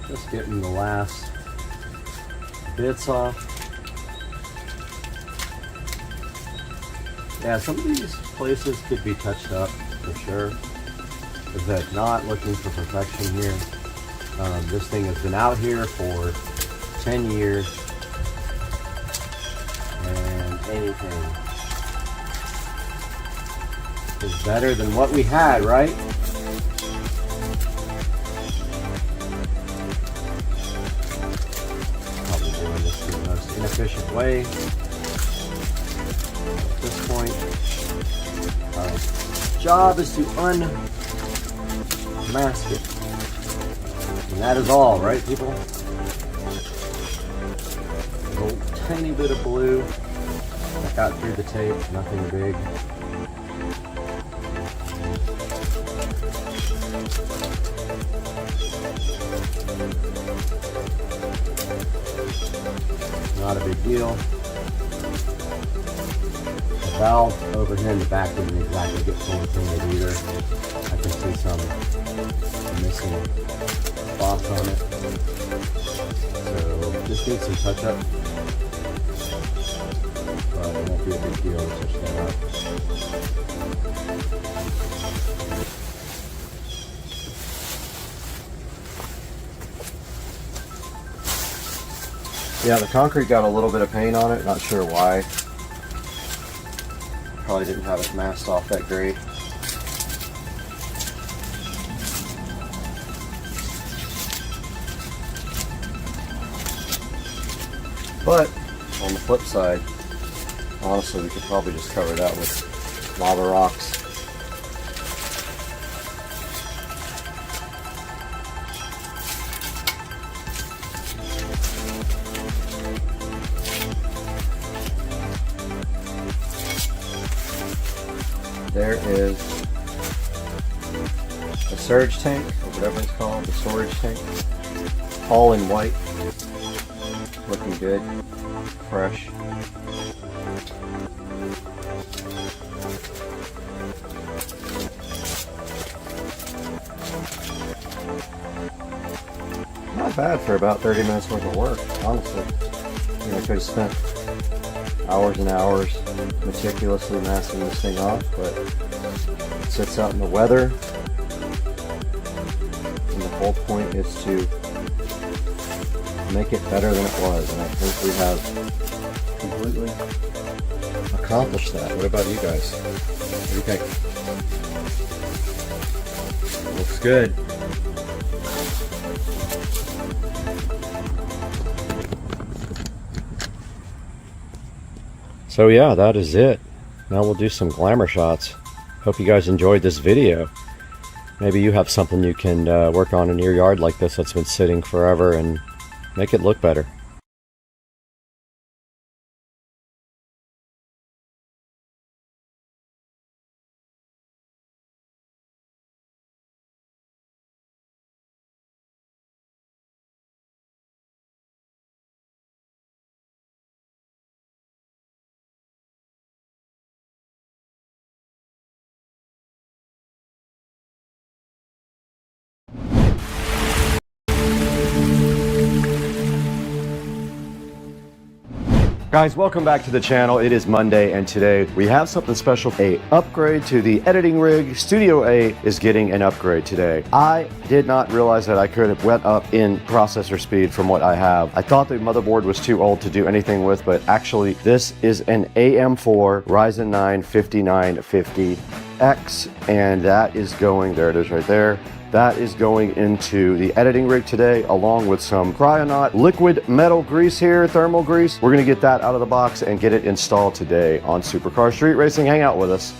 Just getting the last bits off. Yeah, some of these places could be touched up for sure. But not looking for perfection here. This thing has been out here for 10 years. And anything is better than what we had, right? Efficient way. At this point, our job is to unmask it. And that is all, right, people? A little tiny bit of blue that got through the tape, nothing big. Not a big deal. The valve over here in the back didn't exactly get fully painted either. I can see some missing spots on it. So just needs some touch up. But it won't be a big deal to touch that up. Yeah, the concrete got a little bit of paint on it, not sure why. Probably didn't have it masked off that great. But, on the flip side, honestly, we could probably just cover that with lava rocks. There is a surge tank, or whatever it's called, the storage tank, all in white, looking good, fresh. Not bad for about 30 minutes worth of work, honestly. I could have spent hours and hours meticulously masking this thing off, but it sits out in the weather, and the whole point is to make it better than it was, and I think we have completely accomplished that. What about you guys? What do you think? Looks good. So yeah, that is it. Now we'll do some glamour shots. Hope you guys enjoyed this video. Maybe you have something you can work on in your yard like this that's been sitting forever and make it look better. Guys, welcome back to the channel. It is Monday, and today we have something special. A upgrade to the editing rig. Studio A is getting an upgrade today. I did not realize that I could have went up in processor speed from what I have. I thought the motherboard was too old to do anything with, but actually this is an AM4 Ryzen 9 5950X, and that is going, there it is right there. That is going into the editing rig today, along with some Cryonaut liquid metal grease here, thermal grease. We're gonna get that out of the box and get it installed today on Supercar Street Racing. Hang out with us.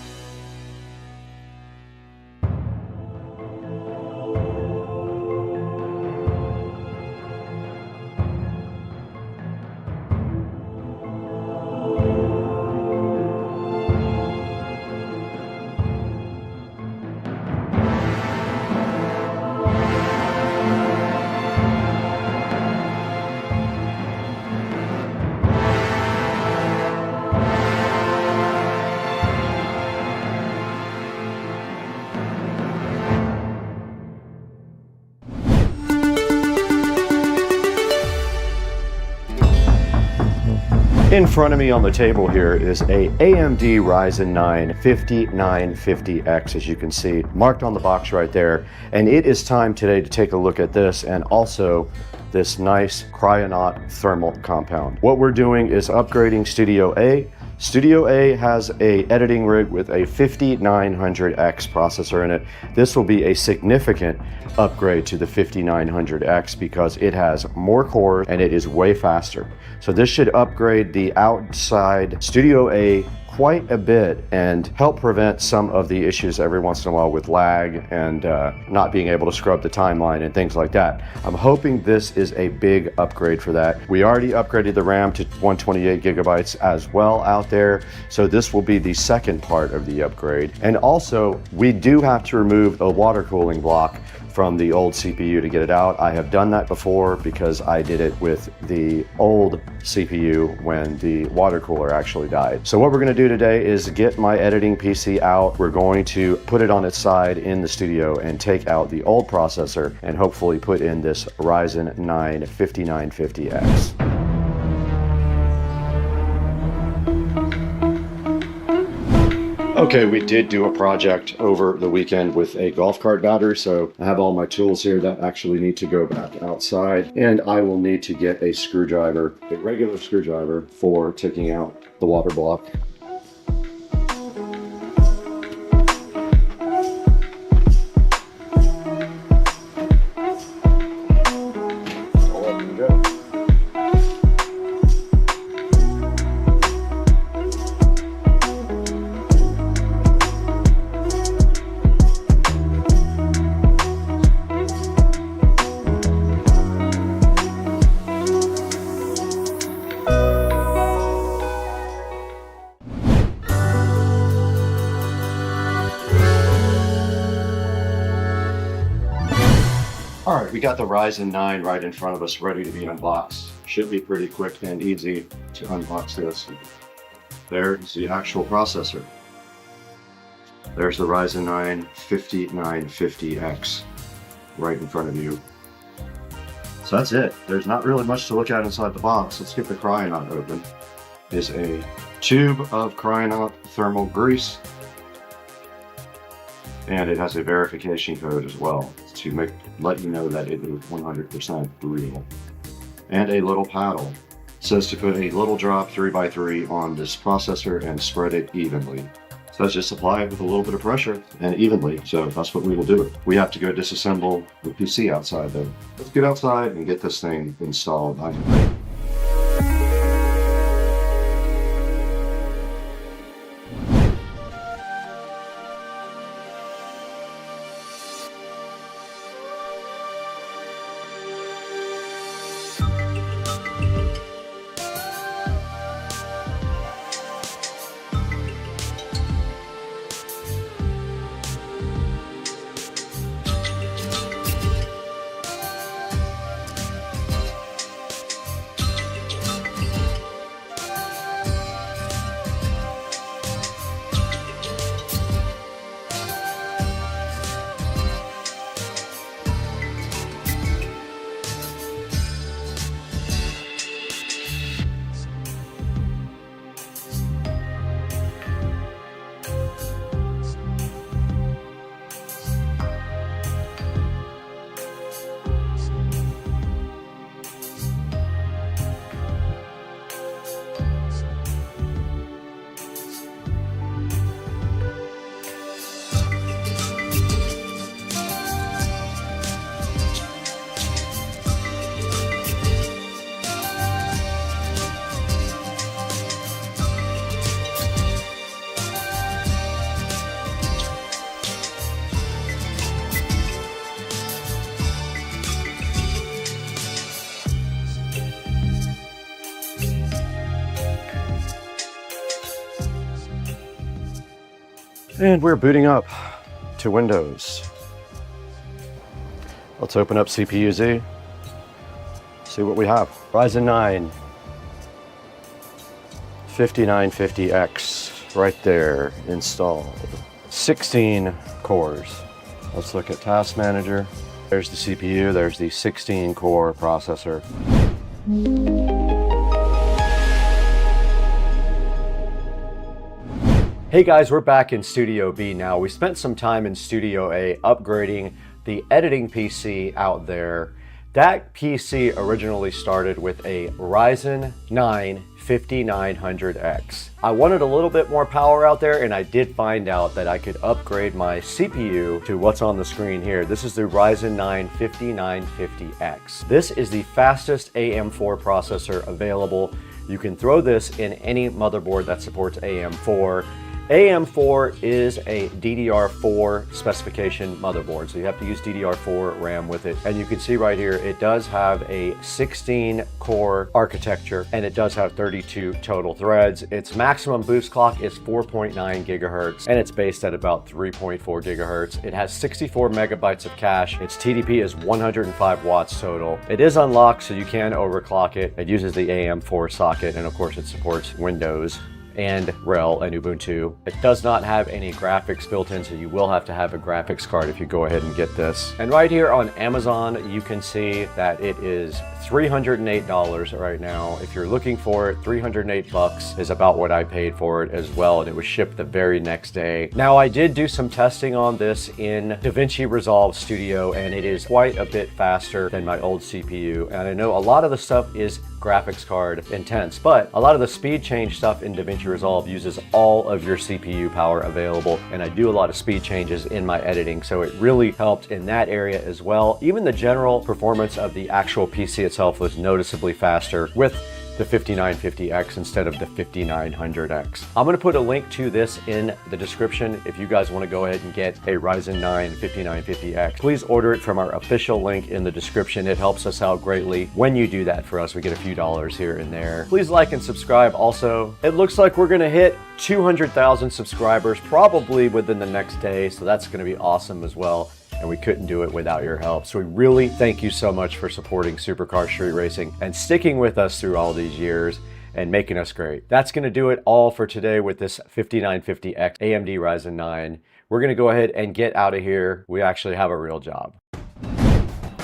In front of me on the table here is a AMD Ryzen 9 5950X, as you can see, marked on the box right there. And it is time today to take a look at this and also this nice Cryonaut thermal compound. What we're doing is upgrading Studio A. Studio A has a editing rig with a 5900X processor in it. This will be a significant upgrade to the 5900X because it has more cores and it is way faster. So this should upgrade the outside Studio A quite a bit and help prevent some of the issues every once in a while with lag and not being able to scrub the timeline and things like that. I'm hoping this is a big upgrade for that. We already upgraded the RAM to 128 gigabytes as well out there, so this will be the second part of the upgrade. And also, we do have to remove a water cooling block from the old CPU to get it out. I have done that before because I did it with the old CPU when the water cooler actually died. So what we're gonna do today is get my editing PC out. We're going to put it on its side in the studio and take out the old processor and hopefully put in this Ryzen 9 5950X. Okay, we did do a project over the weekend with a golf cart battery, so I have all my tools here that actually need to go back outside, and I will need to get a screwdriver, a regular screwdriver, for taking out the water block. I'll let them go. All right, we got the Ryzen 9 right in front of us, ready to be unboxed. Should be pretty quick and easy to unbox this. There's the actual processor. There's the Ryzen 9 5950X right in front of you. So that's it. There's not really much to look at inside the box. Let's get the Cryonaut open. There's a tube of Cryonaut thermal grease, and it has a verification code as well to let you know that it is 100% real. And a little paddle. It says to put a little drop 3x3 on this processor and spread it evenly. So let's just apply it with a little bit of pressure and evenly. So that's what we will do. We have to go disassemble the PC outside though. Let's get outside and get this thing installed. And we're booting up to Windows. Let's open up CPU-Z, see what we have. Ryzen 9 5950X, right there, installed. 16 cores. Let's look at Task Manager. There's the CPU, there's the 16 core processor. Hey guys, we're back in Studio B now. We spent some time in Studio A upgrading the editing PC out there. That PC originally started with a Ryzen 9 5900X. I wanted a little bit more power out there, and I did find out that I could upgrade my CPU to what's on the screen here. This is the Ryzen 9 5950X. This is the fastest AM4 processor available. You can throw this in any motherboard that supports AM4. AM4 is a DDR4 specification motherboard, so you have to use DDR4 RAM with it. And you can see right here, it does have a 16 core architecture, and it does have 32 total threads. Its maximum boost clock is 4.9 gigahertz, and it's based at about 3.4 gigahertz. It has 64 megabytes of cache. Its TDP is 105 watts total. It is unlocked, so you can overclock it. It uses the AM4 socket, and of course it supports Windows and RHEL and Ubuntu. It does not have any graphics built in, so you will have to have a graphics card if you go ahead and get this. And right here on Amazon, you can see that it is $308 right now. If you're looking for it, 308 bucks is about what I paid for it as well, and it was shipped the very next day. Now, I did do some testing on this in DaVinci Resolve Studio, and it is quite a bit faster than my old CPU. And I know a lot of the stuff is graphics card intense, but a lot of the speed change stuff in DaVinci Resolve uses all of your CPU power available, and I do a lot of speed changes in my editing, so it really helped in that area as well. Even the general performance of the actual PC itself was noticeably faster with the 5950X instead of the 5900X. I'm going to put a link to this in the description if you guys want to go ahead and get a Ryzen 9 5950X. Please order it from our official link in the description. It helps us out greatly when you do that for us. We get a few dollars here and there. Please like and subscribe also. It looks like we're going to hit 200,000 subscribers probably within the next day, so that's going to be awesome as well. And we couldn't do it without your help. So we really thank you so much for supporting Supercar Street Racing and sticking with us through all these years and making us great. That's gonna do it all for today with this 5950X AMD Ryzen 9. We're gonna go ahead and get out of here. We actually have a real job.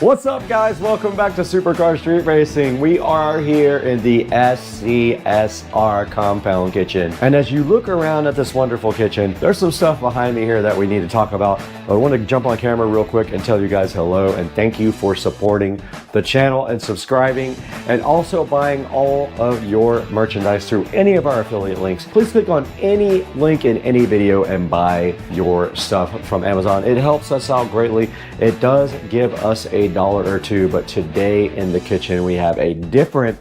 What's up guys? Welcome back to Supercar Street Racing. We are here in the SCSR compound kitchen. And as you look around at this wonderful kitchen, there's some stuff behind me here that we need to talk about. I want to jump on camera real quick and tell you guys hello and thank you for supporting the channel and subscribing and also buying all of your merchandise through any of our affiliate links. Please click on any link in any video and buy your stuff from Amazon. It helps us out greatly. It does give us a $1 or $2, but today in the kitchen we have a different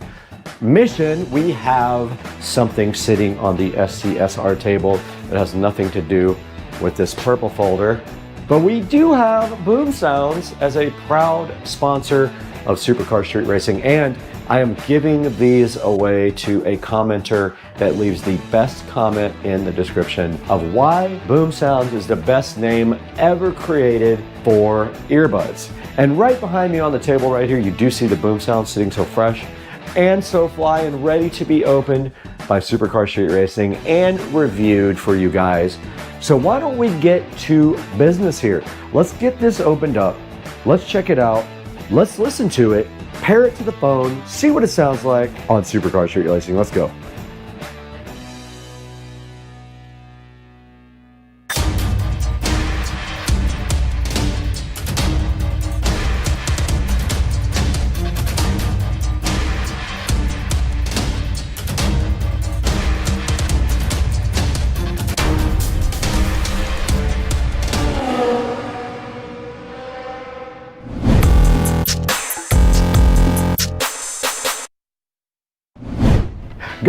mission. We have something sitting on the SCSR table that has nothing to do with this purple folder, but we do have Boom Sounds as a proud sponsor of Supercar Street Racing, and I am giving these away to a commenter that leaves the best comment in the description of why Boom Sounds is the best name ever created for earbuds. And right behind me on the table right here, you do see the Boom Sounds sitting so fresh and so fly and ready to be opened by Supercar Street Racing and reviewed for you guys. So why don't we get to business here? Let's get this opened up. Let's check it out. Let's listen to it, pair it to the phone, see what it sounds like on Supercar Street Racing. Let's go.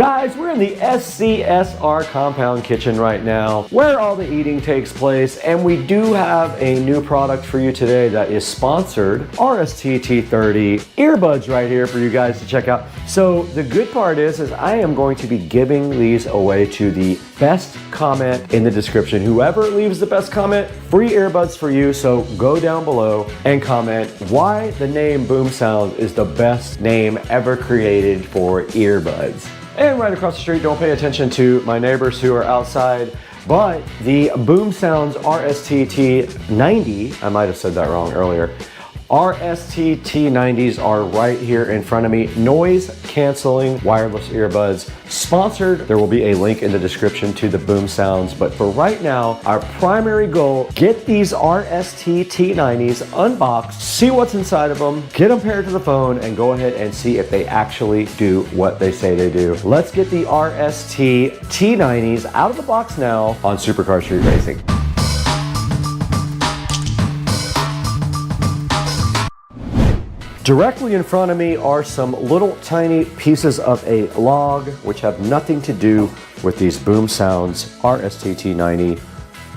Guys, we're in the SCSR compound kitchen right now where all the eating takes place, and we do have a new product for you today that is sponsored, RST-T30 earbuds right here for you guys to check out. So the good part is I am going to be giving these away to the best comment in the description. Whoever leaves the best comment, free earbuds for you. So go down below and comment why the name Boom Sound is the best name ever created for earbuds. And right across the street, don't pay attention to my neighbors who are outside, but the Boom Sounds RST-T90, I might have said that wrong earlier, RST-T90s are right here in front of me. Noise canceling wireless earbuds, sponsored. There will be a link in the description to the Boom Sounds, but for right now, our primary goal, get these RST-T90s unboxed, see what's inside of them, get them paired to the phone, and go ahead and see if they actually do what they say they do. Let's get the RST-T90s out of the box now on Supercar Street Racing. Directly in front of me are some little tiny pieces of a log which have nothing to do with these Boom Sounds RST-T90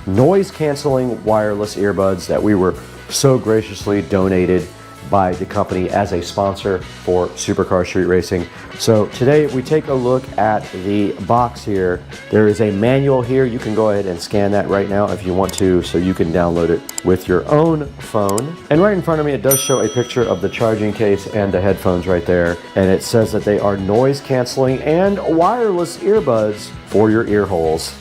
noise canceling wireless earbuds that we were so graciously donated by the company as a sponsor for Supercar Street Racing. So today we take a look at the box here. There is a manual here. You can go ahead and scan that right now if you want to, so you can download it with your own phone. And right in front of me, it does show a picture of the charging case and the headphones right there. And it says that they are noise canceling and wireless earbuds for your ear holes.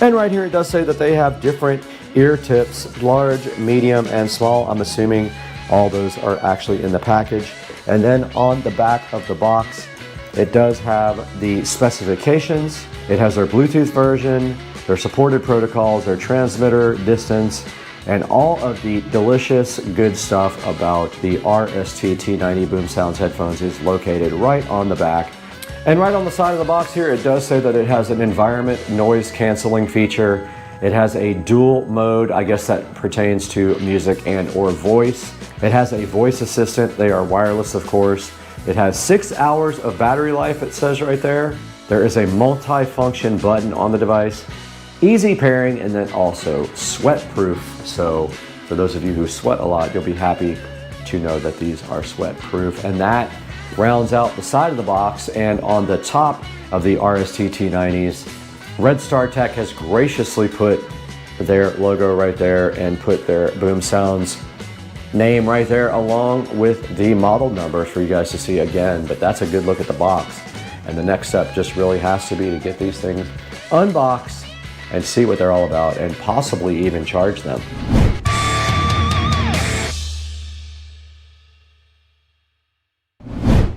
And right here, it does say that they have different ear tips, large, medium, and small. I'm assuming all those are actually in the package. And then on the back of the box, it does have the specifications. It has their Bluetooth version, their supported protocols, their transmitter distance, and all of the delicious good stuff about the RST-T90 Boom Sounds headphones is located right on the back. And right on the side of the box here, it does say that it has an environment noise canceling feature. It has a dual mode, I guess that pertains to music and or voice. It has a voice assistant. They are wireless, of course. It has 6 hours of battery life, it says right there. There is a multi-function button on the device, easy pairing, and then also sweat-proof. So for those of you who sweat a lot, you'll be happy to know that these are sweat-proof. And that rounds out the side of the box. And on the top of the RST-T90s, Red Star Tech has graciously put their logo right there and put their Boom Sounds name right there along with the model numbers for you guys to see again. But that's a good look at the box. And the next step just really has to be to get these things unboxed and see what they're all about and possibly even charge them.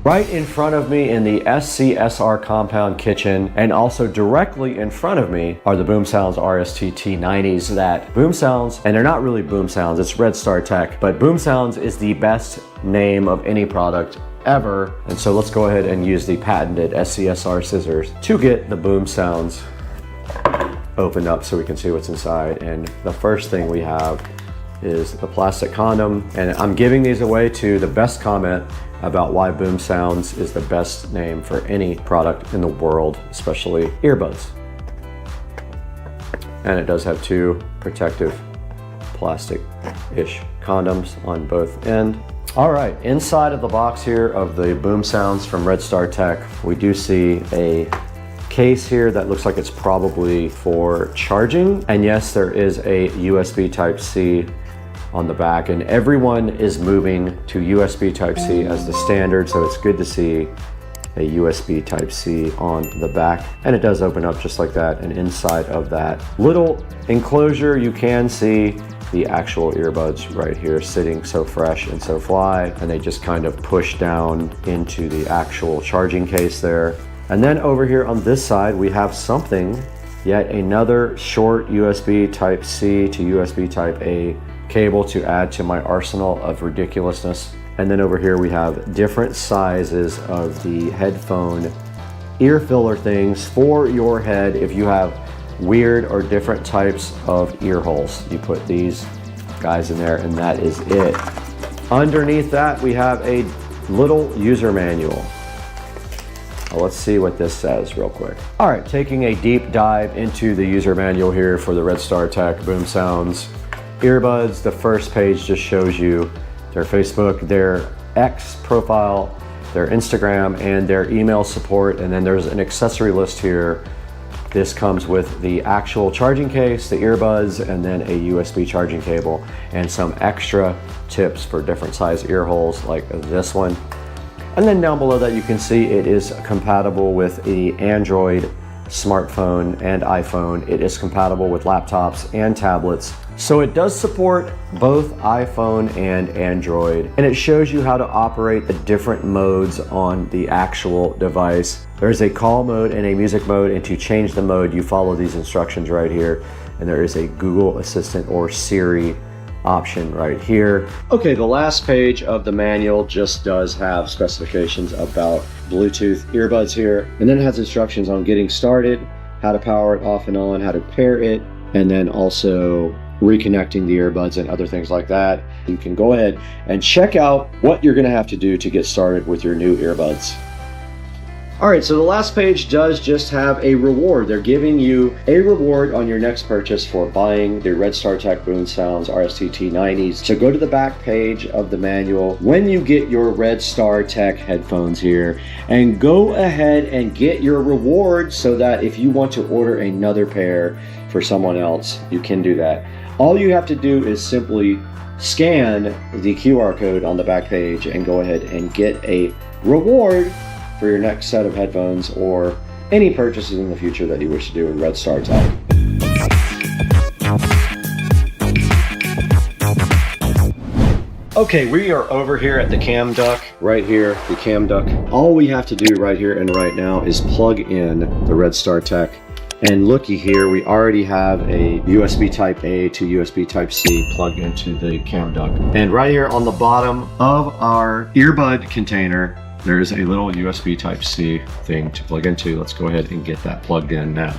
Right in front of me in the SCSR compound kitchen, and also directly in front of me, are the Boom Sounds RST-T90s that Boom Sounds, and they're not really Boom Sounds, it's Red Star Tech, but Boom Sounds is the best name of any product ever. And so let's go ahead and use the patented SCSR scissors to get the Boom Sounds opened up so we can see what's inside. And the first thing we have is the plastic condom, and I'm giving these away to the best comment about why Boom Sounds is the best name for any product in the world, especially earbuds. And it does have two protective plastic-ish condoms on both ends. All right, inside of the box here of the Boom Sounds from Red Star Tech, we do see a case here that looks like it's probably for charging. And yes, there is a USB Type-C on the back, and everyone is moving to USB Type-C as the standard, so it's good to see a USB Type-C on the back. And it does open up just like that, and inside of that little enclosure you can see the actual earbuds right here sitting so fresh and so fly, and they just kind of push down into the actual charging case there. And then over here on this side we have something, yet another short USB Type-C to USB Type-A cable to add to my arsenal of ridiculousness. And then over here we have different sizes of the headphone ear filler things for your head. If you have weird or different types of ear holes, you put these guys in there, and that is it. Underneath that we have a little user manual. Let's see what this says real quick. All right, taking a deep dive into the user manual here for the Redstar Tech Boom Sounds earbuds. The first page just shows you their Facebook, their X profile, their Instagram, and their email support. And then there's an accessory list here. This comes with the actual charging case, the earbuds, and then a USB charging cable, and some extra tips for different size ear holes like this one. And then down below that you can see it is compatible with the Android smartphone and iPhone. It is compatible with laptops and tablets. So it does support both iPhone and Android. And it shows you how to operate the different modes on the actual device. There's a call mode and a music mode, and to change the mode, you follow these instructions right here. And there is a Google Assistant or Siri option right here. Okay, the last page of the manual just does have specifications about Bluetooth earbuds here, and then it has instructions on getting started, how to power it off and on, how to pair it, and then also reconnecting the earbuds and other things like that. You can go ahead and check out what you're going to have to do to get started with your new earbuds. All right, so the last page does just have a reward. They're giving you a reward on your next purchase for buying the Redstar Tech Boom Sounds RST-T90s. So go to the back page of the manual when you get your Redstar Tech headphones here, and go ahead and get your reward so that if you want to order another pair for someone else, you can do that. All you have to do is simply scan the QR code on the back page and go ahead and get a reward for your next set of headphones or any purchases in the future that you wish to do in Redstar Tech. Okay, we are over here at the Cam Duck, right here, the Cam Duck. All we have to do right here and right now is plug in the Redstar Tech. And looky here, we already have a USB Type A to USB Type C plugged into the Cam Duck. And right here on the bottom of our earbud container, there's a little USB Type C thing to plug into. Let's go ahead and get that plugged in now.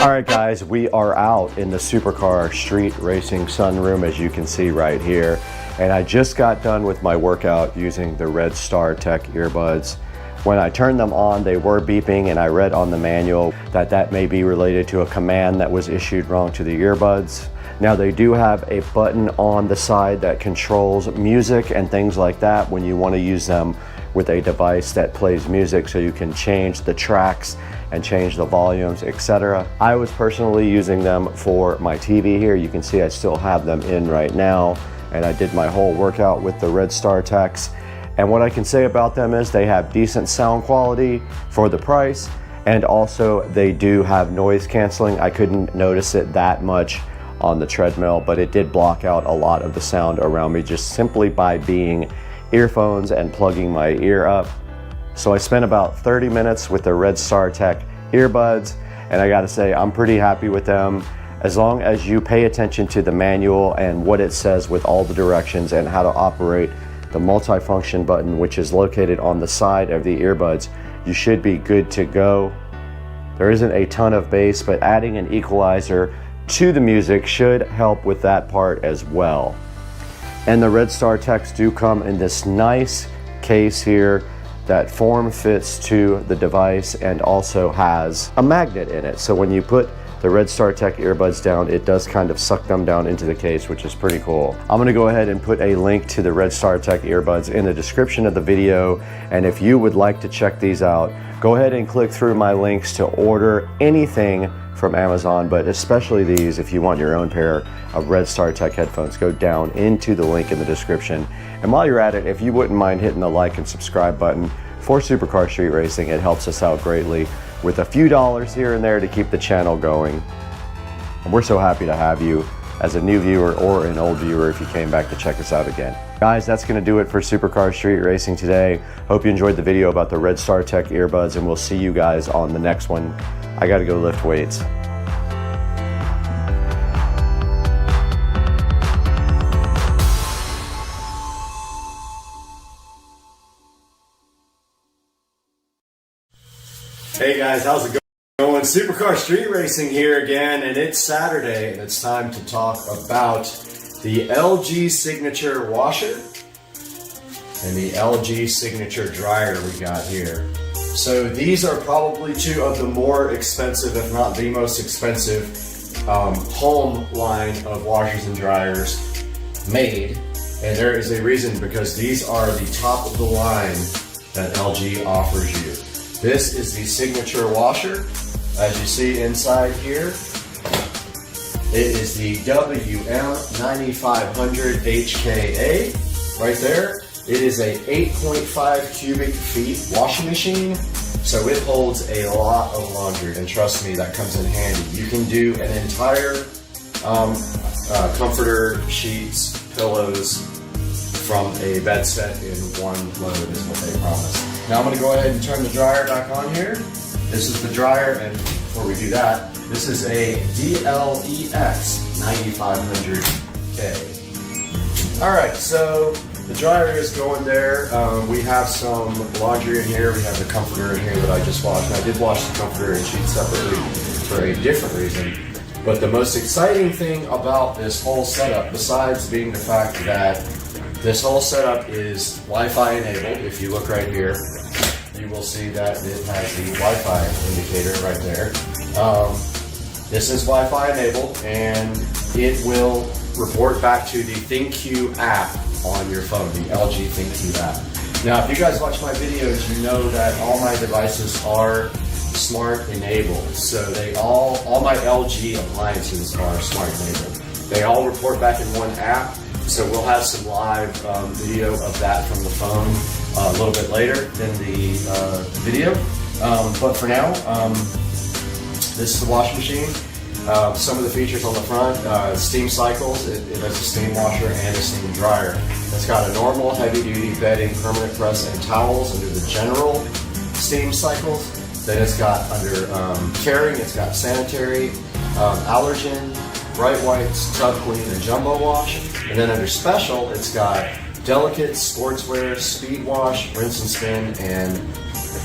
Alright guys, we are out in the supercar street racing sunroom, as you can see right here. And I just got done with my workout using the Redstar Tech earbuds. When I turned them on, they were beeping, and I read on the manual that that may be related to a command that was issued wrong to the earbuds. Now they do have a button on the side that controls music and things like that when you want to use them with a device that plays music, so you can change the tracks and change the volumes, etc. I was personally using them for my TV here. You can see I still have them in right now, and I did my whole workout with the Redstar Techs. And what I can say about them is they have decent sound quality for the price, and also they do have noise canceling. I couldn't notice it that much on the treadmill, but it did block out a lot of the sound around me just simply by being earphones and plugging my ear up. So I spent about 30 minutes with the Redstar Tech earbuds, and I gotta say, I'm pretty happy with them. As long as you pay attention to the manual and what it says with all the directions and how to operate the multifunction button, which is located on the side of the earbuds, you should be good to go. There isn't a ton of bass, but adding an equalizer to the music should help with that part as well. And the Red Star Techs do come in this nice case here that form fits to the device and also has a magnet in it. So when you put the Red Star Tech earbuds down, it does kind of suck them down into the case, which is pretty cool. I'm gonna go ahead and put a link to the Red Star Tech earbuds in the description of the video. And if you would like to check these out, go ahead and click through my links to order anything from Amazon, but especially these if you want your own pair of Red Star Tech headphones. Go down into the link in the description. And while you're at it, if you wouldn't mind hitting the like and subscribe button for Supercar Street Racing, it helps us out greatly with a few dollars here and there to keep the channel going. And we're so happy to have you as a new viewer or an old viewer if you came back to check us out again. Guys, that's gonna do it for Supercar Street Racing today. Hope you enjoyed the video about the Red Star Tech earbuds, and we'll see you guys on the next one. I gotta go lift weights. Hey guys, how's it going? Supercar Street Racing here again, and it's Saturday, and it's time to talk about the LG Signature washer and the LG Signature dryer we got here. So these are probably two of the more expensive, if not the most expensive, home line of washers and dryers made. And there is a reason, because these are the top of the line that LG offers you. This is the Signature washer. As you see inside here, it is the WM9500 HKA right there. It is a 8.5 cubic feet washing machine, so it holds a lot of laundry, and trust me, that comes in handy. You can do an entire comforter, sheets, pillows from a bed set in one load is what they promise. Now I'm going to go ahead and turn the dryer back on here. This is the dryer, and before we do that, this is a DLEX 9500K. Alright, so the dryer is going there. We have some laundry in here. We have the comforter in here that I just washed. And I did wash the comforter and sheets separately for a different reason. But the most exciting thing about this whole setup, besides being the fact that this whole setup is Wi-Fi enabled, if you look right here, you will see that it has the Wi-Fi indicator right there. This is Wi-Fi enabled, and it will report back to the ThinQ app on your phone, the LG ThinQ app. Now, if you guys watch my videos, you know that all my devices are smart enabled. So all my LG appliances are smart enabled. They all report back in one app. So we'll have some live video of that from the phone a little bit later in the video. But for now, this is the washing machine. Some of the features on the front, steam cycles. It has a steam washer and a steam dryer. It's got a normal heavy-duty bedding, permanent press, and towels under the general steam cycles. Then it's got under caring, it's got sanitary, allergen, bright whites, tub clean, and jumbo wash. And then under special, it's got delicate, sportswear, speed wash, rinse and spin, and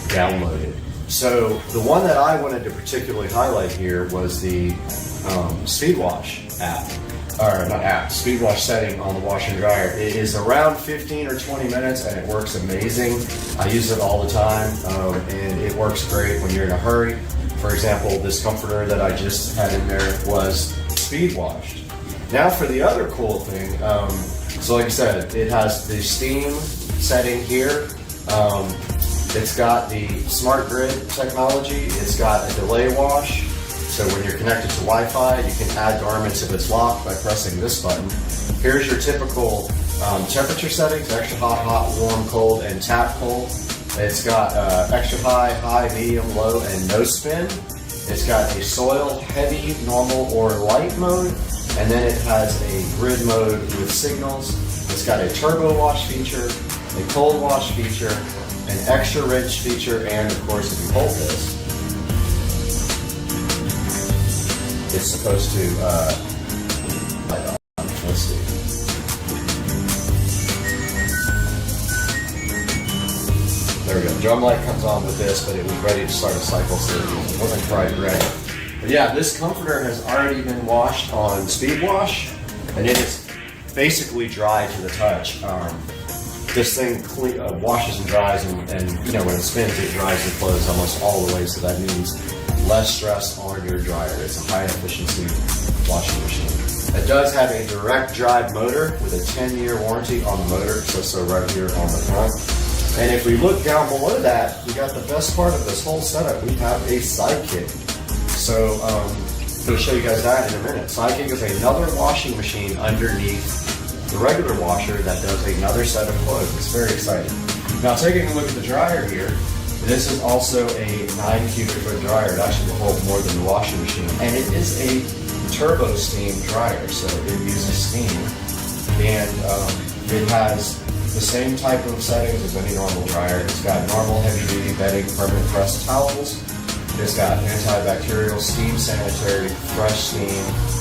downloaded. So the one that I wanted to particularly highlight here was the speed wash app, or not app, speed wash setting on the washer and dryer. It is around 15 or 20 minutes, and it works amazing. I use it all the time, and it works great when you're in a hurry. For example, this comforter that I just had in there was speed washed. Now for the other cool thing, so like I said, it has the steam setting here. It's got the smart grid technology. It's got a delay wash. So when you're connected to Wi-Fi, you can add garments if it's locked by pressing this button. Here's your typical temperature settings: extra hot, hot, warm, cold, and tap cold. It's got extra high, high, medium, low, and no spin. It's got a soil, heavy, normal, or light mode. And then it has a grid mode with signals. It's got a turbo wash feature, a cold wash feature, an extra rinse feature, and of course, if you hold this, it's supposed to, let's see. There we go. Drum light comes on with this, but it was ready to start a cycle, so it wasn't quite ready. But yeah, this comforter has already been washed on speed wash, and it is basically dry to the touch. This thing washes and dries, and you know, when it spins, it dries and flows almost all the way, so that means less stress on your dryer. It's a high efficiency washing machine. It does have a direct drive motor with a 10-year warranty on the motor, so right here on the front. And if we look down below that, we got the best part of this whole setup. We have a sidekick. So I'll show you guys that in a minute. Sidekick is another washing machine underneath the regular washer that does another set of clothes. It's very exciting. Now taking a look at the dryer here, this is also a 9 cubic foot dryer. It actually will hold more than the washing machine. And it is a turbo steam dryer, so it uses steam. And it has the same type of settings as any normal dryer. It's got normal heavy duty bedding, permanent pressed towels. It's got antibacterial, steam sanitary, fresh steam,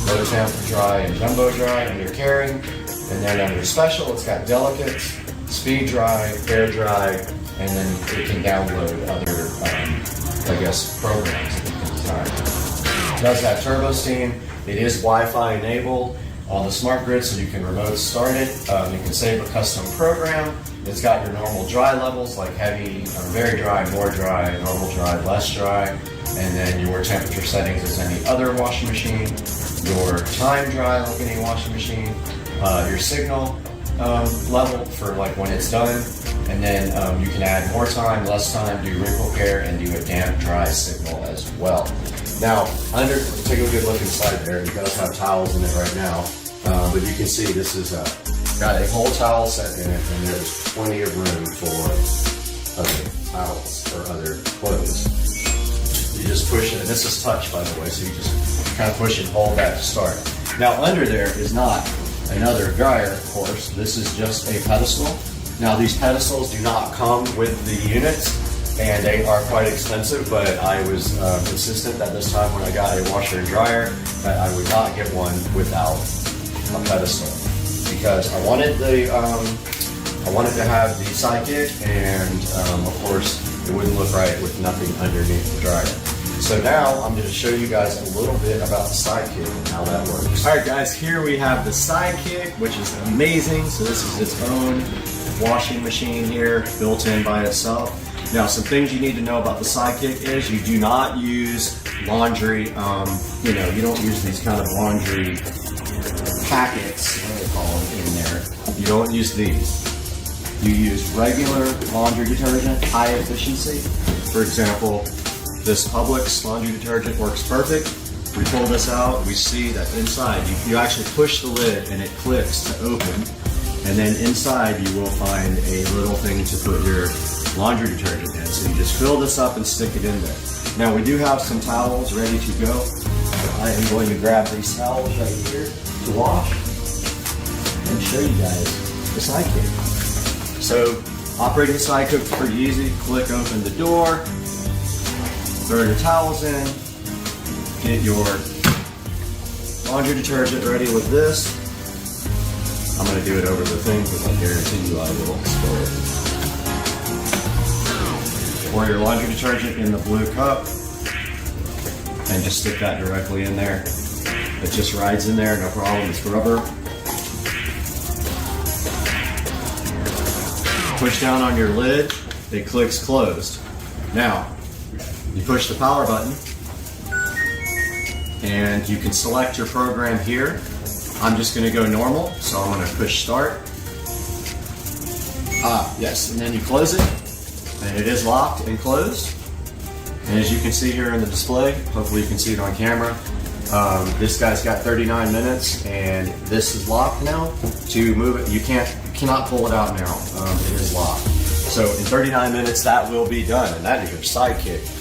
low temp dry, and jumbo dry under carrying. And then under special, it's got delicate, speed dry, air dry, and then it can download other, I guess, programs that you can design. It does have turbo steam. It is Wi-Fi enabled on the smart grid, so you can remote start it. You can save a custom program. It's got your normal dry levels, like heavy, very dry, more dry, normal dry, less dry, and then your temperature settings as any other washing machine, your time dry like any washing machine, your signal level for like when it's done, and then you can add more time, less time, do wrinkle care, and do a damp dry signal as well. Now, take a good look inside there. It does have towels in it right now, but you can see this is got a whole towel set in it, and there's plenty of room for other towels or other clothes. You just push it, and this is touch, by the way, so you just kind of push and hold that to start. Now, under there is not another dryer, of course. This is just a pedestal. Now, these pedestals do not come with the units, and they are quite expensive, but I was consistent that this time when I got a washer and dryer that I would not get one without a pedestal, because I wanted to have the sidekick, and of course it wouldn't look right with nothing underneath the dryer. So now I'm going to show you guys a little bit about the sidekick and how that works. All right, guys, here we have the sidekick, which is amazing. So this is its own washing machine here, built in by itself. Now, some things you need to know about the sidekick is you do not use laundry. You don't use these kind of laundry packets, what do they call them, in there. You don't use these. You use regular laundry detergent, high efficiency. For example, this Publix laundry detergent works perfect. We pull this out, we see that inside, you actually push the lid and it clicks to open. And then inside you will find a little thing to put your laundry detergent in. So you just fill this up and stick it in there. Now we do have some towels ready to go. I am going to grab these towels right here to wash and show you guys the sidekick. So operating the sidekick is pretty easy. Click open the door. Throw your towels in, get your laundry detergent ready with this. I'm going to do it over the thing because I guarantee you I will spill it. Pour your laundry detergent in the blue cup and just stick that directly in there. It just rides in there, no problem, it's rubber. Push down on your lid, it clicks closed. Now, you push the power button and you can select your program here. I'm just going to go normal, so I'm going to push start. Yes, and then you close it, and it is locked and closed. And as you can see here in the display, hopefully you can see it on camera, this guy's got 39 minutes, and this is locked now. To move it, you cannot pull it out now. It is locked. So in 39 minutes, that will be done, and that is your sidekick.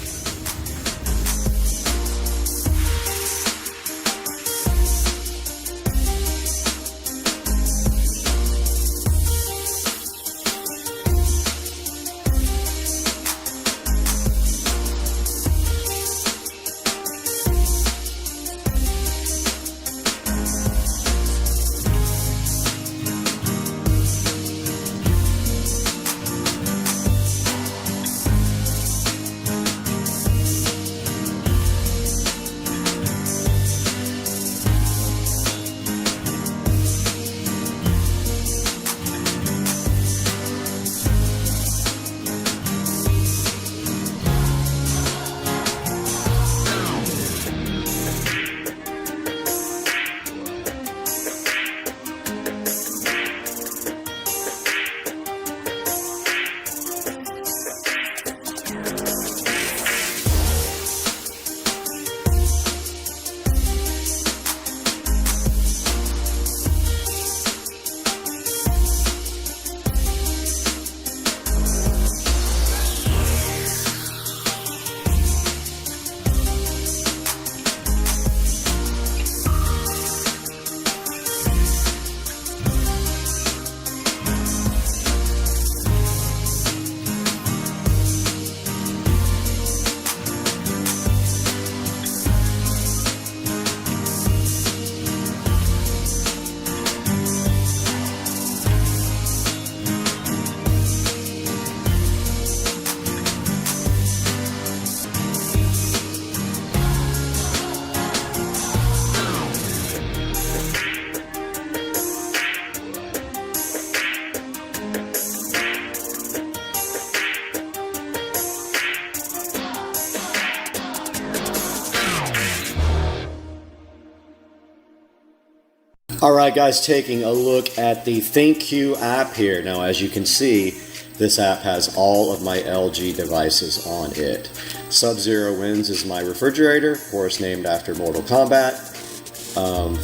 All right, guys, taking a look at the ThinkQ app here. Now, as you can see, this app has all of my LG devices on it. Sub-Zero Winds is my refrigerator, of course named after Mortal Kombat.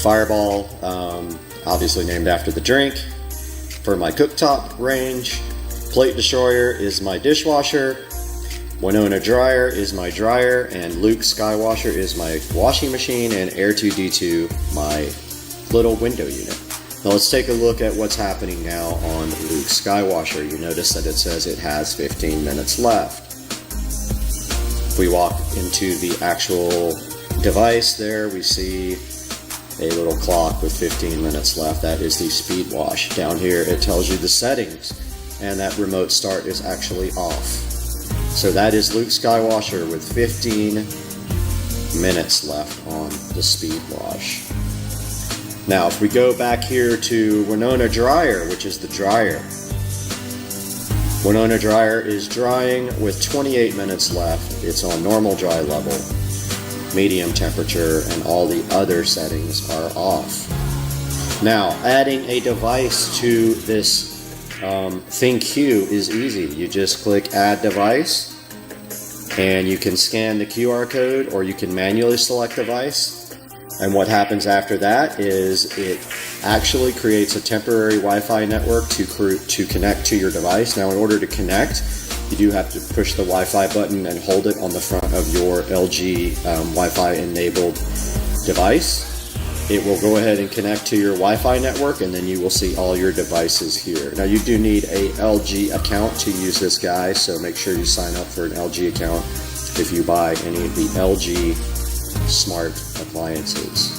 Fireball, obviously named after the drink. For my cooktop range, Plate Destroyer is my dishwasher. Winona Dryer is my dryer, and Luke Skywasher is my washing machine, and Air2D2 my little window unit. Now let's take a look at what's happening now on Luke Skywasher. You notice that it says it has 15 minutes left. If we walk into the actual device there, we see a little clock with 15 minutes left. That is the speed wash. Down here it tells you the settings, and that remote start is actually off. So that is Luke Skywasher with 15 minutes left on the speed wash. Now, if we go back here to Winona Dryer, which is the dryer. Winona Dryer is drying with 28 minutes left. It's on normal dry level, medium temperature, and all the other settings are off. Now, adding a device to this ThinkQ is easy. You just click Add Device, and you can scan the QR code, or you can manually select device. And what happens after that is it actually creates a temporary Wi-Fi network to connect to your device. Now, in order to connect, you do have to push the Wi-Fi button and hold it on the front of your LG Wi-Fi enabled device. It will go ahead and connect to your Wi-Fi network, and then you will see all your devices here. Now, you do need a LG account to use this, guy, so make sure you sign up for an LG account if you buy any of the LG smart appliances.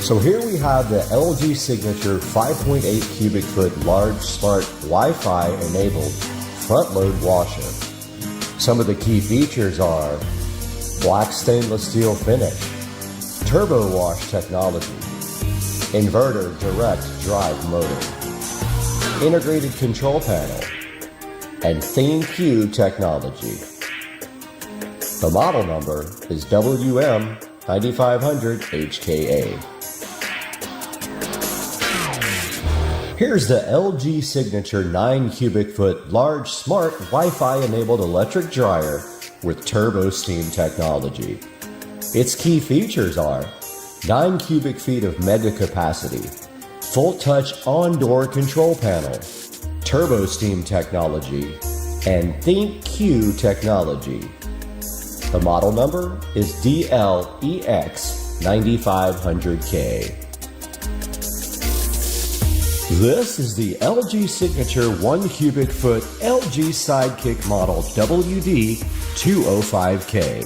So here we have the LG Signature 5.8 cubic foot large smart Wi-Fi enabled front load washer. Some of the key features are black stainless steel finish, turbo wash technology, inverter direct drive motor, integrated control panel, and ThinkQ technology. The model number is WM9500HKA. Here's the LG Signature 9 cubic foot large smart Wi-Fi enabled electric dryer with turbo steam technology. Its key features are 9 cubic feet of mega capacity, full touch on-door control panel, turbo steam technology, and ThinkQ technology. The model number is DLEX9500K. This is the LG Signature 1 cubic foot LG Sidekick model WD205K.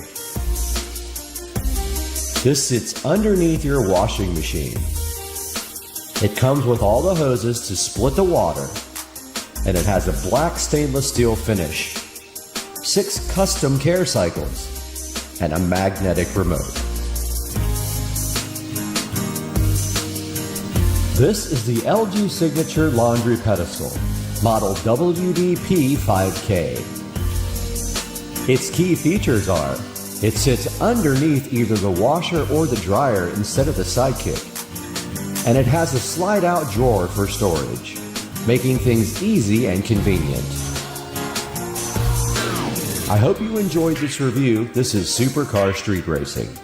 This sits underneath your washing machine. It comes with all the hoses to split the water, and it has a black stainless steel finish, 6 custom care cycles, and a magnetic remote. This is the LG Signature Laundry Pedestal, model WDP5K. Its key features are, it sits underneath either the washer or the dryer instead of the Sidekick, and it has a slide-out drawer for storage, making things easy and convenient. I hope you enjoyed this review. This is Supercar Street Racing.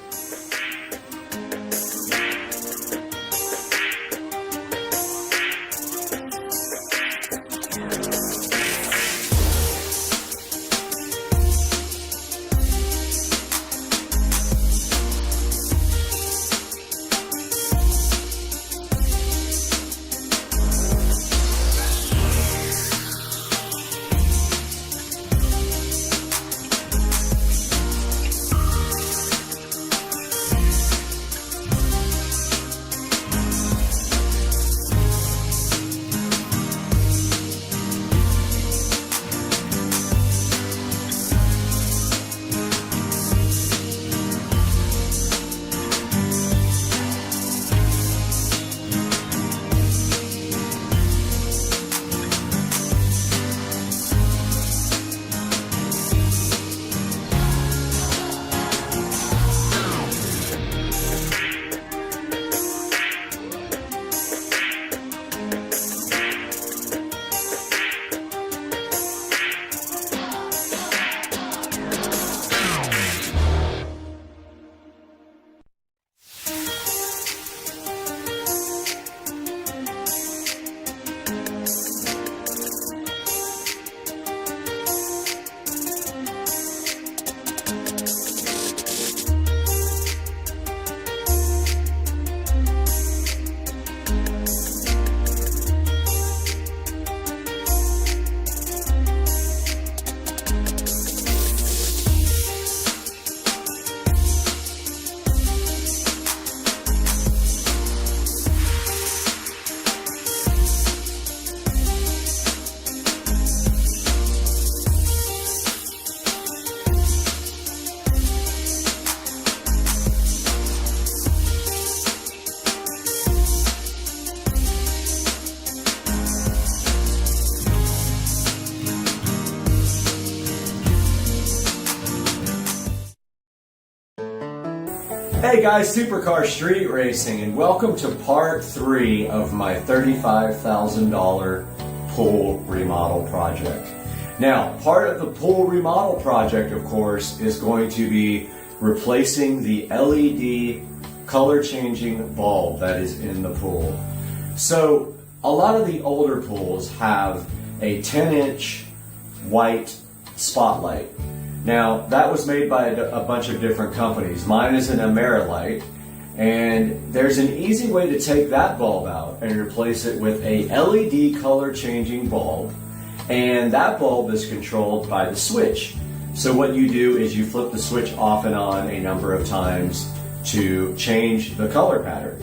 Hey guys, Supercar Street Racing, and welcome to part 3 of my $35,000 pool remodel project. Now, part of the pool remodel project, of course, is going to be replacing the LED color changing bulb that is in the pool. So, a lot of the older pools have a 10-inch white spotlight. Now, that was made by a bunch of different companies. Mine is an Amerilight, and there's an easy way to take that bulb out and replace it with a LED color changing bulb, and that bulb is controlled by the switch. So what you do is you flip the switch off and on a number of times to change the color pattern.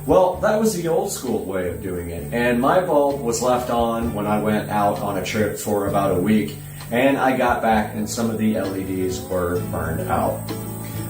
Well, that was the old school way of doing it, and my bulb was left on when I went out on a trip for about a week, and I got back and some of the LEDs were burned out.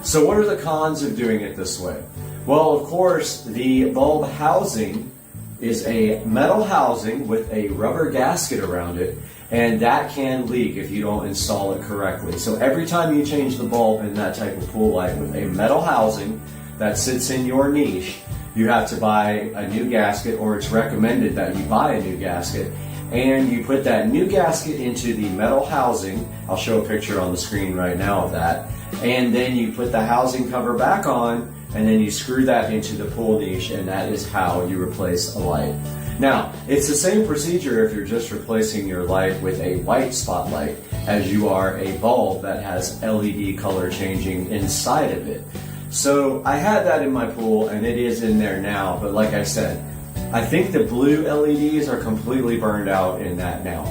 So what are the cons of doing it this way? Well, of course, the bulb housing is a metal housing with a rubber gasket around it, and that can leak if you don't install it correctly. So every time you change the bulb in that type of pool light with a metal housing that sits in your niche, you have to buy a new gasket, or it's recommended that you buy a new gasket. And you put that new gasket into the metal housing. I'll show a picture on the screen right now of that. And then you put the housing cover back on, and then you screw that into the pool niche, and that is how you replace a light. Now, it's the same procedure if you're just replacing your light with a white spotlight as you are a bulb that has LED color changing inside of it. So I had that in my pool, and it is in there now, but like I said, I think the blue LEDs are completely burned out in that now.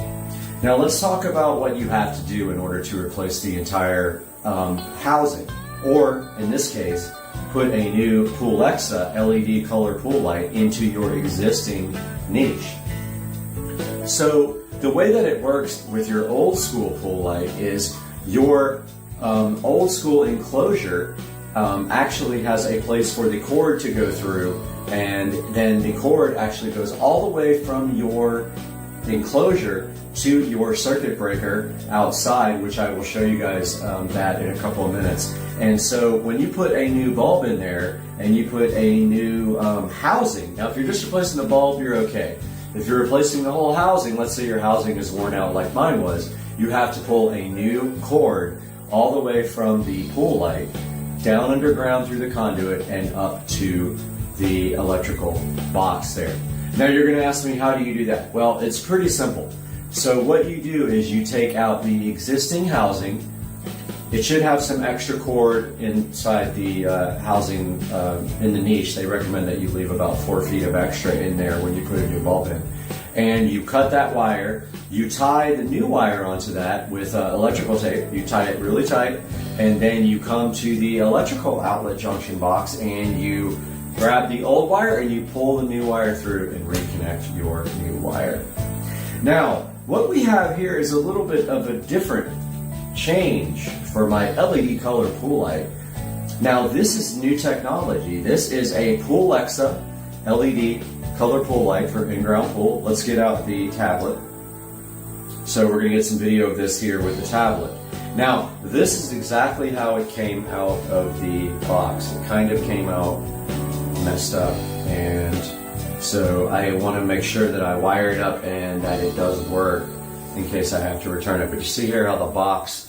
Now let's talk about what you have to do in order to replace the entire housing, or in this case, put a new Poolexa LED color pool light into your existing niche. So the way that it works with your old school pool light is your old school enclosure actually has a place for the cord to go through, and then the cord actually goes all the way from your enclosure to your circuit breaker outside, which I will show you guys that in a couple of minutes. And so when you put a new bulb in there and you put a new housing, now if you're just replacing the bulb, you're okay. If you're replacing the whole housing, let's say your housing is worn out like mine was, you have to pull a new cord all the way from the pool light down underground through the conduit and up to the electrical box there. Now you're going to ask me, how do you do that? Well, it's pretty simple. So what you do is you take out the existing housing. It should have some extra cord inside the housing in the niche. They recommend that you leave about 4 feet of extra in there when you put a new bulb in. And you cut that wire, you tie the new wire onto that with electrical tape, you tie it really tight, and then you come to the electrical outlet junction box and you grab the old wire and you pull the new wire through and reconnect your new wire. Now, what we have here is a little bit of a different change for my LED color pool light. Now, this is new technology. This is a Poolexa LED color pool light for in-ground pool. Let's get out the tablet. So we're going to get some video of this here with the tablet. Now, this is exactly how it came out of the box. It kind of came out messed up, and so I want to make sure that I wire it up and that it does work in case I have to return it. But you see here how the box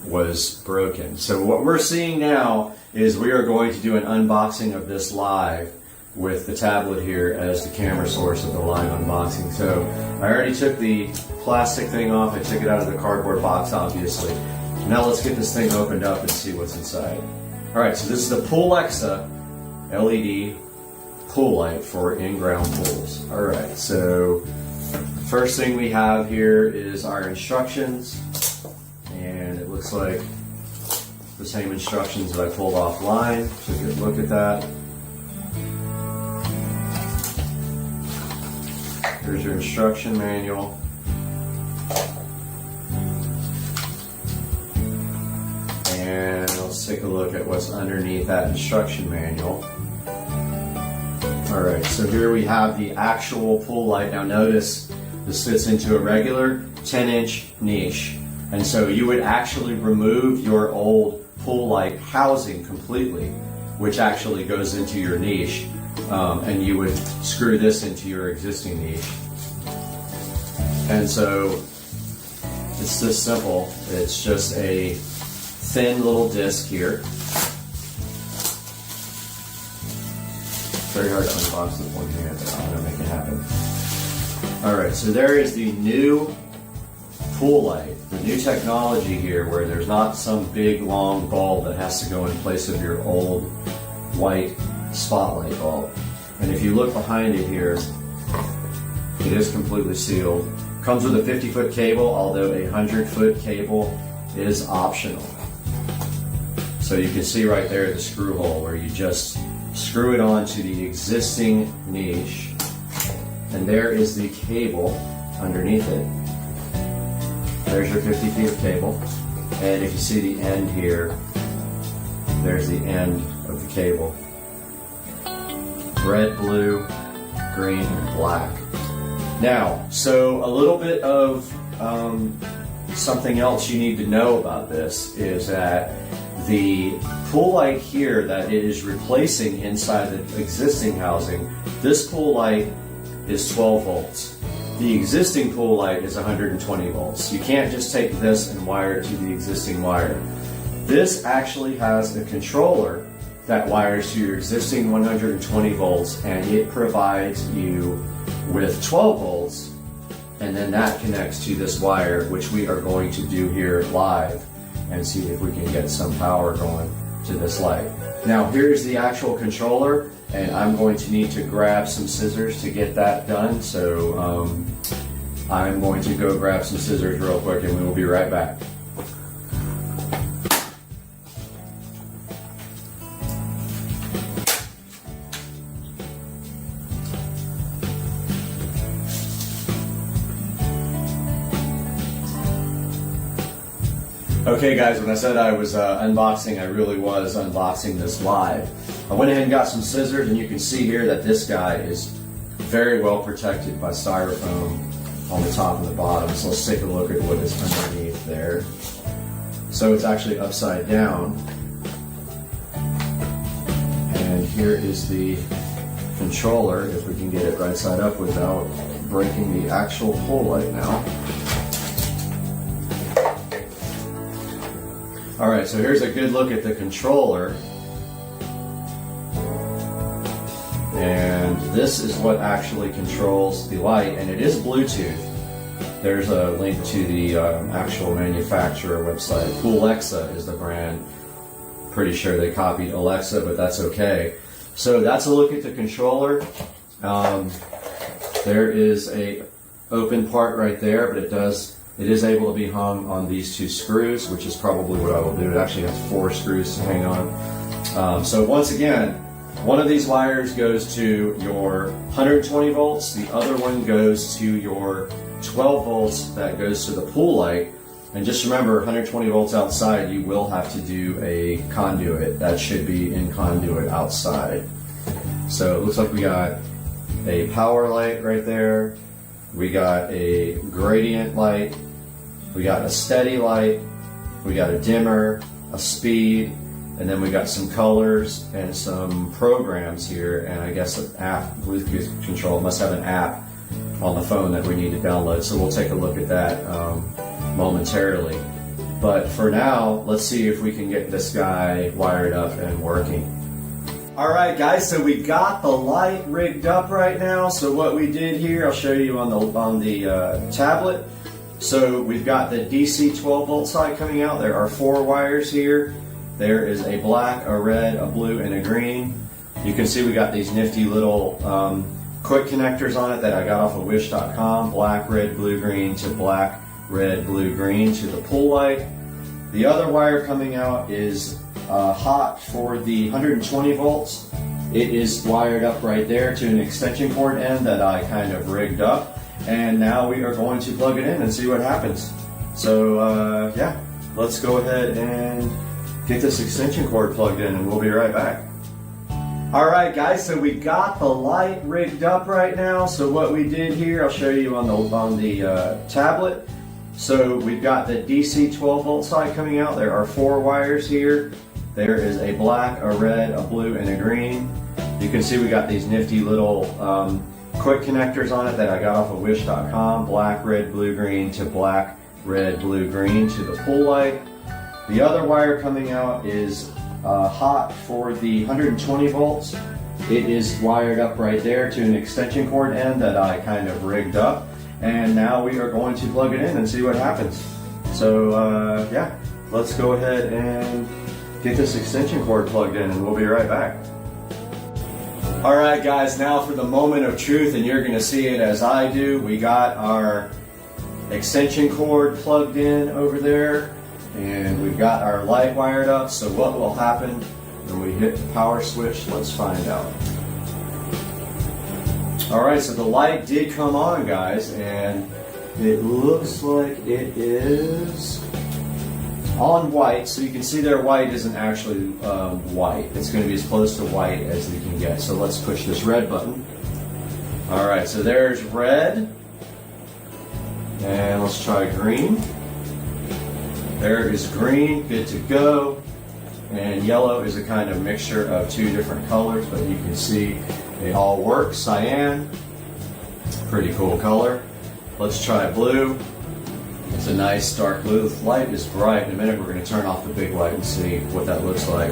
was broken. So what we're seeing now is we are going to do an unboxing of this live with the tablet here as the camera source of the live unboxing. So I already took the plastic thing off. I took it out of the cardboard box, obviously. Now let's get this thing opened up and see what's inside. All right, so this is the Poolexa LED pool light for in-ground pools. All right, so first thing we have here is our instructions, and it looks like the same instructions that I pulled offline. So a good look at that. Here's your instruction manual. And let's take a look at what's underneath that instruction manual. Alright, so here we have the actual pool light. Now notice this fits into a regular 10-inch niche And so you would actually remove your old pool light housing completely, which actually goes into your niche, and you would screw this into your existing niche. And so it's this simple. It's just a thin little disc here. Very hard to unbox with one hand, but I'm gonna make it happen. All right, so there is the new pool light, the new technology here where there's not some big long bulb that has to go in place of your old white spotlight bulb. And if you look behind it here, it is completely sealed. Comes with a 50-foot cable, although a 100-foot cable is optional. So you can see right there the screw hole where you just screw it onto the existing niche, and there is the cable underneath it. There's your 50 feet of cable, and if you see the end here, there's the end of the cable. Red, blue, green, and black. Now, so a little bit of something else you need to know about this is that the pool light here that it is replacing inside the existing housing, this pool light is 12 volts. The existing pool light is 120 volts. You can't just take this and wire it to the existing wire. This actually has a controller that wires to your existing 120 volts, and it provides you with 12 volts, and then that connects to this wire, which we are going to do here live and see if we can get some power going to this light. Now here's the actual controller, and I'm going to need to grab some scissors to get that done, so I'm going to go grab some scissors real quick and we will be right back. Okay guys, when I said I was unboxing, I really was unboxing this live. I went ahead and got some scissors, and you can see here that this guy is very well protected by styrofoam on the top and the bottom. So let's take a look at what is underneath there. So it's actually upside down. And here is the controller, if we can get it right side up without breaking the actual pool light now. All right, so here's a good look at the controller. And this is what actually controls the light, and it is Bluetooth. There's a link to the actual manufacturer website. Alexa is the brand. Pretty sure they copied Alexa, but that's okay. So that's a look at the controller. There is a open part right there, but it is able to be hung on these two screws, which is probably what I will do. It actually has 4 screws to hang on. So once again, one of these wires goes to your 120 volts, the other one goes to your 12 volts that goes to the pool light. And just remember, 120 volts outside, you will have to do a conduit. That should be in conduit outside. So it looks like we got a power light right there. We got a gradient light. We got a steady light. We got a dimmer, a speed, and then we got some colors and some programs here, and I guess an app, Bluetooth control. It must have an app on the phone that we need to download, so we'll take a look at that momentarily. But for now, let's see if we can get this guy wired up and working. All right, guys, so we got the light rigged up right now. So what we did here, I'll show you on the tablet. So we've got the DC 12 volt side coming out. There are 4 wires here. There is a black, a red, a blue, and a green. You can see we got these nifty little quick connectors on it that I got off of wish.com. Black, red, blue, green to black, red, blue, green to the pool light. The other wire coming out is hot for the 120 volts. It is wired up right there to an extension cord end that I kind of rigged up. And now we are going to plug it in and see what happens. So yeah, let's go ahead and get this extension cord plugged in, and we'll be right back. All right, guys, so we got the light rigged up right now. So what we did here, I'll show you on the tablet. So we've got the DC 12 volt side coming out. There are 4 wires here. There is a black, a red, a blue, and a green. You can see we got these nifty little quick connectors on it that I got off of wish.com. Black, red, blue, green to black, red, blue, green to the pool light. The other wire coming out is hot for the 120 volts. It is wired up right there to an extension cord end that I kind of rigged up. And now we are going to plug it in and see what happens. So yeah, let's go ahead and get this extension cord plugged in and we'll be right back. All right guys, now for the moment of truth, and you're gonna see it as I do. We got our extension cord plugged in over there and we've got our light wired up. So what will happen when we hit the power switch? Let's find out. All right, so the light did come on, guys, and it looks like it is on white. So you can see there white isn't actually white. It's going to be as close to white as we can get. So let's push this red button. All right, so there's red. And let's try green. There is green, good to go. And yellow is a kind of mixture of 2 different colors, but you can see it all works. Cyan, pretty cool color. Let's try blue. It's a nice dark blue. The light is bright. In a minute we're going to turn off the big light and see what that looks like.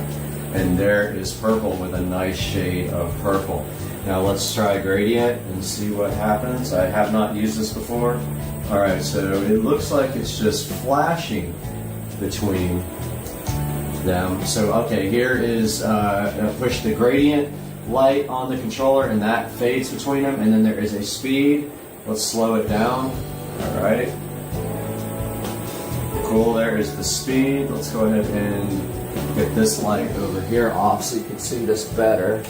And there is purple with a nice shade of purple. Now let's try gradient and see what happens. I have not used this before. Alright, so it looks like it's just flashing between them. So okay, here is push the gradient light on the controller and that fades between them, and then there is a speed. Let's slow it down. All right, cool, there is the speed. Let's go ahead and get this light over here off so you can see this better.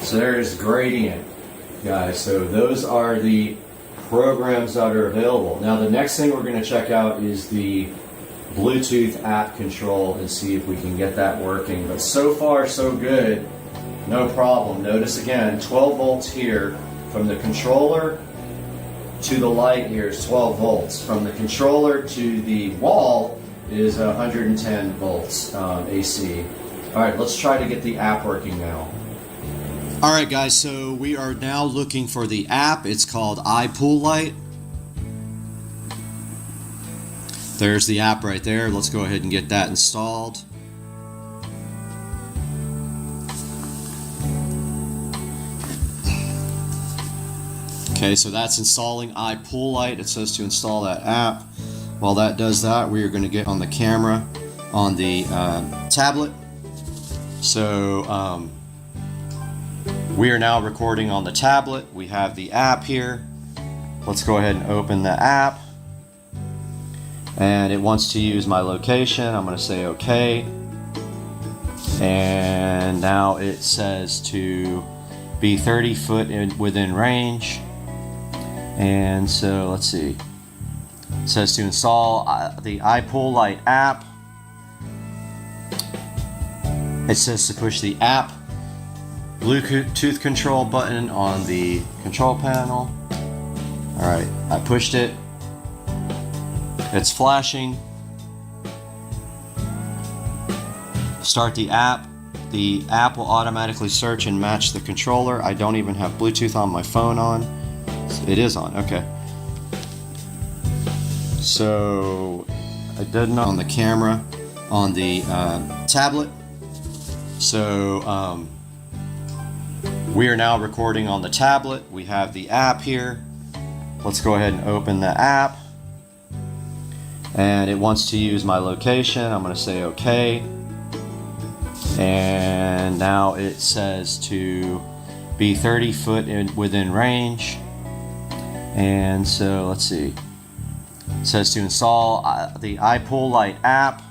So there's gradient, guys. So those are the programs that are available. Now the next thing we're going to check out is the Bluetooth app control and see if we can get that working. But so far so good, no problem. Notice again, 12 volts here from the controller to the light here is 12 volts. From the controller to the wall is 110 volts AC. All right, let's try to get the app working now. All right guys, so we are now looking for the app. It's called iPoolLight. There's the app right there. Let's go ahead and get that installed. Okay, so that's installing iPoolLight. It says to install that app. While that does that, we are going to get on the camera on the tablet. So we are now recording on the tablet. We have the app here. Let's go ahead and open the app. And it wants to use my location. I'm going to say OK. And now it says to be 30 foot within range. And so let's see. It says to install the iPoolLight app. It says to push the app Bluetooth control button on the control panel. Alright, I pushed it. It's flashing. Start the app. The app will automatically search and match the controller. I don't even have Bluetooth on my phone on. It is on, okay. So I did not on the camera on the tablet. So we are now recording on the tablet. We have the app here. Let's go ahead and open the app. And it wants to use my location. I'm going to say OK. And now it says to be 30 foot within range. And so let's see. It says to install the iPoolLight app.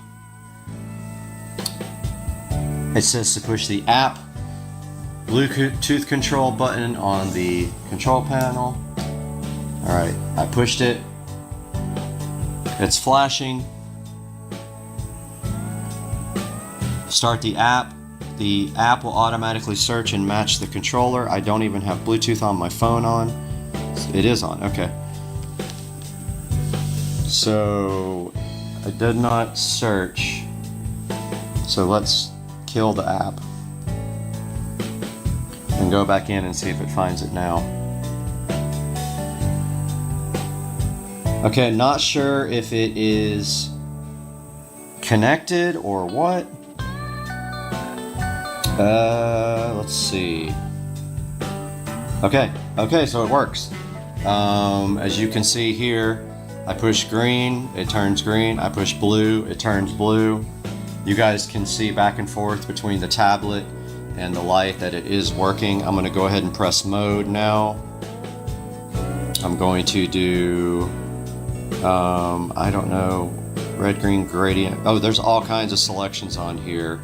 It says to push the app Bluetooth control button on the control panel. Alright, I pushed it. It's flashing. Start the app. The app will automatically search and match the controller. I don't even have Bluetooth on my phone on. It is on, okay. So I did not search. So let's kill the app and go back in and see if it finds it now. Okay, not sure if it is connected or what. Let's see. Okay, so it works. As you can see here, I push green, it turns green. I push blue, it turns blue. You guys can see back and forth between the tablet and the light that it is working. I'm gonna go ahead and press mode now. I'm going to do, I don't know, red, green, gradient. Oh, there's all kinds of selections on here.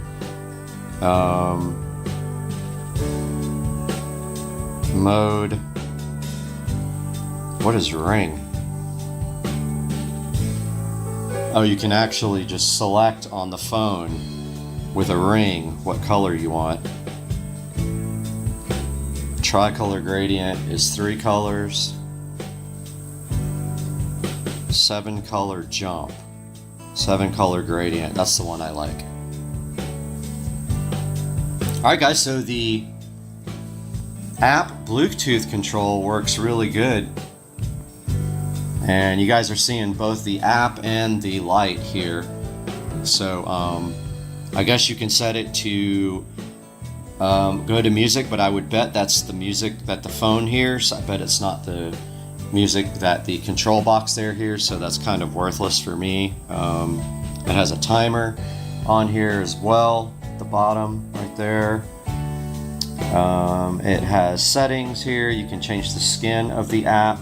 Mode. What is ring? Oh, you can actually just select on the phone with a ring what color you want. Tricolor gradient is 3 colors. 7 color jump. 7 color gradient. That's the one I like. Alright guys, so the app Bluetooth control works really good. And you guys are seeing both the app and the light here. So I guess you can set it to go to music, but I would bet that's the music that the phone hears. I bet it's not the music that the control box there hears, so that's kind of worthless for me. It has a timer on here as well, at the bottom right there. It has settings here. You can change the skin of the app.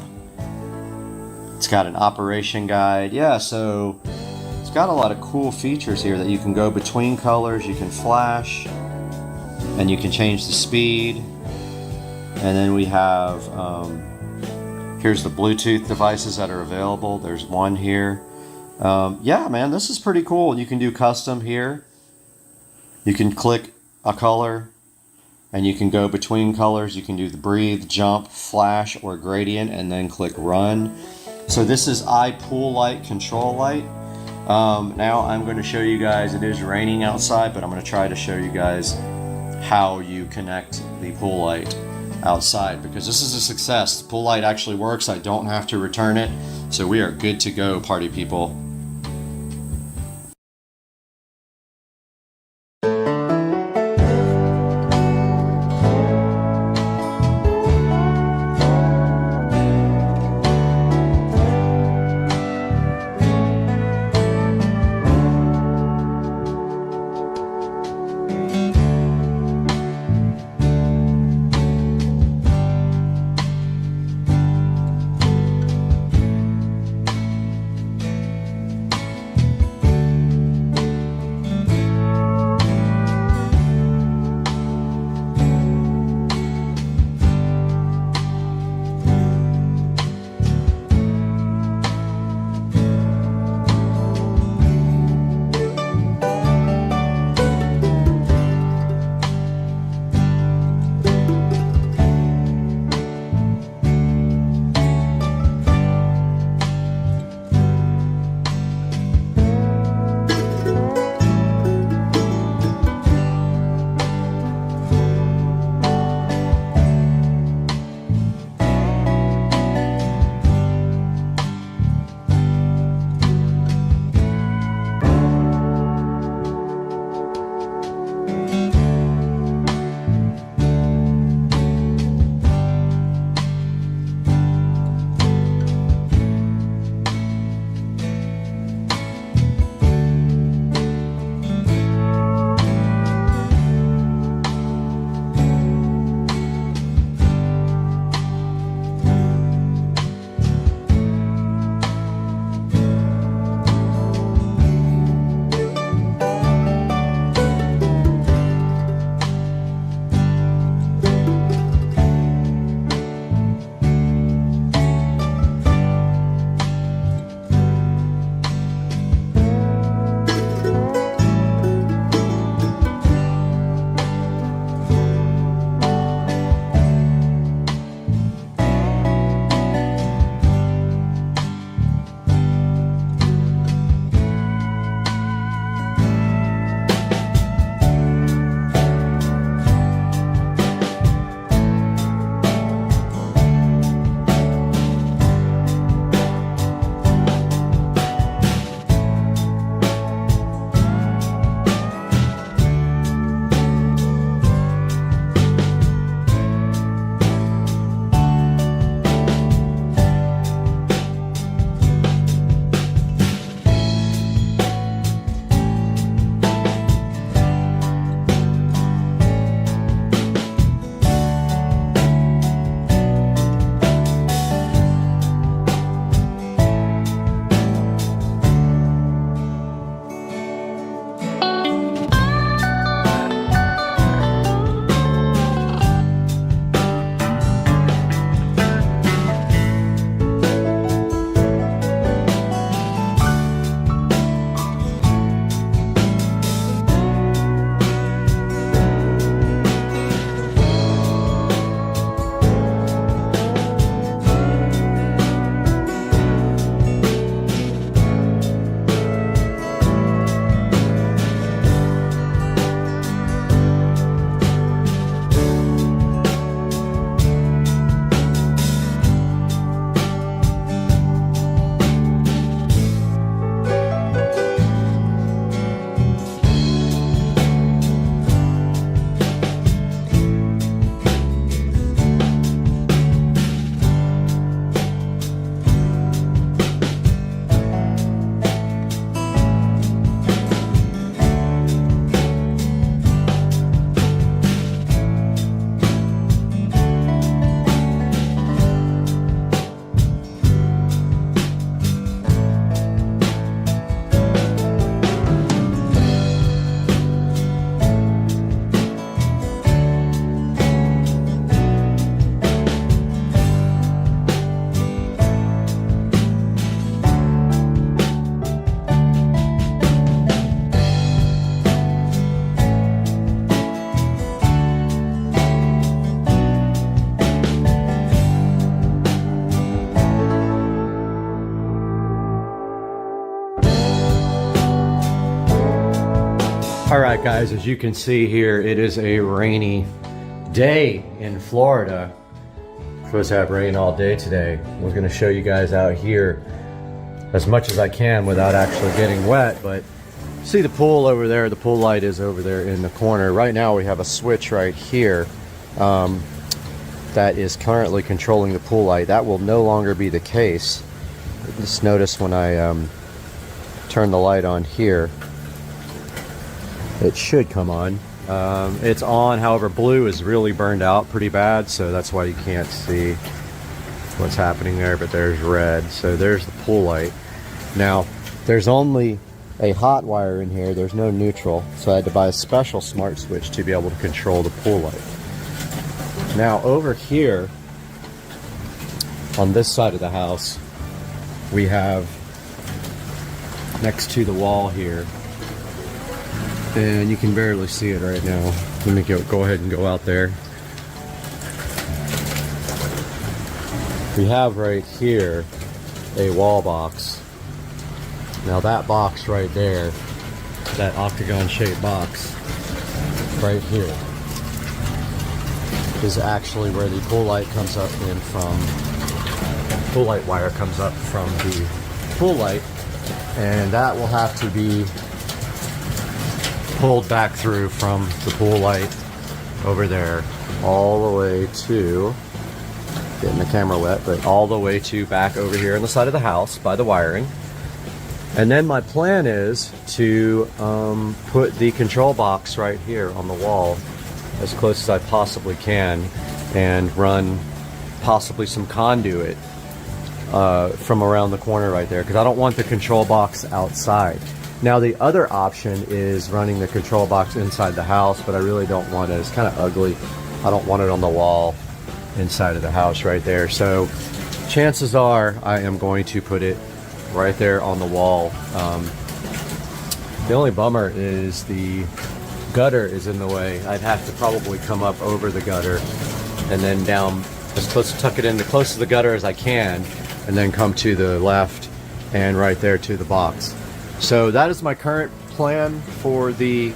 It's got an operation guide. Yeah, so it's got a lot of cool features here that you can go between colors, you can flash, and you can change the speed. And then we have, here's the Bluetooth devices that are available. There's one here. Yeah, man, this is pretty cool. You can do custom here. You can click a color, and you can go between colors. You can do the breathe, jump, flash, or gradient, and then click run. So this is iPool light, control light. Now I'm going to show you guys, it is raining outside, but I'm going to try to show you guys how you connect the pool light outside, because this is a success. The pool light actually works. I don't have to return it. So we are good to go, party people. All right, guys, as you can see here, it is a rainy day in Florida. We're supposed to have rain all day today. We're going to show you guys out here as much as I can without actually getting wet, but see the pool over there? The pool light is over there in the corner. Right now we have a switch right here that is currently controlling the pool light. That will no longer be the case. Just notice when I turn the light on here, it should come on. It's on, however, blue is really burned out pretty bad, so that's why you can't see what's happening there, but there's red. So there's the pool light. Now, there's only a hot wire in here, there's no neutral, so I had to buy a special smart switch to be able to control the pool light. Now, over here, on this side of the house, we have, next to the wall here, and you can barely see it right now. Let me go ahead and go out there. We have right here a wall box. Now that box right there, that octagon shaped box right here, is actually where the pool light comes up in from. Pool light wire comes up from the pool light, and that will have to be pulled back through from the pool light over there all the way to, getting the camera wet, but all the way to back over here on the side of the house by the wiring. And then my plan is to put the control box right here on the wall as close as I possibly can and run possibly some conduit from around the corner right there, because I don't want the control box outside. Now the other option is running the control box inside the house, but I really don't want it. It's kind of ugly. I don't want it on the wall inside of the house right there. So chances are I am going to put it right there on the wall. The only bummer is the gutter is in the way. I'd have to probably come up over the gutter and then down as close to tuck it in the close to the gutter as I can, and then come to the left and right there to the box. So that is my current plan for the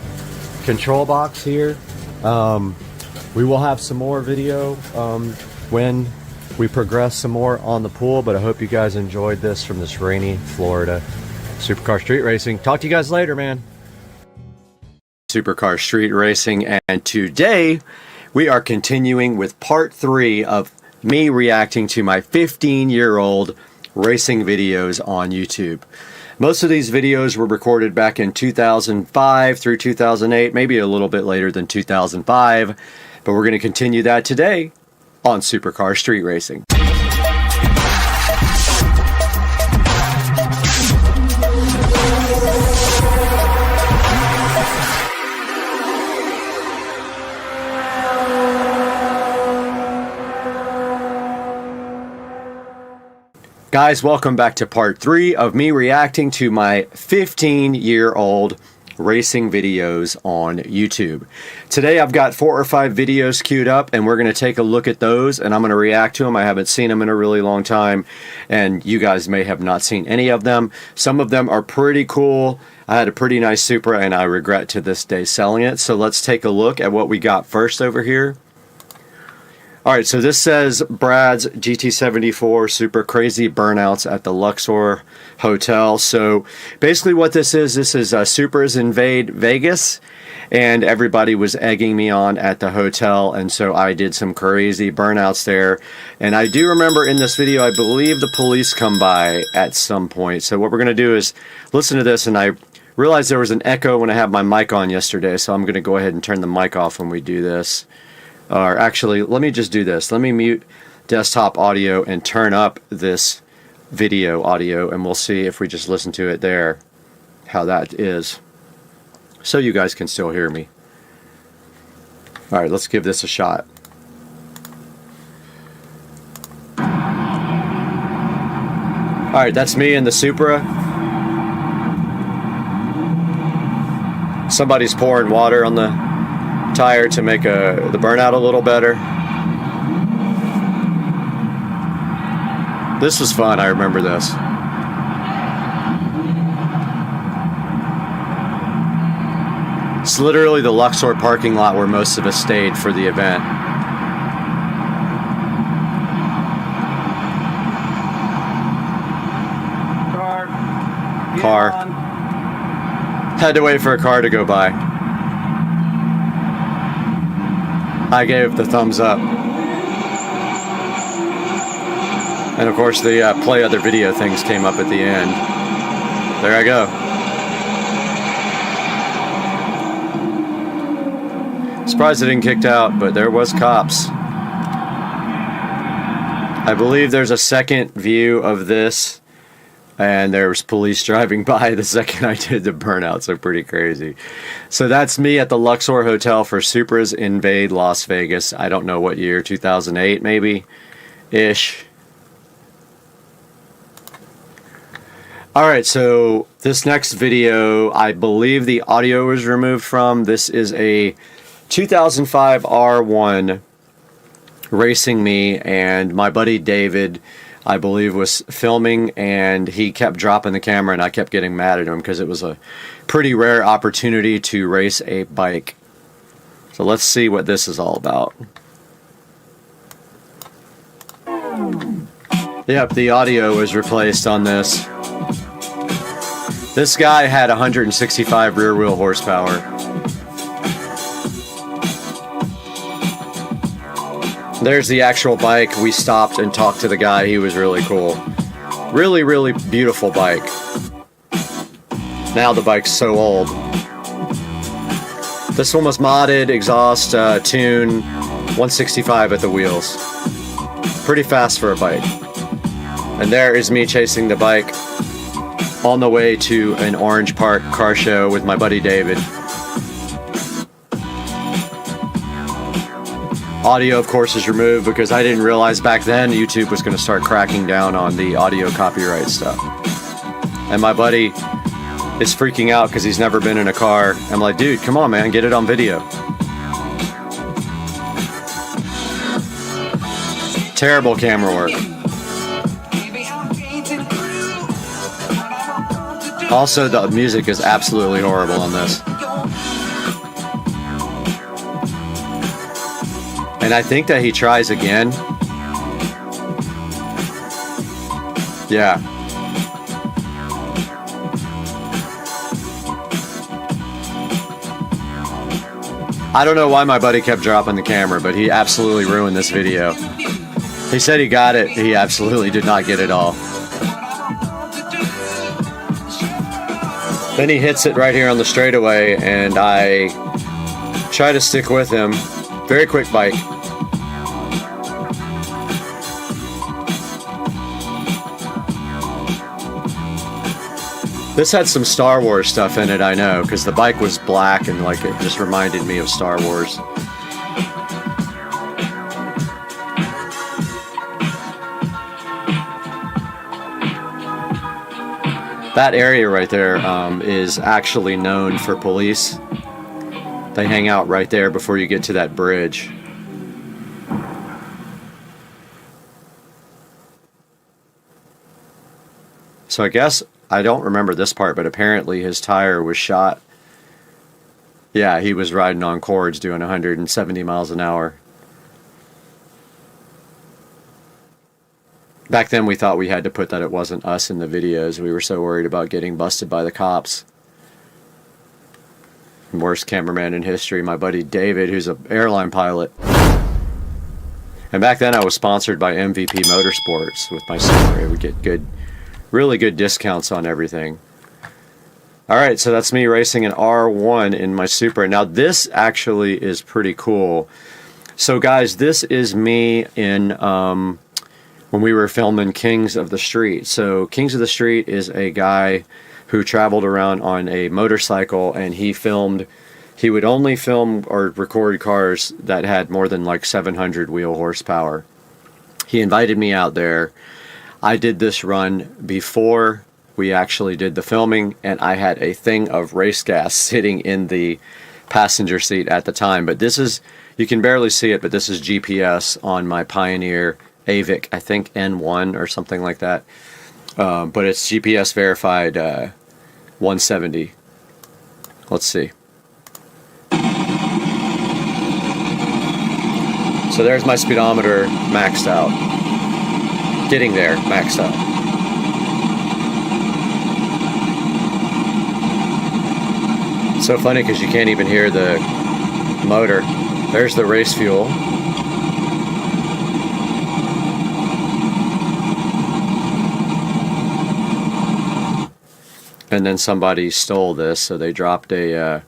control box here. We will have some more video when we progress some more on the pool, but I hope you guys enjoyed this from this rainy Florida Supercar Street Racing. Talk to you guys later, man. Supercar Street Racing, and today we are continuing with part 3 of me reacting to my 15-year-old racing videos on YouTube. Most of these videos were recorded back in 2005 through 2008, maybe a little bit later than 2005, but we're going to continue that today on Supercar Street Racing. Guys, welcome back to part 3 of me reacting to my 15-year-old racing videos on YouTube. Today I've got 4 or 5 videos queued up, and we're going to take a look at those, and I'm going to react to them. I haven't seen them in a really long time, and you guys may have not seen any of them. Some of them are pretty cool. I had a pretty nice Supra, and I regret to this day selling it. So let's take a look at what we got first over here. Alright, so this says Brad's GT74 Super Crazy Burnouts at the Luxor Hotel. So basically what this is Supras Invade Vegas, and everybody was egging me on at the hotel, and so I did some crazy burnouts there. And I do remember in this video, I believe the police come by at some point. So what we're going to do is listen to this, and I realized there was an echo when I had my mic on yesterday, so I'm going to go ahead and turn the mic off when we do this. Or actually, let me just do this. Let me mute desktop audio and turn up this video audio, and we'll see if we just listen to it there, how that is, so you guys can still hear me. Alright, let's give this a shot. Alright, that's me in the Supra. Somebody's pouring water on the tire to make the burnout a little better. This was fun, I remember this. is literally the Luxor parking lot where most of us stayed for the event. Car. Had to wait for a car to go by. I gave the thumbs up. And of course the play other video things came up at the end. There I go. Surprised it didn't kicked out, but there was cops. I believe there's a second view of this, and there was police driving by the second I did the burnout, so pretty crazy. So that's me at the Luxor Hotel for Supra's Invade Las Vegas. I don't know what year, 2008 maybe, ish. Alright, so this next video, I believe the audio was removed from. This is a 2005 R1 racing me, and my buddy David, I believe, was filming, and he kept dropping the camera, and I kept getting mad at him because it was a pretty rare opportunity to race a bike. So let's see what this is all about. Yep, the audio was replaced on this. This guy had 165 rear wheel horsepower. There's the actual bike. We stopped and talked to the guy. He was really cool. Really, really beautiful bike. Now the bike's so old. This one was modded, exhaust, tune, 165 at the wheels. Pretty fast for a bike. And there is me chasing the bike on the way to an Orange Park car show with my buddy David. Audio, of course, is removed because I didn't realize back then YouTube was going to start cracking down on the audio copyright stuff. And my buddy is freaking out because he's never been in a car. I'm like, dude, come on, man, get it on video. Terrible camera work. Also, the music is absolutely horrible on this. And I think that he tries again. Yeah. I don't know why my buddy kept dropping the camera, but he absolutely ruined this video. He said he got it. He absolutely did not get it all. Then he hits it right here on the straightaway, and I try to stick with him. Very quick bike. This had some Star Wars stuff in it, I know, because the bike was black and like it just reminded me of Star Wars. That area right there is actually known for police. They hang out right there before you get to that bridge. So I guess, I don't remember this part, but apparently his tire was shot. Yeah, he was riding on cords doing 170 miles an hour. Back then we thought we had to put that it wasn't us in the videos. We were so worried about getting busted by the cops. Worst cameraman in history, my buddy David, who's an airline pilot. And back then I was sponsored by MVP Motorsports with my Supra. We get good, really good discounts on everything. Alright, so that's me racing an R1 in my Supra. Now this actually is pretty cool. So guys, this is me in when we were filming Kings of the Street. So Kings of the Street is a guy who traveled around on a motorcycle, and he would only film or record cars that had more than like 700 wheel horsepower. He invited me out there. I did this run before we actually did the filming, and I had a thing of race gas sitting in the passenger seat at the time. But this is, you can barely see it, but this is GPS on my Pioneer AVIC, I think N1 or something like that. But it's GPS verified 170. Let's see. So there's my speedometer maxed out. Getting there, maxed out. So funny because you can't even hear the motor. There's the race fuel. And then somebody stole this, so they dropped a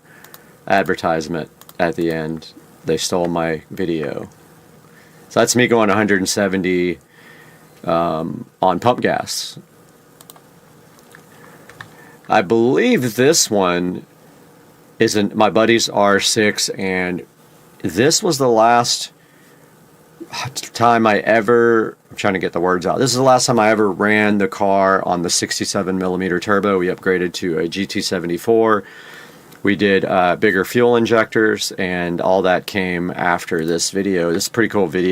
advertisement at the end. They stole my video. So that's me going 170 on pump gas. I believe this one isn't my buddy's R6, and this was the last time I ever, I'm trying to get the words out. This is the last time I ever ran the car on the 67mm turbo. We upgraded to a GT74. We did bigger fuel injectors, and all that came after this video. This is a pretty cool video.